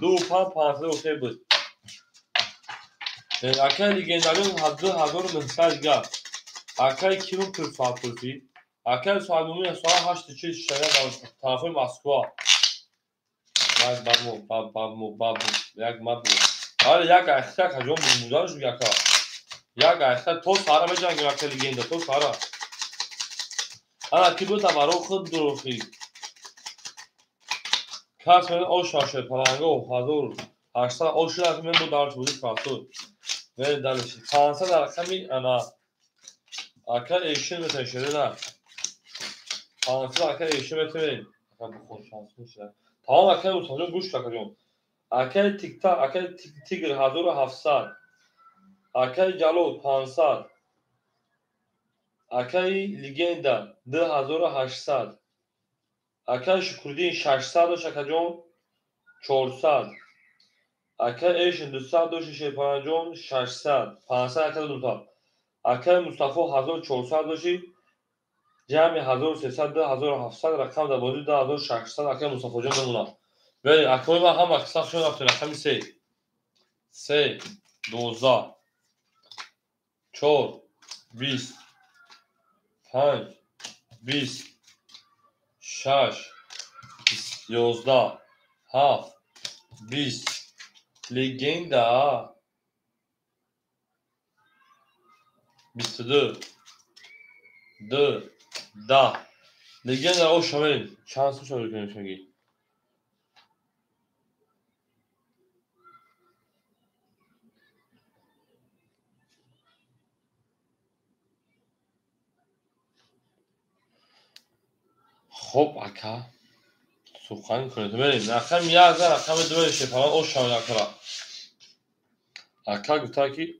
2500 اوکی بود اکه لگن در 2900 دیگر اکه کیلوم پر ساعت پرسی اکه ساعت مومی ساعت 8:40 شده در طرف مسکوا باب یک مد آره یک اختا کجا موندارش میگه که یک اختا تو سارا بجنگی وقتی لگندا تو سارا انا کی بود برای خود دروخی کاس من او شاشه پلنگو 1800 او شده من بود دارش بودی فاسو و دالش 500 در کمی انا اکا ایشون میتونه شده نه 500 اکا ایشون میتونه اکا بخور شانس میشه تمام اکا متوجه گوش کردم اکا تیک تاک اکا تیگر 1700 اکای جلو 500 اکای لگندا 2800 اکای شکردین 600 و شکجون 400 اکای ایشن 200 و شیپانجون 600 500 اکای دوتا اکای مصطفی 1400 داشتی جمع 1300 1700 رقم در بازی 2600 اکای مصطفی جان بمونم ولی اکای ما هم اکساق شد اکتر رقمی 3 12 4 20 5 20 6 11 7 20 لگندا 22 2 10 لگندا او شامل شانس شامل کنیم شنگی خب اکا سخن کنید بریم رقم 11 رقم 2 شپران او شامل اکا اکا گفتا که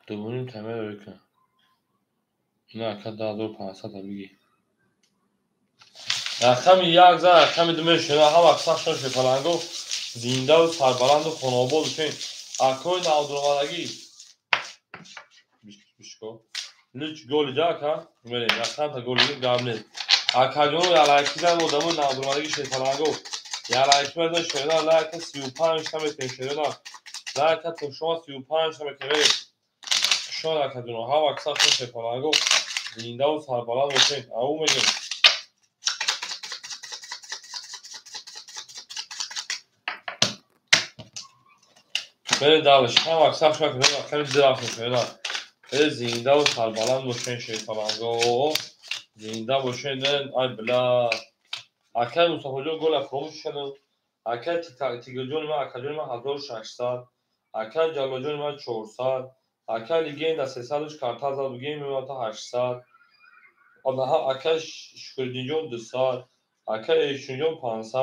دومونیم تمه بکن اینا اکا 10500 بگی رقم 11 رقم 2 شده هم اکساق شد شپرانگو زنده و سربلند و خاناباد بچین اکای نودرمانگی بیشکو لیچ گولی جاکا بریم رقم تا گولی گابنید اکا جونو یالاکی زن و دمون نودرمانگی شپرانگو یالاکی مردن شده لایک 35 تمه شده لایک تو شما 35 تمه بریم شما اکا جونو هم اکساق شد شپرانگو زنده و سربلند بچین او میگیم بریم دلش هم اکثر شما کنیم خیلی درخت کنیم زنده و سربلند باشین شیطانگو زنده باشین ای بلا اکل مصطفی جان گل فراموش شدم اکل تیگر جان من اکل جان من 1600 اکل جلال جان من 400 اکل گیند 300 کارتا زد گیم من تا 800 آنها اکل شکردین جان 200 اکل ایشون جان 500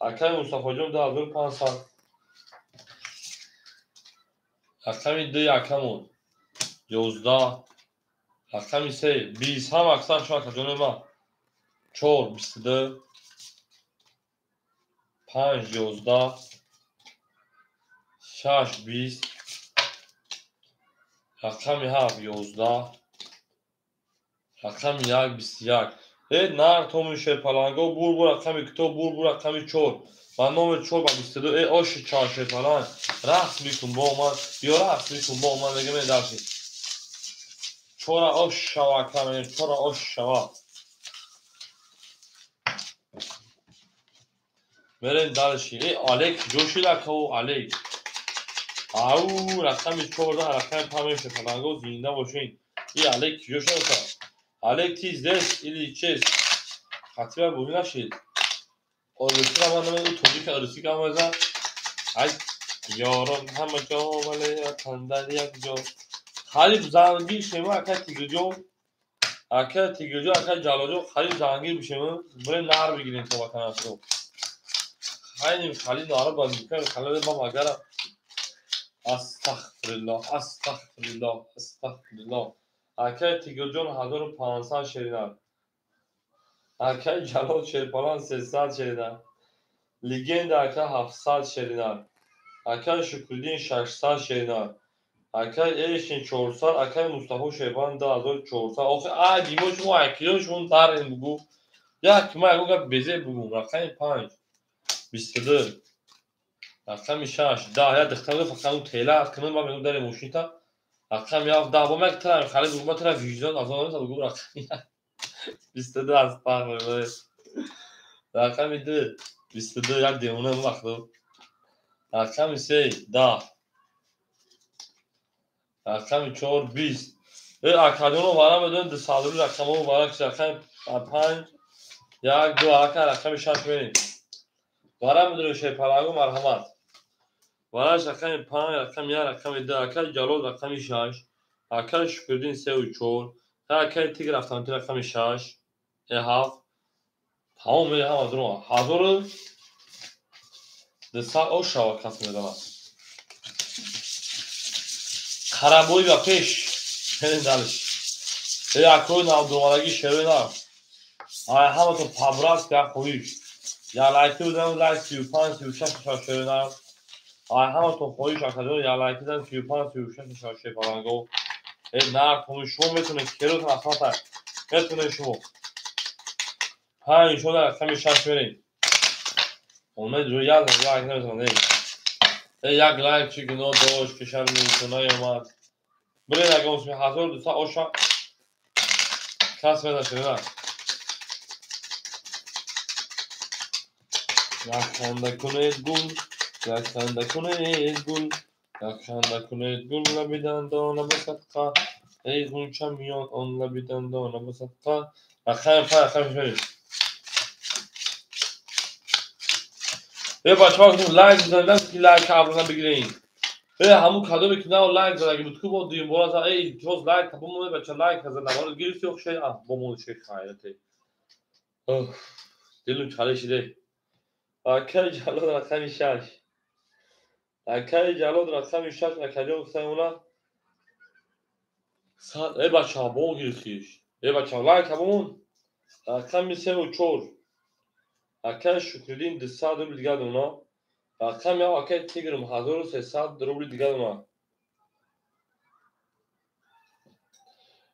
اکل مصطفی جان 2500 اکل دی اکلمون 11 اکل 3 20 هم اکثر شما جان من 4 22 5 11 6 20 رقم 7 11 رقم 1 21 نر تو میشه پلنگو بور رقم تو بور رقم 4 و نام 4 و 22 آش چاشه پلنگ رقص میکن با من یا رقص میکن با من دیگه میدرسی 4 آش شوا کمه 4 آش شوا بریم دلشی الک جوشی لکو الک او رقم 14 رقم 5 میشه پلنگو زنده باشین این الک جوشی لکو الک تیز دست ایلی چیز خطیبه بودی نشید آرسی رو من نمید توجی که آرسی که همه زن ای یاران همه جا ولی تندر یک جا خریب زنگیر شما اکه تیگر جون اکه تیگر جون اکه جلا جون خریب زنگیر بشیم برای نهر بگیریم تو وطن هستو خیلی خیلی نهر باز میکنم خیلی با مگرم استغفرالله استغفرالله استغفرالله اکه تیگر جون 1500 شریدن اکه جلال شیرپالان 300 شریدن لیگند اکه 700 شریدن اکه شکردین 600 شریدن اکه ایشین 400 اکه مصطفی شیبان 2400 آخه دیما شما اکیلوشون ترین بگو یک ما اگه بزه بگو رقم 5 22 رقم 6 10 یک دختر فقط اون تیله از کنون ما بگو در موشیتا رقم 7 10 با من ترم خالی بگو ما ترم ویژدان از آنها بگو رقم 22 از پاک رقم 2 22 یک دیمونه اون وقت رقم 3 10 رقم 4 20 اکادیون رو برام بدون دو سالوری رقم رو برام که رقم 5 یک دو رقم 6 بریم برام بدون شیپلنگو مرحمت برایش رقم 5 رقم 1 رقم 2 اکل جلال رقم 6 اکل شکردین 3 و 4 اکل تیگ رفتم تو رقم 6 7 تمام میره هم از رو حضور دستا او شوا کس میدونم خرابوی و پیش هنین دلش اکوی نام دومارگی شوی نام همه تو پابراست که خویش یا لایکی بودم لایک 35 36 شوی نام همه تو خویش اکادون یا لایکی دن 35 36 شوی پالانگو نار کنون شما میتونه کلوتون اصلا میتونه شما 5 شده رقم 6 بریم اونمه جو یاد لایک نمیتونه یک لایک چی که نو دوش کشن میتونه اومد برین اگه اون سمی 1200 اوشا کس میده شده یخنده کنید گل یخنده کنید گل یخنده کنید گل لبی دندانه بصدقه ای غنچه میان آن لبی دندانه بصدقه رقم 5 رقم شدید بچه ها کنون لایک بزنید که لایک ابرزن بگیرین همون کادو بکنه و لایک زد اگه بودکو با دویم بارا زد ای جوز لایک تبون مونه بچه لایک هزار نوارد گیرستی اخشه با مونه چه خیرته دلون چاله شده اکل جلاد رقم 6 اکل جلاد رقم 6 اکل جلاد سیمونه ای بچه ها بون گیرسیش ای بچه ها لایک همون رقم 3 و 4 اکل شکردین 200 روبل دیگه دونا رقم یا اکل تیگرم 1300 روبل دیگه دونا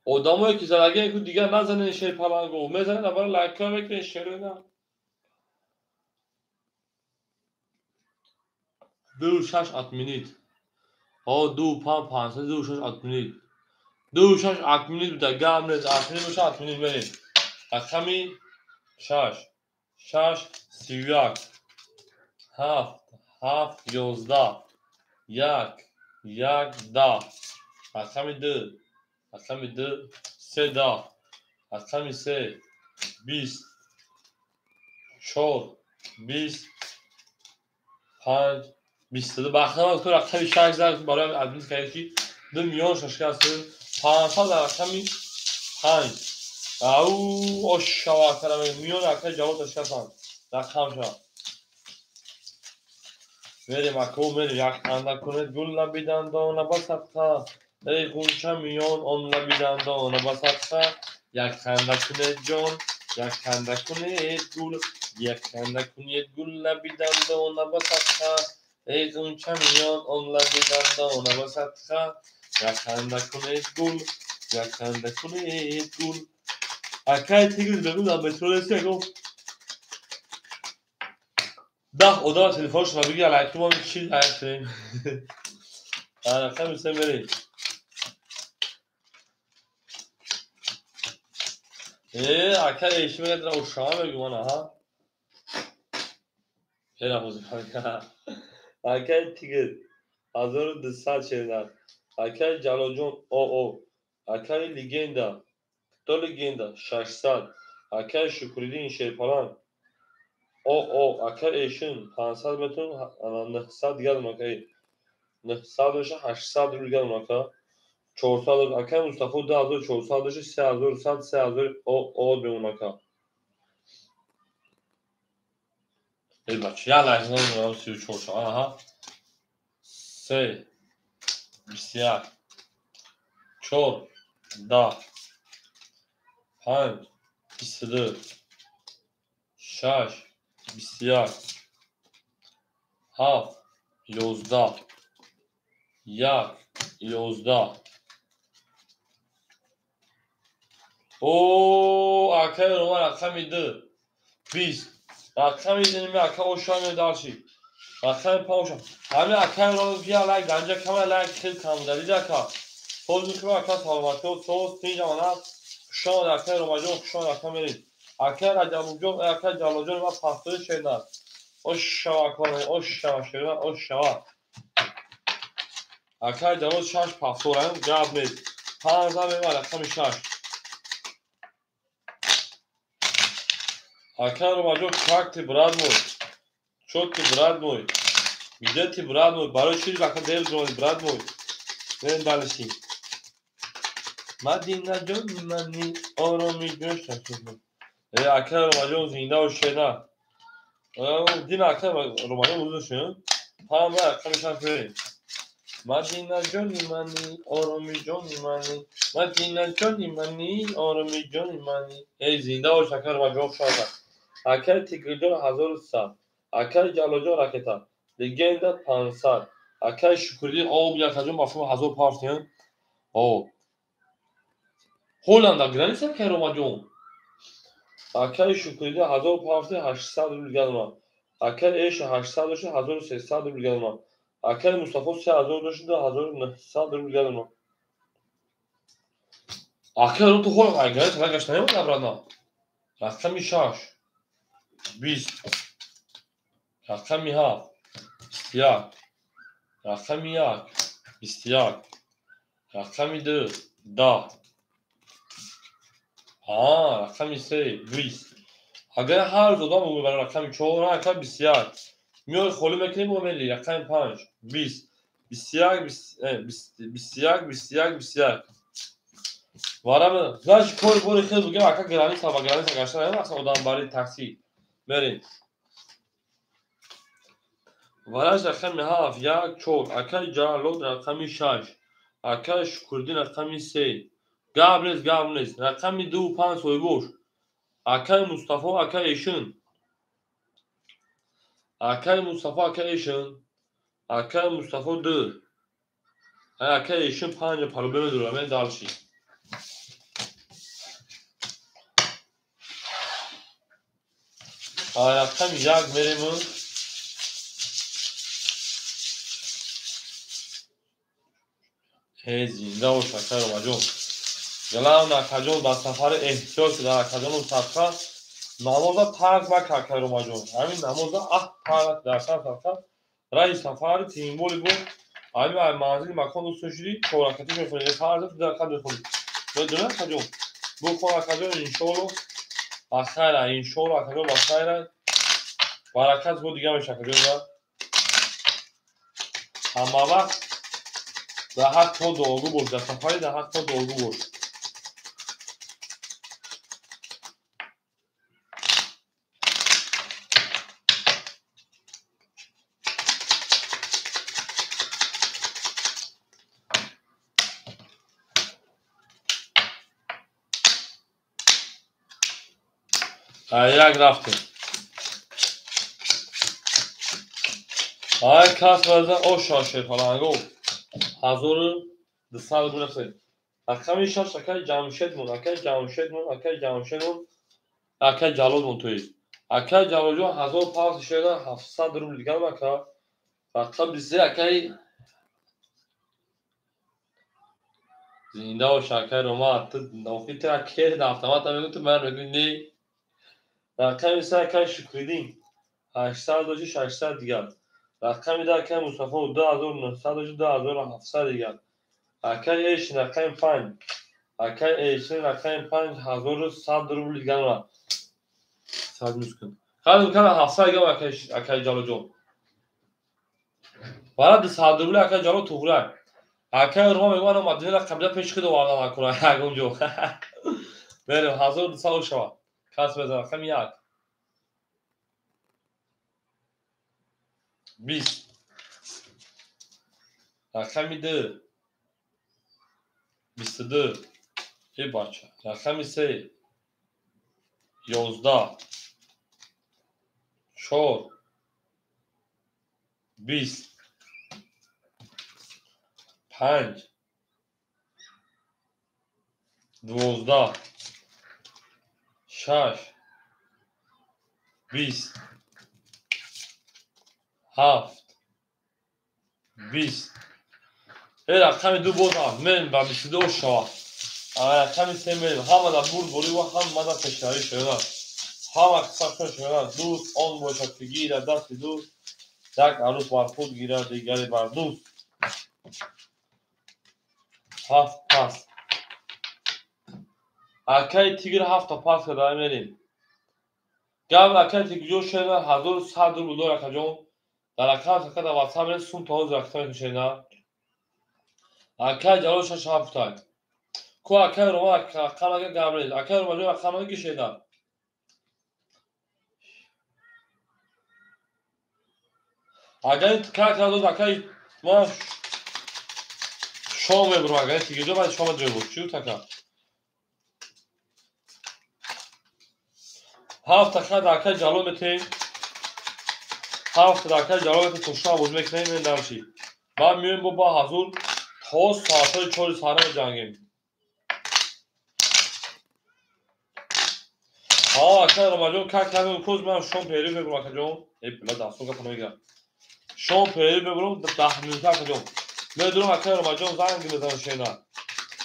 آدمایی که زدگی یکو دیگه نزنه شیر پلنگو میزنه نبرای لایک ها بکنه شیر نه 2 6 اتمینید 2 5 5 2 6 اتمینید 2 6 اتمینید بوده گم نیست اتمینید باشه اتمینید بریم رقمی 6 6 31 7 7 11 یک ده. رقم دو 3 ده. رقم 3 20 4 20 5 22. بخدا تو رقم 6 زد برای ادمیت کردی 2 میلیون شکست 500 رقم 5 او اشوا کردم میلیون رقم جواب شکستم رقم شد میریم اکو میریم یک خنده کنید گل لبیدن دانه بسطه ای گونچه میان آن لبیدن دانه بسطه یک خنده کنید جان یک خنده کنید گل یک خنده کنید گل لبیدن دانه بسطه ای گونچه میان آن لبیدن دانه بسطه یک خنده کنید گل یک خنده کنید گل اکای تیگز بگو در مترولسی گفت 10 oda telefonش رو بگی علیکی ما چی هستیم رقم 3 بریم اکا ایشی میگه در اشاها بگو من ها خیلی موزیکال که اکا تیگز 1240 اکا جلو او اکا لیگندا تو لیگندا 600 اکا شکریدین شیرپالان اکا ایشون 500 بتون 900 دیگر مکایی 900 بشه 800 رو دیگر مکا 400 اکا مصطفی 2400 بشه 3100 3000 او به مکا ای بچه یا لحظه رو 34 آها 3 21 4 10 5 22 6 21 7 11 1 11 او اکای رو من رقم 2 20 رقم میدونیم اکا اوشان دارشی رقم 5 همه اکای رو بیا لایک گنجه کمه لایک خیلی کم داری جکا فوز میکنم اکا سالماتو توست پینج آمانه شان اکای رو مجموع شان اکا میرید اکای رجب جون اکای جلو جون و پاستوی شیدن اوشوا کنه اوشوا شیدن اوشوا اکای جلو شش پاستورن جاب مید 5000 میمه رقم 6 اکای رو مجموع کاکتی براد موی چوتی براد موی میدتی براد موی برای چیزی اکا دیل درونی براد موی نیم دالشی مدینه جون منی آرامی گشتم شدم اکای رو مجموع زینده و شیدن دین اکای رو مجموع وزو شد هم رقم 6 بریم مدینه جونی منی آرامی جونی منی مدینه جونی منی آرامی جونی منی ای زنده و شکر و جواب شده اکر تیگرجون 1100 اکر جلوجون راکتا لگندا 500 اکر شکردی آب یک هزون بافم 1000 پارتین او هولندا گرانیس هم که روما جون اکر شکردی 1000 پارتین 800 روبل گلما اکر ایش 800 داشته 1300 روبل گلما اکر مصطفی 3000 داشته 1900 روبل گلما اکر رو تو هول گرانیس هم گشت نمید نبرانا رقم 6 20 رقم 7 21 رقم 1 21 رقم 2 10 رقم 3 20 اگر هر دو بگو برای رقم 4 رقم 21 میای خالی میکنیم و میری رقم 5 20 21 21 21 وارم زاش کور بور خیلی بگم اکا گرانی سابا گرانی سگشتن اصلا آدم باری تاکسی بریم وارش رقم 7 1 4 اکا جالود رقم 6 اکا شکردین رقم 3 گابلیز رقم 2 5 سویبوش اکای مصطفی اکای ایشون اکای مصطفی اکای ایشون اکای مصطفی 2 اکای ایشون 5 پلو بمدورم من دالشی رقم 1 میریم هی زنده و شکر و مجون گلام نکجون در سفر احتیاج در نکجون سفر نمازا ترک مکر و مجون همین نمازا ترک در سفر رای سفر تیمبولی بود Abi manzili makon usulü çoğrakatı şoförü tarzı da kadar konu. Ve dönem kaçıyor. Bu konu kaçıyor inşallah. Akhira inşallah kaçıyor akhira. Barakat bu diye şakacıyor. Ama bak daha to dolgu burada. Safari daha to dolgu var. Jak rafty. Ay kas verzen o şaşır falan go. Hazırı dışarı bırakın. Akşam işe şakay Camşed mun, akay Camşed mun, akay Camşed mun, akay Jalal mun toy. Akay Jalal jo hazır pas şeyler 700 durum digal baka. Fakat bize akay zinde o şakay Roma attı. Nokti akay da avtomat megutu ben regünde. Akay mesela akay şükredin. 800 doji 800 digal. رقم در که مصطفی و 2900 دیگر اکای ایشین رقم 5 اکای ایشین رقم 5100 روبل دیگر را ساز میکن خاله میکنه 700 دیگر اکای جالو جو برای 200 روبل اکای جالو توفره اکای رو میگم انا مدینه قبلا پیش کده واقعا نکنه اگم جو بریم 1200 شوا کس بزن رقم 1 20 رقم 2 22 یه بچه رقم 3 11 4 20 5 12 6 20 7 20 رقم 2 بودم من و 22 شوا رقم 3 من همه دا بوری و همه دا تشنری شده همه قسم شده دوست آن باشد که گیره دست دوست یک عروس بر خود گیره دیگری بر دوست 7 پس اکای تیگر 7 تا پس که داریم میریم گم اکای تیگر جو شده 1100 روبل دور اکا جون در اکای سکت واتساپ میریم سون تا حوز رکتای شده اکای جلو شش هفتای کو اکای روما اکای اگه گمرید اکای روما جو اکای اگه شده اگر کار کرد اکای ما شام برو اگر تیگر جو باید شام جو چیو تکا هفت اکای اکای جلو میتیم هفت اکای جلو میتیم تو شام بود میکنیم این دارشی بعد میریم با حضور تا ساعتای 4 ساعته جنگیم اکای روما جو کار کردم کوز من شام پیری بگم اکای جو ای بلا دستو که میگم شام پیری بگم 10 میلیون اکای جو میدونم اکای روما جو زنگ میزنه شینا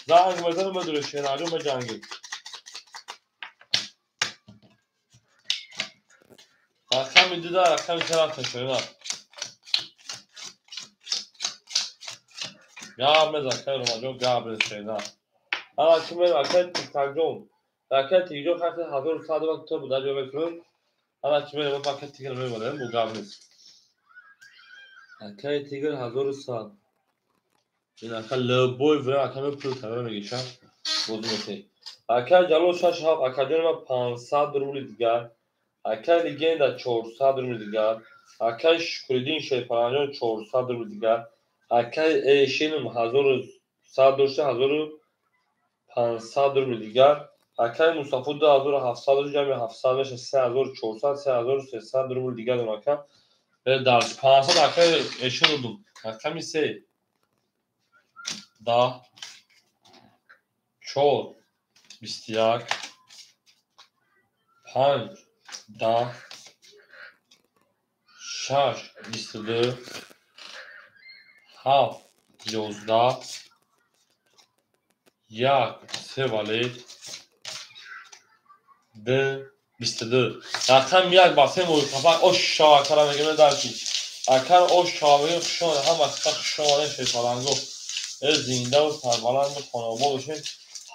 زنگ میزنه میدونه شینا جو میجنگیم رقم دیده رقم چرا شینا گابل اکای روما جو گابل شینا اما که میرم اکای تیک جو اکای تیک جو خاطر 1100 وقت تو بوده جو بکنم اما که میرم اکای تیک رو میبرم بو گابل اکای تیگر 1100 این اکای لبوی ورم اکای میپرو کامل میگیشم بودو میتی اکای جلو شش هفت اکای جنم 500 روبل دیگر اکای لیگندا 400 روبل دیگر اکای شکریدین شیپرانجان 400 روبل دیگر اکای ایشینم 1100 داشته 1500 روبل دیگر اکای مصطفی 2700 جمع 700 بشه 3400 3300 روبل دیگر اون اکای در 500 اکای ایشین رو دون اکای 3 10 4 21 5 10 6 22 7 11 1 3 vali 2 22 رقم 1 با 3 موی کفا اش شاکرا میگم درشی اکر او شاوی خشان هم اکتا خشان شیطالنگو از زنده و سربلند و خانابادشین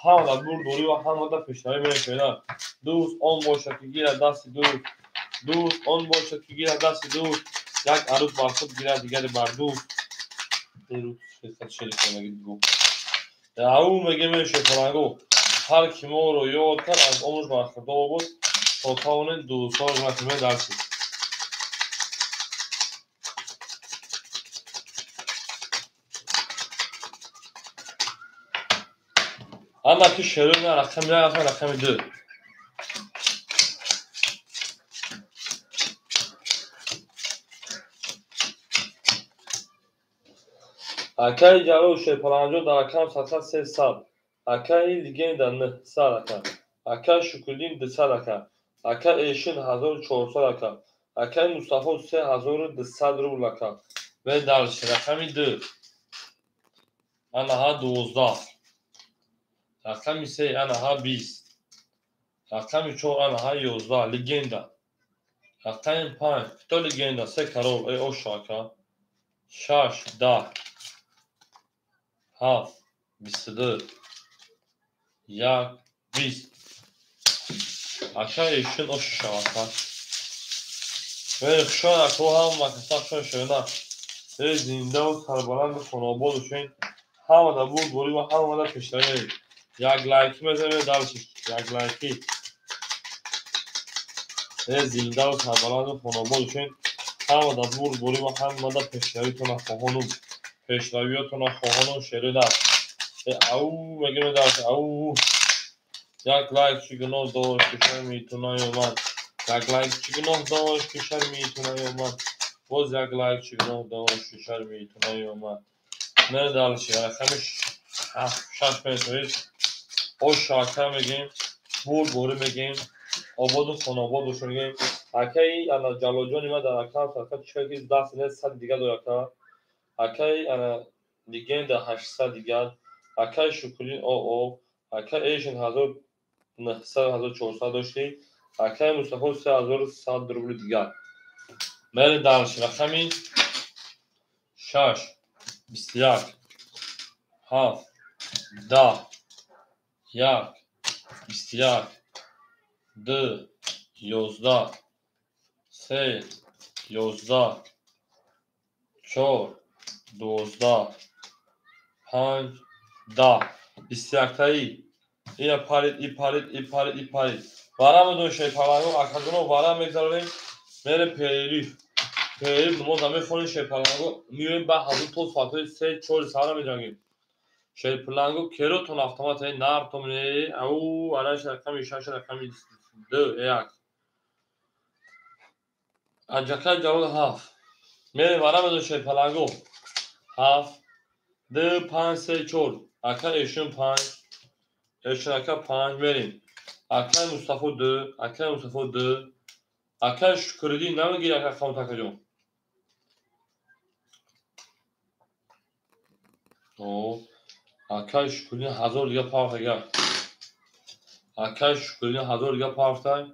هم در بور دوری و هم در پیشتری میره شیدن دوست آن باشه که گیره دست دوست آن باشه که گیره دست دوست یک عروض بر خود گیره دیگر بر دوست این رو شیلی کنگی دیگو او میگه میره شیطالنگو هر کی ما رو یاد کرد از عمرش برخورده بود تا تاونه دوستان رقمه درسی اما که شروع نه رقم نه رقم دو اکای جلو شیپالنجو در رقم 300 اکای لیگندا 900 اکا اکای شکلین 200 اکا اکای ایشین 1400 اکا اکای مصطفی 3200 روبل اکا و درش رقم دو انها 12 رقم 3 انها 20 رقم 4 انها 11 لیگندا رقم 5 تو لیگندا 3 کرول ای اوشاکا 6 10 7 22 یک 20 اکا ایشین اوشاکا و خشان اکو هم مکسا خشان شونه ای زنده و سربلند خانابادشین همه در بود بوری و همه در پیشتری یک لایکی میزنه درشی یک لایکی ای زنده و سربلند خانابادشین همه در بود بوری و همه در پیشتری تو نخواهانم پیشتریاتو نخواهانم شیره در او میگه درشی او یک لایک چی گناه داشت که شر میتونه یومد یک لایک چی گناه داشت که شر میتونه یومد باز یک لایک چی گناه داشت که شر میتونه یومد نه دارشی رقمش 6 متر او شاکر میگیم بوری میگیم آباد و خانابادش میگیم اکی انا جلوجانی ما در اکام سرکت چکیز دست نه 100 دیگه دو اکا اکی انا لیگند 800 دیگه اکی شکلین او اکی ایشن 1900 داشتی اکی مصطفی 3100 روبل دیگه میره دارش رقمی 6 21 7 10 یک 21 2 11 3 11 4 12 5 10 21 تایی این پارید وارم دو شیپالنگو اکادونو وارم میگذاریم میره پیریف نماز همه خونی شیپالنگو میویم به حضور توز فاتوی 3-4 ساله میجنگیم شیپالنگو کرو تون автомат нар تومنی او آنش رقمی 6 رقمی 2 1 اجاکا جلو 7 میره وارم دو شیپالنگو 7 2 5 3 4 اکا ایشون 5 ایشون اکا 5 میریم اکا مصطفی 2 اکا مصطفی 2 اکا شکردی نمیگیر اکا خام تکا جون او اکا شکردی 1000 دیگه پاک اگر اکا شکردی 1000 دیگه پاک تای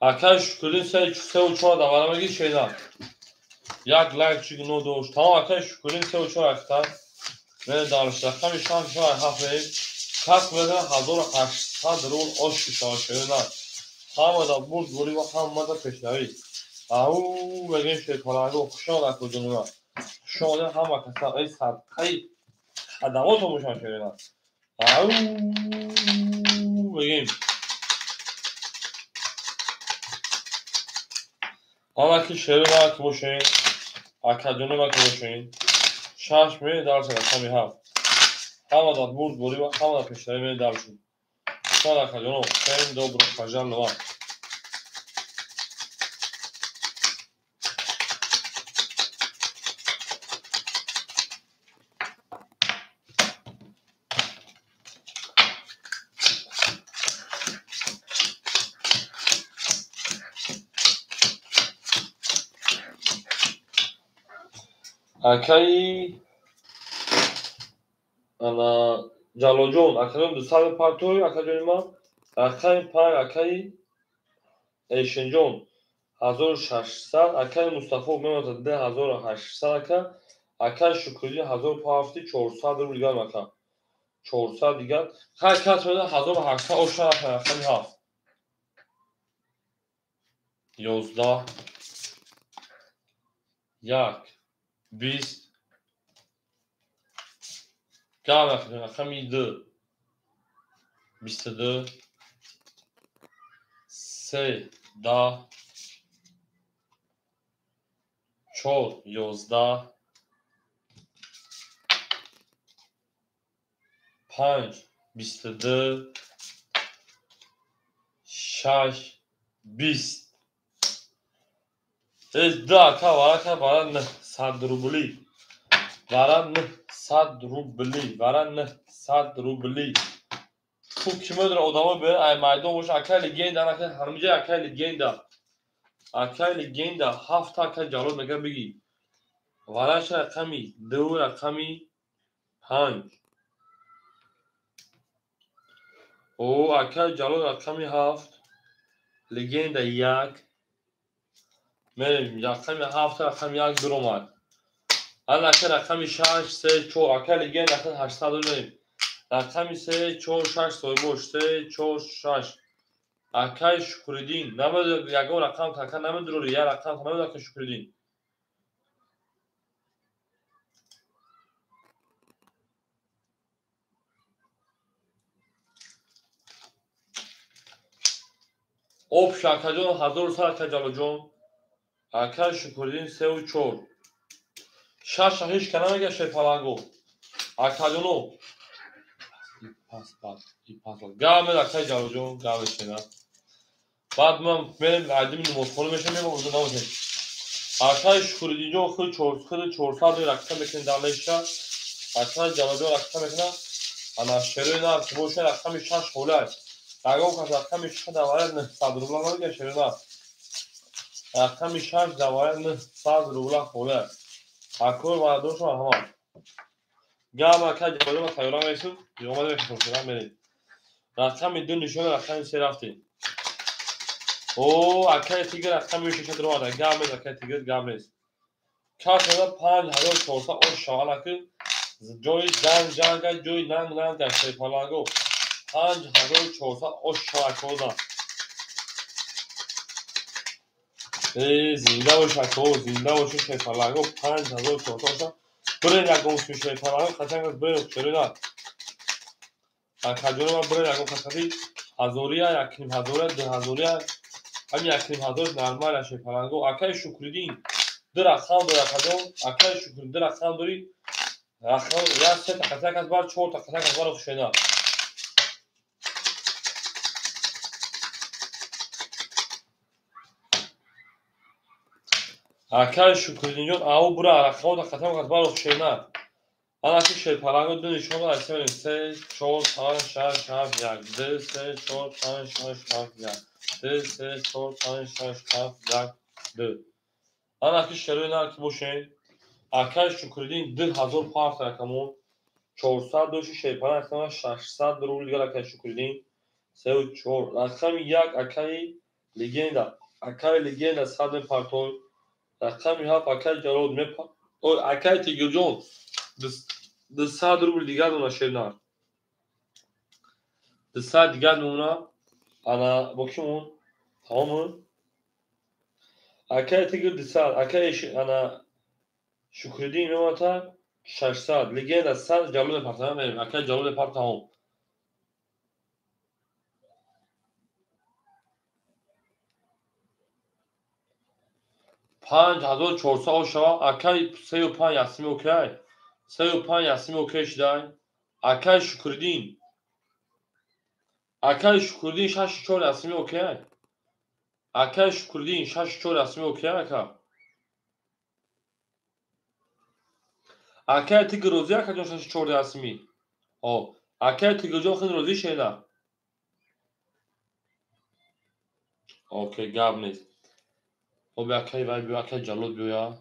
اکا شکردی 3 و 4 دوارم میگی شیدن یک لایک چیگه نو دوش تمام اکا شکردی 3 و 4 اکتا میره دارش رقمی شان شان هفت میریم کس میزنه 1800 رول آشتی شده نه همه دا بود بوری و همه دا پیشنوی او بگیم شیطالنگو خشان اکو جنوبه خشانه همه کسا ای صدقه خدمات رو مشان شده نه او بگیم همه که شیره نه که باشین اکا جنوبه که باشین شش میره درس رقمی هفت همه دا بود بوری و همه دا پیشنوی میره درشون شان اکا جنوب خیلی دوبرو خجل نوان اکای انا جالوجون اکادون 200 پارتوی اکادون ما اکای پای اکای ایشنجون 1600 акай Мустафо мемонад 2800 ака акай Шукриддин 1400 рубл дигар ака 400 дигар хай кас меда 1800 ошар ака рақами 7 11 1 20 гам рақами 2 22 3 10 4 11 5 22 6 20 ازداکا ورکا ورن 100 روبلی ورن 100 روبلی ورن 100 روبلی تو کیمدر odamı be ay maydon boş akay legenda akay hamca akay legenda hafta akay jalo mega bigi varash raqami 2 raqami 5 o akay jalo raqami 7 legenda 1 مریم رقم 7 رقم 1 در اومد الان رقم 6 3 4 اکل legenda رقم 800 داریم رقم 3 4 6 سویبوش 3 4 6 اکای شکردین نمید یگان رقم تکن نمید رو یه رقم نمید اکای شکردین اوب شاکا جون 1000 اکای جالو جون اکای شکردین 3 و 4 6 هیچ کنه میگه شفالانگو اکای جونو پاس گامه اکای جالو جون گامه شنا بعد من بریم عدیم نمازخونه میشم میگم اونجا نمازه اکای شکردین جو خود 400 رقم بکنید دانشا اکای جالو جون رقم بکنه انا شروع که باشه رقم 6 خوله اگه که رقم 6 دواره 100 روبل نمیگه شروع رقم 6 دواره 100 روبل خوله اکور مردم شما همه گام اکای جالو ما تایران میسون دیگه اومده میشه کنم بریم رقم 2 نشون رقم 3 رفتیم او اکای تیگر رقم 6 در اومده گام اکای تیگر گام نیست کاش ما 5400 اون شغال که جوی جنگ جوی ننگ شیپالاگو 5400 oshakona زنده باش اکو زنده باش شیپالاگو 5400 برای نگم سوی شیپالاگو خطنگ از برای چرا اکجور ما برای نگم خطی هزاریا یکیم هزاریا 2000 هم یکیم هزار نرمال شیپالاگو اکای شکردین در خام در اکجور اکای شکردین در خام داری رقم یا 3 تا خطنگ از بار 4 تا خطنگ از بار خوشینا акай шукридинҷон ау бура рақамота хатам кард баро хушена ана ки шепаранго ду нишона асемин 3 4 5 6 7 1 2 3 4 5 6 7 1 2 3 4 5 6 7 1 2 ана ки шеруина ки бошен акай шукридин 2000 парт рақамон 400 доши шепаран рақама 600 рубл дигар акай шукридин 3 4 рақами 1 акай легенда 100 партой رقمی 7 اکای جالود میپا او اکای تیگر جون 200 روبل دیگر دونا شیرنار 200 دیگر دونا انا با کیمون تمامون اکای تیگر 200 اکای انا شکردین میماتا 600 لگند 100 جالود پار تمام میریم اکای جالود پار تمام 5400 شوا اکای 35 یاسمی اوکی 35 یاسمی اوکی شدای اکای شکردین 64 یاسمی اوکی اکای شکردین 64 یاسمی اوکی اکای تیگر روزی اکای جون 64 یاسمی او اکای تیگر جون خیلی روزی شینا اوکی گاب نیست او به اکای وای بیو اکای جالود بیویا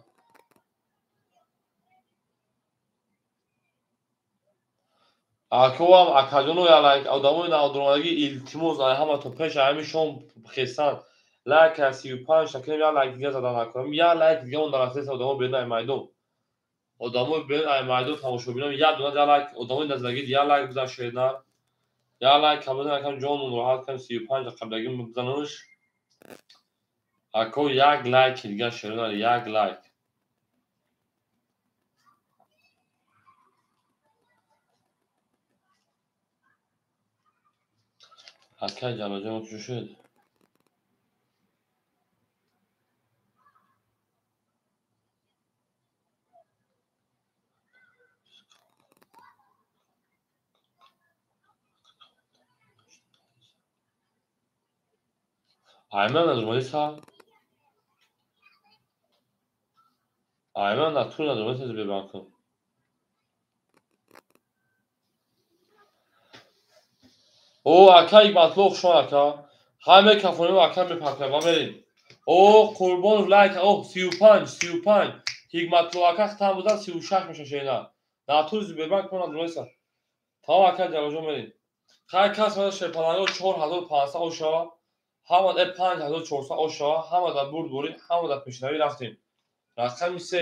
اکو هم اکای جونو یا لایک او داموی نا درمانگی التموز آی همه تو پیش همی شون خیستان لایک 35 تا کنیم، یا لایک دیگه زدن نکنیم، یا لایک دیگه اون درسته آدمو ببینن مردم، آدمو ببینن مردم تماشا ببینن، یا دونه لایک آدمو نزدیک یا لایک بزن شیرنا، یا لایک کامنت نکن جون راحت کن 35 قبلگی بزنوش، اکو یک لایک دیگه شیرنا، یک لایک. اکای جان چی شد؟ Ayman normali sağ. Ayman natur normali siz bir bakın. O akay matloq şu aka. Hamle kafonu akay mi pakla verin. O kurban like o 35 hikmatlo aka tam buzar 36 میشه şeyna. Natur siz bir bakın normali sağ. Tamam akay calojo verin. Hay kas mana şerpalango 4500 oşa. Hamad 5400 oşa. Hamad burduri, hamad peşinavi raftim. Rakam 3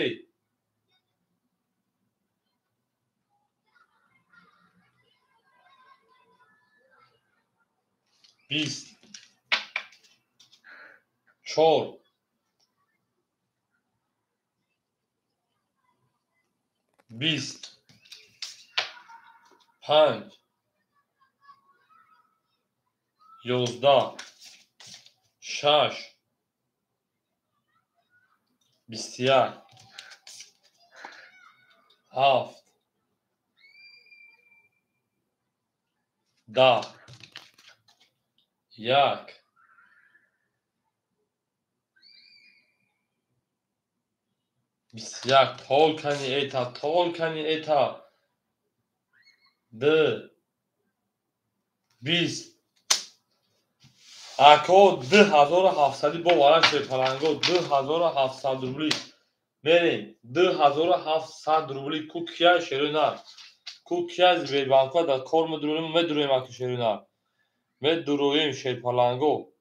20 4 20 5 11 6 21 7 10 1 21 tol kani eta 2 20 اکو 2700 باورن شیپلنگو 2700 روبلی بریم 2700 روبلی کوکیا شیرونار کوکیا زبیر بانکو در کار مدرویم اکو شیرونار مدرویم شیپلنگو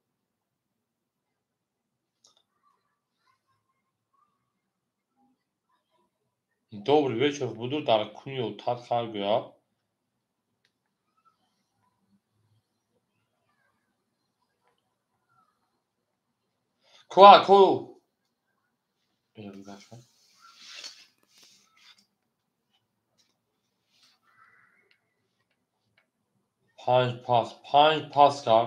Добрый вечер, буду дар куни тат харгуя. Ку 5 pas kar.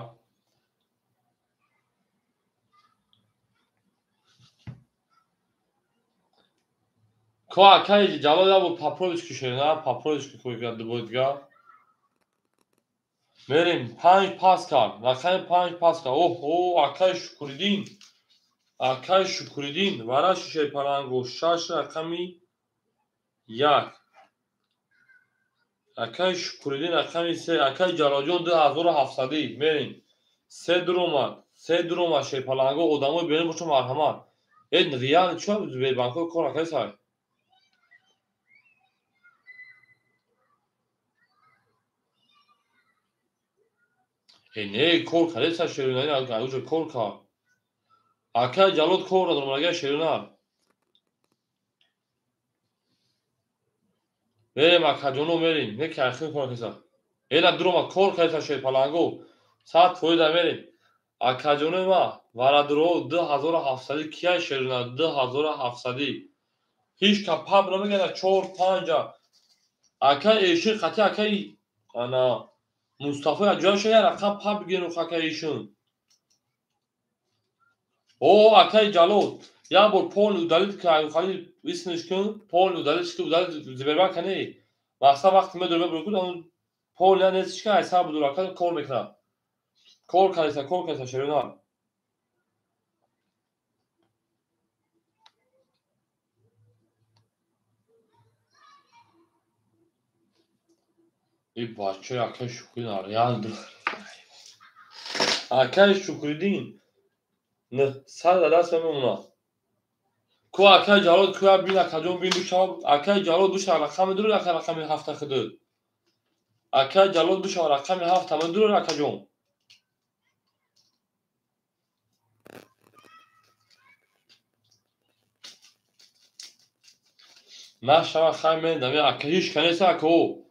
Ку акай ҷалол абу папровички шерина, папровички кӯйга дубодга. Мерим 5 pas kar. Рақами 5 pas kar. Оҳ, акай Шукриддин. Акай Шукриддин. Вара шишепалангу 6 рақами 1. Акай Шукриддин рақами 3. Акай Ҷалолҷон 2700. Мерим. 3 дурума шепалангу одамо бинем бошо марҳамат. Ин реал чӣ Сбербанкҳо кор акай сай? Не кор кардеса шерунай аҷо кор кар. Акай ҷалод кор надормагай шерунар. Мерим акаҷоно мерим. Не ки ахир кор кеса. Эна дурума кор кардеса шерпалангу. 100% мерим. Акаҷоно ма варадро 2700 кия шерунар 2700. Ҳич ка паб намегана 4-5. Акай эши қати акай ана Мустафо аҷоша я рақам паб гену акай ишун. О акай ҷалод я бор полни удалит ка хали исмиш кун полни удалит ки удалит Сбербанк кане мақсад вақти медор мебур он полни я нестиш ка айса буdur акай кор мекна кор кайса шерунар и бача акай Шукриддин реал акай Шукриддин не сад даст мемона ку акай ҷалод ку я бин акаҷон бин душав акай ҷалод душа рақами дур акай рақами 7 худо акай ҷалод душа рақами 7 медур акаҷон نشوه خیلی میدم اکا هیچ کنیسه اکا او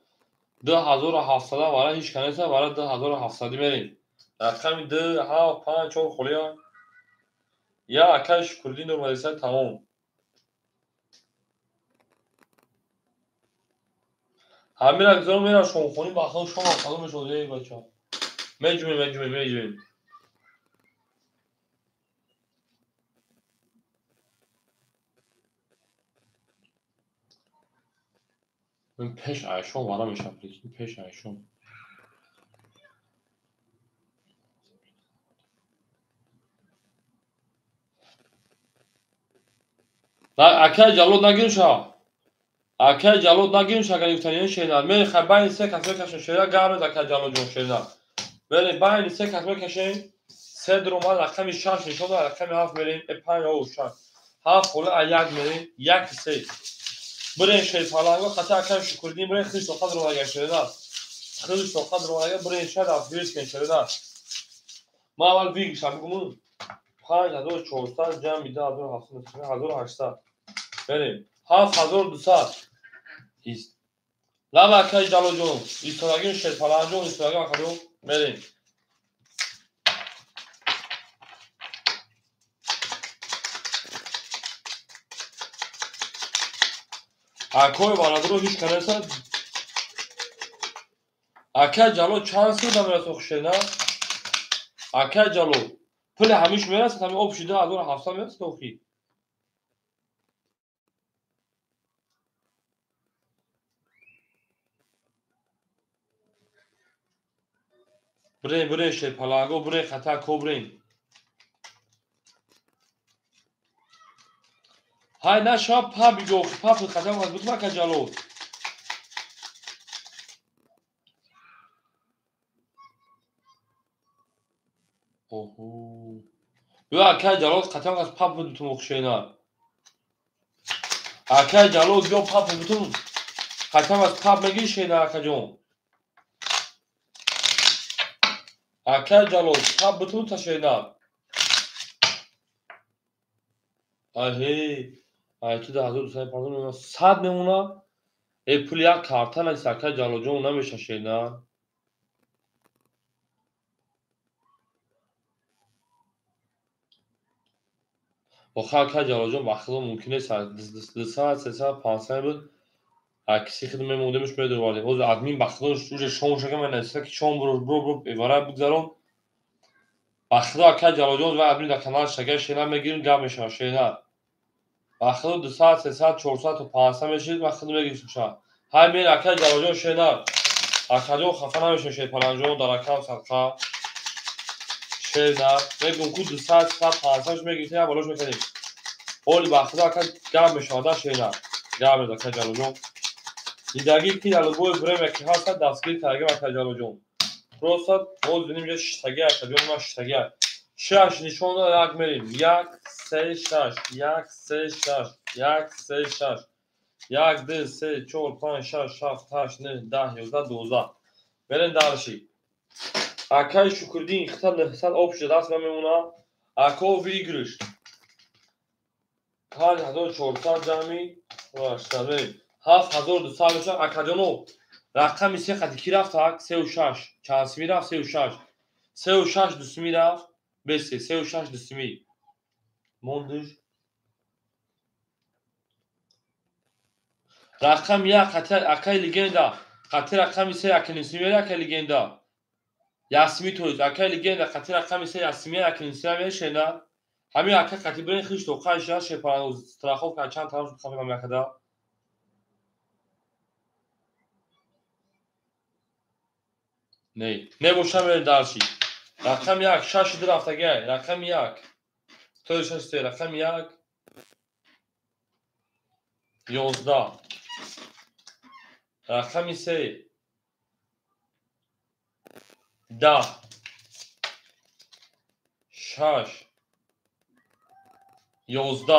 2700 واره هیچ کنیسه واره 2700 میریم رقم 2 7 5 4 خولیا یا اکا شکردی نورمالیسه تمام همین اگزار میرم شما خونی با خود شما خلوم شده بچه ها میجویم من پیش عیشون واره میشم پلیز پیش عیشون اکا جلود نگیرم شا اکا جلود نگیرم شا اگر یفتانیان شیدن میری خیلی باین سه کس بکشن شیدن گرمید اکا جلود جون شیدن میری باین سه کس بکشن سه درومال رقمی شش نشون دار رقمی هفت میریم پنج او شش هفت خوله یک میریم یک سه برین شیف حالا خطا اکا شکردیم برین خیلی سوخت رو اگر شیدن خیلی سوخت رو اگر برین شاید افریز کن شیدن ما اول بیگشم بگمون 5400 جمع میده 1700 بریم 7200 است لما کای جلو جون ایستادگی شد پلنج جون ایستادگی مکدو بریم اکوی بالادر رو هیچ کنه اکای جلو چند سو دم رسو خوشه نه اکای جلو پل همیش میرسه همین آب شده 1700 میرسه توخی بریم شد پلنگو بریم خطا کو بریم های نه شاب پا بیگو پا خطا ماز بود ما جلو اوهو بیا اکای جلو خطا ماز پا بود تو خوشه نه اکای جلو بیا پا بود خطا ماز پا میگی شینه اکا جون اکای جلو پا بتون تا شینه آهی تو 1250 صد میمونه پول یک کارتن از اکای جلو جون نمیشه شینه آخه اکای جلو جون وقتا ممکنه 200 300 500 بود کسی خیلی میموندمش میدور وارد اوز ادمین بخداش روش شون شکم من نسته که شون برو ایواره بگذارم بخدا اکای جلو جون و ادمین در کنار شگر شینه میگیریم گم میشه شینه بخدا 200 300 400 و 500 میشید بخدا میگیریم شد های میر اکای جلو جون شینه اکای جون خفه نمیشه شید پلنجون در اکای صدقه شینه میگم که 200 300 500 میگیرید یا بالاش میکنیم اولی بخدا اکای گم میشه شینه گم میشه اکای جلو جون دیدگی که الگوی بریم که هست دستگیر ترگه اکای جلو جون پروستات باز بینیم یه شتگی اکای جون ما شتگی شش نشون داد یک میریم 1 3 6 1 3 6 1 3 6 1 2 3 4 5 6 7 8 9 10 11 12 بریم دارشی اکای شکردین اختار نفسد آب شده دست میمونه اکا ویگرش 5400 جمعی راشتن بریم 7200 اکای جانو رقمی سه خطی کی رفت تاک 36 چانسی رفت 36 36 دوسمی رفت بسی 36 دوسمی موندش رقم یک خطر اکای لگندا خطر رقمی سه اکنیسی میره اکای لگندا یاسمی تویز اکای لگندا خطر رقمی سه یاسمی اکنیسی میره شنا همین اکای خطی برین خیش تو خواهش یا شپاران استراخوف که چند طرف خواهی من میکده نه بوشم میره درشی رقم یک شش درفته گه رقم یک تویش هسته رقم یک 11 رقم سه 10 6 11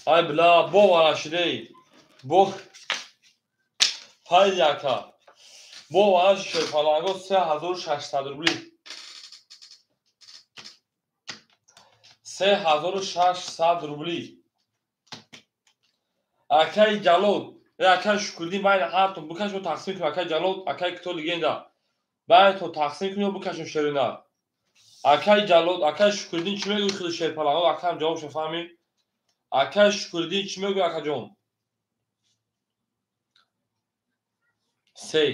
ای بلا بو ورشیدی بو های یکا بو ورش شد پلنگو 3600 روبلی 3600 روبلی اکای جلو акай Шукриддин байни ҳартон бикашон тақсим кунед. Акай Ҷалол, акай Кито Легенда байнатон тақсим кунед бикашон Шеринар. Акай Ҷалол, акай Шукриддин чӣ мегӯяд худо Шерпаланго? Акаам ҷавобшо фаҳмед? Акай Шукриддин чӣ мегӯяд акаҷон? Се.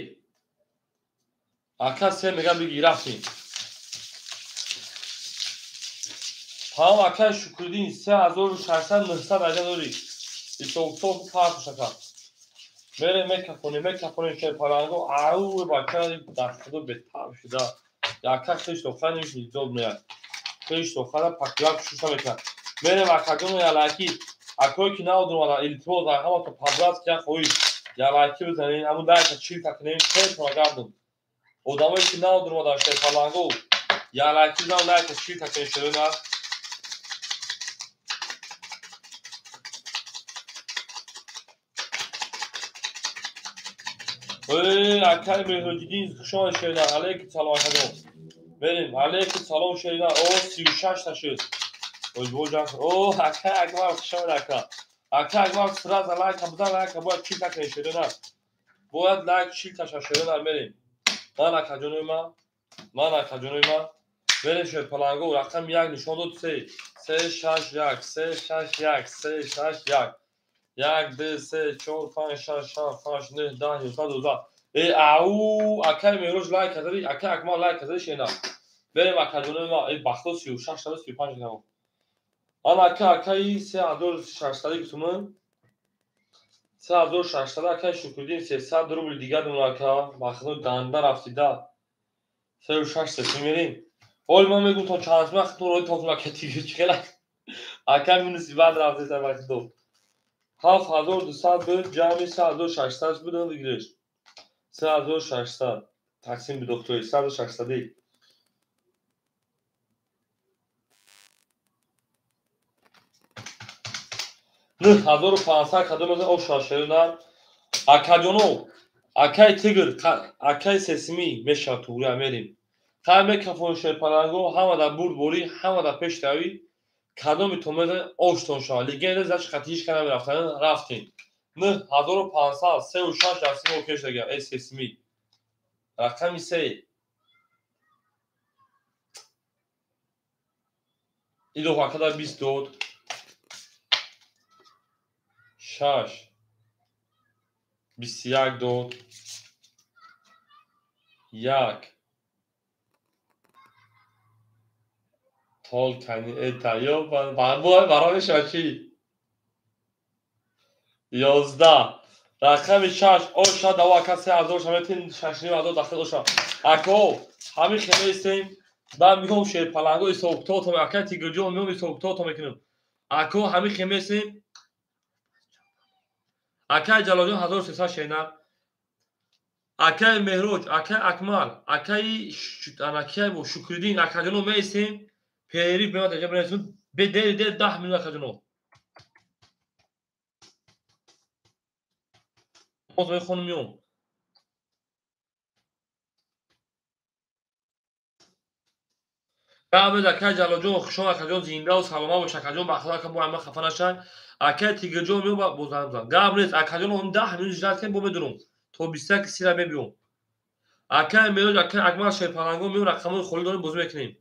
Ака се мегӯяд биги рафтем. Тамом акай Шукриддин 3600 айда дорӣ. Исоғтоқ фарқш ака. Мерем мекафонем Шерпаланго. Ау бачаи дар худо бетаб шуда. Ака хиш дохтар немешин ҷоб меяд. Хиш дохтара пакиак шуша мекунад. Мерем акаҷону ялаки акое ки наодумада илтимос дар ҳамаto пабрас ки хоҳӣ ялаки бизанем ҳамун лайка чилка кунем хелтон гардум. Одамое ки наодумадан Шерпаланго ялаки бизанем лайка чилка кунем Шеринар. Акай Меҳруддин хушом Шеринар. Алейкум салом акаҷон. Мерем алейкум салом Шеринар. 36 та шуд. Акай Акмал хушом ака. Акай Акмал сразу лайка бизан лайка бояд чилка кунем Шеринар. Бояд лайк чилкаша Шеринар мерем. Ман акаҷонои ман. Мерем Шерпаланго рақам 1 нишон дод 3 361 361 361 1 2 3 4 5 6 7 8 9 10 11 12. Ау акай Меҳрӯж лайк кардӣ, акай Акмал лайк кардӣ Шеринар. Берем акаҷонои ман бахто 36 та 35 гам. Ан акаи 3600 гуфтуман. 3600 акай Шукриддин 300 рубли дига дон ака. Бахто данда рафтида. 36 мерем. Оли ман мегӯям то чанд вақт то рои то ака тиги чикела. Ака мунисибат рафтида бахто. 7200 буд, ҷамъи 3600 буд бигиреш. 3600 тақсим би доктори 3600. 9500 кадом оша Шеринар. Акаҷоно, акай Тигр, акай Сесими мешав тугра мерем. Қай мекафон Шерпаланго ҳамада бурд борӣ, ҳамада пеш равӣ. Кадоми то меза оштон шава. Легенда зач хатиш кана мерафтан рафтем. 9500 36 дастимо кеш дага Сесими. Рақами 3. Идо акада 20 дод. 6 21 дод. 1 тол кани эта ё барои шачи 11 рақами 6 оша дава ака 3000 шаметин 6000 дахил оша. Ако ҳамин хеместем ба мигом Шерпаланго исоғтото акай Тигрҷон мигом исоғтото мекунем. Ако ҳамин хеместем. Акай Ҷалолҷон 1300 Шеринар. Акай Меҳрӯҷ, акай Акмал, акай Шукриддин акаҷоно меистем. Пери бемад аҷаб нестун. Бедери 10 минут акаҷоно. Моз мехонум ём. Габед акай Ҷалолҷон хушом акаҷон зиндаву салома бош акаҷон ба худо ака бо ама хафа нашад. Акай Тигрҷон меом бо замзам. Гап нест акаҷон он 10 минут иҷрат кунем бо медунам. То 21 сира мебиём. Акай Меҳрӯҷ, акай Акмал Шерпаланго меом рақамои холӣ дорем бозӣ мекунем.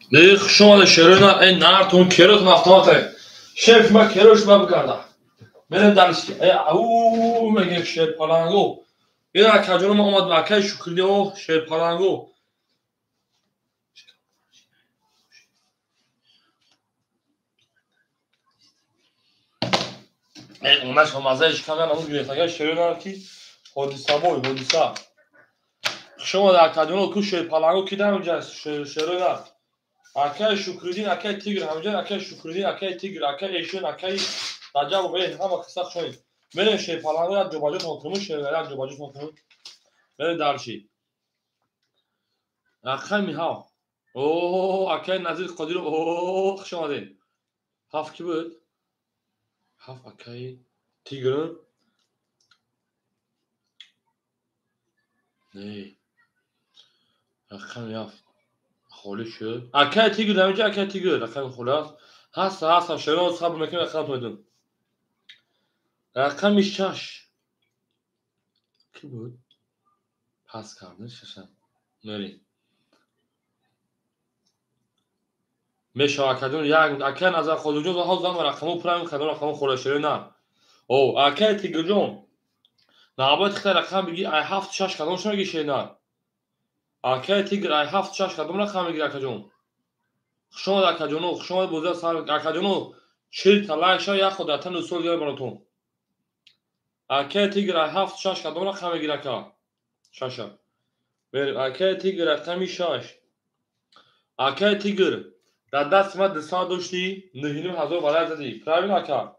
دیگه شما شروع این نارتون کیروت مفتاحه شیف ما کیروش ما بکرده بریم درس او میگه شیر پلنگو اینا کجورم اومد مکه شکلی و شیر پلنگو اونش مزهش کاملا اون گرفتگی شروع نکی حادثه بوی حادثه شما در کجورم کو شیر پلنگو کی در اونجا شروع نه اکه شکردین اکه تیگر همجا اکه شکردین اکه تیگر اکه ایشون اکه راجع به همه قصه شوید بریم شیر پلنگو را جوباجو تونتون شیر را جوباجو تونتون بریم درشی اکه میها اوه اکه نزدیک قدیر اوه شما دین هفت کی بود هفت اکه تیگر نه اکه میها خالی شد اکه تیگر همجا اکه تیگر اکه خلاص هست شیران صبر میکنه اکه تویدون اکه میشش کی بود پس کردن ششم نری میشه اکدون یک اکن از خودجون و ها زمان رقمو پرام کدون رقمو خورشیری نه او اکه تیگجون نابت خیر رقم بگی ای هفت شش کدون شما گیشه نه اکه تیگر ای هفت شش کدون رقم بگی اکجون شما اکجونو شما بوزه سال اکجونو چیل طلای شا یا خود اتن اصول دیگر براتون اکه تیگر ای هفت شش کدون رقم بگی اکا شش بر اکه تیگر رقم شش اکه تیگر در دست ما دستا داشتی نهینو هزار برای زدی پرامین اکا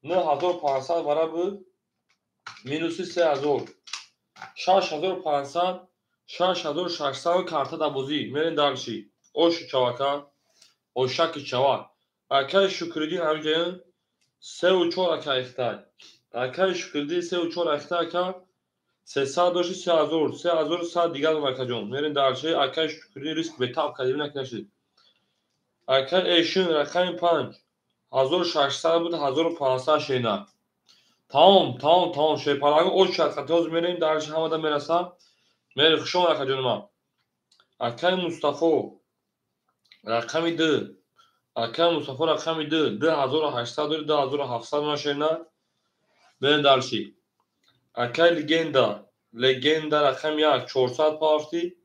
9500 برای بود مینوسی 3000 6500 6600 کارتا دا بوزی میرین دارشی اوش چواکا اوشاکی چوا اکای شکردین همجین 3 و 4 اکا اختای اکای شکردین 3 و 4 اختای اکا 300 داشتی 3000 3100 دیگر دو اکا جون میرین دارشی اکای شکردین ریسک به تاب کدیمی نکنشید اکای ایشون رقم 5 1600 بود 1500 شینا تمام شیر پلنگو اوج شد خطاز میریم درش همه دا میرسم میری خشون رکا جونما اکای مصطفی رقمی دو اکای مصطفی رقمی دو 2800 داری 2700 ماشینا برین درشی اکای لگندا رقم یک 400 پارتی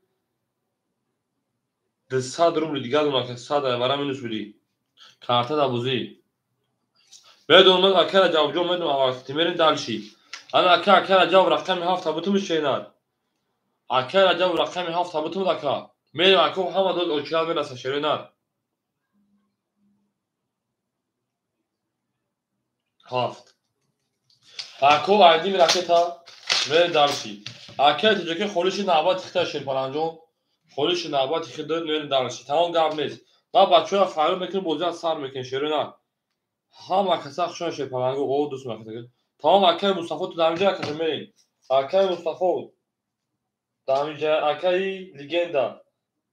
200 روبل دیگه دونا که 100 ورم اینوس بودی کارتا دا بوزی بدون من اکای جواب جو میدونم وقتی میرین درشی انا اکای جواب رقمی 7 بوتو میشینن اکه رجب رقمی 7 بوتو دکا میریم اکو همه دو اوچال میرسه شیرینار هفت اکو عیدی میرکه تا میریم درشی اکه تجا که خولیشی نبات تخته شیر پرانجون خولیشی نبات تخته میریم درشی تمام گرم نیست ما بچه ها فرار میکنیم بوزی از سر میکنیم شیرینار همه کسا خشون شیر پرانجو او دوست میکنه تمام اکه مصطفی تو دمیجه کتا میریم اکه مصطفی دمیجه اکه لگندا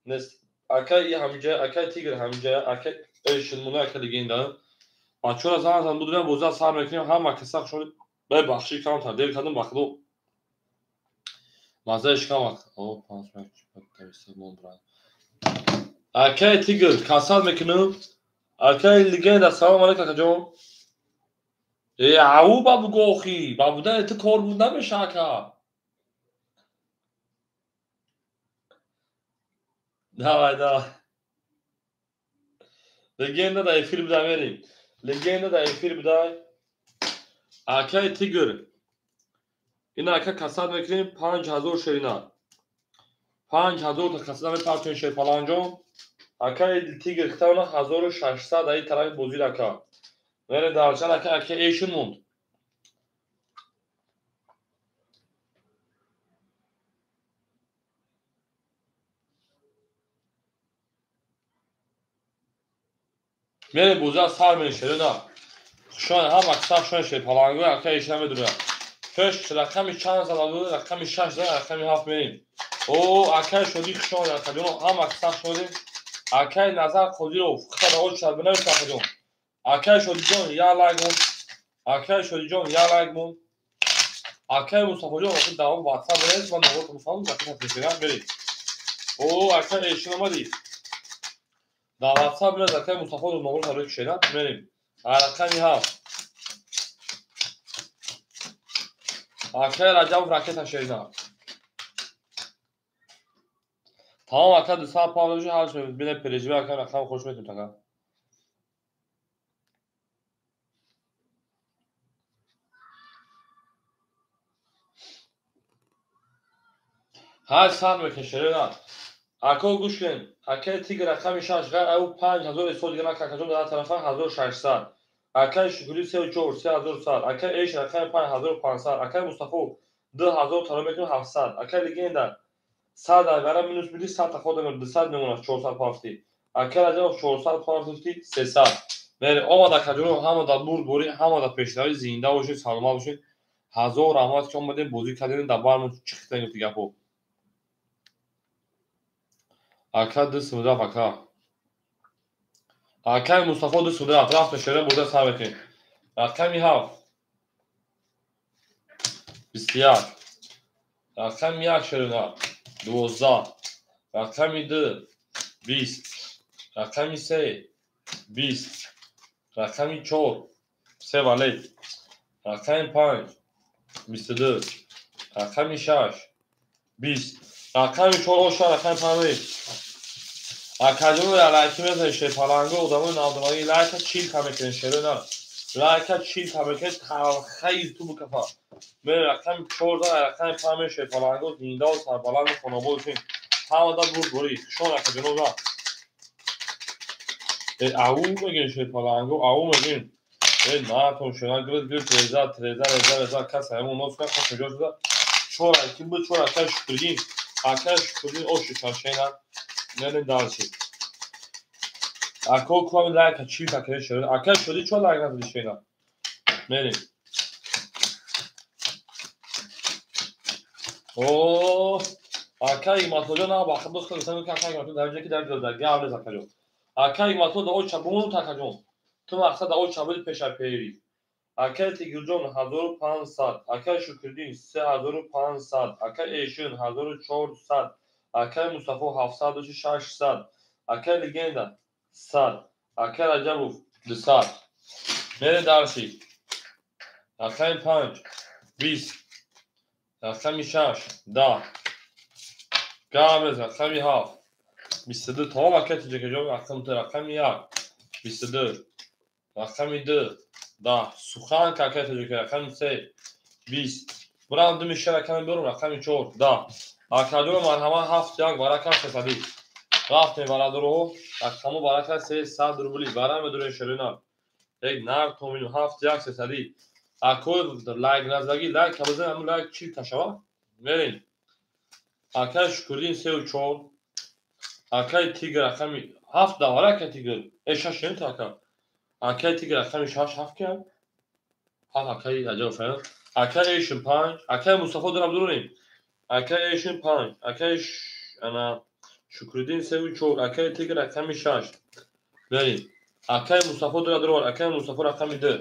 نست اکای همجا اکای تیگر همجا اکای ایشون مونه اکای لگندا بچه‌ها زمان بودن بوزا سر میکنیم هم کسا شد به بخشی کام تا دیر کدوم بخلو مزهش کام او 5 متر اکای تیگر کاسال میکنم اکای لگندا سلام علیکم جون او بابو گوخی بابو ده تو کار بود نمیشه که دا لگندا دا فیلم دا میریم لگندا دا فیلم دا اکای تیگر اینا اکا کساد میکنیم 5000 شیرینار 5000 تا کساد میپرتون شیر پلانجون اکای تیگر کتاونا 1600 ای طرف بوزیر اکا میره دارچن اکا ایشون موند میره بوزیر سر میره شیرینار شون هم اکسا شون شیر پلانجون اکا ایشون میدونه فش رقمی چند زده بود رقمی 6 زده رقمی 7 میریم او اکای شدی خشون اکا جونو هم اکسا شدی اکای نظر خودی رو خدا اول شد بنویس اکا جون اکای شدی جون یا لایگون اکای شدی جون یا لایگون اکای مصطفی جون وقتی دوام واتساپ بنویس من نقطه مفاهم دقیقا تفسیرم برید او اکای ایشون اومدی در واتساپ بله رقم مصطفی رو نمبر رو کشیدم بریم رقمی هفت اکه رجب راکت شیرینم تمام اکه دو ساعت پاولوژی حالش میبینید بینه پریجوی اکه رقم خوش میتونید تکن هر سال میکن شیرینم اکه گوش کن اکه تیگ رقمی شش غیر او 5000 اسود دیگه نکن کجون در طرفه 1600 اکه شکلی 34 3100 اکه ایش رقم 5500 اکه مصطفی 2000 تا میکنه 700 اکه لگندا 100 برای مینوس بدی 100 تا خودم 200 میمونه 450 اکه راجع 450 300 بله آماده کجون هم در برد بوری هم در پیشروی زنده باشید سلامت باشید هزار رحمت که اومدین بازی کردین در برمون چختین دیگه گپو اکه دست مدرف اکه مصطفی دست مدرف رفت شیرین بوده سر بکن رقمی هفت 21 رقم یک شیرین 12 رقمی 2 20 رقمی 3 20 رقمی 4 3 ولی رقمی 5 22 رقمی 6 20 رقمی 4 رقمی 5 اکجون علاکی مثل شپالانگو ادامه نادمایی لایک چیل کمیکن شیرین لایک چیل کمیکن خیلی تو بکفا من رقم 14 رقم 5 شپالانگو زنده و سربلند خانواده‌شون همه دا بود بوری شون اکجون را او میگن شپالانگو او میگن نه تو شما گرد 13 کس همون نوت کنه خوش جوش ده چور کی بود چور اکش کردین او شیشان نه دارچی اکو کوم لایک چی تاکه شد اکش شدی چون لایک نزدی شینا بریم اوه اکای ماتوجا نه با خود دوست کنم که اکای ماتو درجه که در درگه اول زکجو اکای ماتو دا او چابون تاکجو تو مقصد او چابل پیش پیری اکای تیگرجون 1500 اکای شکردین 3500 اکای ایشون 1400 اکای مصطفی 7600 اکای لگندا 100 اکای رجبوف 200 میره درسی رقم 5 20 رقم 6 10 قابل رقم 7 22 تمام اکت جگه جو رقم 1 22 رقم 2 10 سخان که اکت جگه رقم 3 20 برام دو میشه رقم برم رقم 4 10 اکادور مرحمه 7 یک برکت سفدی رفت میبرد رو رقمو برکت 300 روبلی برام بدون شرینال یک نار تومینو 7 یک سفدی اکو لایک نزدگی لایک کبزن همون لایک چی تشوا برین اکش کردین 3 و 4 اکای تیگر رقمی 7 دواره که تیگر ایشش این تا اکای تیگر رقمی 6 7 که 7 اکای عجب فرد اکای ایشن 5 اکای مصطفی دارم درونیم اکای ایشن 5 اکای انا شکردین 3 و 4 اکای تیگر رقمی 6 برین اکای مصطفی دارم درون اکای مصطفی رقمی 2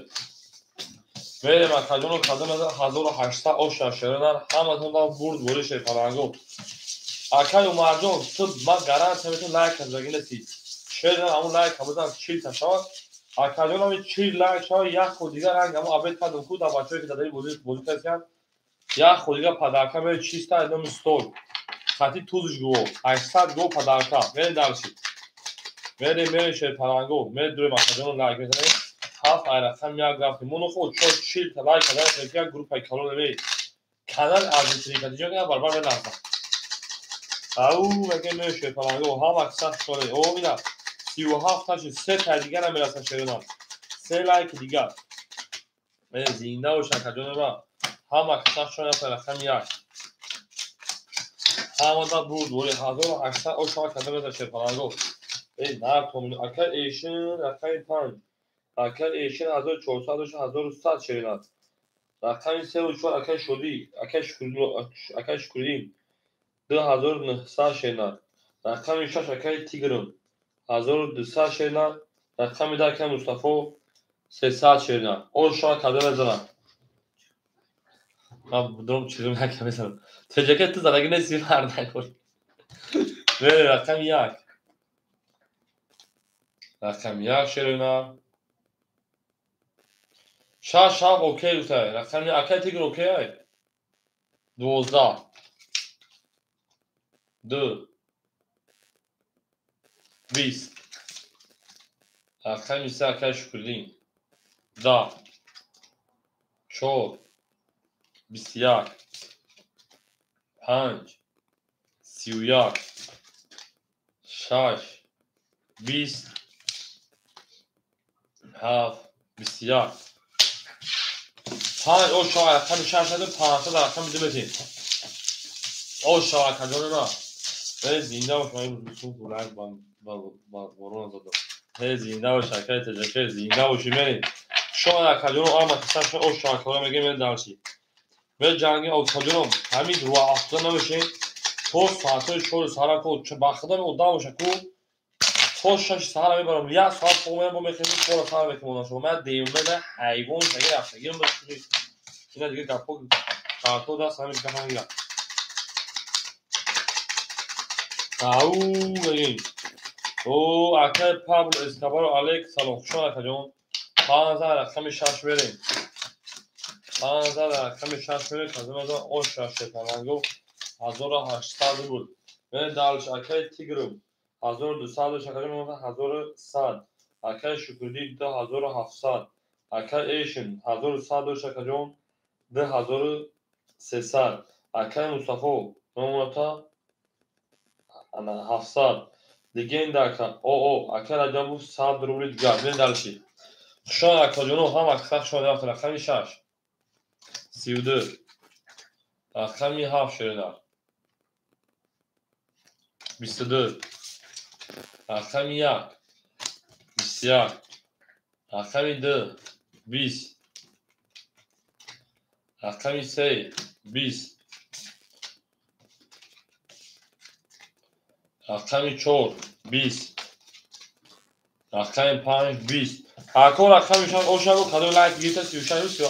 بریم اکادون و کادون از 1800 آشنا شدن همه تون دا برد بوریش پلنگو اکای اومر جون تو ما گارانتی میتون لایک نزدگی نسی شیرین همون لایک بزن چیل تشا اکای جون هم چیل لایک شو یا خود دیگه رنگ همون ابد کدوم خود بچه‌ای که دادی بوزی کردن یا خود دیگه پدرکا به چیستا ادم استول خاطی توزش گو 800 گو پدرکا بریم درسی بریم شیر پلنگو می دوی ماکادون لایک میزنیم هاف رقم یک گرفت مونو خود شو چیل تا لایک کردن یک گروه کانال می کانال از این طریق دیگه برابر بنام او مگه میشه پلنگو هم اکثر شده او اینا 37 تاش 3 تا دیگه نمیرسن شیرینان 3 لایک دیگه من زنده و شکجون را هم اکثر شده رقم 1 هم دا بود ولی حاضر اکثر او شما کنده بزن شیر پلنگو ای نه تومینو اکر ایشن رقم 5 اکر ایشن 1400 و 1100 شیرینان رقم 3 و 4 اکر شدی اکر شکردیم 2900 شیرینان رقم 6 اکر تیگرم 1200 شیرینان رقم در که مصطفی 300 شیرینان اون شما کده بزنم من دروم چیزی نکه بزنم تجاکت تو زدگی نسی فرد نکنی بره رقم 1 رقم 1 شیرینه. 6 اوکی دوستای. رقم اکای تیگر اوکی. 12 2 20 رقم 3 اکای شکردین. 10 4 21 5 31 6 20 7 21 5 او شاید رقم 6 هده 500 رقم میده بتین. او شاید کجانه نه به زنده باشه. من بسون بلند بارون زدم. به زنده باشه اکای تجربه زنده باشی میرین. شاید کجانه آمد کسان او شاید کجانه میگه میرین دارشی به جنگی او کجانه همین رو افتاد نمیشه. تو ساعتای 4 ساعت کو چه بخدام او داوشه کو تو 6 ساعت میبرم 1 ساعت کومه با میخوام 4 ساعت میکنم شما دیوونه حیوان دیگه رفتگی میشه. اینا دیگه گپو ساعتو دست همین کفن میگیرم. او بگین او اکای پابلو اسکابارو علیک سلام شما اکجون 5000 رقم 6 بریم. 5000 رقم 6 بریم کازم از اون 6 پنگو 1800 بود. من دالش اکای تیگرم 1200 شکرم 1100 اکای شکردی 2700 اکای ایشن 1100 شکرم 2300 اکای مصطفی نمونتا 700 دیگه این دکا او اکای رجبو 100 روبلی دیگر من دالشی شان اکا جنو هم اکسخ شان رفت رقمی 6 32 رقمی 7 شیرینه 22 رقمی 1 21 رقمی 2 20 رقمی 3 20 رقمی 4 20 رقمی 5 20 اکا رقمی شان او شان کدو لایک گیتا 36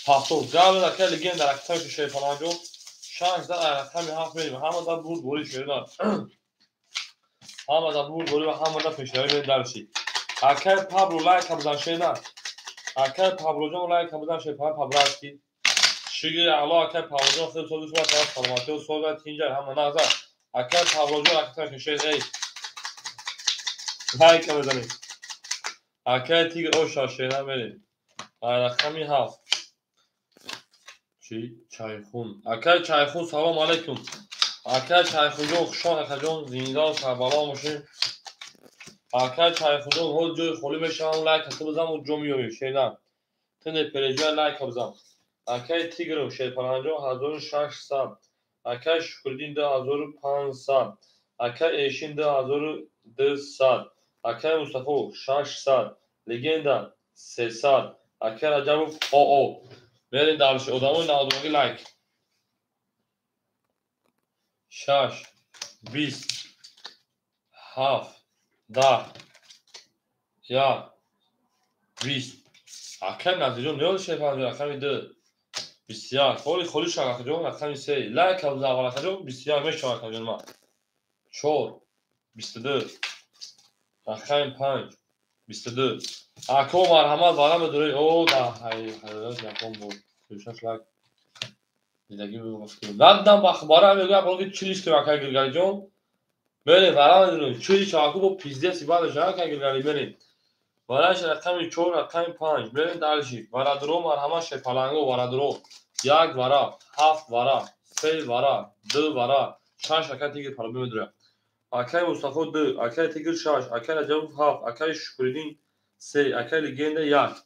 هفتاد گاو در کل گیم در اکتاش شیء فلانجو شانس در رقمی 7 میریم همه در بود بوری شیرینه همه در بود بوری و همه در فشاری میریم درشی اکای پابلو لایک بزن شیرینه اکای پابلو جان لایک بزن شیء پابلو اسکی شیگی علا اکای پابلو جان خیلی سوال دوست دارم سلامتی و سوال تینجر همه نظر اکای پابلو جان اکتاش شیء ای لایک بزنید اکای تیگر او شیرینه میریم رقمی 7 چی چایخون اکای چایخون سلام علیکم اکای چایخون جان خوشان اکجان زندان کربلا باشه اکای چایخون جان هول جوی خولی بشم لایک تو بزنم و جو میویم شیدم تند پریجا لایک بزنم اکای تیگرم شیء پنجاه 1600 اکای شکردین 2500 اکای ایشین 2200 اکای مصطفی 600 لگندا 300 اکای رجب او برین دارش ادامه نهادوگی لایک 6 20 7 10 1 20 اکای نتیجه نیاز شیء پنجاه رقمی 2 بسیار خولی شما جون رقمی 3 لایک از اول جون بسیار میشواد جون ما 4 22 رقم 5 22 اکو مرحمت برام دوری او دا های حضرت یکم بود 36 لایک دیدگی میگفتم بعدم اخبار میگه باقی چیلیش که اکای گلگلی جون بله برام دوری چیلی چاکو با پیزده سی بعد جا اکای گلگلی بله ولاش رقم 4 رقم 5 بله دالشی ورا درو مرحمت شپلانگو ورا درو یک ورا 7 ورا 3 ورا 2 ورا 6 اکای تیگر پرو میدره اکای مصطفی 2 اکای تیگر 6 اکای رجب 7 اکای شکردین 3 اکای لگندا 1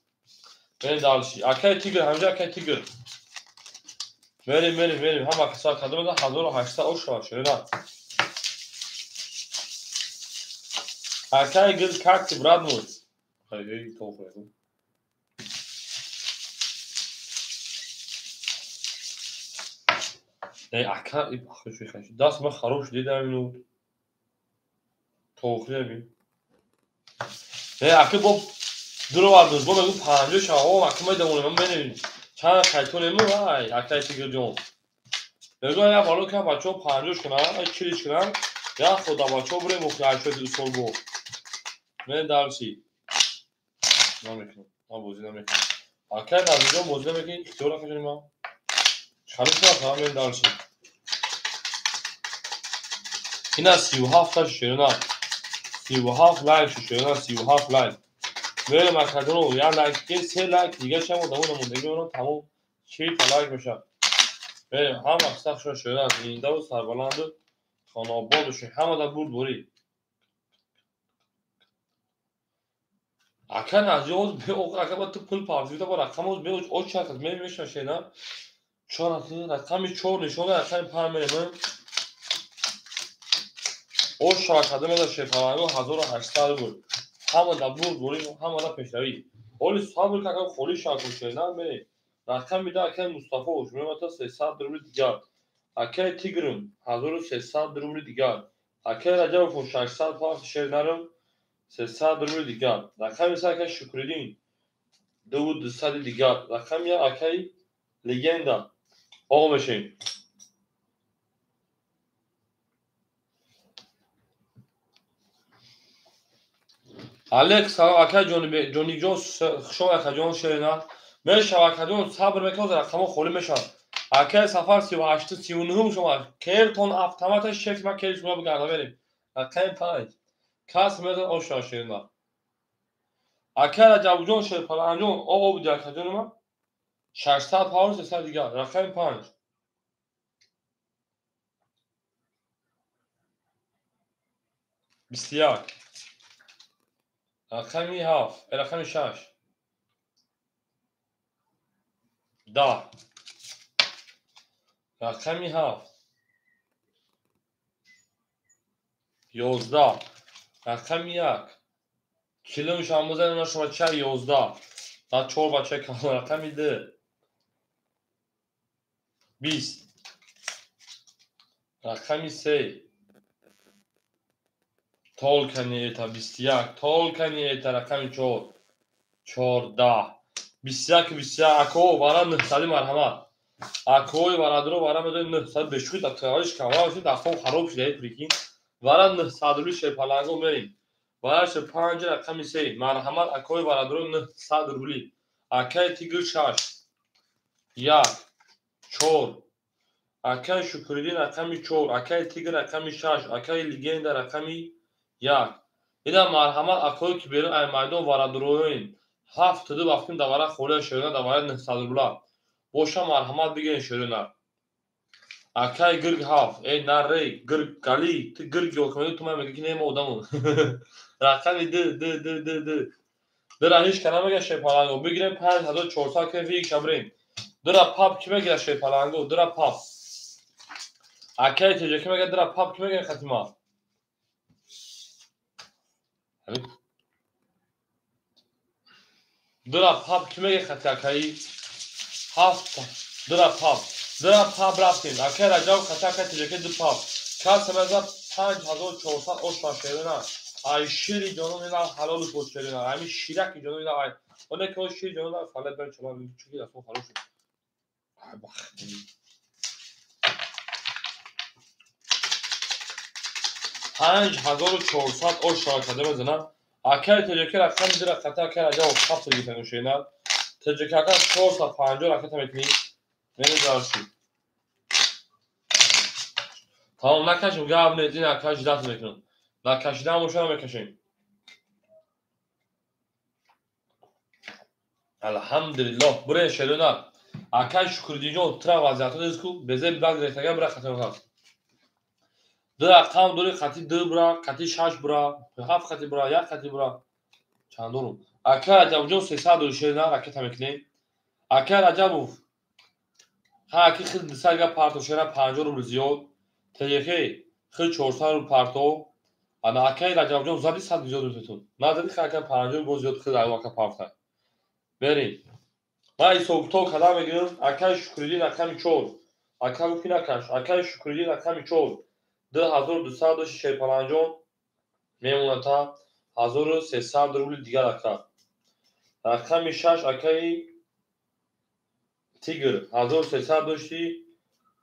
بین دالشی اکای تیگر همجا اکای تیگر بریم هم اکسا کدوم ده 1800 او شیرینه اکای گل کاکتی برادمود خیلی توفه نه اکای خوشی دست من خراب دیدم اینو توخیه بیم نه اکای با درو واردوز با بگو 50 شاو اکای میدمونه من ببینیم چند خیتونه مو های اکای تیگر جون بگو یا بالو که بچه‌ها 50 کنن ای چیلیش کنن یا خدا بچه‌ها بریم مخلاص شد اصول گو من دارچی نمیکنم ما بازی نمیکنم اگر از اینجا بازی نمیکنی اختیار نکنیم ما خرید کنم من دارچی این از 37 تا شیرنا 37 لایک شیرنا 37 لایک بریم مکدونو یا لایک که 3 لایک دیگه شما دمون اونو تمام 6 تا لایک میشه بریم هم اصلا شیرنا این دو سربلند خانه آباد بشین همه در برد بوری اگر نجاز به اوق اگر با تو پول پارزیده با رقم به او چقدر میشه شینا چون رقمی 4 نشونه رقم 5 میلیون او شاکده میده شفاعانو 1800 بود همه در برد بوری همه در پیشروی اولی صبر که اگر خولی شاکو شینا میره رقم میده اگر مصطفی اوش میمه تا 300 روبل دیگر اگر تیگرم 1300 روبل دیگر اگر رجب فون 600 پاس شیر نرم 300 روبل دیگر رقم میشه که شکردین 200 دیگر رقم یا اکی لگندا آقا بشین الکس اکی جونی جونز شما اکی جون شیرنا من شبکه جون صبر میکنم رقم خولی میشه اکی سفر 38 39 شما کیرتون автомат شیفت ما کیش ما بگردم بریم رقم 5 کاس میده او شیرنا اکی رجب جون شیر پلنجون او بود اکی جون ما 600 پاوند 300 دیگر رقم 5 21 رقمی 7 رقم 6 10 رقمی 7 11 رقم 1 کیلو شما بزنید شما چه 11 بعد 4 بچه که رقمی 2 20 رقمی 3 تول کنی ایتا 21 تول کنی ایتا رقمی 4 14 21 21 اکو برام 900 مرحمت اکوی برادرو برام بده 900 بشوی تا تاریش کاملا شد دفعه خراب شده فریکین برام 900 روبل شپلنگو بریم باش 5 رقمی 3 مرحمت اکوی برادرو 900 روبل اکای تیگر 6 1 4 اکای شکردی رقمی 4 اکای تیگر رقمی 6 اکای لگند رقمی 1 اینا مرحمت اکوی که بیرون ای مردم برادروین 72 وقتیم دوباره خوله شده دوباره 900 روبل باشا مرحمت بگین شروع اکای گرگ 7 ای نره گرگ کلی تو گرگ جو کنی تو من میگی که نیم آدمو رقمی 2 در هیچ کنم میگه شپالانگو بگیریم 5400 که وی کبریم در پاپ کی میگه شپالانگو در پاپ اکای تیجه کی میگه در پاپ کی میگه ختما در پاپ کی میگه خط اکای 7 در پاپ رفتیم اکای رجاو خط اکای تیجه کی در پاپ کاس مزا 5400 اوشا شیرنا ای شیری جانو اینا حلال بود شیرنا همین شیرک جانو اینا ای اون که شیر جانو فقط بر چلا چوکی دفعه خلاص شد پنج 5400 او شاکده بزنم اکر تجکی رقم میده رقم اکر اجا و خط دیگه نمیشه تجکی اکر 450 رقم میتونی نمیدارسی تمام نکشیم گاب ندین اکش دست میکنم نکشیدم موشا میکشیم الحمدلله بره شلونا اکش شکردی جون ترا وضعیت دسکو بزل باگ رتگا برا ختم هست دو رقم دوری خطی 2 برا خطی 6 برا 7 خطی برا 1 خطی برا چندونو اکر عجب جون 300 نه رکت میکنی اکر عجب ها کی خیلی سرگا پارتو شرا 50 روبل زیاد تجکی خیلی 400 روبل پارتو انا اکر عجب جون زدی 100 زیاد تو نداری که اکر 50 روبل زیاد خیلی اکر پارتا بریم ما ای سوکتو کلا میگیرم اکر شکردی رقم 4 اکر کی نکش اکر شکردی رقم 4 2250 میمونه تا 1300 روبل دیگر اکر رقم 6 اکر تیگر 1300 داشتی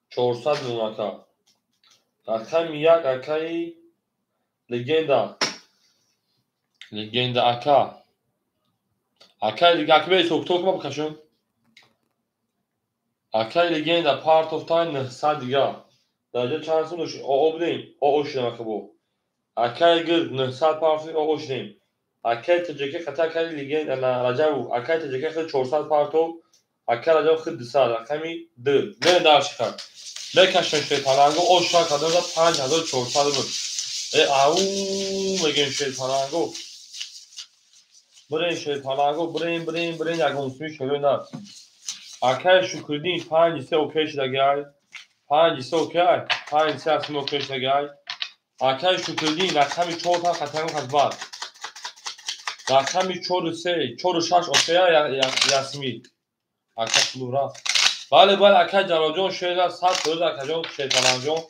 400 میمونه رقم 1 اکر لگندا Legenda Aka. Aka Ligakbe Tok ma bikashim. Aka Legenda part of time 900 دیگه. درجه چند سونش او بدیم. او شدم که بو. Aka gir 900 part او شدیم. Aka تجکی خطا کردی لگند انا رجعو. Aka تجکی خد 400 پارتو. Aka رجعو خد 200. رقمی 2. نه دارش کرد. بکشن شیطانانگو او شاک کدام 5400 بود. او میگن شیطانانگو. برین شیطانانگو برین یگونسوی شروع نه. Aka şükredin 5 اوکی شده گای. 5 اوکی. 5 اسم اوکی شده گای. Aka şükredin رقمی 4 تا خطرم خطبار. رقمی 4 6 اوکی یاسمی. Aka شلورا. بله Aka جلاجون شده 100 دور Aka جون شیطانانجون.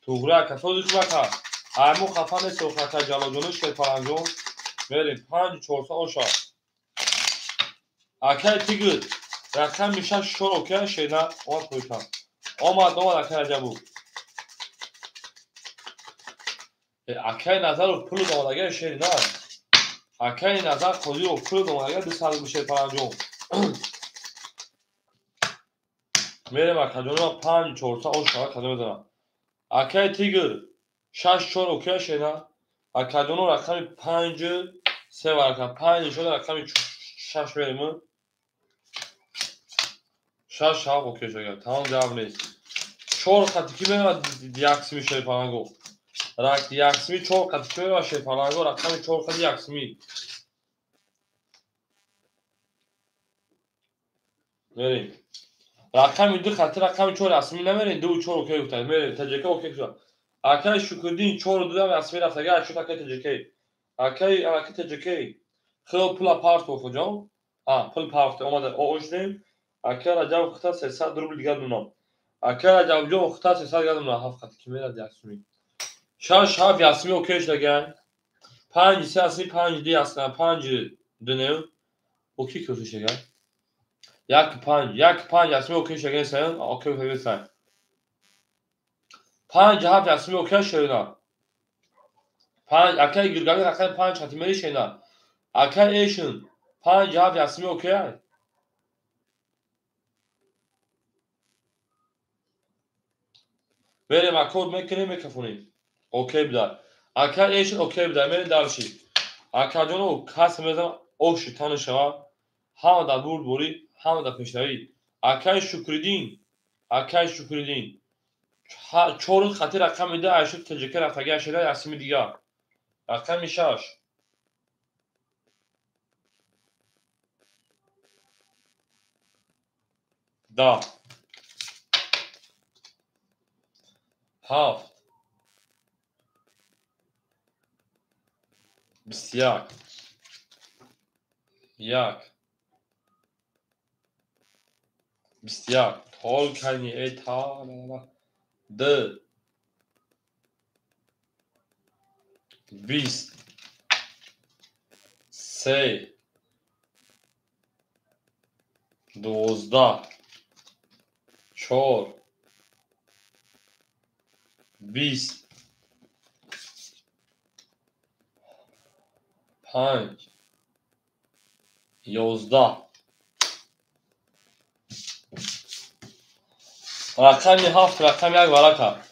توگره Aka توزیش بکن. امو خفن است Aka جلاجونش شیطانانجون. بریم 5 4 اوشا. Aka تیگر رقم میشه شور اوکی شینا آمد پویتم آمد Aka رجبو Aka نظر و پول دامادگه شینا Aka نظر خودی و پول دامادگه 200 میشه پرانجون میرم Aka جونم 5 4 اون شما کدوم بدونم Aka تیگر 6 شور اوکی شینا Aka جونم رقم 5 3 ورکا 5 شده رقم 6 بریم 6 ها اوکی شده تمام جواب نیست 4 خطی کی میاد دیاکس میشه پرانگو رقم یکسمی 4 خطی کی میشه پرانگو رقم 4 خطی یکسمی میریم رقم 2 خطی رقم 4 اسمی نمیرین 2 4 اوکی گفتن میریم تجربه اوکی شد Aka şükredin 4 دو اسمی رفت اگر شد Aka تجربه Aka تجربه خیلی پول پارت بخوجام پول پارت اومده اوشنیم Aka رجب خطا 300 روبل دیگه دونم Aka رجب جو خطا 300 گردم نه هفت خطی کی میاد یکسمی شاش هاف یاسمی اوکی شد گن 5 3 اسمی 5 دی اصلا 5 دونه اوکی کوشش گن یک 5 اسمی اوکی شد گن sen اوکی اوکی sen 5 هاف اسمی اوکی شد نه 5 Aka گرگانی رقم 5 خطی میری شینا Aka ایشون 5 هاف اسمی اوکی بریم اکورد میکنیم میکفونیم اوکی بدار Aka ایشون اوکی بدار میریم دارشی Aka جونو کاس میزنم اوش تانه شما همه دا برد بوری همه دا پیشتایی Aka şükredin 4 خطی رقم میده اشد تجربه رفتگه شده اسمی دیگه رقم 6 دا 7 21 1 21 تول کنی ای تا 2 20 3 12 4 20 5 11 رقم 7 رقم 1 ورقه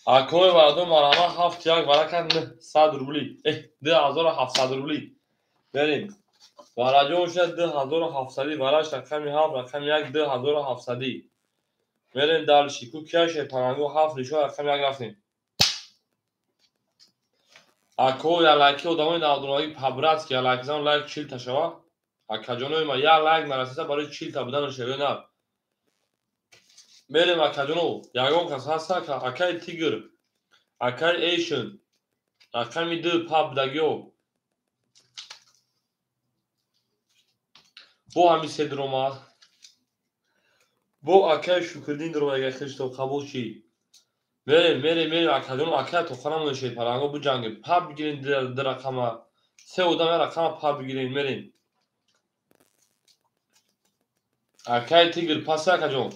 Akoy مردم مرامه 7 1 ورقه 100 روبلی 2700 روبلی بریم ورجه شد 2700 ورش رقم 7 رقم 1 2700 بریم دال شیکو کیش پرانگو 7 ریشو رقم 1 رفتیم Akoy alaki odamای نادونایی پبرات که alaki زن لایک 40 تا شوا Aka جونو ما یا لایک مرسیسه برای 40 تا بودن شوی نه بریم Aka جونو یگون کس هسته که Aka تیگر Aka ایشن رقم 2 پاب دگیو بو همی سه درومات بو Aka şükredin درومه خشتو قبول چی میریم Aka جونو Aka تو خانمون شید پرانگو bu جنگ پاب بگیرین در رقم 3 odam رقم پاب بگیرین میریم Aka تیگر پاس Aka جون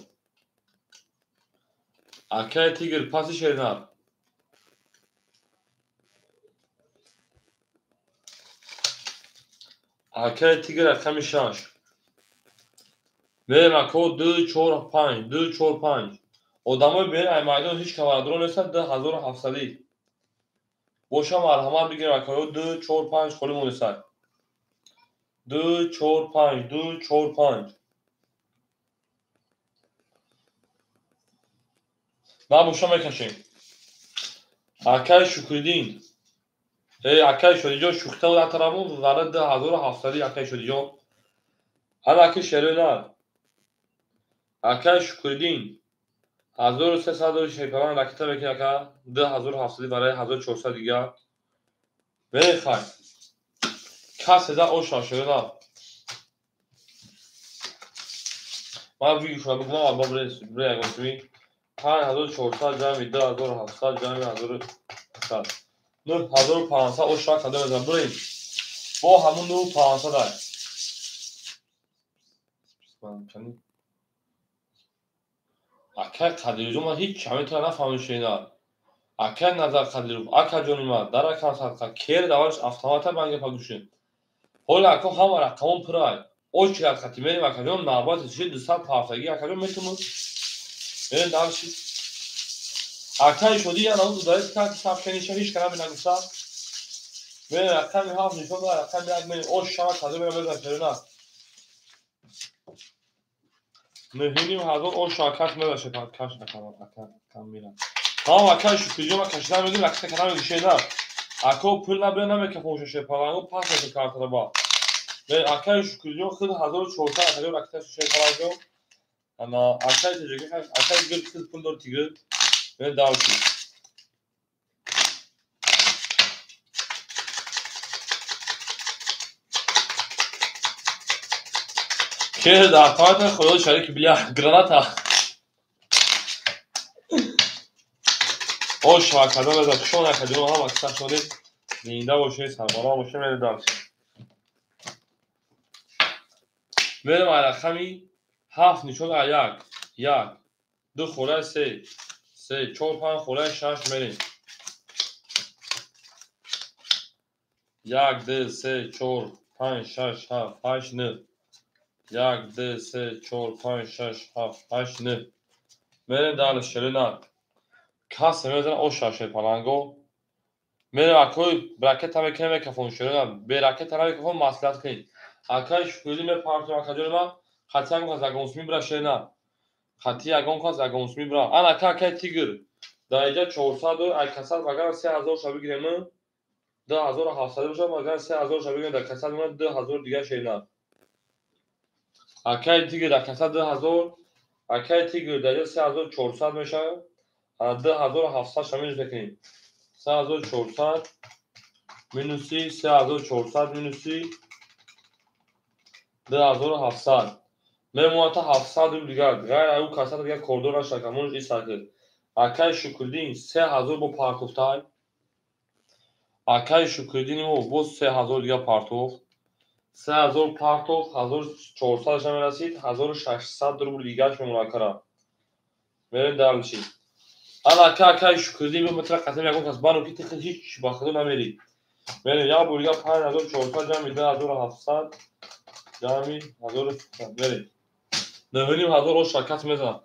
Aka تیگر پاسی شیرنار Akay Tiger رقم 6 بریم اکو 2 4 5 2 4 5 odamı بریم ای میدان هیچ کواردرو نیست 10700 boşa مرحمت بگیریم اکو 2 4 5 خالی مونسد 2 4 5 2 4 5 و boşa میکشیم Akay Şükredin Akay شدی جا شوخته و در طرفمون ولی 10700 Akay شدی جا هر Akay شرینا Akay Şükredin 1300 شیپران رکیتا بکنه که 10700 برای 1400 دیگه بخوای کسی ده او شاشرینا من ویدیو شما بکنم البا برای اگرسوی 5400 جمعی 10700 جمعی 1700 9500 او شاک کده بزن بریم با همون 9500 داری اکه قدیرجو من هیچ کمی تا نفهمون شینا اکه نظر قدیرجو اکه جونی من در اکه صدقه کیر دوارش افتاماتا بنگه پا گوشیم حالا اکه همه رقمون پرای او چی از خطی میریم اکه جون نابات چی 200 پافتگی اکه جون میتونم بریم دارشی اکه شدی یا نهو دارید که صاحب شنیشه هیچ کنم نگوستا بریم اکه می هاف نشون دار اکه می میریم او شما کده بریم بزن شرینا مهینیم هزار او شاکت میداشه پا کش نکنم اکه کم میرم tamam arkadaşlar şu videoma kaçtan ödüm akışta kanal bir şeyler. Ako pulna bana ne kapı şey parango pas ettik kartlara bak. Ve arkadaşlar şu video kız hazır çoğusa arkadaşlar akışta şu şey parango. Ama arkadaşlar diyecek arkadaşlar bir kız pul dört tigre ve daveti. Kere de arkadaşlar koydu şarkı bile granata. O şarkıda da şu an kadar ama akışta şöyle neyinde o şey sarmala o şey böyle daveti. بریم رقمی 7 نشون یک 2 خوره 3 4 5 خوره 6 بریم 1 2 3 4 5 6 7 8 9 1 2 3 4 5 6 7 8 9 بریم در شرینا کسی میزنه او شاشه پلنگو میریم اکوی برکت همه کنیم کفون شرینا به رکت همه کفون مسئلت کنیم اکای شکویدی می پارتو اکجور ما خطی هم که زگونسمی برا شرینا خطی اگون که زگونسمی برا آن اکای تیگر در اینجا 400 ای کسل مگر 3000 شو بگیریم 10700 بشه مگر 3000 شو بگیریم در کسل من 2000 دیگه شرینا اکای تیگر در کسل 2000 اکای تیگر در اینجا 3400 میشه 10700 شامل بکنیم 3400 مینوسی 3400 مینوسی 10700 memnuniyeti 700 دیگر او کسات دیگر کوردور شکمون ایستاده اکای شکردین 3000 bu partoftay اکای شکردین او bu 3000 دیگر پارتوف 3000 پارتوف 1400 شما رسید 1600 رو دیگرش ملاکرا بریم دارلشی انا اکای شکردین به متر قسم یکون کس بانو کی تخت هیچ باخدو نمیری بریم یا بولیا 5400 جمع 2700 جمع 1000 بریم نهونیم 1000 رو شرکت میزنم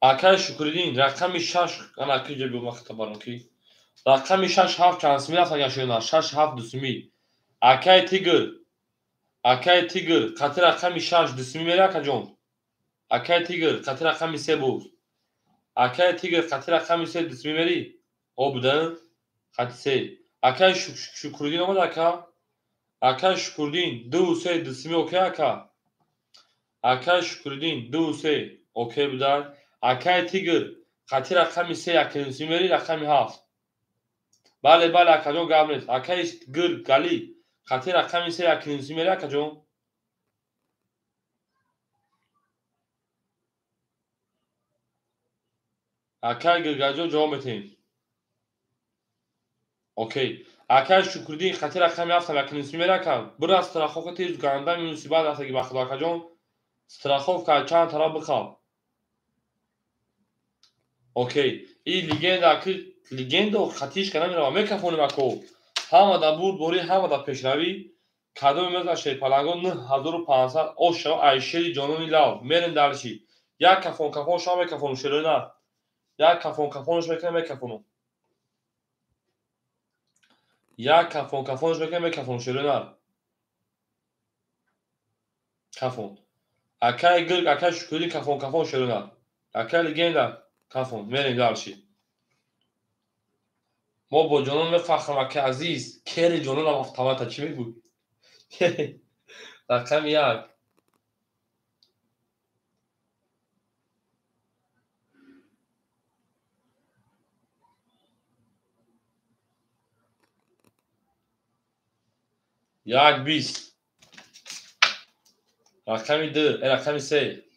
اکای شکردین رقم 6 انا اکی جبی وقت بانو کی رقم 6 7 چانس میرفت اگر شوینا 6 7 دوسمی اکای تیگر قطر رقم 6 دوسمی میره اکا جون اکای تیگر قطر رقم 3 بود اکای تیگر قطر رقم 3 دوسمی میری او بودن خط 3 اکای شکردین آمد اکای شکردین 2 3 دوسمی اوکی اکای شکردین 2 3 اوکی بودن اکای تیگر قطر رقم 3 اکی دوسمی میری رقم 7 بله اکا جون گام نیست اکای گلی خطی رقم 3 اکی دوسمی میری اکا جون اکای گرگاجو جواب میتین اوکی اکای شکردین خطی رقم 7 اکی دوسمی میری اکا برا استراخوف تیز گانده مینوسی بعد اصلا که بخدا اکا جون استراخوف که چند طرف بخواب اوکی این لیگند اکی لیگند و خطیش که نمیره میکفونیم اکو ҳамада бурдборӣ ҳамада пешравӣ кадоми меза шерпаланго 9500 ошо айшери ҷонони лав мерем далши як кафон кафоншо мекафону шерона як кафон кафонш мекунам мекафону як кафон кафонш мекунам мекафону шерона кафон акай гирг акай шукурӣ кафон кафон шерона акай легенда кафон мерем далши мо бо ҷонон мефахрам акай азиз кери ҷононам автомата чӣ мегӯй рақами як як бист рақами ду рақами се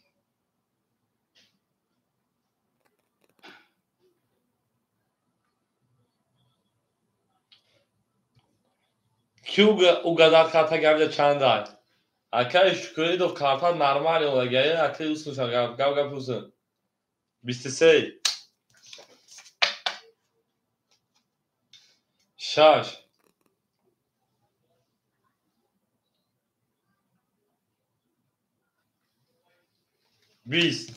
ки угадад карта гавҷа чандай акай шукурӣ до карта нормали олагае акай устуша гав усын 23 6 20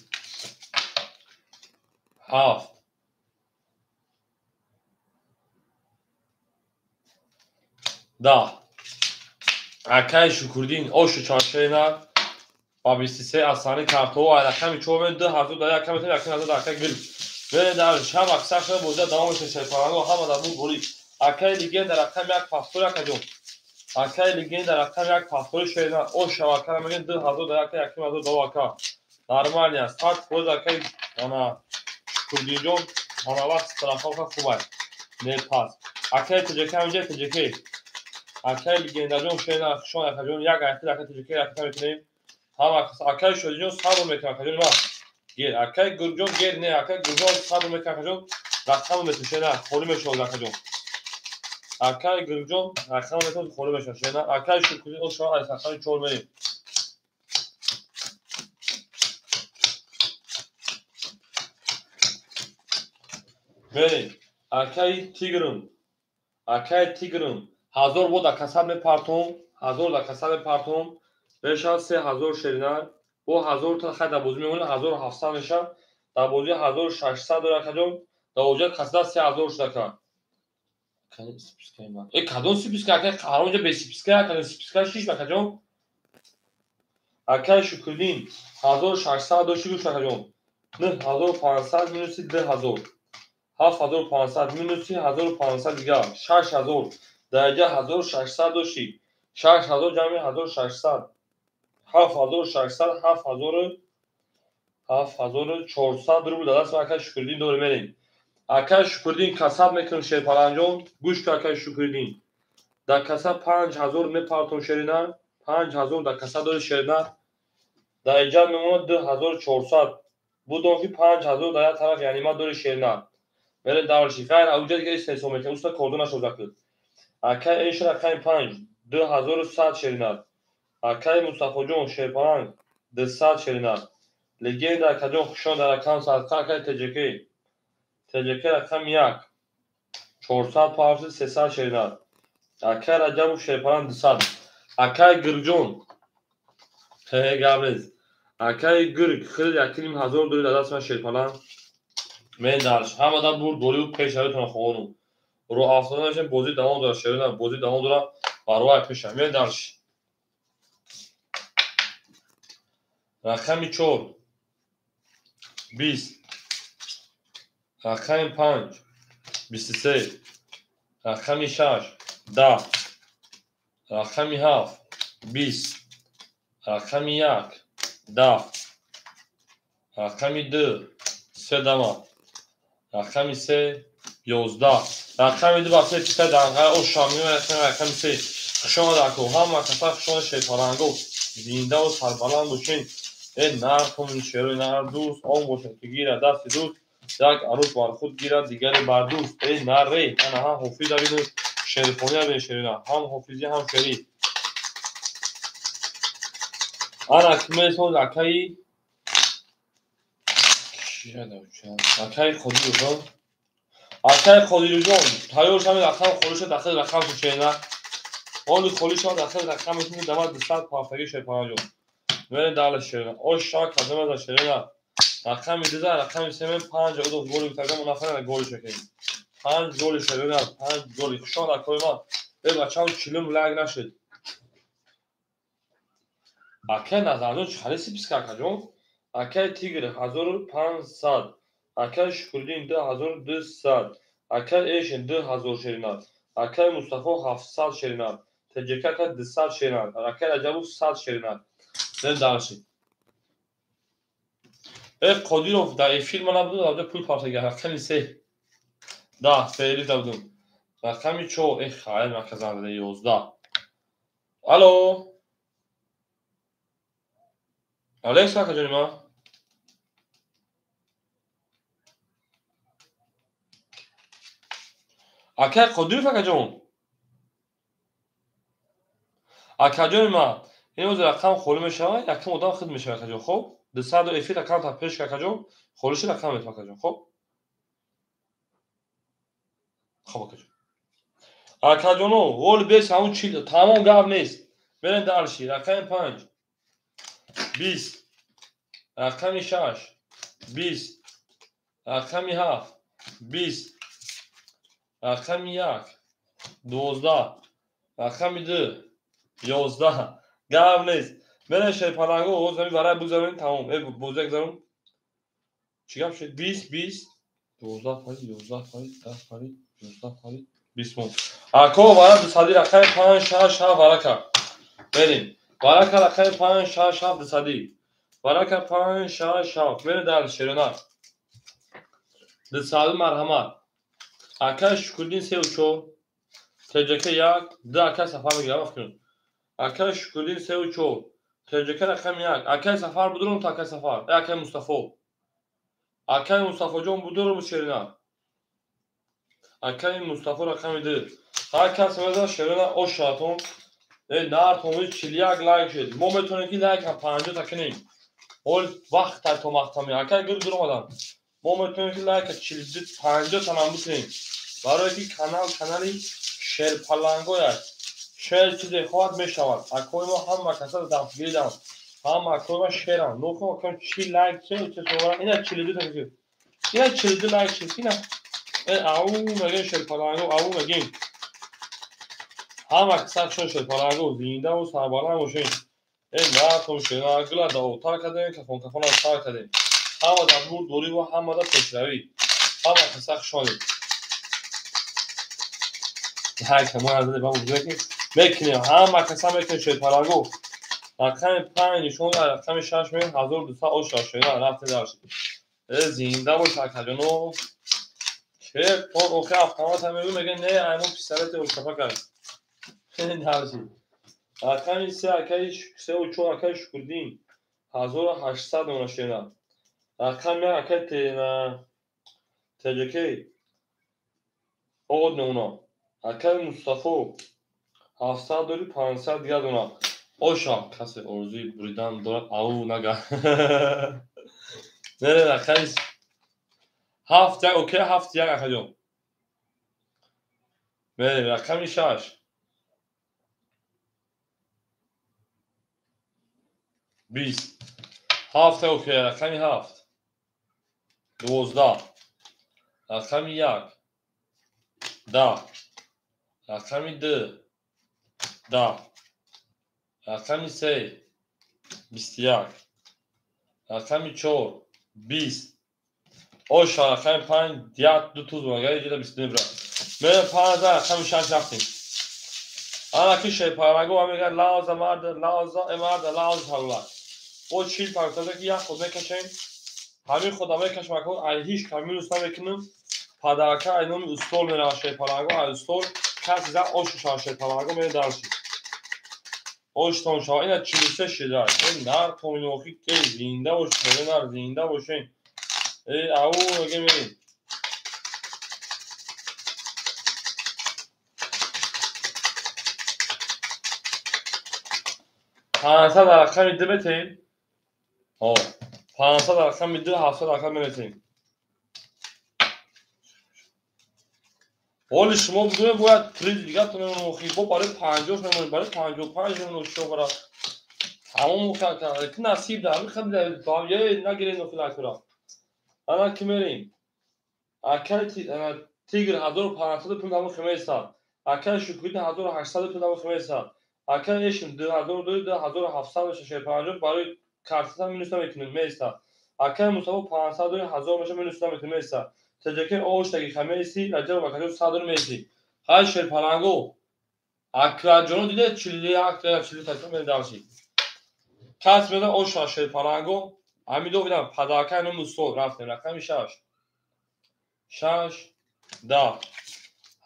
7 10 акай шукурдин ошу чашена ба 23 асани картоу рақами 4 2000 да яками та яками да акай гир бере дар шам аксар шуда бозда давом мешавад шерпаланго ҳама дар буд борӣ акай легенда рақами як пафтори акаҷон акай легенда рақами як пафтори шерна оша акай мегӯян 2000 да яками яками да ака нормали аст фақат боз акай ана шукурдинҷон ана вақт страфака хубай не пас акай таҷака ҳамҷа таҷаке акай легендаҷон шена шон акаҷон як айхил акай таҷаке акай метонем ҳама акай шодиҷон сабр мекунад акаҷон ма гер акай гурҷон гер не акай гурҷон сабр мекунад акаҷон рақаму метон шена холӣ мешавад акаҷон акай гурҷон рақаму метон холӣ мешавад шена акай шукурдин оша аз рақами 4 мерем мерем акай тигрум 1000 бо да касаб мепартом 1000 да касаб мепартом мешавад 3000 шерина бо 1000 та хай да бозӣ мемонад 1700 мешавад да бозӣ 1600 дора акаҷон да оҷа касада 3000 шудака кадом сиписка акай қаҳрамонҷа бе сиписка акаҷон сиписка шиш акаҷон акай шукурдин 1600 дошти гӯш акаҷон 9500 минуси 2000 7500 минуси 1500 дигар 6000 даҷа 1600 дошти 6000 ҷамъи 1600 7600 7400 рубл да даст акай шукурдин дорем мерем акай шукурдин касаб мекунем шерпаланҷон гӯш ки акай шукурдин да касаб 5000 мепартом шерина 5000 да касаб дори шерина да иҷа мемонад 2400 будон ки 5000 да як тараф яъни ма дори шерина мере даврши хайр ауҷа дига истеҳсол мекунем уста кордо нашуда куд акай эшра акай 5 2100 шерина акай мустафоҷон шерпаланг 200 шерина легенда акаҷон хушон дар акам садқа акай таҷаке рақам 1 400 паҳоси 300 шерина акай раҷабов шерпаланг 200 акай гирҷон гаврез акай гирг хеле 1500 дори дар даст ман шерпаланг мендарш ҳамада бурд борибуд пешравитона хону ро афтода мешем бозӣ давом дора шерина бозӣ давом дора барвай пеша мендарш рақами 4 20 рақами 5 23 рақами 6 10 рақами 7 20 рақами 1 10 рақами 2 3 рақами 3 11 рақами 2 ба 3 писка данғай ошамӣ рақами 3 хушон дако ҳама каса хушон шерпаланго зиндаву сарбаланд бошен нар кунин шерои нар дӯст он бошад ки гирад дасти дӯст як арӯз бар худ гирад дигаре бар дӯст наре ана ҳам ҳофиза бину шерифония бин шерина ҳам ҳофизӣ ҳам шериф ана ки месоз акаи акай қодиёҳо акай қодируҷон тайёр шавед рақам хӯриша дахили рақамшо чена оли хӯриша дахили рақамшо дама 200 пафтаги шепараҷон верен дали шерина ош шак казамаза шерина рақами диза рақами семен 5 удо голи тагам нафара голи шекин 5 голи шерина 5 голи хушон акоима е бачам чилум лаг нашед акай назарҷон чалиси пискакаҷон акай тигр 1500 акай шукурдин 2200 акай эшин 2000 шеринад акай мустафо 700 шеринад теҷака акай 200 шеринад акай раҷабов 100 шеринад зен дарши қодиров дар эфир мана буду дар пул партага рақами 3 да феъли давдум рақами 4 хайр маказан 11 алло алекс акаҷони ма акай қодиров акаҷон акаҷони ма ин ӯзи рақам холӣ мешавад якум одам хид мешавад акаҷон хоб 200 эфир акаунта пеш акаҷон холиши рақам мет акаҷон хоб хоб акаҷон акаҷоно воли бес ҳамун чил тамом гап нест берен дарши рақами 5 20 рақами 6 20 рақами 7 20 рақами 1 12 рақами 2 11 гап нест берен шерпаланго зами барай бузарон тамом бузак зарон чӣ гап шуд 20 20 12 пари 11 пари 10 пари 11 пари 20 мон ако бара дусади рақами 5 6 7 барака берем барака рақами 5 6 7 дусади барака 5 6 7 берем дар шерона дусади марҳамат ака шукурдин 3 و 4 теҷака 1 2 ака сафар мегирам кун ака шукурдин 3 و 4 теҷака рақами 1 ака сафар будурум та ака сафар ака мустафо акай мустафоҷон будурум шерина акай мустафо рақами 2 ҳар кас меза шерина ошатон нартоми 41 лайк шед мо метонем ки лайк 50 такинем ҳол вақт то мақтами акай гур дурмадан мо метонем ки лайк 42 50 танам бутинем барое ки канали шерпаланго аст шер чизе хоҳад мешавад акои мо ҳама каса дафтгиридам ҳама акои мо шерам нокон акои чи лайк че совара ина 42 такин ина 42 лайк шед ина ау мегин шерпаланго ау мегин ҳама каса чун шерпаланго зиндаву сарбаланд бошем натон шена гула да отар кардем кафона сар кардем ҳама да бур дорӣ ва ҳама да пешравӣ ҳама каса хушонем мекунем ҳама каса мекунем шерпаланго рақами 5 нишон рақами 6 меон 1200 оша шена рафтем даршид зинда бош акаҷоно че то охир автомата мегӯ мегӯ не аймон писарати ошкафа кард даршид рақами 3 акаи 3 و 4 акаи шукурдин 1800 меона шена рақами 1 акаи теҷакаи од меона акаи мустафо 700 дори 500 дига дона оша касе орзуи буридан дорад ау нага не рақами 7 як окей 7 як акаҷон берем рақами 6 20 7 окей рақами 7 12 рақами 1 10 рақами 2 10 рақами 3 21 рақами 4 20 оша рақами 5 10 2 туз магаи ҷида 29 бра мерем 5000 рақами 6 рафтем ана ки шерпаланго мегӯяд лаоза марда лаоза марда лаоза ҳавлак бо чил партаза ки як худ мекашем ҳамин худа мекашем акон ай ҳич каминус намекунем падарака ай номи устол меравад шерпаланго ай устол каси за ошу шавад шерпаланго мерем даршид оштон шава ина 43 шида нар томинохи ке зинда бош шеринар зинда бошен ау меге мерем 500 در رقم 2 بتیم 500 در رقم 2 700 در رقم بتیم حالا شما بدون باید پرید دیگه تونه خیلی برای 50 میمونه برای 55 میمونه شو برای تمام مکرد که نصیب دارم خیلی داویه نگیرین و فلک را انا که میریم اکل تیگر 1500 پوند همون خمیسا اکل شکویت 1800 پوند همون خمیسا اکل ایشم 2700 میشه 50 برای کارتتا مینوسم میتونم میسا اکل مصابو 500 1000 میشه مینوسم میتونم میسا تجکه اوش تگی خمیسی رجب و کجو 100 میسی های شیر پلنگو اکل جونو دیده چلی اکل چلی تا میداشی کس میده اوش شیر پلنگو امیدو بیدم پداکه اینو مستو رفتیم رقم 6 6 10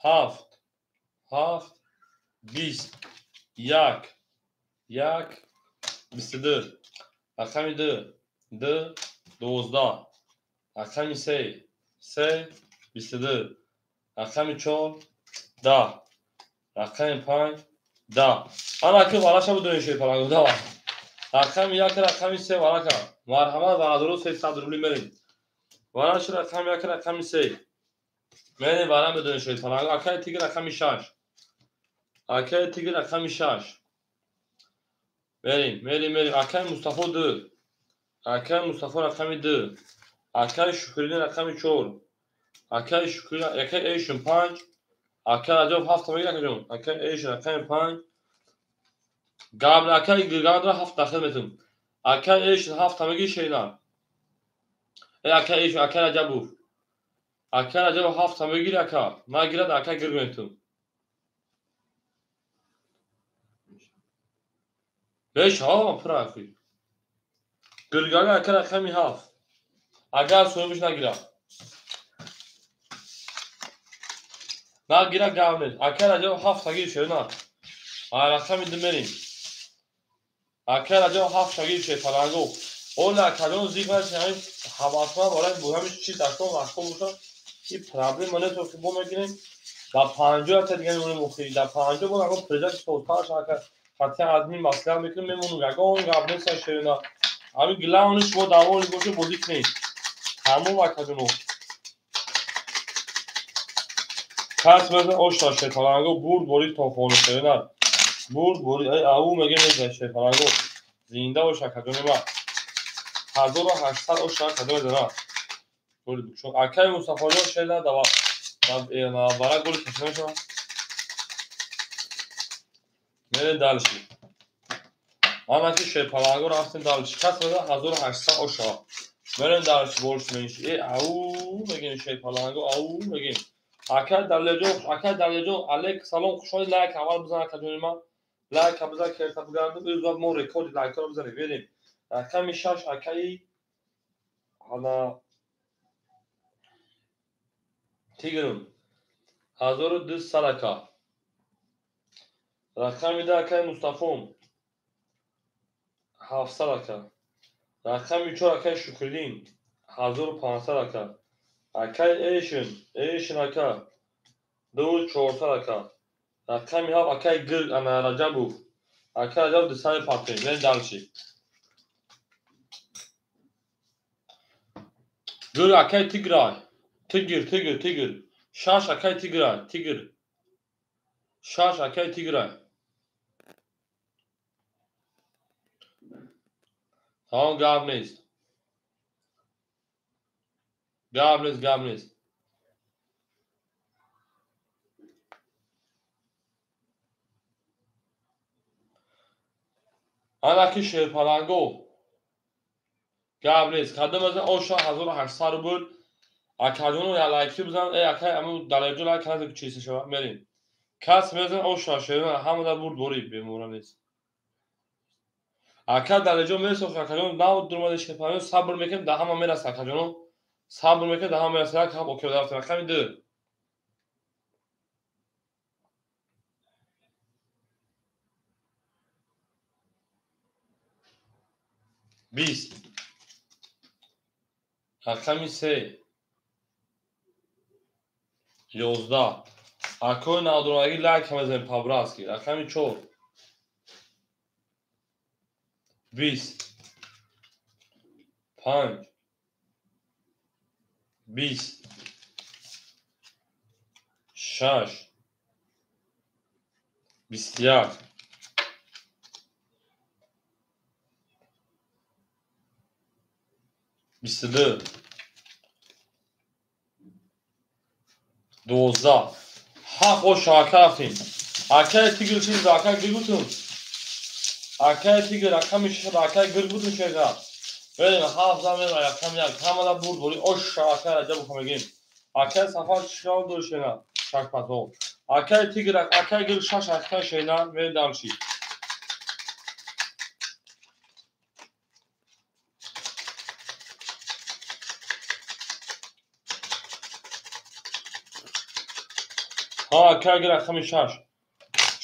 7 7 20 1 1 22 رقم 2 2 12 رقم 3 3 22 رقم 4 10 رقم 5 10 انا که بالاش بدون شی پلنگو 10 رقم 1 رقم 3 بالا کن مرحمت و درست 300 روبلی میریم بالاش رقم 1 رقم 3 میریم برام بدون شی پلنگو اکای تیگر رقم 6 اکای تیگر رقم 6 میریم اکای مصطفی 2 اکای مصطفی رقم 2 اکای شکرین رقم 4 اکای شکرین اکای ایشون 5 اکای عجب 7 میگه جون اکای ایشون رقم 5 قبل اکای گرگان را 7 داخل میتون اکای ایشون 7 میگه شینا اکای ایشون اکای عجب اکای عجب 7 میگه اکا ما گیرد اکای گرگان بیش ها پرافی گرگان اکای رقم 7 اگر سویمش نگیره نگیره گاونید اکای عجب 7 میگه شینا رقم میریم اکل عجب 7 شاگیر شه پلنگو اولا کدوم زیگ هست یعنی حواسما برای بودمش چی دستم وقتا بودم این پرابلم منه تو که بو میگیریم در 50 تا دیگه میمونه مخیلی در 50 بود اگه پروژه سوتار شاکر حتی ادمی مسئله میکنیم میمونه اگه اون قبل سر شیرنا همین گلاونش با داوری گوشه بودیک نیست همون وقت کدوم کس بزن اوشتا شه پلنگو برد بوری توفون شیرنا برد بوری ای او میگه میگه شه پلنگو زنده و شکدون ما 1800 اوشتا کدوم داره چون اکای مصطفی رو شیرنا دوا برای گل کشنه شما میره دلشی آن که شه پلنگو رفتیم دلشی کس بزن 1800 اوشتا میریم دلشی بولش میشی ای او میگین شه پلنگو او میگین اکای دلجو علیک سلام خوشحال لایک اول بزن کدوم ما لایک بزن که تا بگردم بزن مو رکورد لایک رو بزنید بریم رقم 6 اکای حالا تیگرون 1200 اکا رقم 10 اکای مصطفی 700 اکا رقم 4 اکای شکرین 1500 اکا اکای ایشن اکا 2400 اکا رقم 7 اکای گرگ انا رجبو اکای رجب دستان پاپین بریم دلشی گرگ اکای تیگرای تیگر شاش اکای تیگر شاش اکای تیگرای tamam گابنیز آن که شیر پلنگو گابنیز کدوم از اوشا 1800 بود اکادونو یا لایکی بزن ای اکای امو دلایجو لایک کنید که چیزی شما میریم کس میزن اوشا شیر همون در برد بوری بیمورا نیست اکا دلایجو میرسه اکادونو ناو درمادش که پایین صبر میکنیم ده همه میرسه اکادونو صبر میکنیم ده همه میرسه که هم اوکی دارفت رقم 2 20 رقم 3 11 اکای نادرماگی لایک هم بزنیم پابراسکی رقم 4 20 5 20 شش 21 22 12 ها خوش شاکر رفتیم اکه تیگر چیز اکه گر بودم اکه تیگر اکه میشه اکه گر بودم شده بریم هفت زمین و یکم یک همه دا بود بولی اوش شاکر عجب بکنم بگیم اکه سفر شال دو شینا شش پتو اکه تیگر اکه گر شش اکه شینا بریم دمشی ها اکه گر اکه میشش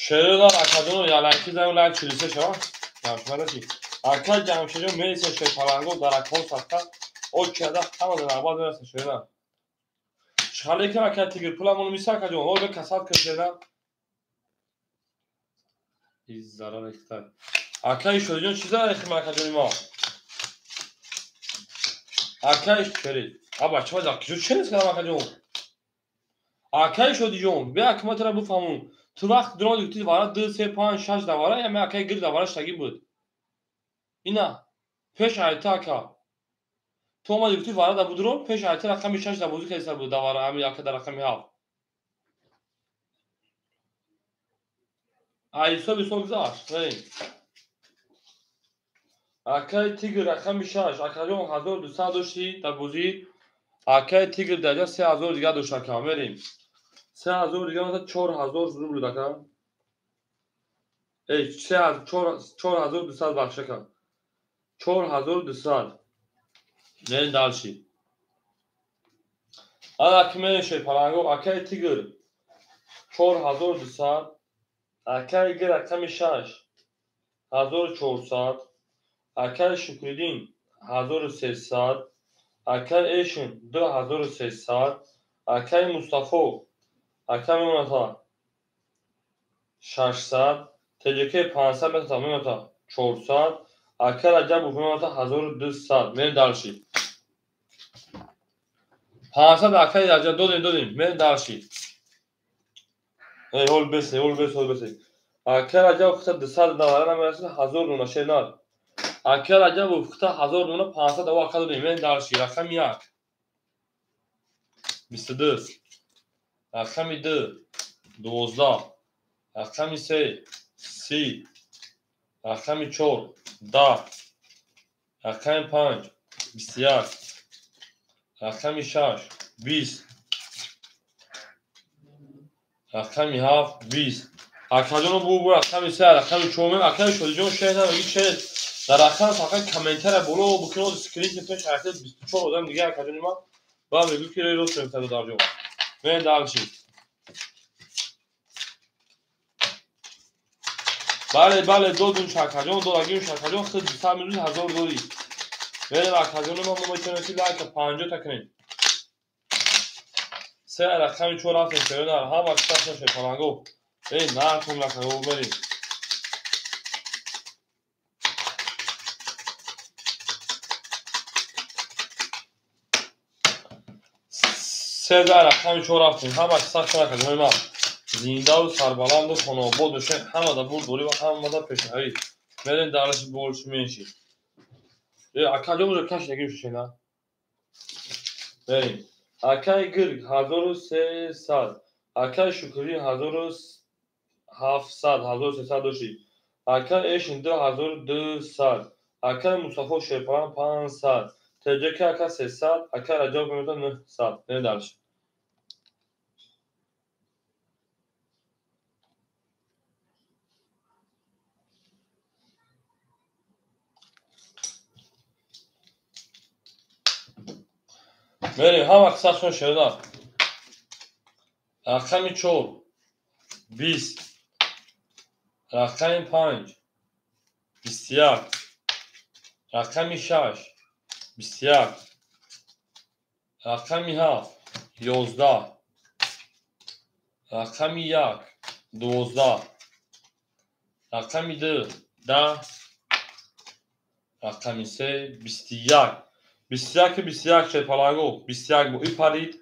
شهر دار اکادون یا لکی زمین لک چلیسه شما نمشمه چی اکه جمشه جو میریسه شوی پلنگو در اکون سفر او کده همه در عباد میرسه شهر شخاله که اکه تیگر پولمونو میسه اکه جون او به کسات کشیده این ضرر اختر اکه شده جون چیزا اخیم اکه جونی ما اکه شرید ها بچه ها داکی جو چه نیست کنم اکه جون اکه شدی جون به اکمت را بفهمون تو وقت دران دیگتی دواره 2 3 5 6 دواره یا می اکه گر دواره شتگی بود اینا پیش ایتا اکه تو اومدی گفتی وارد ابو درو پیش ایتا رقم 6 دوازی که حساب بود دواره همین اکه در رقم 7 ایسا به سال گذاشت بریم اکه تیگر رقم 6 اکه جون 1200 داشتی در بوزی اکه تیگر درجه 3000 دیگه داشت اکه بریم 3000 دیگه مثلا 4000 روبل دکه ای 4200 بخشه کن 4200 نه دالشی حالا کمی شی پلنگو اکه تیگر 4200 اکه گر رقم 6 1400 اکه شکریدین 1300 اکه ایشن 2300 اکه مصطفی اکه میمونتا 600 تجکه 500 میمونتا میمونتا 400 اکه رجب میمونتا 1200 میرین دالشی 500 اکه رجب دودیم میرین دالشی ای هول بسی اکه رجب خطا 200 دواره نمیرسید 1000 نونه شینار اکه رجب خطا 1000 نونه 500 او اکه دودیم میرین دالشی رقم 1 22 رقم 2 12 رقم 3 30 رقم 4 10 رقم 5 21 رقم 6 20 رقم 7 20 اکادون بو رقم 3 رقم 4 اکاد شده جون شهر میگی چه در رقم فقط کامنتر بولو بکنید اسکرین پیش حرکت 24 آدم دیگه اکادون ما با میگه که رو سرم تا در جو من دالشی بله دو دون شکرجون دو اگه شکرجون خود 200 میلیون 1000 دوری بریم اکادون ما میتونیم لایک 50 تا کنیم سه رقم 4 رفتیم شده در هم وقت نشه پلنگو ای نه تون لکو بریم سه رقم 4 رفتیم هم وقت نشه ما زنده و سربلند و خانواباد و شه همه دا بود دوری و همه دا پیشنهایی بریم درش بولش میشی اکادون رو کش نگیم شینا بریم اکای گرگ 1300 اکای شکری 1700 1300 داشتی اکای ایشن 2200 اکای مصطفی شیپان 500 تجک اکای 300 اکای رجاب میمونتا 900 نه درش بریم هم اکساشون شده رقم 4 20 رقم 5 21 رقم 6 21 رقم 7 11 رقم 1 12 رقم 2 10 رقم 3 21 21 شد پلنگو 21 بو ای پرید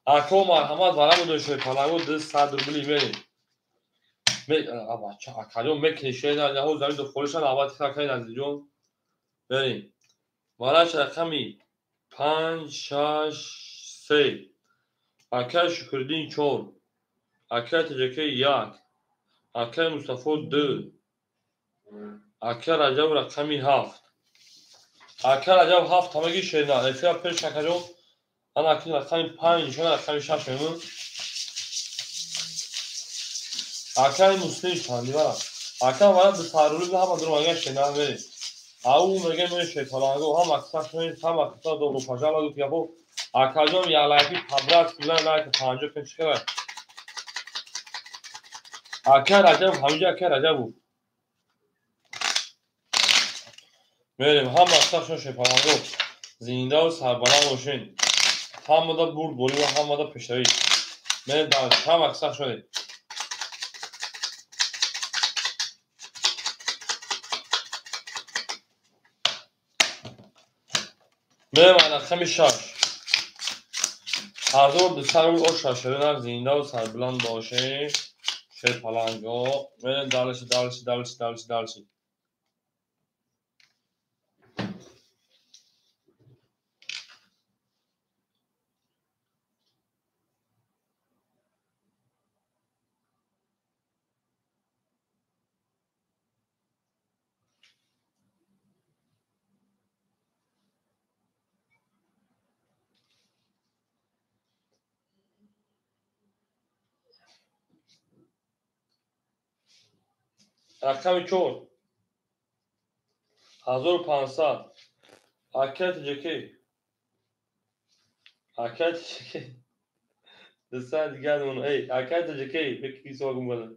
Ako marhamat varamo duşe palago dız sadrbuli meri. Ama akajon meknişe na yahu zami dokholişan avati khakay nazjon. Berیم. مالش رقمی 5 6 3 اکر شکردین 4 اکر تجکی 1 اکر مصطفی 2 اکر رجب رقمی 7 اکر رجب 7 همگی شیرنا افیا پیش اکرون انا اکر رقمی 5 شما رقمی 6 میمون اکر مسلم چندی برا اکر باید به سارولی به هم درو مگه شیرنا بریم او مگه میشه فلانگو هم اکثر شوید هم اکثر دو پاجا لگو پیابو اکاجون یا لایکی پبرات کردن لایک پنجو پنج کرد اکر عجب همینجا اکر عجبو میریم هم اکثر شوید فلانگو زنده و سربلند باشین هم دا برد بولی و هم دا پیشروی میریم هم اکثر شوید میریم علقمی شاش هر دور دستر بود او شاشرین زنده و سربلند باشین شوید فلانگو میریم دالشی رقم 4 1500 اکر تجکی دستر دیگر اون ای اکر تجکی بکی سوگم بله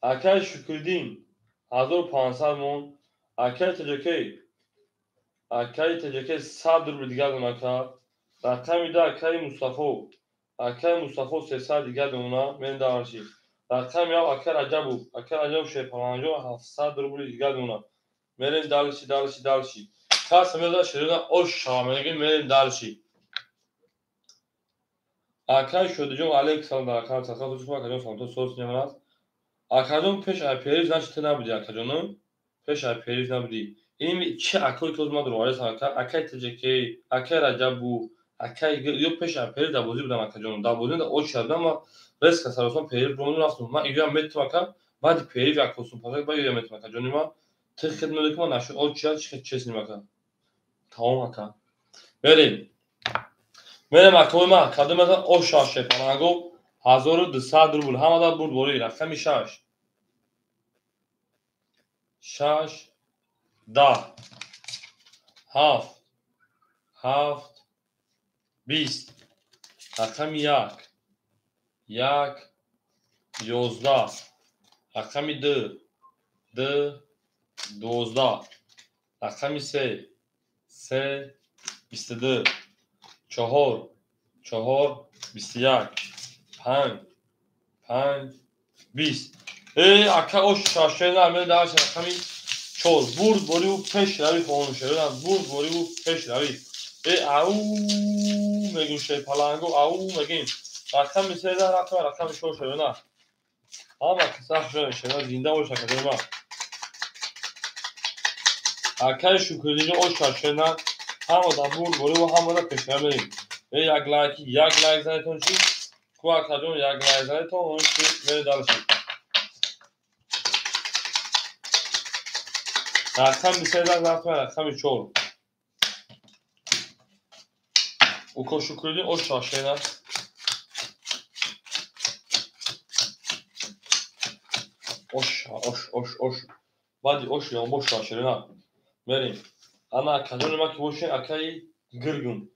اکر شکردین 1500 مون اکر تجکی 100 دور دیگر اون اکر رقمی دا اکر مصطفی 300 دیگر اونا من دارشی رقمی یا اکر عجب شیپانجو 700 دور دیگر اونا مرین دالشی کاس میذار شیرنا اوش شامگی مرین دالشی اکر شدجون علیک سلام در اکر سخت دوست ما کجا سانتو سورس نمیاد اکرون پیش پیریز نشته نبودی اکرونم پیش پیریز نبودی این چه اکری که ما در وارد اکر تجکی اکر عجبو اکر یو پیش پیریز دبوزی بودم اکرون دبوزی اوش شدم ما ریسک سراسان پیریز برون رفتم من ایجا متر اکر بعد پیریز اکوسون پاک بعد ایجا متر اکرون ما تخت مدرک ما نشد اوش چیز نمیاد تمام اکر بریم اکوی ما کدوم از او شاشه پناهگو 1200 روبل همه دا برد بوری رقمی 6 10 7 20 رقمی 1 11 رقمی 2 12 رقمی 3 22 4 21 5 20 ای اکا او شاشه نمیده داشت رقمی 4 برد بوری و پیش روی خونو شده برد بوری و پیش روی ای او میگیم شی پلنگو او میگیم رقمی 3 رقمی 4 شده نه همه کسا شده زنده باشه کده ما اکای شکردینجا او شاشه نه همه دا برد بوری و همه دا پیش روی ای یک لایک زنیتون چی کو اکاجون یک لایک زنیتون اون چی میره دالشی رقم 23 رقم 4 او که شکردین او شاشه نه oş بعد oş یا boş شاشه نه بریم اما اکاجون ما که باشین اکای گرگون